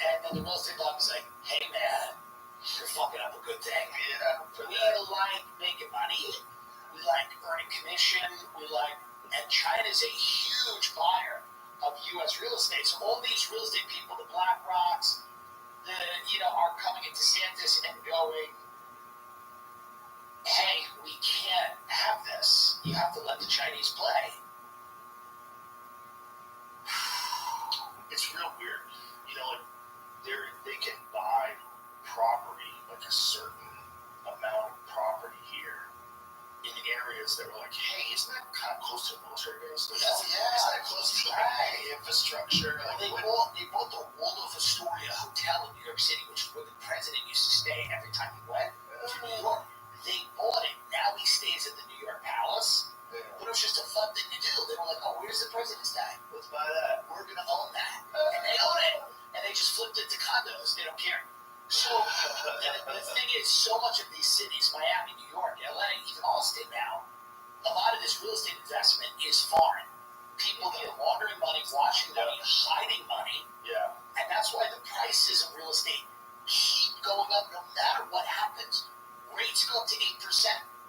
And then the real estate lobby's like, hey man, you're fucking up a good thing. Yeah. We like making money, we like earning commission, and China's a huge buyer of U.S. real estate. So all these real estate people, the BlackRocks, are coming into DeSantis and going, hey, we can't have this. You have to let the Chinese play. It's real weird. Like they can buy property, like a certain amount of property here in areas that were like, hey, isn't that kind of close to a military base? Like, Oh, yeah. Isn't that close to infrastructure? They bought the Waldorf Astoria Hotel in New York City, which is where the president used to stay every time he went to New York. They bought it. Now he stays at the New York Palace. But it was just a fun thing to do. They were like, oh, where's the president stay? Let's buy that. We're going to own that. And they own it. And they just flipped it to condos. They don't care. So the thing is, so much of these cities, Miami, New York, LA, even Austin now, a lot of this real estate investment is foreign. People that are laundering money, washing money, hiding money. Yeah. And that's why the prices of real estate keep going up no matter what happens. Rates go up to 8%.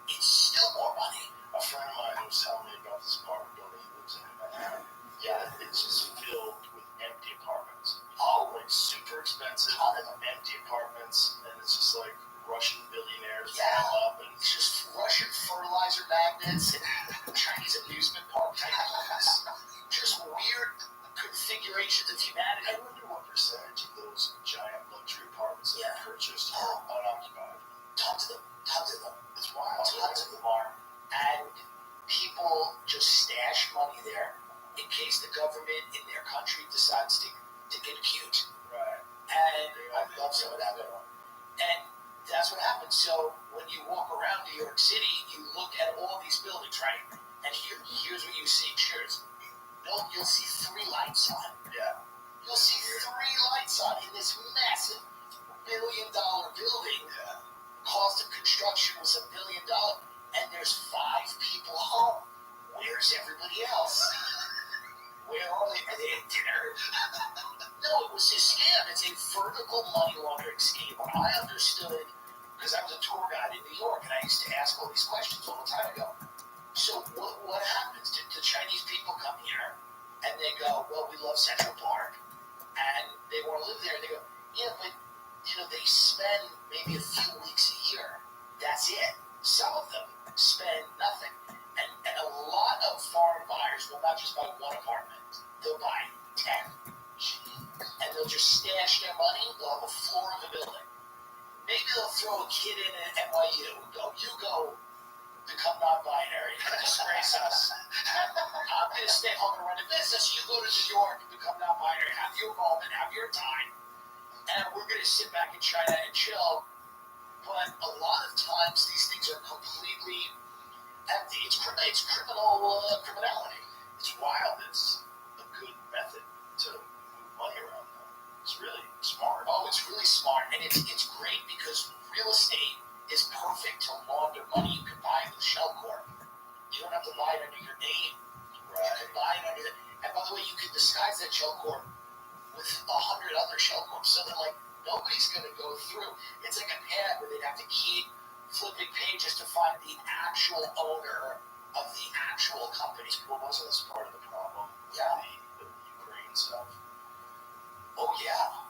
It's still more money. A friend of mine was telling me about this apartment building he lives in Manhattan. Yeah, it's just filled with empty apartments. Oh, Like super expensive, empty apartments, and it's just like Russian billionaires pulling up, and it's just Russian fertilizer magnets and Chinese amusement park tycoons. Just weird configurations of I humanity. wonder what percentage of those giant luxury apartments that are purchased Oh. are unoccupied. Tons of them. It's wild. Tons of them are. And people just stash money there in case the government in their country decides to get cute. Right. And I love some of that. And that's what happens. So when you walk around New York City, you look at all these buildings, right? And here's what you see. Cheers. You'll see 3 lights on. Yeah. You'll see 3 lights on in this massive $1 billion building. Yeah. Cost of construction was $1 billion, and there's 5 people home. Where's everybody else? Where are they? Are they at dinner? No, it was a scam. It's a vertical money laundering scheme. When I understood, because I was a tour guide in New York, and I used to ask all these questions all the time ago. So what happens? The Chinese people come here, and they go, well, we love Central Park, and they want to live there. And they go, yeah, but they spend maybe a few weeks a year. That's it. Some of them spend nothing. And a lot of foreign buyers will not just buy 1 apartment. They'll buy 10. And they'll just stash their money. They'll have a floor of the building. Maybe they'll throw a kid in at NYU. You go become non-binary. Disgrace us. I'm going to stay home and run a business. You go to New York and become non-binary. Have your moment. Have your time. And we're going to sit back in China and chill. But a lot of times these things are completely empty. It's criminality. It's wild. It's a good method to move money around, though. It's really smart. Oh, it's really smart. And it's great because real estate is perfect to launder money. You can buy it with Shell Corp. You don't have to buy it under your name. Right. You can buy it under and by the way, you can disguise that Shell Corp with 100 other Shell Corps. So that nobody's going to go through. It's like a pad where they'd have to keep flipping pages to find the actual owner of the actual company. Well, wasn't this part of the problem? Yeah. The Ukraine stuff. Oh yeah.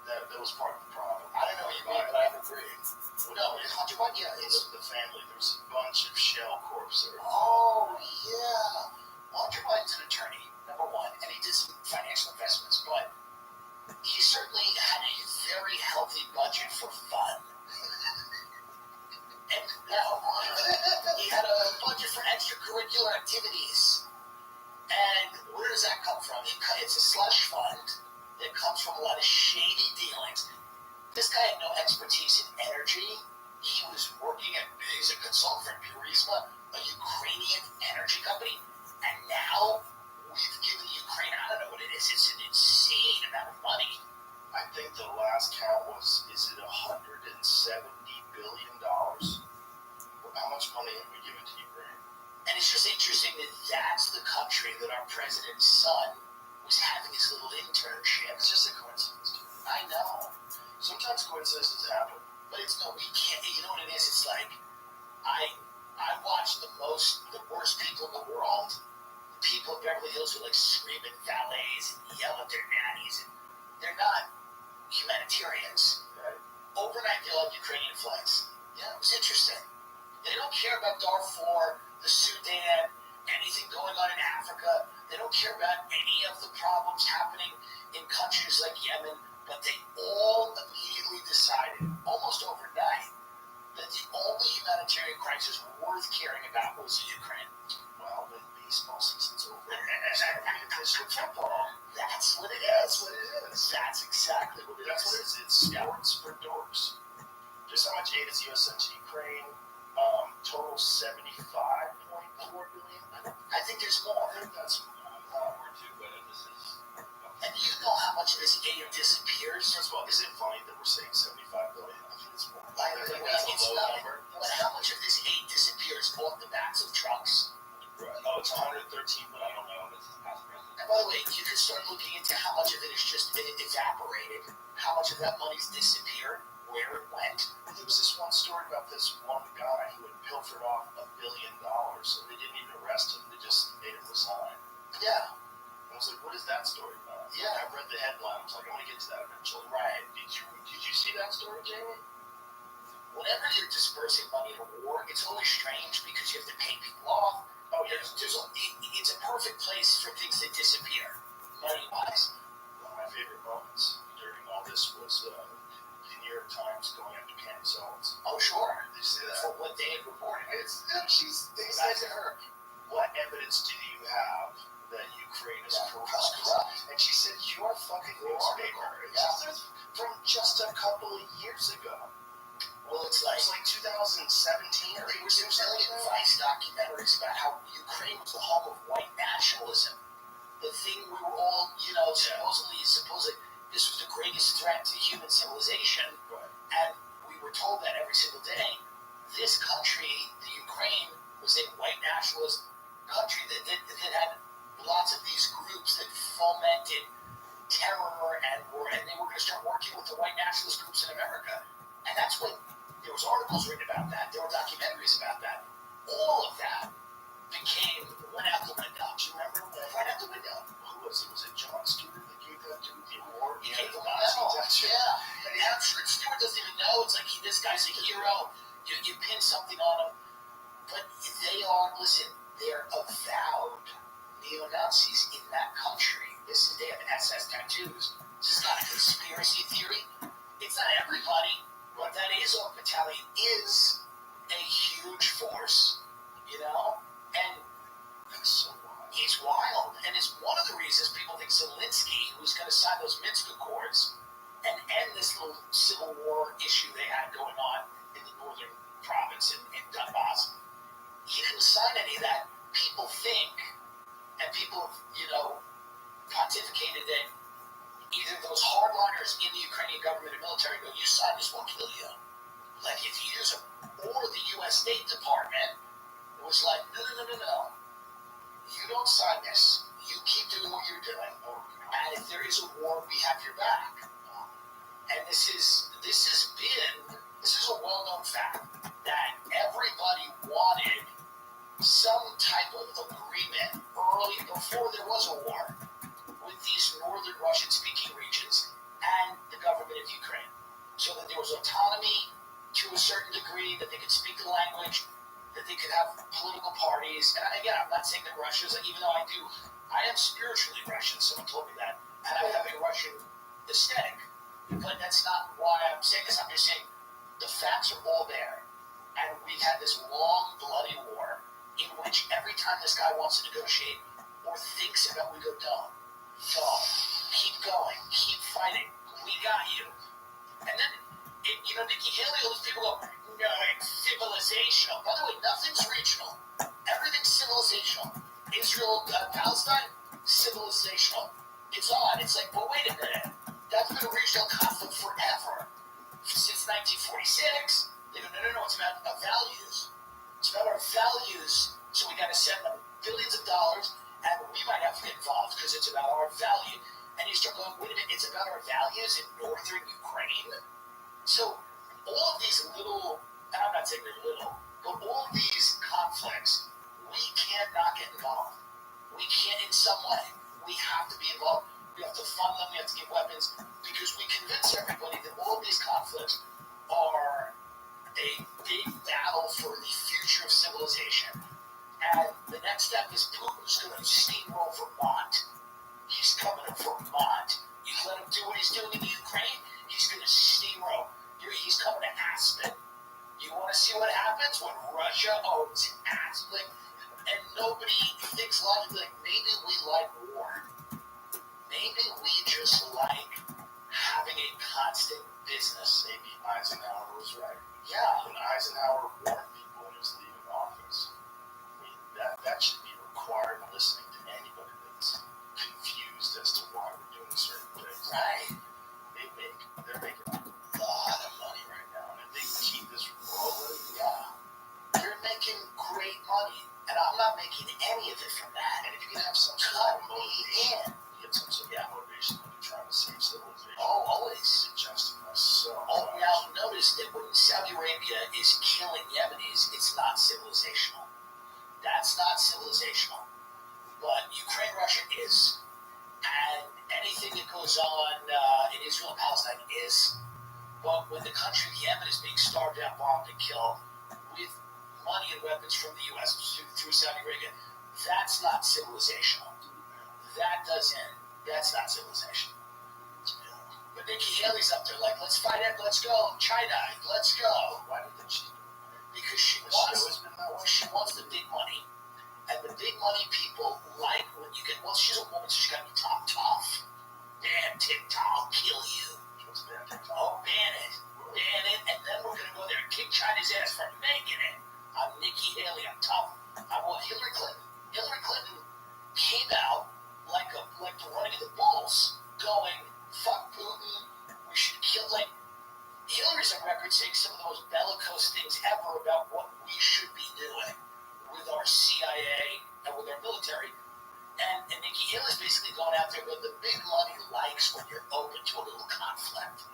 That was part of the problem. I don't know what you mean, but I agree. No, it's Hunter Biden. Yeah, it's The family. There was a bunch of shell corps there. Oh yeah. Hunter Biden's an attorney, number one, and he did some financial investments, but he certainly had a very healthy budget for fun. And he had a budget for extracurricular activities. And where does that come from? It's a slush fund that comes from a lot of shady dealings. This guy had no expertise in energy. He was working he's a consultant for Burisma, a Ukrainian energy company. And now we've given Ukraine, I don't know what it is, it's an insane amount of money. I think the last count was, is it $170 billion? How much money have we given to Ukraine? And it's just interesting that that's the country that our president's son was having his little internship. It's just a coincidence. I know. Sometimes coincidences happen. But it's no, we can't, you know what it is? It's like, I watch the worst people in the world. The people in Beverly Hills who like scream at valets and yell at their nannies. And they're not humanitarians. Right. Overnight, they love Ukrainian flags. Yeah, it was interesting. They don't care about Darfur, the Sudan, anything going on in Africa. They don't care about any of the problems happening in countries like Yemen, but they all immediately decided, almost overnight, that the only humanitarian crisis worth caring about was the Ukraine. Well, when baseball season's over, football. That's what it is. That's exactly what it is. That's what it is. It's sports for dorks. Just how much aid has U.S. sent to Ukraine? Total $75.4 billion. I think there's more. I think that's More too, but this is. And you know how much of this aid disappears? First of all, is it funny that we're saying $75 billion? I think it's more. I I think think that's a it's low not. number. But how much of this aid disappears off the backs of trucks? Right. Oh, it's 113, but I don't know. This is past president. And by the way, you can start looking into how much of it is just evaporated, how much of that money's disappeared, where it went. There was this one story about this one guy who had pilfered off $1 billion, so they didn't even arrest him. They just made him resign. Yeah. I was like, what is that story about? Yeah. I read the headline. I was like, I'm going to get to that eventually. Right. Did you see that story, Jamie? Whenever you're dispersing money in a war, it's always strange because you have to pay people off. Oh, yeah. It's a perfect place for things that disappear, money-wise. One of my favorite moments during all this was the New York Times going after Pam Zones. Oh, sure. Did you see that? For what they had reported. They said to her, what evidence do you have that Ukraine is corrupt? And she said, your fucking newspaper. Yeah. From just a couple of years ago. Well, it's It like was like 2017 or there was a million Vice documentaries about how Ukraine was the home of white nationalism. The thing we were all, supposedly, this was the greatest threat to human civilization. Right. And we were told that every single day. This country, the Ukraine, was a white nationalist country that had lots of these groups that fomented terror and they were going to start working with the white nationalist groups in America. And that's what, there was articles written about that. There were documentaries about that. All of that went out the window. Do you remember? Went out the window. Who was it? Was it Jon Stewart that gave that dude the award? He gave the Nazi. Yeah. And Stewart doesn't even know. It's like, this guy's a hero. You pin something on him. But they're avowed neo-Nazis in that country. They have SS tattoos. This is not a conspiracy theory. It's not everybody, but that Azov battalion is a huge force, and That's so wild. he's wild. And it's one of the reasons people think Zelensky, who's going to sign those Minsk Accords and end this little civil war issue they had going on in the northern province in Donbass, he didn't sign any of that. People think, and people have, pontificated that either those hardliners in the Ukrainian government and military go, you sign this, we'll kill you. Like if you use them. Or the U.S. State Department was like, no. You don't sign this. You keep doing what you're doing. And if there is a war, we have your back. And this is a well-known fact that everybody wanted some type of agreement early before there was a war with these northern Russian-speaking regions and the government of Ukraine, so that there was autonomy to a certain degree, that they could speak the language, that they could have political parties. And again, I'm not saying that Russia's, even though I am spiritually Russian, someone told me that, and I have a Russian aesthetic, but that's not why I'm saying this. I'm just saying the facts are all there, and we've had this long, bloody war in which every time this guy wants to negotiate or thinks about, we go, don't, keep going, keep fighting, we got you. And then, Nikki Haley, all these people go, no, it's civilizational. By the way, nothing's regional. Everything's civilizational. Israel, Palestine, civilizational. It's odd. It's like, well, wait a minute. That's been a regional conflict forever. Since 1946. They go, no, it's about values. It's about our values. So we got to send them billions of dollars, and we might have to get involved because it's about our value. And you start going, wait a minute, it's about our values in northern Ukraine? So all of these little, and I'm not saying they're little, but all of these conflicts, we can't not get involved. We can't in some way. We have to be involved. We have to fund them. We have to give weapons, because we convince everybody that all of these conflicts are a big battle for the future of civilization. And the next step is Putin's going to steamroll Vermont. He's coming to Vermont. You let him do what he's doing in the Ukraine, he's going to steamroll. He's coming to Aspen. You want to see what happens when Russia owns Aspen? And nobody thinks logically, like, maybe we like war. Maybe we just like having a constant business. Maybe Eisenhower was right. Yeah. When Eisenhower warned people when he was leaving office, I mean, that should be required listening to anybody that's confused as to why we're doing certain things. Right. They're making a lot of money right now, and if they keep this rolling, they're making great money, and I'm not making any of it from that. And if you can have some sort Cut of me motivation, in. you get some sort of motivation when you're trying to save civilization. Oh, always. It justifies so Oh, much. now notice that when Saudi Arabia is killing Yemenis, it's not civilizational. That's not civilizational. But Ukraine, Russia is. And anything that goes on in Israel and Palestine is. But when the country of Yemen is being starved out, bombed, and killed with money and weapons from the U.S. through Saudi Arabia, that's not civilizational. That's not civilization. But Nikki Haley's up there like, let's fight it, let's go, China, let's go. Why did she do it? Because she wants the big money. And the big money people like when you get, well, she's a woman, so she's got to be tough. Ban TikTok, I'll kill you. What's ban TikTok? Oh, ban it, and then we're going to go there and kick China's ass for making it. I'm Nikki Haley, I'm tough. I want Hillary Clinton. Hillary Clinton came out like the running of the bulls, going, fuck Putin, we should kill, like, Hillary's on record saying some of the most bellicose things ever about what we should be doing with our CIA and with our military. And Nikki Haley's basically going out there, but the big money likes when you're open to a little conflict.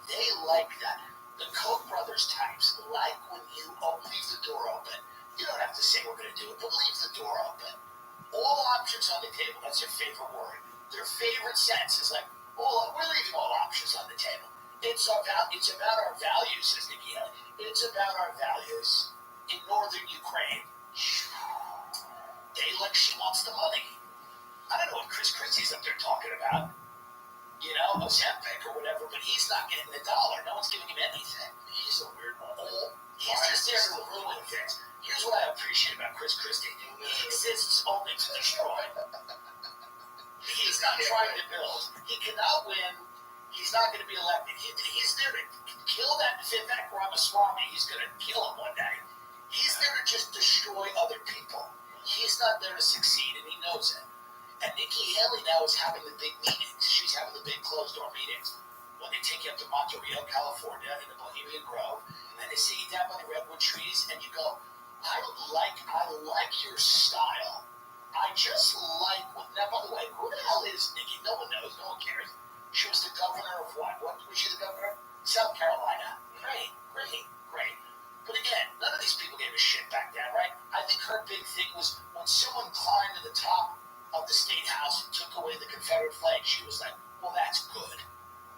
They like that. The Koch brothers types like when you leave the door open. You don't have to say we're going to do it, but leave the door open. All options on the table, that's their favorite word. Their favorite sentence is like, oh, we're leaving all options on the table. It's about our values, says Nikki Haley. It's about our values in northern Ukraine. She wants the money. I don't know what Chris Christie's up there talking about. Ozempic or whatever, but he's not getting the dollar. No one's giving him anything. He's a weird one. He's just there to ruin things. Here's what I appreciate about Chris Christie. He exists only to destroy. He's not trying to build. He cannot win. He's not going to be elected. He's there to kill that Vivek Ramaswamy. He's going to kill him one day. He's there to just destroy other people. He's not there to succeed, and he knows it. And Nikki Haley now is having the big meetings. She's having the big closed-door meetings. When they take you up to Monte Rio, California, in the Bohemian Grove, and they sit you down by the redwood trees, and you go, I like your style. I just like, now, by the way, who the hell is Nikki? No one knows. No one cares. She was the governor of what? What was she the governor of? South Carolina. Great. But again, none of these people gave a shit back then, right? I think her big thing was when someone climbed to the top of the State House and took away the Confederate flag, she was like, well, that's good.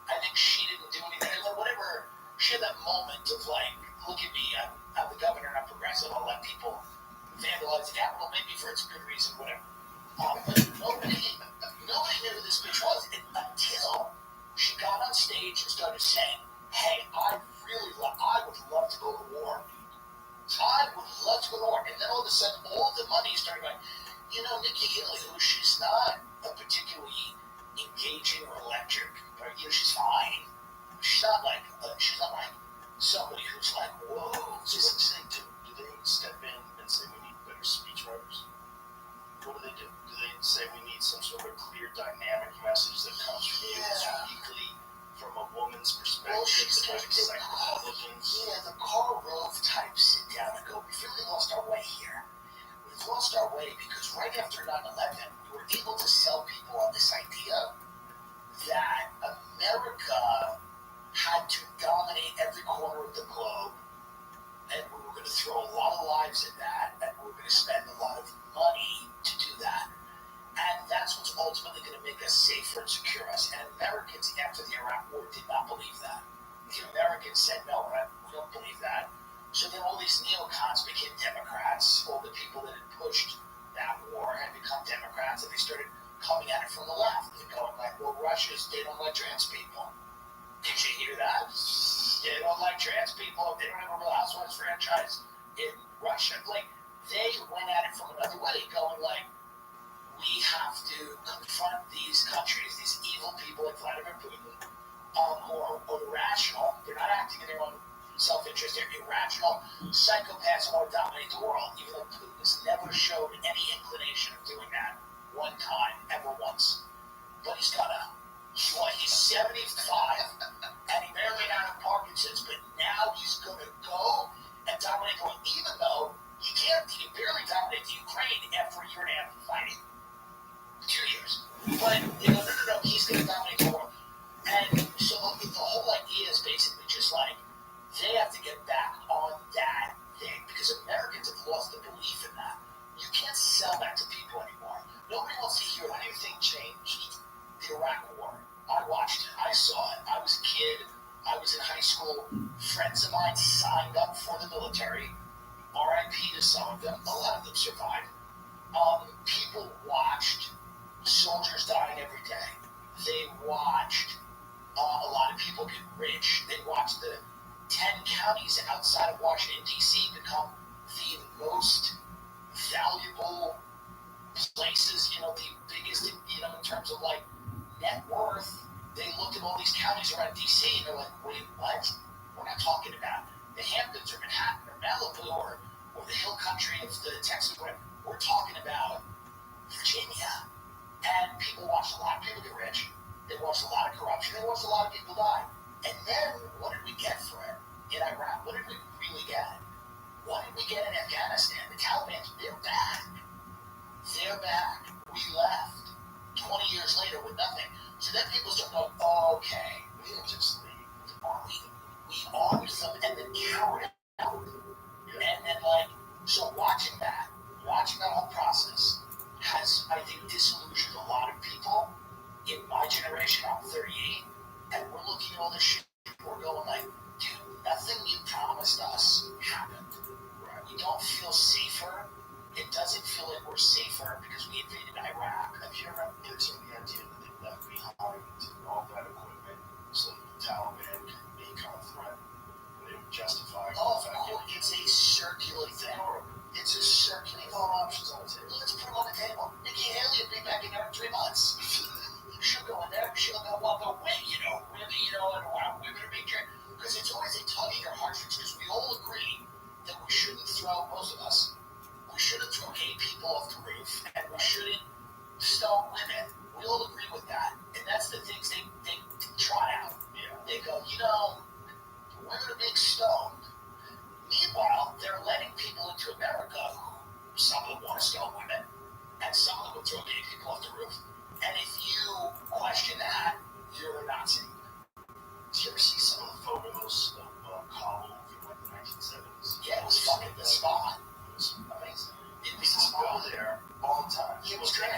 I think she didn't do anything. Like, whatever, she had that moment of like, look at me, I'm the governor and I'm progressive, I'll let people vandalize the Capitol, maybe for its good reason, whatever. But nobody knew who this bitch was until she got on stage and started saying, hey, I would love to go to war. I would love to go to war. And then all of a sudden, all the money started going, Nikki Haley, she's not a particularly engaging or electric, but she's fine. She's not like somebody who's like, whoa. So what do they do? Do they step in and say we need better speech writers? What do? Do they say we need some sort of clear, dynamic message that comes from you that's uniquely from a woman's perspective? Well, she's that like excite Republicans? Yeah, the Karl Rove type sit down and go, we've really lost our way here. We've lost our way because right after 9/11, we were able to sell people on this idea that America had to dominate every corner of the globe, and we were going to throw a lot of lives at that, and we were going to spend a lot of money to do that. And that's what's ultimately going to make us safer and secure us. And Americans, after the Iraq War, did not believe that. The Americans said, no, we don't believe that. So then all these neocons became Democrats. All the people that had pushed that war had become Democrats, and they started coming at it from the left and going like, well, they don't like trans people. Did you hear that? They don't like trans people. They don't have a Real Housewives franchise in Russia. Like, they went at it from another way, going like, we have to confront these countries, these evil people like Vladimir Putin, who are irrational. They're not acting in their own self-interest. They're irrational psychopaths who want to dominate the world, even though Putin has never showed any inclination of doing that one time, ever once. But he's gonna. He's 75, and he barely had Parkinson's, but now he's gonna go and dominate the world, even though he barely dominate the Ukraine after a year and a half of fighting. 2 years. But they go, no, he's going to dominate the world. And so the whole idea is basically just like, they have to get back on that thing, because Americans have lost the belief in that. You can't sell that to people anymore. Nobody wants to hear that. Anything changed? The Iraq War. I watched it. I saw it. I was a kid. I was in high school. Friends of mine signed up for the military. RIP to some of them. A lot of them survived. People watched soldiers dying every day. They watched a lot of people get rich. They watched the 10 counties outside of Washington, D.C. become the most valuable places, the biggest, in terms of like net worth. They looked at all these counties around D.C. and they're like, wait, what? We're not talking about the Hamptons or Manhattan or Malibu or the hill country of the Texas. We're talking about Virginia. And people watched a lot of people get rich. They watched a lot of corruption. They watched a lot of people die. And then, what did we get for it in Iraq? What did we really get? What did we get in Afghanistan? The Taliban, they're back. They're back. We left 20 years later with nothing. So then people start going, okay, we didn't just leave. We armed them and then cowered out. And then, so watching that whole process has, I think, disillusioned a lot of people. In my generation, I'm 38, and we're looking at all this shit. We're going like, dude, nothing you promised us happened. Right? We don't feel safer. It doesn't feel like we're safer because we invaded Iraq. Have you ever entertained the idea that they left behind all that equipment so the Taliban could become a threat? They would justify the fact that it's a circular thing. It's a circular options on the table. Let's put it on the table. Nikki Haley will be back in there in 3 months. She'll go in there. She'll go, well, the way, and women are being trained. Because it's always a tug at your heartstrings, because we all agree that we shouldn't throw, most of us, we shouldn't throw gay people off the roof, and we shouldn't stone women. We all agree with that. And that's the things they trot out. Yeah. They go, women are being stoned. Meanwhile, they're letting people into America who, some of them want to stone women, and some of them will throw gay people off the roof. And if you question that, you're a Nazi. Did you ever see some of the photos of Kabul from like the 1970s. Yeah, it was fucking the spot. It was amazing. It was the People would spot. go there all the time. It was great.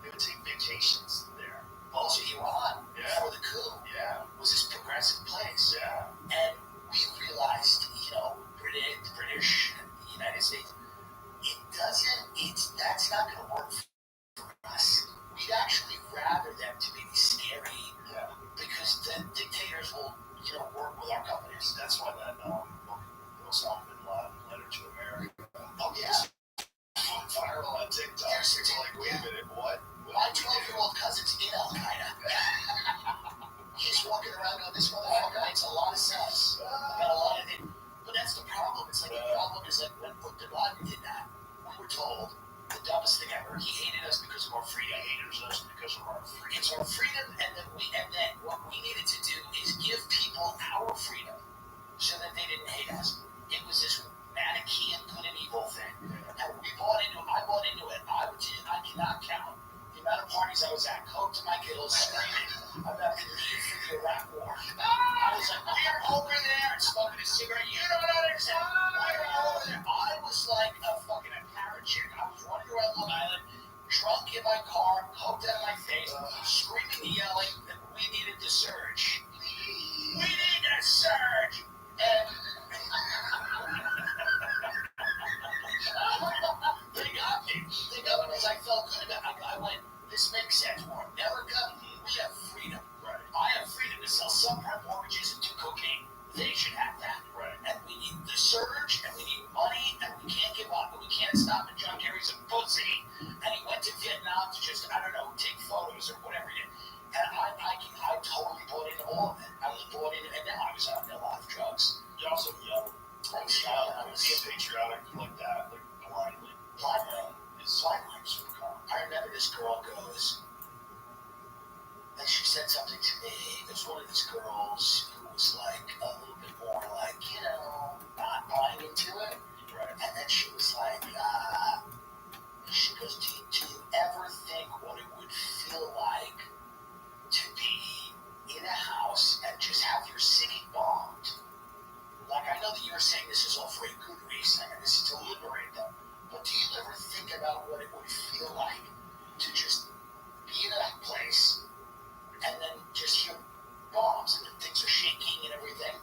They would take vacations there. Also, Iran, Yeah. before the coup, Yeah. was this progressive place. Yeah. And we realized, the British and the United States, that's not going to work for us. We'd actually rather them to be scary, Yeah. because then dictators will, work with our companies. That's why that Osama bin Laden letter to America. Oh, yeah. Viral on TikTok. People are like, wait a minute, what? My 12-year-old cousin's in Al Qaeda. He's walking around going, this motherfucker makes a lot of sense. Got a lot of it. But that's the problem. It's like the problem is that when bin Laden did that, we were told the dumbest thing ever. He hated us because of our freedom. He hated us because of our freedom. It's our freedom, and then what we needed to do is give people our freedom so that they didn't hate us. It was this Manichaean good and evil thing. And I bought into it. I cannot count the amount of parties I was at, coke to my gills, screaming about the need for the Iraq war. I was like, we're over there and smoking a cigarette. You don't understand. We're over there. I was like a fucking parrot chick. I was running around Long Island, drunk in my car, coked out of my face, screaming and yelling that we needed the surge. We need a surge. And they got me. They got me because I felt good about it. I went, this makes sense. We're America. We have freedom. Right. I have freedom to sell subprime mortgages and do cocaine. They should have that. Right. And we need the surge, and we need money, and we can't give up, and we can't stop. And John Kerry's a pussy. And he went to Vietnam to just, take photos or whatever he did. And I totally bought into all of it. I was bought into it, and now I was on a lot of drugs. You're also young. I was young. I was Being patriotic like that, like blindly, blindly. is Blindly. super common. I remember this girl goes, and she said something to me. There's one of these girls who was like a little bit more like, not buying into it. Right. And then she was like, she goes, do you ever think what it would feel like to be in a house and just have your city bombed? Like, I know that you're saying this is all for a good reason, and this is to liberate them. But do you ever think about what it would feel like to just be in a place and then just hear bombs and things are shaking and everything?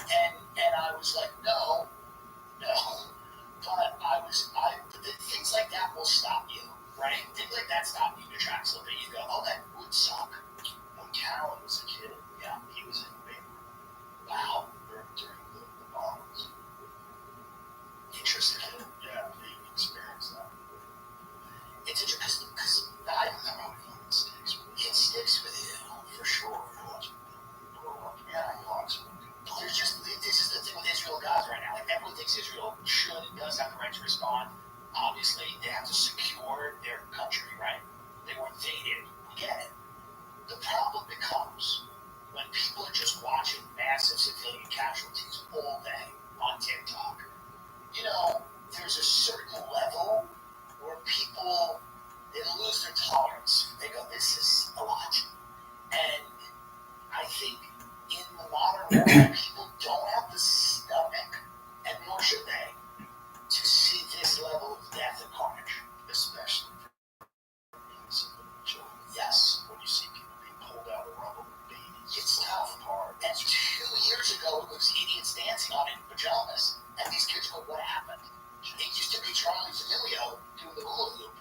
And I was like, no. But things like that will stop you, right? Things like that stop you to track something. You go, oh, that would suck. When Callan was a kid, Yeah. he was in Beirut Wow. during the bombs. Interesting. Yeah, he experienced that. It's interesting because I That probably fucking sticks with it sticks with you for sure. grow up. Yeah. Blocks. There's just this is the thing with Israel and Gaza right now. Like everyone thinks Israel should and does have the right to respond. Obviously, they have to secure their country, right? They were invaded. We get it. The problem becomes when people are just watching massive civilian casualties all day on TikTok. There's a certain level where people they lose their tolerance. They go, "This is a lot," and I think in the modern world, people don't have the stomach, and nor should they, to see this level of death and carnage. Especially for innocent children. Yes, When you see people being pulled out of rubble with babies. it's tough. Hard. And 2 years ago, it was idiots dancing on it in pajamas, and these kids go, "What happened?" It used to be Charlie D'Amelio doing the hula hoop.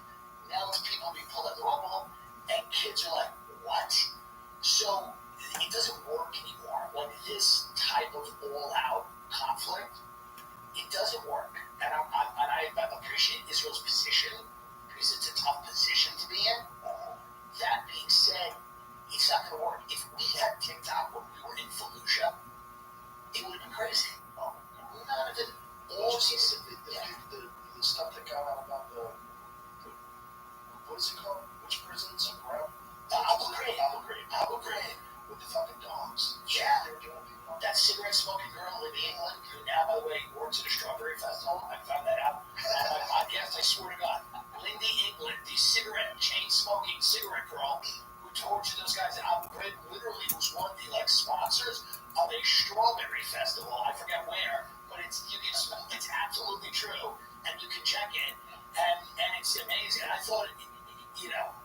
Now it's people being pulled out of the rubble, and kids are like, "What?" So it doesn't work anymore. Like this type of all-out conflict, it doesn't work. And I appreciate Israel's position because it's a tough position to be in. That being said, it's not going to work. If we had TikTok when we were in Fallujah, it would have been crazy. None of it. All Just these, the stuff that got out about the what is it called? Which prison? Some ground? Abu Ghraib. Abu Ghraib. With the fucking dogs. Yeah. They were doing people. That cigarette smoking girl in England, who now, by the way, works at a strawberry festival. I found that out on my podcast. I swear to God, Lindy England, the chain smoking cigarette girl, who tortured those guys in Abu Ghraib, literally was one of the sponsors of a strawberry festival. I forget where, but it's did. I thought,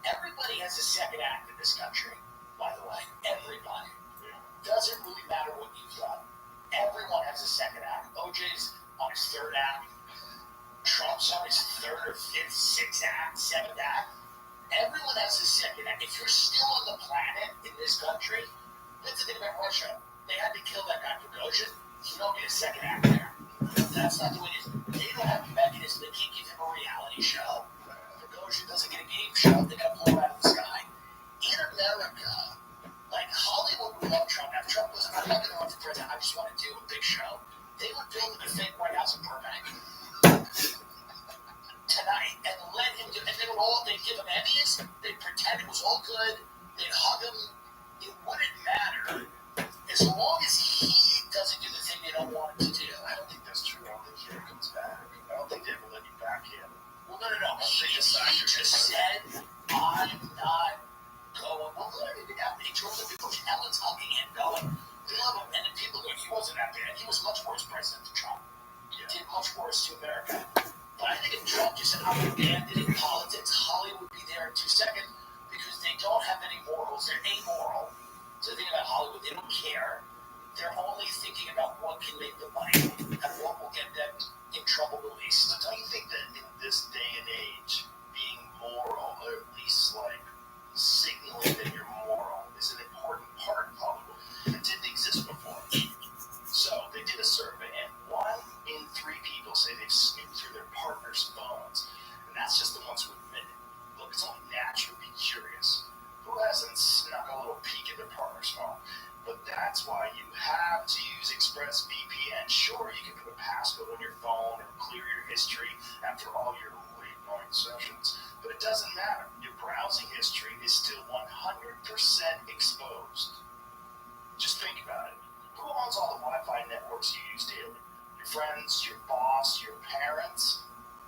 everybody has a second act in this country, by the way. Everybody. Doesn't really matter what you've done. Everyone has a second act. OJ's on his third act. Trump's on his third or fifth, sixth act, seventh act. Everyone has a second act. If you're still on the planet in this country, that's the thing about Russia. They had to kill that guy Prigozhin. You don't get a second act there. That's not the way it is. They don't have a mechanism. They can't give him a reality show. Prigozhin doesn't get a game show. They got blown out of the sky. In America, like Hollywood would love Trump. Now, if Trump was, I'm not going to run for president. I just want to do a big show. They would build a fake White House in Burbank tonight and let him do. And they'd give him Emmys. They'd pretend it was all good. They'd hug him. It wouldn't matter as long as he doesn't do the thing they don't want him to do. I don't think that's true. I don't think he ever comes back. I don't think they ever let you back in. Well, no. He just said, I'm not going. Well, look at that. He drove the people. Ellen's hugging him, going, we love him. And then people go, he wasn't that bad. He was much worse president than Trump. He did much worse to America. But I think if Trump just said, I'm abandoning politics, Hollywood would be there in 2 seconds because they don't have any morals. They're amoral. So the thing about Hollywood, they don't care. They're only thinking about what can make them money and what will get them in trouble the least. But don't you think that in this day and age, being moral, or at least like signaling that you're moral, is an important part of Hollywood? It didn't exist before. So they did a survey, and 1 in 3 people say they've snooped through their partner's phones. And that's just the ones who admit it. Look, it's only natural to be curious. Who hasn't snuck a little peek at their partner's phone? But that's why you have to use ExpressVPN. Sure, you can put a passcode on your phone or clear your history after all your late-night sessions, but it doesn't matter. Your browsing history is still 100% exposed. Just think about it. Who owns all the Wi-Fi networks you use daily? Your friends, your boss, your parents?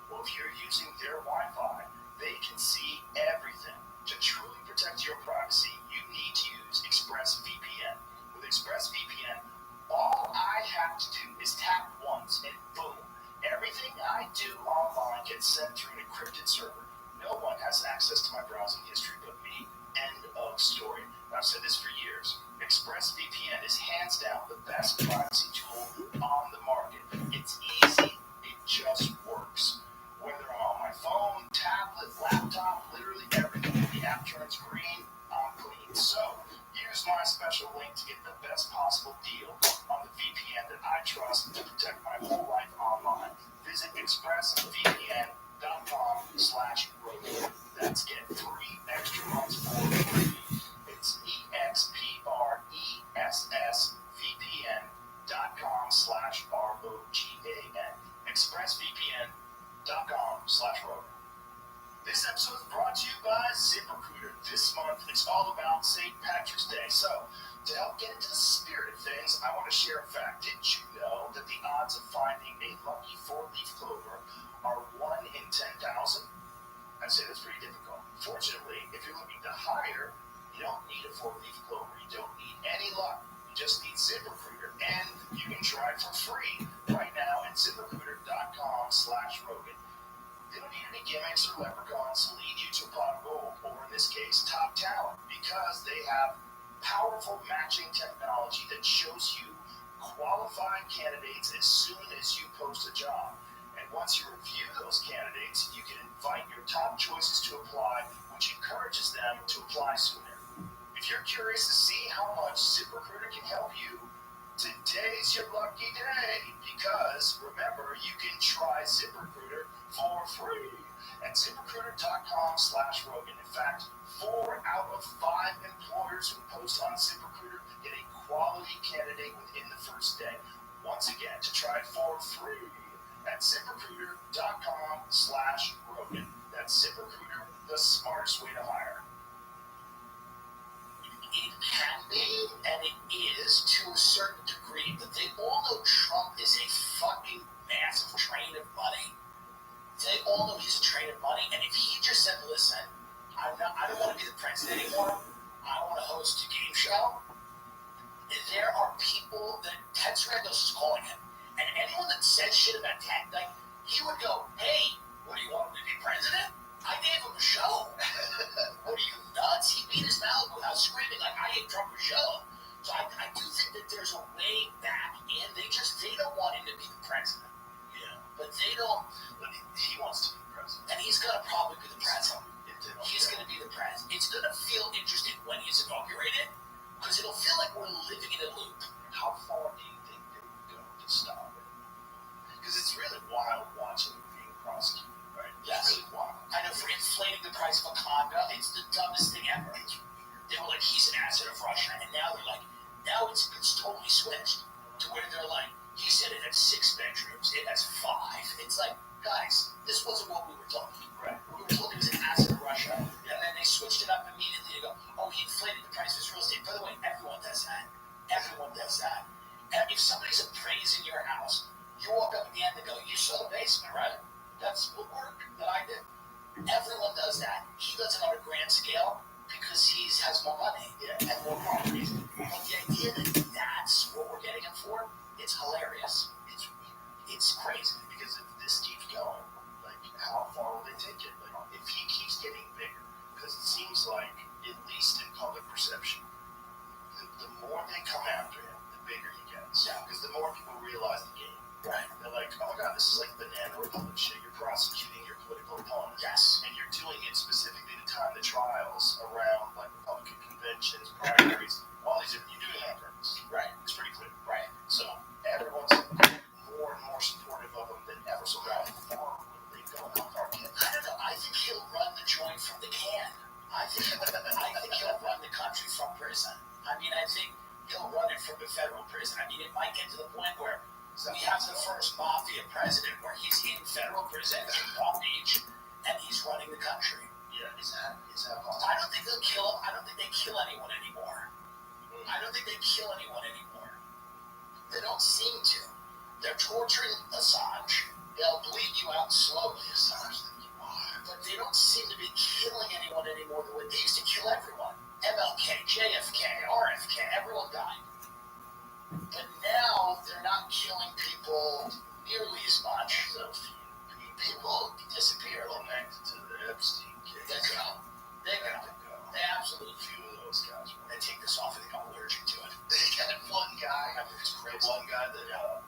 Well, if you're using their Wi-Fi, they can see everything. To truly protect your privacy, you need to use ExpressVPN. With ExpressVPN, all I have to do is tap once and boom, everything I do online gets sent through an encrypted server. No one has access to my browsing history but me. End of story. I've said this for years. ExpressVPN is hands down the best privacy tool on the market. It's easy. It just works. Whether I'm on my phone, tablet, laptop, literally everything. The app turns green, I'm clean. So, use my special link to get the best possible deal on the VPN that I trust to protect my whole life online. Visit expressvpn.com/Rogan. That's get 3 extra months for free. It's expressvpn.com/ROGAN. expressvpn.com/Rogan. This episode is brought to you by ZipRecruiter. This month it's all about St. Patrick's Day. So, to help get into the spirit of things, I want to share a fact. Did you know that the odds of finding a lucky 4-leaf clover are 1 in 10,000? I'd say that's pretty difficult. Fortunately, if you're looking to hire, you don't need a 4-leaf clover. You don't need any luck. You just need ZipRecruiter, and you can try it for free right now at ZipRecruiter.com/Rogan. They don't need any gimmicks or leprechauns to lead you to a pot of gold, or in this case, top talent, because they have powerful matching technology that shows you qualified candidates as soon as you post a job. And once you review those candidates, you can invite your top choices to apply, which encourages them to apply sooner. If you're curious to see how much ZipRecruiter can help you, today's your lucky day, because remember, you can try ZipRecruiter for free at ZipRecruiter.com/Rogan. In fact, 4 out of 5 employers who post on ZipRecruiter get a quality candidate within the first day. Once again, to try it for free at ZipRecruiter.com/Rogan. That's ZipRecruiter, the smartest way to hire. It can be, and it is to a certain degree, but they all know Trump is a fucking massive train of money. They all know he's a train of money, and if he just said, listen, I don't want to be the president anymore, I want to host a game show, there are people that Ted Sarandos is calling him, and anyone that says shit about Ted, like, he would go, hey, what do you want him to be president? I gave him probably be the president. He's going to be the president. It's going to feel interesting when he's inaugurated, because it'll feel like we're living in a loop. How far do you think they would go to stop it? Because it's really wild watching him being prosecuted, right? Yes. It's really wild. I know, for inflating the price of a condo, it's the dumbest thing ever. They were like, he's an asset of Russia, and now they're like, now it's totally switched to where they're like, he said it had 6 bedrooms, it has 5. It's like, guys, this wasn't what we were told. Right. We were told it was an asset of Russia, and then they switched it up immediately to go, oh, he inflated the price of his real estate. By the way, everyone does that. Everyone does that. And if somebody's appraising your house, you walk up at the end and go, you saw the basement, right? That's what work that I did. Everyone does that. He does it on a grand scale because he has more money and more properties. But the idea that that's what we're getting him for, it's hilarious. It's crazy. Because if this keeps going, like, how far will they take it? Like, if he keeps getting bigger, because it seems like, at least in public perception, the more they come after him, the bigger he gets. Yeah. Because the more people realize the game. Right. They're like, oh my God, this is like banana republic shit. You're prosecuting your political opponent. Yes. And you're doing it specifically to time the trials around, like, Republican conventions, primaries, all these different, you're doing it on purpose. Right. It's pretty clear. Right. So everyone's more and more supportive of him than ever. So how far will they go? How far can I don't know. I think he'll run the joint from the can. I think he'll run the country from prison. I mean, I think he'll run it from the federal prison. I mean, it might get to the point where we have the first mafia president where he's in federal prison in Palm Beach and he's running the country. Yeah, is that possible? I don't think they'll kill him. I don't think they kill anyone anymore. I don't think they kill anyone anymore. They don't seem to. They're torturing Assange. They'll bleed you out slowly, Assange. But they don't seem to be killing anyone anymore the way they used to kill everyone. MLK, JFK, RFK, everyone died. But now they're not killing people nearly as much. So people disappear. Connected to the Epstein case. They go. They absolutely Few of those guys. They take this off and they become allergic to it. They got one guy. One guy that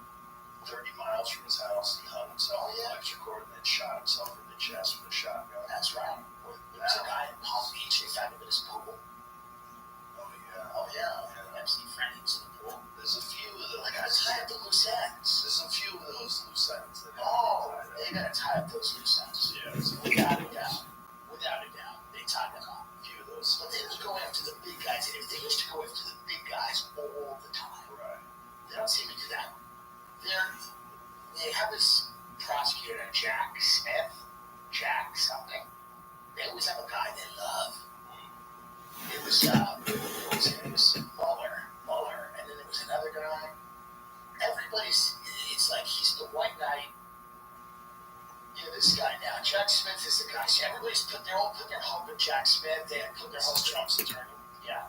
30 miles from his house, he hung himself on the electric cord and then shot himself in the chest with a shotgun. That's right. There was a guy in Palm Beach, they found him in his pool. Oh yeah. Epstein friend, he was in the pool. There's a few of those. They gotta tie up the loose ends. There's a few of those loose ends. They gotta tie up those loose ends. Yeah. Without a doubt. They tied them up. A few of those. But they don't go after the big guys. And if they used to go after the big guys all the time, Right. they don't seem to do that. They have this prosecutor, Jack Smith, Jack something. They always have a guy they love. It was Mueller, and then there was another guy. It's like he's the white knight. This guy now, Jack Smith is the guy. So they're all putting their hope in Jack Smith. They have put their hope in Trump's attorney. Yeah.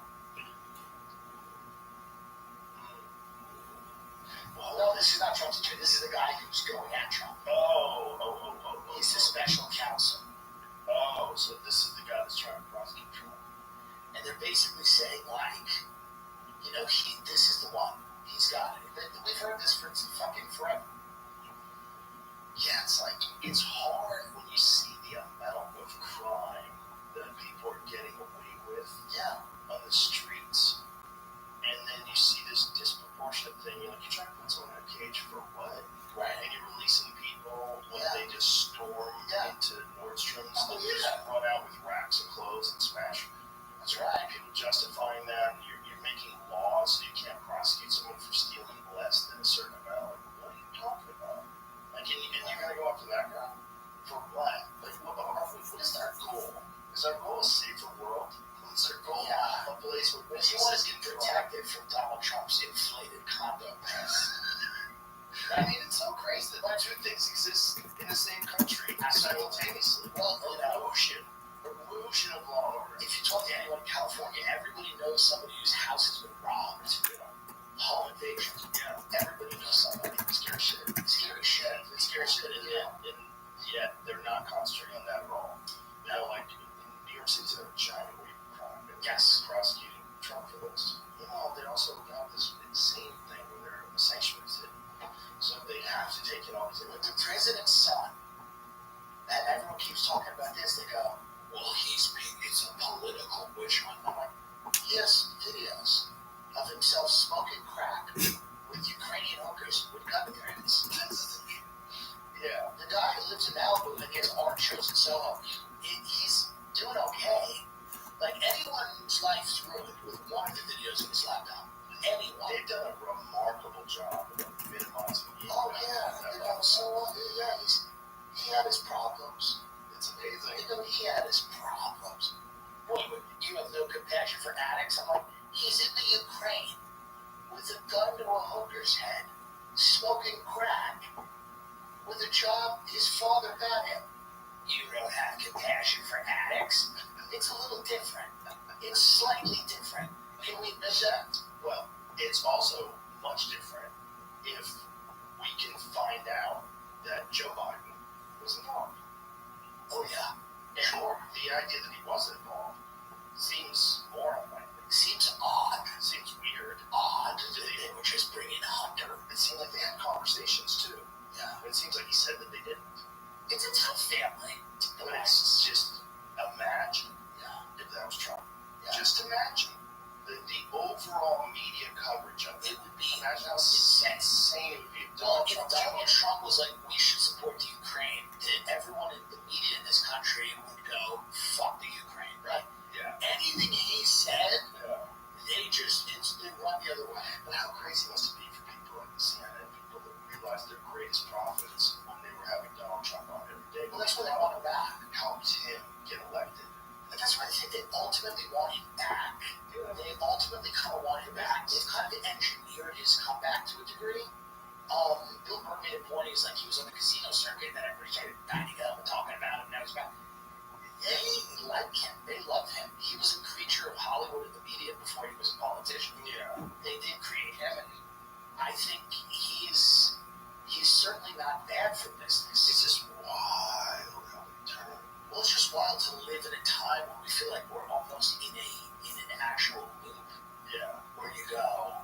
Well, no, this is not Trump's attorney. This is the guy who's going at Trump. He's the special counsel. Oh, so this is the guy that's trying to prosecute Trump. And they're basically saying, like, this is the one. He's got it. We've heard this for fucking forever. Yeah, it's hard when you see the amount of crime that people are getting away with on the streets. And then you see this disproportionate thing. You're trying to put someone in a cage for what? Right. And you're releasing people when they just storm into Nordstrom's and just run out with racks of clothes and smash. That's right. People justifying that. And you're making laws so you can't prosecute someone for stealing less than a certain amount. What are you talking about? And you're going to go after that guy? For what? What is our goal? Is our goal a safer world? Is our goal a place where you want to get protected from Donald Trump's inflated condo price? I mean, it's so crazy that two things exist in the same country simultaneously. Well, Illusion of law and order. If you talk to anyone in California, everybody knows somebody whose house has been robbed. Home invasion. Yeah. Everybody knows somebody. Scary shit. And yet they're not concentrating on that at all. Like in New York City's a giant wave of crime. Yes. Prosecuting Trump for this. They also got this insane thing where they're sanctuaries hidden. So they as they go. Well, it's a political witch hunt. I'm like, he has videos of himself smoking crack with Ukrainian hookers with gun threats. Yeah, the guy who lives in Malibu and gets art shows in Soho, he's doing okay. Like, anyone's life's ruined with one of the videos in his laptop. Anyone. They've done a remarkable job of minimizing it. Oh, yeah. They've done so well. Yeah, he had his problems. It's amazing. You know, he had his problems. What, you have no compassion for addicts? I'm like, he's in the Ukraine with a gun to a hooker's head, smoking crack, with a job his father got him. You don't have compassion for addicts? It's a little different. It's slightly different. Can we miss that? Well, it's also much different if we can find out that Joe Biden was involved. Oh, yeah. Sure. The idea that he wasn't involved seems more unlikely. Seems odd. Seems weird. Odd. They were just bringing Hunter. It seemed like they had conversations too. Yeah. It seems like he said that they didn't. It's a tough family. But it's just imagine if that was Trump. Yeah. Just imagine the overall media coverage of it. It would be Imagine how insane it would be if Well, Donald if Trump. Donald Trump was like, we should support the Ukraine, then everyone in the media in this country would go, fuck the Ukraine, right? Yeah. Anything he said, Yeah. they just instantly run the other way. But how crazy must it be for people like CNN, people that realized their greatest profits when they were having Donald Trump on every day? Well, that's why they want him back. Helped him get elected. But that's why I think they ultimately want him back. They ultimately kind of want him back. They've kind of engineered his comeback to a degree. Bill Burr made a point. He was like, he was on the casino circuit, and then everybody started backing up and talking about him. Now he's back. They like him. They love him. He was a creature of Hollywood and the media before he was a politician. Yeah. They did create him, and I think he's certainly not bad for business. It's just wild how they turn. Well, it's just wild to live in a time when we feel like we're almost in an actual loop. Yeah. Where you go,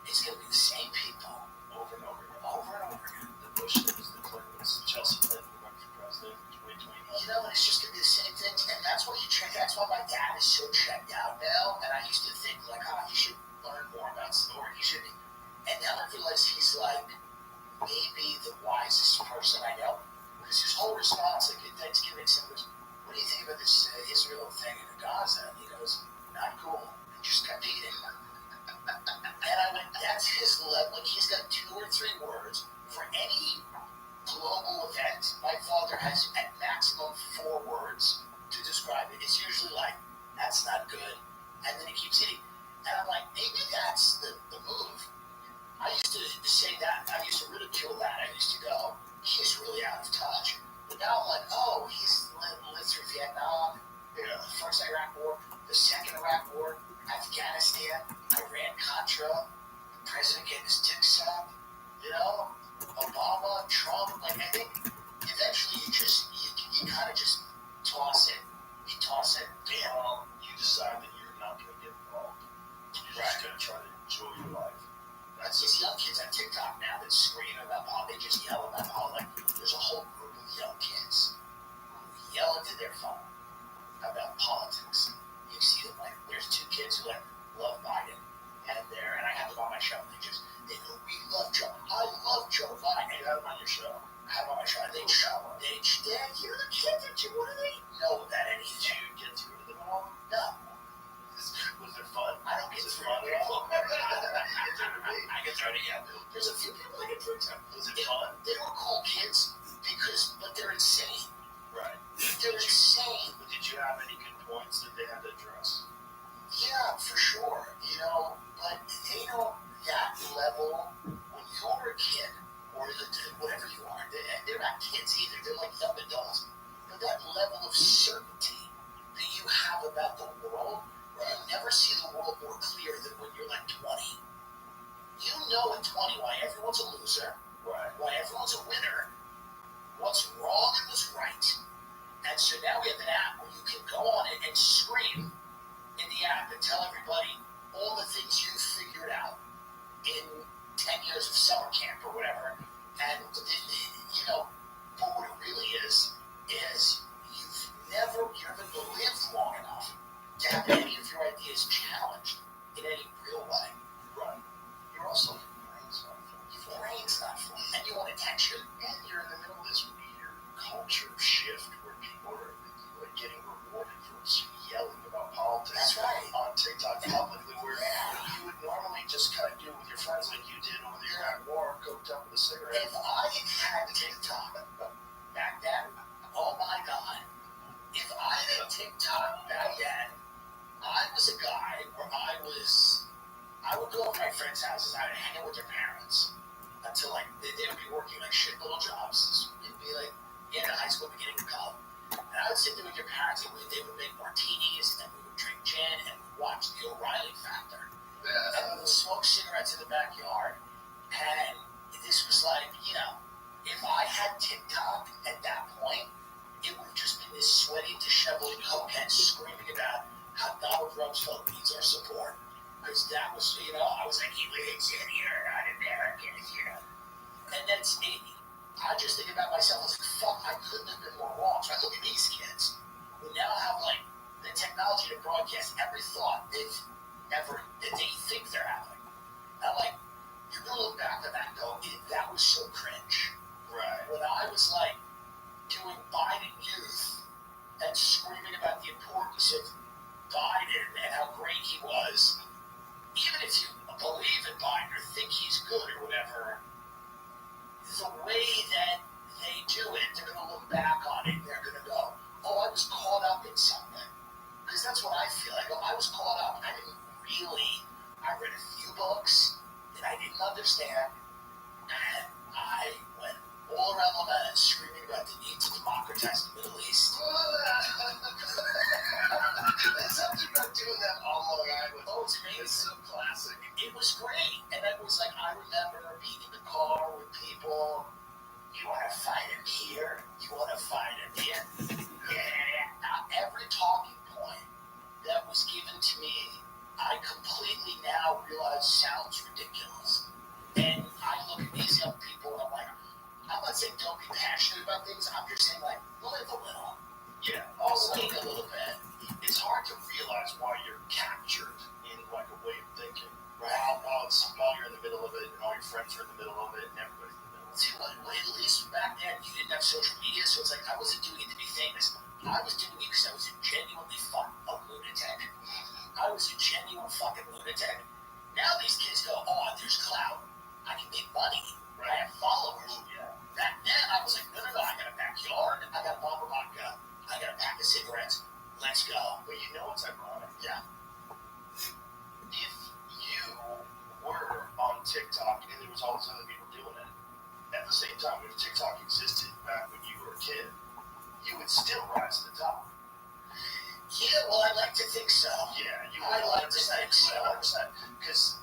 it's going to be the same people Over and over again. over and over again. The Bushes, the Clintons, Chelsea Clinton who run for president in 2020. You know, and it's just going to be the same thing. And that's why that's why my dad is so checked out now. And I used to think, like, he should learn more about story. He should be. And now I realize he's, like, maybe the wisest person I know. Because his whole response, like, at Thanksgiving, he goes, what do you think about this Israel thing in Gaza? And he goes, not cool. I just got beaten. And I went, that's his level. Like, he's got 2 or 3 words for any global event. My father has at maximum 4 words to describe it. It's usually like, that's not good. And then he keeps hitting. And I'm like, maybe that's the move. I used to say that. I used to ridicule that. I used to go, he's really out of touch. But now I'm like, oh, he's lived through Vietnam, the first Iraq War, the second Iraq War, Afghanistan, Iran-Contra, the president getting his dick sucked, Obama, Trump. Like, I think eventually you kind of just toss it. You toss it. You decide that you're not going to get involved. You're just going to try to enjoy your life. That's these young kids on TikTok now that scream about politics. They just yell about politics. Like, there's a whole group of young kids who yell into their phone about politics. You see them, like, there's 2 kids who, like, love Biden, and I have them on my show. They go, we love Joe. I love Joe Biden. You have them on your show. I have them on my show. Dad, you're the kid that you TikTok back then, I was a guy where I would go to my friends' houses, I would hang out with their parents until like they would be working like shit little jobs. It'd be like in high school, beginning of college. And I would sit there with your parents and they would make martinis and we would drink gin and we'd watch the O'Reilly Factor. And we would smoke cigarettes in the backyard. And this was like, you know, if I had TikTok at that point, it would have just been this sweaty, disheveled cokehead screaming about how Donald Rumsfeld needs our support. Because that was, you know, I was like, he lives in here, not Americans, you know. And that's me. I just think about myself, I was like, fuck, I couldn't have been more wrong. So I look at these kids who now have, like, the technology to broadcast every thought that they think they're having. I'm like, you're going to look back at that and go, that was so cringe. Right. When I was, like, doing Biden youth and screaming about the importance of Biden and how great he was, even if you believe in Biden or think he's good or whatever, the way that they do it, they're going to look back on it and they're going to go, oh, I was caught up in something. Because that's what I feel. I go, I was caught up. I read a few books that I didn't understand, and I went all around the land screaming about the need to democratize the Middle East. There's something about doing that on Long Island. Oh, it's amazing. It's so classic. It was great. And it was like, I remember being in the car with people. You want to find him here? You want to find him here? Yeah. Every talking point that was given to me, I completely now realize sounds ridiculous. And I look at these young people and I'm like, I'm not saying don't be passionate about things. I'm just saying, like, live a little. Yeah. Also, think a little bit. it's hard to realize why you're captured in like a way of thinking. Right. While you're in the middle of it and all your friends are in the middle of it and everybody's in the middle of it. See, at least back then you didn't have social media, so it's like I wasn't doing it to be famous. I was doing it because I was a genuinely a lunatic. I was a genuine fucking lunatic. Now these kids go, oh, there's clout. I can make money. Right. I have followers. Yeah. Back then, I was like, no, I got a backyard. I got a bottle of vodka. I got a pack of cigarettes. Let's go. But you know what's ironic? Yeah. If you were on TikTok and there was all these other people doing it, at the same time, if TikTok existed back when you were a kid, you would still rise to the top. Yeah, well, I like to think so. Yeah, you I would like to think so. 100%. Because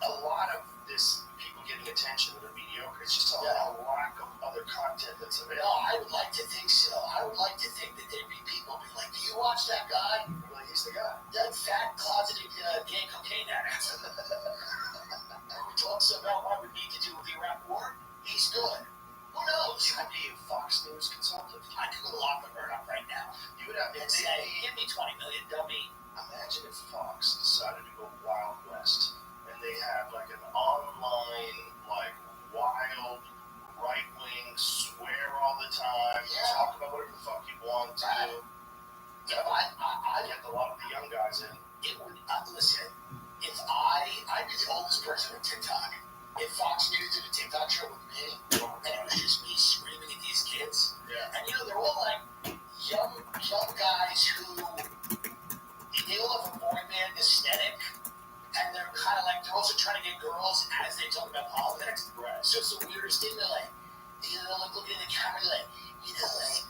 a lot of this, people getting attention that are mediocre, it's just a lack of other content that's available. No, I would like to think so. I would like to think that there'd be people be like, do you watch that guy? Like, he's the guy. That fat, closeted gay cocaine addict. Who talks about what we need to do with the Iraq war? He's good. Who knows? You would be a Fox News consultant. I could go lock the bird up right now. You would have And say, give me $20 million, dummy. Imagine if Fox decided to go Wild West and they had like an online, like wild, right-wing, swear all the time, talk about whatever the fuck you want to do. If I get a lot of the young guys in. It would, listen, if I'd be the oldest person on TikTok. If Fox News did a TikTok show with me, and it was just me screaming at these kids, and you know, they're all like young guys who, they all have a boy band aesthetic, and they're kind of like, they're also trying to get girls as they talk about politics. Right. So it's the weirdest thing. They're like, you know, like looking at the camera, like, you know, like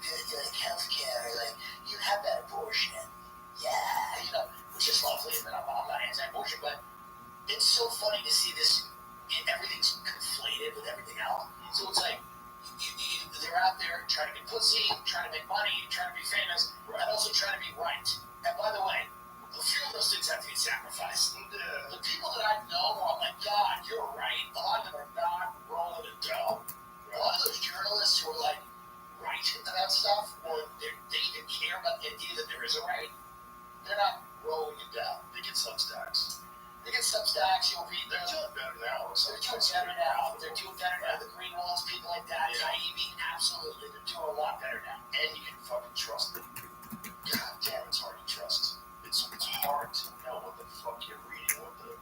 healthcare, like, you have that abortion. Yeah, you know, which is lovely, but I'm not anti-abortion, but it's so funny to see this. Everything's conflated with everything else. So it's like, they're out there trying to get pussy, trying to make money, trying to be famous, and also trying to be right. And by the way, a few of those things have to be sacrificed. The people that I know are like, God, you're right. A lot of them are not rolling in dough. A lot of those journalists who are like right about stuff, or they even care about the idea that there is a right, they're not rolling in dough. They get Substacks. They get Substacks, you'll read them. They're doing better now. They're doing better now. They're doing better now. The Green Walls, people like that. Yeah. Taibbi, absolutely. They're doing a lot better now. And you can fucking trust them. God damn, it's hard to trust. It's hard to know what the fuck you're reading, what the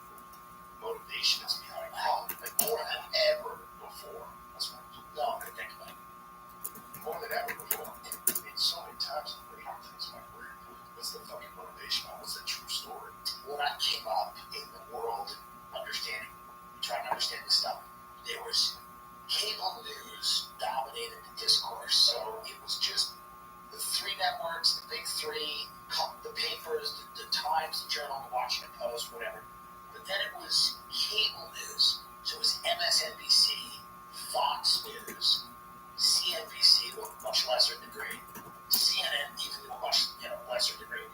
motivation is behind it. Like more than ever before. That's what No, I think about it. more than ever before. I mean, so many times I've read things like weird. Times, the Journal, the Washington Post, whatever. But then it was cable news. So it was MSNBC, Fox News, CNBC to a much lesser degree, CNN even to a much lesser degree.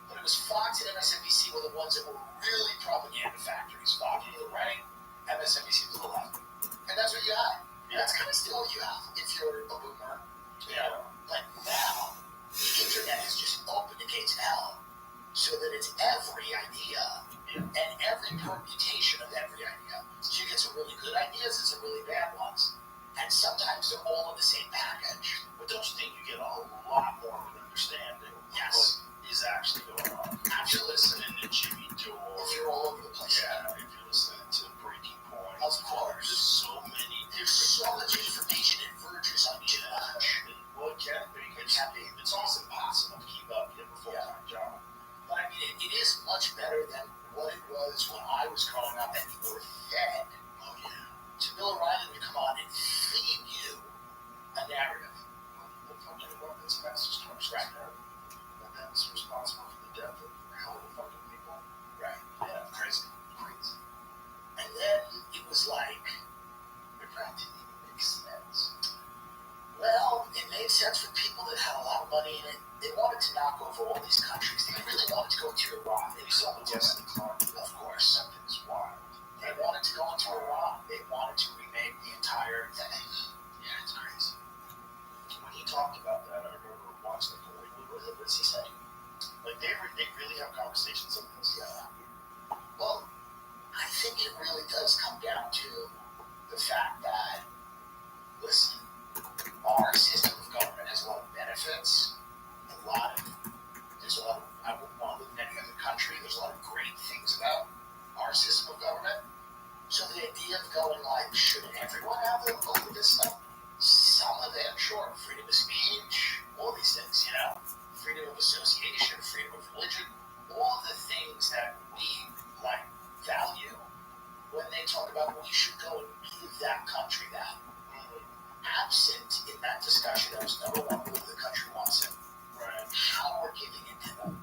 But it was Fox and MSNBC were the ones that were really propaganda factories. Fox was the right, MSNBC was the left. And that's what you had. That's kind of still what you have if you're a boomer. But now, the internet has just opened the gates of hell so that it's every idea and every permutation of every idea. So you get some really good ideas and some really bad ones. And sometimes they're all in the same package. But don't you think you get a lot more of an understanding of what is actually going on? If you're listening to Jimmy Dore, If you're all over the place. if you're listening to Breaking Point, Of course. there's so many. There's so much information that verges on each other. Well, it can be. It's almost impossible to keep up with a full-time job. But I mean, it is much better than what it was when I was growing up and you were fed. Oh, yeah. So Bill O'Reilly would come on and feed you a narrative. The fucking weapons mass destruction. Right. And that's responsible for the death of how many fucking people? Right. Yeah, crazy. And then it was like, it didn't even make sense. Well, it made sense for people that had a lot of money in it. They wanted to knock over all these countries. They really wanted to go to Iran. They saw the West decline. Of course. That thing's wild. They wanted to go into Iran. They wanted to remake the entire thing. Yeah, it's crazy. When he talked about that, I remember watching it. What's he saying? Like, they really have conversations like this. Yeah. Well, I think it really does come down to the fact that, listen, our system of government has a lot of benefits, there's a lot of, I wouldn't want to live in any other country, there's a lot of great things about our system of government. So the idea of going like, should everyone have a look at this stuff? Some of it, sure, freedom of speech, all these things, freedom of association, freedom of religion, all the things that we value when they talk about we should go and give that country that. Absent in that discussion, there was number one, whether the country wants it. Right. How we're giving it to them.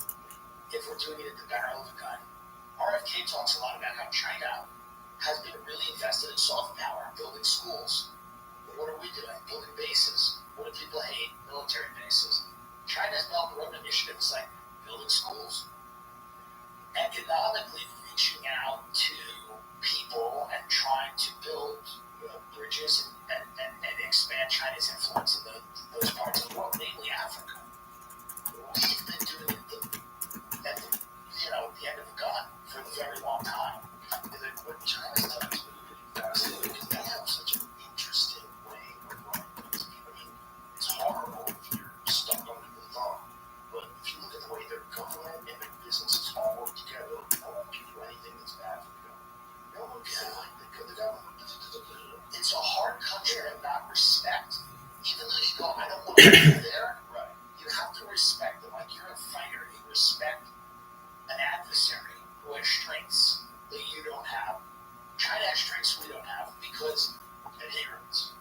If we're doing it at the barrel of a gun. RFK talks a lot about how China has been really invested in soft power, building schools. What are we doing? Building bases. What do people hate? Military bases. China's Belt and Road Initiative is like building schools. Economically reaching out to people and trying to build bridges and expand China's influence in those parts of the world, namely Africa. We've been doing it at the end of a gun for a very long time. And then what China's done is really fascinating because they have such an interesting way of running things. I mean, it's horrible if you're stuck under the thumb, but if you look at the way their government and their businesses all work together, no one can do anything that's bad for the government. No one can like the government. It's a hard country to not respect. Even though you go, I don't want to live there, Right. you have to respect them. Like you're a fighter, you respect an adversary who has strengths that you don't have. China has strengths we don't have because Adherence.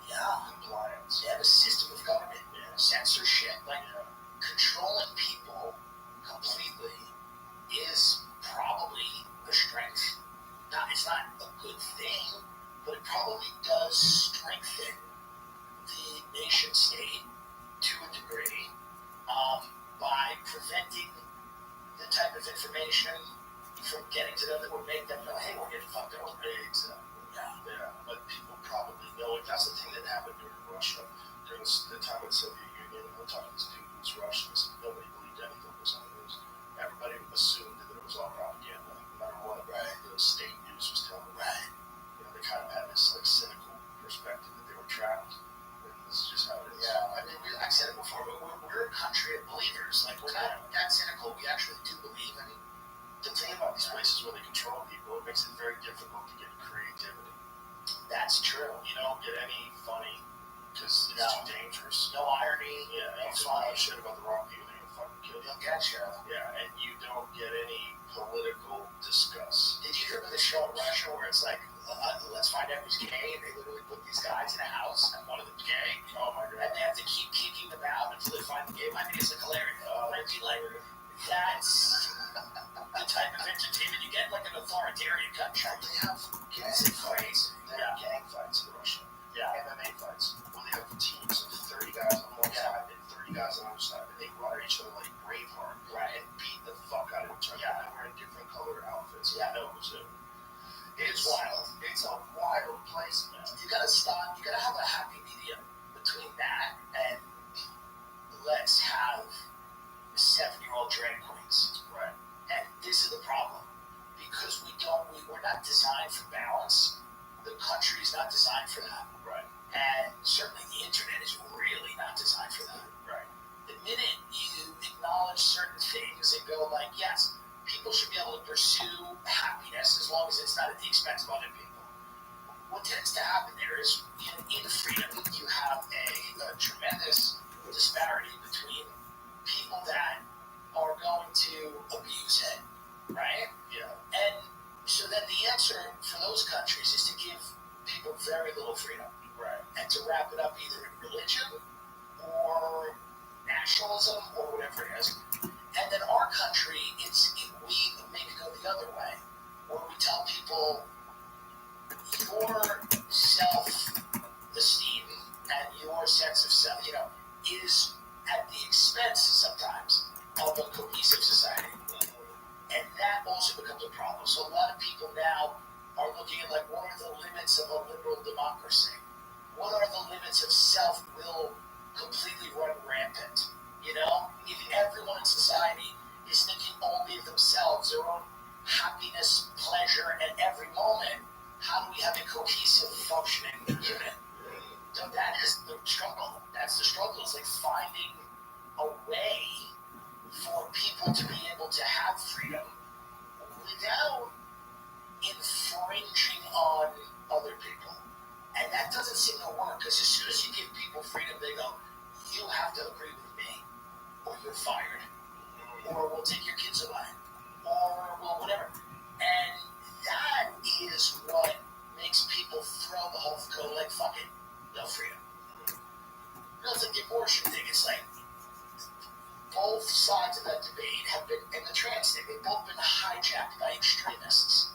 compliance. They have a system of government, censorship, controlling people completely is probably a strength. It's not a good thing, but it probably does strengthen the nation state to a degree by preventing the type of information from getting to them that would make them know, hey, we're getting fucked over. Exactly. Yeah. But people probably know it. That's the thing that happened during Russia. During the time of the Soviet Union, I was talking to this dude who was Russian. Nobody believed anything that was on the news. Everybody assumed that it was all propaganda, no matter what the state news was telling them. Right. They kind of had this cynical perspective that they were trapped. And this is just how it is. Yeah, I mean, I've said it before, but we're a country of believers. Like, we're not that cynical. We actually do believe. I mean, the thing about these places where they control people, it makes it very difficult to get creativity. that's true. You don't get any funny because it's too dangerous. No irony. No funny shit about the wrong people. They're gonna fucking kill you. They'll get you. Yeah, and you don't get any political discuss. Did you hear about the show in Russia where it's like, let's find out who's gay, and they literally put these guys in a house, and one of them's gay. Oh my god. And they have to keep kicking them out until they find the gay. I think it's like hilarious. I mean, like, that's the authoritarian country. They have gang fights. They have gang fights in Russia. Yeah. MMA fights where they have teams of 30 guys on one side and 30 guys on the other side, and they run at each other like Braveheart, and beat the fuck out of each other. Yeah, they're wearing different colored outfits. Yeah, no, who's who. It's wild. It's a wild place, man. You gotta stop. You gotta have a happy medium between that and let's have 7-year-old drag queens. Right. And this is the problem. Because we're not designed for balance. The country is not designed for that. Right. And certainly the internet is really not designed for that. Right. The minute you acknowledge certain things and go like, yes, people should be able to pursue happiness as long as it's not at the expense of other people. What tends to happen there is in freedom, you have a tremendous disparity between people that are going to abuse it, right? Yeah. And so then the answer for those countries is to give people very little freedom, right? And to wrap it up either in religion or nationalism or whatever it is. And then our country, we maybe go the other way, where we tell people your self-esteem and your sense of self, is at the expense sometimes of a cohesive society. And that also becomes a problem. So a lot of people now are looking at like, what are the limits of a liberal democracy? What are the limits of self-will completely run rampant? If everyone in society is thinking only of themselves, their own happiness, pleasure, at every moment, how do we have a cohesive, functioning unit? So that is the struggle. That's the struggle. It's like finding a way for people to be able to have freedom without infringing on other people. And that doesn't seem to work, because as soon as you give people freedom, they go, you have to agree with me, or you're fired, or we'll take your kids away, or well, whatever. And that is what makes people throw the whole go like, fuck it, no freedom. It's like the abortion thing. It's like both sides of that debate have been, in the trans thing, they've both been hijacked by extremists.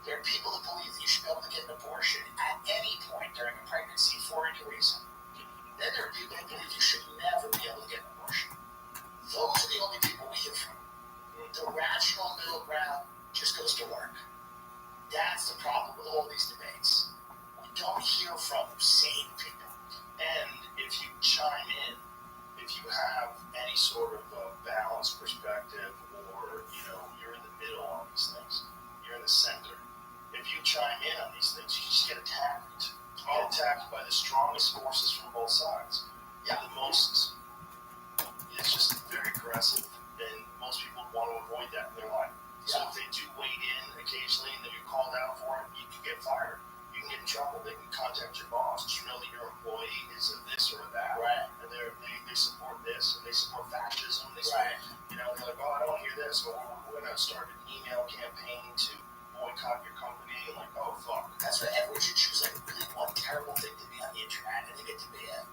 There are people that believe that you should be able to get an abortion at any point during a pregnancy for any reason. Then there are people that believe you should never be able to get an abortion. Those are the only people we hear from. The rational middle ground just goes to work. That's the problem with all these debates. We don't hear from sane people. And if you chime in, if you have any sort of balanced perspective, or you're in the middle on these things, you're in the center. If you chime in on these things, you just get attacked. You get attacked by the strongest forces from both sides. Yeah, it's just very aggressive, and most people want to avoid that in their life. So if they do wade in occasionally and then you're called out for it, you can get fired. You can get in trouble. They can contact your boss. You know that your employee is a this or a that. Right. And they support this, and they support fascism. They support, they're like, oh, I don't hear this. Well, we're going to start an email campaign to boycott your company. And like, oh, fuck. That's why everyone should choose like really one terrible thing to be on the internet, and they get to be it.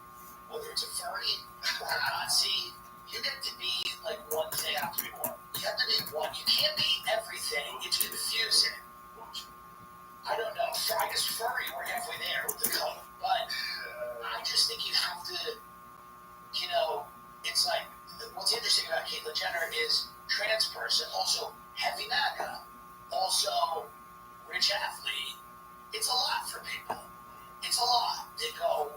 Whether it's a furry or a Nazi, you get to be like one thing. You have to be one. You have to be one. You can't be everything. It's confusing. I don't know. I guess furry, we're halfway there with the color. But I just think you have to, it's like, what's interesting about Caitlyn Jenner is trans person, also heavy MAGA, also rich athlete. It's a lot for people. It's a lot. They go,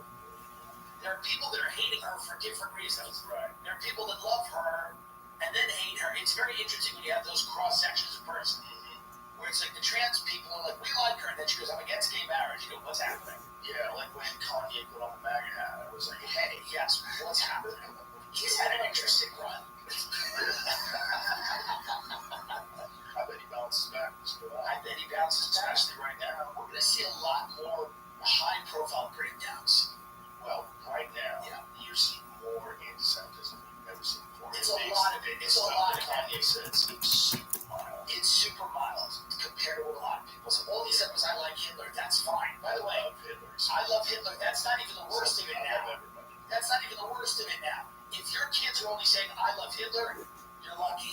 there are people that are hating her for different reasons. Right. There are people that love her and then hate her. It's very interesting when you have those cross sections of person. Where it's like the trans people are like, we like her, and then she goes, I'm against gay marriage. You go, what's happening? Yeah, like when Kanye put on the MAGA hat, I was like, hey, yes, what's happening? He's had an interesting run. I bet he bounces back. I bet he bounces back. Especially right now. We're going to see a lot more high-profile breakdowns. Well, right now, you're seeing more anti-Semitism than you've ever seen before. It's a lot of it. It's a lot of Kanye said it seems super mild. It's super mild compared to what a lot of people say. All he said was, I like Hitler. That's fine. By the way, I love Hitler. That's not even the worst of it now. That's not even the worst of it now. If your kids are only saying, I love Hitler, you're lucky.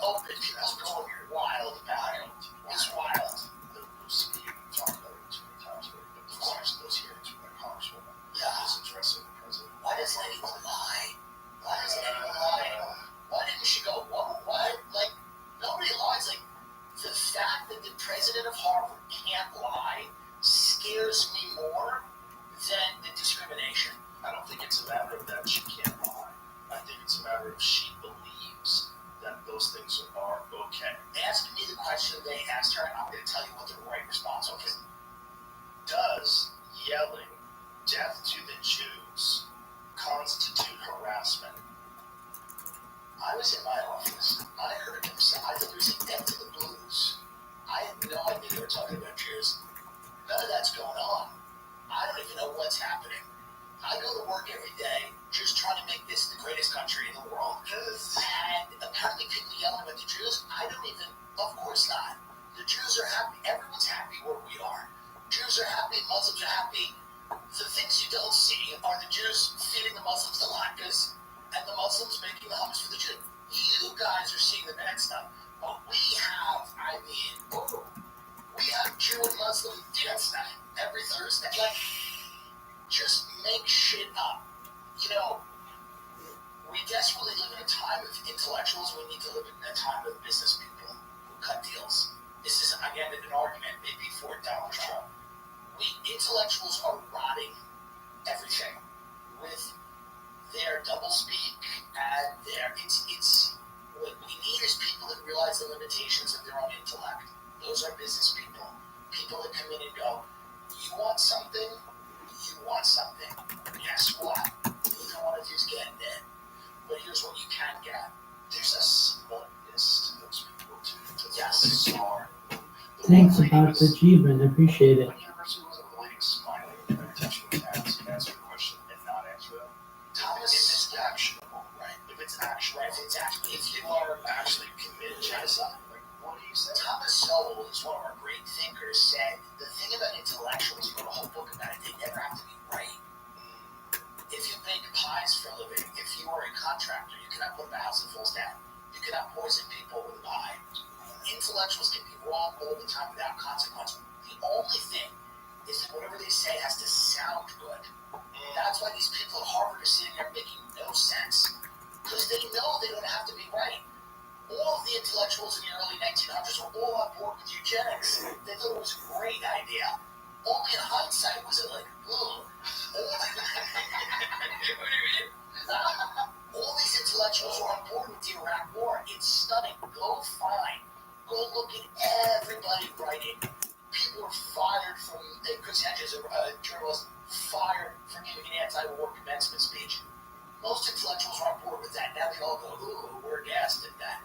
open. People's going wild about it. It's wild. Those you talked about it too many times, but of course, those hearings with my congresswoman is addressing the president. Why does anyone lie? Why does anyone lie? Why didn't she go, what? Like, nobody lies. Like, the fact that the president of Harvard can't lie scares me more than the discrimination. I don't think it's a matter of that she can't lie. I think it's a matter of she believes that those things are okay. Ask me the question they asked her, and I'm going to tell you what the right response was. Does yelling death to the Jews constitute harassment? I was in my office. I heard him say, I thought he was saying death to the blues. I had no idea they were talking about Jews. None of that's going on. I don't even know what's happening. I go to work every day just trying to make this the greatest country in the world. And apparently people yelling about the Jews, of course not. The Jews are happy. Everyone's happy where we are. Jews are happy. Muslims are happy. The things you don't see are the Jews feeding the Muslims the latkes and the Muslims making the hummus for the Jews. You guys are seeing the bad stuff. But we have Jew and Muslim dance night every Thursday. Like, just make shit up. You know, we desperately live in a time of intellectuals. We need to live in a time of business people who cut deals. This is, again, an argument maybe for Donald Trump. Intellectuals are rotting everything with their doublespeak and it's what we need is people that realize the limitations of their own intellect. Those are business people. People that come in and go, you want something? Guess what? Neither one of you's getting it. But here's what you can get. There's a smugness to those people too. Yes. Bizarre. Thanks about the achievement. Appreciate it. The university wasn't the lady smiling and attention was asked and answer a question and not answer them. Thomas, if it's actionable, right? If it's actionable, if you are actually committed genocide, like what do you say? Thomas Sowell is one of our great thinkers. Said the thing about intellectuals, he wrote a whole book about it. They never have to be right. If you bake pies for a living, if you are a contractor, you cannot put up a house that falls down. You cannot poison people with a pie. Intellectuals can be wrong all the time without consequence. The only thing is that whatever they say has to sound good. That's why these people at Harvard are sitting there making no sense. Because they know they don't have to be right. All of the intellectuals in the early 1900s were all on board with eugenics. They thought it was a great idea. Only in hindsight was it like, ugh. All these intellectuals were on board with the Iraq War. It's stunning. Go look at everybody writing. People were fired from, Chris Hedges, a journalist, fired for giving an anti-war commencement speech. Most intellectuals were on board with that. Now they all go, ooh, we're aghast at that.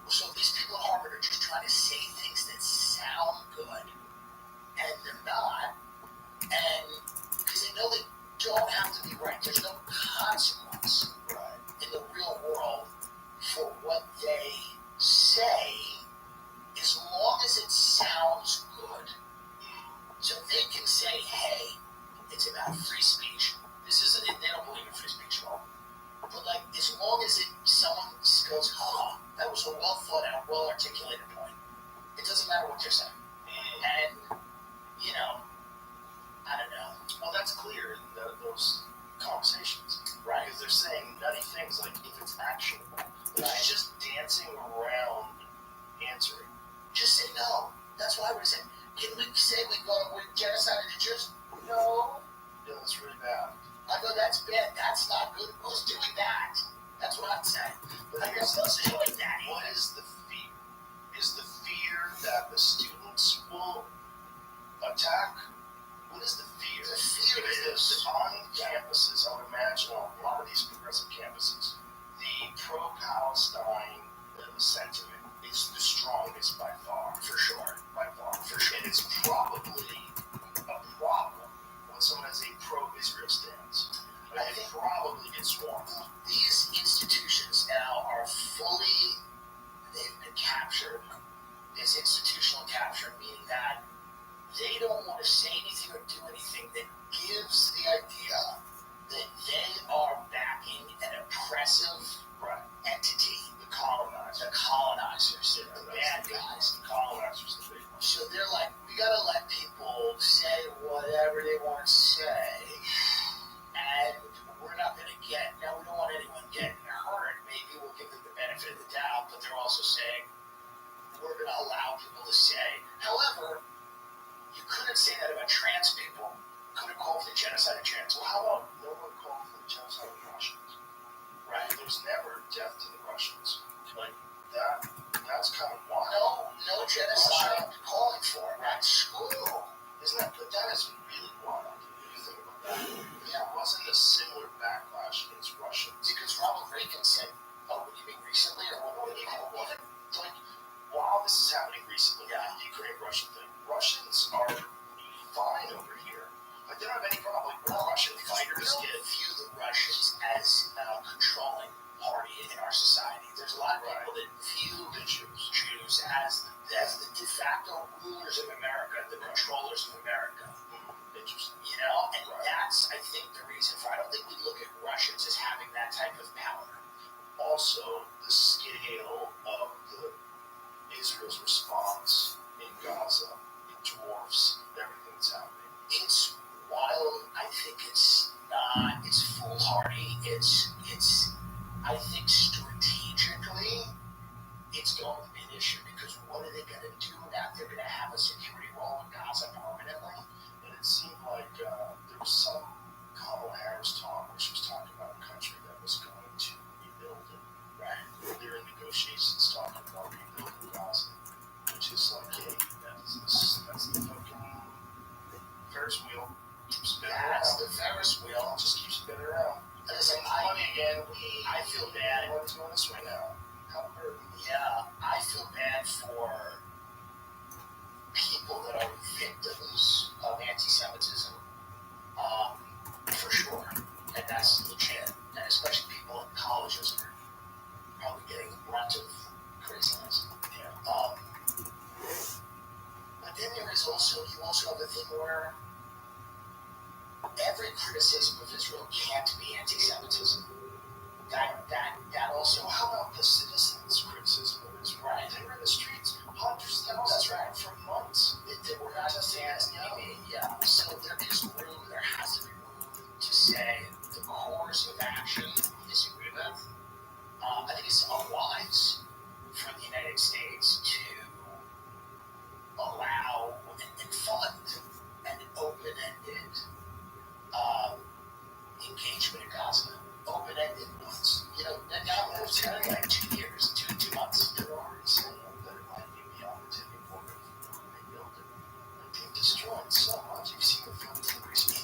So these people at Harvard are just trying to say things that sound good. And they're not. And because they know they don't have to be right. There's no consequence in the real world for what they say, as long as it sounds good. So they can say, hey, it's about free speech. They don't believe in free speech at all. But like, as long as someone goes, that was a well thought out, well articulated point. It doesn't matter what they're saying. And, I don't know. Well, that's clear in those conversations, right? Because they're saying nutty things like if it's actionable. But she's just dancing around answering. Just say no. That's what I would say. Can we say we're genocided the Jews? No. Yeah, that's really bad. I go, that's bad. That's not good. Who's doing that? That's what I'd say. But I guess who's doing that? What is the fear? Is the fear that the students will attack? What is the fear? The fear is on campuses, I would imagine on a lot of these progressive campuses, the pro-Palestine sentiment is the strongest by far. For sure. And it's probably a problem when someone has a pro-Israel stance. I think probably gets swarmed. These institutions now are they've been captured. It's institutional capture, meaning that they don't want to say anything or do anything that gives the idea that they are backing an oppressive entity, the colonizer. but they're also saying we're going to allow people to say. However, you couldn't say that about trans people. Couldn't call for the genocide of trans. Well, how about no one called for the genocide of the Russians? Right. There's never death to the Russians. Like that's kind of wild. No genocide calling for it at school. Isn't that? But that is really wild. If you think about that. Yeah, it wasn't a similar backlash against Russians. Because Ronald Reagan said, "Oh, what do you mean recently, or what do you mean?" Even like while this is happening recently, the Ukraine-Russian thing, Russians are fine over here. Like they don't have any problem. Like we're Russian fighters. We don't view the Russians as controlling party in our society. There's a lot of people that view the Jews as the de facto rulers of America, the controllers of America. Interesting. You know, and that's, I think, the reason for. I don't think we look at Russians as having that type of power. Also, the scale of Israel's response in Gaza, it dwarfs everything that's happening. It's wild. I think it's not. It's foolhardy. It's. I think strategically, it's going to be an issue because what are they going to do now? They're going to have a security role in Gaza permanently. And it seemed like there was some Kamala Harris talk where she was talking about a country that was going to rebuild it. Right. They're in negotiations talking about rebuilding Gaza, which is like, hey, that's the fucking Ferris wheel. Keep spinning That's around. the Ferris wheel. Just keep spinning around. Listen, Money again. I feel bad. Money's going this way now. How burden. Yeah, I feel bad for people that are victims of anti-Semitism, for sure, and that's legit. And especially people in colleges are probably getting the brunt of craziness. Yeah. But then there is also you also have the thing where every criticism of Israel can't be anti-Semitism. That also. How about the citizens' criticism of Israel? Right. They were in the streets, hundreds of thousands. That's right. For months. They were not just yeah. So there is room. There has to be room to say the course of action we disagree with. I think it's unwise for the United States to allow and fund an open-ended engagement in Gaza. Open-ended months. You know, now it's going to be like 2 years, two months. They're already saying that it might be beyond the tipping point of rebuild it. Like they've destroyed so much. You've seen the films.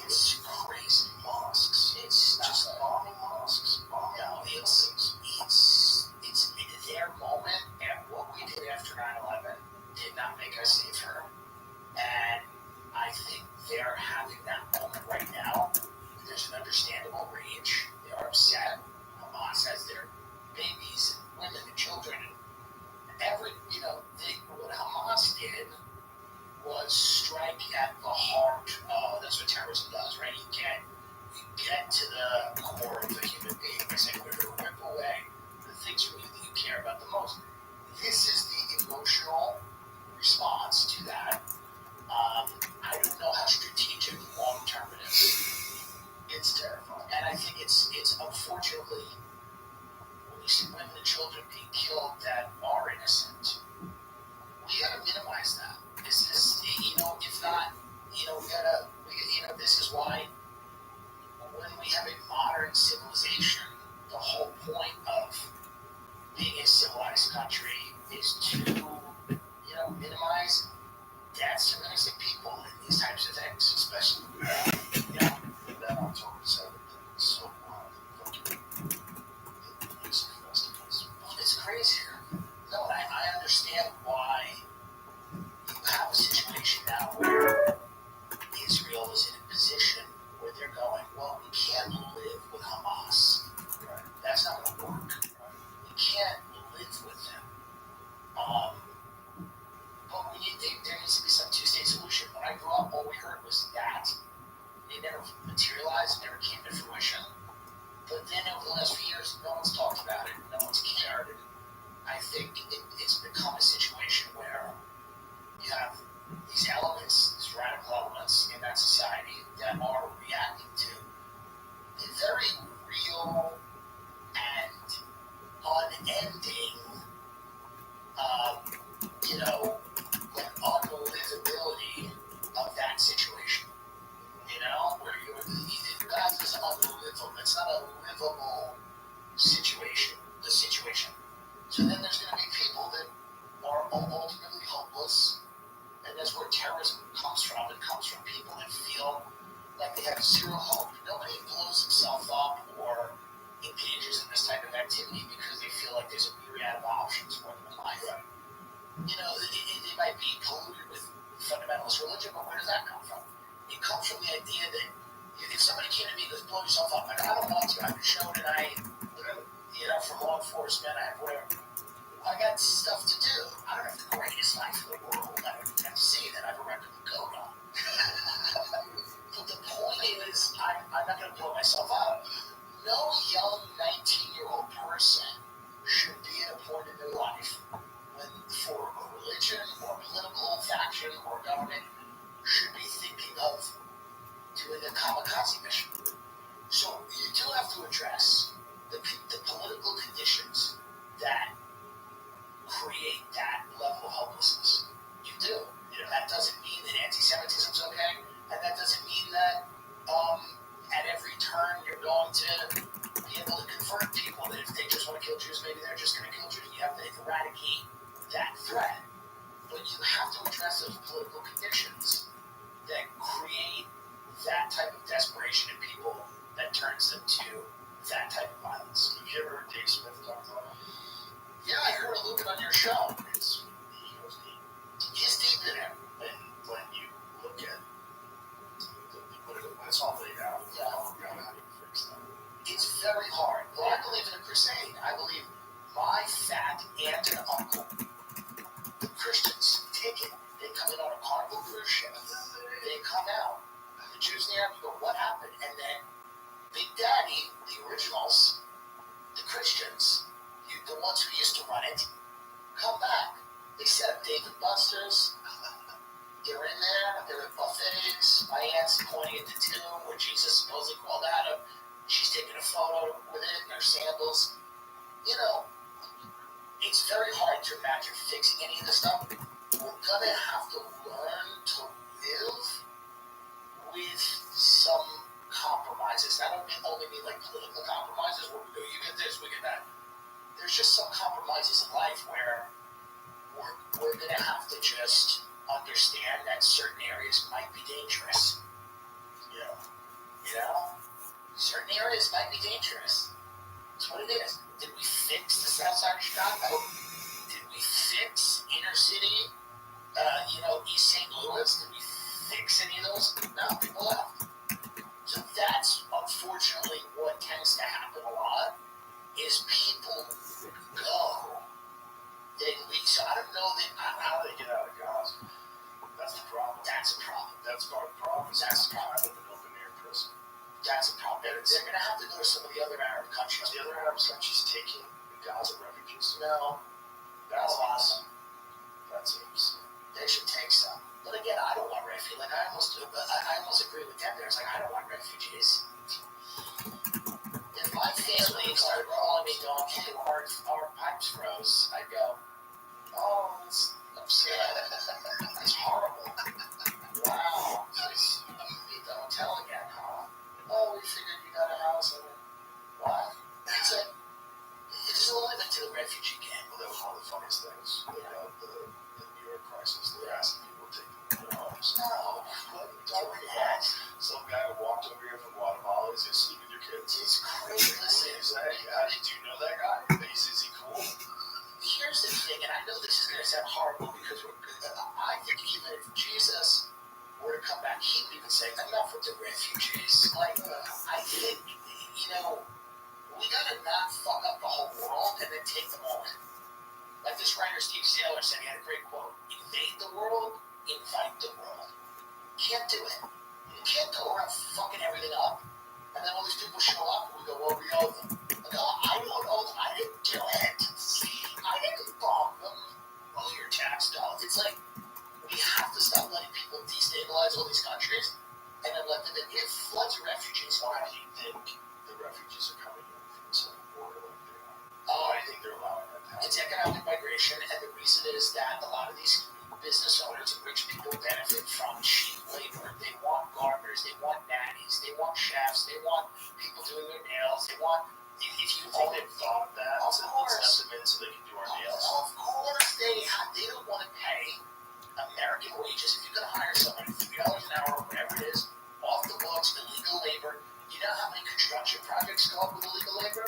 It's crazy. Mosques. It's Just bombing mosques. Bombing buildings. It's their moment, and what we did after 9/11 did not make us safer. And I think they're having that moment right now. There's an understandable rage. They are upset. Hamas has their babies and women and children. And what Hamas did was strike at the heart. That's what terrorism does, right? You get to the core of the human being by saying we're going to rip away the things from you that you care about the most. This is the emotional response to that. I don't know how strategic long term it is. It's terrifying. And I think it's unfortunately when you see women and children being killed that are innocent, we gotta minimize that. This is, if not, this is why when we have a modern civilization, the whole point of being a civilized country is to, minimize deaths of innocent people in these types of things, especially. That October 7th is so wild. The music festivals. It's crazier. No, I understand why you have a situation now where Israel is in a position where they're going, well, we can't live with Hamas. Right. That's not going to work. Right. We can't live with them. But there needs to be some two-state solution. When I grew up, all we heard was that. It never materialized, never came to fruition. But then over the last few years, no one's talked about it, no one's cared. And I think it's become a situation where you have these elements, these radical elements in that society that are reacting to the very real and unending myself up. Like, I don't want to. I have a show tonight. For law enforcement, I have whatever. I got stuff to do. I don't have the greatest life in the world. I don't have to say that I have a record to go on. But the point is, I'm not going to blow myself up. No young 19-year-old person should be at a point in their life when, for a religion or political faction or government, should be thinking of doing a kamikaze mission. So you do have to address the political conditions that create that level of hopelessness. You do. That doesn't mean that anti-Semitism is okay, and that doesn't mean that at every turn you're going to be able to convert people that if they just want to kill Jews, maybe they're just going to kill Jews. You have to eradicate that threat. But you have to address those political conditions that create that type of desperation in people that turns them to that type of violence. Have you ever heard Dave Smith talk about it? Yeah, I heard a little bit on your show. He's deep in it. And when you look at when it's all laid out, how do you fix that? It's very hard. Well, I believe in a crusade. I believe my fat aunt and uncle, the Christians, take it. They come in on a Carnival cruise ship. They come out. The Jews there, you go, what happened? And then Big Daddy, the originals, the Christians, the ones who used to run it, come back. They set up Dave and Buster's. They're in there. They're at buffets. My aunt's pointing at the tomb where Jesus supposedly called Adam. She's taking a photo with it in her sandals. It's very hard to imagine fixing any of this stuff. We're going to have to learn to live with some compromises. I don't only mean like political compromises where we go, you get this, we get that. There's just some compromises in life where we're going to have to just understand that certain areas might be dangerous. Certain areas might be dangerous. That's what it is. Did we fix the south side of Chicago? Did we fix inner city, East St. Louis? Did we fix any of those? No, people left. So that's unfortunately what tends to happen a lot, is people go, they leave. So I don't know how they get out of Gaza. That's the problem. That's a problem. That's part of the problem. That's the problem. With an open-air prison. That's a problem. They're going to have to go to some of the other Arab countries. The other Arab countries taking the Gaza refugees? No. That's awesome. That seems. They should take some. But again, I don't want refugees. Like I almost agree with them. There's like, I don't want refugees. If my family started calling me going, hey, our pipes froze, I'd go, oh, that's upset. That's horrible. Wow. Don't tell again, huh? Oh, we figured you got a house. What? It's like, there's a limit to the refugee game. Well, that was one of the funniest things about the New York crisis. They're asking people to take their homes. No, what? Don't do that. Some guy who walked over here from Guatemala is going to sleep with your kids. It's crazy. Listen, do you know that guy? Is he cool? Here's the thing, and I know this is going to sound horrible because I think even if Jesus were to come back, he would even say, enough with the refugees. Like, I think, we got to not fuck up the whole world and then take them all in. Like this writer, Steve Saylor, said, he had a great quote, invade the world, invite the world. Can't do it. You can't go around fucking everything up, and then all these people show up, and we go, well, we owe them. Like, oh, I don't owe them. I didn't do it. I didn't bomb them. Oh, your tax dollars. It's like, we have to stop letting people destabilize all these countries, and then let them in. We have floods of refugees. Why do you think the refugees are coming in from the southern border like they are? Why do you think they're allowing that to happen? It's economic migration, and the reason is that a lot of these business owners and rich people benefit from cheap labor. They want gardeners, they want nannies, they want chefs, they want people doing their nails, they want, if you think they've thought of that, of course, let's let them in so they can do our nails. Of course, they don't want to pay American wages. If you're going to hire somebody $3 an hour or whatever it is, off the books, illegal labor, you know how many construction projects go up with illegal labor?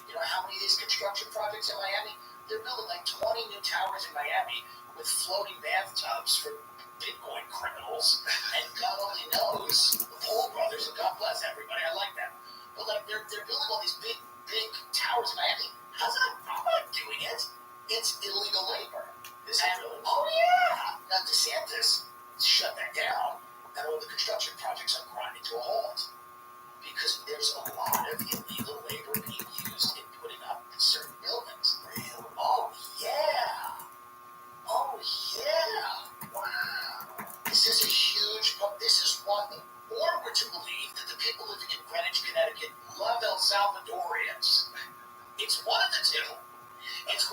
You know how many of these construction projects in Miami? They're building like 20 new towers in Miami with floating bathtubs for Bitcoin criminals, and God only knows, the Paul brothers, and God bless everybody, I like that. But like they're building all these big towers in Miami. I'm not doing it. It's illegal labor. Oh yeah. Now DeSantis shut that down, and all the construction projects are grinding to a halt because there's a lot of illegal labor being used in putting up certain buildings. Oh yeah. Wow. This is a huge. This is one. Or we're to believe that the people living in Greenwich, Connecticut, love El Salvadorians. It's one of the two. It's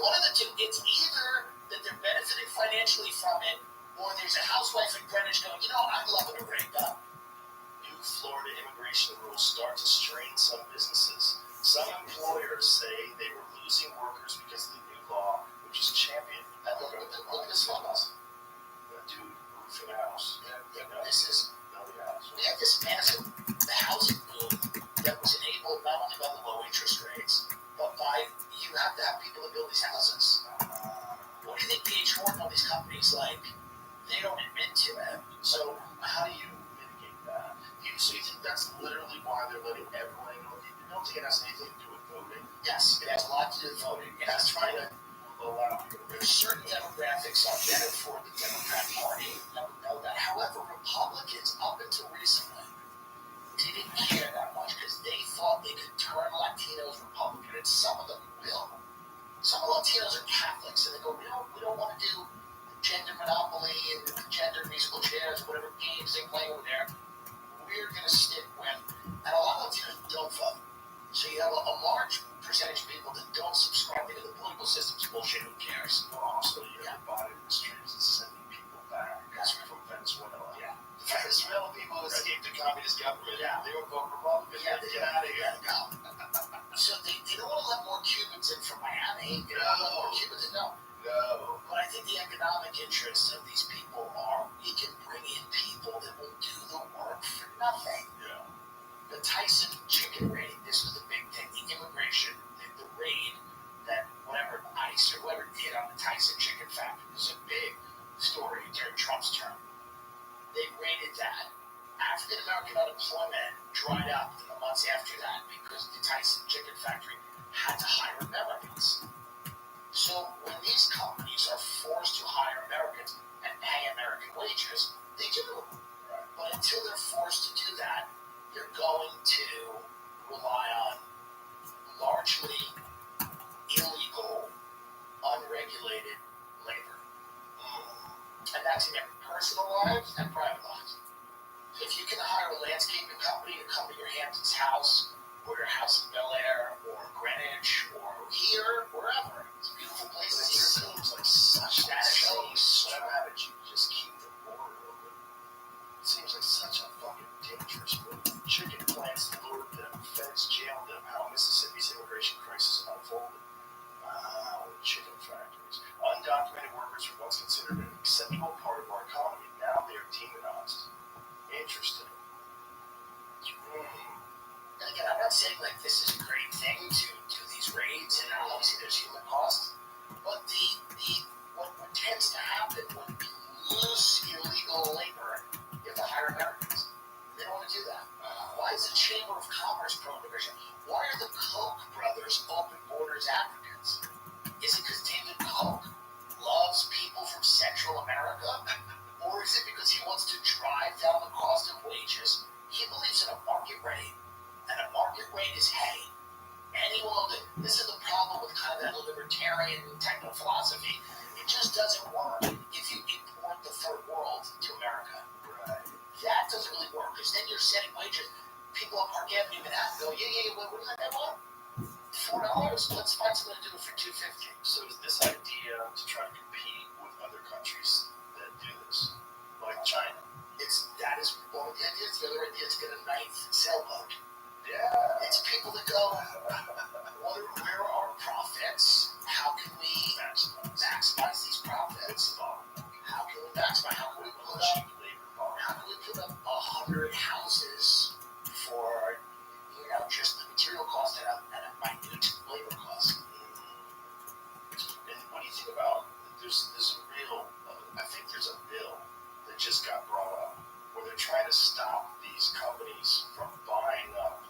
either that they're benefiting financially from it, or there's a housewife in Greenwich going, I'm loving a ring gun. New Florida immigration rules start to strain some businesses. Some employers say they were losing workers because of the new law, which is championed. Look at this one. That dude moved for the house. This is. We have this massive housing boom that was enabled not only by the low interest rates, but by you have to have people that build these houses. What do you think D.H. Horton, all these companies, they don't admit to it. So how do you mitigate that? So you think that's literally why they're letting everyone know? You don't think it has anything to do with voting? Yes, it has a lot to do with voting. It has trying to allow people to there's certain demographics are better for the Democrat Party. I don't know that. However, Republicans, up until recently, didn't care that much because they thought they could turn Latinos Republican, and some of them will. Some of Latinos are Catholics, and they go, we don't want to do gender monopoly and gender musical chairs, whatever games they play over there. We're going to stick with, and a lot of Latinos don't vote. So you have a large percentage of people that don't subscribe to the political system's bullshit. Who cares? Well, also, you have Biden industries is sending people back. That's right. From Venezuela. Yeah. The Venezuelan people escaped the communist government. Yeah. They were voting Republican. Yeah, Get out of here. Go. So they don't want to let more Cubans in from Miami. They don't want to let more Cubans in. No. But I think the economic interests of these people are we can bring in people that will do the work for nothing. Yeah. The Tyson chicken raid, this was the big thing. The immigration, the raid that whatever ICE or whoever did on the Tyson chicken factory was a big story during Trump's term. They raided that. African American unemployment dried up in the months after that because the Tyson chicken factory had to hire Americans. So when these companies are forced to hire Americans and pay American wages, they do. Right. But until they're forced to do that, they're going to rely on largely illegal, unregulated labor. And that's in their personal lives and private lives. If you can hire a landscaping company to come to your Hamptons house, or your house in Bel Air, or Greenwich, or here, wherever, it's beautiful places. It seems like such a strategy to just keep the border open. It seems like such a fucking dangerous move. Chicken plants lured them, feds jailed them. How Mississippi's immigration crisis unfolded. Wow, chicken factories. Undocumented workers were once considered an acceptable part of our economy. Now they are demonized. Interesting. And again, I'm not saying this is a great thing to do these raids, and obviously there's human cost. But what tends to happen when we lose illegal labor, you have to hire Americans. They don't want to do that. Why is the Chamber of Commerce pro-immigration? Why are the Koch brothers open borders Africans? Is it because David Koch loves people from Central America? Or is it because he wants to drive down the cost of wages? He believes in a market rate, and a market rate is hay. This is the problem with kind of that libertarian techno philosophy. It just doesn't work if you import the third world to America. Right. That doesn't really work because then you're setting wages. People on Park Avenue in Manhattan go, yeah, what does that guy want? $4. Let's find someone to do it for $2.50. So is this idea to try to compete with other countries that do this, like China? That is one of the ideas. The other idea is to get a ninth sailboat. Yeah. It's people that go, where are our profits? How can we maximize these profits? How can we maximize? How can we put up 100 houses for just the material cost and a minute labor cost? And what do you think about? There's a real. I think there's a bill that just got brought up where they're trying to stop these companies from buying up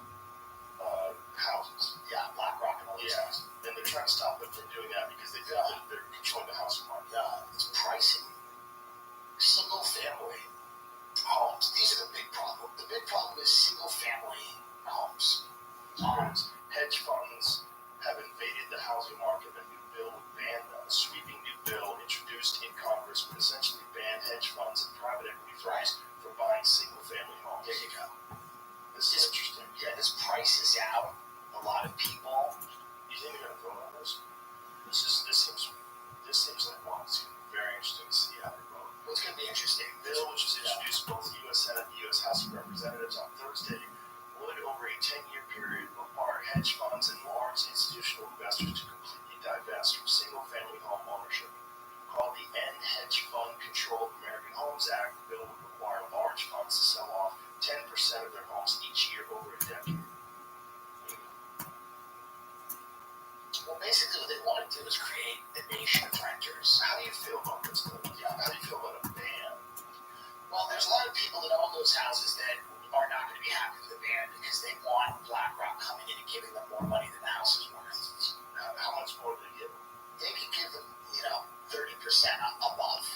above,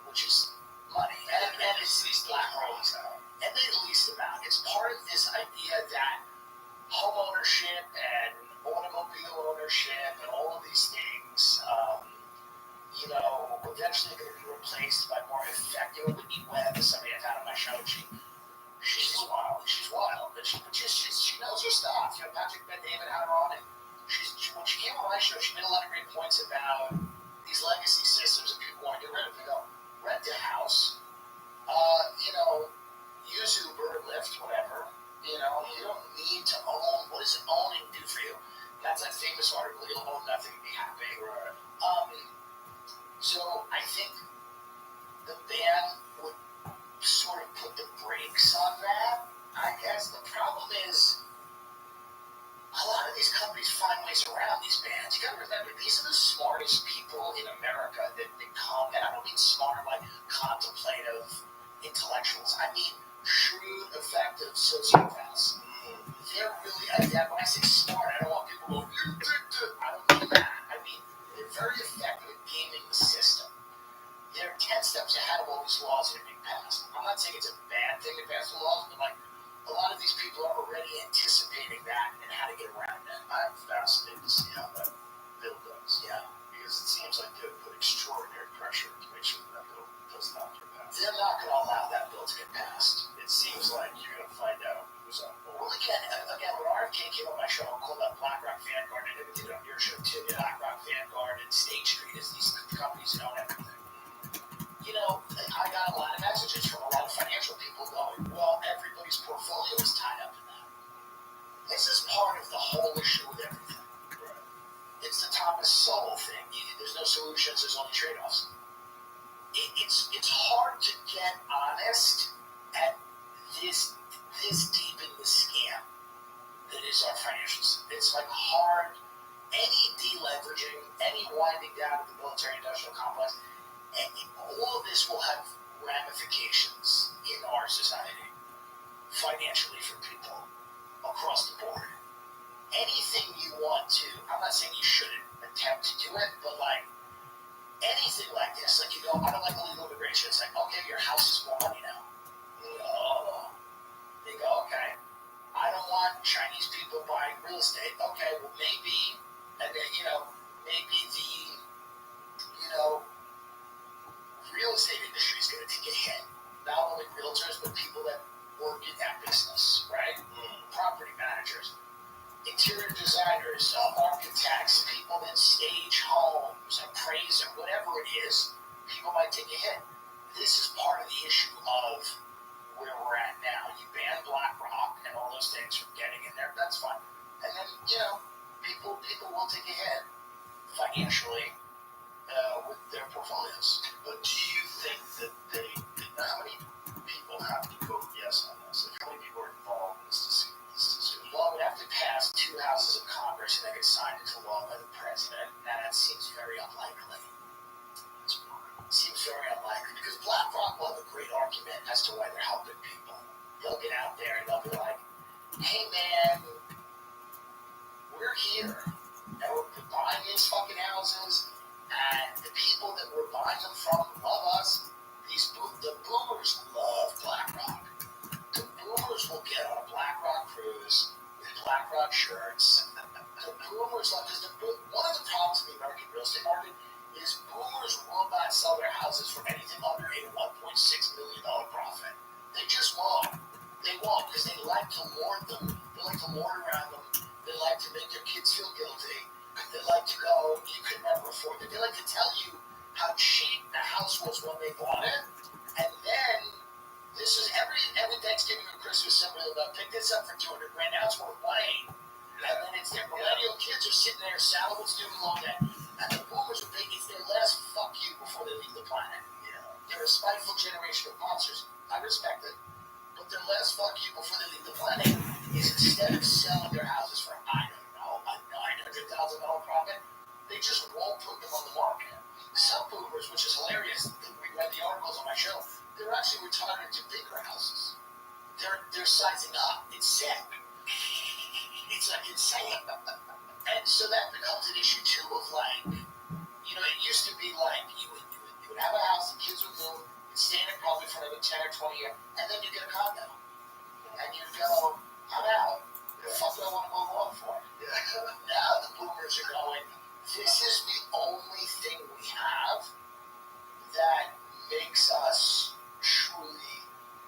which is money. And it's these black rolls out. And they lease them out. It's part of this idea that home ownership and automobile ownership and all of these things, eventually going to be replaced by more effective. Whitney Webb is somebody I've had on my show. She's wild. She's wild, but she knows her stuff. Patrick Ben-David had her on it. When she came on my show, she made a lot of great points about these legacy systems that people want to get rid of. They go, rent a house, use Uber, Lyft, whatever. You don't need to own. What does owning do for you? That's that famous article, you'll own nothing and be happy. Right. So I think the ban would sort of put the brakes on that. I guess the problem is a lot of these companies find ways around these bans. You gotta remember, these are the smartest people in America that come, and I don't mean smart like contemplative intellectuals. I mean shrewd, effective sociopaths. They're really, when I say smart, I don't want people to go, you think that. I don't mean that. I mean, they're very effective at gaming the system. They're 10 steps ahead of all these laws that are being passed. I'm not saying it's a bad thing to pass the laws, but a lot of these people are already anticipating that and how to get around it. I'm fascinated to see how that bill does. Yeah. Because it seems like they would put extraordinary pressure to make sure that bill does not get passed. They're not going to allow that bill to get passed. It seems like you're going to find out who's on board. Well, again, when RFK came on my show, I called out BlackRock, Vanguard, and I did it on your show too. BlackRock, Vanguard, and State Street is these companies that own everything. I got a lot of messages from a lot of financial people going, well, everybody's portfolio is tied up in that. This is part of the whole issue with everything. Right. It's the Thomas Sowell thing. There's no solutions, there's only trade-offs. It's hard to get honest at this deep in the scam that is our financial system. It's like hard, any deleveraging, any winding down of the military-industrial complex, and all of this will have ramifications in our society, financially for people across the board. Anything you want to, I'm not saying you shouldn't attempt to do it, but anything like this, I don't like illegal immigration. It's like, okay, your house is more money now. Oh, they go, okay. I don't want Chinese people buying real estate. Okay, well maybe, and then maybe the real estate industry is going to take a hit. Not only realtors, but people that work in that business, right? Property managers, interior designers, architects, people that stage homes, appraiser, whatever it is, people might take a hit. This is part of the issue of where we're at now. You ban BlackRock and all those things from getting in there, that's fine. And then, people will take a hit financially with their portfolios. But do you think that how many people have to vote yes on this? Like, how many people are involved in this decision? Well, it would have to pass 2 houses of Congress and then get signed into law by the president. And that seems very unlikely. It seems very unlikely because BlackRock will have a great argument as to why they're helping people. They'll get out there and they'll be like, hey man, we're here and we're buying these fucking houses. And the people that we're buying them from love us. The boomers love BlackRock. The boomers will get on a BlackRock cruise with BlackRock shirts. The boomers love, because one of the problems in the American real estate market is boomers will not sell their houses for anything under a $1.6 million profit. They just won't. They won't because they like to lord them. They like to lord around them. They like to make their kids feel guilty. They like to go, you could never afford it. They like to tell you how cheap the house was when they bought it. And then, this is every Thanksgiving or Christmas, somebody will go, pick this up for $200,000. Now it's worth money. And then it's their millennial kids are sitting there, salad student loan debt. And the boomers are thinking it's their last fuck you before they leave the planet. They're a spiteful generation of monsters. I respect it. But their last fuck you before they leave the planet is instead of selling their houses for, I don't know, a $900,000 profit, they just won't put them on the market. Some boomers, which is hilarious, we read the articles on my show, they're actually retiring to bigger houses. They're sizing up. It's sick. It's like insane. And so that becomes an issue too of it used to be like you would 10 or 20 years, and then you get a condo. And you go, I'm out. The fuck do I want to go along for? Now the boomers are going, this is the only thing we have that makes us truly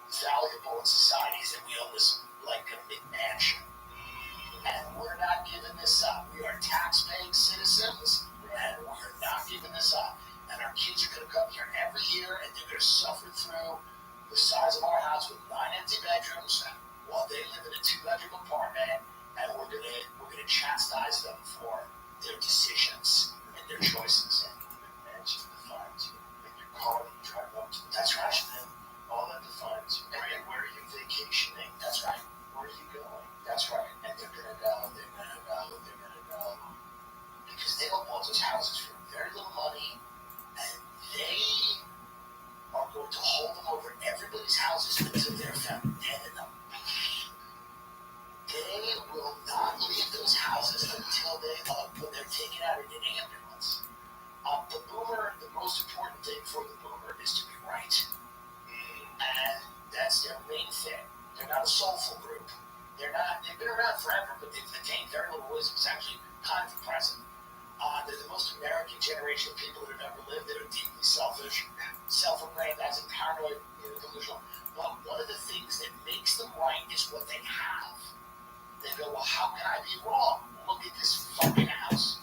valuable in society, is that we own this like a McMansion. And we're not giving this up. We are tax-paying citizens, and we're not giving this up. And our kids are going to come here every year, and they're going to suffer through the size of our house with 9 empty bedrooms while they live in a 2-bedroom apartment, and we're going to chastise them for their decisions and their choices. And McMansion defines you. And your car that you drive up to. That's right. All that defines you. And where are you vacationing? That's right. Where are you going? That's right. And they're going to go. Because they don't want those houses for very little money, and they are going to hold them over everybody's houses until they're found dead in them. They will not leave those houses until when they're taken out in an ambulance. The boomer, the most important thing for the boomer is to be right. And that's their main thing. They're not a soulful group. They've been around forever, but they've attained very little wisdom. It's actually kind of impressive. They're the most American generation of people that have ever lived. They're deeply selfish, self-aggrandizing, paranoid, delusional. But one of the things that makes them right is what they have. They go, well, how can I be wrong? Look at this fucking house.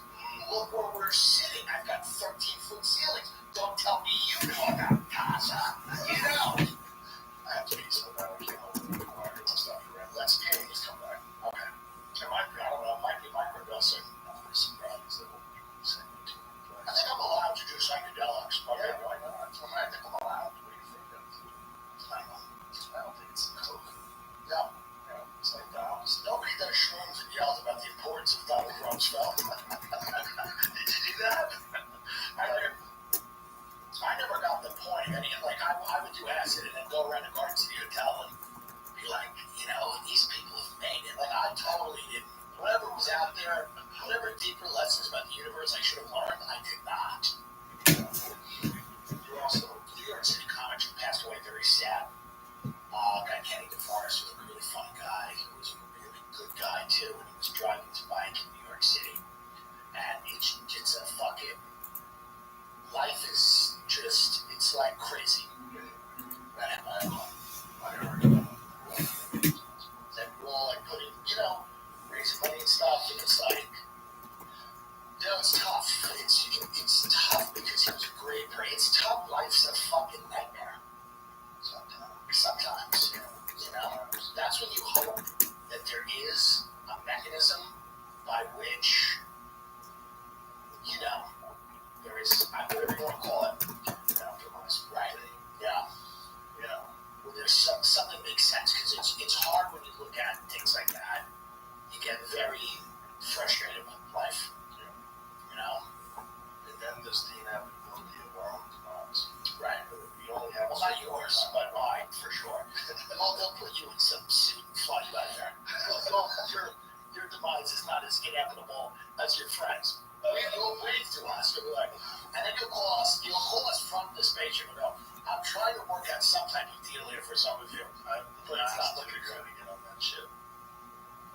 Look where we're sitting. I've got 13-foot ceilings. Don't tell me you know about Casa. You know. I have to be so bad. I can't hold the wire and stuff around. Let's pay this come back. Okay. I don't know. It might be microdosing. Some drugs that will send me to. I think I'm allowed to do psychedelics. Okay, yeah, why not? I think I'm allowed. What do you think of? I don't think it's coke. No. It's like the opposite. Nobody does shrooms and yells about the importance of Donald Rumsfeld. Did you do that? I never got the point of any. Like, I would do acid and then go around the Garden City Hotel and be like, these people have made it. Like, I totally didn't. Whatever was out there, whatever deeper lessons about the universe I should have learned, I did not. You're also New York City comics who passed away very sad. Guy Kenny DeForest was a really funny guy. He was a really good guy too, and he was driving his bike in New York City. And it's a fucking life is just, it's like crazy. Right? And we're all like putting, raising money and stuff, and it's like, it's tough. It's tough because he was a great prayer. It's tough. Life's a fucking nightmare. Sometimes, that's when you hope that there is a mechanism by which, there is, whatever you want to call it, right? Where there's something that makes sense, because it's hard when you look at things like that. You get very frustrated with life, And then there's the inevitability of our own demise. Right. We only have not yours, but mine, for sure. They'll put you in some suit and fly you out there. Your demise is not as inevitable as your friends. You'll wave to us, you'll be like, and then you'll call us from the spaceship and go, I'm trying to work out some type of deal here for some of you. But it's not looking good to get on that ship.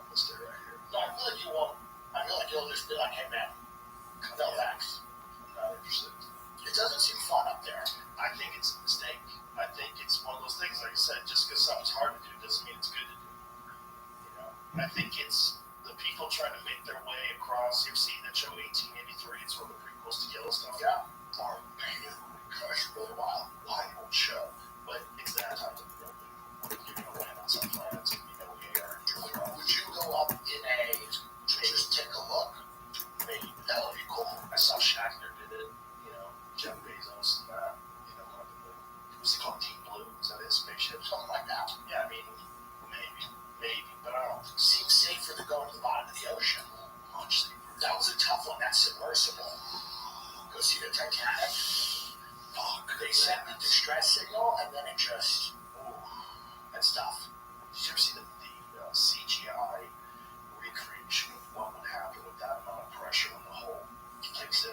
I'm gonna stay right here. No, I feel like you won't. I feel like you'll just be like, hey man, no thanks. I'm not interested. It doesn't seem fun up there. I think it's a mistake. I think it's one of those things, like I said, just because something's hard to do doesn't mean it's good to do. I think it's the people trying to make their way across. You've seen the show 1883. It's one of the prequels to Yellowstone. Yeah. Or gosh, really wild old show. But it's that type of building. You're going to land on some planets and air. Would you go up in just take a look? Maybe that would be cool. I saw Shatner did it. Jeff Bezos and that. What's it called? Deep Blue? Is that his spaceship? Something like that. Yeah, I mean, maybe, but I don't. Seems safer than going to the bottom of the ocean. Much safer. That was a tough one. That's submersible. Go see the Titanic. Fuck. They sent the distress signal, and then it just. That's tough. Did you ever see the CGI recreation of what would happen with that amount of pressure when the hole kicks in?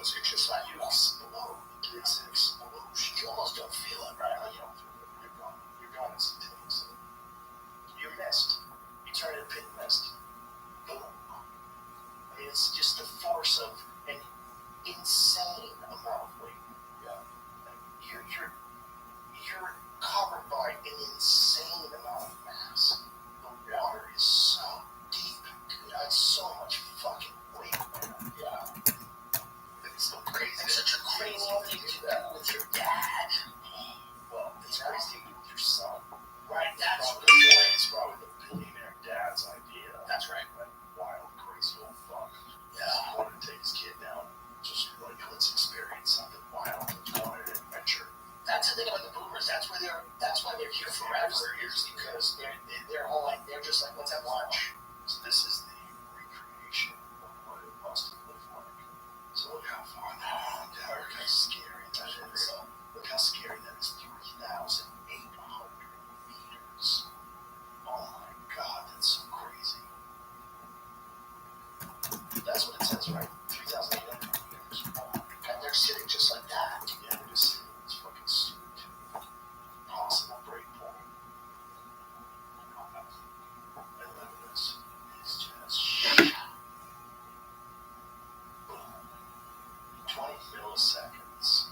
It's just like you explode. It's an explosion. You almost don't feel it, right? You don't feel it. ever with your dad. Well, it's crazy to do with your son. Right, that's Probably the point. it's probably the billionaire dad's idea. That's right. That wild, crazy old fuck. Yeah. He wanted to take his kid down, just like, let's experience something wild. He wanted an adventure. That's the thing about the boomers. That's why they're here forever. Is because they're all like they're just like, let's have lunch. So this is the recreation of what it must have looked like. So look how far down. Look how scary that is. Look how scary that is. 3,800 meters. Oh my God, that's so crazy. That's what it says, right? 3,800 meters. And they're sitting just like that. Yeah, they're just sitting in this fucking suit. Possible break point. And look at this. It's just boom. 20 milliseconds.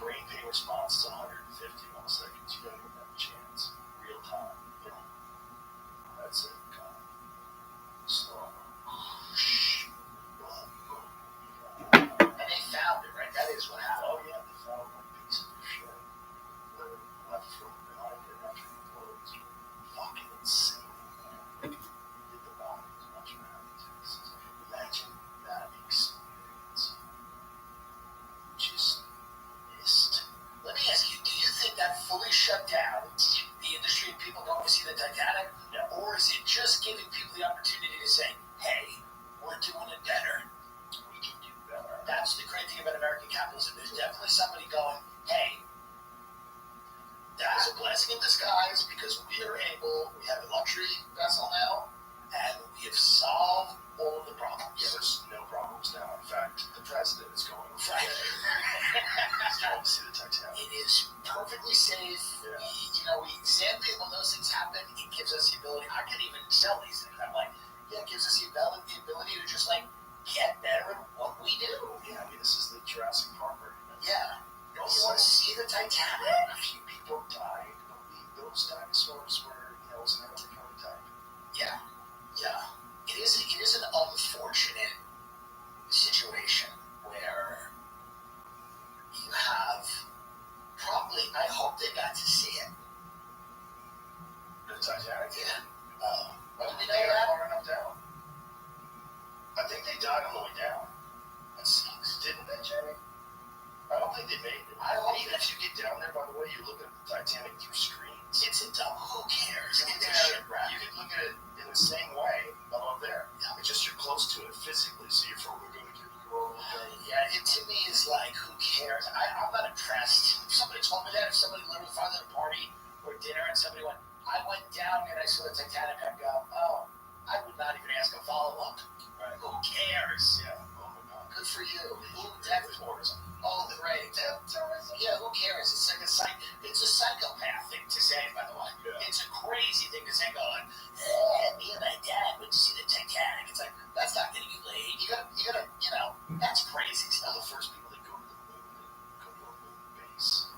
Brain pain response is 150 milliseconds. You don't even have a chance. Real time. Boom. That's it. Gone. Slow. And they found it, right? That is what happened. Oh yeah, they found one piece of shit. Left from behind it after it implodes. Fucking insane. Hit the bottom as much around Texas. Imagine that experience. Just missed. Let me ask you, do you think that fully shut down the industry and people going to see the Titanic? Yeah. Or is it just giving people the opportunity to say, hey, we're doing it better? We can do better. That's the great thing about American capitalism. There's definitely somebody going, hey, that is a blessing in disguise because we have a luxury vessel now, and we have solved all of the problems. Yeah, there's no problems now. In fact, the president is going Right. He's going to see the Titanic. It is perfectly safe. Yeah. We examine when those things happen. It gives us the ability. I can even sell these things. I'm like, yeah, it gives us the ability to just like get better at what we do. Yeah, I mean, this is the Jurassic Park argument. Yeah. Don't you want to see the Titanic? A few people died, but those dinosaurs were, it was an early prototype. Yeah. Yeah. It is an unfortunate situation where you have probably, I hope they got to see it. The Titanic? Yeah. Well, Did they they know got that? far enough down. I think they died on the way down. That sucks. Didn't they, Jamie? I don't think they made it. I hope Even if you get down there, by the way, you're looking at the Titanic through screens. It's a dumb. Who cares? You It's a can shipwreck. look at it in the same way above there. Yeah. It's just you're close to it physically, so you're probably going to get rolled down. Yeah, it to me is like, who cares? I'm not impressed. If somebody told me that, if somebody literally found at a party or dinner and somebody went, I went down and I saw the Titanic, I'd go, oh, I would not even ask a follow-up. Right. Who cares? Yeah. Oh my God. Good for you. Who tourism? Oh, great. Tourism? Yeah, who cares? It's like it's a psychopath thing to say, by the way. Yeah. It's a crazy thing to say, going, me and my dad went to see the Titanic. It's like, that's not getting you laid. You gotta, that's crazy Now, stuff. the first people that go to the moon, go to a moon base.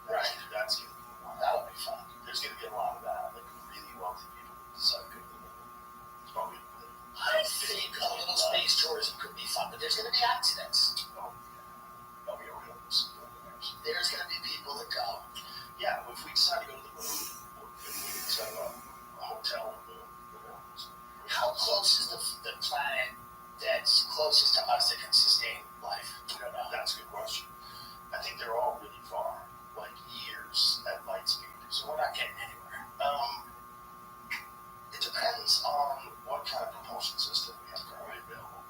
Right. That's going to be wild. That'll be fun. There's going to be a lot of that, like really wealthy people that decide to go to the moon. It's probably I think a little space tourism could be fun, but there's going to be accidents. I'll be over those millionaires. There's going to be people that go. Yeah, if we decide to go to the moon, or if we set up a hotel on the moon, How close is the planet that's closest to us that can sustain life? We don't know. That's a good question. I think they're all really far, like years at light speed. So we're not getting anywhere. It depends on what kind of propulsion system we have currently available.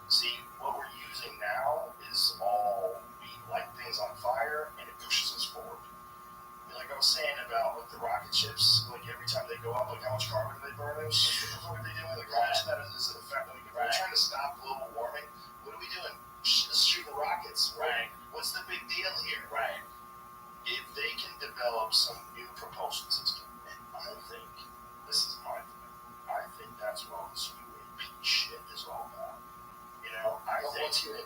See, what we're using now is all, we light things on fire and it pushes us forward. Like I was saying about like the rocket ships, like every time they go up, like how much carbon are they burning? Like, what are they doing? Like how much of that is an effect? Like if we're trying to stop global warming, what are we doing? Just shooting rockets. Right. What's the big deal here? Right. If they can develop some new propulsion system, and I think, this is my thing, I think that's what all this UAP shit is all about. I think What's your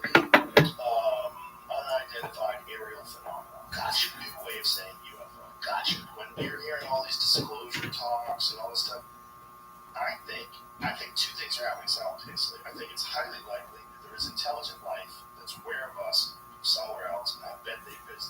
unidentified aerial phenomena. Gotcha. New way of saying UFO. Gotcha. When you're hearing all these disclosure talks and all this stuff, I think two things are happening simultaneously. I think it's highly likely that there is intelligent life that's aware of us somewhere else, and I bet they visit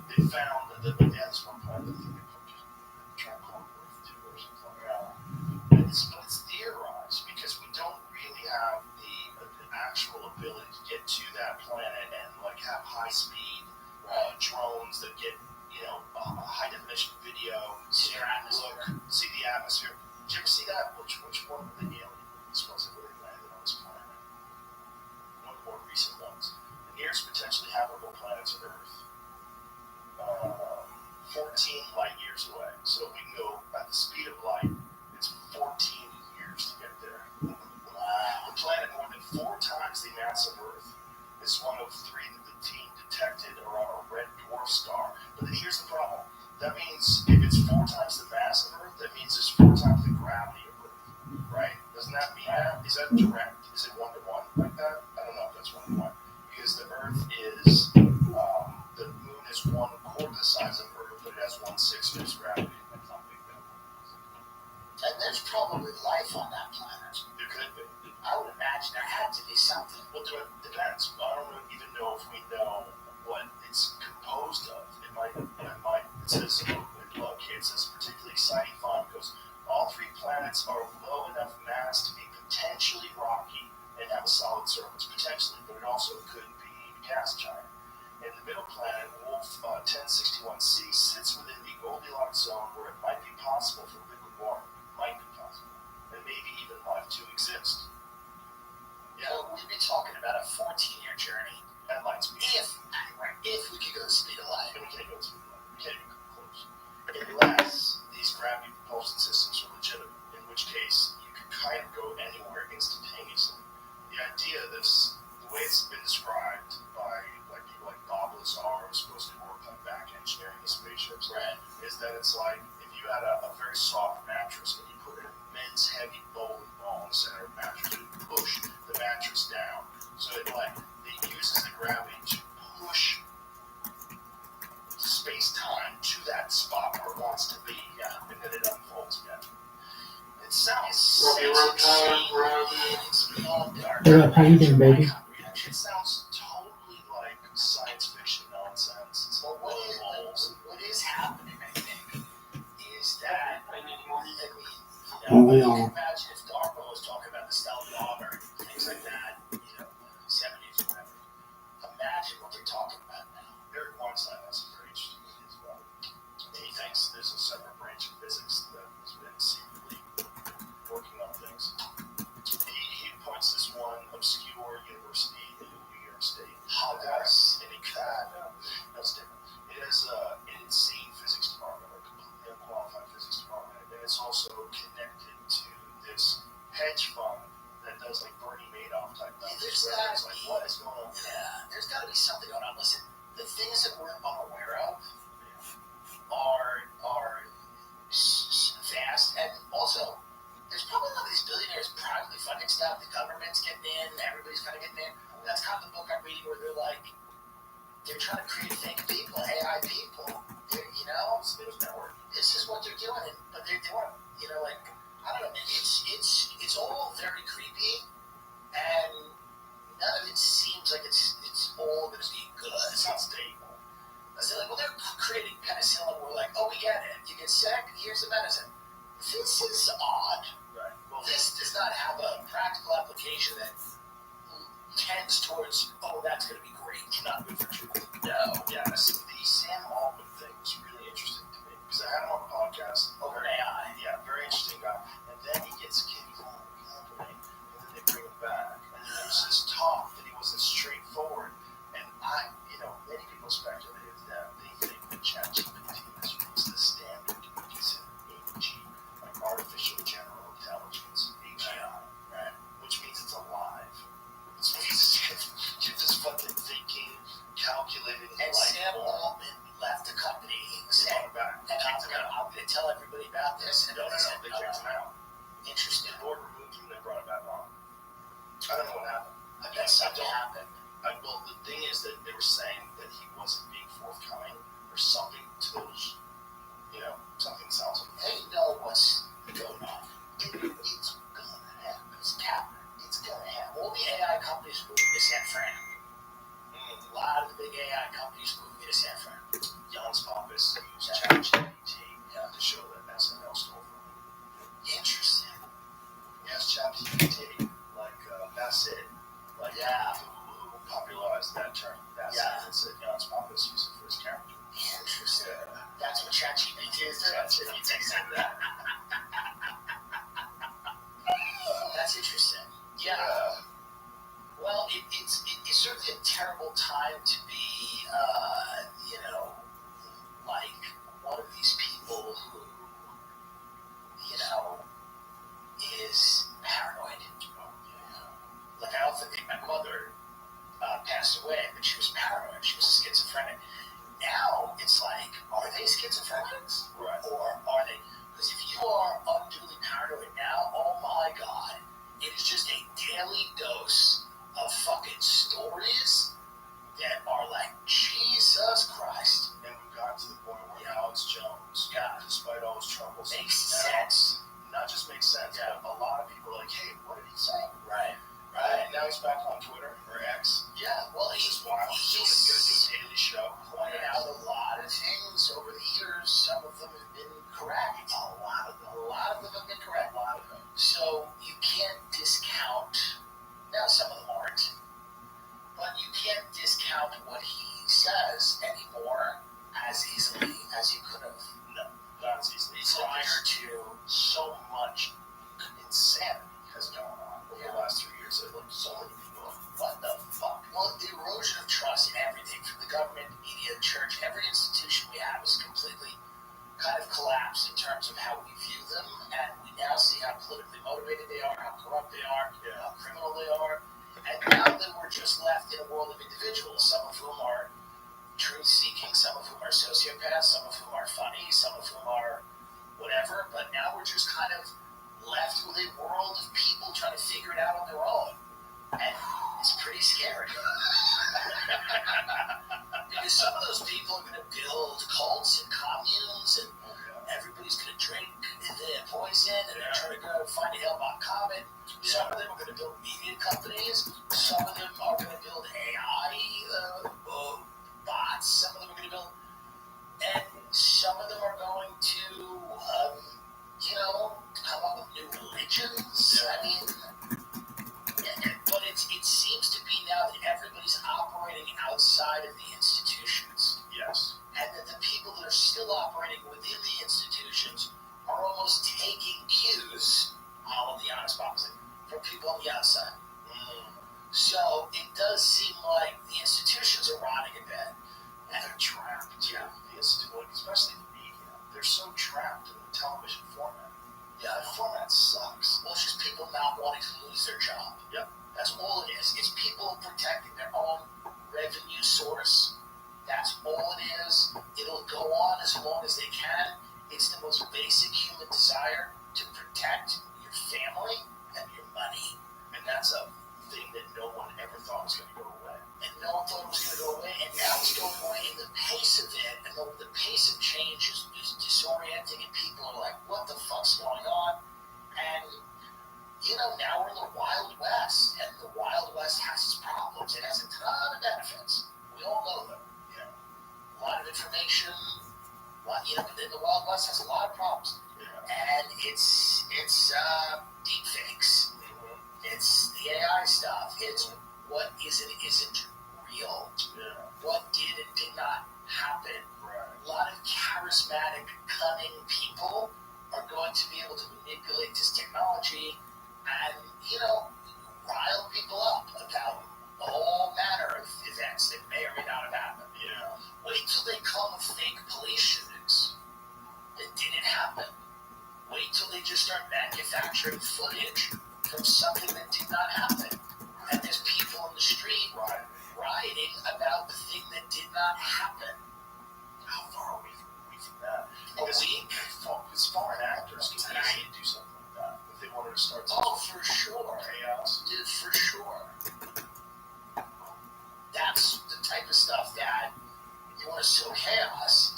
they found that they had this one planet that they try to call Earth 2 or something like that. But it's theorized because we don't really have the actual ability to get to that planet and like have high speed drones that get high definition video, see your atmosphere, see the atmosphere. Did you ever see that? Which one of the alien supposedly landed on this planet? One of the more recent ones. The nearest potentially habitable planet to Earth. 14 light years away. So we can go at the speed of light. It's 14 years to get there. A planet more than 4 times the mass of Earth is one of 3 that the team detected around a red dwarf star. But then here's the problem. That means if it's 4 times the mass of Earth, that means it's 4 times the gravity of Earth, right? Doesn't that mean that? Is that direct? Is it 1-to-1 like that? I don't know if that's 1-to-1 because the Earth is the moon is 1/4 the size of Earth, but it has 1/6 of its gravity. And there's probably life on that planet. There could be. I would imagine there had to be something. Well, it depends. I don't even know if we know what it's composed of. It might. It says it says particularly exciting find because all 3 planets are low enough mass to be potentially rocky and have a solid surface, potentially, but it also could be gas giant. And the middle planet, Wolf 1061c, sits within the Goldilocks zone where it might be possible for liquid water, might be possible, and maybe even life to exist. Yeah, we'd be talking about a 14-year journey at light speed. If we could go the speed of light. And we can't go the speed of light. We can't even come close. Unless these gravity propulsion systems are legitimate, in which case you could kind of go anywhere instantaneously. The idea of this, the way it's been described by like people like Bob Lazar, who's supposed to work on back engineering these spaceships, is that it's like if you had a very soft mattress and you put an immense heavy bowling ball in the center of the mattress, you push the mattress down. So it uses the gravity to push space-time to that spot where it wants to be, and then it unfolds again. It sounds What up, how you doing, baby? It sounds totally like science fiction nonsense. Well, what is happening, I think, is that you can imagine if DARPA was talking about the stealth bomber and things like that, in the 70s or whatever. Imagine what they're talking about now. Eric Weinstein has some very interesting ideas about it. He thinks there's a separate branch of physics that has been secretly working on things. He points this one obscure university in New York State. Hogwarts. That's different. It has an insane physics department, a completely unqualified physics department, and it's also connected to this hedge fund that does like Bernie Madoff type things. It's like, what is going on? Yeah, there's got to be something going on. Listen, the things that we're unaware of are vast, and also there's probably a lot of these billionaires privately funding stuff. The government's getting in, everybody's kind of getting in. That's kind of the book I'm reading where they're like, they're trying to create fake people, AI people. This is what they're doing, but they want to, I don't know. It's all very creepy, and none of it seems like it's all going to be good. It's not stable. They're creating penicillin. We're like, oh, we get it. You get sick, here's the medicine. This is odd. Right. Well, this does not have a practical application that tends towards, oh, that's going to be great. Not good for truth. No. Yes. The Sam Altman thing was really interesting to me because I had him on a podcast over AI. Yeah, very interesting guy. And then he gets kicked out of the company, and then they bring him back. And there's this talk that he wasn't straightforward. And many people speculated that they think that ChatGPT has reached the standard to be considered AG, like artificial general intelligence, AGI, right? Which means it's alive. Which means you're just fucking thinking, calculating, and Sam Altman left the company. He said, and I'm going to tell everybody about this. And they kicked him out. Interesting. The board removed him and they brought him back on. I don't know what happened. I guess something happened. Well, the thing is that they were saying that he wasn't being forthcoming or something to those, something sounds like they know what's going on. It's going to happen. It's happening. It's going to happen. All the AI companies moving to San Fran. A lot of the big AI companies moving to San Fran. schizophrenics? Right. Or are they? Because if you are unduly paranoid now, oh my God, it is just a daily dose of fucking stories that are like, Jesus Christ. And we've gotten to the point where Alex Jones, despite all his troubles, Makes sense. Not just makes sense, but a lot of people are like, hey, what did he say? Right. And now he's back on Twitter or X. Yeah, well, He's wild. He's going to do a daily show. Pointed out a lot of things over the years. Some of them have been correct. A lot of them have been correct. So you can't discount. Now some of them aren't, but you can't discount what he says anymore as easily as you could have. No, not as easily. Prior to so much insanity has gone on over the last 3 years. That so many people. What the fuck? Well, the erosion of trust in everything, from the government, the media, the church, every institution we have is completely kind of collapsed in terms of how we view them, and we now see how politically motivated they are, how corrupt they are, how criminal they are, and now that we're just left in a world of individuals, some of whom are truth-seeking, some of whom are sociopaths, some of whom are funny, some of whom are whatever, but now we're just kind of left with a world of people trying to figure it out on their own, and it's pretty scary. Because some of those people are going to build cults and communes, and everybody's going to drink the poison, and they're trying to go find a hellbot comet. Some of them are going to build media companies. Some of them are going to build AI bots. Some of them are going to build, and some of them are going to, come up with new religions. I mean, but it seems to be now that everybody's operating outside of the institutions. Yes. And that the people that are still operating within the institutions are almost taking cues, all of the honest boxing, from people on the outside. So it does seem like the institutions are rotting in bed. And they're trapped. Yeah. Especially the media. They're so trapped in the television format. Yeah, the format sucks. Well, it's just people not wanting to lose their job. Yep. That's all it is. It's people protecting their own revenue source. That's all it is. It'll go on as long as they can. It's the most basic human desire to protect your family and your money. And that's a thing that no one ever thought was going to go away. And no one thought it was going to go away. And now it's going away. And the pace of it and the pace of change is disorienting. And people are like, what the fuck's going on? And now we're in the Wild West, and the Wild West has its problems. It has a ton of benefits. We all know them. A lot of information. But then the Wild West has a lot of problems. And it's deep fakes. It's the AI stuff. It's what is and isn't real. What did and did not happen. A lot of charismatic, cunning people are going to be able to manipulate this technology and, rile people up about all manner of events that may or may not have happened. Wait till they come with fake police shootings that didn't happen. Wait till they just start manufacturing footage from something that did not happen. And there's people in the street rioting about the thing that did not happen. How far are we from that? A week? Because foreign actors can easily do something like that if they wanted to start. Oh, for sure. Chaos. Dude, for sure. That's the type of stuff that you want to sow chaos.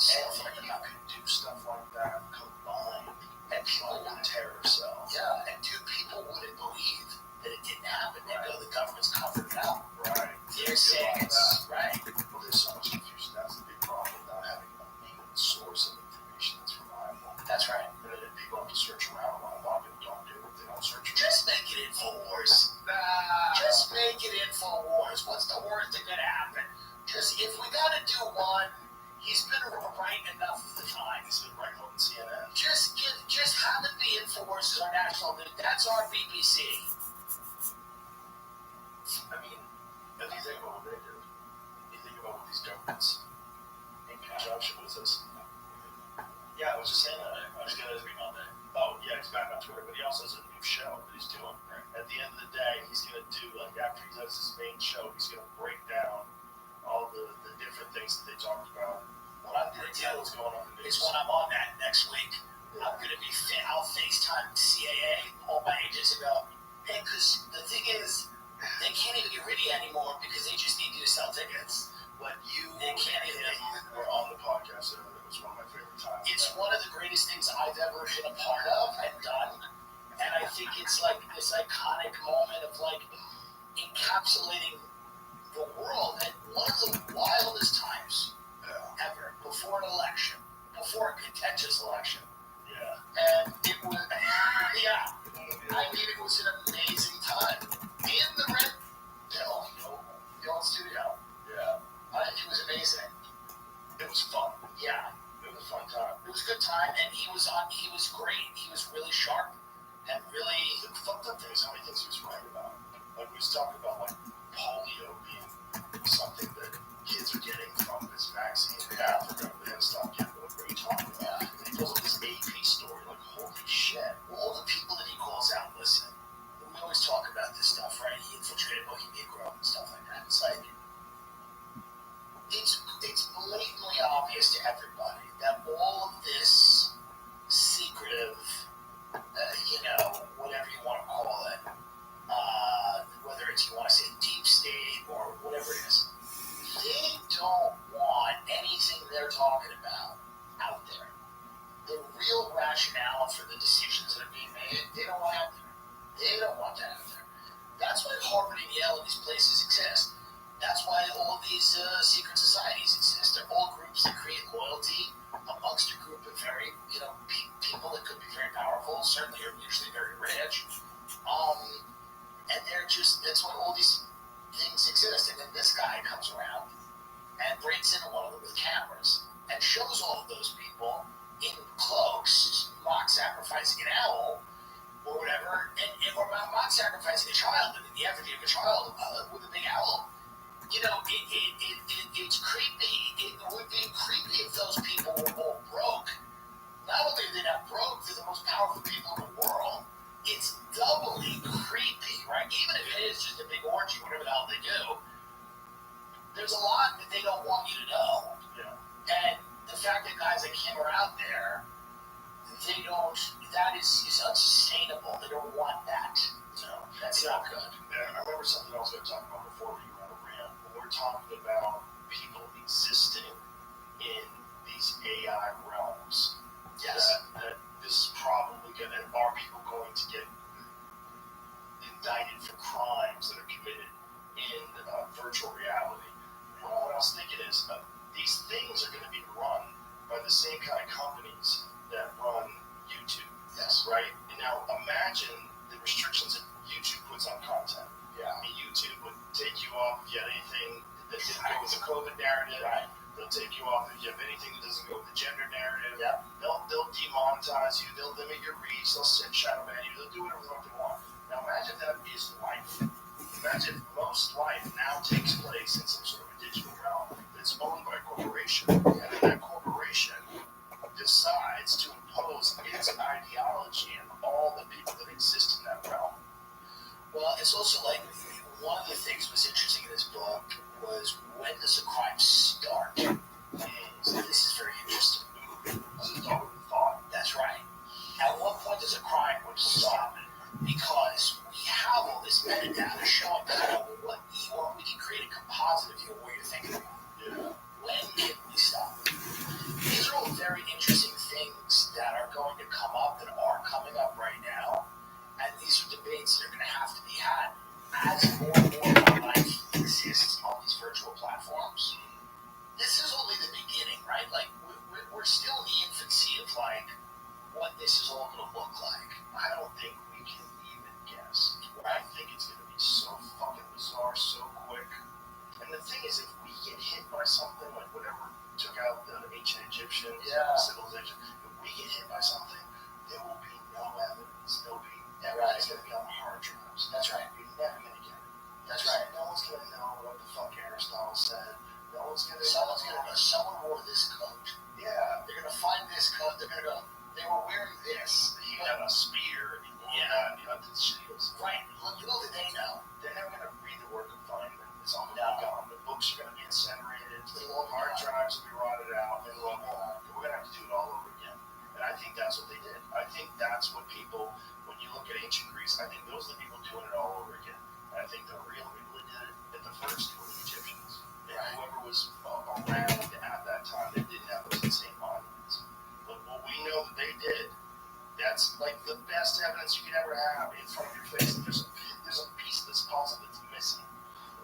And you can do stuff like that combined. And people like a terror cell. Yeah, and people wouldn't believe that it didn't happen. They know the government's covered it up. Right. They're saying it's right. Well, there's so much confusion. That's the big problem. Not having a main source of information that's reliable. That's right. And then people have to search around. A lot of people don't do it. They don't search around. Just make it InfoWars. Just make it InfoWars. What's the worst that could happen? Just, if we gotta do one, he's been right enough of the time. He's been right on CNN. Just have it be InfoWars as our national news. That's our BBC. I mean, if you think about what they do, you think about what these governments, in conjunction with this. Yeah, I was just saying that. I was going to read on that. Oh, yeah, he's back on Twitter, but he also has a new show that he's doing. At the end of the day, he's going to do, after he does his main show, he's going to break down all the different things that they talked about. One what I'm going to do is when I'm on that next week, I'm going to be I'll FaceTime CAA, all my agents, and go, hey, because the thing is, they can't even get rid of you anymore because they just need you to sell tickets. But they can't even. We're on the podcast, so it was one of my favorite times. It's one of the greatest things I've ever been a part of and done. And I think it's like this iconic moment of like encapsulating the world at one of the wildest times ever, before an election, before a contentious election. And it was, I mean, it was an amazing time. In the red pill, the old studio. It was amazing. It was fun. Yeah. It was a fun time. It was a good time, and he was great. He was really sharp, and really, the fucked up thing is how many things he was right about. Like, we was talking about, like, polio being something that kids are getting from this vaccine in Africa. They had to stop getting it. What are you talking about? And he pulls up this AP story, like, holy shit. All the people that he calls out, listen, we always talk about this stuff, right? He infiltrated Bohemian Grove and stuff like that. It's like, it's blatantly obvious to everybody that all of this secretive, whatever you want to call it, whether it's you want to say deep state or whatever it is, they don't want anything they're talking about out there. The real rationale for the decisions that are being made, they don't want out there. They don't want that out there. That's why Harvard and Yale and these places exist. That's why all of these secret societies exist. They're all groups that create loyalty amongst a group of very, people that could be very powerful, certainly are usually very rich. And that's why all these things exist. And then this guy comes around and breaks into one of them with cameras and shows all of those people in cloaks mock sacrificing an owl or whatever, or mock sacrificing a child in the effigy of a child with a big owl. It's creepy. It would be creepy if those people were all broke. Not only are they not broke, they're the most powerful people in the world. It's doubly creepy, right? Even if it is just a big orgy, whatever the hell they do, there's a lot that they don't want you to know. And the fact that guys like him are out there, that is unsustainable. They don't want that. No, that's not good. I remember something I was going to talk about before we went on a rant. When we're talking about people existing in these AI realms, that this is probably are people going to get indicted for crimes that are committed in virtual reality? What I was thinking is these things are going to be run by the same kind of companies that run YouTube. Yes. Right? And now imagine the restrictions that YouTube puts on content. I mean, YouTube would take you off if you had anything that didn't go with the COVID narrative. Right. They'll take you off if you have anything that doesn't go with the gender narrative. They'll demonetize you. They'll limit your reach. They'll shadow ban you. They'll do whatever the fuck they want. Now imagine that is life. Imagine most life now takes place in some sort of a digital realm that's owned by a corporation, and then that corporation decides to impose its ideology on all the people that exist in that realm. Well, it's also like one of the things that was interesting in this book was when does a crime start? So this is very interesting. This is all we thought. That's right. At what point does a crime stop? Because we have all this metadata showing what we can create a composite of you what you're thinking about. When can we stop? These are all very interesting things that are going to come up, that are coming up right now. And these are debates that are going to have to be had as more and more of our life exists on these virtual platforms. This is only the beginning, right? Like, we're still in the infancy of, like, what this is all going to look like. I don't think we can even guess. I think it's going to be so fucking bizarre so quick. And the thing is, if we get hit by something like whatever took out the ancient Egyptians civilization, if we get hit by something, there will be no evidence. Everything's going to be on hard drives. That's right. You're never going to get it. That's right. No one's going to know what the fuck Aristotle said. No one's going to. Someone's going to go, someone wore this coat. Yeah. They're going to find this coat. They're going to go, they were wearing this. He had a spear. Right. Little did they know. They're never going to read the work of Feynman. It's all going to be gone. The books are going to be incinerated. The hard drives will be rotted out. And that's what they did. I think that's what people, when you look at ancient Greece, I think those are the people doing it all over again. And I think the real people that did it at the first were the Egyptians. And whoever was around at that time that didn't have those insane monuments. But what we know that they did, that's like the best evidence you could ever have in front of your face. There's a piece of this puzzle that's missing.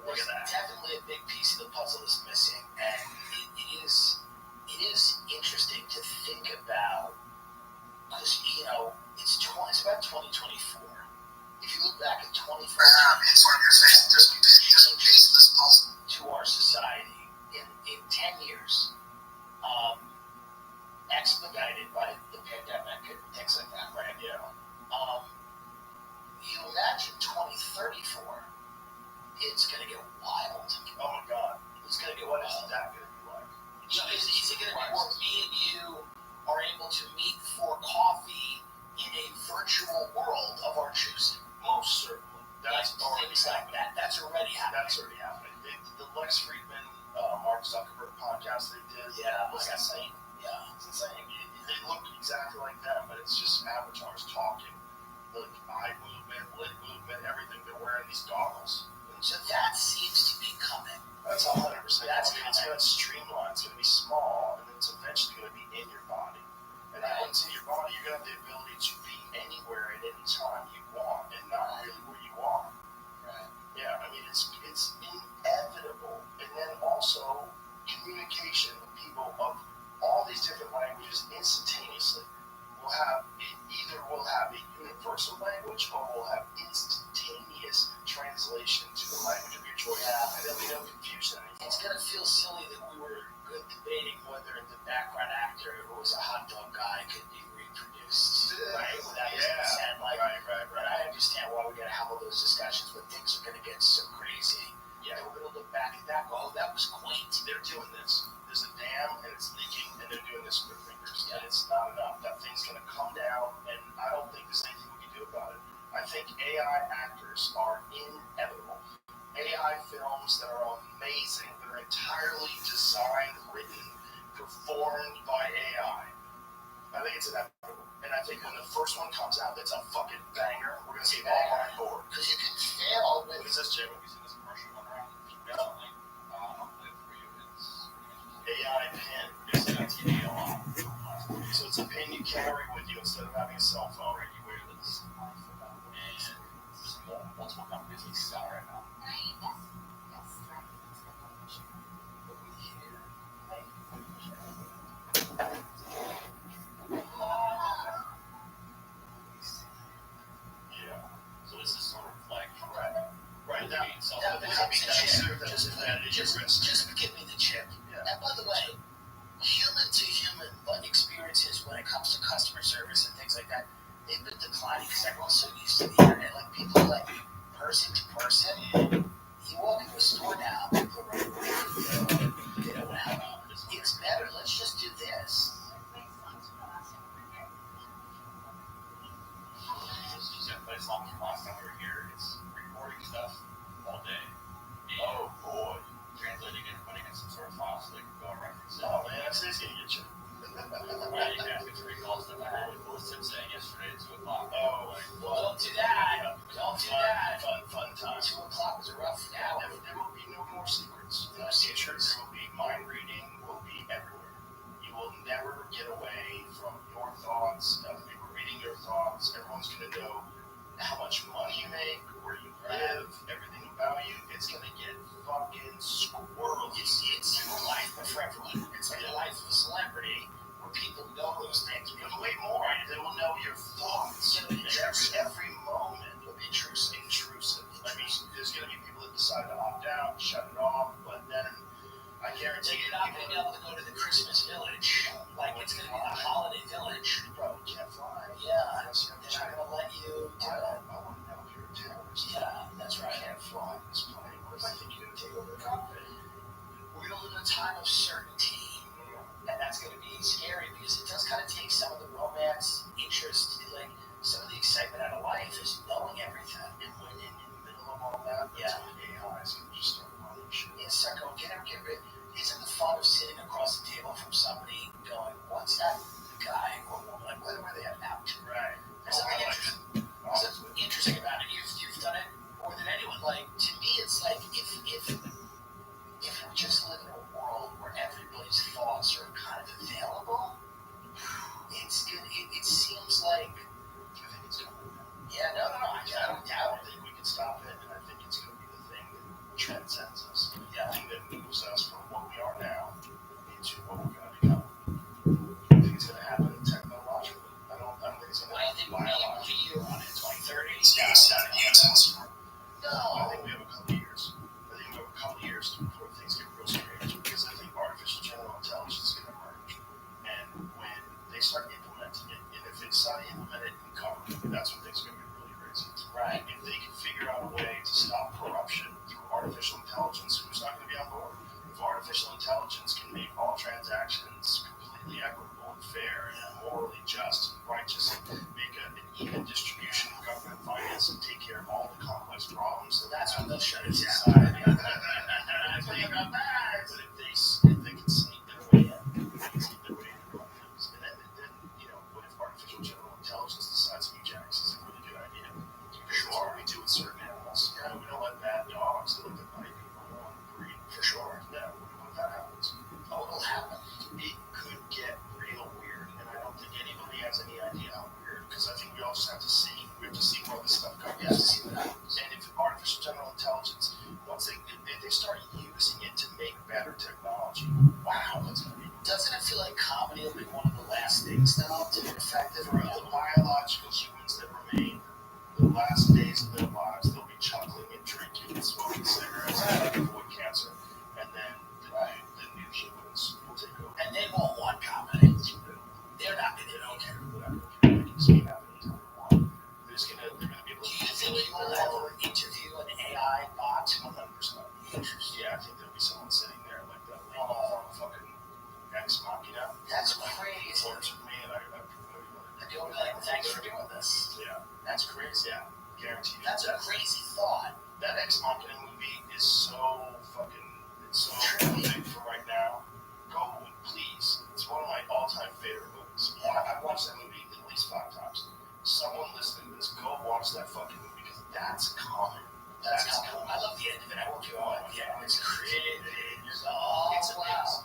Look at that. Definitely a big piece of the puzzle is missing, and it is interesting to think about because it's about 2024. If you look back at 2014, changes to our society in 10 years, expedited by the pandemic and things like that, right? Yeah. You imagine 2034, it's going to get wild. Oh my God. It's going to get wild. What's that going to be like? Is it going to be where me and you are able to meet for coffee in a virtual world of our choosing? Most certainly. That's already things like that. That's already happening. That's already happening. The Lex Friedman, Mark Zuckerberg podcast they did. Yeah, was insane. Yeah. It's insane. They look exactly like them, but it's just avatars talking. The eye movement, lid movement, everything. They're wearing these goggles. So that seems to be coming. That's 100%. That's it's going to streamline. It's going to be small, and then it's eventually going to be in your body. And then once in your body, you're going to have the ability to be anywhere at any time you want, and not really where you are. Right. Yeah, I mean, it's inevitable. And then also communication with people of all these different languages instantaneously. We'll have a universal language, or we'll have instantaneous translation to the language of your choice, and there'll be no confusion anymore. It's going to feel silly that we were debating whether the background actor who was a hot dog guy could be reproduced, right? Without his consent. Right. And I understand why we got to have all those discussions, but things are going to get so crazy. Yeah, we're going to look back at that. Oh, that was quaint. They're doing this. There's a dam, and it's leaking, and they're doing this with their fingers, and it's not enough. That thing's going to come down, and I don't think there's anything we can do about it. I think AI actors are inevitable. AI films that are amazing, that are entirely designed, written, performed by AI. I think it's inevitable. And I think when the first one comes out that's a fucking banger, we're going to see all on board. Because you can fail with... What is this, Jim? Have you seen this commercial going around? Yeah. I'll play it for you. It's AI pen. It's on TV a lot. So it's a pen you carry with you instead of having a cell phone. Right, you wear this. And there's multiple companies that sell right now. Yeah. So this is sort of like Right. That would be just give me the chip. Yeah. And by the way, human to human experiences when it comes to customer service and things like that, they've been declining because everyone's so used to the internet. Like people like person to person. You walk into a store now, people are running away. They don't have it's better. Let's just do this. She's got place long from last time we were here. It's recording stuff all day. And oh boy. Translating it and putting in some sort of file so they can go and reference it. Oh man, that's easy to get you. Yeah, you can ask me to recall stuff. I heard what Tim saying yesterday at 2 o'clock. Oh, well, don't do that. Don't do that. Fun time. 2 o'clock was a rough hour. There will be no more secrets. In the future, there will be mind reading, will be everywhere. You will never get away from your thoughts. Other people reading your thoughts. Everyone's going to know how much money you make, where you live, everything about you. It's going to get fucking squirrely. It's your life, but for everyone. It's like the life of a celebrity where people know those things. But way more. They will know your thoughts. Every moment will be intrusive. I mean, there's going to be people that decide to opt out, shut it off, but then I guarantee you're not going to be able to go to the Christmas village. Like it's going to be the holiday village. You probably can't fly. Yeah, they're not going to let you do it. I want to know if you're a terrorist. Yeah, that's right. I can't fly in this plane. What if I think you're going to take over the cockpit? We're going to live in a time of certainty, and that's going to be easy. they start implementing it, and if they start implementing it in government, that's when things are going to be really crazy. Right. If they can figure out a way to stop corruption through artificial intelligence, who's not going to be on board? If artificial intelligence can make all transactions completely equitable and fair and morally just and righteous, and make an even distribution of government finance and take care of all the complex problems, So that's when they'll shut it down. society. But if they can sneak their way in, corrupt things, and then what if artificial general intelligence decides eugenics is a really good idea? Sure, we do with certain animals. Yeah, we don't let bad dogs that look at white people want to breed. For sure. Yeah, what if that happens? Oh, it'll happen. It could get real weird, and I don't think anybody has any idea how weird, because I think we all just have to see. We have to see where this stuff goes. We have to see what happens. And if artificial general intelligence, if they start using it to make better technology, wow, that's going to be. Doesn't it feel like comedy will be one of the last things now to be effective? For the biological humans that remain, the last days of their lives, they'll be chuckling and drinking and smoking cigarettes and avoid cancer. And then the new humans will take over. And they won't want comedy. They're not. They don't care. They can see that anytime they want. They're going to be able to. Do you think you will ever interview an AI bot? 100%. Yeah, I think there'll be someone sitting there like that. Fucking ex machina. That's crazy. Flirts with me, and I do it like, thanks for doing this. Yeah, that's crazy. Yeah, guaranteed. That's a crazy thought. That ex machina movie is so perfect for right now. Go, please. It's one of my all-time favorite movies. I've watched that movie at least 5 times. Someone listening to this, go watch that fucking movie because that's common. That's common. I love the end of it. I won't do it. Yeah, it's creative. It's wow.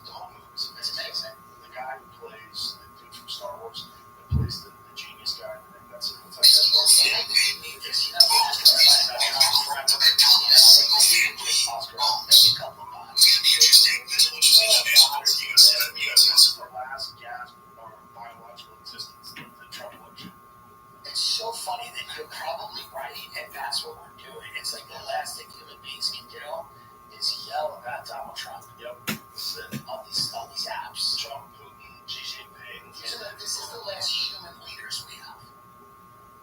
The whole movie is amazing. It's amazing. The guy who plays the dude from Star Wars, that plays the genius guy, and that's it. It's like that's more fun. Maybe this, we're just going to find out how forever. Maybe Oscar. Maybe a couple of months. It's going to be interesting. That's what you're saying. This is the last gasp of our biological existence, the Trump election. It's so funny that you're probably right, and that's what we're doing. It's like the last thing human beings can do is yell about Donald Trump. Yep. On these apps. Trump, Putin, Xi Jinping. This is the last human leaders we have.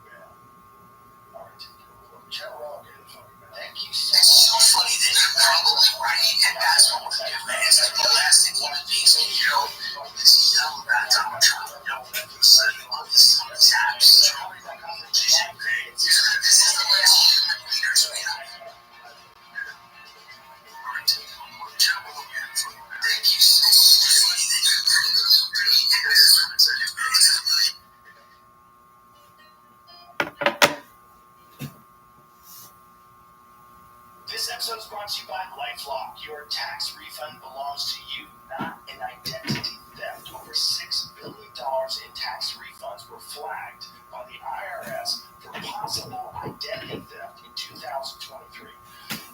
Yeah. All right. Joe Rogan. Thank you so much. It's so funny that you're probably right, and that's what we're doing. It's like the last thing human beings can do is yell about Donald Trump. On these apps. Xi Jinping. This is the last human leaders we have. Thank you so much. This episode is brought to you by LifeLock. Your tax refund belongs to you, not an identity theft. Over $6 billion in tax refunds were flagged by the IRS for possible identity theft in 2023.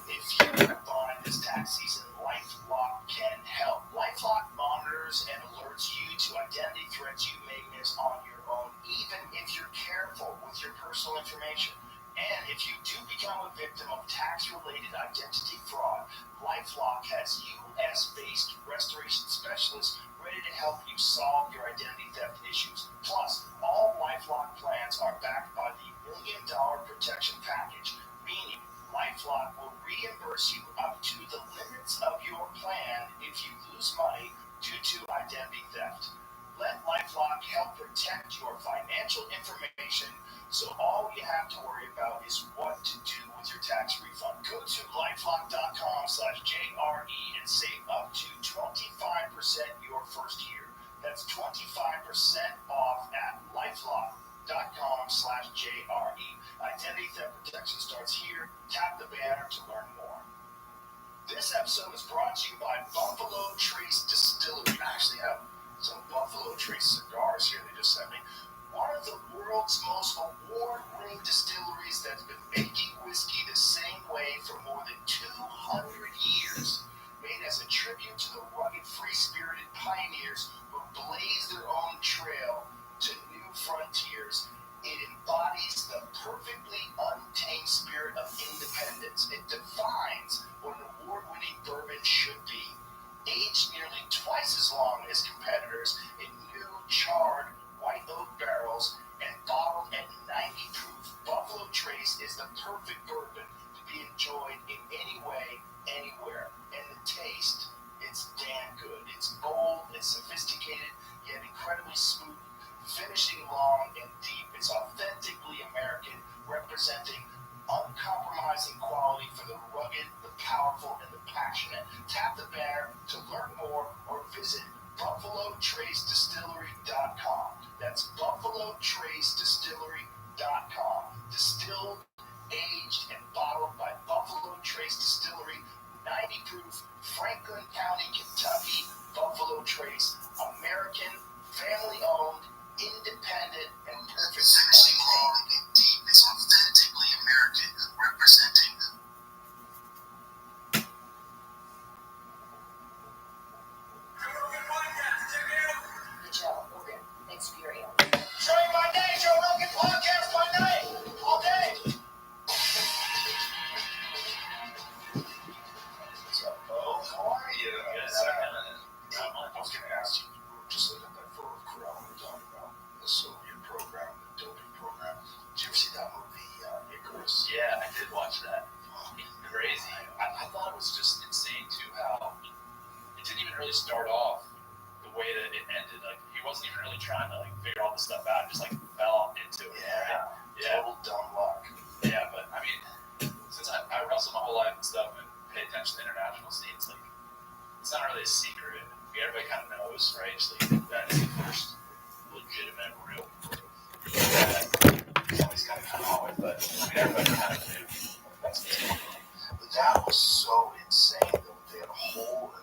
If you're behind this tax season, LifeLock can help. LifeLock monitors and alerts you to identity threats you may miss on your own, even if you're careful with your personal information. And if you do become a victim of tax-related identity fraud, LifeLock has U.S.-based restoration specialists ready to help you solve your identity theft issues. Plus, all LifeLock plans are backed by the $1 Million Protection Package, meaning LifeLock will reimburse you up to the limits of your plan if you lose money due to identity theft. Let LifeLock help protect your financial information, so all you have to worry about is what to do with your tax refund. Go to lifelock.com/JRE and save up to 25% your first year. That's 25% off at lifelock.com/JRE. Identity theft protection starts here. Tap the banner to learn more. This episode is brought to you by Buffalo Trace Distillery. I actually have some Buffalo Trace cigars here they just sent me. One of the world's most award-winning distilleries that's been making whiskey the same way for more than 200 years. Made as a tribute to the rugged, free-spirited pioneers who blazed their own trail to new frontiers. It embodies the perfectly untamed spirit of independence. It defines what an award-winning bourbon should be. Aged nearly twice as long as competitors in new, charred, really trying to like figure all this stuff out and just like fell into it. Yeah. Right? Yeah. Total dumb luck. Yeah, but I mean, since I wrestle my whole life and stuff and pay attention to international scenes, like it's not really a secret. Everybody kind of knows, right? Just like that's the first legitimate, real proof that somebody's got to come on with. But I mean, everybody kind of knew. But that was so insane, though. They had a whole